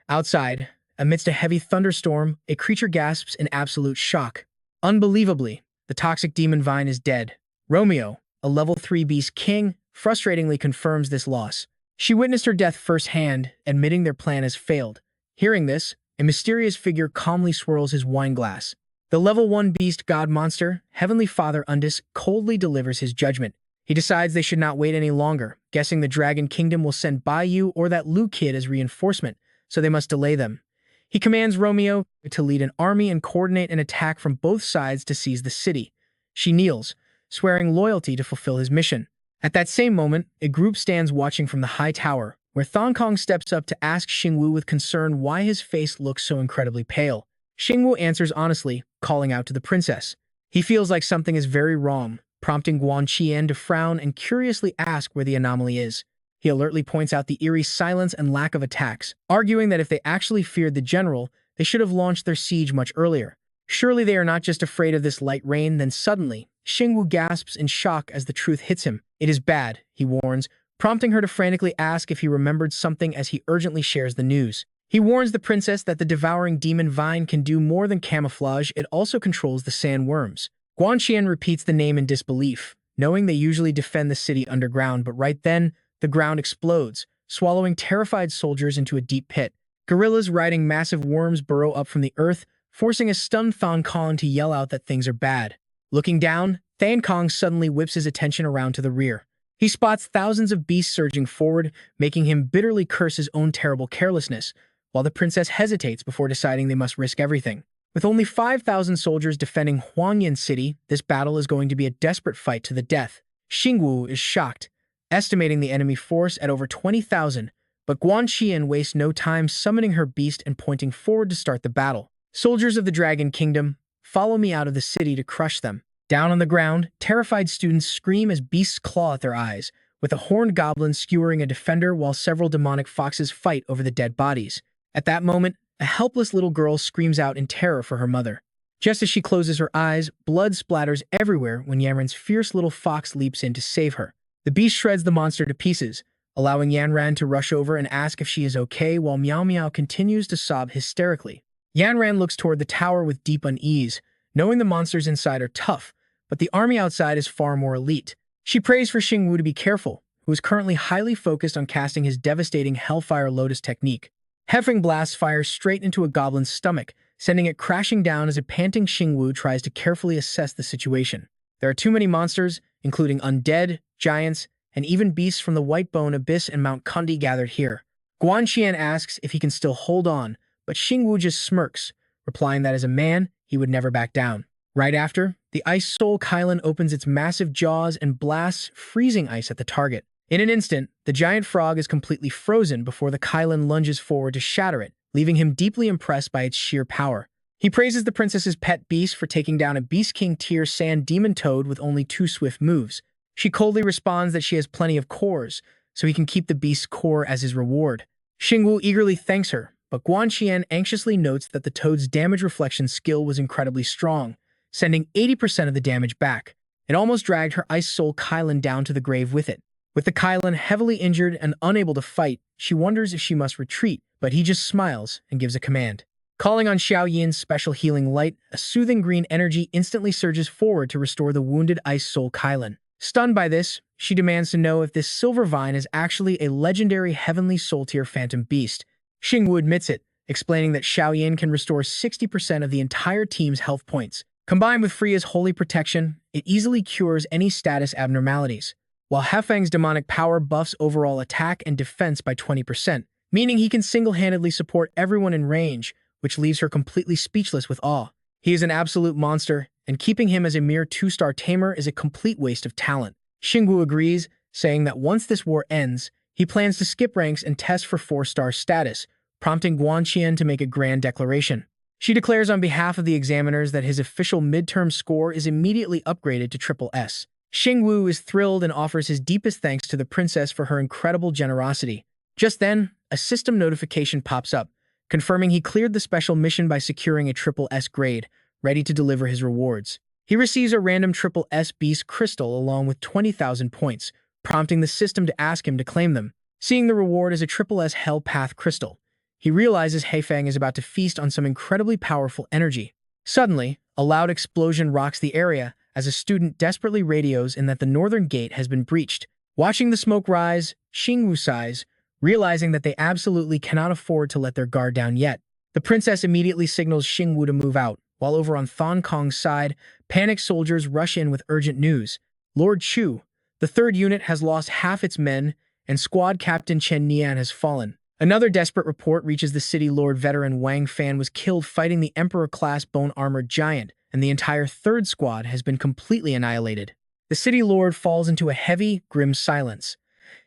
Outside, amidst a heavy thunderstorm, a creature gasps in absolute shock. Unbelievably, the toxic demon vine is dead. Romeo, a level 3 beast king, frustratingly confirms this loss. She witnessed her death firsthand, admitting their plan has failed. Hearing this, a mysterious figure calmly swirls his wine glass. The level 1 beast god monster, Heavenly Father Undis, coldly delivers his judgment. He decides they should not wait any longer, guessing the Dragon Kingdom will send Baiyu or that Lu kid as reinforcement, so they must delay them. He commands Romeo to lead an army and coordinate an attack from both sides to seize the city. She kneels, swearing loyalty to fulfill his mission. At that same moment, a group stands watching from the high tower, where Thong Kong steps up to ask Xingyu with concern why his face looks so incredibly pale. Xingyu answers honestly, calling out to the princess. He feels like something is very wrong, prompting Guan Qian to frown and curiously ask where the anomaly is. He alertly points out the eerie silence and lack of attacks, arguing that if they actually feared the general, they should have launched their siege much earlier. Surely they are not just afraid of this light rain. Then suddenly, Xingyu gasps in shock as the truth hits him. It is bad, he warns, prompting her to frantically ask if he remembered something as he urgently shares the news. He warns the princess that the devouring demon vine can do more than camouflage, it also controls the sandworms. Guan Qian repeats the name in disbelief, knowing they usually defend the city underground, but right then, the ground explodes, swallowing terrified soldiers into a deep pit. Gorillas riding massive worms burrow up from the earth, forcing a stunned Thong Kong to yell out that things are bad. Looking down, Thang Kong suddenly whips his attention around to the rear. He spots thousands of beasts surging forward, making him bitterly curse his own terrible carelessness, while the princess hesitates before deciding they must risk everything. With only 5,000 soldiers defending Huangyan City, this battle is going to be a desperate fight to the death. Xingyu is shocked, estimating the enemy force at over 20,000, But Guan Qian wastes no time summoning her beast and pointing forward to start the battle. Soldiers of the Dragon Kingdom, follow me out of the city to crush them. Down on the ground, terrified students scream as beasts claw at their eyes, with a horned goblin skewering a defender while several demonic foxes fight over the dead bodies. At that moment, a helpless little girl screams out in terror for her mother. Just as she closes her eyes, blood splatters everywhere when Yanran's fierce little fox leaps in to save her. The beast shreds the monster to pieces, allowing Yanran to rush over and ask if she is okay while Meow Meow continues to sob hysterically. Yanran looks toward the tower with deep unease, knowing the monsters inside are tough, but the army outside is far more elite. She prays for Xingyu to be careful, who is currently highly focused on casting his devastating Hellfire Lotus technique. Heffing blasts fire straight into a goblin's stomach, sending it crashing down as a panting Xingyu tries to carefully assess the situation. There are too many monsters, including undead, giants, and even beasts from the Whitebone Abyss and Mount Kundi gathered here. Guan Qian asks if he can still hold on, but Xingyu just smirks, replying that as a man, he would never back down. Right after, the Ice Soul Kylan opens its massive jaws and blasts freezing ice at the target. In an instant, the giant frog is completely frozen before the Kylan lunges forward to shatter it, leaving him deeply impressed by its sheer power. He praises the princess's pet beast for taking down a Beast King tier sand demon toad with only 2 swift moves. She coldly responds that she has plenty of cores, so he can keep the beast's core as his reward. Xingyu eagerly thanks her, but Guan Qian anxiously notes that the toad's damage reflection skill was incredibly strong, sending 80% of the damage back. It almost dragged her Ice Soul Kylan down to the grave with it. With the Kylan heavily injured and unable to fight, she wonders if she must retreat, but he just smiles and gives a command. Calling on Xiao Yin's special healing light, a soothing green energy instantly surges forward to restore the wounded Ice Soul Kylan. Stunned by this, she demands to know if this silver vine is actually a legendary heavenly soul tier phantom beast. Xingyu admits it, explaining that Xiao Yin can restore 60% of the entire team's health points. Combined with Freya's holy protection, it easily cures any status abnormalities, while Hefeng's demonic power buffs overall attack and defense by 20%, meaning he can single-handedly support everyone in range, which leaves her completely speechless with awe. He is an absolute monster, and keeping him as a mere 2-star tamer is a complete waste of talent. Xingyu agrees, saying that once this war ends, he plans to skip ranks and test for 4-star status, prompting Guan Qian to make a grand declaration. She declares on behalf of the examiners that his official midterm score is immediately upgraded to triple S. Xingyu is thrilled and offers his deepest thanks to the princess for her incredible generosity. Just then, a system notification pops up, confirming he cleared the special mission by securing a triple S grade, ready to deliver his rewards. He receives a random triple S beast crystal along with 20,000 points, prompting the system to ask him to claim them. Seeing the reward as a triple S Hell Path crystal, he realizes Heifeng is about to feast on some incredibly powerful energy. Suddenly, a loud explosion rocks the area as a student desperately radios in that the northern gate has been breached. Watching the smoke rise, Xingyu sighs, realizing that they absolutely cannot afford to let their guard down yet. The princess immediately signals Xingyu to move out, while over on Thong Kong's side, panicked soldiers rush in with urgent news. Lord Chu, the 3rd unit has lost half its men, and squad captain Chen Nian has fallen. Another desperate report reaches the city. Lord veteran Wang Fan was killed fighting the Emperor-class bone-armored giant, and the entire 3rd squad has been completely annihilated. The city lord falls into a heavy, grim silence.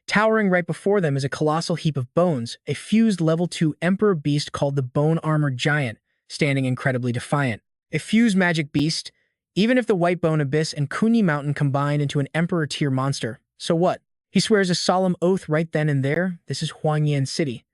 Towering right before them is a colossal heap of bones, a fused level 2 emperor beast called the bone-armored giant, standing incredibly defiant. A fused magic beast, even if the Whitebone Abyss and Kunyi Mountain combined into an emperor-tier monster, so what? He swears a solemn oath right then and there. This is Huangyan City,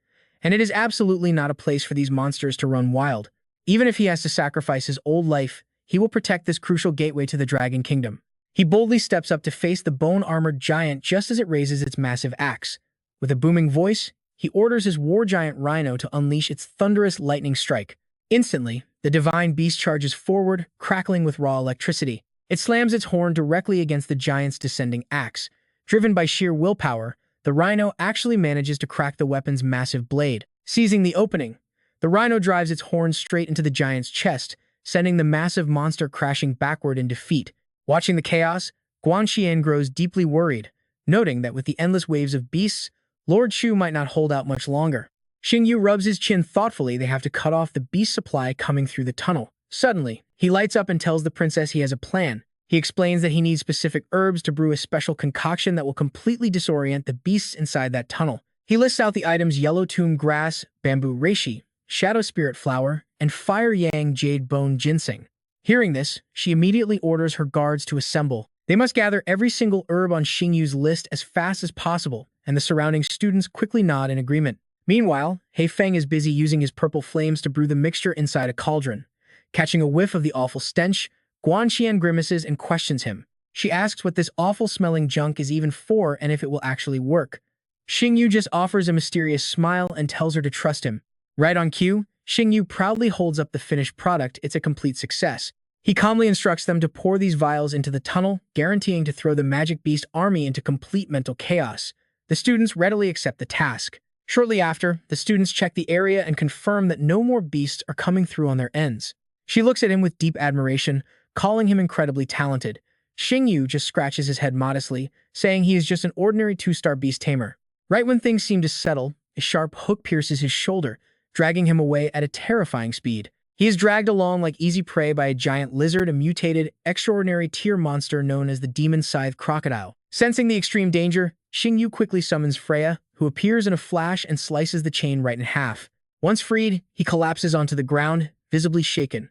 and it is absolutely not a place for these monsters to run wild. Even if he has to sacrifice his old life, he will protect this crucial gateway to the Dragon Kingdom. He boldly steps up to face the bone-armored giant just as it raises its massive axe. With a booming voice, he orders his war giant Rhino to unleash its thunderous lightning strike. Instantly, the divine beast charges forward, crackling with raw electricity. It slams its horn directly against the giant's descending axe. Driven by sheer willpower, the Rhino actually manages to crack the weapon's massive blade. Seizing the opening, the Rhino drives its horn straight into the giant's chest, sending the massive monster crashing backward in defeat. Watching the chaos, Guan Qian grows deeply worried, noting that with the endless waves of beasts, Lord Chu might not hold out much longer. Xingyu rubs his chin thoughtfully. They have to cut off the beast supply coming through the tunnel. Suddenly, he lights up and tells the princess he has a plan. He explains that he needs specific herbs to brew a special concoction that will completely disorient the beasts inside that tunnel. He lists out the items yellow tomb grass, bamboo reishi, shadow spirit flower, and fire yang jade bone ginseng. Hearing this, she immediately orders her guards to assemble. They must gather every single herb on Xingyu's list as fast as possible, and the surrounding students quickly nod in agreement. Meanwhile, He Feng is busy using his purple flames to brew the mixture inside a cauldron. Catching a whiff of the awful stench, Guanxian grimaces and questions him. She asks what this awful-smelling junk is even for and if it will actually work. Xingyu just offers a mysterious smile and tells her to trust him. Right on cue, Xingyu proudly holds up the finished product. It's a complete success. He calmly instructs them to pour these vials into the tunnel, guaranteeing to throw the Magic Beast army into complete mental chaos. The students readily accept the task. Shortly after, the students check the area and confirm that no more beasts are coming through on their ends. She looks at him with deep admiration, calling him incredibly talented. Xingyu just scratches his head modestly, saying he is just an ordinary 2-star beast tamer. Right when things seem to settle, a sharp hook pierces his shoulder, dragging him away at a terrifying speed. He is dragged along like easy prey by a giant lizard, a mutated, extraordinary tier monster known as the Demon Scythe Crocodile. Sensing the extreme danger, Xingyu quickly summons Freya, who appears in a flash and slices the chain right in half. Once freed, he collapses onto the ground, visibly shaken.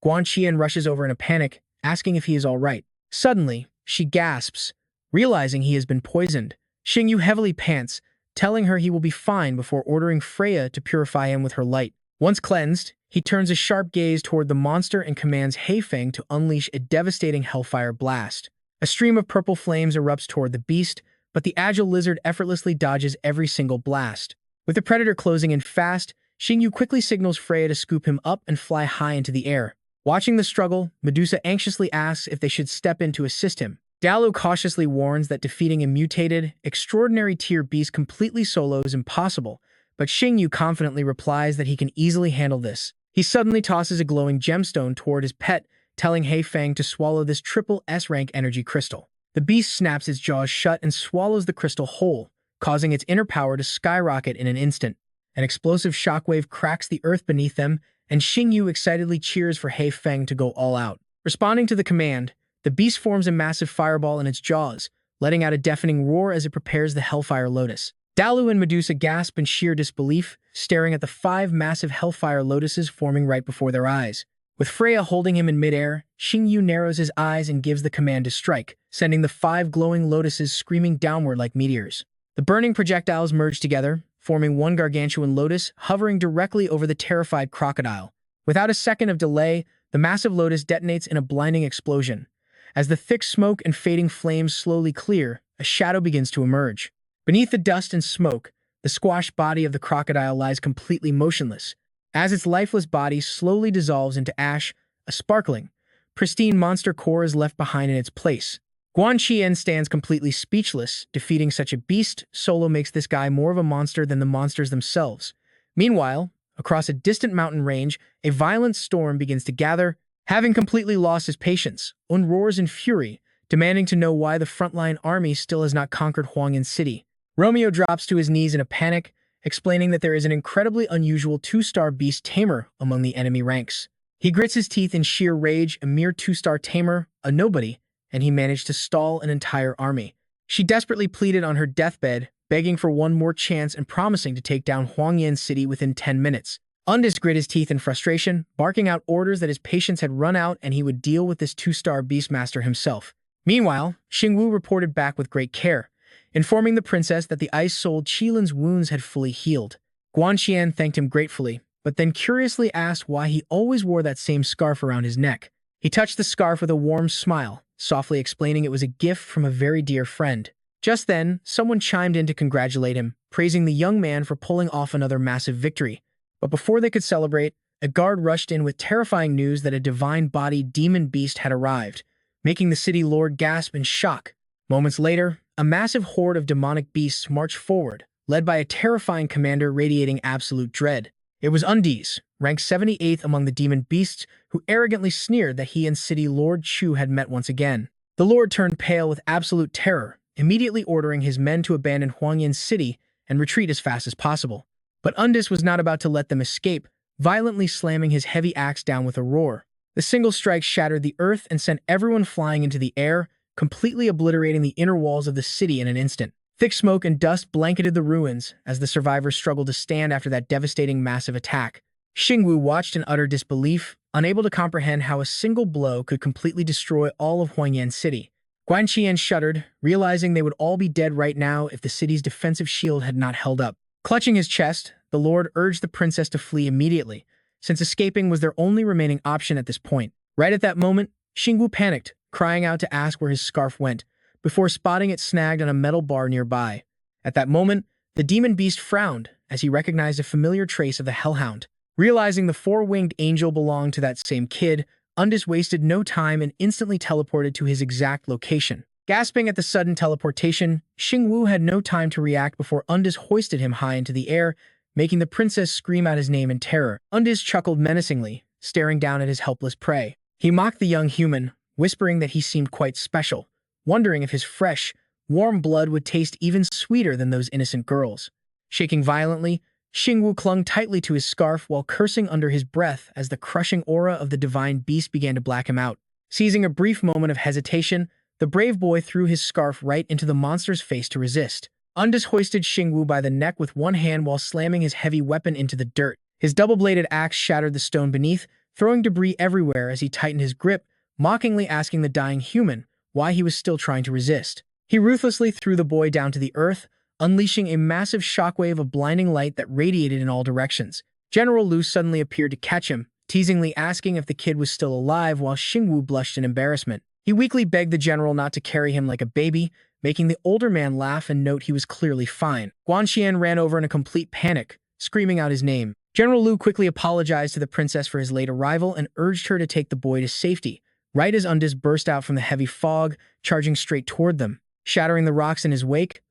Guanxian rushes over in a panic, asking if he is all right. Suddenly, she gasps, realizing he has been poisoned. Xingyu heavily pants, telling her he will be fine before ordering Freya to purify him with her light. Once cleansed, he turns a sharp gaze toward the monster and commands He Feng to unleash a devastating hellfire blast. A stream of purple flames erupts toward the beast, but the agile lizard effortlessly dodges every single blast. With the predator closing in fast, Xingyu quickly signals Freya to scoop him up and fly high into the air. Watching the struggle, Medusa anxiously asks if they should step in to assist him. Dalu cautiously warns that defeating a mutated, extraordinary tier beast completely solo is impossible, but Xingyu confidently replies that he can easily handle this. He suddenly tosses a glowing gemstone toward his pet, telling He Feng to swallow this triple S-rank energy crystal. The beast snaps its jaws shut and swallows the crystal whole, causing its inner power to skyrocket in an instant. An explosive shockwave cracks the earth beneath them, and Xingyu excitedly cheers for He Feng to go all out. Responding to the command, the beast forms a massive fireball in its jaws, letting out a deafening roar as it prepares the Hellfire Lotus. Dalu and Medusa gasp in sheer disbelief, staring at the 5 massive Hellfire Lotuses forming right before their eyes. With Freya holding him in midair, Xingyu narrows his eyes and gives the command to strike, sending the 5 glowing lotuses screaming downward like meteors. The burning projectiles merge together, forming one gargantuan lotus hovering directly over the terrified crocodile. Without a second of delay, the massive lotus detonates in a blinding explosion. As the thick smoke and fading flames slowly clear, a shadow begins to emerge. Beneath the dust and smoke, the squashed body of the crocodile lies completely motionless. As its lifeless body slowly dissolves into ash, a sparkling, pristine monster core is left behind in its place. Guanxian stands completely speechless. Defeating such a beast solo makes this guy more of a monster than the monsters themselves. Meanwhile, across a distant mountain range, a violent storm begins to gather. Having completely lost his patience, Un roars in fury, demanding to know why the frontline army still has not conquered Huangyan City. Romeo drops to his knees in a panic, explaining that there is an incredibly unusual 2-star beast tamer among the enemy ranks. He grits his teeth in sheer rage, a mere 2-star tamer, a nobody, and he managed to stall an entire army. She desperately pleaded on her deathbed, begging for one more chance and promising to take down Huangyan City within 10 minutes. Undis grit his teeth in frustration, barking out orders that his patience had run out and he would deal with this 2-star beastmaster himself. Meanwhile, Xingwu reported back with great care, informing the princess that the ice-souled Qilin's wounds had fully healed. Guanxian thanked him gratefully, but then curiously asked why he always wore that same scarf around his neck. He touched the scarf with a warm smile, softly explaining it was a gift from a very dear friend. Just then, someone chimed in to congratulate him, praising the young man for pulling off another massive victory. But before they could celebrate, a guard rushed in with terrifying news that a divine-bodied demon beast had arrived, making the city lord gasp in shock. Moments later, a massive horde of demonic beasts marched forward, led by a terrifying commander radiating absolute dread. It was Undis, ranked 78th among the demon beasts, who arrogantly sneered that he and city lord Chu had met once again. The lord turned pale with absolute terror, immediately ordering his men to abandon Huangyan City and retreat as fast as possible. But Undis was not about to let them escape, violently slamming his heavy axe down with a roar. The single strike shattered the earth and sent everyone flying into the air, completely obliterating the inner walls of the city in an instant. Thick smoke and dust blanketed the ruins as the survivors struggled to stand after that devastating massive attack. Xingyu watched in utter disbelief, unable to comprehend how a single blow could completely destroy all of Huangyan City. Guan Qian shuddered, realizing they would all be dead right now if the city's defensive shield had not held up. Clutching his chest, the lord urged the princess to flee immediately, since escaping was their only remaining option at this point. Right at that moment, Xingyu panicked, crying out to ask where his scarf went, before spotting it snagged on a metal bar nearby. At that moment, the demon beast frowned as he recognized a familiar trace of the hellhound. Realizing the four-winged angel belonged to that same kid, Undis wasted no time and instantly teleported to his exact location. Gasping at the sudden teleportation, Xingyu had no time to react before Undis hoisted him high into the air, making the princess scream out his name in terror. Undis chuckled menacingly, staring down at his helpless prey. He mocked the young human, whispering that he seemed quite special, wondering if his fresh, warm blood would taste even sweeter than those innocent girls. Shaking violently, Xingyu clung tightly to his scarf while cursing under his breath as the crushing aura of the divine beast began to black him out. Seizing a brief moment of hesitation, the brave boy threw his scarf right into the monster's face to resist. Undis hoisted Xingyu by the neck with one hand while slamming his heavy weapon into the dirt. His double-bladed axe shattered the stone beneath, throwing debris everywhere as he tightened his grip, mockingly asking the dying human why he was still trying to resist. He ruthlessly threw the boy down to the earth, unleashing a massive shockwave of blinding light that radiated in all directions. General Lu suddenly appeared to catch him, teasingly asking if the kid was still alive while Xingyu blushed in embarrassment. He weakly begged the general not to carry him like a baby, making the older man laugh and note he was clearly fine. Guan Qian ran over in a complete panic, screaming out his name. General Lu quickly apologized to the princess for his late arrival and urged her to take the boy to safety, right as Undis burst out from the heavy fog, charging straight toward them. Shattering the rocks in his wake,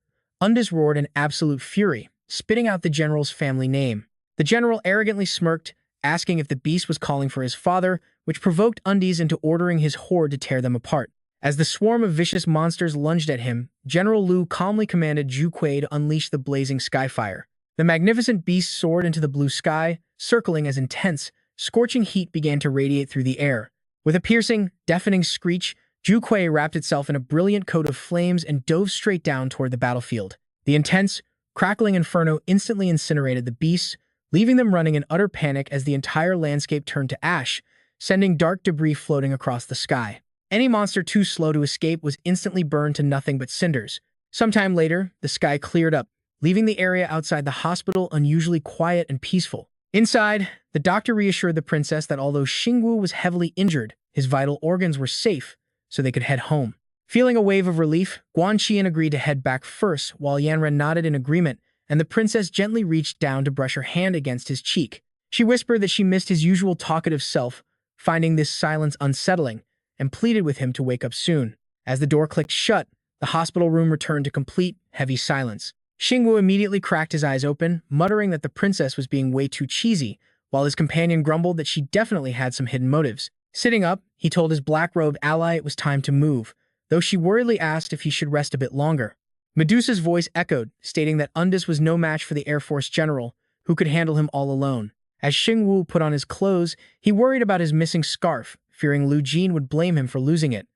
Undis roared in absolute fury, spitting out the general's family name. The general arrogantly smirked, asking if the beast was calling for his father, which provoked Undis into ordering his horde to tear them apart. As the swarm of vicious monsters lunged at him, General Lu calmly commanded Zhu Kui to unleash the blazing skyfire. The magnificent beast soared into the blue sky, circling as intense, scorching heat began to radiate through the air. With a piercing, deafening screech, Zhu Kui wrapped itself in a brilliant coat of flames and dove straight down toward the battlefield. The intense, crackling inferno instantly incinerated the beasts, leaving them running in utter panic as the entire landscape turned to ash, sending dark debris floating across the sky. Any monster too slow to escape was instantly burned to nothing but cinders. Sometime later, the sky cleared up, leaving the area outside the hospital unusually quiet and peaceful. Inside, the doctor reassured the princess that although Xingyu was heavily injured, his vital organs were safe, so they could head home. Feeling a wave of relief, Guan Qian agreed to head back first while Yanren nodded in agreement, and the princess gently reached down to brush her hand against his cheek. She whispered that she missed his usual talkative self, finding this silence unsettling, and pleaded with him to wake up soon. As the door clicked shut, the hospital room returned to complete, heavy silence. Xingyu immediately cracked his eyes open, muttering that the princess was being way too cheesy, while his companion grumbled that she definitely had some hidden motives. Sitting up, he told his black-robed ally it was time to move, though she worriedly asked if he should rest a bit longer. Medusa's voice echoed, stating that Undis was no match for the Air Force general, who could handle him all alone. As Xingyu put on his clothes, he worried about his missing scarf, fearing Lu Jin would blame him for losing it.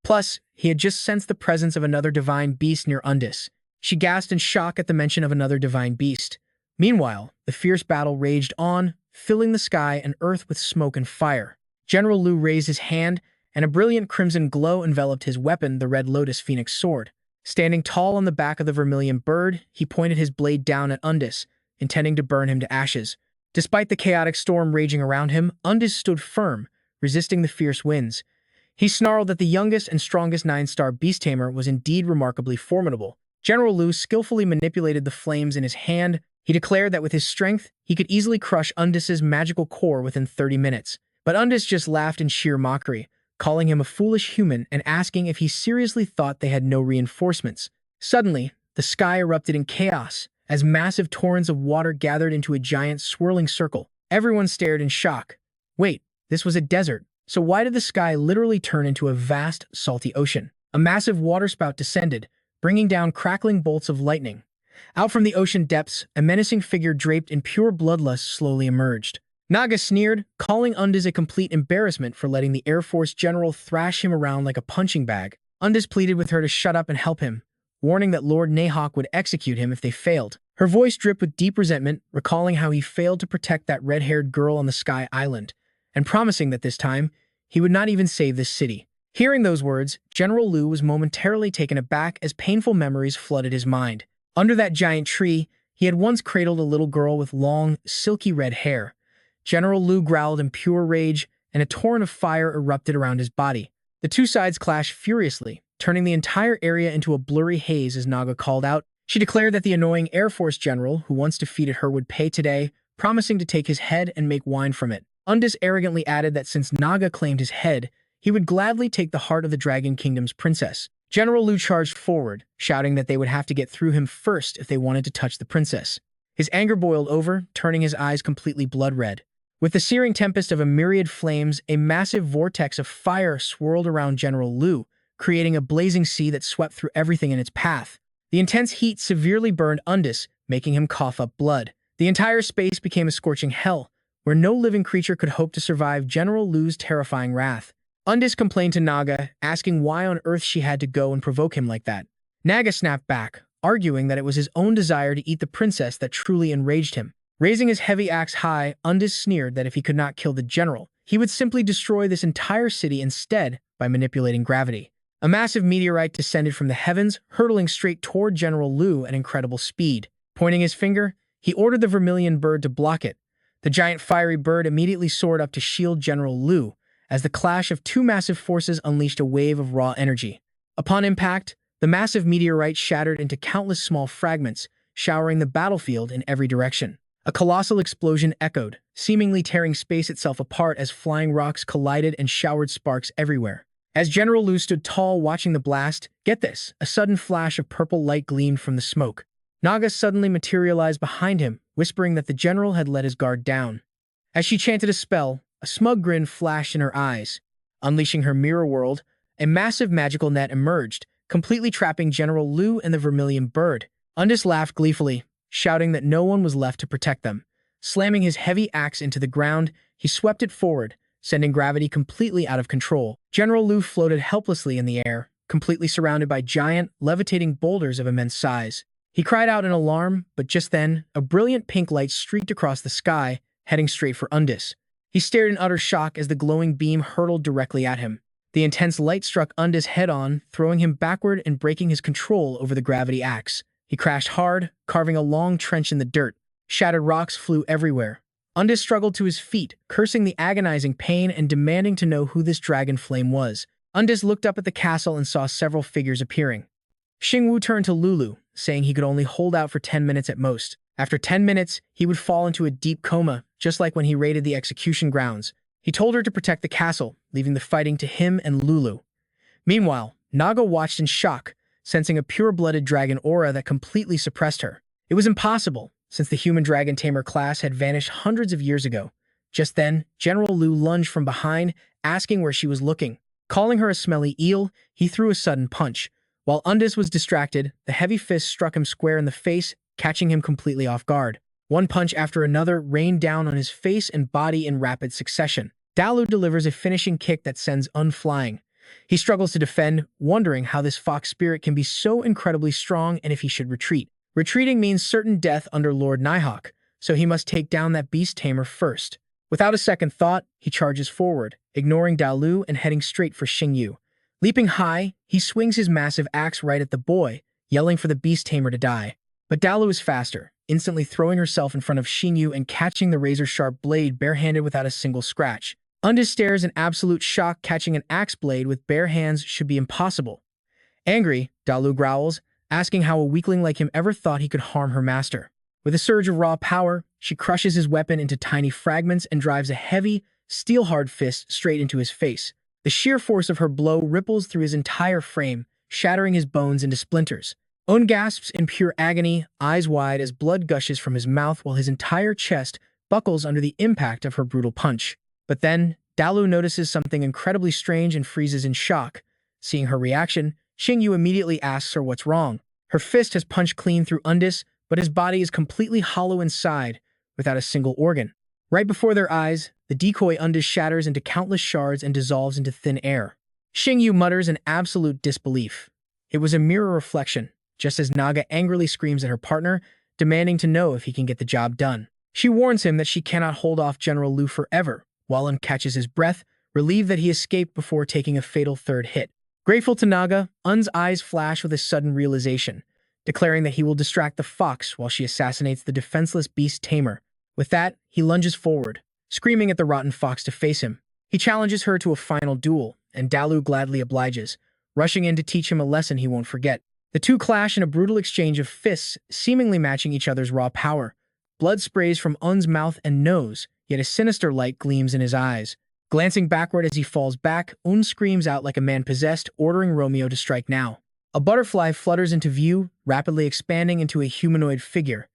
Plus, he had just sensed the presence of another divine beast near Undis. She gasped in shock at the mention of another divine beast. Meanwhile, the fierce battle raged on, filling the sky and earth with smoke and fire. General Lu raised his hand, and a brilliant crimson glow enveloped his weapon, the Red Lotus Phoenix Sword. Standing tall on the back of the vermilion bird, he pointed his blade down at Undis, intending to burn him to ashes. Despite the chaotic storm raging around him, Undis stood firm, resisting the fierce winds. He snarled that the youngest and strongest 9-star Beast Tamer was indeed remarkably formidable. General Lu skillfully manipulated the flames in his hand. He declared that with his strength, he could easily crush Undis's magical core within 30 minutes. But Undis just laughed in sheer mockery, calling him a foolish human and asking if he seriously thought they had no reinforcements. Suddenly, the sky erupted in chaos, as massive torrents of water gathered into a giant swirling circle. Everyone stared in shock. Wait, this was a desert, so why did the sky literally turn into a vast, salty ocean? A massive waterspout descended, bringing down crackling bolts of lightning. Out from the ocean depths, a menacing figure draped in pure bloodlust slowly emerged. Naga sneered, calling Undis a complete embarrassment for letting the Air Force general thrash him around like a punching bag. Undis pleaded with her to shut up and help him, warning that Lord Nahawk would execute him if they failed. Her voice dripped with deep resentment, recalling how he failed to protect that red-haired girl on the Sky Island, and promising that this time, he would not even save this city. Hearing those words, General Lu was momentarily taken aback as painful memories flooded his mind. Under that giant tree, he had once cradled a little girl with long, silky red hair. General Lu growled in pure rage, and a torrent of fire erupted around his body. The two sides clashed furiously, turning the entire area into a blurry haze as Naga called out. She declared that the annoying Air Force general who once defeated her would pay today, promising to take his head and make wine from it. Undis arrogantly added that since Naga claimed his head, he would gladly take the heart of the Dragon Kingdom's princess. General Lu charged forward, shouting that they would have to get through him first if they wanted to touch the princess. His anger boiled over, turning his eyes completely blood-red. With the searing tempest of a myriad flames, a massive vortex of fire swirled around General Lu, creating a blazing sea that swept through everything in its path. The intense heat severely burned Undis, making him cough up blood. The entire space became a scorching hell, where no living creature could hope to survive General Lu's terrifying wrath. Undis complained to Naga, asking why on earth she had to go and provoke him like that. Naga snapped back, arguing that it was his own desire to eat the princess that truly enraged him. Raising his heavy axe high, Undis sneered that if he could not kill the general, he would simply destroy this entire city instead by manipulating gravity. A massive meteorite descended from the heavens, hurtling straight toward General Lu at incredible speed. Pointing his finger, he ordered the vermilion bird to block it. The giant fiery bird immediately soared up to shield General Lu, as the clash of two massive forces unleashed a wave of raw energy. Upon impact, the massive meteorite shattered into countless small fragments, showering the battlefield in every direction. A colossal explosion echoed, seemingly tearing space itself apart as flying rocks collided and showered sparks everywhere. As General Lu stood tall watching the blast, get this, a sudden flash of purple light gleamed from the smoke. Naga suddenly materialized behind him, whispering that the general had let his guard down. As she chanted a spell, a smug grin flashed in her eyes. Unleashing her mirror world, a massive magical net emerged, completely trapping General Lu and the vermilion bird. Undis laughed gleefully, shouting that no one was left to protect them. Slamming his heavy axe into the ground, he swept it forward, sending gravity completely out of control. General Lu floated helplessly in the air, completely surrounded by giant, levitating boulders of immense size. He cried out in alarm, but just then, a brilliant pink light streaked across the sky, heading straight for Undis. He stared in utter shock as the glowing beam hurtled directly at him. The intense light struck Undis head-on, throwing him backward and breaking his control over the gravity axe. He crashed hard, carving a long trench in the dirt. Shattered rocks flew everywhere. Undis struggled to his feet, cursing the agonizing pain and demanding to know who this dragon flame was. Undis looked up at the castle and saw several figures appearing. Xingyu turned to Lulu, saying he could only hold out for 10 minutes at most. After 10 minutes, he would fall into a deep coma, just like when he raided the execution grounds. He told her to protect the castle, leaving the fighting to him and Lulu. Meanwhile, Naga watched in shock, sensing a pure-blooded dragon aura that completely suppressed her. It was impossible, since the human dragon tamer class had vanished hundreds of years ago. Just then, General Lu lunged from behind, asking where she was looking. Calling her a smelly eel, he threw a sudden punch. While Undis was distracted, the heavy fist struck him square in the face, catching him completely off guard. One punch after another rained down on his face and body in rapid succession. Dalu delivers a finishing kick that sends flying. He struggles to defend, wondering how this fox spirit can be so incredibly strong and if he should retreat. Retreating means certain death under Lord Nihawk, so he must take down that beast tamer first. Without a second thought, he charges forward, ignoring Dalu and heading straight for Xingyu. Leaping high, he swings his massive axe right at the boy, yelling for the beast tamer to die. But Dalu is faster, instantly throwing herself in front of Xingyu and catching the razor-sharp blade barehanded without a single scratch. Undis stares in absolute shock. Catching an axe blade with bare hands should be impossible. Angry, Dalu growls, asking how a weakling like him ever thought he could harm her master. With a surge of raw power, she crushes his weapon into tiny fragments and drives a heavy, steel-hard fist straight into his face. The sheer force of her blow ripples through his entire frame, shattering his bones into splinters. Owen gasps in pure agony, eyes wide as blood gushes from his mouth while his entire chest buckles under the impact of her brutal punch. But then, Dalu notices something incredibly strange and freezes in shock. Seeing her reaction, Xingyu immediately asks her what's wrong. Her fist has punched clean through Undis, but his body is completely hollow inside, without a single organ. Right before their eyes, the decoy Undis shatters into countless shards and dissolves into thin air. Xingyu mutters in absolute disbelief. It was a mirror reflection, just as Naga angrily screams at her partner, demanding to know if he can get the job done. She warns him that she cannot hold off General Lu forever, while Un catches his breath, relieved that he escaped before taking a fatal third hit. Grateful to Naga, Un's eyes flash with a sudden realization, declaring that he will distract the fox while she assassinates the defenseless Beast Tamer. With that, he lunges forward, screaming at the rotten fox to face him. He challenges her to a final duel, and Dalu gladly obliges, rushing in to teach him a lesson he won't forget. The two clash in a brutal exchange of fists, seemingly matching each other's raw power. Blood sprays from Un's mouth and nose, yet a sinister light gleams in his eyes. Glancing backward as he falls back, Un screams out like a man possessed, ordering Romeo to strike now. A butterfly flutters into view, rapidly expanding into a humanoid figure.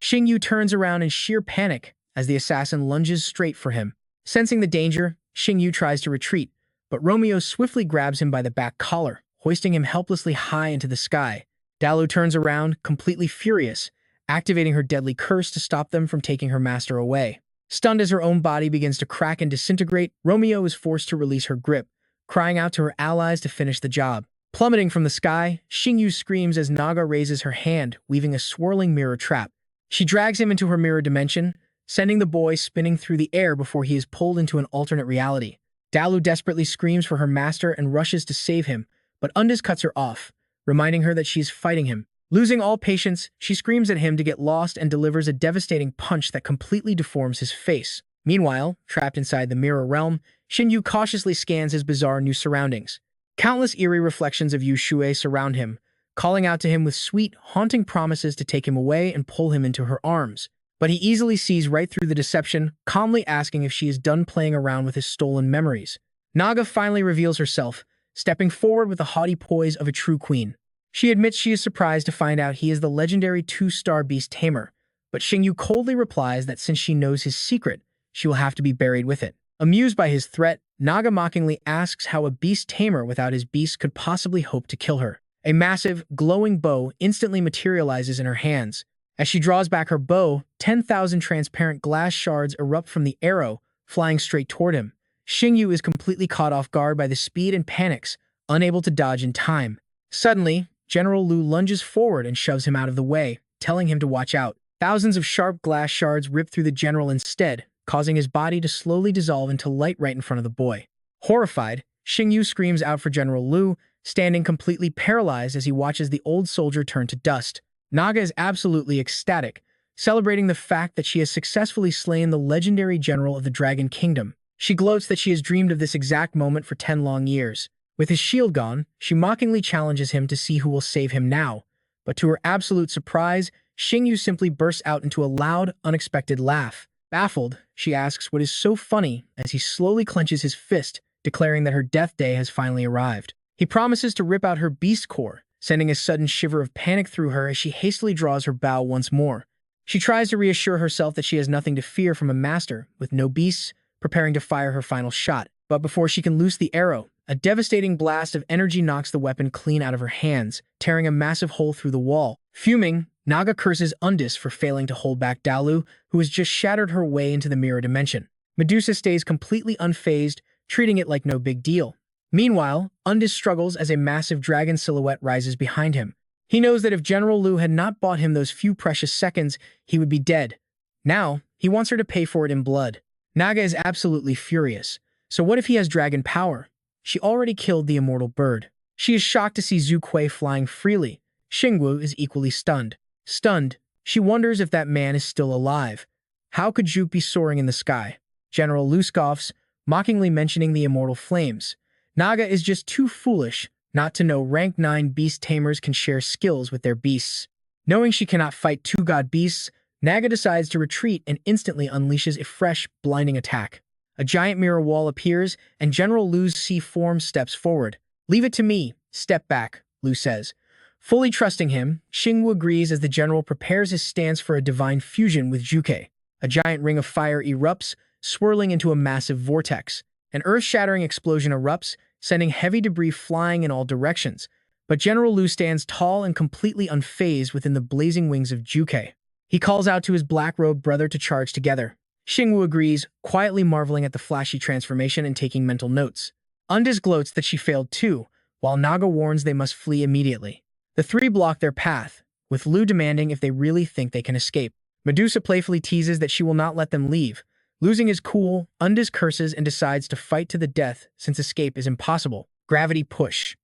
Xingyu turns around in sheer panic as the assassin lunges straight for him. Sensing the danger, Xingyu tries to retreat, but Romeo swiftly grabs him by the back collar, hoisting him helplessly high into the sky. Dalu turns around, completely furious, activating her deadly curse to stop them from taking her master away. Stunned as her own body begins to crack and disintegrate, Romeo is forced to release her grip, crying out to her allies to finish the job. Plummeting from the sky, Xingyu screams as Naga raises her hand, weaving a swirling mirror trap. She drags him into her mirror dimension, sending the boy spinning through the air before he is pulled into an alternate reality. Dalu desperately screams for her master and rushes to save him, but Undis cuts her off, reminding her that she is fighting him. Losing all patience, she screams at him to get lost and delivers a devastating punch that completely deforms his face. Meanwhile, trapped inside the mirror realm, Xingyu cautiously scans his bizarre new surroundings. Countless eerie reflections of Yu Shui surround him, calling out to him with sweet, haunting promises to take him away and pull him into her arms. But he easily sees right through the deception, calmly asking if she is done playing around with his stolen memories. Naga finally reveals herself, stepping forward with the haughty poise of a true queen. She admits she is surprised to find out he is the legendary 2-star Beast Tamer, but Xingyu coldly replies that since she knows his secret, she will have to be buried with it. Amused by his threat, Naga mockingly asks how a Beast Tamer without his beast could possibly hope to kill her. A massive, glowing bow instantly materializes in her hands. As she draws back her bow, 10,000 transparent glass shards erupt from the arrow, flying straight toward him. Xingyu is completely caught off guard by the speed and panics, unable to dodge in time. Suddenly, General Lu lunges forward and shoves him out of the way, telling him to watch out. Thousands of sharp glass shards rip through the general instead, causing his body to slowly dissolve into light right in front of the boy. Horrified, Xingyu screams out for General Lu, standing completely paralyzed as he watches the old soldier turn to dust. Naga is absolutely ecstatic, celebrating the fact that she has successfully slain the legendary general of the Dragon Kingdom. She gloats that she has dreamed of this exact moment for 10 long years. With his shield gone, she mockingly challenges him to see who will save him now. But to her absolute surprise, Xingyu simply bursts out into a loud, unexpected laugh. Baffled, she asks what is so funny as he slowly clenches his fist, declaring that her death day has finally arrived. He promises to rip out her beast core, sending a sudden shiver of panic through her as she hastily draws her bow once more. She tries to reassure herself that she has nothing to fear from a master, with no beasts, preparing to fire her final shot. But before she can loose the arrow, a devastating blast of energy knocks the weapon clean out of her hands, tearing a massive hole through the wall. Fuming, Naga curses Undis for failing to hold back Dalu, who has just shattered her way into the mirror dimension. Medusa stays completely unfazed, treating it like no big deal. Meanwhile, Undis struggles as a massive dragon silhouette rises behind him. He knows that if General Lu had not bought him those few precious seconds, he would be dead. Now, he wants her to pay for it in blood. Naga is absolutely furious. So what if he has dragon power? She already killed the immortal bird. She is shocked to see Zhu Kui flying freely. Xingyu is equally stunned. Stunned, she wonders if that man is still alive. How could Zhu be soaring in the sky? General Lu scoffs, mockingly mentioning the immortal flames. Naga is just too foolish not to know rank 9 beast tamers can share skills with their beasts. Knowing she cannot fight 2 god beasts, Naga decides to retreat and instantly unleashes a fresh, blinding attack. A giant mirror wall appears, and General Lu's sea form steps forward. "Leave it to me. Step back," Lu says. Fully trusting him, Xingyu agrees as the general prepares his stance for a divine fusion with Juke. A giant ring of fire erupts, swirling into a massive vortex. An earth-shattering explosion erupts, sending heavy debris flying in all directions. But General Lu stands tall and completely unfazed within the blazing wings of Juke. He calls out to his black-robed brother to charge together. Xingyu agrees, quietly marveling at the flashy transformation and taking mental notes. Undis gloats that she failed too, while Naga warns they must flee immediately. The three block their path, with Lu demanding if they really think they can escape. Medusa playfully teases that she will not let them leave. Losing his cool, Undis curses and decides to fight to the death since escape is impossible. Gravity push.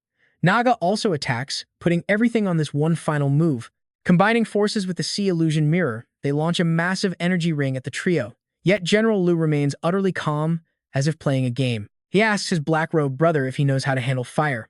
Naga also attacks, putting everything on this one final move. Combining forces with the Sea Illusion Mirror, they launch a massive energy ring at the trio. Yet General Lu remains utterly calm, as if playing a game. He asks his black-robed brother if he knows how to handle fire.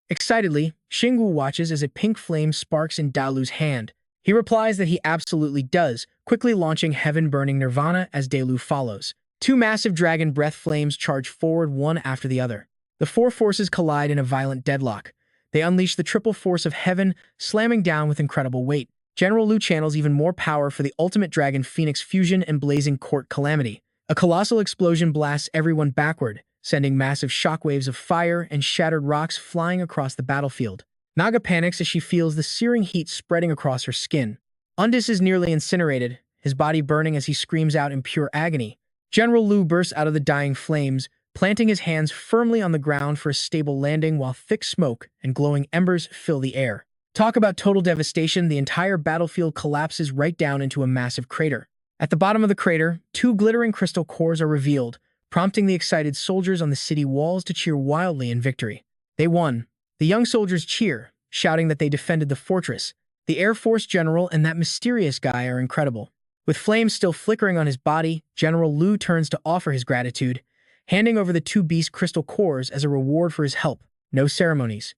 Excitedly, Xingyu watches as a pink flame sparks in Dalu's hand. He replies that he absolutely does, quickly launching heaven-burning Nirvana as Dalu follows. Two massive dragon breath flames charge forward one after the other. The four forces collide in a violent deadlock. They unleash the triple force of heaven, slamming down with incredible weight. General Lu channels even more power for the ultimate dragon Phoenix fusion and blazing court calamity. A colossal explosion blasts everyone backward, sending massive shockwaves of fire and shattered rocks flying across the battlefield. Naga panics as she feels the searing heat spreading across her skin. Undis is nearly incinerated, his body burning as he screams out in pure agony. General Lu bursts out of the dying flames, planting his hands firmly on the ground for a stable landing while thick smoke and glowing embers fill the air. Talk about total devastation, the entire battlefield collapses right down into a massive crater. At the bottom of the crater, two glittering crystal cores are revealed, prompting the excited soldiers on the city walls to cheer wildly in victory. They won. The young soldiers cheer, shouting that they defended the fortress. The Air Force General and that mysterious guy are incredible. With flames still flickering on his body, General Lu turns to offer his gratitude, handing over the two beast crystal cores as a reward for his help. No ceremonies.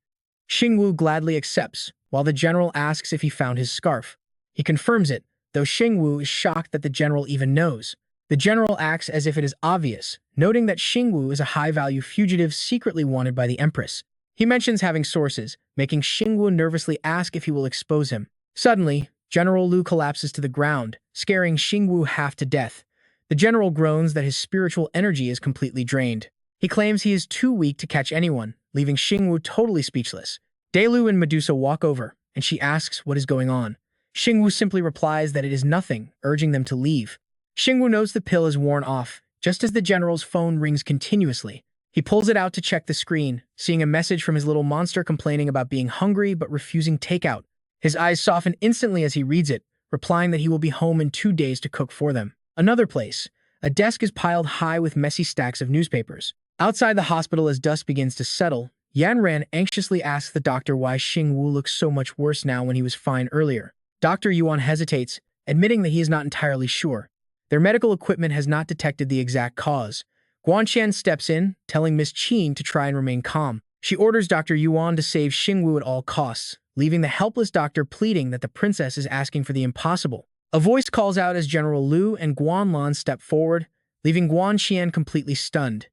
Xingyu gladly accepts, while the general asks if he found his scarf. He confirms it, though Xingyu is shocked that the general even knows. The general acts as if it is obvious, noting that Xingyu is a high-value fugitive secretly wanted by the Empress. He mentions having sources, making Xingyu nervously ask if he will expose him. Suddenly, General Lu collapses to the ground, scaring Xingyu half to death. The general groans that his spiritual energy is completely drained. He claims he is too weak to catch anyone, leaving Xingyu totally speechless. Dalu and Medusa walk over, and she asks what is going on. Xingyu simply replies that it is nothing, urging them to leave. Xingyu knows the pill is worn off, just as the general's phone rings continuously. He pulls it out to check the screen, seeing a message from his little monster complaining about being hungry but refusing takeout. His eyes soften instantly as he reads it, replying that he will be home in 2 days to cook for them. Another place. A desk is piled high with messy stacks of newspapers. Outside the hospital as dusk begins to settle, Yan Ran anxiously asks the doctor why Xingyu looks so much worse now when he was fine earlier. Dr. Yuan hesitates, admitting that he is not entirely sure. Their medical equipment has not detected the exact cause. Guanqian steps in, telling Miss Qin to try and remain calm. She orders Dr. Yuan to save Xingyu at all costs, leaving the helpless doctor pleading that the princess is asking for the impossible. A voice calls out as General Lu and Guanlan step forward, leaving Guanqian completely stunned.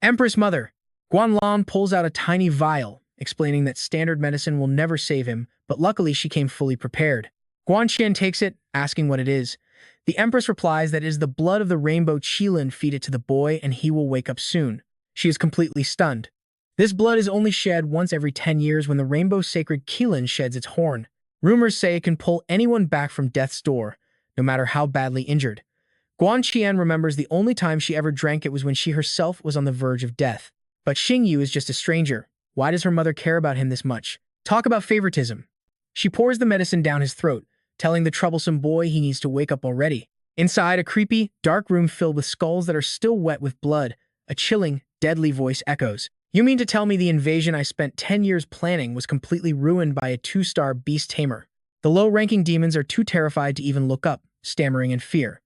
Empress Mother! Guanlan pulls out a tiny vial, explaining that standard medicine will never save him, but luckily she came fully prepared. Guanqian takes it, asking what it is. The Empress replies that it is the blood of the rainbow Qilin. Feed it to the boy and he will wake up soon. She is completely stunned. This blood is only shed once every 10 years when the rainbow sacred Qilin sheds its horn. Rumors say it can pull anyone back from death's door, no matter how badly injured. Guanqian remembers the only time she ever drank it was when she herself was on the verge of death. But Xingyu is just a stranger. Why does her mother care about him this much? Talk about favoritism. She pours the medicine down his throat, telling the troublesome boy he needs to wake up already. Inside, a creepy, dark room filled with skulls that are still wet with blood, a chilling, deadly voice echoes. You mean to tell me the invasion I spent 10 years planning was completely ruined by a 2-star beast tamer? The low-ranking demons are too terrified to even look up, stammering in fear.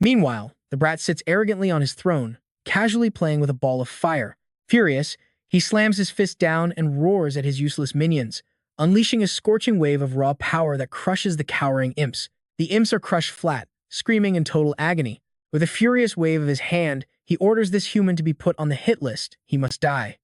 Meanwhile, the brat sits arrogantly on his throne, casually playing with a ball of fire. Furious, he slams his fist down and roars at his useless minions, unleashing a scorching wave of raw power that crushes the cowering imps. The imps are crushed flat, screaming in total agony. With a furious wave of his hand, he orders this human to be put on the hit list. He must die.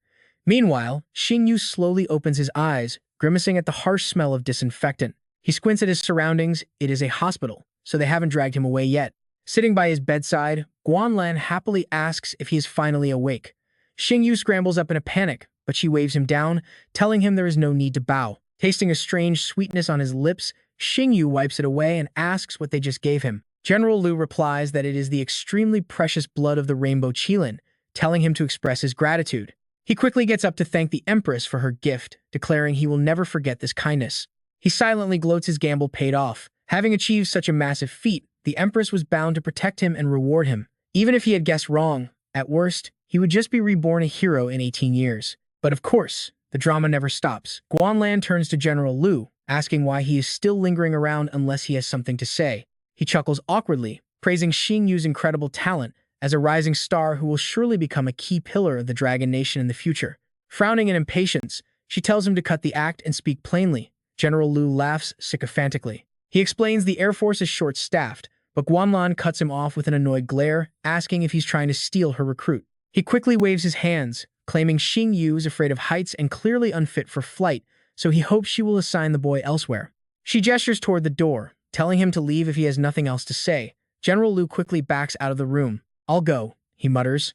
Meanwhile, Xingyu slowly opens his eyes, grimacing at the harsh smell of disinfectant. He squints at his surroundings. It is a hospital, so they haven't dragged him away yet. Sitting by his bedside, Guanlan happily asks if he is finally awake. Xingyu scrambles up in a panic, but she waves him down, telling him there is no need to bow. Tasting a strange sweetness on his lips, Xingyu wipes it away and asks what they just gave him. General Lu replies that it is the extremely precious blood of the rainbow Qilin, telling him to express his gratitude. He quickly gets up to thank the Empress for her gift, declaring he will never forget this kindness. He silently gloats his gamble paid off. Having achieved such a massive feat, the Empress was bound to protect him and reward him. Even if he had guessed wrong, at worst, he would just be reborn a hero in 18 years. But of course, the drama never stops. Guanlan turns to General Lu, asking why he is still lingering around unless he has something to say. He chuckles awkwardly, praising Xingyu's incredible talent as a rising star who will surely become a key pillar of the Dragon Nation in the future. Frowning in impatience, she tells him to cut the act and speak plainly. General Lu laughs sycophantically. He explains the Air Force is short-staffed, but Guanlan cuts him off with an annoyed glare, asking if he's trying to steal her recruit. He quickly waves his hands, claiming Xingyu is afraid of heights and clearly unfit for flight, so he hopes she will assign the boy elsewhere. She gestures toward the door, telling him to leave if he has nothing else to say. General Lu quickly backs out of the room. "I'll go," he mutters.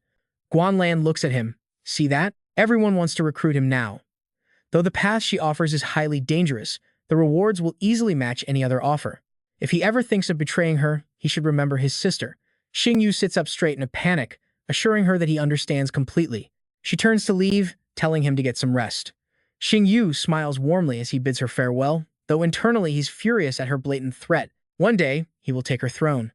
Guanlan looks at him. "See that? Everyone wants to recruit him now. Though the path she offers is highly dangerous, the rewards will easily match any other offer. If he ever thinks of betraying her, he should remember his sister." Xingyu sits up straight in a panic, assuring her that he understands completely. She turns to leave, telling him to get some rest. Xingyu smiles warmly as he bids her farewell, though internally he's furious at her blatant threat. One day, he will take her throne.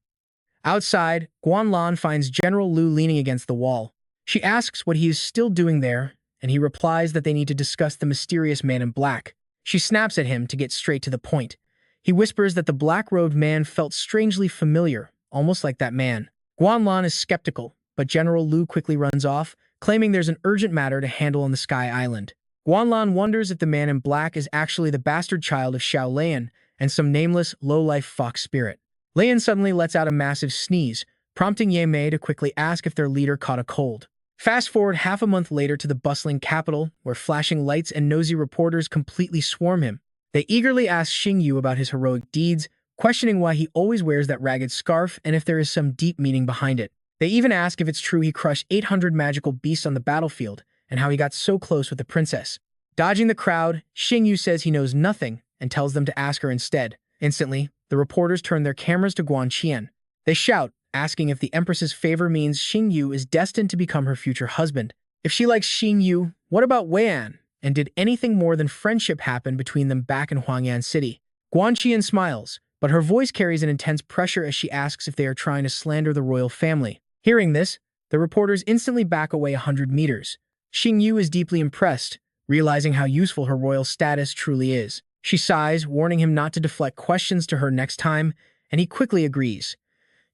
Outside, Guanlan finds General Lu leaning against the wall. She asks what he is still doing there, and he replies that they need to discuss the mysterious man in black. She snaps at him to get straight to the point. He whispers that the black-robed man felt strangely familiar, almost like that man. Guanlan is skeptical, but General Lu quickly runs off, claiming there's an urgent matter to handle on the Sky Island. Guanlan wonders if the man in black is actually the bastard child of Xiao Lian and some nameless, low-life fox spirit. Lian suddenly lets out a massive sneeze, prompting Ye Mei to quickly ask if their leader caught a cold. Fast forward half a month later to the bustling capital, where flashing lights and nosy reporters completely swarm him. They eagerly ask Xingyu about his heroic deeds, questioning why he always wears that ragged scarf and if there is some deep meaning behind it. They even ask if it's true he crushed 800 magical beasts on the battlefield, and how he got so close with the princess. Dodging the crowd, Xingyu says he knows nothing and tells them to ask her instead. Instantly, the reporters turn their cameras to Guanqian. They shout, asking if the Empress's favor means Xingyu is destined to become her future husband. If she likes Xingyu, what about Weian? And did anything more than friendship happen between them back in Huangyan City? Guanqian smiles, but her voice carries an intense pressure as she asks if they are trying to slander the royal family. Hearing this, the reporters instantly back away 100 meters. Xingyu is deeply impressed, realizing how useful her royal status truly is. She sighs, warning him not to deflect questions to her next time, and he quickly agrees.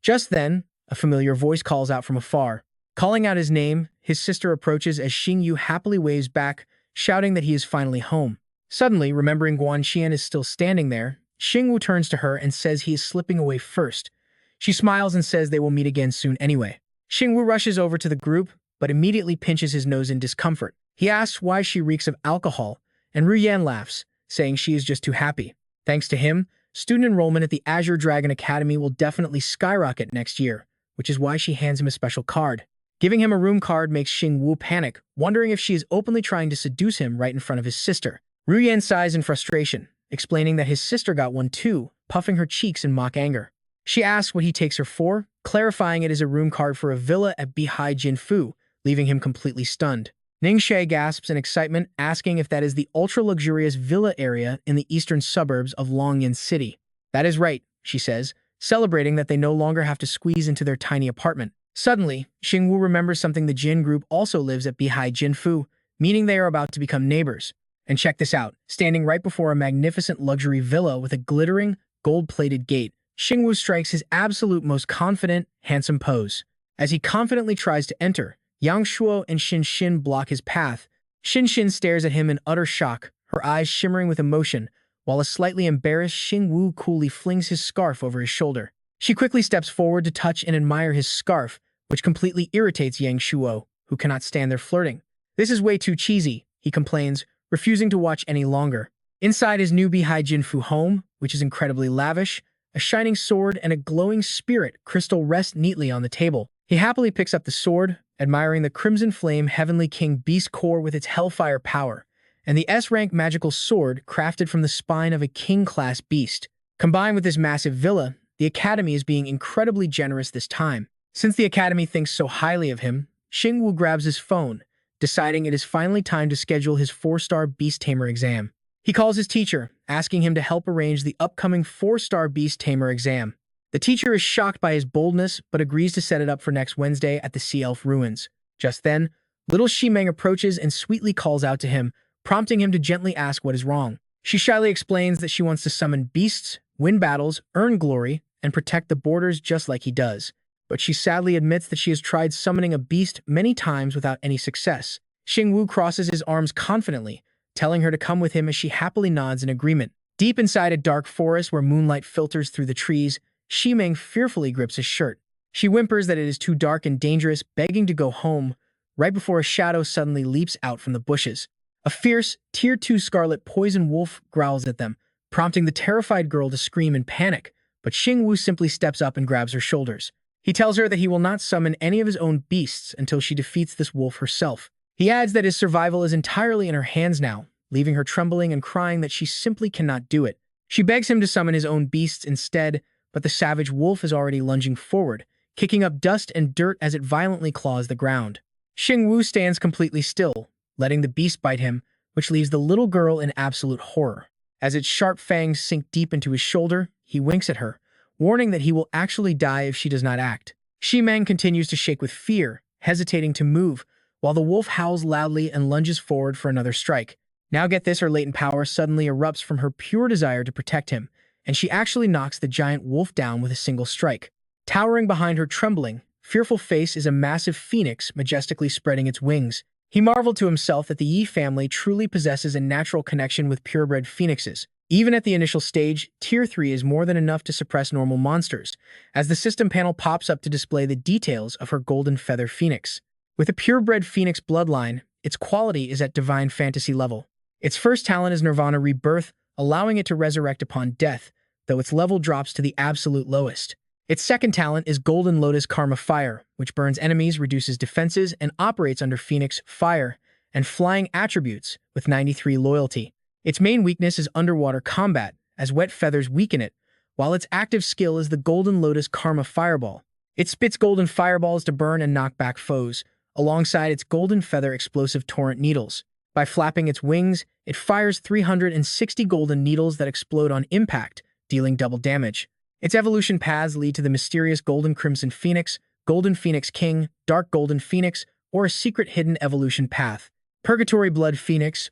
Just then, a familiar voice calls out from afar. Calling out his name, his sister approaches as Xingyu happily waves back, shouting that he is finally home. Suddenly, remembering Guanqian is still standing there, Xingyu turns to her and says he is slipping away first. She smiles and says they will meet again soon anyway. Xingyu rushes over to the group, but immediately pinches his nose in discomfort. He asks why she reeks of alcohol, and Ruyan laughs, saying she is just too happy. Thanks to him, student enrollment at the Azure Dragon Academy will definitely skyrocket next year, which is why she hands him a special card. Giving him a room card makes Xingyu panic, wondering if she is openly trying to seduce him right in front of his sister. Ruyan sighs in frustration, explaining that his sister got one too, puffing her cheeks in mock anger. She asks what he takes her for, clarifying it is a room card for a villa at Bihai Jinfu, leaving him completely stunned. Ningxie gasps in excitement, asking if that is the ultra-luxurious villa area in the eastern suburbs of Longyan City. That is right, she says, celebrating that they no longer have to squeeze into their tiny apartment. Suddenly, Xingyu remembers something the Jin group also lives at Bihai Jinfu, meaning they are about to become neighbors. And check this out, standing right before a magnificent luxury villa with a glittering, gold-plated gate, Xingyu strikes his absolute most confident, handsome pose. As he confidently tries to enter, Yang Shuo and Xin Xin block his path. Xin Xin stares at him in utter shock, her eyes shimmering with emotion, while a slightly embarrassed Xingyu coolly flings his scarf over his shoulder. She quickly steps forward to touch and admire his scarf, which completely irritates Yang Shuo, who cannot stand their flirting. This is way too cheesy, he complains, refusing to watch any longer. Inside his new Bihai Jinfu home, which is incredibly lavish, a shining sword and a glowing spirit crystal rest neatly on the table. He happily picks up the sword, admiring the Crimson Flame Heavenly King Beast Core with its Hellfire power, and the S-rank magical sword crafted from the spine of a king-class beast. Combined with this massive villa, the Academy is being incredibly generous this time. Since the Academy thinks so highly of him, Xingyu grabs his phone, deciding it is finally time to schedule his 4-star Beast Tamer exam. He calls his teacher, asking him to help arrange the upcoming 4-star Beast Tamer exam. The teacher is shocked by his boldness, but agrees to set it up for next Wednesday at the Sea Elf Ruins. Just then, little Shimeng approaches and sweetly calls out to him, prompting him to gently ask what is wrong. She shyly explains that she wants to summon beasts, win battles, earn glory, and protect the borders just like he does. But she sadly admits that she has tried summoning a beast many times without any success. Xingyu crosses his arms confidently, telling her to come with him as she happily nods in agreement. Deep inside a dark forest where moonlight filters through the trees, Shimeng fearfully grips his shirt. She whimpers that it is too dark and dangerous, begging to go home, right before a shadow suddenly leaps out from the bushes. A fierce, Tier 2 scarlet poison wolf growls at them, prompting the terrified girl to scream in panic, but Xingyu simply steps up and grabs her shoulders. He tells her that he will not summon any of his own beasts until she defeats this wolf herself. He adds that his survival is entirely in her hands now, leaving her trembling and crying that she simply cannot do it. She begs him to summon his own beasts instead, but the savage wolf is already lunging forward, kicking up dust and dirt as it violently claws the ground. Xingyu stands completely still, letting the beast bite him, which leaves the little girl in absolute horror. As its sharp fangs sink deep into his shoulder, he winks at her, warning that he will actually die if she does not act. Shimeng continues to shake with fear, hesitating to move, while the wolf howls loudly and lunges forward for another strike. Now get this, her latent power suddenly erupts from her pure desire to protect him, and she actually knocks the giant wolf down with a single strike. Towering behind her trembling, fearful face is a massive phoenix majestically spreading its wings. He marveled to himself that the Yi family truly possesses a natural connection with purebred phoenixes. Even at the initial stage, Tier 3 is more than enough to suppress normal monsters, as the system panel pops up to display the details of her golden feather phoenix. With a purebred phoenix bloodline, its quality is at divine fantasy level. Its first talent is Nirvana Rebirth, allowing it to resurrect upon death, though its level drops to the absolute lowest. Its second talent is Golden Lotus Karma Fire, which burns enemies, reduces defenses, and operates under Phoenix, Fire, and Flying attributes with 93 loyalty. Its main weakness is underwater combat, as wet feathers weaken it, while its active skill is the Golden Lotus Karma Fireball. It spits golden fireballs to burn and knock back foes, alongside its golden feather explosive torrent needles. By flapping its wings, it fires 360 golden needles that explode on impact, dealing double damage. Its evolution paths lead to the mysterious Golden Crimson Phoenix, Golden Phoenix King, Dark Golden Phoenix, or a secret hidden evolution path. Purgatory Blood Phoenix,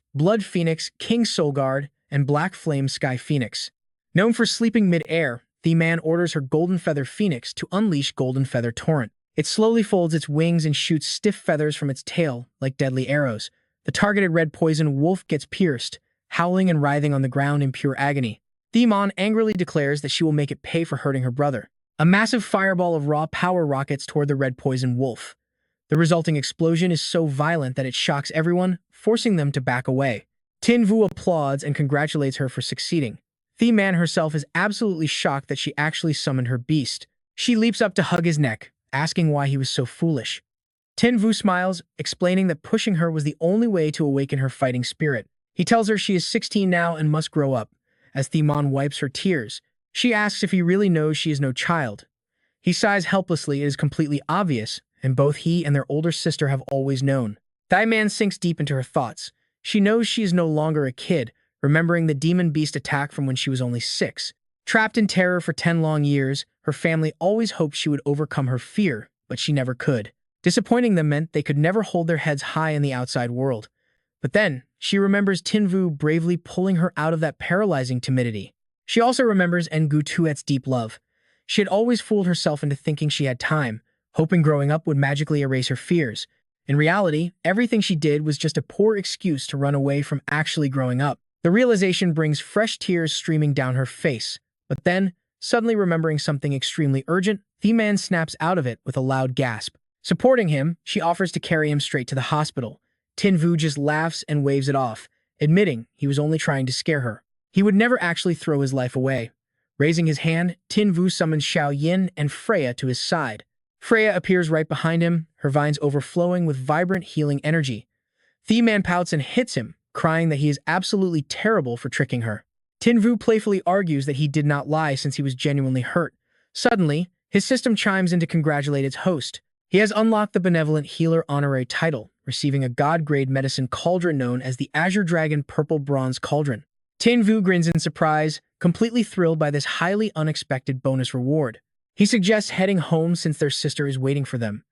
King Soulguard, and Black Flame Sky Phoenix. Known for sleeping mid-air, the man orders her Golden Feather Phoenix to unleash Golden Feather Torrent. It slowly folds its wings and shoots stiff feathers from its tail, like deadly arrows. The targeted red poison wolf gets pierced, howling and writhing on the ground in pure agony. Themon angrily declares that she will make it pay for hurting her brother. A massive fireball of raw power rockets toward the red poison wolf. The resulting explosion is so violent that it shocks everyone, forcing them to back away. Tinvu applauds and congratulates her for succeeding. The-Man herself is absolutely shocked that she actually summoned her beast. She leaps up to hug his neck, asking why he was so foolish. Tinvu smiles, explaining that pushing her was the only way to awaken her fighting spirit. He tells her she is 16 now and must grow up. As Themon wipes her tears, she asks if he really knows she is no child. He sighs helplessly. It is completely obvious, and both he and their older sister have always known. The-Man sinks deep into her thoughts. She knows she is no longer a kid, remembering the demon beast attack from when she was only 6. Trapped in terror for 10 long years, her family always hoped she would overcome her fear, but she never could. Disappointing them meant they could never hold their heads high in the outside world. But then, she remembers Tinvu bravely pulling her out of that paralyzing timidity. She also remembers Ngu Tuet's deep love. She had always fooled herself into thinking she had time, hoping growing up would magically erase her fears. In reality, everything she did was just a poor excuse to run away from actually growing up. The realization brings fresh tears streaming down her face. But then, suddenly remembering something extremely urgent, The-Man snaps out of it with a loud gasp. Supporting him, she offers to carry him straight to the hospital. Tinvu just laughs and waves it off, admitting he was only trying to scare her. He would never actually throw his life away. Raising his hand, Tinvu summons Xiao Yin and Freya to his side. Freya appears right behind him, her vines overflowing with vibrant healing energy. The-Man pouts and hits him, crying that he is absolutely terrible for tricking her. Tinvu playfully argues that he did not lie since he was genuinely hurt. Suddenly, his system chimes in to congratulate its host. He has unlocked the Benevolent Healer honorary title, receiving a god-grade medicine cauldron known as the Azure Dragon Purple Bronze Cauldron. Tin Vu grins in surprise, completely thrilled by this highly unexpected bonus reward. He suggests heading home since their sister is waiting for them.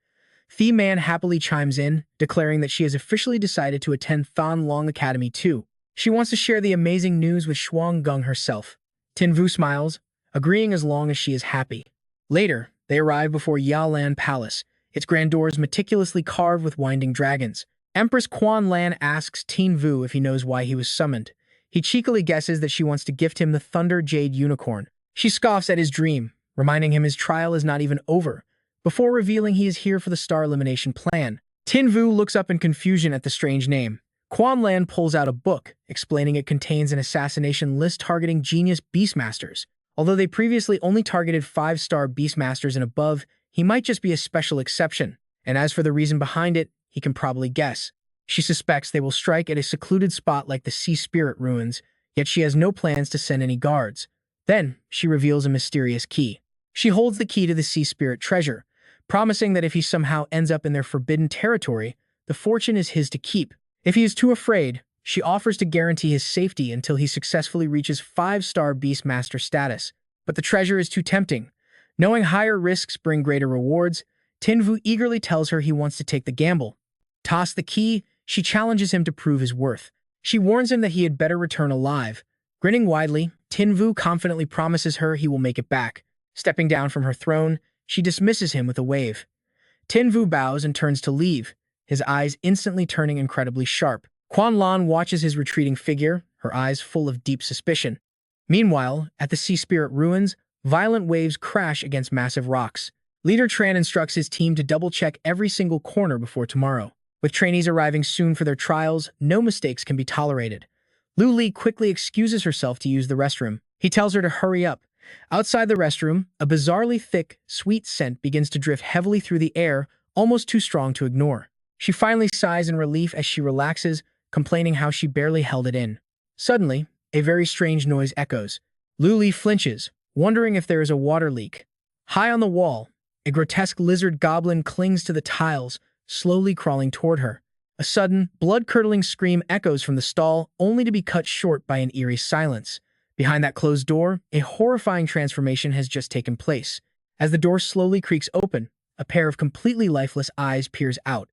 Thi Man happily chimes in, declaring that she has officially decided to attend Thon Long Academy too. She wants to share the amazing news with Shuang Gung herself. Tin Vu smiles, agreeing as long as she is happy. Later, they arrive before Yalan Palace, its grand doors meticulously carved with winding dragons. Empress Quan Lan asks Tin Vu if he knows why he was summoned. He cheekily guesses that she wants to gift him the Thunder Jade Unicorn. She scoffs at his dream, reminding him his trial is not even over, before revealing he is here for the star elimination plan. Tin Vu looks up in confusion at the strange name. Quan Lan pulls out a book, explaining it contains an assassination list targeting genius Beastmasters. Although they previously only targeted 5-star Beastmasters and above, he might just be a special exception. And as for the reason behind it, he can probably guess. She suspects they will strike at a secluded spot like the Sea Spirit Ruins, yet she has no plans to send any guards. Then, she reveals a mysterious key. She holds the key to the Sea Spirit treasure, promising that if he somehow ends up in their forbidden territory, the fortune is his to keep. If he is too afraid, she offers to guarantee his safety until he successfully reaches 5-star Beastmaster status. But the treasure is too tempting. Knowing higher risks bring greater rewards, Tin Vu eagerly tells her he wants to take the gamble. Toss the key, she challenges him to prove his worth. She warns him that he had better return alive. Grinning widely, Tin Vu confidently promises her he will make it back. Stepping down from her throne, she dismisses him with a wave. Tin Vu bows and turns to leave, his eyes instantly turning incredibly sharp. Quan Lan watches his retreating figure, her eyes full of deep suspicion. Meanwhile, at the Sea Spirit Ruins, violent waves crash against massive rocks. Leader Tran instructs his team to double-check every single corner before tomorrow. With trainees arriving soon for their trials, no mistakes can be tolerated. Lu Li quickly excuses herself to use the restroom. He tells her to hurry up. Outside the restroom, a bizarrely thick, sweet scent begins to drift heavily through the air, almost too strong to ignore. She finally sighs in relief as she relaxes, complaining how she barely held it in. Suddenly, a very strange noise echoes. Lu Li flinches, wondering if there is a water leak. High on the wall, a grotesque lizard goblin clings to the tiles, slowly crawling toward her. A sudden, blood-curdling scream echoes from the stall, only to be cut short by an eerie silence. Behind that closed door, a horrifying transformation has just taken place. As the door slowly creaks open, a pair of completely lifeless eyes peers out.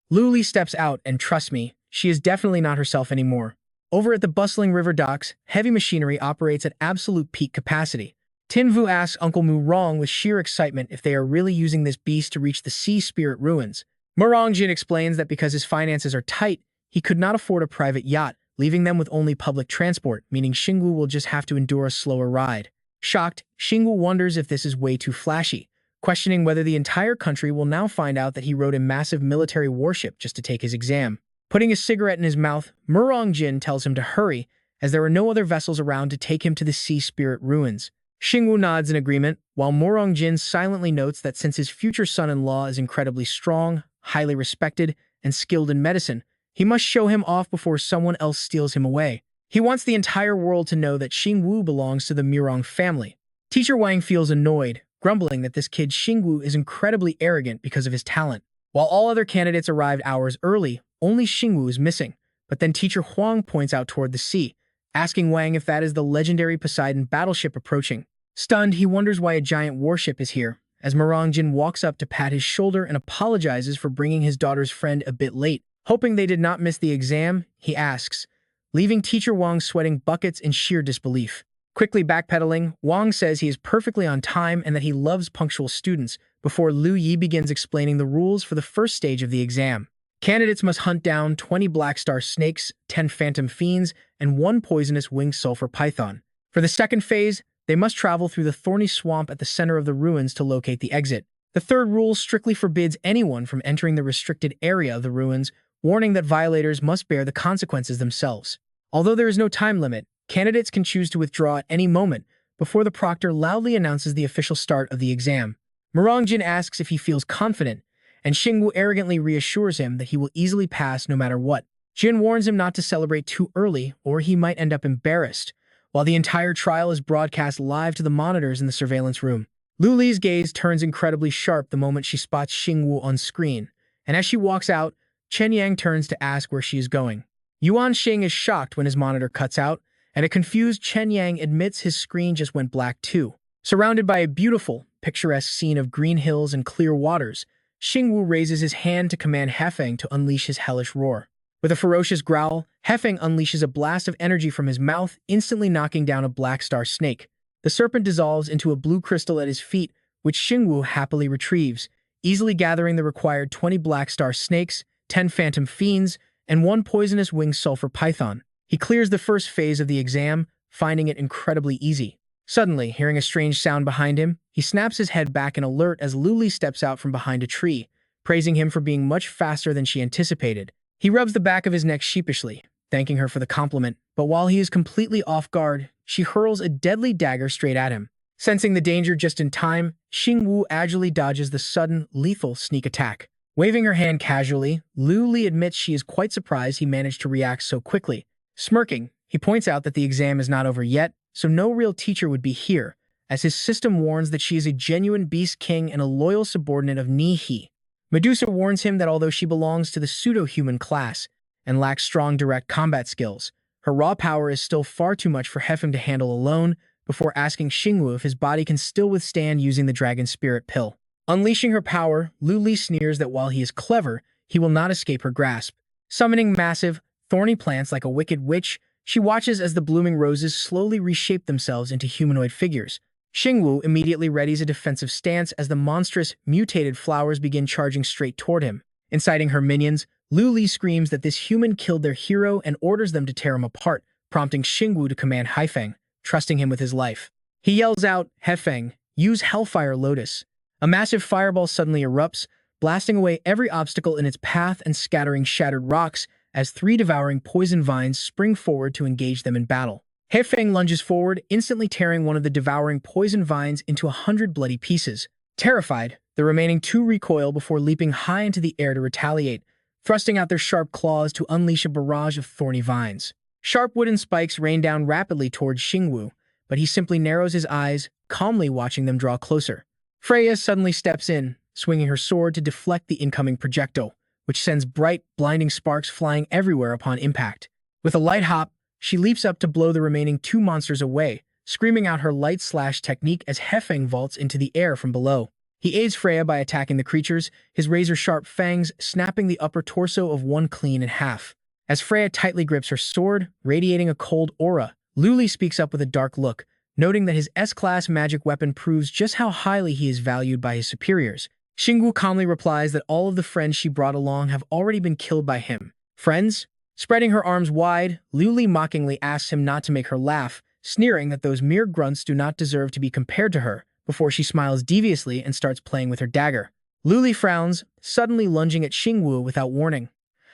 Lu Li steps out, and trust me, she is definitely not herself anymore. Over at the bustling river docks, heavy machinery operates at absolute peak capacity. Tin Vu asks Uncle Murong with sheer excitement if they are really using this beast to reach the Sea Spirit Ruins. Murong Jin explains that because his finances are tight, he could not afford a private yacht, leaving them with only public transport, meaning Xingyu will just have to endure a slower ride. Shocked, Xingyu wonders if this is way too flashy, questioning whether the entire country will now find out that he rode a massive military warship just to take his exam. Putting a cigarette in his mouth, Murong Jin tells him to hurry, as there are no other vessels around to take him to the Sea Spirit Ruins. Xingyu nods in agreement, while Murong Jin silently notes that since his future son-in-law is incredibly strong, highly respected, and skilled in medicine, he must show him off before someone else steals him away. He wants the entire world to know that Xingyu belongs to the Murong family. Teacher Wang feels annoyed, grumbling that this kid Xingyu is incredibly arrogant because of his talent. While all other candidates arrived hours early, only Xingyu is missing. But then Teacher Huang points out toward the sea, asking Wang if that is the legendary Poseidon battleship approaching. Stunned, he wonders why a giant warship is here, as Murong Jin walks up to pat his shoulder and apologizes for bringing his daughter's friend a bit late. Hoping they did not miss the exam, he asks, leaving Teacher Wang sweating buckets in sheer disbelief. Quickly backpedaling, Wang says he is perfectly on time and that he loves punctual students, before Lu Yi begins explaining the rules for the first stage of the exam. Candidates must hunt down 20 black star snakes, 10 phantom fiends, and 1 poisonous winged sulfur python. For the second phase, they must travel through the thorny swamp at the center of the ruins to locate the exit. The third rule strictly forbids anyone from entering the restricted area of the ruins, warning that violators must bear the consequences themselves. Although there is no time limit, candidates can choose to withdraw at any moment before the proctor loudly announces the official start of the exam. Murong Jin asks if he feels confident, and Xingyu arrogantly reassures him that he will easily pass no matter what. Jin warns him not to celebrate too early or he might end up embarrassed, while the entire trial is broadcast live to the monitors in the surveillance room. Lu Li's gaze turns incredibly sharp the moment she spots Xingyu on screen, and as she walks out, Chen Yang turns to ask where she is going. Yuan Xing is shocked when his monitor cuts out, and a confused Chen Yang admits his screen just went black too. Surrounded by a beautiful, picturesque scene of green hills and clear waters, Xingyu raises his hand to command Hefeng to unleash his hellish roar. With a ferocious growl, Hefeng unleashes a blast of energy from his mouth, instantly knocking down a black star snake. The serpent dissolves into a blue crystal at his feet, which Xingyu happily retrieves, easily gathering the required 20 black star snakes, 10 phantom fiends, and 1 poisonous winged sulfur python. He clears the first phase of the exam, finding it incredibly easy. Suddenly, hearing a strange sound behind him, he snaps his head back in alert as Luli steps out from behind a tree, praising him for being much faster than she anticipated. He rubs the back of his neck sheepishly, thanking her for the compliment, but while he is completely off guard, she hurls a deadly dagger straight at him. Sensing the danger just in time, Xingyu agilely dodges the sudden, lethal sneak attack. Waving her hand casually, Luli admits she is quite surprised he managed to react so quickly. Smirking, he points out that the exam is not over yet, so no real teacher would be here, as his system warns that she is a genuine beast king and a loyal subordinate of Ni-He. Medusa warns him that although she belongs to the pseudo-human class and lacks strong direct combat skills, her raw power is still far too much for Hefeng to handle alone, before asking Xingyu if his body can still withstand using the dragon spirit pill. Unleashing her power, Luli sneers that while he is clever, he will not escape her grasp. Summoning massive, thorny plants like a wicked witch, she watches as the blooming roses slowly reshape themselves into humanoid figures. Xingyu immediately readies a defensive stance as the monstrous, mutated flowers begin charging straight toward him. Inciting her minions, Luli screams that this human killed their hero and orders them to tear him apart, prompting Xingyu to command Haifeng, trusting him with his life. He yells out, "Hefeng, use Hellfire Lotus." A massive fireball suddenly erupts, blasting away every obstacle in its path and scattering shattered rocks as 3 devouring poison vines spring forward to engage them in battle. Hefeng lunges forward, instantly tearing one of the devouring poison vines into 100 bloody pieces. Terrified, the remaining 2 recoil before leaping high into the air to retaliate, thrusting out their sharp claws to unleash a barrage of thorny vines. Sharp wooden spikes rain down rapidly towards Xingyu, but he simply narrows his eyes, calmly watching them draw closer. Freya suddenly steps in, swinging her sword to deflect the incoming projectile, which sends bright, blinding sparks flying everywhere upon impact. With a light hop, she leaps up to blow the remaining 2 monsters away, screaming out her light slash technique as Hefeng vaults into the air from below. He aids Freya by attacking the creatures, his razor-sharp fangs snapping the upper torso of one clean in half. As Freya tightly grips her sword, radiating a cold aura, Luli speaks up with a dark look, noting that his S-class magic weapon proves just how highly he is valued by his superiors. Xingyu calmly replies that all of the friends she brought along have already been killed by him. Friends? Spreading her arms wide, Luli mockingly asks him not to make her laugh, sneering that those mere grunts do not deserve to be compared to her, before she smiles deviously and starts playing with her dagger. Luli frowns, suddenly lunging at Xingyu without warning.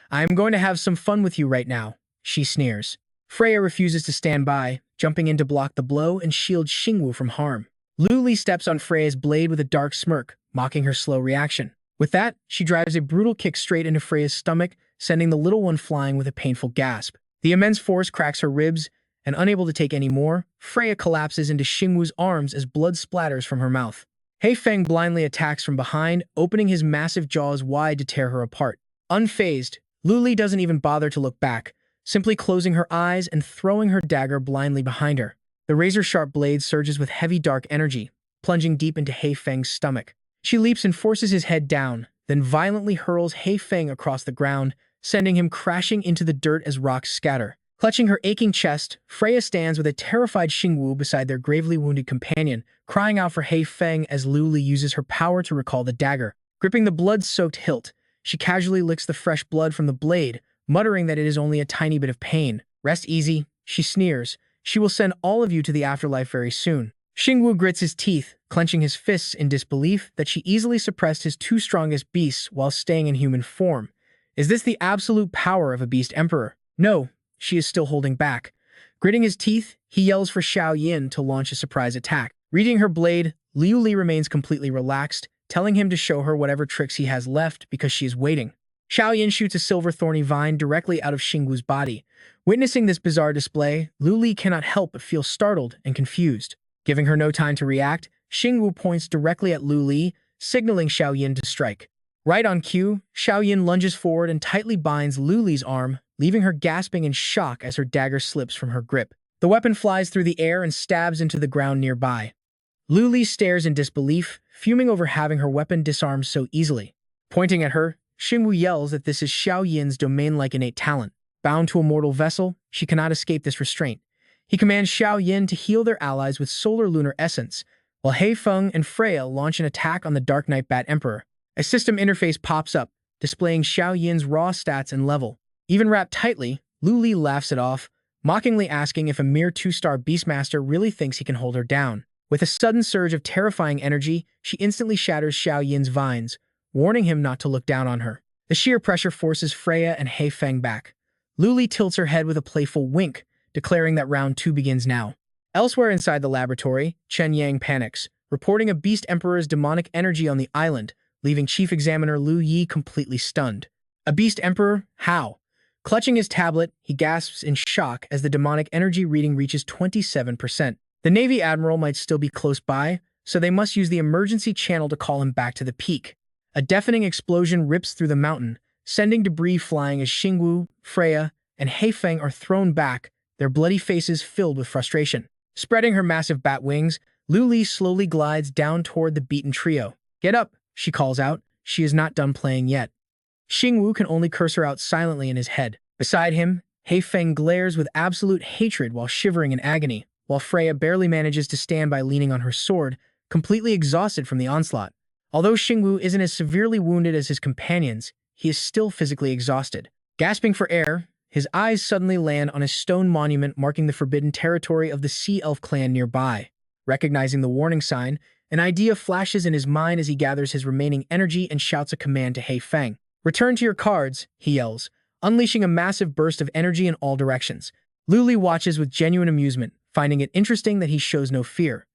"I am going to have some fun with you right now," she sneers. Freya refuses to stand by, jumping in to block the blow and shield Xingyu from harm. Luli steps on Freya's blade with a dark smirk, mocking her slow reaction. With that, she drives a brutal kick straight into Freya's stomach, sending the little one flying with a painful gasp. The immense force cracks her ribs, and unable to take any more, Freya collapses into Xingyu's arms as blood splatters from her mouth. Haifeng blindly attacks from behind, opening his massive jaws wide to tear her apart. Unfazed, Luli doesn't even bother to look back, simply closing her eyes and throwing her dagger blindly behind her. The razor-sharp blade surges with heavy dark energy, plunging deep into Haifeng's stomach. She leaps and forces his head down, then violently hurls Haifeng across the ground, sending him crashing into the dirt as rocks scatter. Clutching her aching chest, Freya stands with a terrified Xingyu beside their gravely wounded companion, crying out for Haifeng as Luli uses her power to recall the dagger. Gripping the blood-soaked hilt, she casually licks the fresh blood from the blade, muttering that it is only a tiny bit of pain. "Rest easy," she sneers. "She will send all of you to the afterlife very soon." Xingyu grits his teeth, clenching his fists in disbelief that she easily suppressed his 2 strongest beasts while staying in human form. Is this the absolute power of a beast emperor? No, she is still holding back. Gritting his teeth, he yells for Xiao Yin to launch a surprise attack. Reading her blade, Liu Li remains completely relaxed, telling him to show her whatever tricks he has left because she is waiting. Xiao Yin shoots a silver thorny vine directly out of Xingyu's body. Witnessing this bizarre display, Liu Li cannot help but feel startled and confused. Giving her no time to react, Xingyu points directly at Liu Li, signaling Xiao Yin to strike. Right on cue, Xiao Yin lunges forward and tightly binds Liu Li's arm, leaving her gasping in shock as her dagger slips from her grip. The weapon flies through the air and stabs into the ground nearby. Lu Li stares in disbelief, fuming over having her weapon disarmed so easily. Pointing at her, Xingyu yells that this is Xiao Yin's domain-like innate talent. Bound to a mortal vessel, she cannot escape this restraint. He commands Xiao Yin to heal their allies with solar lunar essence, while He Feng and Freya launch an attack on the Dark Knight Bat Emperor. A system interface pops up, displaying Xiao Yin's raw stats and level. Even wrapped tightly, Lu Li laughs it off, mockingly asking if a mere 2-star Beastmaster really thinks he can hold her down. With a sudden surge of terrifying energy, she instantly shatters Xiao Yin's vines, warning him not to look down on her. The sheer pressure forces Freya and He Feng back. Lu Li tilts her head with a playful wink, declaring that round 2 begins now. Elsewhere inside the laboratory, Chen Yang panics, reporting a Beast Emperor's demonic energy on the island, leaving Chief Examiner Lu Yi completely stunned. A Beast Emperor? How? Clutching his tablet, he gasps in shock as the demonic energy reading reaches 27%. The Navy Admiral might still be close by, so they must use the emergency channel to call him back to the peak. A deafening explosion rips through the mountain, sending debris flying as Xingyu, Freya, and He Feng are thrown back, their bloody faces filled with frustration. Spreading her massive bat wings, Lu Li slowly glides down toward the beaten trio. "Get up," she calls out. She is not done playing yet. Xingyu can only curse her out silently in his head. Beside him, He Feng glares with absolute hatred while shivering in agony, while Freya barely manages to stand by leaning on her sword, completely exhausted from the onslaught. Although Xingyu isn't as severely wounded as his companions, he is still physically exhausted. Gasping for air, his eyes suddenly land on a stone monument marking the forbidden territory of the Sea Elf clan nearby. Recognizing the warning sign, an idea flashes in his mind as he gathers his remaining energy and shouts a command to He Feng. "Return to your cards," he yells, unleashing a massive burst of energy in all directions. Lu Li watches with genuine amusement, finding it interesting that he shows no fear.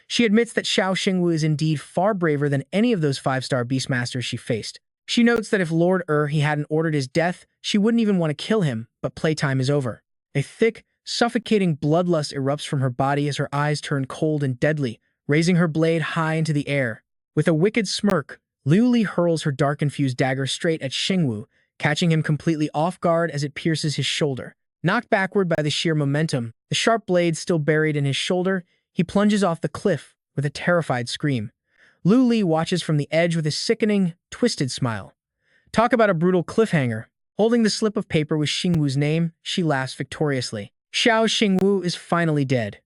She admits that Xiao Xingyu is indeed far braver than any of those 5-star Beastmasters she faced. She notes that if Lord he hadn't ordered his death, she wouldn't even want to kill him, but playtime is over. A thick, suffocating bloodlust erupts from her body as her eyes turn cold and deadly, raising her blade high into the air. With a wicked smirk, Lu Li hurls her dark-infused dagger straight at Xingyu, catching him completely off guard as it pierces his shoulder. Knocked backward by the sheer momentum, the sharp blade still buried in his shoulder, he plunges off the cliff with a terrified scream. Lu Li watches from the edge with a sickening, twisted smile. Talk about a brutal cliffhanger. Holding the slip of paper with Xingyu's name, she laughs victoriously. Xiao Xingyu is finally dead.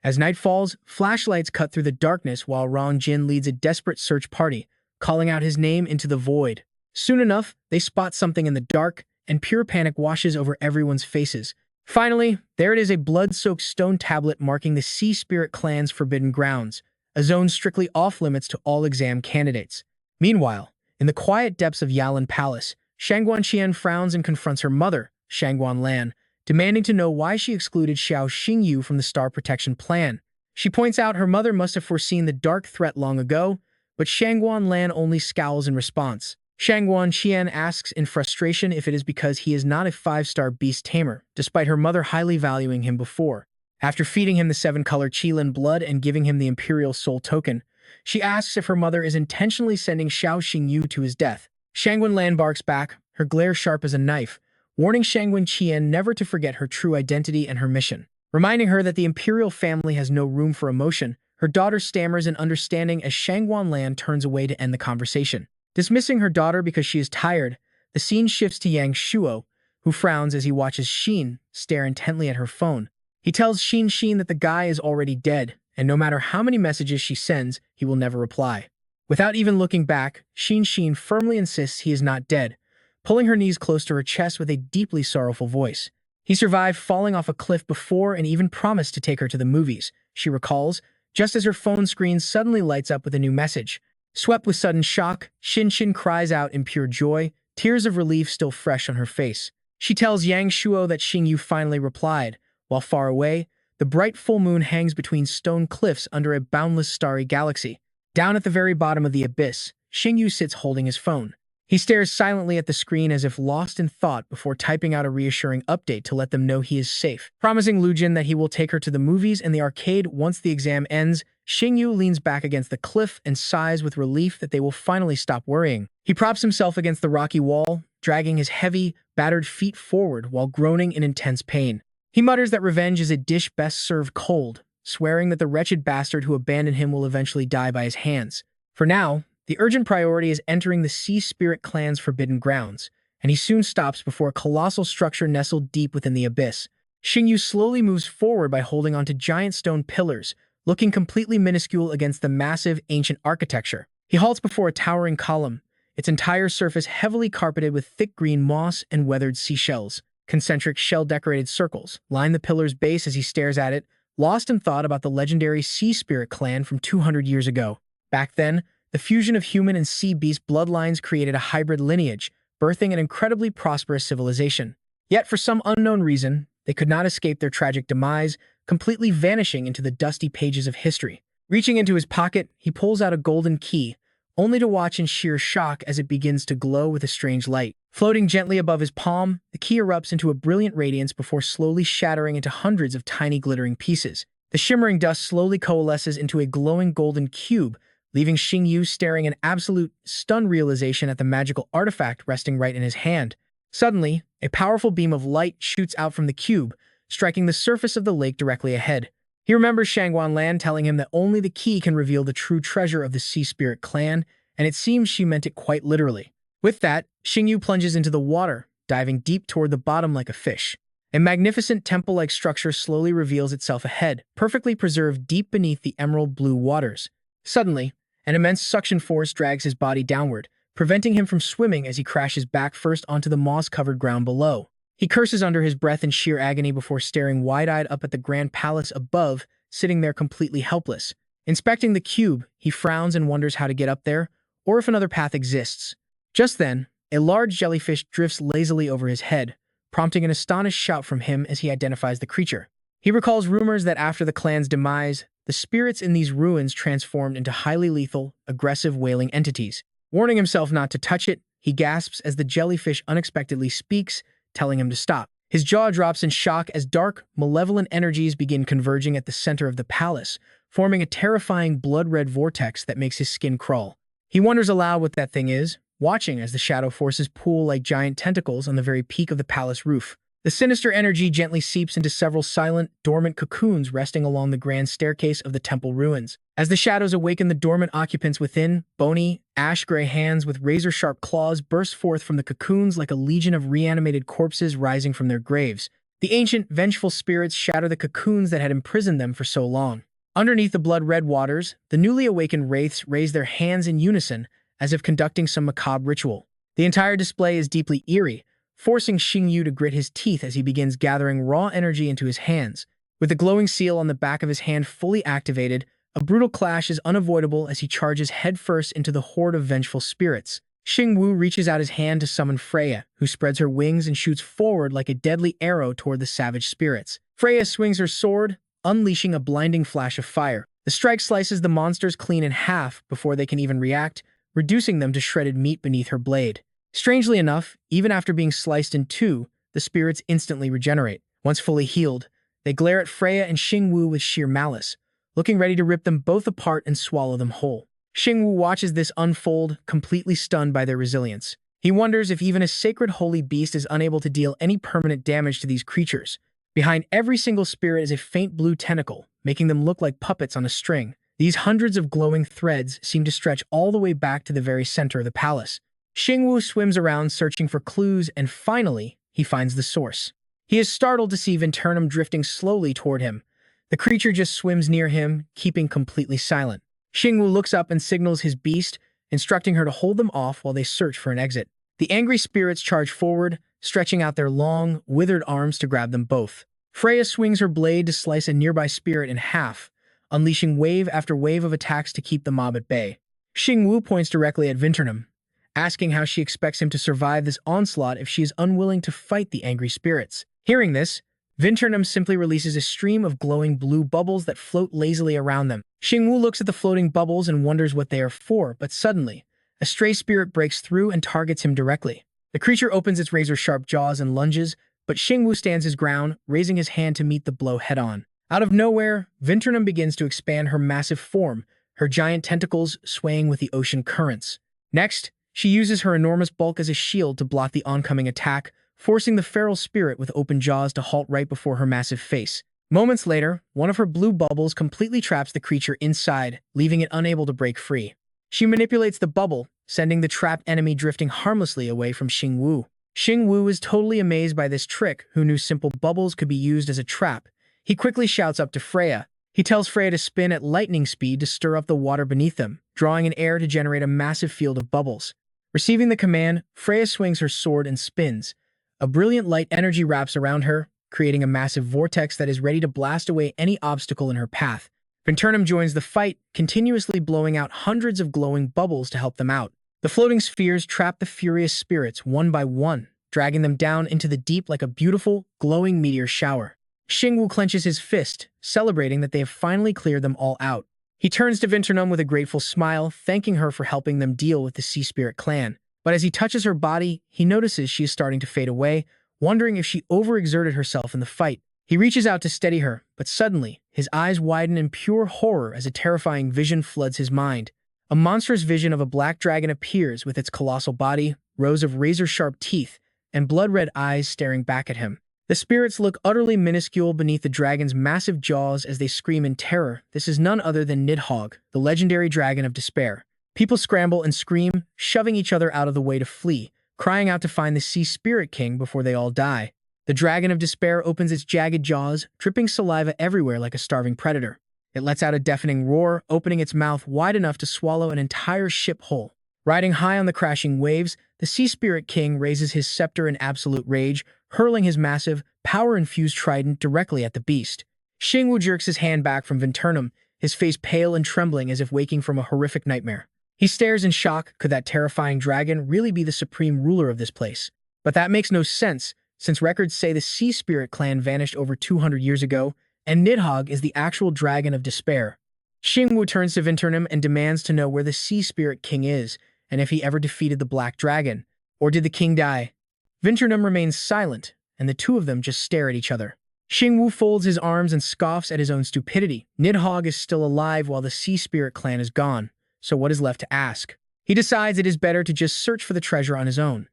As night falls, flashlights cut through the darkness while Rong Jin leads a desperate search party, calling out his name into the void. Soon enough, they spot something in the dark, and pure panic washes over everyone's faces. Finally, there it is, a blood-soaked stone tablet marking the Sea Spirit clan's forbidden grounds, a zone strictly off-limits to all exam candidates. Meanwhile, in the quiet depths of Yalan Palace, Shangguan Qian frowns and confronts her mother, Shangguan Lan, demanding to know why she excluded Xiao Xingyu from the Star Protection Plan. She points out her mother must have foreseen the dark threat long ago, but Shangguan Lan only scowls in response. Shangguan Qian asks in frustration if it is because he is not a 5-star Beast Tamer, despite her mother highly valuing him before. After feeding him the 7-color Qilin blood and giving him the Imperial Soul token, she asks if her mother is intentionally sending Xiao Xingyu to his death. Shangguan Lan barks back, her glare sharp as a knife, warning Shangguan Qian never to forget her true identity and her mission. Reminding her that the Imperial family has no room for emotion, her daughter stammers in understanding as Shangguan Lan turns away to end the conversation. Dismissing her daughter because she is tired, the scene shifts to Yang Shuo, who frowns as he watches Xin stare intently at her phone. He tells Xin that the guy is already dead, and no matter how many messages she sends, he will never reply. Without even looking back, Xin firmly insists he is not dead, pulling her knees close to her chest with a deeply sorrowful voice. He survived falling off a cliff before and even promised to take her to the movies, she recalls, just as her phone screen suddenly lights up with a new message. Swept with sudden shock, Xin cries out in pure joy, tears of relief still fresh on her face. She tells Yang Shuo that Xingyu finally replied, while far away, the bright full moon hangs between stone cliffs under a boundless starry galaxy. Down at the very bottom of the abyss, Xingyu sits holding his phone. He stares silently at the screen as if lost in thought before typing out a reassuring update to let them know he is safe. Promising Lu Jin that he will take her to the movies and the arcade once the exam ends, Xingyu leans back against the cliff and sighs with relief that they will finally stop worrying. He props himself against the rocky wall, dragging his heavy, battered feet forward while groaning in intense pain. He mutters that revenge is a dish best served cold, swearing that the wretched bastard who abandoned him will eventually die by his hands. For now, the urgent priority is entering the Sea Spirit clan's forbidden grounds, and he soon stops before a colossal structure nestled deep within the abyss. Xingyu slowly moves forward by holding onto giant stone pillars, looking completely minuscule against the massive, ancient architecture. He halts before a towering column, its entire surface heavily carpeted with thick green moss and weathered seashells. Concentric shell-decorated circles line the pillar's base as he stares at it, lost in thought about the legendary Sea Spirit clan from 200 years ago. Back then, the fusion of human and sea beast bloodlines created a hybrid lineage, birthing an incredibly prosperous civilization. Yet, for some unknown reason, they could not escape their tragic demise, completely vanishing into the dusty pages of history. Reaching into his pocket, he pulls out a golden key, only to watch in sheer shock as it begins to glow with a strange light. Floating gently above his palm, the key erupts into a brilliant radiance before slowly shattering into hundreds of tiny glittering pieces. The shimmering dust slowly coalesces into a glowing golden cube, leaving Xingyu staring in absolute stunned realization at the magical artifact resting right in his hand. Suddenly, a powerful beam of light shoots out from the cube, striking the surface of the lake directly ahead. He remembers Shangguan Lan telling him that only the key can reveal the true treasure of the Sea Spirit clan, and it seems she meant it quite literally. With that, Xingyu plunges into the water, diving deep toward the bottom like a fish. A magnificent temple-like structure slowly reveals itself ahead, perfectly preserved deep beneath the emerald blue waters. Suddenly, an immense suction force drags his body downward, preventing him from swimming as he crashes back first onto the moss-covered ground below. He curses under his breath in sheer agony before staring wide-eyed up at the grand palace above, sitting there completely helpless. Inspecting the cube, he frowns and wonders how to get up there, or if another path exists. Just then, a large jellyfish drifts lazily over his head, prompting an astonished shout from him as he identifies the creature. He recalls rumors that after the clan's demise, the spirits in these ruins transformed into highly lethal, aggressive wailing entities. Warning himself not to touch it, he gasps as the jellyfish unexpectedly speaks, telling him to stop. His jaw drops in shock as dark, malevolent energies begin converging at the center of the palace, forming a terrifying blood-red vortex that makes his skin crawl. He wonders aloud what that thing is, watching as the shadow forces pool like giant tentacles on the very peak of the palace roof. The sinister energy gently seeps into several silent, dormant cocoons resting along the grand staircase of the temple ruins. As the shadows awaken the dormant occupants within, bony, ash-gray hands with razor-sharp claws burst forth from the cocoons like a legion of reanimated corpses rising from their graves. The ancient, vengeful spirits shatter the cocoons that had imprisoned them for so long. Underneath the blood-red waters, the newly awakened wraiths raise their hands in unison, as if conducting some macabre ritual. The entire display is deeply eerie, forcing Xingyu to grit his teeth as he begins gathering raw energy into his hands. With the glowing seal on the back of his hand fully activated, a brutal clash is unavoidable as he charges headfirst into the horde of vengeful spirits. Xingyu reaches out his hand to summon Freya, who spreads her wings and shoots forward like a deadly arrow toward the savage spirits. Freya swings her sword, unleashing a blinding flash of fire. The strike slices the monsters clean in half before they can even react, reducing them to shredded meat beneath her blade. Strangely enough, even after being sliced in two, the spirits instantly regenerate. Once fully healed, they glare at Freya and Xingyu with sheer malice, looking ready to rip them both apart and swallow them whole. Xingyu watches this unfold, completely stunned by their resilience. He wonders if even a sacred holy beast is unable to deal any permanent damage to these creatures. Behind every single spirit is a faint blue tentacle, making them look like puppets on a string. These hundreds of glowing threads seem to stretch all the way back to the very center of the palace. Xingyu swims around searching for clues, and finally, he finds the source. He is startled to see Vinternum drifting slowly toward him. The creature just swims near him, keeping completely silent. Xingyu looks up and signals his beast, instructing her to hold them off while they search for an exit. The angry spirits charge forward, stretching out their long, withered arms to grab them both. Freya swings her blade to slice a nearby spirit in half, unleashing wave after wave of attacks to keep the mob at bay. Xingyu points directly at Vinternum, asking how she expects him to survive this onslaught if she is unwilling to fight the angry spirits. Hearing this, Vinternum simply releases a stream of glowing blue bubbles that float lazily around them. Xingyu looks at the floating bubbles and wonders what they are for, but suddenly, a stray spirit breaks through and targets him directly. The creature opens its razor-sharp jaws and lunges, but Xingyu stands his ground, raising his hand to meet the blow head-on. Out of nowhere, Vinternum begins to expand her massive form, her giant tentacles swaying with the ocean currents. Next, she uses her enormous bulk as a shield to block the oncoming attack, forcing the feral spirit with open jaws to halt right before her massive face. Moments later, one of her blue bubbles completely traps the creature inside, leaving it unable to break free. She manipulates the bubble, sending the trapped enemy drifting harmlessly away from Xingyu. Xingyu is totally amazed by this trick, who knew simple bubbles could be used as a trap. He quickly shouts up to Freya. He tells Freya to spin at lightning speed to stir up the water beneath them, drawing in air to generate a massive field of bubbles. Receiving the command, Freya swings her sword and spins. A brilliant light energy wraps around her, creating a massive vortex that is ready to blast away any obstacle in her path. Vinternum joins the fight, continuously blowing out hundreds of glowing bubbles to help them out. The floating spheres trap the furious spirits one by one, dragging them down into the deep like a beautiful, glowing meteor shower. Xingyu clenches his fist, celebrating that they have finally cleared them all out. He turns to Vinternum with a grateful smile, thanking her for helping them deal with the Sea Spirit clan. But as he touches her body, he notices she is starting to fade away, wondering if she overexerted herself in the fight. He reaches out to steady her, but suddenly, his eyes widen in pure horror as a terrifying vision floods his mind. A monstrous vision of a black dragon appears with its colossal body, rows of razor-sharp teeth, and blood-red eyes staring back at him. The spirits look utterly minuscule beneath the dragon's massive jaws as they scream in terror. This is none other than Nidhogg, the legendary dragon of despair. People scramble and scream, shoving each other out of the way to flee, crying out to find the Sea Spirit King before they all die. The dragon of despair opens its jagged jaws, dripping saliva everywhere like a starving predator. It lets out a deafening roar, opening its mouth wide enough to swallow an entire ship whole. Riding high on the crashing waves, the Sea Spirit King raises his scepter in absolute rage, hurling his massive, power-infused trident directly at the beast. Xingyu jerks his hand back from Vinternum, his face pale and trembling as if waking from a horrific nightmare. He stares in shock. Could that terrifying dragon really be the supreme ruler of this place? But that makes no sense, since records say the Sea Spirit clan vanished over 200 years ago, and Nidhogg is the actual dragon of despair. Xingyu turns to Vinternum and demands to know where the Sea Spirit King is, and if he ever defeated the Black Dragon. Or did the king die? Vinternum remains silent, and the two of them just stare at each other. Xingyu folds his arms and scoffs at his own stupidity. Nidhogg is still alive while the Sea Spirit clan is gone, so what is left to ask? He decides it is better to just search for the treasure on his own.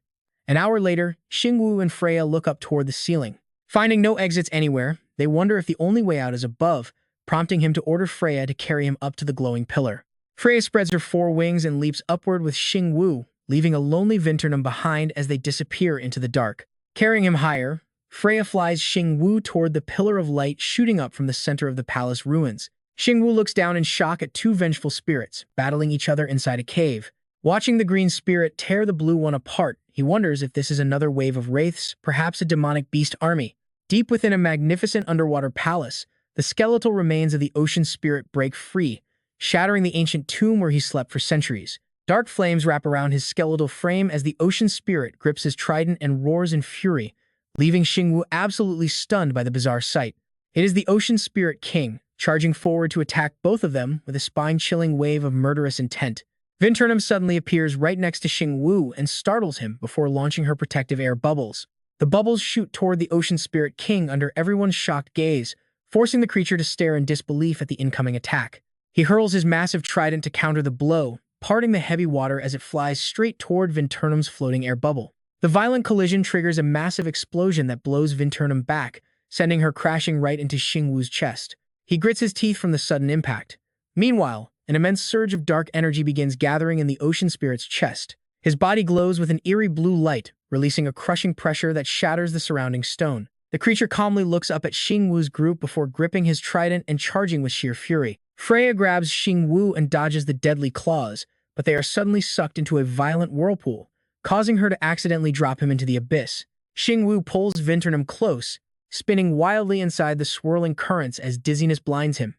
An hour later, Xingyu and Freya look up toward the ceiling. Finding no exits anywhere, they wonder if the only way out is above, prompting him to order Freya to carry him up to the glowing pillar. Freya spreads her four wings and leaps upward with Xingyu, leaving a lonely Vinternum behind as they disappear into the dark. Carrying him higher, Freya flies Xingyu toward the pillar of light shooting up from the center of the palace ruins. Xingyu looks down in shock at two vengeful spirits, battling each other inside a cave. Watching the green spirit tear the blue one apart, he wonders if this is another wave of wraiths, perhaps a demonic beast army. Deep within a magnificent underwater palace, the skeletal remains of the ocean spirit break free, shattering the ancient tomb where he slept for centuries. Dark flames wrap around his skeletal frame as the ocean spirit grips his trident and roars in fury, leaving Xingyu absolutely stunned by the bizarre sight. It is the ocean spirit king, charging forward to attack both of them with a spine-chilling wave of murderous intent. Vinternum suddenly appears right next to Xingyu and startles him before launching her protective air bubbles. The bubbles shoot toward the ocean spirit king under everyone's shocked gaze, forcing the creature to stare in disbelief at the incoming attack. He hurls his massive trident to counter the blow, parting the heavy water as it flies straight toward Vinternum's floating air bubble. The violent collision triggers a massive explosion that blows Vinternum back, sending her crashing right into Xingyu's chest. He grits his teeth from the sudden impact. Meanwhile, an immense surge of dark energy begins gathering in the ocean spirit's chest. His body glows with an eerie blue light, releasing a crushing pressure that shatters the surrounding stone. The creature calmly looks up at Xingyu's group before gripping his trident and charging with sheer fury. Freya grabs Xingyu and dodges the deadly claws, but they are suddenly sucked into a violent whirlpool, causing her to accidentally drop him into the abyss. Xingyu pulls Vinternum close, spinning wildly inside the swirling currents as dizziness blinds him.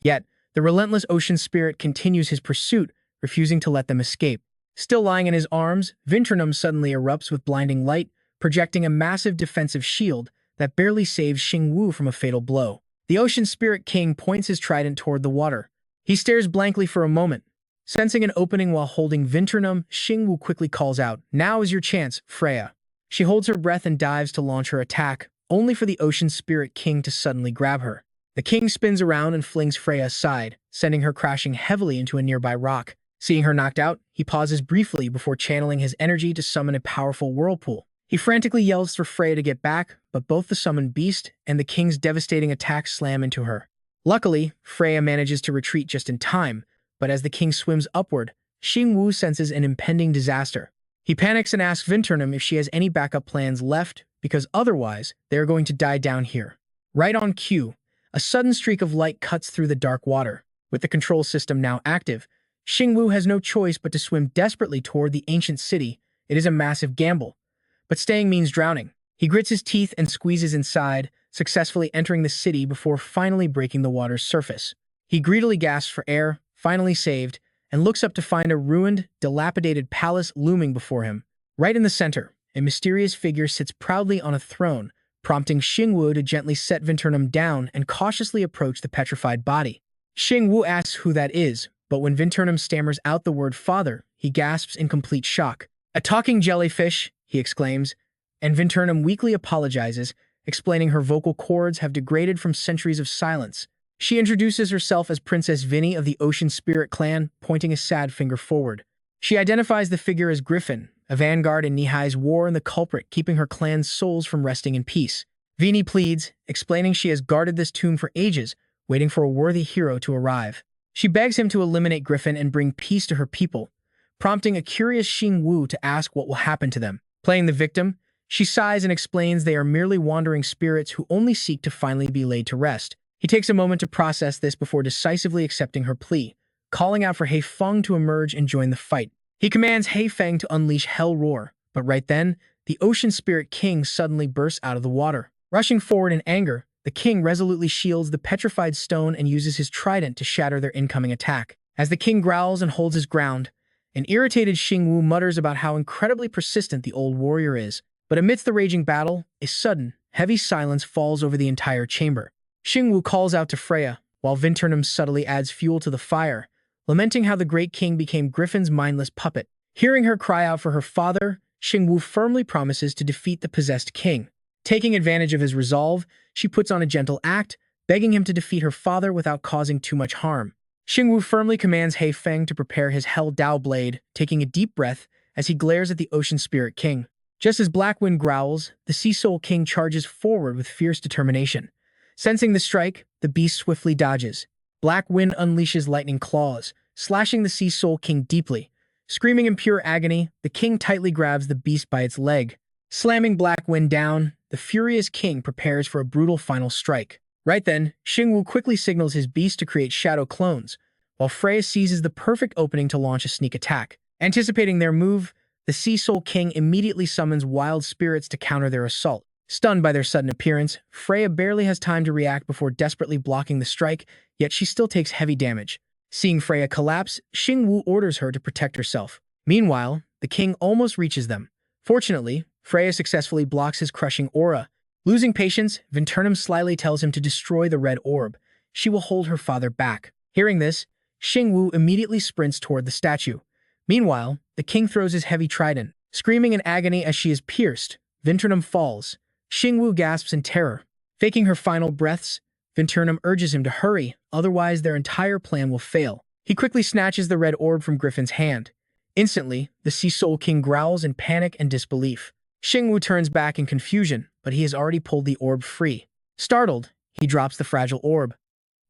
Yet, the relentless ocean spirit continues his pursuit, refusing to let them escape. Still lying in his arms, Vinternum suddenly erupts with blinding light, projecting a massive defensive shield that barely saves Xingyu from a fatal blow. The ocean spirit king points his trident toward the water. He stares blankly for a moment. Sensing an opening while holding Vinternum, Xingyu quickly calls out, "Now is your chance, Freya." She holds her breath and dives to launch her attack, only for the ocean spirit king to suddenly grab her. The king spins around and flings Freya aside, sending her crashing heavily into a nearby rock. Seeing her knocked out, he pauses briefly before channeling his energy to summon a powerful whirlpool. He frantically yells for Freya to get back, but both the summoned beast and the king's devastating attack slam into her. Luckily, Freya manages to retreat just in time, but as the king swims upward, Xingyu senses an impending disaster. He panics and asks Vinternum if she has any backup plans left, because otherwise, they are going to die down here. Right on cue, a sudden streak of light cuts through the dark water. With the control system now active, Xingyu has no choice but to swim desperately toward the ancient city. It is a massive gamble, but staying means drowning. He grits his teeth and squeezes inside, successfully entering the city before finally breaking the water's surface. He greedily gasps for air, finally saved, and looks up to find a ruined, dilapidated palace looming before him. Right in the center, a mysterious figure sits proudly on a throne, prompting Xingyu to gently set Vinternum down and cautiously approach the petrified body. Xingyu asks who that is, but when Vinternum stammers out the word father, he gasps in complete shock. "A talking jellyfish," he exclaims, and Vinternum weakly apologizes, explaining her vocal cords have degraded from centuries of silence. She introduces herself as Princess Vinny of the Ocean Spirit clan, pointing a sad finger forward. She identifies the figure as Griffin, a vanguard in Nihai's war and the culprit keeping her clan's souls from resting in peace. Vinny pleads, explaining she has guarded this tomb for ages, waiting for a worthy hero to arrive. She begs him to eliminate Griffin and bring peace to her people, prompting a curious Xingyu to ask what will happen to them. Playing the victim, she sighs and explains they are merely wandering spirits who only seek to finally be laid to rest. He takes a moment to process this before decisively accepting her plea, calling out for He Feng to emerge and join the fight. He commands He Feng to unleash Hell Roar, but right then, the Ocean Spirit King suddenly bursts out of the water. Rushing forward in anger, the king resolutely shields the petrified stone and uses his trident to shatter their incoming attack. As the king growls and holds his ground, an irritated Xingyu mutters about how incredibly persistent the old warrior is. But amidst the raging battle, a sudden, heavy silence falls over the entire chamber. Xingyu calls out to Freya, while Vinternum subtly adds fuel to the fire, lamenting how the great king became Griffin's mindless puppet. Hearing her cry out for her father, Xingyu firmly promises to defeat the possessed king. Taking advantage of his resolve, she puts on a gentle act, begging him to defeat her father without causing too much harm. Xingyu firmly commands He Feng to prepare his Hell Dao blade, taking a deep breath as he glares at the Ocean Spirit King. Just as Black Wind growls, the Sea Soul King charges forward with fierce determination. Sensing the strike, the beast swiftly dodges. Black Wind unleashes lightning claws, slashing the Sea Soul King deeply. Screaming in pure agony, the king tightly grabs the beast by its leg. Slamming Black Wind down, the furious king prepares for a brutal final strike. Right then, Xingyu quickly signals his beast to create shadow clones, while Freya seizes the perfect opening to launch a sneak attack. Anticipating their move, the Sea Soul King immediately summons wild spirits to counter their assault. Stunned by their sudden appearance, Freya barely has time to react before desperately blocking the strike, yet she still takes heavy damage. Seeing Freya collapse, Xingyu orders her to protect herself. Meanwhile, the king almost reaches them. Fortunately, Freya successfully blocks his crushing aura. Losing patience, Vinternum slyly tells him to destroy the red orb. She will hold her father back. Hearing this, Xingyu immediately sprints toward the statue. Meanwhile, the king throws his heavy trident. Screaming in agony as she is pierced, Vinternum falls. Xingyu gasps in terror. Faking her final breaths, Vinternum urges him to hurry, otherwise their entire plan will fail. He quickly snatches the red orb from Griffin's hand. Instantly, the Sea Soul King growls in panic and disbelief. Xingyu turns back in confusion, but he has already pulled the orb free. Startled, he drops the fragile orb.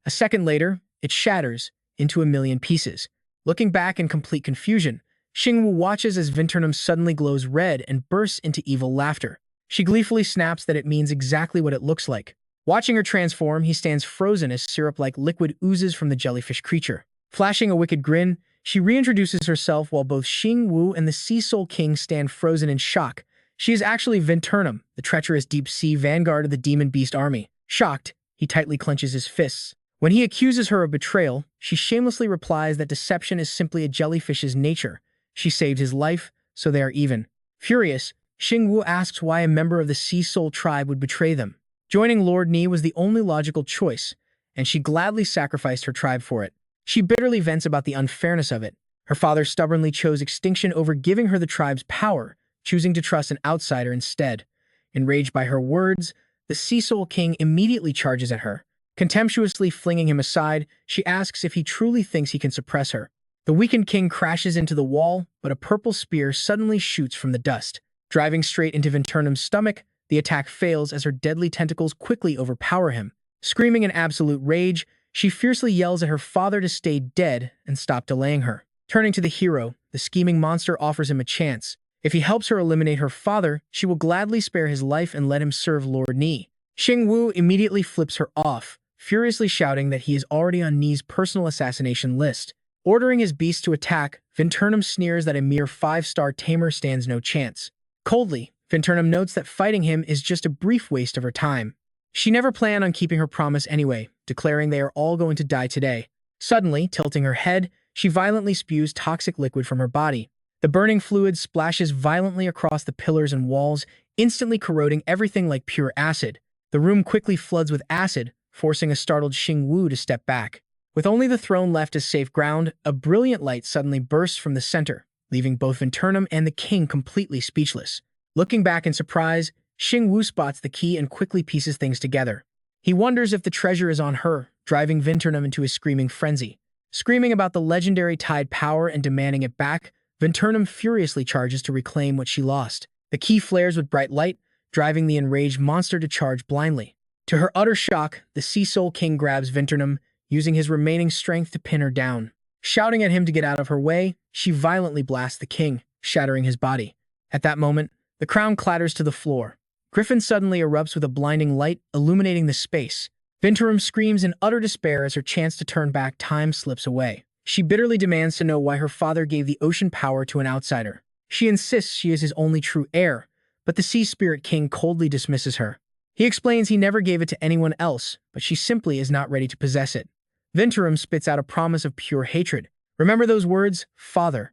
A second later, it shatters into a million pieces. Looking back in complete confusion, Xingyu watches as Vinternum suddenly glows red and bursts into evil laughter. She gleefully snaps that it means exactly what it looks like. Watching her transform, he stands frozen as syrup-like liquid oozes from the jellyfish creature. Flashing a wicked grin, she reintroduces herself while both Xingyu and the Sea Soul King stand frozen in shock. She is actually Vinternum, the treacherous deep-sea vanguard of the demon beast army. Shocked, he tightly clenches his fists. When he accuses her of betrayal, she shamelessly replies that deception is simply a jellyfish's nature. She saved his life, so they are even. Furious, Xingyu asks why a member of the Sea Soul tribe would betray them. Joining Lord Ni was the only logical choice, and she gladly sacrificed her tribe for it. She bitterly vents about the unfairness of it. Her father stubbornly chose extinction over giving her the tribe's power, choosing to trust an outsider instead. Enraged by her words, the Sea Soul King immediately charges at her. Contemptuously flinging him aside, she asks if he truly thinks he can suppress her. The weakened king crashes into the wall, but a purple spear suddenly shoots from the dust. Driving straight into Vinturnum's stomach, the attack fails as her deadly tentacles quickly overpower him. Screaming in absolute rage, she fiercely yells at her father to stay dead and stop delaying her. Turning to the hero, the scheming monster offers him a chance. If he helps her eliminate her father, she will gladly spare his life and let him serve Lord Ni. Xingyu immediately flips her off, furiously shouting that he is already on Ni's personal assassination list. Ordering his beast to attack, Vinturnum sneers that a mere 5-star tamer stands no chance. Coldly, Vinturnum notes that fighting him is just a brief waste of her time. She never planned on keeping her promise anyway, declaring they are all going to die today. Suddenly, tilting her head, she violently spews toxic liquid from her body. The burning fluid splashes violently across the pillars and walls, instantly corroding everything like pure acid. The room quickly floods with acid, forcing a startled Xingyu to step back. With only the throne left as safe ground, a brilliant light suddenly bursts from the center, leaving both Vinturnum and the king completely speechless. Looking back in surprise, Xingyu spots the key and quickly pieces things together. He wonders if the treasure is on her, driving Vinturnum into a screaming frenzy. Screaming about the legendary tide power and demanding it back, Vinturnum furiously charges to reclaim what she lost. The key flares with bright light, driving the enraged monster to charge blindly. To her utter shock, the Sea Soul King grabs Vinturnum, using his remaining strength to pin her down. Shouting at him to get out of her way, she violently blasts the king, shattering his body. At that moment, the crown clatters to the floor. Griffin suddenly erupts with a blinding light, illuminating the space. Vinturnum screams in utter despair as her chance to turn back time slips away. She bitterly demands to know why her father gave the ocean power to an outsider. She insists she is his only true heir, but the Sea Spirit King coldly dismisses her. He explains he never gave it to anyone else, but she simply is not ready to possess it. Vinturnum spits out a promise of pure hatred. Remember those words, father.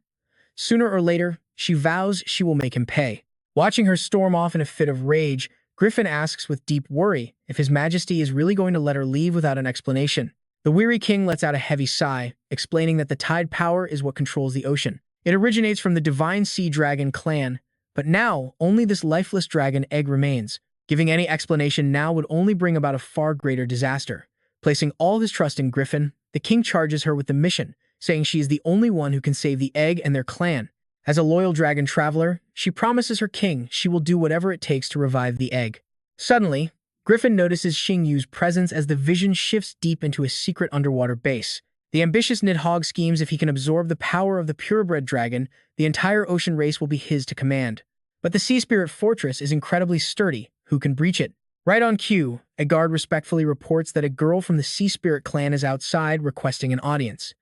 Sooner or later, she vows she will make him pay. Watching her storm off in a fit of rage, Griffin asks with deep worry if His Majesty is really going to let her leave without an explanation. The weary king lets out a heavy sigh, explaining that the tide power is what controls the ocean. It originates from the divine sea dragon clan, but now only this lifeless dragon egg remains. Giving any explanation now would only bring about a far greater disaster. Placing all his trust in Griffin, the king charges her with the mission, saying she is the only one who can save the egg and their clan. As a loyal dragon traveler, she promises her king she will do whatever it takes to revive the egg. Suddenly, Griffin notices Xingyu's presence as the vision shifts deep into a secret underwater base. The ambitious Nidhogg schemes if he can absorb the power of the purebred dragon, the entire ocean race will be his to command. But the Sea Spirit Fortress is incredibly sturdy. Who can breach it? Right on cue, a guard respectfully reports that a girl from the Sea Spirit clan is outside requesting an audience.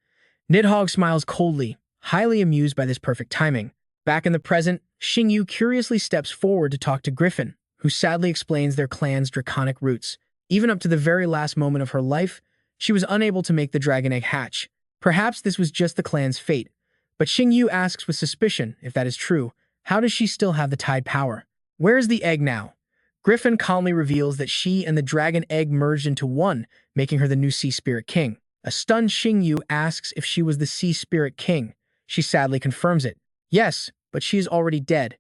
Nidhogg smiles coldly, highly amused by this perfect timing. Back in the present, Xingyu curiously steps forward to talk to Griffin, who sadly explains their clan's draconic roots. Even up to the very last moment of her life, she was unable to make the dragon egg hatch. Perhaps this was just the clan's fate. But Xingyu asks with suspicion, if that is true, how does she still have the tide power? Where is the egg now? Griffin calmly reveals that she and the dragon egg merged into one, making her the new Sea Spirit King. A stunned Xingyu asks if she was the Sea Spirit King. She sadly confirms it. Yes, but she is already dead.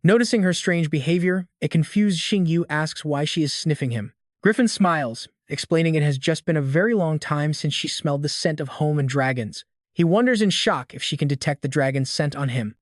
Noticing her strange behavior, a confused Xingyu asks why she is sniffing him. Griffin smiles, explaining it has just been a very long time since she smelled the scent of home and dragons. He wonders in shock if she can detect the dragon's scent on him.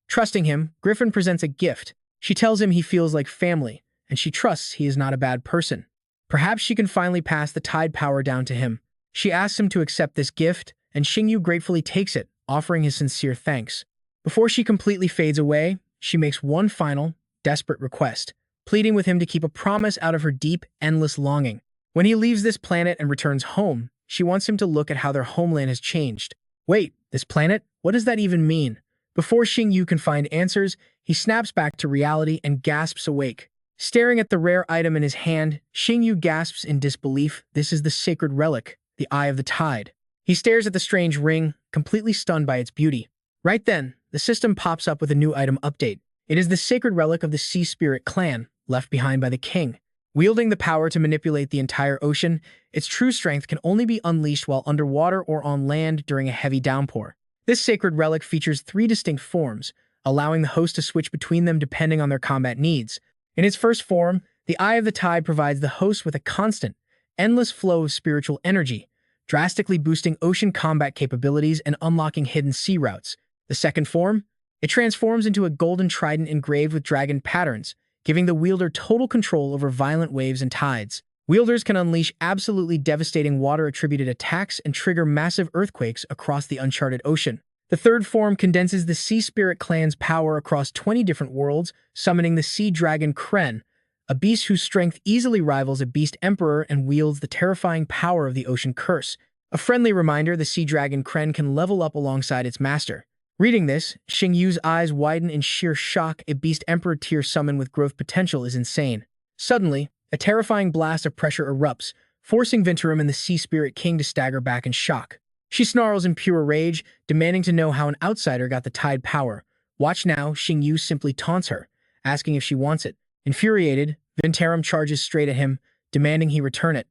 Trusting him, Griffin presents a gift. She tells him he feels like family, and she trusts he is not a bad person. Perhaps she can finally pass the tide power down to him. She asks him to accept this gift, and Xingyu gratefully takes it, offering his sincere thanks. Before she completely fades away, she makes one final, desperate request, pleading with him to keep a promise out of her deep, endless longing. When he leaves this planet and returns home, she wants him to look at how their homeland has changed. Wait, this planet? What does that even mean? Before Xingyu can find answers, he snaps back to reality and gasps awake. Staring at the rare item in his hand, Xingyu gasps in disbelief. This is the sacred relic, the Eye of the Tide. He stares at the strange ring, completely stunned by its beauty. Right then, the system pops up with a new item update. It is the sacred relic of the Sea Spirit clan, left behind by the king. Wielding the power to manipulate the entire ocean, its true strength can only be unleashed while underwater or on land during a heavy downpour. This sacred relic features 3 distinct forms, allowing the host to switch between them depending on their combat needs. In its first form, the Eye of the Tide provides the host with a constant, endless flow of spiritual energy, drastically boosting ocean combat capabilities and unlocking hidden sea routes. The second form, It transforms into a golden trident engraved with dragon patterns, giving the wielder total control over violent waves and tides. Wielders can unleash absolutely devastating water-attributed attacks and trigger massive earthquakes across the uncharted ocean. The third form condenses the Sea Spirit clan's power across 20 different worlds, summoning the Sea Dragon Kren, a beast whose strength easily rivals a Beast Emperor and wields the terrifying power of the Ocean Curse. A friendly reminder, the Sea Dragon Kren can level up alongside its master. Reading this, Xingyu's eyes widen in sheer shock. A Beast Emperor tier summon with growth potential is insane. Suddenly, a terrifying blast of pressure erupts, forcing Vinterim and the Sea Spirit King to stagger back in shock. She snarls in pure rage, demanding to know how an outsider got the tide power. Watch now, Xingyu simply taunts her, asking if she wants it. Infuriated, Vinterim charges straight at him, demanding he return it.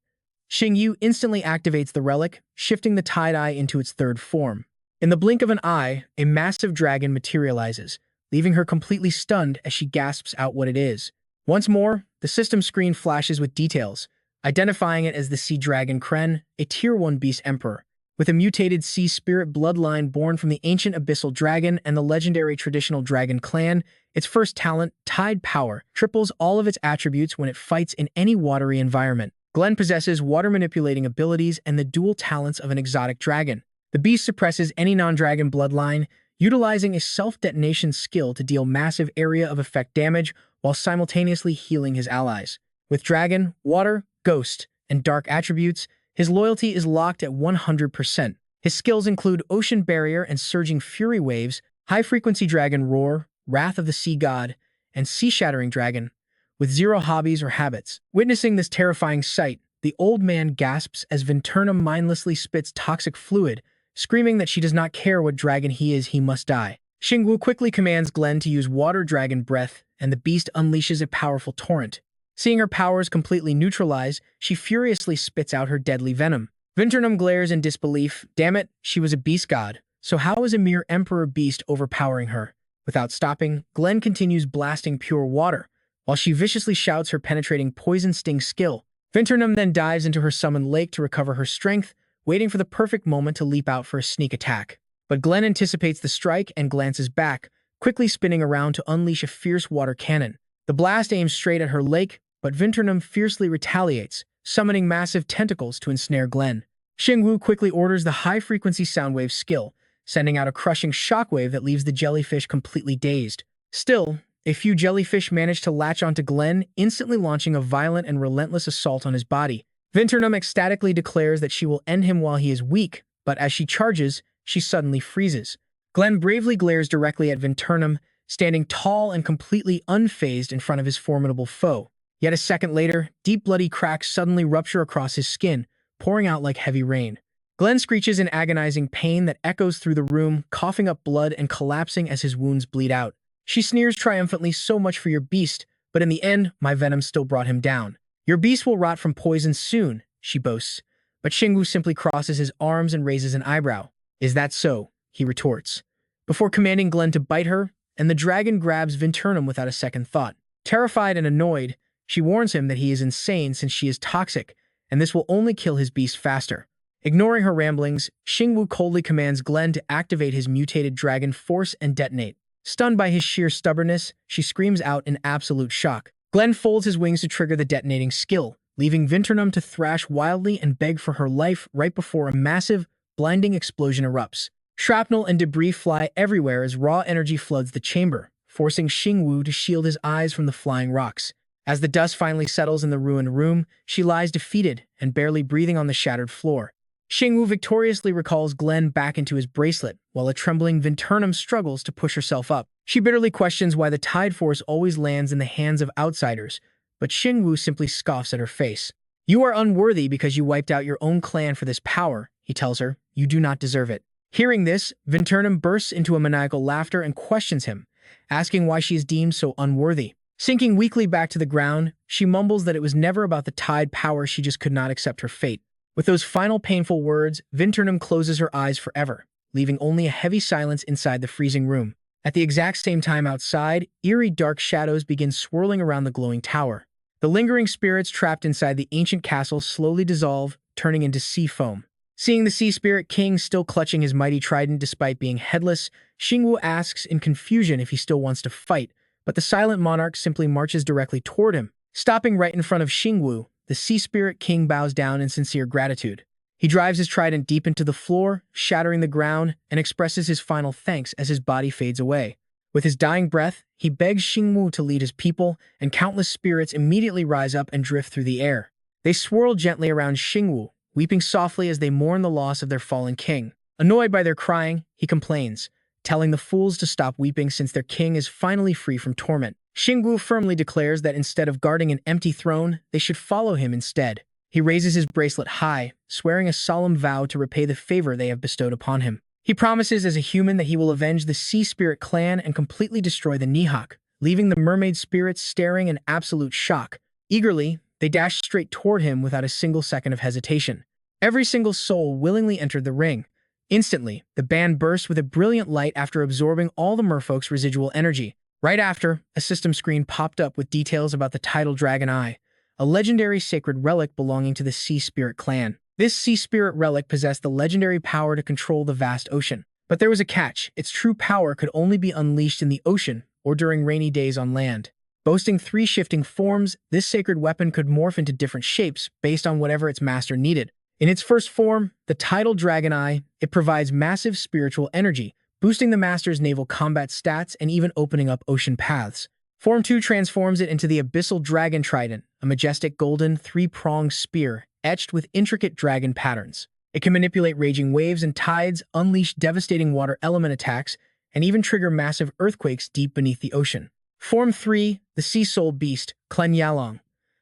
Xingyu instantly activates the relic, shifting the Tide-Eye into its third form. In the blink of an eye, a massive dragon materializes, leaving her completely stunned as she gasps out what it is. Once more, the system screen flashes with details, identifying it as the Sea Dragon Kren, a Tier 1 Beast Emperor. With a mutated sea spirit bloodline born from the ancient abyssal dragon and the legendary traditional dragon clan, its first talent, Tide Power, triples all of its attributes when it fights in any watery environment. Glenn possesses water-manipulating abilities and the dual talents of an exotic dragon. The beast suppresses any non-dragon bloodline, utilizing a self-detonation skill to deal massive area of effect damage while simultaneously healing his allies. With dragon, water, ghost, and dark attributes, his loyalty is locked at 100%. His skills include Ocean Barrier and Surging Fury Waves, High-Frequency Dragon Roar, Wrath of the Sea God, and Sea-Shattering Dragon, with zero hobbies or habits. Witnessing this terrifying sight, the old man gasps as Vinternum mindlessly spits toxic fluid, screaming that she does not care what dragon he is, he must die. Xingyu quickly commands Glenn to use Water Dragon Breath, and the beast unleashes a powerful torrent. Seeing her powers completely neutralized, she furiously spits out her deadly venom. Vinternum glares in disbelief. Damn it, she was a beast god, so how is a mere emperor beast overpowering her? Without stopping, Glenn continues blasting pure water, while she viciously shouts her penetrating poison sting skill. Vinternum then dives into her summoned lake to recover her strength, waiting for the perfect moment to leap out for a sneak attack. But Glenn anticipates the strike and glances back, quickly spinning around to unleash a fierce water cannon. The blast aims straight at her lake, but Vinternum fiercely retaliates, summoning massive tentacles to ensnare Glenn. Xingyu quickly orders the high-frequency soundwave skill, sending out a crushing shockwave that leaves the jellyfish completely dazed. Still, a few jellyfish manage to latch onto Glenn, instantly launching a violent and relentless assault on his body. Vinternum ecstatically declares that she will end him while he is weak, but as she charges, she suddenly freezes. Glenn bravely glares directly at Vinternum, standing tall and completely unfazed in front of his formidable foe. Yet a second later, deep bloody cracks suddenly rupture across his skin, pouring out like heavy rain. Glenn screeches in agonizing pain that echoes through the room, coughing up blood and collapsing as his wounds bleed out. She sneers triumphantly, "So much for your beast, but in the end, my venom still brought him down. Your beast will rot from poison soon," she boasts. But Xingyu simply crosses his arms and raises an eyebrow. "Is that so?" he retorts, before commanding Glenn to bite her, and the dragon grabs Vinternum without a second thought. Terrified and annoyed, she warns him that he is insane since she is toxic, and this will only kill his beast faster. Ignoring her ramblings, Xingyu coldly commands Glenn to activate his mutated dragon force and detonate. Stunned by his sheer stubbornness, she screams out in absolute shock. Glenn folds his wings to trigger the detonating skill, leaving Vinternum to thrash wildly and beg for her life right before a massive, blinding explosion erupts. Shrapnel and debris fly everywhere as raw energy floods the chamber, forcing Xingyu to shield his eyes from the flying rocks. As the dust finally settles in the ruined room, she lies defeated and barely breathing on the shattered floor. Xingyu victoriously recalls Glenn back into his bracelet, while a trembling Vinternum struggles to push herself up. She bitterly questions why the Tide Force always lands in the hands of outsiders, but Xingyu simply scoffs at her face. "You are unworthy because you wiped out your own clan for this power," he tells her. "You do not deserve it." Hearing this, Vinternum bursts into a maniacal laughter and questions him, asking why she is deemed so unworthy. Sinking weakly back to the ground, she mumbles that it was never about the Tide power, she just could not accept her fate. With those final painful words, Vinternum closes her eyes forever, leaving only a heavy silence inside the freezing room. At the exact same time outside, eerie dark shadows begin swirling around the glowing tower. The lingering spirits trapped inside the ancient castle slowly dissolve, turning into sea foam. Seeing the Sea Spirit King still clutching his mighty trident despite being headless, Xingyu asks in confusion if he still wants to fight, but the silent monarch simply marches directly toward him. Stopping right in front of Xingyu, the Sea Spirit King bows down in sincere gratitude. He drives his trident deep into the floor, shattering the ground, and expresses his final thanks as his body fades away. With his dying breath, he begs Xingyu to lead his people, and countless spirits immediately rise up and drift through the air. They swirl gently around Xingyu, weeping softly as they mourn the loss of their fallen king. Annoyed by their crying, he complains, telling the fools to stop weeping since their king is finally free from torment. Xingyu firmly declares that instead of guarding an empty throne, they should follow him instead. He raises his bracelet high, swearing a solemn vow to repay the favor they have bestowed upon him. He promises as a human that he will avenge the Sea Spirit clan and completely destroy the Nihawk, leaving the mermaid spirits staring in absolute shock. Eagerly, they dash straight toward him without a single second of hesitation. Every single soul willingly entered the ring. Instantly, the band burst with a brilliant light after absorbing all the merfolk's residual energy. Right after, a system screen popped up with details about the Tidal Dragon Eye, a legendary sacred relic belonging to the Sea Spirit clan. This Sea Spirit relic possessed the legendary power to control the vast ocean. But there was a catch. Its true power could only be unleashed in the ocean or during rainy days on land. Boasting 3 shifting forms, this sacred weapon could morph into different shapes based on whatever its master needed. In its first form, the Tidal Dragon Eye, it provides massive spiritual energy, boosting the master's naval combat stats and even opening up ocean paths. Form 2 transforms it into the Abyssal Dragon Trident, a majestic golden 3-pronged spear etched with intricate dragon patterns. It can manipulate raging waves and tides, unleash devastating water element attacks, and even trigger massive earthquakes deep beneath the ocean. Form 3, the Sea Soul Beast, Clan Yalong,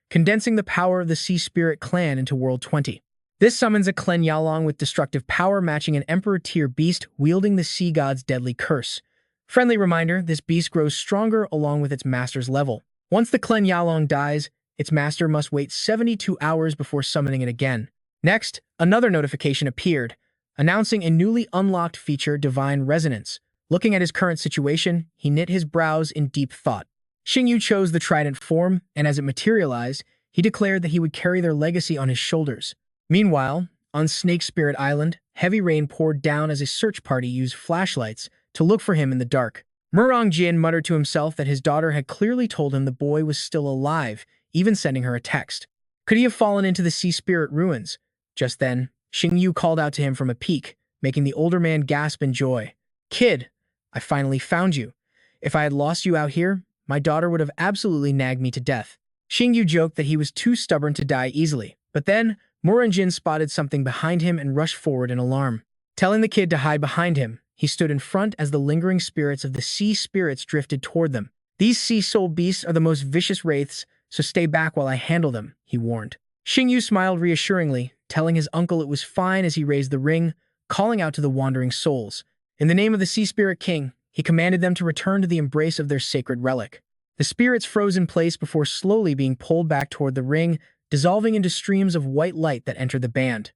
condensing the power of the Sea Spirit clan into World 20. This summons a Clan Yalong with destructive power matching an Emperor-tier beast wielding the sea god's deadly curse. Friendly reminder, this beast grows stronger along with its master's level. Once the Clan Yalong dies, its master must wait 72 hours before summoning it again. Next, another notification appeared, announcing a newly unlocked feature, Divine Resonance. Looking at his current situation, he knit his brows in deep thought. Xingyu chose the trident form, and as it materialized, he declared that he would carry their legacy on his shoulders. Meanwhile, on Snake Spirit Island, heavy rain poured down as a search party used flashlights to look for him in the dark. Murong Jin muttered to himself that his daughter had clearly told him the boy was still alive, even sending her a text. Could he have fallen into the Sea Spirit ruins? Just then, Xingyu called out to him from a peak, making the older man gasp in joy. "Kid, I finally found you. If I had lost you out here, my daughter would have absolutely nagged me to death." Xingyu joked that he was too stubborn to die easily, but then Muranjin spotted something behind him and rushed forward in alarm. Telling the kid to hide behind him, he stood in front as the lingering spirits of the sea spirits drifted toward them. "These sea soul beasts are the most vicious wraiths, so stay back while I handle them," he warned. Xingyu smiled reassuringly, telling his uncle it was fine as he raised the ring, calling out to the wandering souls. In the name of the Sea Spirit King, he commanded them to return to the embrace of their sacred relic. The spirits froze in place before slowly being pulled back toward the ring, dissolving into streams of white light that entered the band.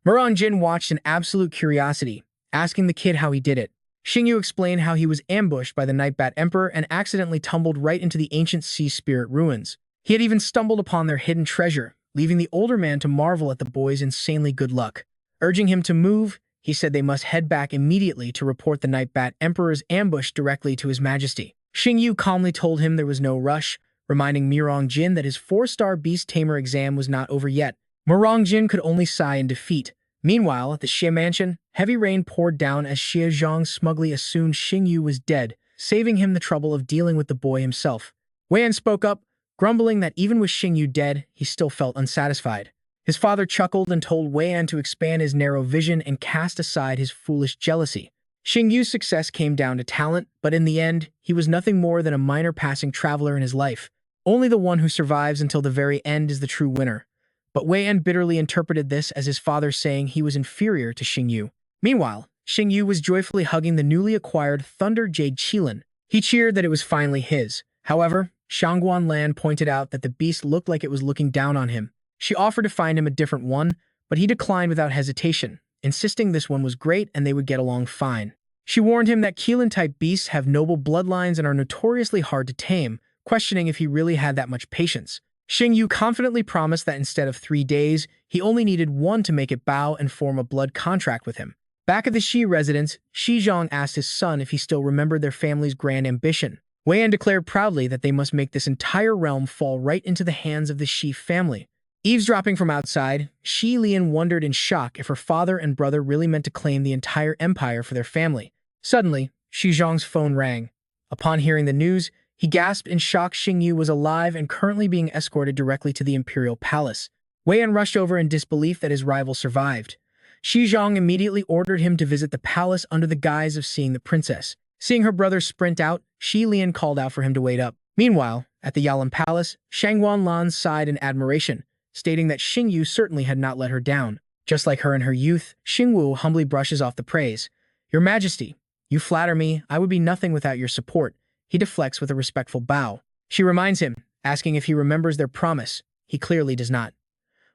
Muranjin watched in absolute curiosity, asking the kid how he did it. Xingyu explained how he was ambushed by the Nightbat Emperor and accidentally tumbled right into the ancient sea spirit ruins. He had even stumbled upon their hidden treasure, leaving the older man to marvel at the boy's insanely good luck. Urging him to move, he said they must head back immediately to report the Nightbat Emperor's ambush directly to His Majesty. Xingyu calmly told him there was no rush, reminding Muranjin that his 4-star Beast Tamer exam was not over yet. Muranjin could only sigh in defeat. Meanwhile, at the Xie mansion, heavy rain poured down as Xie Zhang smugly assumed Xingyu was dead, saving him the trouble of dealing with the boy himself. Wei Yan spoke up, grumbling that even with Xingyu dead, he still felt unsatisfied. His father chuckled and told Wei Yan to expand his narrow vision and cast aside his foolish jealousy. Xingyu's success came down to talent, but in the end, he was nothing more than a minor passing traveler in his life. Only the one who survives until the very end is the true winner. But Wei Yan bitterly interpreted this as his father saying he was inferior to Xingyu. Meanwhile, Xingyu was joyfully hugging the newly acquired Thunder Jade Qilin. He cheered that it was finally his. However, Shangguan Lan pointed out that the beast looked like it was looking down on him. She offered to find him a different one, but he declined without hesitation, insisting this one was great and they would get along fine. She warned him that Qilin-type beasts have noble bloodlines and are notoriously hard to tame, questioning if he really had that much patience. Xingyu confidently promised that instead of 3 days, he only needed 1 to make it bow and form a blood contract with him. Back at the Shi residence, Shi Zhang asked his son if he still remembered their family's grand ambition. Wei Yan declared proudly that they must make this entire realm fall right into the hands of the Shi family. Eavesdropping from outside, Shi Lian wondered in shock if her father and brother really meant to claim the entire empire for their family. Suddenly, Shi Zhang's phone rang. Upon hearing the news, he gasped in shock. Xingyu was alive and currently being escorted directly to the imperial palace. Wei Yan rushed over in disbelief that his rival survived. Shi Zhang immediately ordered him to visit the palace under the guise of seeing the princess. Seeing her brother sprint out, Shi Lian called out for him to wait up. Meanwhile, at the Yalan Palace, Shangguan Lan sighed in admiration, stating that Xingyu certainly had not let her down. Just like her in her youth, Xingyu humbly brushes off the praise. "Your Majesty, you flatter me. I would be nothing without your support." He deflects with a respectful bow. She reminds him, asking if he remembers their promise. He clearly does not.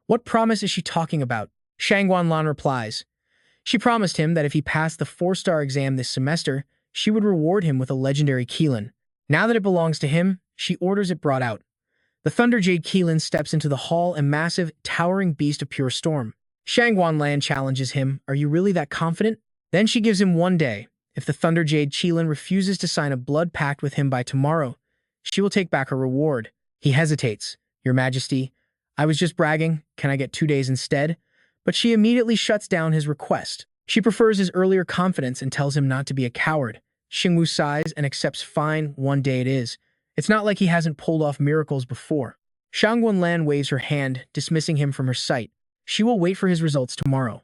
"What promise is she talking about?" Shangguan Lan replies. She promised him that if he passed the 4-star exam this semester, she would reward him with a legendary Qilin. Now that it belongs to him, she orders it brought out. The Thunder Jade Qilin steps into the hall, a massive, towering beast of pure storm. Shangguan Lan challenges him, "Are you really that confident?" Then she gives him 1 day. If the Thunder Jade Qilin refuses to sign a blood pact with him by tomorrow, she will take back her reward. He hesitates. "Your Majesty, I was just bragging. Can I get 2 days instead?" But she immediately shuts down his request. She prefers his earlier confidence and tells him not to be a coward. Xingyu sighs and accepts. "Fine, 1 day it is." It's not like he hasn't pulled off miracles before. Shangguan Lan waves her hand, dismissing him from her sight. She will wait for his results tomorrow.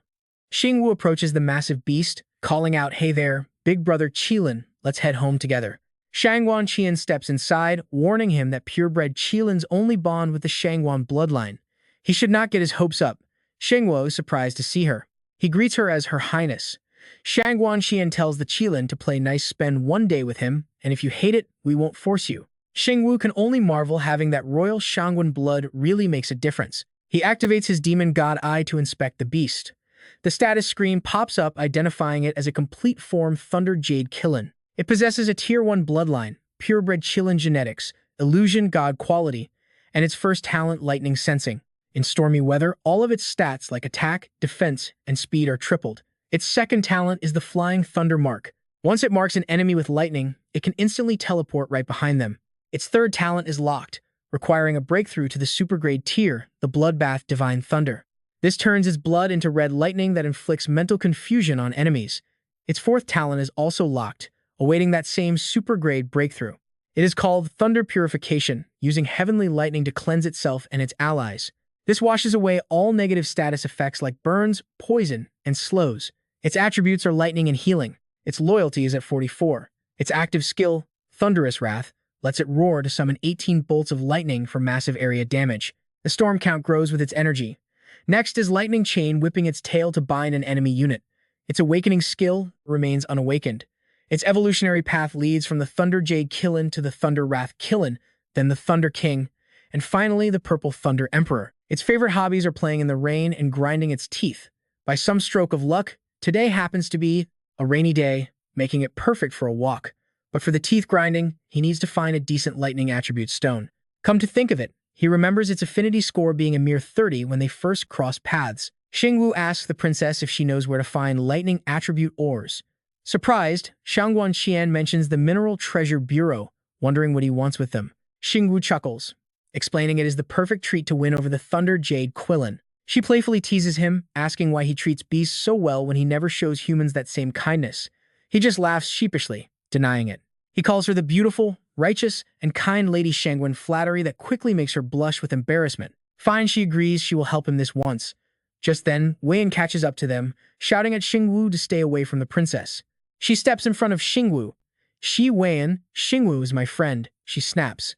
Xingyu approaches the massive beast, calling out, "Hey there, big brother Qilin, let's head home together." Shangguan Qian steps inside, warning him that purebred Qilins only bond with the Shangguan bloodline. He should not get his hopes up. Xingyu is surprised to see her. He greets her as Her Highness. Shangguan Qian tells the Qilin to play nice, spend 1 day with him, and if you hate it, we won't force you. Xingyu can only marvel. Having that royal Shangguan blood really makes a difference. He activates his demon god eye to inspect the beast. The status screen pops up, identifying it as a complete form Thunder Jade Qilin. It possesses a Tier 1 bloodline, purebred Qilin genetics, illusion god quality, and its first talent, lightning sensing. In stormy weather, all of its stats like attack, defense, and speed are tripled. Its second talent is the Flying Thunder Mark. Once it marks an enemy with lightning, it can instantly teleport right behind them. Its third talent is locked, requiring a breakthrough to the supergrade tier, the Bloodbath Divine Thunder. This turns its blood into red lightning that inflicts mental confusion on enemies. Its fourth talent is also locked, awaiting that same supergrade breakthrough. It is called Thunder Purification, using heavenly lightning to cleanse itself and its allies. This washes away all negative status effects like burns, poison, and slows. Its attributes are lightning and healing. Its loyalty is at 44. Its active skill, Thunderous Wrath, lets it roar to summon 18 bolts of lightning for massive area damage. The storm count grows with its energy. Next is Lightning Chain, whipping its tail to bind an enemy unit. Its awakening skill remains unawakened. Its evolutionary path leads from the Thunder Jade Qilin to the Thunder Wrath Qilin, then the Thunder King, and finally the Purple Thunder Emperor. Its favorite hobbies are playing in the rain and grinding its teeth. By some stroke of luck, today happens to be a rainy day, making it perfect for a walk. But for the teeth grinding, he needs to find a decent lightning attribute stone. Come to think of it, he remembers its affinity score being a mere 30 when they first crossed paths. Xingyu asks the princess if she knows where to find lightning attribute ores. Surprised, Shangguan Qian mentions the Mineral Treasure Bureau, wondering what he wants with them. Xingyu chuckles, explaining it is the perfect treat to win over the Thunder Jade Qilin. She playfully teases him, asking why he treats beasts so well when he never shows humans that same kindness. He just laughs sheepishly, denying it. He calls her the beautiful, righteous, and kind Lady Shangguan, flattery that quickly makes her blush with embarrassment. Fine, she agrees she will help him this once. Just then, Wei Yan catches up to them, shouting at Xingyu to stay away from the princess. She steps in front of Xingyu. Wei Yan, Xingyu is my friend, she snaps.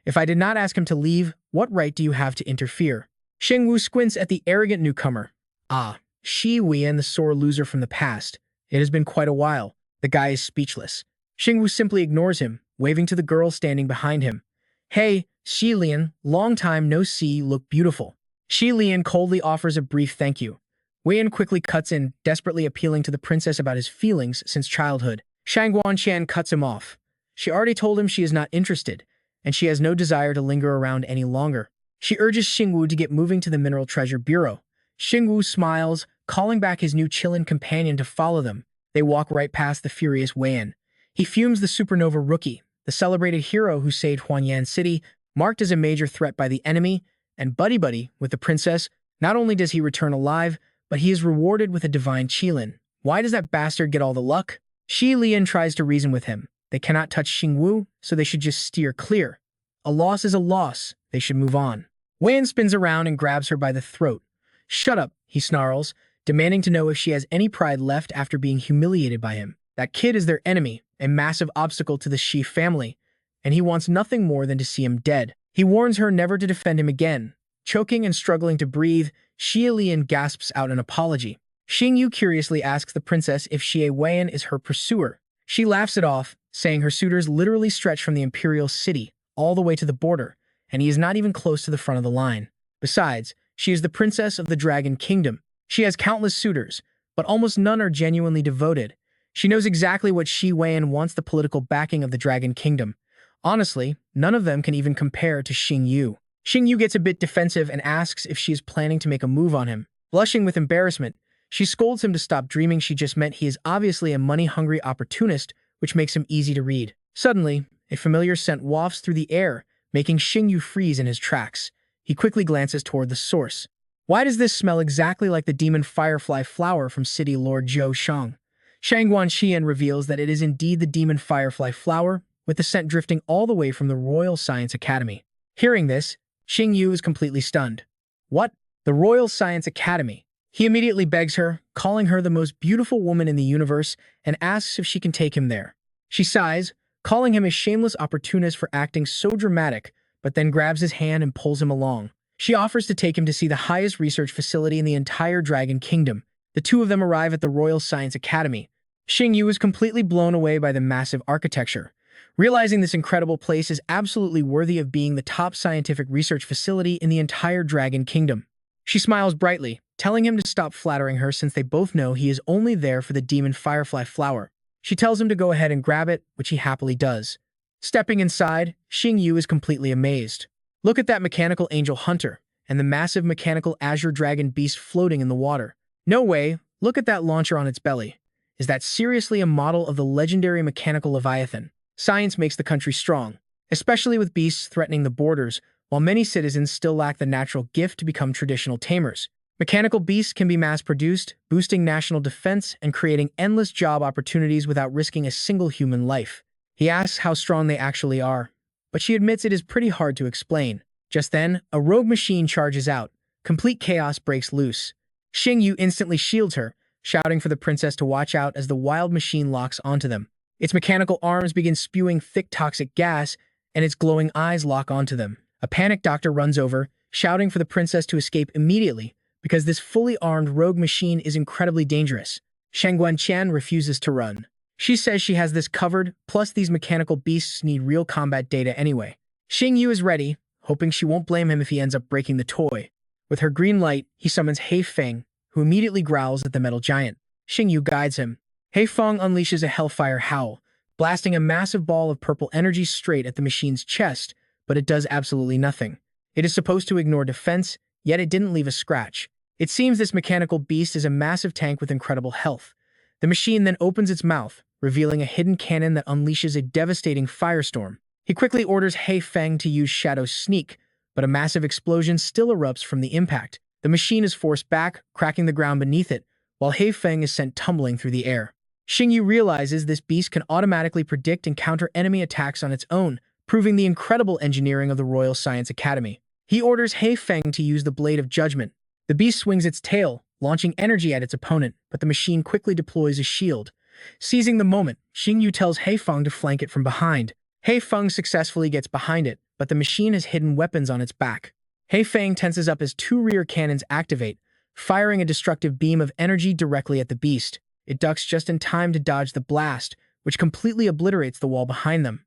If I did not ask him to leave, what right do you have to interfere? Xingyu squints at the arrogant newcomer. Ah, Wei Yan, the sore loser from the past. It has been quite a while. The guy is speechless. Xingyu simply ignores him, waving to the girl standing behind him. Hey, Shi Lian, long time no see, you look beautiful. Shi Lian coldly offers a brief thank you. Wei Yan quickly cuts in, desperately appealing to the princess about his feelings since childhood. Shangguan Qian cuts him off. She already told him she is not interested, and she has no desire to linger around any longer. She urges Xingyu to get moving to the Mineral Treasure Bureau. Xingyu smiles, calling back his new Qilin companion to follow them. They walk right past the furious Wei. He fumes the supernova rookie, the celebrated hero who saved Huanyan City, marked as a major threat by the enemy, and buddy-buddy with the princess. Not only does he return alive, but he is rewarded with a divine Qilin. Why does that bastard get all the luck? Shi Lian tries to reason with him. They cannot touch Xingyu, so they should just steer clear. A loss is a loss. They should move on. Wan spins around and grabs her by the throat. "Shut up," he snarls, demanding to know if she has any pride left after being humiliated by him. That kid is their enemy, a massive obstacle to the Shi family, and he wants nothing more than to see him dead. He warns her never to defend him again. Choking and struggling to breathe, Xie Lian gasps out an apology. Xingyu curiously asks the princess if Xie Weian is her pursuer. She laughs it off, saying her suitors literally stretch from the imperial city all the way to the border, and he is not even close to the front of the line. Besides, she is the princess of the Dragon Kingdom. She has countless suitors, but almost none are genuinely devoted. She knows exactly what Xie Weian wants: the political backing of the Dragon Kingdom. Honestly, none of them can even compare to Xingyu. Xingyu gets a bit defensive and asks if she is planning to make a move on him. Blushing with embarrassment, she scolds him to stop dreaming. She just meant he is obviously a money-hungry opportunist, which makes him easy to read. Suddenly, a familiar scent wafts through the air, making Xingyu freeze in his tracks. He quickly glances toward the source. Why does this smell exactly like the demon firefly flower from City Lord Zhou Shang? Shangguan Qian reveals that it is indeed the demon firefly flower, with the scent drifting all the way from the Royal Science Academy. Hearing this, Xingyu is completely stunned. What? The Royal Science Academy? He immediately begs her, calling her the most beautiful woman in the universe, and asks if she can take him there. She sighs, calling him a shameless opportunist for acting so dramatic, but then grabs his hand and pulls him along. She offers to take him to see the highest research facility in the entire Dragon Kingdom. The two of them arrive at the Royal Science Academy. Xingyu is completely blown away by the massive architecture. Realizing this incredible place is absolutely worthy of being the top scientific research facility in the entire Dragon Kingdom. She smiles brightly, telling him to stop flattering her since they both know he is only there for the demon firefly flower. She tells him to go ahead and grab it, which he happily does. Stepping inside, Xingyu is completely amazed. Look at that mechanical angel hunter, and the massive mechanical azure dragon beast floating in the water. No way, look at that launcher on its belly. Is that seriously a model of the legendary mechanical leviathan? Science makes the country strong, especially with beasts threatening the borders, while many citizens still lack the natural gift to become traditional tamers. Mechanical beasts can be mass-produced, boosting national defense and creating endless job opportunities without risking a single human life. He asks how strong they actually are, but she admits it is pretty hard to explain. Just then, a rogue machine charges out. Complete chaos breaks loose. Xingyu instantly shields her, shouting for the princess to watch out as the wild machine locks onto them. Its mechanical arms begin spewing thick toxic gas, and its glowing eyes lock onto them. A panicked doctor runs over, shouting for the princess to escape immediately, because this fully armed rogue machine is incredibly dangerous. Shangguan Qian refuses to run. She says she has this covered, plus these mechanical beasts need real combat data anyway. Xingyu is ready, hoping she won't blame him if he ends up breaking the toy. With her green light, he summons He Feng, who immediately growls at the metal giant. Xingyu guides him. He Feng unleashes a hellfire howl, blasting a massive ball of purple energy straight at the machine's chest, but it does absolutely nothing. It is supposed to ignore defense, yet it didn't leave a scratch. It seems this mechanical beast is a massive tank with incredible health. The machine then opens its mouth, revealing a hidden cannon that unleashes a devastating firestorm. He quickly orders He Feng to use Shadow Sneak, but a massive explosion still erupts from the impact. The machine is forced back, cracking the ground beneath it, while He Feng is sent tumbling through the air. Xingyu realizes this beast can automatically predict and counter enemy attacks on its own, proving the incredible engineering of the Royal Science Academy. He orders He Feng to use the Blade of Judgment. The beast swings its tail, launching energy at its opponent, but the machine quickly deploys a shield. Seizing the moment, Xingyu tells He Feng to flank it from behind. He Feng successfully gets behind it, but the machine has hidden weapons on its back. He Feng tenses up as two rear cannons activate, firing a destructive beam of energy directly at the beast. It ducks just in time to dodge the blast, which completely obliterates the wall behind them.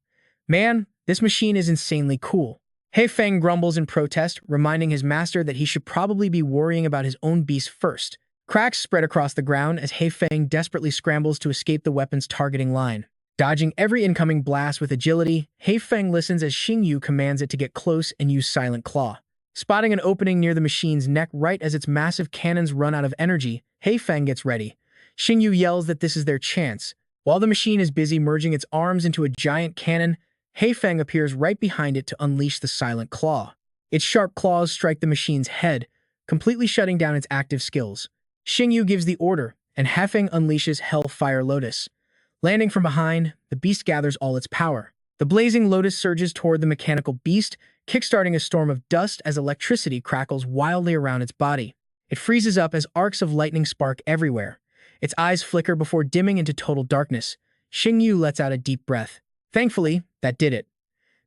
Man, this machine is insanely cool. He Feng grumbles in protest, reminding his master that he should probably be worrying about his own beast first. Cracks spread across the ground as He Feng desperately scrambles to escape the weapon's targeting line. Dodging every incoming blast with agility, He Feng listens as Xingyu commands it to get close and use Silent Claw. Spotting an opening near the machine's neck right as its massive cannons run out of energy, Heifeng gets ready. Xingyu yells that this is their chance. While the machine is busy merging its arms into a giant cannon, Heifeng appears right behind it to unleash the silent claw. Its sharp claws strike the machine's head, completely shutting down its active skills. Xingyu gives the order, and Heifeng unleashes Hellfire Lotus. Landing from behind, the beast gathers all its power. The blazing lotus surges toward the mechanical beast, kickstarting a storm of dust as electricity crackles wildly around its body. It freezes up as arcs of lightning spark everywhere. Its eyes flicker before dimming into total darkness. Xingyu lets out a deep breath. Thankfully, that did it.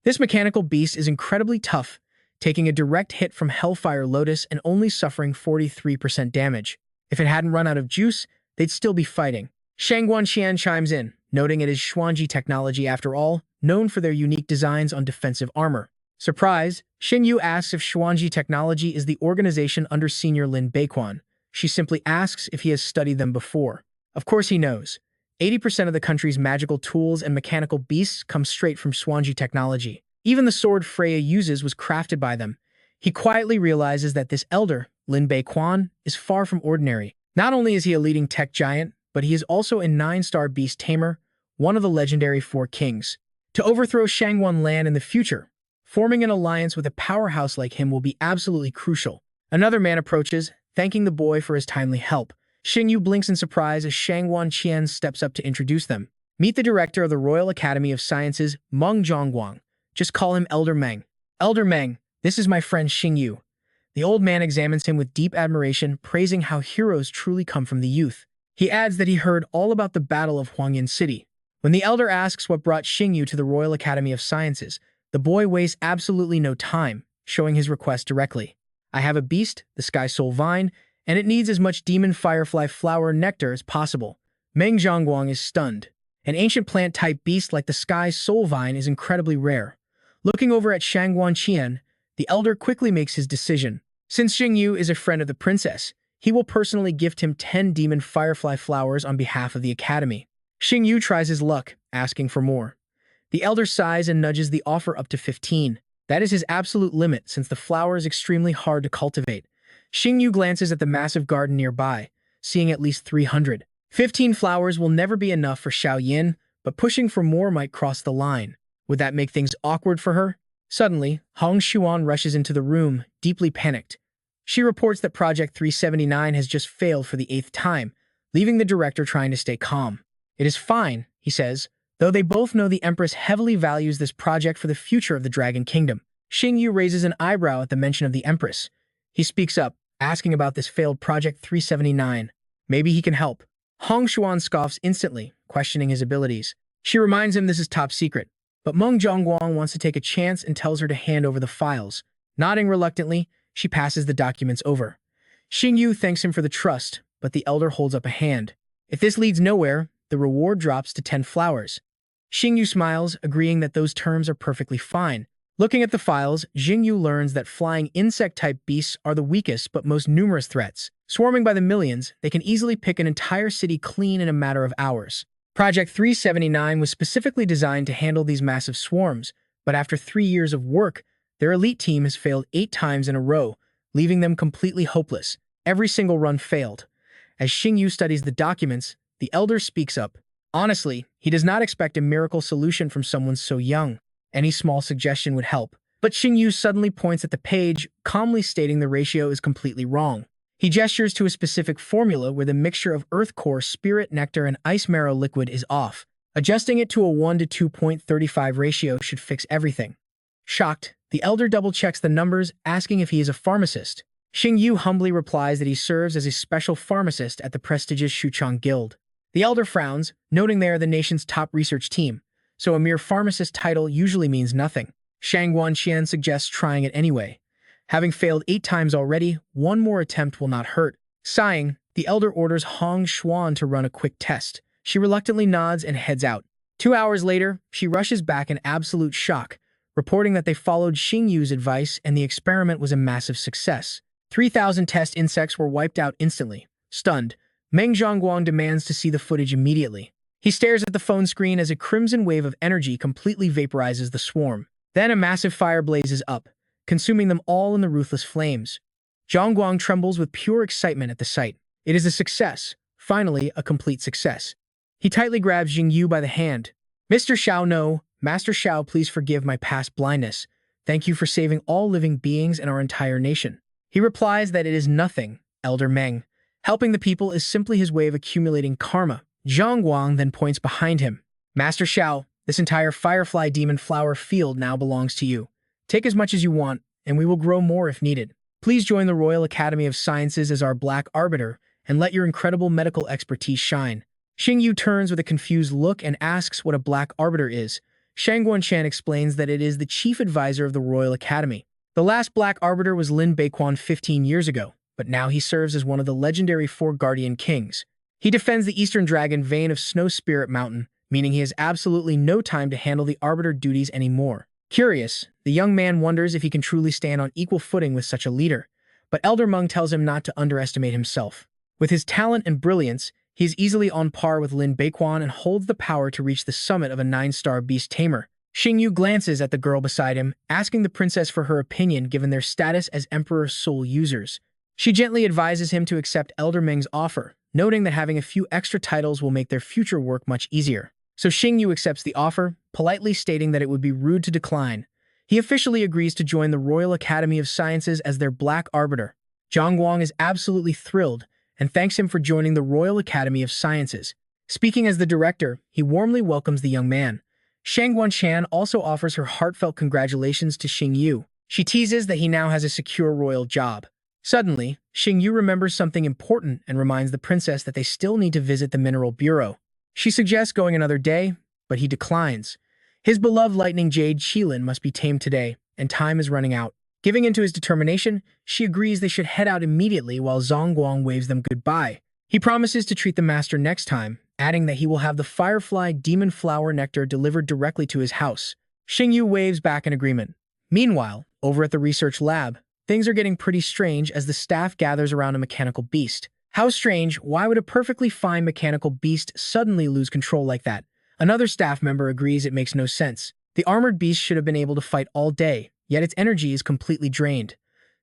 This mechanical beast is incredibly tough, taking a direct hit from Hellfire Lotus and only suffering 43% damage. If it hadn't run out of juice, they'd still be fighting. Shang Guanxian chimes in, noting it is Xuanji technology after all, known for their unique designs on defensive armor. Surprised, Xingyu asks if Xuanji technology is the organization under Senior Lin Beiquan. She simply asks if he has studied them before. Of course he knows. 80% of the country's magical tools and mechanical beasts come straight from Xuanji technology. Even the sword Freya uses was crafted by them. He quietly realizes that this elder, Lin Beiquan, is far from ordinary. Not only is he a leading tech giant, but he is also a 9-star Beast Tamer, one of the legendary 4 kings. To overthrow Shangguan Lan in the future, forming an alliance with a powerhouse like him will be absolutely crucial. Another man approaches, thanking the boy for his timely help. Xingyu blinks in surprise as Shangguan Qian steps up to introduce them. Meet the director of the Royal Academy of Sciences, Meng Zhongguang. Just call him Elder Meng. Elder Meng, this is my friend Xingyu. The old man examines him with deep admiration, praising how heroes truly come from the youth. He adds that he heard all about the Battle of Huangyan City. When the elder asks what brought Xingyu to the Royal Academy of Sciences, the boy wastes absolutely no time, showing his request directly. I have a beast, the Sky Soul Vine, and it needs as much demon firefly flower nectar as possible. Meng Zhongguang is stunned. An ancient plant-type beast like the Sky Soul Vine is incredibly rare. Looking over at Shangguan Qian, the elder quickly makes his decision. Since Xingyu is a friend of the princess, he will personally gift him 10 demon firefly flowers on behalf of the academy. Xingyu tries his luck, asking for more. The elder sighs and nudges the offer up to 15. That is his absolute limit since the flower is extremely hard to cultivate. Xingyu glances at the massive garden nearby, seeing at least 300. 15 flowers will never be enough for Xiao Yin, but pushing for more might cross the line. Would that make things awkward for her? Suddenly, Hong Xuan rushes into the room, deeply panicked. She reports that Project 379 has just failed for the 8th time, leaving the director trying to stay calm. It is fine, he says, though they both know the Empress heavily values this project for the future of the Dragon Kingdom. Xingyu raises an eyebrow at the mention of the Empress. He speaks up, asking about this failed Project 379. Maybe he can help. Hong Xuan scoffs instantly, questioning his abilities. She reminds him this is top secret, but Meng Zhongguang wants to take a chance and tells her to hand over the files. Nodding reluctantly, she passes the documents over. Xingyu thanks him for the trust, but the elder holds up a hand. If this leads nowhere, the reward drops to 10 flowers. Xingyu smiles, agreeing that those terms are perfectly fine. Looking at the files, Xingyu learns that flying insect-type beasts are the weakest but most numerous threats. Swarming by the millions, they can easily pick an entire city clean in a matter of hours. Project 379 was specifically designed to handle these massive swarms, but after 3 years of work, their elite team has failed 8 times in a row, leaving them completely hopeless. Every single run failed. As Xingyu studies the documents, the elder speaks up. Honestly, he does not expect a miracle solution from someone so young. Any small suggestion would help. But Xingyu suddenly points at the page, calmly stating the ratio is completely wrong. He gestures to a specific formula where the mixture of Earth Core, Spirit Nectar, and Ice Marrow liquid is off. Adjusting it to a 1 to 2.35 ratio should fix everything. Shocked, the elder double-checks the numbers, asking if he is a pharmacist. Xingyu humbly replies that he serves as a special pharmacist at the prestigious Shuchang Guild. The elder frowns, noting they are the nation's top research team, so a mere pharmacist title usually means nothing. Shangguan Qian suggests trying it anyway. Having failed 8 times already, one more attempt will not hurt. Sighing, the elder orders Hong Xuan to run a quick test. She reluctantly nods and heads out. 2 hours later, she rushes back in absolute shock, reporting that they followed Xingyu's advice and the experiment was a massive success. 3,000 test insects were wiped out instantly. Stunned, Meng Zhongguang demands to see the footage immediately. He stares at the phone screen as a crimson wave of energy completely vaporizes the swarm. Then a massive fire blazes up, consuming them all in the ruthless flames. Zhongguang trembles with pure excitement at the sight. It is a success. Finally, a complete success. He tightly grabs Xingyu by the hand. Mr. Xiao, no. Master Xiao, please forgive my past blindness. Thank you for saving all living beings and our entire nation. He replies that it is nothing, Elder Meng. Helping the people is simply his way of accumulating karma. Zhongguang then points behind him. Master Xiao, this entire Firefly Demon Flower field now belongs to you. Take as much as you want, and we will grow more if needed. Please join the Royal Academy of Sciences as our Black Arbiter, and let your incredible medical expertise shine. Xingyu turns with a confused look and asks what a Black Arbiter is. Shangguanshan explains that it is the chief advisor of the Royal Academy. The last Black Arbiter was Lin Beiquan 15 years ago, but now he serves as one of the legendary 4 Guardian Kings. He defends the Eastern Dragon Vein of Snow Spirit Mountain, meaning he has absolutely no time to handle the Arbiter duties anymore. Curious, the young man wonders if he can truly stand on equal footing with such a leader, but Elder Meng tells him not to underestimate himself. With his talent and brilliance, he is easily on par with Lin Beiquan and holds the power to reach the summit of a 9-star Beast Tamer. Xingyu glances at the girl beside him, asking the princess for her opinion given their status as Emperor's Soul users. She gently advises him to accept Elder Meng's offer, noting that having a few extra titles will make their future work much easier. So Xingyu accepts the offer, politely stating that it would be rude to decline. He officially agrees to join the Royal Academy of Sciences as their Black Arbiter. Zhongguang is absolutely thrilled and thanks him for joining the Royal Academy of Sciences. Speaking as the director, he warmly welcomes the young man. Shangguanshan also offers her heartfelt congratulations to Xingyu. She teases that he now has a secure royal job. Suddenly, Xingyu remembers something important and reminds the princess that they still need to visit the Mineral Bureau. She suggests going another day, but he declines. His beloved lightning jade Qilin must be tamed today, and time is running out. Giving into his determination, she agrees they should head out immediately while Zhongguang waves them goodbye. He promises to treat the master next time, adding that he will have the Firefly Demon Flower Nectar delivered directly to his house. Xingyu waves back in agreement. Meanwhile, over at the research lab, things are getting pretty strange as the staff gathers around a mechanical beast. How strange, why would a perfectly fine mechanical beast suddenly lose control like that? Another staff member agrees it makes no sense. The armored beast should have been able to fight all day, yet its energy is completely drained.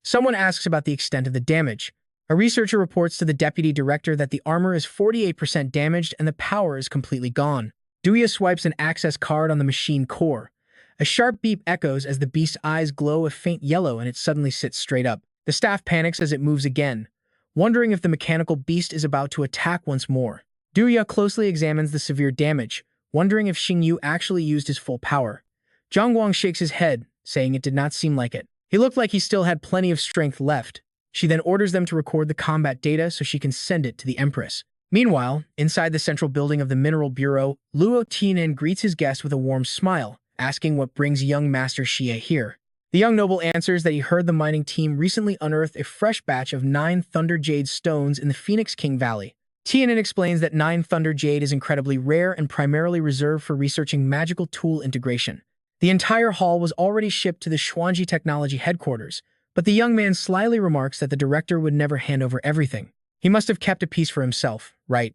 Someone asks about the extent of the damage. A researcher reports to the deputy director that the armor is 48% damaged and the power is completely gone. Duya swipes an access card on the machine core. A sharp beep echoes as the beast's eyes glow a faint yellow and it suddenly sits straight up. The staff panics as it moves again, wondering if the mechanical beast is about to attack once more. Duya closely examines the severe damage, wondering if Xingyu actually used his full power. Zhongguang shakes his head, saying it did not seem like it. He looked like he still had plenty of strength left. She then orders them to record the combat data so she can send it to the Empress. Meanwhile, inside the central building of the Mineral Bureau, Luo Tian'an greets his guest with a warm smile, asking what brings young Master Xie here. The young noble answers that he heard the mining team recently unearthed a fresh batch of 9 Thunder Jade stones in the Phoenix King Valley. Tian'an explains that 9 Thunder Jade is incredibly rare and primarily reserved for researching magical tool integration. The entire haul was already shipped to the Xuanji Technology headquarters, but the young man slyly remarks that the director would never hand over everything. He must have kept a piece for himself, right?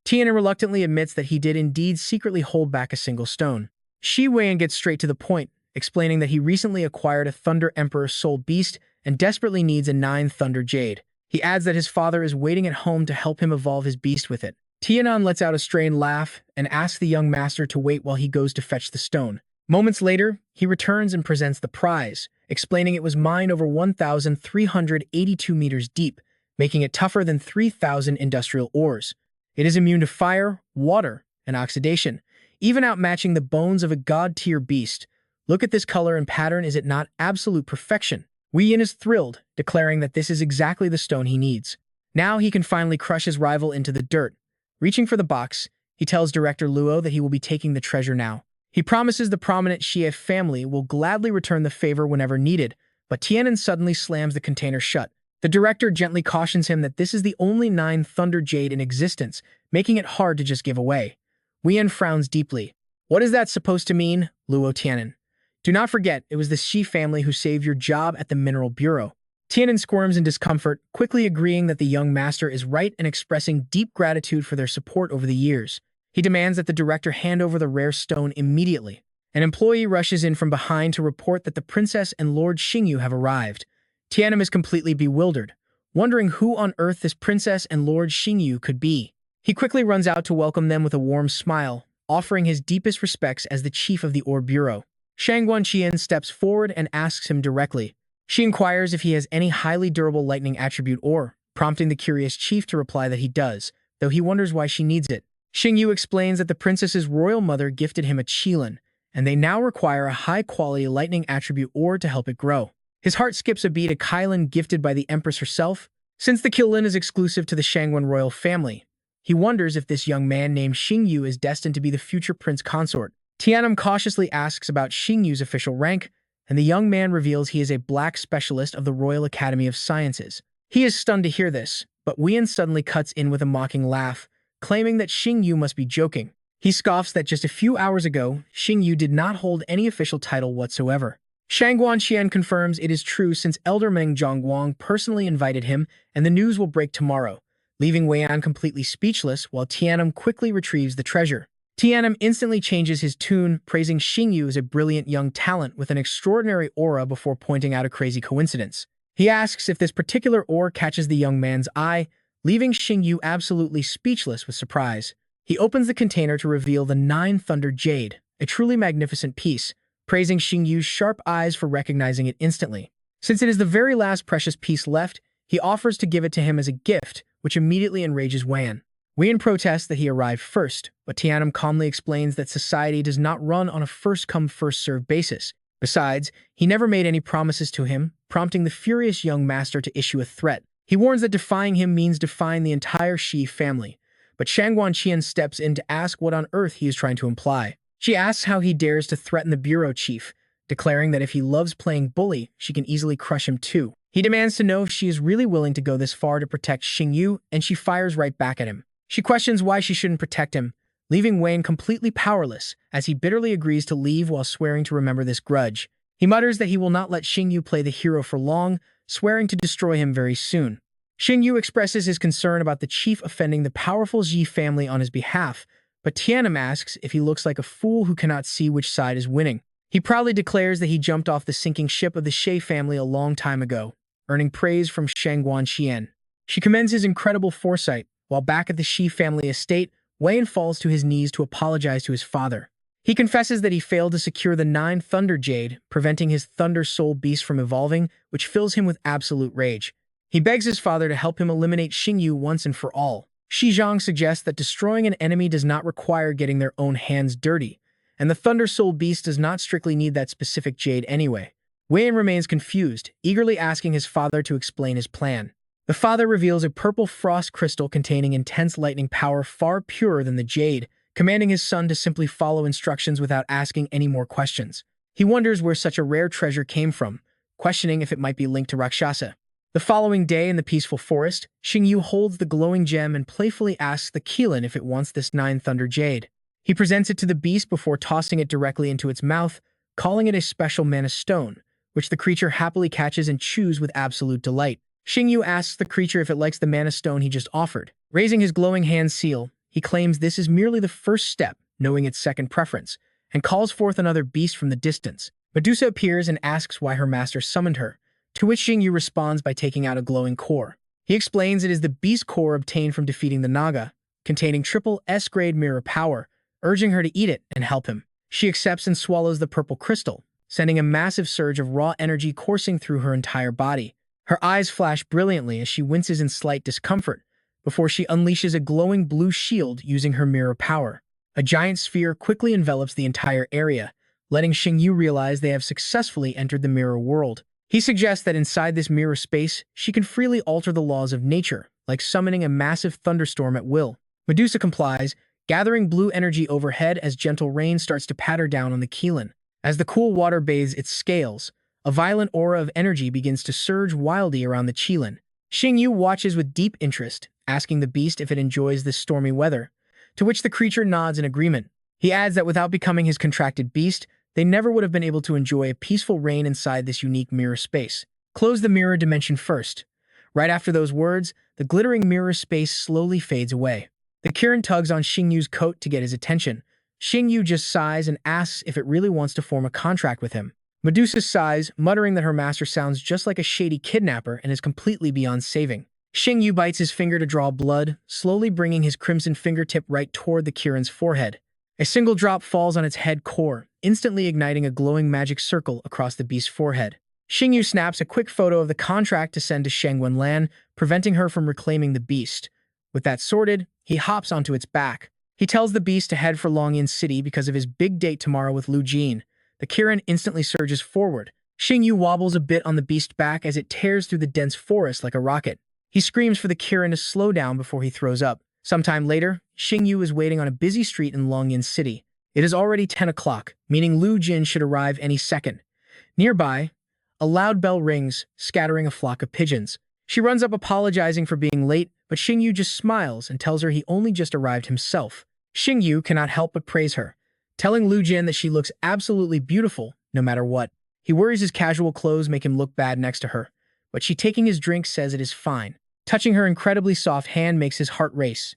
Tian'an reluctantly admits that he did indeed secretly hold back a single stone. Shi Weiyan gets straight to the point, explaining that he recently acquired a Thunder Emperor Soul Beast and desperately needs a 9 Thunder Jade. He adds that his father is waiting at home to help him evolve his beast with it. Tian'an lets out a strained laugh and asks the young master to wait while he goes to fetch the stone. Moments later, he returns and presents the prize, explaining it was mined over 1,382 meters deep, making it tougher than 3,000 industrial ores. It is immune to fire, water, and oxidation, even outmatching the bones of a god-tier beast. Look at this color and pattern, is it not absolute perfection? Wei Yin is thrilled, declaring that this is exactly the stone he needs. Now he can finally crush his rival into the dirt. Reaching for the box, he tells Director Luo that he will be taking the treasure now. He promises the prominent Xie family will gladly return the favor whenever needed, but Tian'an suddenly slams the container shut. The director gently cautions him that this is the only 9 Thunder Jade in existence, making it hard to just give away. Wei Yin frowns deeply. What is that supposed to mean, Luo Tian'an? Do not forget, it was the Xi family who saved your job at the Mineral Bureau. Tian'an squirms in discomfort, quickly agreeing that the young master is right and expressing deep gratitude for their support over the years. He demands that the director hand over the rare stone immediately, An employee rushes in from behind to report that the princess and Lord Xingyu have arrived. Tianum is completely bewildered, wondering who on earth this princess and Lord Xingyu could be. He quickly runs out to welcome them with a warm smile, offering his deepest respects as the chief of the Ore Bureau. Shang Guanqian steps forward and asks him directly. She inquires if he has any highly durable lightning attribute ore, prompting the curious chief to reply that he does, though he wonders why she needs it. Xingyu explains that the princess's royal mother gifted him a qilin, and they now require a high-quality lightning attribute ore to help it grow. His heart skips a beat, a qilin gifted by the empress herself. Since the qilin is exclusive to the Shangguan royal family, he wonders if this young man named Xingyu is destined to be the future prince consort. Tianum cautiously asks about Xingyu's official rank, and the young man reveals he is a black specialist of the Royal Academy of Sciences. He is stunned to hear this, but Wian suddenly cuts in with a mocking laugh, claiming that Xingyu must be joking. He scoffs that just a few hours ago, Xingyu did not hold any official title whatsoever. Shang Guanqian confirms it is true since Elder Meng Zhongguang personally invited him, and the news will break tomorrow, leaving Weian completely speechless while Tianum quickly retrieves the treasure. Tianum instantly changes his tune, praising Xingyu as a brilliant young talent with an extraordinary aura before pointing out a crazy coincidence. He asks if this particular ore catches the young man's eye, leaving Xingyu absolutely speechless with surprise. He opens the container to reveal the 9 Thunder Jade, a truly magnificent piece, praising Xingyu's sharp eyes for recognizing it instantly. Since it is the very last precious piece left, he offers to give it to him as a gift, which immediately enrages Weian. Weian protests that he arrived first, but Tianum calmly explains that society does not run on a first-come, first-served basis. Besides, he never made any promises to him, prompting the furious young master to issue a threat. He warns that defying him means defying the entire Shi family, but Shang Guanqian steps in to ask what on earth he is trying to imply. She asks how he dares to threaten the bureau chief, declaring that if he loves playing bully, she can easily crush him too. He demands to know if she is really willing to go this far to protect Xingyu, and she fires right back at him. She questions why she shouldn't protect him, leaving Wayne completely powerless as he bitterly agrees to leave while swearing to remember this grudge. He mutters that he will not let Xingyu play the hero for long, swearing to destroy him very soon. Xingyu expresses his concern about the chief offending the powerful Ji family on his behalf, but Tianum asks if he looks like a fool who cannot see which side is winning. He proudly declares that he jumped off the sinking ship of the Shay family a long time ago, earning praise from Shang Guanqian. She commends his incredible foresight, while back at the Shi family estate, Wayne falls to his knees to apologize to his father. He confesses that he failed to secure the 9 Thunder Jade, preventing his Thunder Soul Beast from evolving, which fills him with absolute rage. He begs his father to help him eliminate Xingyu once and for all. Shi Zhang suggests that destroying an enemy does not require getting their own hands dirty, and the Thunder Soul Beast does not strictly need that specific jade anyway. Wayne remains confused, eagerly asking his father to explain his plan. The father reveals a purple frost crystal containing intense lightning power far purer than the jade, commanding his son to simply follow instructions without asking any more questions. He wonders where such a rare treasure came from, questioning if it might be linked to Rakshasa. The following day in the peaceful forest, Xingyu holds the glowing gem and playfully asks the qilin if it wants this 9 Thunder Jade. He presents it to the beast before tossing it directly into its mouth, calling it a special mana stone, which the creature happily catches and chews with absolute delight. Xingyu asks the creature if it likes the mana stone he just offered. Raising his glowing hand seal, he claims this is merely the first step, knowing its second preference, and calls forth another beast from the distance. Medusa appears and asks why her master summoned her, to which Xingyu responds by taking out a glowing core. He explains it is the beast core obtained from defeating the Naga, containing triple S-grade mirror power, urging her to eat it and help him. She accepts and swallows the purple crystal, sending a massive surge of raw energy coursing through her entire body. Her eyes flash brilliantly as she winces in slight discomfort, before she unleashes a glowing blue shield using her mirror power. A giant sphere quickly envelops the entire area, letting Xingyu realize they have successfully entered the mirror world. He suggests that inside this mirror space, she can freely alter the laws of nature, like summoning a massive thunderstorm at will. Medusa complies, gathering blue energy overhead as gentle rain starts to patter down on the qilin. As the cool water bathes its scales, a violent aura of energy begins to surge wildly around the qilin. Xingyu watches with deep interest, asking the beast if it enjoys this stormy weather, to which the creature nods in agreement. He adds that without becoming his contracted beast, they never would have been able to enjoy a peaceful reign inside this unique mirror space. Close the mirror dimension first. Right after those words, the glittering mirror space slowly fades away. The Kirin tugs on Xingyu's coat to get his attention, Xingyu just sighs and asks if it really wants to form a contract with him. Medusa sighs, muttering that her master sounds just like a shady kidnapper and is completely beyond saving. Xingyu bites his finger to draw blood, slowly bringing his crimson fingertip right toward the Kirin's forehead. A single drop falls on its head core, instantly igniting a glowing magic circle across the beast's forehead. Xingyu snaps a quick photo of the contract to send to Shangwen Lan, preventing her from reclaiming the beast. With that sorted, he hops onto its back. He tells the beast to head for Longyan City because of his big date tomorrow with Lu Jin. The Kirin instantly surges forward. Xingyu wobbles a bit on the beast's back as it tears through the dense forest like a rocket. He screams for the Kirin to slow down before he throws up. Sometime later, Xingyu is waiting on a busy street in Longyan City. It is already 10 o'clock, meaning Lu Jin should arrive any second. Nearby, a loud bell rings, scattering a flock of pigeons. She runs up apologizing for being late, but Xingyu just smiles and tells her he only just arrived himself. Xingyu cannot help but praise her, telling Lu Jin that she looks absolutely beautiful, no matter what. He worries his casual clothes make him look bad next to her, but she taking his drink says it is fine. Touching her incredibly soft hand makes his heart race.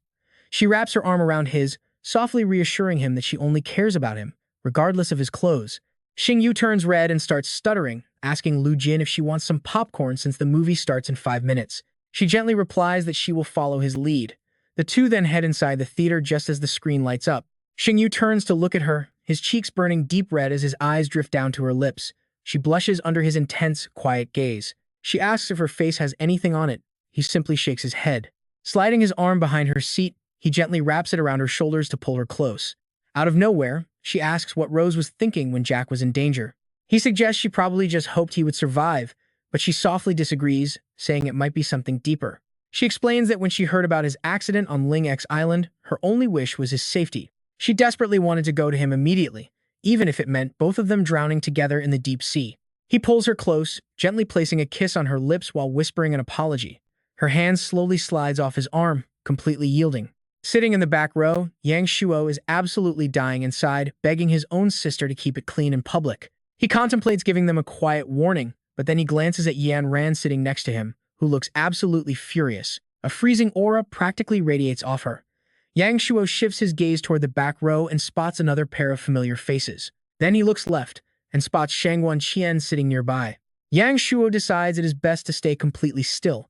She wraps her arm around his, softly reassuring him that she only cares about him, regardless of his clothes. Xingyu turns red and starts stuttering, asking Lu Jin if she wants some popcorn since the movie starts in 5 minutes. She gently replies that she will follow his lead. The two then head inside the theater just as the screen lights up. Xingyu turns to look at her, his cheeks burning deep red as his eyes drift down to her lips. She blushes under his intense, quiet gaze. She asks if her face has anything on it. He simply shakes his head. Sliding his arm behind her seat, he gently wraps it around her shoulders to pull her close. Out of nowhere, she asks what Rose was thinking when Jack was in danger. He suggests she probably just hoped he would survive, but she softly disagrees, saying it might be something deeper. She explains that when she heard about his accident on Ling X Island, her only wish was his safety. She desperately wanted to go to him immediately, even if it meant both of them drowning together in the deep sea. He pulls her close, gently placing a kiss on her lips while whispering an apology. Her hand slowly slides off his arm, completely yielding. Sitting in the back row, Yang Shuo is absolutely dying inside, begging his own sister to keep it clean in public. He contemplates giving them a quiet warning, but then he glances at Yan Ran sitting next to him, who looks absolutely furious. A freezing aura practically radiates off her. Yang Shuo shifts his gaze toward the back row and spots another pair of familiar faces. Then he looks left and spots Shangwan Qian sitting nearby. Yang Shuo decides it is best to stay completely still.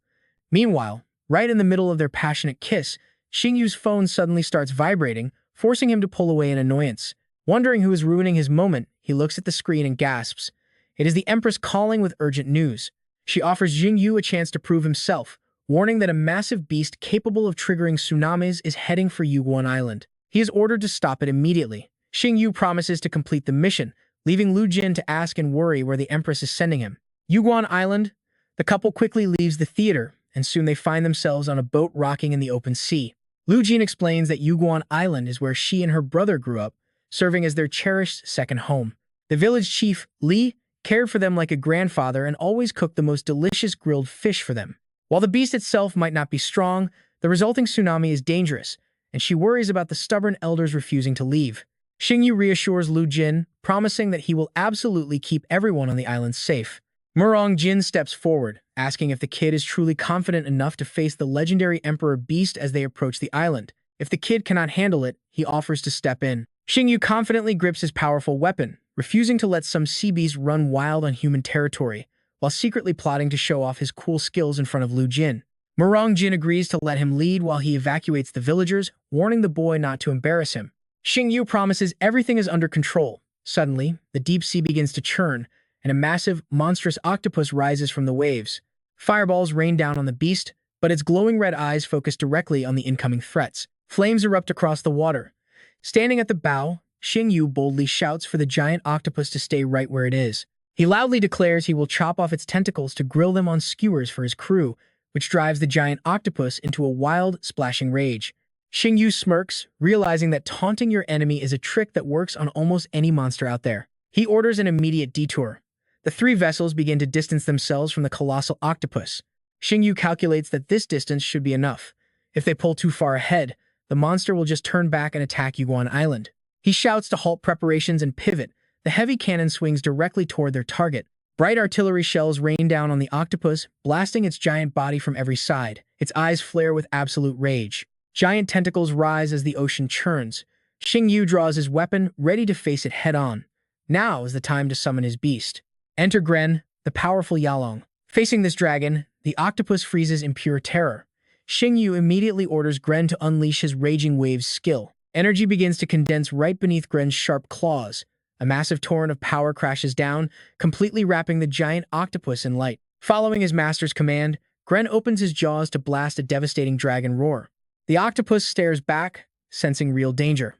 Meanwhile, right in the middle of their passionate kiss, Xingyu's phone suddenly starts vibrating, forcing him to pull away in annoyance. Wondering who is ruining his moment, he looks at the screen and gasps. It is the Empress calling with urgent news. She offers Xingyu a chance to prove himself, warning that a massive beast capable of triggering tsunamis is heading for Yuguan Island. He is ordered to stop it immediately. Xingyu promises to complete the mission, leaving Lu Jin to ask and worry where the Empress is sending him. Yuguan Island. The couple quickly leaves the theater, and soon they find themselves on a boat rocking in the open sea. Lu Jin explains that Yuguan Island is where she and her brother grew up, serving as their cherished second home. The village chief, Li, cared for them like a grandfather and always cooked the most delicious grilled fish for them. While the beast itself might not be strong, the resulting tsunami is dangerous, and she worries about the stubborn elders refusing to leave. Xingyu reassures Lu Jin, promising that he will absolutely keep everyone on the island safe. Murong Jin steps forward, asking if the kid is truly confident enough to face the legendary Emperor Beast as they approach the island. If the kid cannot handle it, he offers to step in. Xingyu confidently grips his powerful weapon, refusing to let some sea beast run wild on human territory, while secretly plotting to show off his cool skills in front of Lu Jin. Murong Jin agrees to let him lead while he evacuates the villagers, warning the boy not to embarrass him. Xingyu promises everything is under control. Suddenly, the deep sea begins to churn, and a massive, monstrous octopus rises from the waves. Fireballs rain down on the beast, but its glowing red eyes focus directly on the incoming threats. Flames erupt across the water. Standing at the bow, Xingyu boldly shouts for the giant octopus to stay right where it is. He loudly declares he will chop off its tentacles to grill them on skewers for his crew, which drives the giant octopus into a wild, splashing rage. Xingyu smirks, realizing that taunting your enemy is a trick that works on almost any monster out there. He orders an immediate detour. The three vessels begin to distance themselves from the colossal octopus. Xingyu calculates that this distance should be enough. If they pull too far ahead, the monster will just turn back and attack Yuguan Island. He shouts to halt preparations and pivot. The heavy cannon swings directly toward their target. Bright artillery shells rain down on the octopus, blasting its giant body from every side. Its eyes flare with absolute rage. Giant tentacles rise as the ocean churns, Xingyu draws his weapon, ready to face it head-on. Now is the time to summon his beast. Enter Gren, the powerful Yalong. Facing this dragon, the octopus freezes in pure terror. Xingyu immediately orders Gren to unleash his Raging Waves skill. Energy begins to condense right beneath Gren's sharp claws. A massive torrent of power crashes down, completely wrapping the giant octopus in light. Following his master's command, Gren opens his jaws to blast a devastating dragon roar. The octopus stares back, sensing real danger.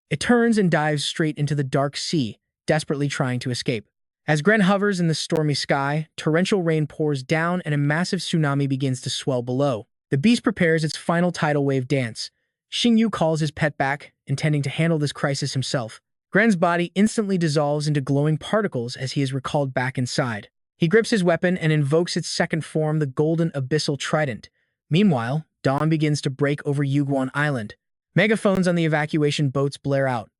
It turns and dives straight into the dark sea, desperately trying to escape. As Gren hovers in the stormy sky, torrential rain pours down and a massive tsunami begins to swell below. The beast prepares its final tidal wave dance. Xingyu calls his pet back, intending to handle this crisis himself. Gren's body instantly dissolves into glowing particles as he is recalled back inside. He grips his weapon and invokes its second form, the Golden Abyssal Trident. Meanwhile, dawn begins to break over Yuguan Island. Megaphones on the evacuation boats blare out.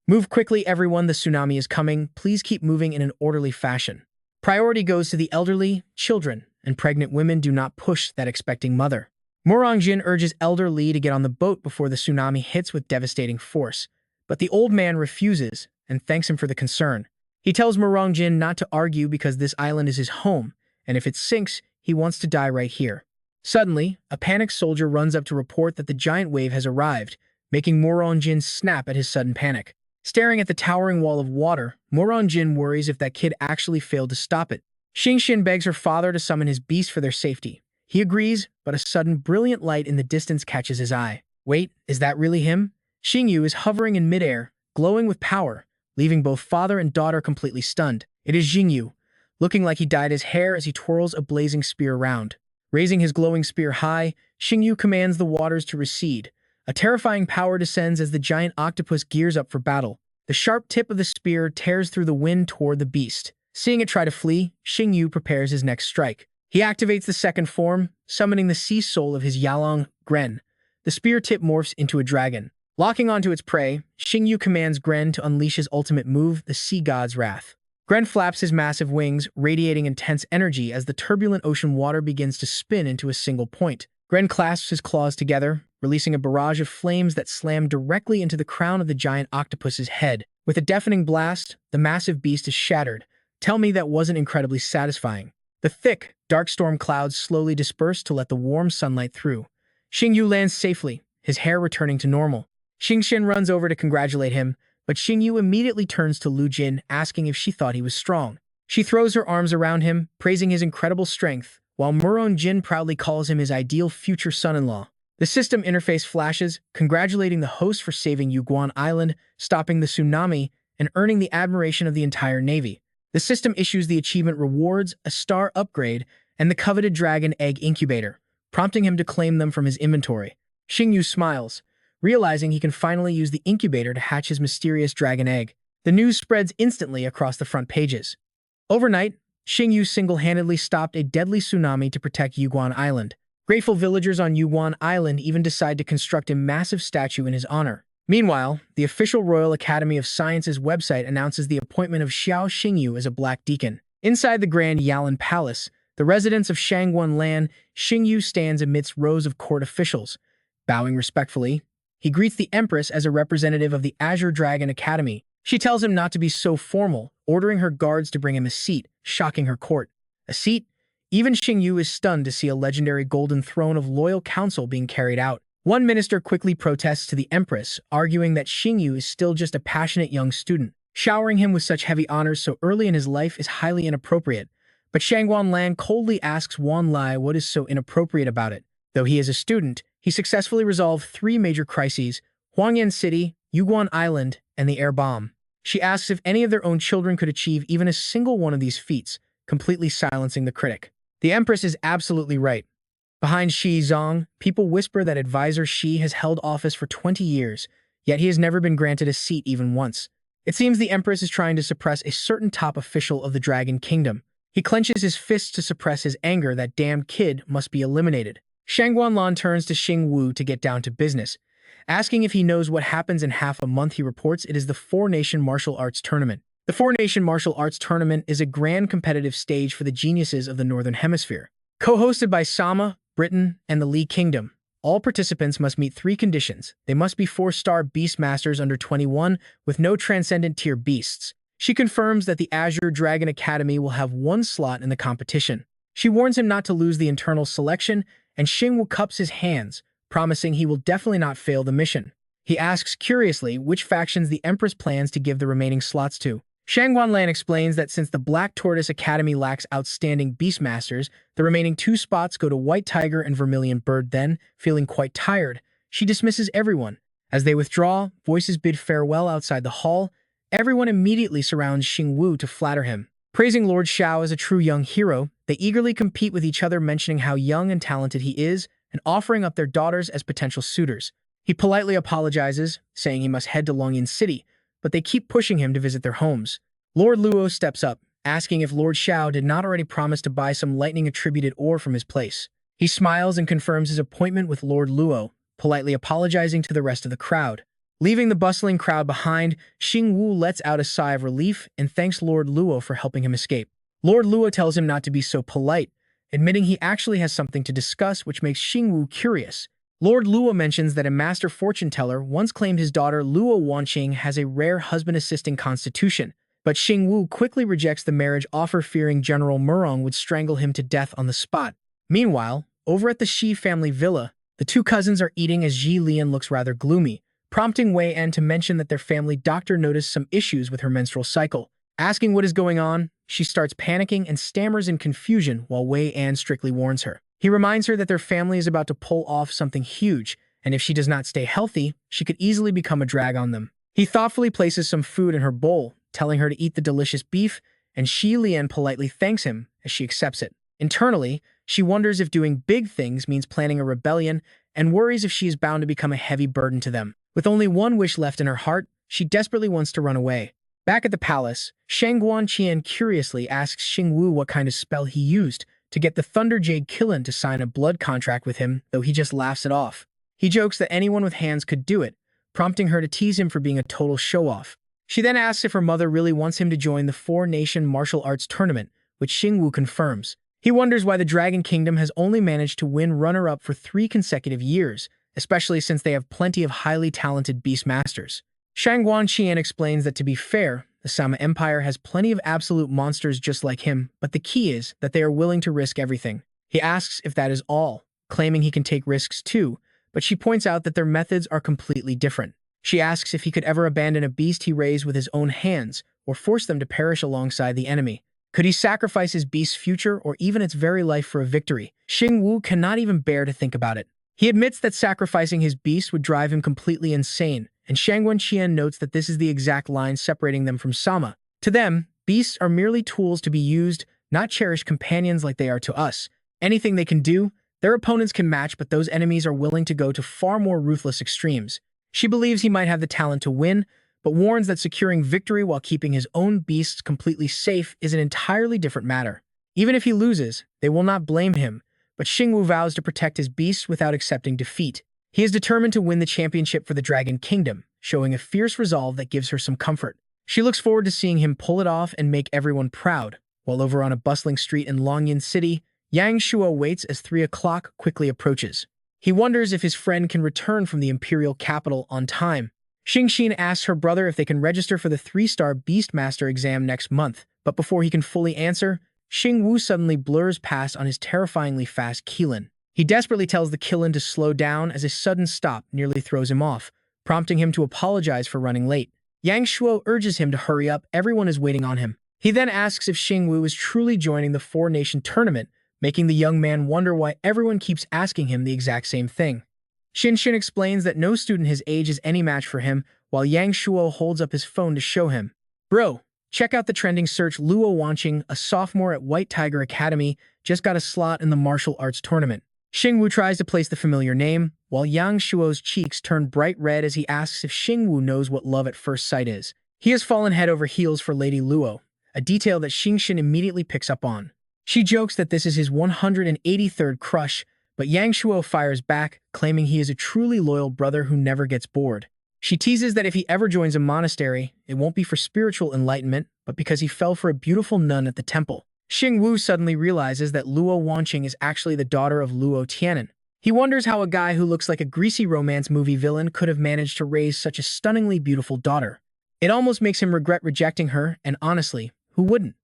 Move quickly, everyone, the tsunami is coming. Please keep moving in an orderly fashion. Priority goes to the elderly, children, and pregnant women. Do not push that expecting mother. Morongjin urges Elder Li to get on the boat before the tsunami hits with devastating force, but the old man refuses and thanks him for the concern. He tells Morongjin not to argue because this island is his home, and if it sinks, he wants to die right here. Suddenly, a panicked soldier runs up to report that the giant wave has arrived, making Morongjin snap at his sudden panic. Staring at the towering wall of water, Morongjin worries if that kid actually failed to stop it. Xingxin begs her father to summon his beast for their safety. He agrees, but a sudden brilliant light in the distance catches his eye. Wait, is that really him? Xingyu is hovering in midair, glowing with power, leaving both father and daughter completely stunned. It is Xingyu, looking like he dyed his hair as he twirls a blazing spear around. Raising his glowing spear high, Xingyu commands the waters to recede. A terrifying power descends as the giant octopus gears up for battle. The sharp tip of the spear tears through the wind toward the beast. Seeing it try to flee, Xingyu prepares his next strike. He activates the second form, summoning the sea soul of his Yalong, Gren. The spear tip morphs into a dragon. Locking onto its prey, Xingyu commands Gren to unleash his ultimate move, the Sea God's Wrath. Gren flaps his massive wings, radiating intense energy as the turbulent ocean water begins to spin into a single point. Gren clasps his claws together, releasing a barrage of flames that slam directly into the crown of the giant octopus's head. With a deafening blast, the massive beast is shattered. Tell me that wasn't incredibly satisfying. The thick, dark storm clouds slowly disperse to let the warm sunlight through. Xingyu lands safely, his hair returning to normal. Xingxin runs over to congratulate him, but Xingyu immediately turns to Lu Jin, asking if she thought he was strong. She throws her arms around him, praising his incredible strength, while Morongjin proudly calls him his ideal future son-in-law. The system interface flashes, congratulating the host for saving Yuguan Island, stopping the tsunami, and earning the admiration of the entire Navy. The system issues the achievement rewards, a star upgrade, and the coveted dragon egg incubator, prompting him to claim them from his inventory. Xingyu smiles, realizing he can finally use the incubator to hatch his mysterious dragon egg. The news spreads instantly across the front pages. Overnight, Xingyu single-handedly stopped a deadly tsunami to protect Yuguan Island. Grateful villagers on Yuguan Island even decide to construct a massive statue in his honor. Meanwhile, the official Royal Academy of Sciences website announces the appointment of Xiao Xingyu as a Black Deacon. Inside the Grand Yalan Palace, the residence of Shangguan Lan, Xingyu stands amidst rows of court officials. Bowing respectfully, he greets the Empress as a representative of the Azure Dragon Academy. She tells him not to be so formal, ordering her guards to bring him a seat, shocking her court. A seat? Even Xingyu is stunned to see a legendary golden throne of loyal counsel being carried out. One minister quickly protests to the Empress, arguing that Xingyu is still just a passionate young student. Showering him with such heavy honors so early in his life is highly inappropriate. But Shangguan Lan coldly asks Wan Lai what is so inappropriate about it. Though he is a student, he successfully resolved 3 major crises: Huangyan City, Yuguan Island, and the air bomb. She asks if any of their own children could achieve even a single one of these feats, completely silencing the critic. The Empress is absolutely right. Behind Shi Zong, people whisper that advisor Shi has held office for 20 years, yet he has never been granted a seat even once. It seems the Empress is trying to suppress a certain top official of the Dragon Kingdom. He clenches his fists to suppress his anger. That damned kid must be eliminated. Shangguan Lan turns to Xing Wu to get down to business. Asking if he knows what happens in half a month, he reports it is the Four-Nation Martial Arts Tournament. The Four-Nation Martial Arts Tournament is a grand competitive stage for the geniuses of the Northern Hemisphere. Co-hosted by Sama, Britain, and the Li Kingdom, All participants must meet 3 conditions. They must be 4-star beast masters under 21 with no transcendent tier beasts. She confirms that the Azure Dragon Academy will have 1 slot in the competition. She warns him not to lose the internal selection, and Xingyu cups his hands, promising he will definitely not fail the mission. He asks curiously which factions the Empress plans to give the remaining slots to. Shang Guanlan explains that since the Black Tortoise Academy lacks outstanding Beastmasters, the remaining 2 spots go to White Tiger and Vermilion Bird. Then, feeling quite tired, she dismisses everyone. As they withdraw, voices bid farewell outside the hall. Everyone immediately surrounds Xingyu to flatter him. Praising Lord Xiao as a true young hero, they eagerly compete with each other, mentioning how young and talented he is and offering up their daughters as potential suitors. He politely apologizes, saying he must head to Longyan City, but they keep pushing him to visit their homes. Lord Luo steps up, asking if Lord Xiao did not already promise to buy some lightning-attributed ore from his place. He smiles and confirms his appointment with Lord Luo, politely apologizing to the rest of the crowd. Leaving the bustling crowd behind, Xingyu lets out a sigh of relief and thanks Lord Luo for helping him escape. Lord Luo tells him not to be so polite, admitting he actually has something to discuss, which makes Xingyu curious. Lord Luo mentions that a master fortune teller once claimed his daughter Luo Wanqing has a rare husband-assisting constitution, but Xingyu quickly rejects the marriage offer, fearing General Murong would strangle him to death on the spot. Meanwhile, over at the Shi family villa, the 2 cousins are eating as Ji Lian looks rather gloomy, prompting Wei An to mention that their family doctor noticed some issues with her menstrual cycle. Asking what is going on, she starts panicking and stammers in confusion while Wei An strictly warns her. He reminds her that their family is about to pull off something huge, and if she does not stay healthy, she could easily become a drag on them. He thoughtfully places some food in her bowl, telling her to eat the delicious beef, and Shi Lian politely thanks him as she accepts it. Internally, she wonders if doing big things means planning a rebellion and worries if she is bound to become a heavy burden to them. With only one wish left in her heart, she desperately wants to run away. Back at the palace, Shang Guanqian curiously asks Xingyu what kind of spell he used to get the Thunder Jade Killen to sign a blood contract with him, though he just laughs it off. He jokes that anyone with hands could do it, prompting her to tease him for being a total show-off. She then asks if her mother really wants him to join the 4-nation martial arts tournament, which Xingyu confirms. He wonders why the Dragon Kingdom has only managed to win runner-up for 3 consecutive years, especially since they have plenty of highly talented beastmasters. Shang Guanqian explains that to be fair, the Sama Empire has plenty of absolute monsters just like him, but the key is that they are willing to risk everything. He asks if that is all, claiming he can take risks too, but she points out that their methods are completely different. She asks if he could ever abandon a beast he raised with his own hands, or force them to perish alongside the enemy. Could he sacrifice his beast's future or even its very life for a victory? Xingyu cannot even bear to think about it. He admits that sacrificing his beast would drive him completely insane, and Shang Guanqian notes that this is the exact line separating them from Sama. To them, beasts are merely tools to be used, not cherished companions like they are to us. Anything they can do, their opponents can match, but those enemies are willing to go to far more ruthless extremes. She believes he might have the talent to win, but warns that securing victory while keeping his own beasts completely safe is an entirely different matter. Even if he loses, they will not blame him, but Xingyu vows to protect his beasts without accepting defeat. He is determined to win the championship for the Dragon Kingdom, showing a fierce resolve that gives her some comfort. She looks forward to seeing him pull it off and make everyone proud, while over on a bustling street in Longyan City, Yang Shuo waits as 3 o'clock quickly approaches. He wonders if his friend can return from the imperial capital on time. Xingxin asks her brother if they can register for the 3-star Beastmaster exam next month, but before he can fully answer, Xingyu suddenly blurs past on his terrifyingly fast Killen. He desperately tells the Killen to slow down as a sudden stop nearly throws him off, prompting him to apologize for running late. Yang Shuo urges him to hurry up, everyone is waiting on him. He then asks if Xingyu is truly joining the 4-nation tournament, making the young man wonder why everyone keeps asking him the exact same thing. Xin explains that no student his age is any match for him, while Yang Shuo holds up his phone to show him. Bro, check out the trending search. Luo Wanqing, a sophomore at White Tiger Academy, just got a slot in the martial arts tournament. Xingyu tries to place the familiar name, while Yang Shuo's cheeks turn bright red as he asks if Xingyu knows what love at first sight is. He has fallen head over heels for Lady Luo, a detail that Xingxin immediately picks up on. She jokes that this is his 183rd crush, but Yang Shuo fires back, claiming he is a truly loyal brother who never gets bored. She teases that if he ever joins a monastery, it won't be for spiritual enlightenment, but because he fell for a beautiful nun at the temple. Xingyu suddenly realizes that Luo Wanqing is actually the daughter of Luo Tianan. He wonders how a guy who looks like a greasy romance movie villain could have managed to raise such a stunningly beautiful daughter. It almost makes him regret rejecting her, and honestly, who wouldn't?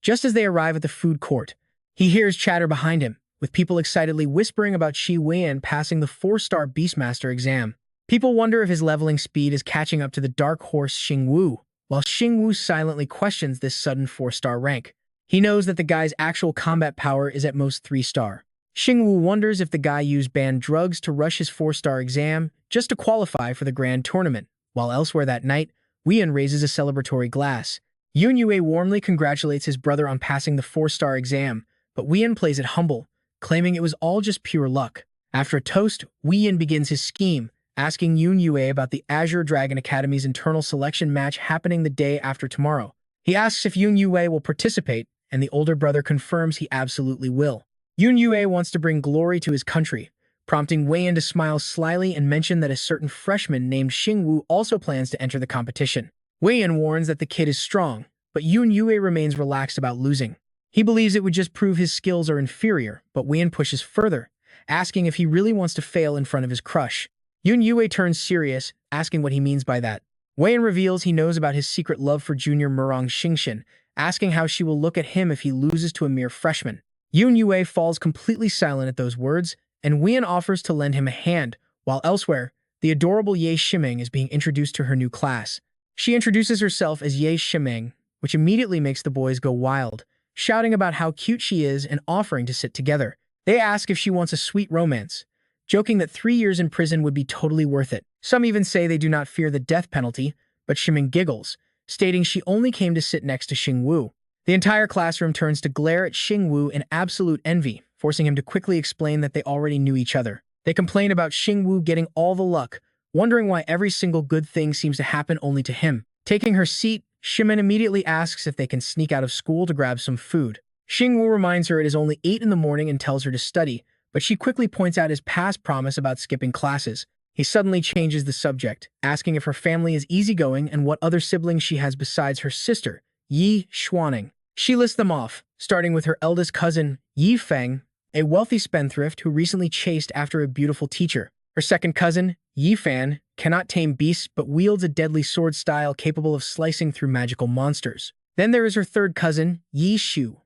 Just as they arrive at the food court, he hears chatter behind him, with people excitedly whispering about Shi Weiyan passing the 4-star Beastmaster exam. People wonder if his leveling speed is catching up to the dark horse Xingyu, while Xingyu silently questions this sudden 4-star rank. He knows that the guy's actual combat power is at most 3-star. Xingyu wonders if the guy used banned drugs to rush his 4-star exam just to qualify for the grand tournament, while elsewhere that night, Weiyan raises a celebratory glass. Yue warmly congratulates his brother on passing the 4-star exam, but Weiyan plays it humble, claiming it was all just pure luck. After a toast, Weiyan begins his scheme, asking Yue about the Azure Dragon Academy's internal selection match happening the day after tomorrow. He asks if Yue will participate, and the older brother confirms he absolutely will. Yue wants to bring glory to his country, prompting Weiyan to smile slyly and mention that a certain freshman named Xingyu also plans to enter the competition. Weiyan warns that the kid is strong, but Yue remains relaxed about losing. He believes it would just prove his skills are inferior, but Weiyan pushes further, asking if he really wants to fail in front of his crush. Yue turns serious, asking what he means by that. Weiyan reveals he knows about his secret love for junior Murong Xingxin, asking how she will look at him if he loses to a mere freshman. Yue falls completely silent at those words, and Weiyan offers to lend him a hand, while elsewhere, the adorable Ye Shimeng is being introduced to her new class. She introduces herself as Ye Shimeng, which immediately makes the boys go wild, shouting about how cute she is and offering to sit together. They ask if she wants a sweet romance, joking that 3 years in prison would be totally worth it. Some even say they do not fear the death penalty, but Shimeng giggles, stating she only came to sit next to Xingyu. The entire classroom turns to glare at Xingyu in absolute envy, forcing him to quickly explain that they already knew each other. They complain about Xingyu getting all the luck, wondering why every single good thing seems to happen only to him. Taking her seat, Shimeng immediately asks if they can sneak out of school to grab some food. Xingyu reminds her it is only 8 in the morning and tells her to study, but she quickly points out his past promise about skipping classes. He suddenly changes the subject, asking if her family is easygoing and what other siblings she has besides her sister, Yi Xuaning. She lists them off, starting with her eldest cousin, Yi Feng, a wealthy spendthrift who recently chased after a beautiful teacher. Her second cousin, Yi Fan, cannot tame beasts but wields a deadly sword style capable of slicing through magical monsters. Then there is her third cousin, Yi Shu,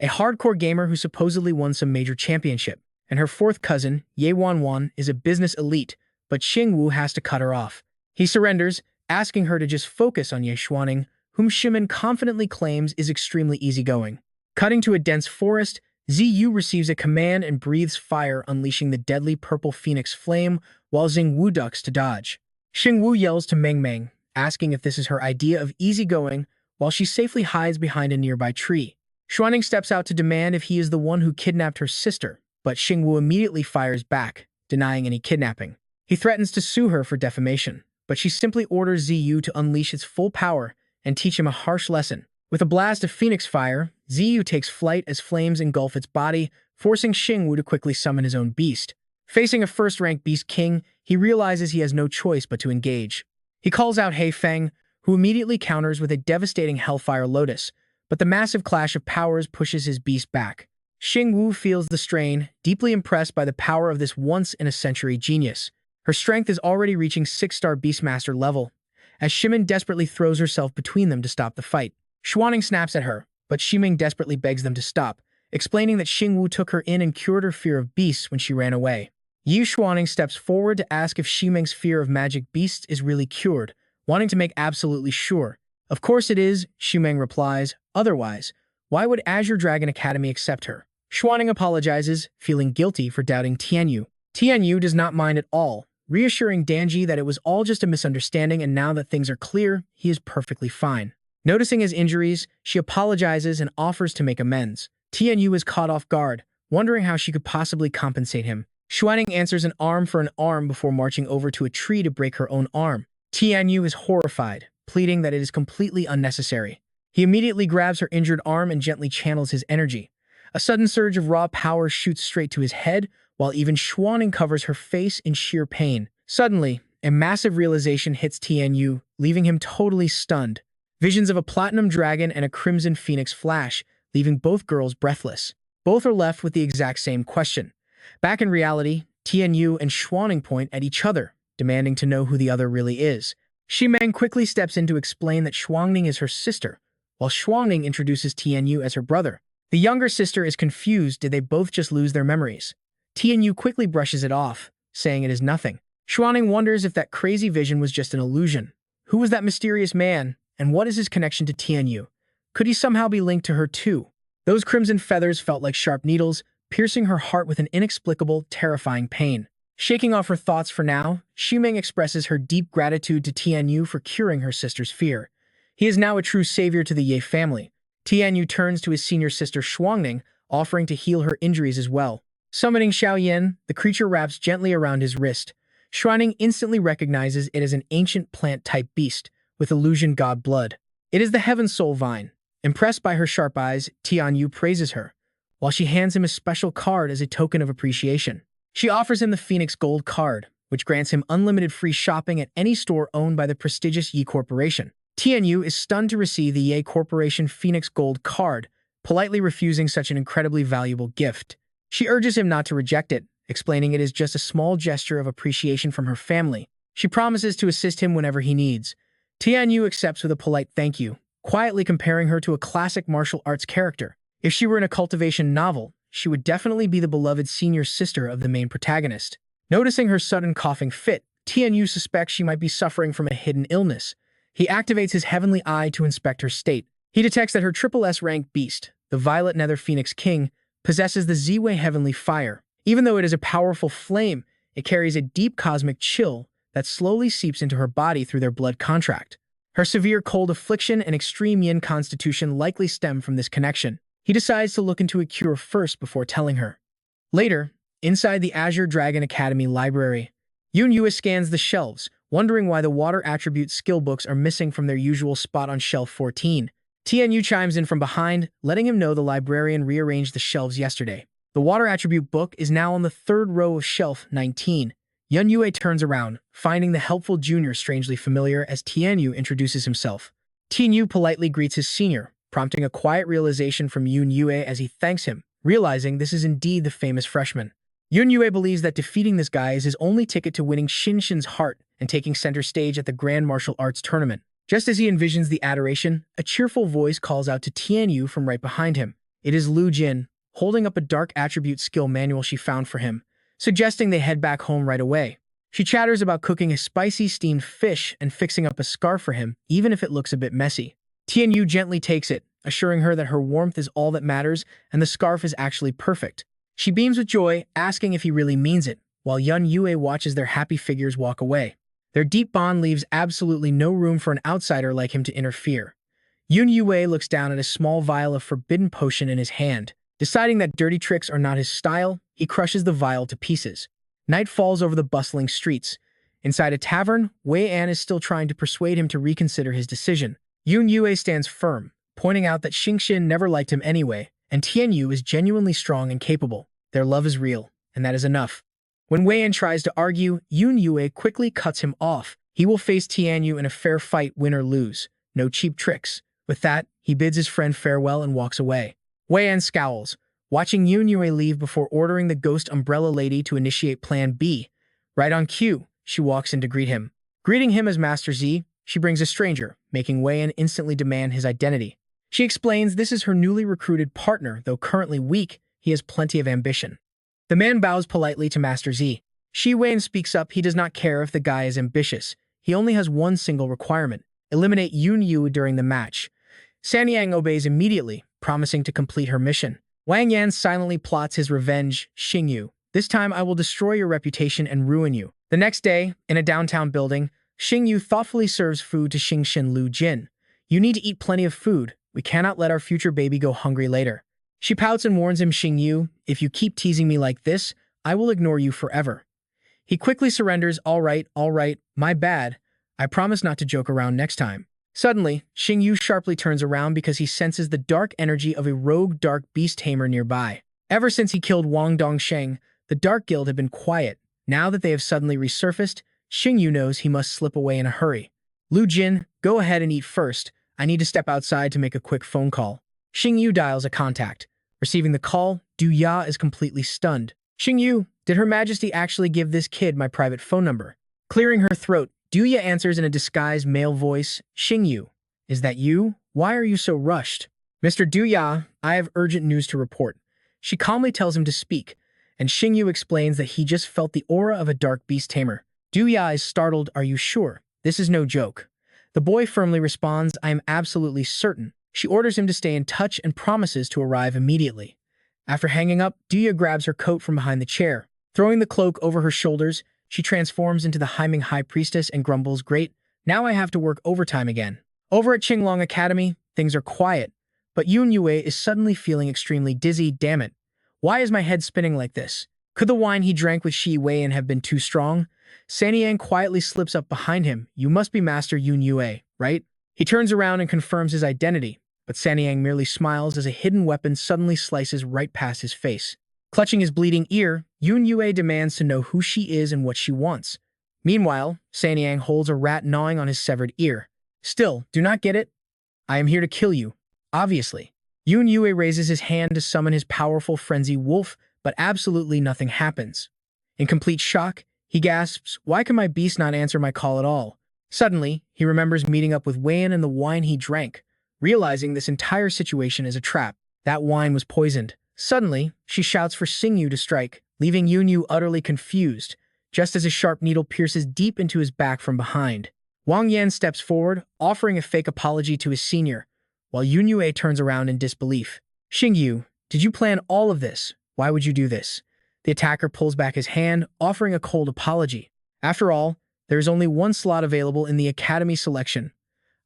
a hardcore gamer who supposedly won some major championship. And her fourth cousin, Ye Wanwan, is a business elite, but Xingyu has to cut her off. He surrenders, asking her to just focus on Ye Xuaning, whom Shimeng confidently claims is extremely easygoing. Cutting to a dense forest, Ziyu receives a command and breathes fire, unleashing the deadly purple phoenix flame, while Xingyu ducks to dodge. Xingyu yells to Meng Meng, asking if this is her idea of easygoing, while she safely hides behind a nearby tree. Xuaning steps out to demand if he is the one who kidnapped her sister, but Xingyu immediately fires back, denying any kidnapping. He threatens to sue her for defamation, but she simply orders Ziyu to unleash its full power and teach him a harsh lesson. With a blast of phoenix fire, Ziyu takes flight as flames engulf its body, forcing Xingyu to quickly summon his own beast. Facing a first-rank beast king, he realizes he has no choice but to engage. He calls out He Feng, who immediately counters with a devastating Hellfire Lotus, but the massive clash of powers pushes his beast back. Xingyu feels the strain, deeply impressed by the power of this once-in-a-century genius. Her strength is already reaching 6-star Beastmaster level, as Shimeng desperately throws herself between them to stop the fight. Xuaning snaps at her, but Shimeng desperately begs them to stop, explaining that Xingyu took her in and cured her fear of beasts when she ran away. Yi Xuaning steps forward to ask if Ximeng's fear of magic beasts is really cured, wanting to make absolutely sure. Of course it is, Ximeng replies. Otherwise, why would Azure Dragon Academy accept her? Xuaning apologizes, feeling guilty for doubting Tianyu. Tianyu does not mind at all, reassuring Danji that it was all just a misunderstanding and now that things are clear, he is perfectly fine. Noticing his injuries, she apologizes and offers to make amends. Tianyu is caught off guard, wondering how she could possibly compensate him. Xuaning answers an arm for an arm before marching over to a tree to break her own arm. Tianyu is horrified, pleading that it is completely unnecessary. He immediately grabs her injured arm and gently channels his energy. A sudden surge of raw power shoots straight to his head, while even Xuaning covers her face in sheer pain. Suddenly, a massive realization hits Tianyu, leaving him totally stunned. Visions of a platinum dragon and a crimson phoenix flash, leaving both girls breathless. Both are left with the exact same question. Back in reality, Tianyu and Xuaning point at each other, demanding to know who the other really is. Ximeng quickly steps in to explain that Xuaning is her sister, while Xuaning introduces Tianyu as her brother. The younger sister is confused. Did they both just lose their memories? Tianyu quickly brushes it off, saying it is nothing. Xuaning wonders if that crazy vision was just an illusion. Who was that mysterious man, and what is his connection to Tianyu? Could he somehow be linked to her too? Those crimson feathers felt like sharp needles, piercing her heart with an inexplicable, terrifying pain. Shaking off her thoughts for now, Ximeng expresses her deep gratitude to Tianyu for curing her sister's fear. He is now a true savior to the Ye family. Tianyu turns to his senior sister Xuaning, offering to heal her injuries as well. Summoning Xiaoyan, the creature wraps gently around his wrist. Xuaning instantly recognizes it as an ancient plant-type beast, with illusion god blood. It is the Heaven Soul Vine. Impressed by her sharp eyes, Tianyu praises her, while she hands him a special card as a token of appreciation. She offers him the Phoenix Gold card, which grants him unlimited free shopping at any store owned by the prestigious Yi Corporation. Tianyu is stunned to receive the Yi Corporation Phoenix Gold card, politely refusing such an incredibly valuable gift. She urges him not to reject it, explaining it is just a small gesture of appreciation from her family. She promises to assist him whenever he needs. Tianyu accepts with a polite thank you, quietly comparing her to a classic martial arts character. If she were in a cultivation novel, she would definitely be the beloved senior sister of the main protagonist. Noticing her sudden coughing fit, Tianyu suspects she might be suffering from a hidden illness. He activates his heavenly eye to inspect her state. He detects that her triple S rank beast, the Violet Nether Phoenix King, possesses the Ziwei Heavenly Fire. Even though it is a powerful flame, it carries a deep cosmic chill that slowly seeps into her body through their blood contract. Her severe cold affliction and extreme yin constitution likely stem from this connection. He decides to look into a cure first before telling her. Later, inside the Azure Dragon Academy library, Yue scans the shelves, wondering why the water attribute skill books are missing from their usual spot on shelf 14. Tianyu chimes in from behind, letting him know the librarian rearranged the shelves yesterday. The water attribute book is now on the third row of shelf 19. Yue turns around, finding the helpful junior strangely familiar as Tianyu introduces himself. Tianyu politely greets his senior, prompting a quiet realization from Yue as he thanks him, realizing this is indeed the famous freshman. Yue believes that defeating this guy is his only ticket to winning Shin's heart and taking center stage at the Grand Martial Arts Tournament. Just as he envisions the adoration, a cheerful voice calls out to Tianyu from right behind him. It is Lu Jin, holding up a dark attribute skill manual she found for him, suggesting they head back home right away. She chatters about cooking a spicy steamed fish and fixing up a scarf for him, even if it looks a bit messy. Tianyu gently takes it, assuring her that her warmth is all that matters and the scarf is actually perfect. She beams with joy, asking if he really means it, while Yue watches their happy figures walk away. Their deep bond leaves absolutely no room for an outsider like him to interfere. Yue looks down at a small vial of forbidden potion in his hand. Deciding that dirty tricks are not his style, he crushes the vial to pieces. Night falls over the bustling streets. Inside a tavern, Wei An is still trying to persuade him to reconsider his decision. Yue stands firm, pointing out that Xingyu never liked him anyway, and Tianyu is genuinely strong and capable. Their love is real, and that is enough. When Wei An tries to argue, Yue quickly cuts him off. He will face Tianyu in a fair fight, win or lose. No cheap tricks. With that, he bids his friend farewell and walks away. Wei An scowls, watching Yue leave before ordering the ghost umbrella lady to initiate Plan B. Right on cue, she walks in to greet him. Greeting him as Master Z, she brings a stranger, making Wei An instantly demand his identity. She explains this is her newly recruited partner, though currently weak, he has plenty of ambition. The man bows politely to Master Z. Wei An speaks up. He does not care if the guy is ambitious. He only has one single requirement: eliminate Yu during the match. Sanyang obeys immediately, promising to complete her mission. Wang Yan silently plots his revenge. Xingyu, this time I will destroy your reputation and ruin you. The next day, in a downtown building, Xingyu thoughtfully serves food to Xingxin Lu Jin. You need to eat plenty of food. We cannot let our future baby go hungry later. She pouts and warns him, Xingyu, if you keep teasing me like this, I will ignore you forever. He quickly surrenders. All right, my bad. I promise not to joke around next time. Suddenly, Xingyu sharply turns around because he senses the dark energy of a rogue dark beast tamer nearby. Ever since he killed Wang Dongsheng, the Dark Guild had been quiet. Now that they have suddenly resurfaced, Xingyu knows he must slip away in a hurry. Lu Jin, go ahead and eat first. I need to step outside to make a quick phone call. Xingyu dials a contact. Receiving the call, Du Ya is completely stunned. Xingyu, Did Her Majesty actually give this kid my private phone number? Clearing her throat, Duya answers in a disguised male voice, Xingyu, is that you? Why are you so rushed? Mr. Duya, I have urgent news to report. She calmly tells him to speak, and Xingyu explains that he just felt the aura of a dark beast tamer. Duya is startled, are you sure? This is no joke. The boy firmly responds, I am absolutely certain. She orders him to stay in touch and promises to arrive immediately. After hanging up, Duya grabs her coat from behind the chair. Throwing the cloak over her shoulders, she transforms into the Haiming High Priestess and grumbles, great, now I have to work overtime again. Over at Qinglong Academy, things are quiet, but Yun Yue is suddenly feeling extremely dizzy, damn it. Why is my head spinning like this? Could the wine he drank with Shi Wei have been too strong? Sanyang quietly slips up behind him. You must be Master Yun Yue, right? He turns around and confirms his identity, but Sanyang merely smiles as a hidden weapon suddenly slices right past his face. Clutching his bleeding ear, Yun Yue demands to know who she is and what she wants. Meanwhile, Sanyang holds a rat gnawing on his severed ear. Still, do not get it? I am here to kill you, obviously. Yun Yue raises his hand to summon his powerful frenzy wolf, but absolutely nothing happens. In complete shock, he gasps, why can my beast not answer my call at all? Suddenly, he remembers meeting up with Weian and the wine he drank, realizing this entire situation is a trap. That wine was poisoned. Suddenly, she shouts for Xingyu to strike, leaving Yun Yu utterly confused, just as a sharp needle pierces deep into his back from behind. Wang Yan steps forward, offering a fake apology to his senior, while Yun Yue turns around in disbelief. Xingyu, did you plan all of this? Why would you do this? The attacker pulls back his hand, offering a cold apology. After all, there is only one slot available in the Academy selection.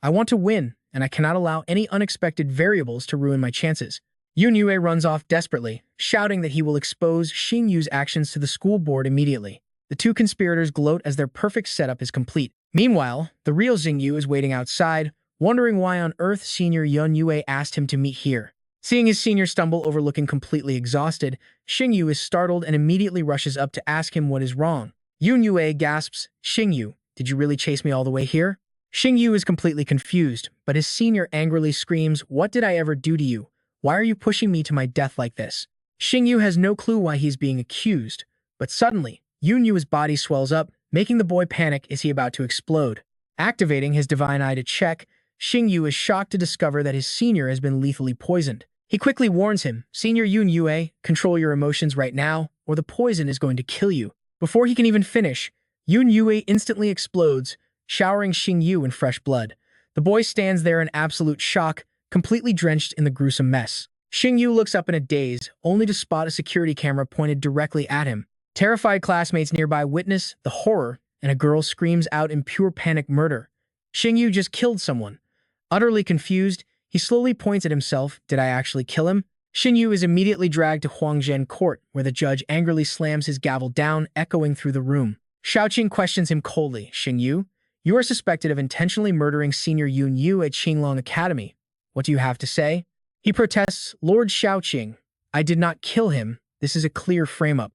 I want to win, and I cannot allow any unexpected variables to ruin my chances. Yun Yue runs off desperately, shouting that he will expose Xingyu's actions to the school board immediately. The two conspirators gloat as their perfect setup is complete. Meanwhile, the real Xingyu is waiting outside, wondering why on earth Senior Yun Yue asked him to meet here. Seeing his senior stumble over looking completely exhausted, Xingyu is startled and immediately rushes up to ask him what is wrong. Yun Yue gasps, Xingyu, did you really chase me all the way here? Xingyu is completely confused, but his senior angrily screams, what did I ever do to you? Why are you pushing me to my death like this? Xingyu has no clue why he's being accused, but suddenly, Yun Yu's body swells up, making the boy panic as he about to explode. Activating his divine eye to check, Xingyu is shocked to discover that his senior has been lethally poisoned. He quickly warns him, Senior Yun Yue, control your emotions right now, or the poison is going to kill you. Before he can even finish, Yun Yue instantly explodes, showering Xingyu in fresh blood. The boy stands there in absolute shock, completely drenched in the gruesome mess. Xingyu looks up in a daze, only to spot a security camera pointed directly at him. Terrified classmates nearby witness the horror, and a girl screams out in pure panic murder. Xingyu just killed someone. Utterly confused, he slowly points at himself, did I actually kill him? Xingyu is immediately dragged to Huangzhen Court, where the judge angrily slams his gavel down, echoing through the room. Xiaoqing questions him coldly, Xingyu, you are suspected of intentionally murdering Senior Yun Yu at Qinglong Academy. What do you have to say? He protests, Lord Xiaoqing, I did not kill him, this is a clear frame-up.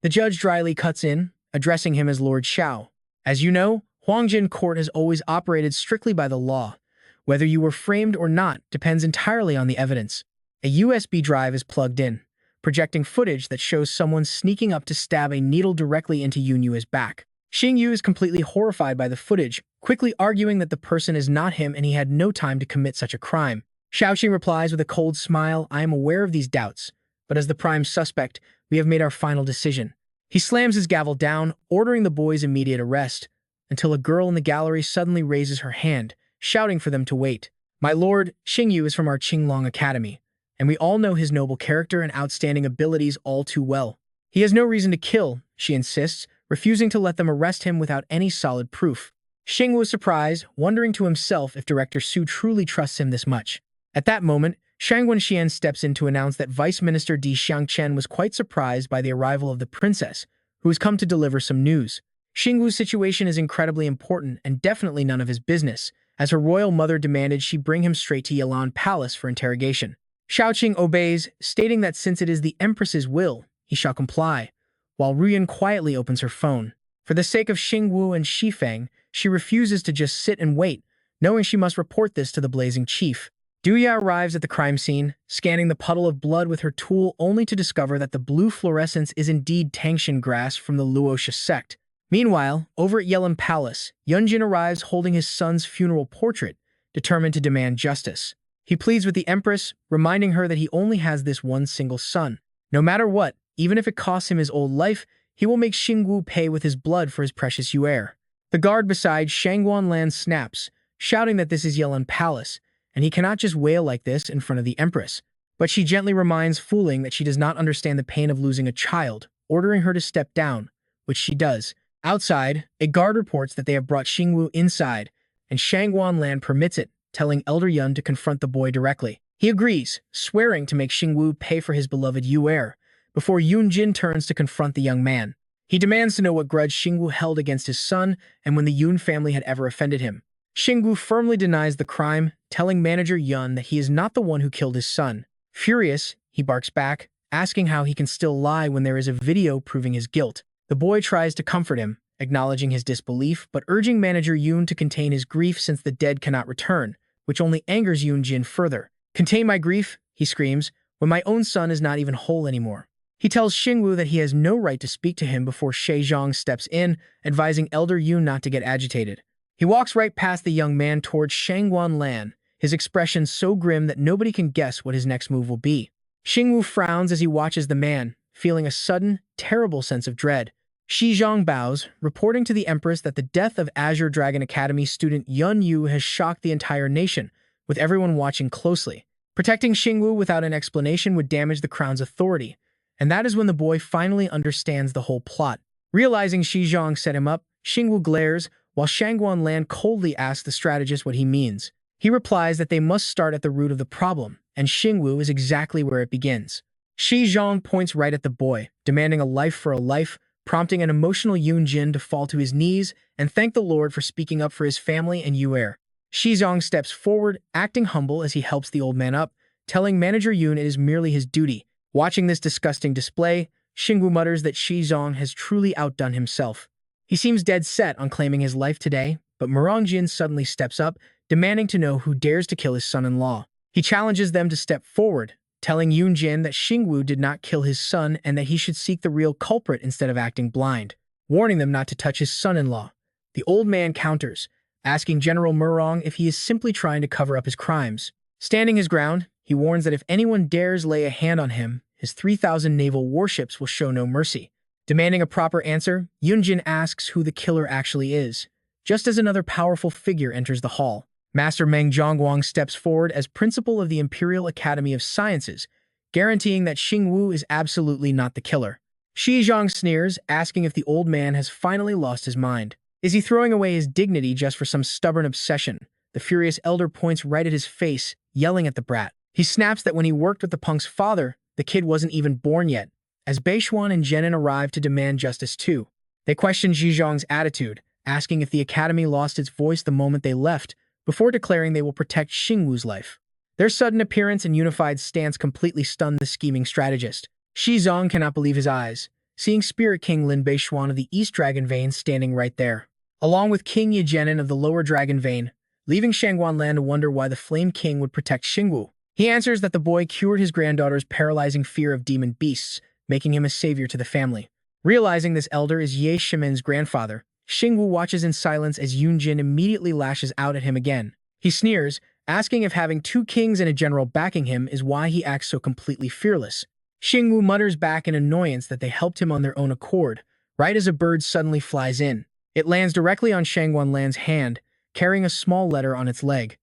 The judge dryly cuts in, addressing him as Lord Xiao. As you know, Huangzhen Court has always operated strictly by the law. Whether you were framed or not depends entirely on the evidence. A USB drive is plugged in, projecting footage that shows someone sneaking up to stab a needle directly into Yun Yu's back. Xingyu is completely horrified by the footage, quickly arguing that the person is not him and he had no time to commit such a crime. Xiaoqing replies with a cold smile, I am aware of these doubts, but as the prime suspect, we have made our final decision. He slams his gavel down, ordering the boy's immediate arrest, until a girl in the gallery suddenly raises her hand, shouting for them to wait. My lord, Xingyu is from our Qinglong Academy, and we all know his noble character and outstanding abilities all too well. He has no reason to kill, she insists, refusing to let them arrest him without any solid proof. Xingyu was surprised, wondering to himself if Director Su truly trusts him this much. At that moment, Shang Wenxian steps in to announce that Vice Minister Di Xiangchen was quite surprised by the arrival of the princess, who has come to deliver some news. Xingyu's situation is incredibly important and definitely none of his business, as her royal mother demanded she bring him straight to Yilan Palace for interrogation. Xiaoqing obeys, stating that since it is the Empress's will, he shall comply, while Ruyan quietly opens her phone. For the sake of Xingyu and Shifeng, she refuses to just sit and wait, knowing she must report this to the Blazing Chief. Duya arrives at the crime scene, scanning the puddle of blood with her tool only to discover that the blue fluorescence is indeed Tangshan grass from the Luosha sect. Meanwhile, over at Yellam Palace, Yunjin arrives holding his son's funeral portrait, determined to demand justice. He pleads with the Empress, reminding her that he only has this one single son. No matter what, even if it costs him his old life, he will make Xingyu pay with his blood for his precious heir. The guard beside Shangguanlan snaps, shouting that this is Yellam Palace, and he cannot just wail like this in front of the Empress. But she gently reminds Fuling that she does not understand the pain of losing a child, ordering her to step down, which she does. Outside, a guard reports that they have brought Xingyu inside, and Shangguanlan permits it, telling Elder Yun to confront the boy directly. He agrees, swearing to make Xingyu pay for his beloved heir, before Yunjin turns to confront the young man. He demands to know what grudge Xingyu held against his son and when the Yun family had ever offended him. Xingyu firmly denies the crime, telling manager Yun that he is not the one who killed his son. Furious, he barks back, asking how he can still lie when there is a video proving his guilt. The boy tries to comfort him, acknowledging his disbelief, but urging manager Yun to contain his grief since the dead cannot return, which only angers Yunjin further. "Contain my grief," he screams, "when my own son is not even whole anymore." He tells Xingyu that he has no right to speak to him before Zhang steps in, advising Elder Yun not to get agitated. He walks right past the young man towards Shangguanlan, his expression so grim that nobody can guess what his next move will be. Xingyu frowns as he watches the man, feeling a sudden, terrible sense of dread. Zhang bows, reporting to the Empress that the death of Azure Dragon Academy student Yun Yu has shocked the entire nation, with everyone watching closely. Protecting Xingyu without an explanation would damage the crown's authority, and that is when the boy finally understands the whole plot. Realizing Zhang set him up, Xingyu glares, while Shangguanlan coldly asks the strategist what he means. He replies that they must start at the root of the problem, and Xingyu is exactly where it begins. Zhang points right at the boy, demanding a life for a life, prompting an emotional Yunjin to fall to his knees and thank the Lord for speaking up for his family and heir. Zhang steps forward, acting humble as he helps the old man up, telling manager Yun it is merely his duty. Watching this disgusting display, Xingyu mutters that Zhang has truly outdone himself. He seems dead set on claiming his life today, but Murangjin suddenly steps up, demanding to know who dares to kill his son-in-law. He challenges them to step forward, telling Yunjin that Xingyu did not kill his son and that he should seek the real culprit instead of acting blind, warning them not to touch his son-in-law. The old man counters, asking General Murong if he is simply trying to cover up his crimes. Standing his ground, he warns that if anyone dares lay a hand on him, his 3,000 naval warships will show no mercy. Demanding a proper answer, Yunjin asks who the killer actually is, just as another powerful figure enters the hall. Master Meng Zhongguang steps forward as principal of the Imperial Academy of Sciences, guaranteeing that Xingyu is absolutely not the killer. Zhang sneers, asking if the old man has finally lost his mind. Is he throwing away his dignity just for some stubborn obsession? The furious elder points right at his face, yelling at the brat. He snaps that when he worked with the punk's father, the kid wasn't even born yet, as Beishuan and Zenin arrive to demand justice too. They question Zhang's attitude, asking if the academy lost its voice the moment they left, before declaring they will protect Xingyu's life. Their sudden appearance and unified stance completely stunned the scheming strategist. Zhang cannot believe his eyes, seeing Spirit King Lin Beishuan of the East Dragon Vein standing right there, along with King Yejenin of the Lower Dragon Vein, leaving Shangguanlan to wonder why the Flame King would protect Xingyu. He answers that the boy cured his granddaughter's paralyzing fear of demon beasts, making him a savior to the family. Realizing this elder is Ye Shimen's grandfather, Xingyu watches in silence as Yunjin immediately lashes out at him again. He sneers, asking if having 2 kings and a general backing him is why he acts so completely fearless. Xingyu mutters back in annoyance that they helped him on their own accord, right as a bird suddenly flies in. It lands directly on Shangguanlan's hand, carrying a small letter on its leg.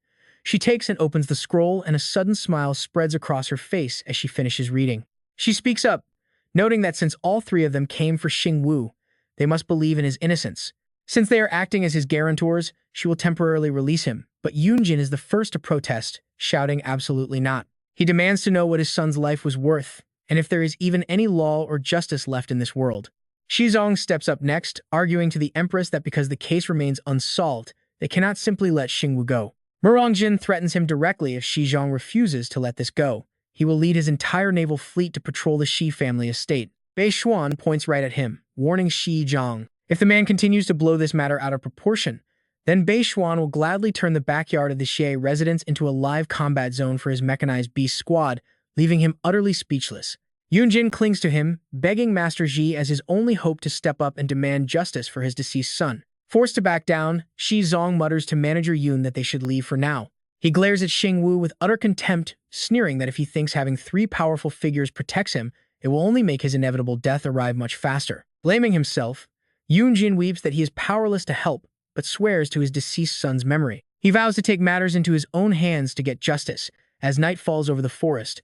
She takes and opens the scroll, and a sudden smile spreads across her face as she finishes reading. She speaks up, noting that since all 3 of them came for Xingyu, they must believe in his innocence. Since they are acting as his guarantors, she will temporarily release him, but Yunjin is the first to protest, shouting absolutely not. He demands to know what his son's life was worth, and if there is even any law or justice left in this world. Zhang steps up next, arguing to the Empress that because the case remains unsolved, they cannot simply let Xingyu go. Murangjin threatens him directly if Zhang refuses to let this go. He will lead his entire naval fleet to patrol the Shi family estate. Beishuan points right at him, warning Zhang. If the man continues to blow this matter out of proportion, Then Bei Xuan will gladly turn the backyard of the Xie residence into a live combat zone for his mechanized beast squad, leaving him utterly speechless. Yunjin clings to him, begging Master Ji as his only hope to step up and demand justice for his deceased son. Forced to back down, Shi Zong mutters to Manager Yun that they should leave for now. He glares at Xingyu with utter contempt, sneering that if he thinks having 3 powerful figures protects him, it will only make his inevitable death arrive much faster. Blaming himself, Yunjin weeps that he is powerless to help, but swears to his deceased son's memory. He vows to take matters into his own hands to get justice, as night falls over the forest.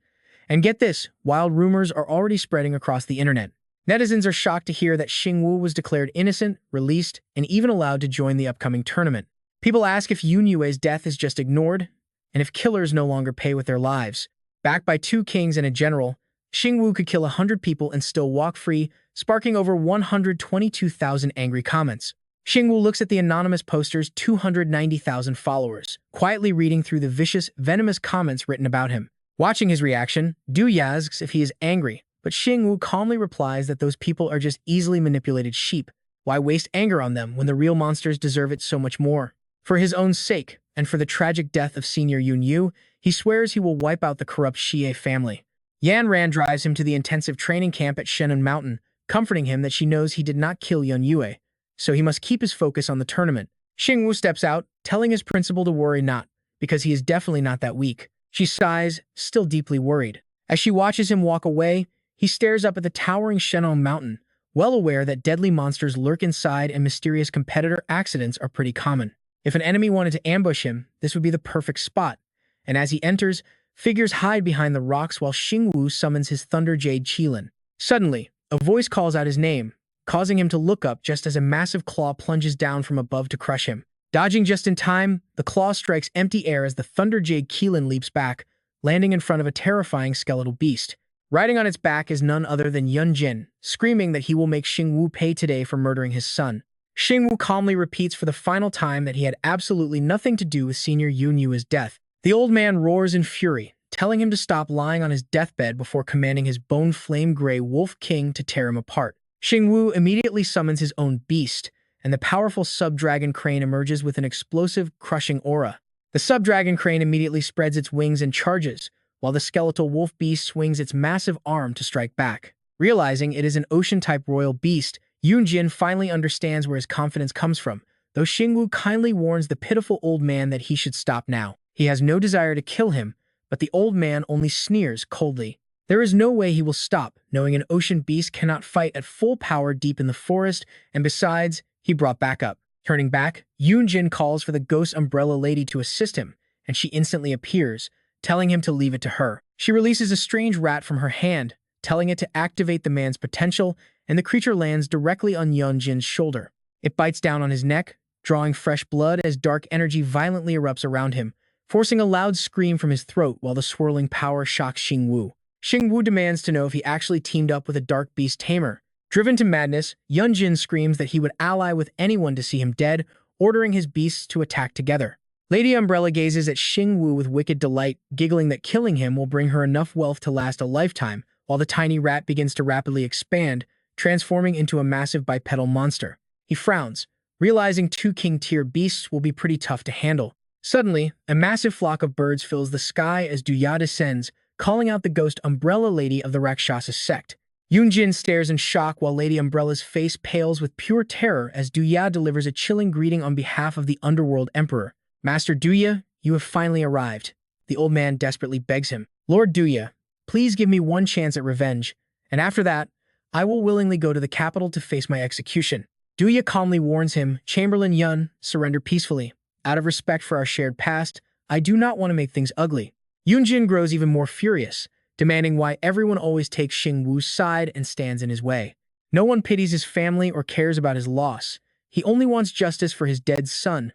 And get this, wild rumors are already spreading across the internet. Netizens are shocked to hear that Xingyu was declared innocent, released, and even allowed to join the upcoming tournament. People ask if Yun Yue's death is just ignored, and if killers no longer pay with their lives. Backed by 2 kings and a general, Xingyu could kill 100 people and still walk free, sparking over 122,000 angry comments. Xingyu looks at the anonymous poster's 290,000 followers, quietly reading through the vicious, venomous comments written about him. Watching his reaction, Du asks if he is angry, but Xingyu calmly replies that those people are just easily manipulated sheep. Why waste anger on them when the real monsters deserve it so much more? For his own sake, and for the tragic death of Senior Yun Yu, he swears he will wipe out the corrupt Xie family. Yan Ran drives him to the intensive training camp at Shenun Mountain, comforting him that she knows he did not kill Yun Yue, so he must keep his focus on the tournament. Xingyu steps out, telling his principal to worry not, because he is definitely not that weak. She sighs, still deeply worried. As she watches him walk away, he stares up at the towering Shenun Mountain, well aware that deadly monsters lurk inside and mysterious competitor accidents are pretty common. If an enemy wanted to ambush him, this would be the perfect spot. And as he enters, figures hide behind the rocks while Xingyu summons his Thunder Jade Qilin. Suddenly, a voice calls out his name, causing him to look up just as a massive claw plunges down from above to crush him. Dodging just in time, the claw strikes empty air as the Thunder Jade Qilin leaps back, landing in front of a terrifying skeletal beast. Riding on its back is none other than Yunjin, screaming that he will make Xingyu pay today for murdering his son. Xingyu calmly repeats for the final time that he had absolutely nothing to do with Senior Yun Yue's death. The old man roars in fury, telling him to stop lying on his deathbed before commanding his bone flame-gray Wolf King to tear him apart. Xingyu immediately summons his own beast, and the powerful sub-dragon crane emerges with an explosive, crushing aura. The sub-dragon crane immediately spreads its wings and charges, while the skeletal wolf beast swings its massive arm to strike back. Realizing it is an ocean-type royal beast, Yunjin finally understands where his confidence comes from, though Xingyu kindly warns the pitiful old man that he should stop now. He has no desire to kill him, but the old man only sneers coldly. There is no way he will stop, knowing an ocean beast cannot fight at full power deep in the forest, and besides, he brought backup. Turning back, Yunjin calls for the ghost umbrella lady to assist him, and she instantly appears, telling him to leave it to her. She releases a strange rat from her hand, telling it to activate the man's potential, and the creature lands directly on Yunjin's shoulder. It bites down on his neck, drawing fresh blood as dark energy violently erupts around him, forcing a loud scream from his throat while the swirling power shocks Xingyu. Xingyu demands to know if he actually teamed up with a dark beast tamer. Driven to madness, Yunjin screams that he would ally with anyone to see him dead, ordering his beasts to attack together. Lady Umbrella gazes at Xingyu with wicked delight, giggling that killing him will bring her enough wealth to last a lifetime, while the tiny rat begins to rapidly expand, transforming into a massive bipedal monster. He frowns, realizing 2 king-tier beasts will be pretty tough to handle. Suddenly, a massive flock of birds fills the sky as Duya descends, calling out the ghost Umbrella Lady of the Rakshasa sect. Yunjin stares in shock while Lady Umbrella's face pales with pure terror as Duya delivers a chilling greeting on behalf of the Underworld Emperor. Master Duya, you have finally arrived. The old man desperately begs him. Lord Duya, please give me one chance at revenge, and after that, I will willingly go to the capital to face my execution. Duya calmly warns him, Chamberlain Yun, surrender peacefully. Out of respect for our shared past, I do not want to make things ugly. Yunjin grows even more furious, demanding why everyone always takes Xingyu's side and stands in his way. No one pities his family or cares about his loss. He only wants justice for his dead son,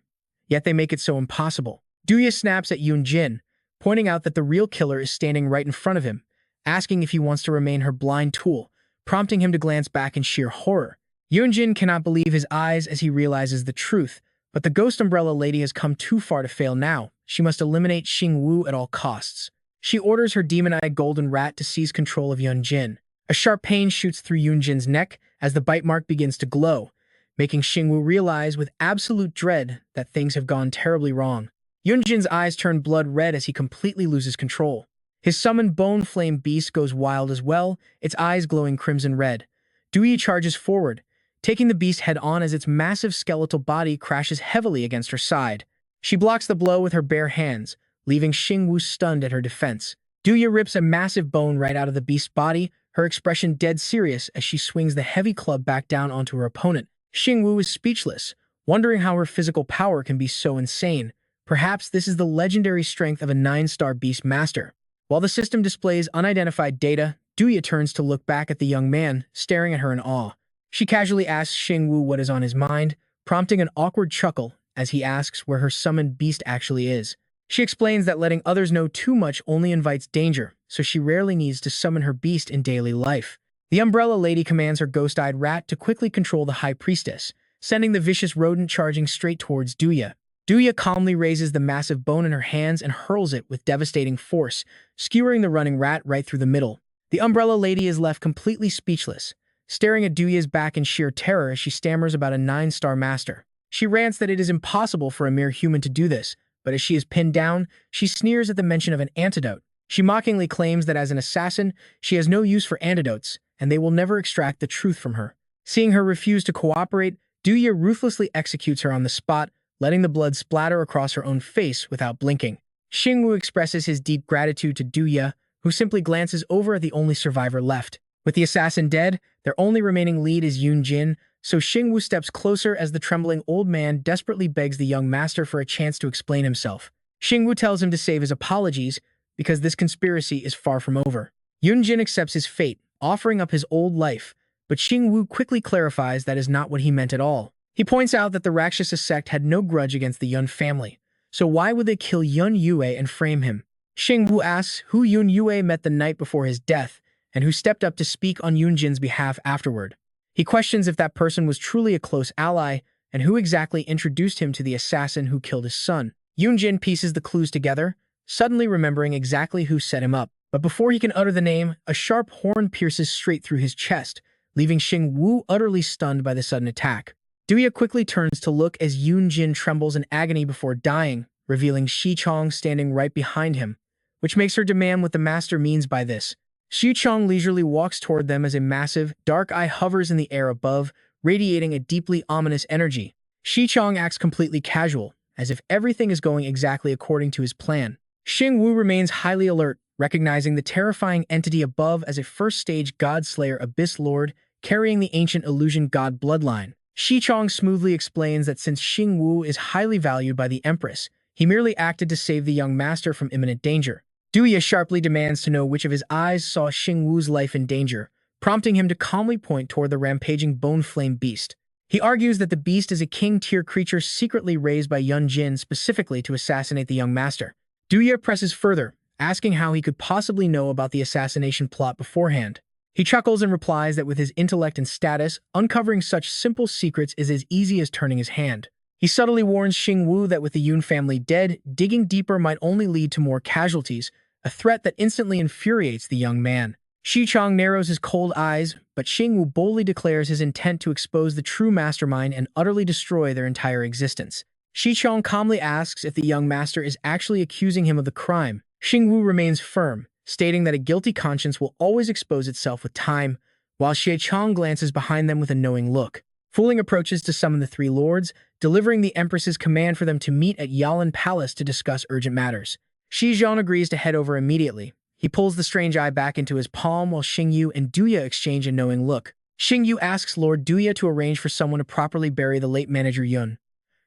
yet they make it so impossible. Duya snaps at Yunjin, pointing out that the real killer is standing right in front of him, asking if he wants to remain her blind tool, prompting him to glance back in sheer horror. Yunjin cannot believe his eyes as he realizes the truth, but the Ghost Umbrella Lady has come too far to fail now. She must eliminate Xingyu at all costs. She orders her demon-eyed golden rat to seize control of Yunjin. A sharp pain shoots through Yunjin's neck as the bite mark begins to glow, making Xingyu realize with absolute dread that things have gone terribly wrong. Yunjin's eyes turn blood red as he completely loses control. His summoned bone flame beast goes wild as well, its eyes glowing crimson red. Duyi charges forward, taking the beast head-on as its massive skeletal body crashes heavily against her side. She blocks the blow with her bare hands, leaving Xingyu stunned at her defense. Duyi rips a massive bone right out of the beast's body, her expression dead serious as she swings the heavy club back down onto her opponent. Xingyu is speechless, wondering how her physical power can be so insane. Perhaps this is the legendary strength of a 9-star beast master. While the system displays unidentified data, Duyi turns to look back at the young man, staring at her in awe. She casually asks Xingyu what is on his mind, prompting an awkward chuckle as he asks where her summoned beast actually is. She explains that letting others know too much only invites danger, so she rarely needs to summon her beast in daily life. The Umbrella Lady commands her ghost-eyed rat to quickly control the High Priestess, sending the vicious rodent charging straight towards Duyi. Duyi calmly raises the massive bone in her hands and hurls it with devastating force, skewering the running rat right through the middle. The Umbrella Lady is left completely speechless, staring at Duyi's back in sheer terror as she stammers about a 9-star master. She rants that it is impossible for a mere human to do this, but as she is pinned down, she sneers at the mention of an antidote. She mockingly claims that as an assassin, she has no use for antidotes, and they will never extract the truth from her. Seeing her refuse to cooperate, Duyi ruthlessly executes her on the spot, letting the blood splatter across her own face without blinking. Xingyu expresses his deep gratitude to Duyi, who simply glances over at the only survivor left. With the assassin dead, their only remaining lead is Yunjin, so Xingyu steps closer as the trembling old man desperately begs the young master for a chance to explain himself. Xingyu tells him to save his apologies, because this conspiracy is far from over. Yunjin accepts his fate, offering up his old life, but Xingyu quickly clarifies that is not what he meant at all. He points out that the Rakshasa sect had no grudge against the Yun family, so why would they kill Yun Yue and frame him? Xingyu asks who Yun Yue met the night before his death, and who stepped up to speak on Yunjin's behalf afterward. He questions if that person was truly a close ally, and who exactly introduced him to the assassin who killed his son. Yunjin pieces the clues together, suddenly remembering exactly who set him up. But before he can utter the name, a sharp horn pierces straight through his chest, leaving Xingyu utterly stunned by the sudden attack. Duyi quickly turns to look as Yunjin trembles in agony before dying, revealing Xichong standing right behind him, which makes her demand what the master means by this. Xichong leisurely walks toward them as a massive, dark eye hovers in the air above, radiating a deeply ominous energy. Xichong acts completely casual, as if everything is going exactly according to his plan. Xingyu remains highly alert, recognizing the terrifying entity above as a first-stage God-Slayer Abyss Lord carrying the ancient illusion god bloodline. Xichong smoothly explains that since Xingyu is highly valued by the Empress, he merely acted to save the young master from imminent danger. Duyi sharply demands to know which of his eyes saw Xingyu's life in danger, prompting him to calmly point toward the rampaging bone flame beast. He argues that the beast is a king-tier creature secretly raised by Yunjin specifically to assassinate the young master. Duyi presses further, asking how he could possibly know about the assassination plot beforehand. He chuckles and replies that with his intellect and status, uncovering such simple secrets is as easy as turning his hand. He subtly warns Xingyu that with the Yun family dead, digging deeper might only lead to more casualties, a threat that instantly infuriates the young man. Xichong narrows his cold eyes, but Xingyu boldly declares his intent to expose the true mastermind and utterly destroy their entire existence. Xichong calmly asks if the young master is actually accusing him of the crime. Xingyu remains firm, stating that a guilty conscience will always expose itself with time, while Xichong glances behind them with a knowing look. Fuling approaches to summon the three lords, delivering the Empress's command for them to meet at Yalan Palace to discuss urgent matters. Xizhong agrees to head over immediately. He pulls the strange eye back into his palm while Xingyu and Duyi exchange a knowing look. Xingyu asks Lord Duyi to arrange for someone to properly bury the late manager Yun.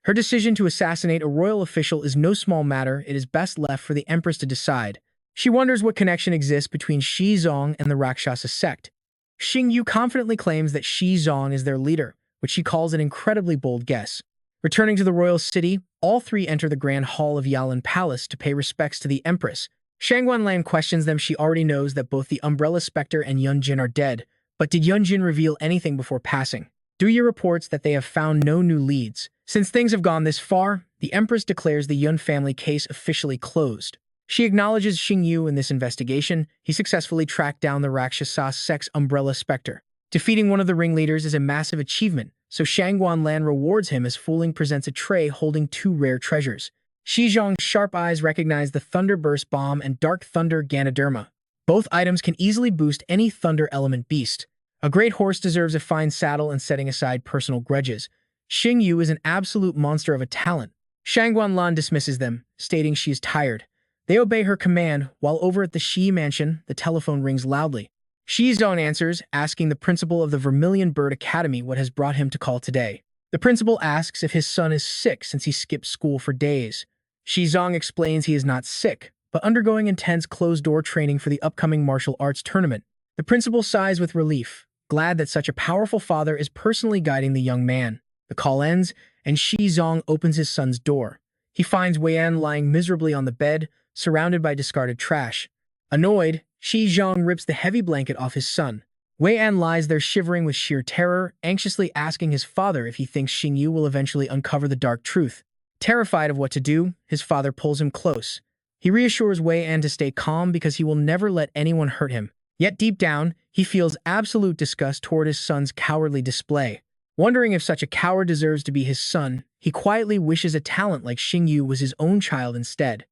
Her decision to assassinate a royal official is no small matter. It is best left for the Empress to decide. She wonders what connection exists between Xizhong and the Rakshasa sect. Xingyu confidently claims that Xizhong is their leader, which she calls an incredibly bold guess. Returning to the royal city, all three enter the grand hall of Yalan Palace to pay respects to the Empress. Shangguanlan questions them. She already knows that both the Umbrella Spectre and Yunjin are dead, but did Yunjin reveal anything before passing? Duyi reports that they have found no new leads. Since things have gone this far, the Empress declares the Yun family case officially closed. She acknowledges Xingyu in this investigation. He successfully tracked down the Rakshasa sect's Umbrella Spectre. Defeating one of the ringleaders is a massive achievement, so Shangguan Lan rewards him as Fu Ling presents a tray holding 2 rare treasures. Shi Zhong's sharp eyes recognize the Thunderburst Bomb and Dark Thunder Ganoderma. Both items can easily boost any Thunder Element beast. A great horse deserves a fine saddle, and setting aside personal grudges, Xingyu is an absolute monster of a talent. Shangguan Lan dismisses them, stating she is tired. They obey her command, while over at the Shi mansion, the telephone rings loudly. Shi Zhong answers, asking the principal of the Vermilion Bird Academy what has brought him to call today. The principal asks if his son is sick since he skipped school for days. Shi Zhong explains he is not sick, but undergoing intense closed-door training for the upcoming martial arts tournament. The principal sighs with relief, glad that such a powerful father is personally guiding the young man. The call ends, and Shi Zhong opens his son's door. He finds Wei An lying miserably on the bed, surrounded by discarded trash. Annoyed, Shi Zhong rips the heavy blanket off his son. Wei An lies there shivering with sheer terror, anxiously asking his father if he thinks Xingyu will eventually uncover the dark truth. Terrified of what to do, his father pulls him close. He reassures Wei An to stay calm because he will never let anyone hurt him. Yet deep down, he feels absolute disgust toward his son's cowardly display. Wondering if such a coward deserves to be his son, he quietly wishes a talent like Xingyu was his own child instead.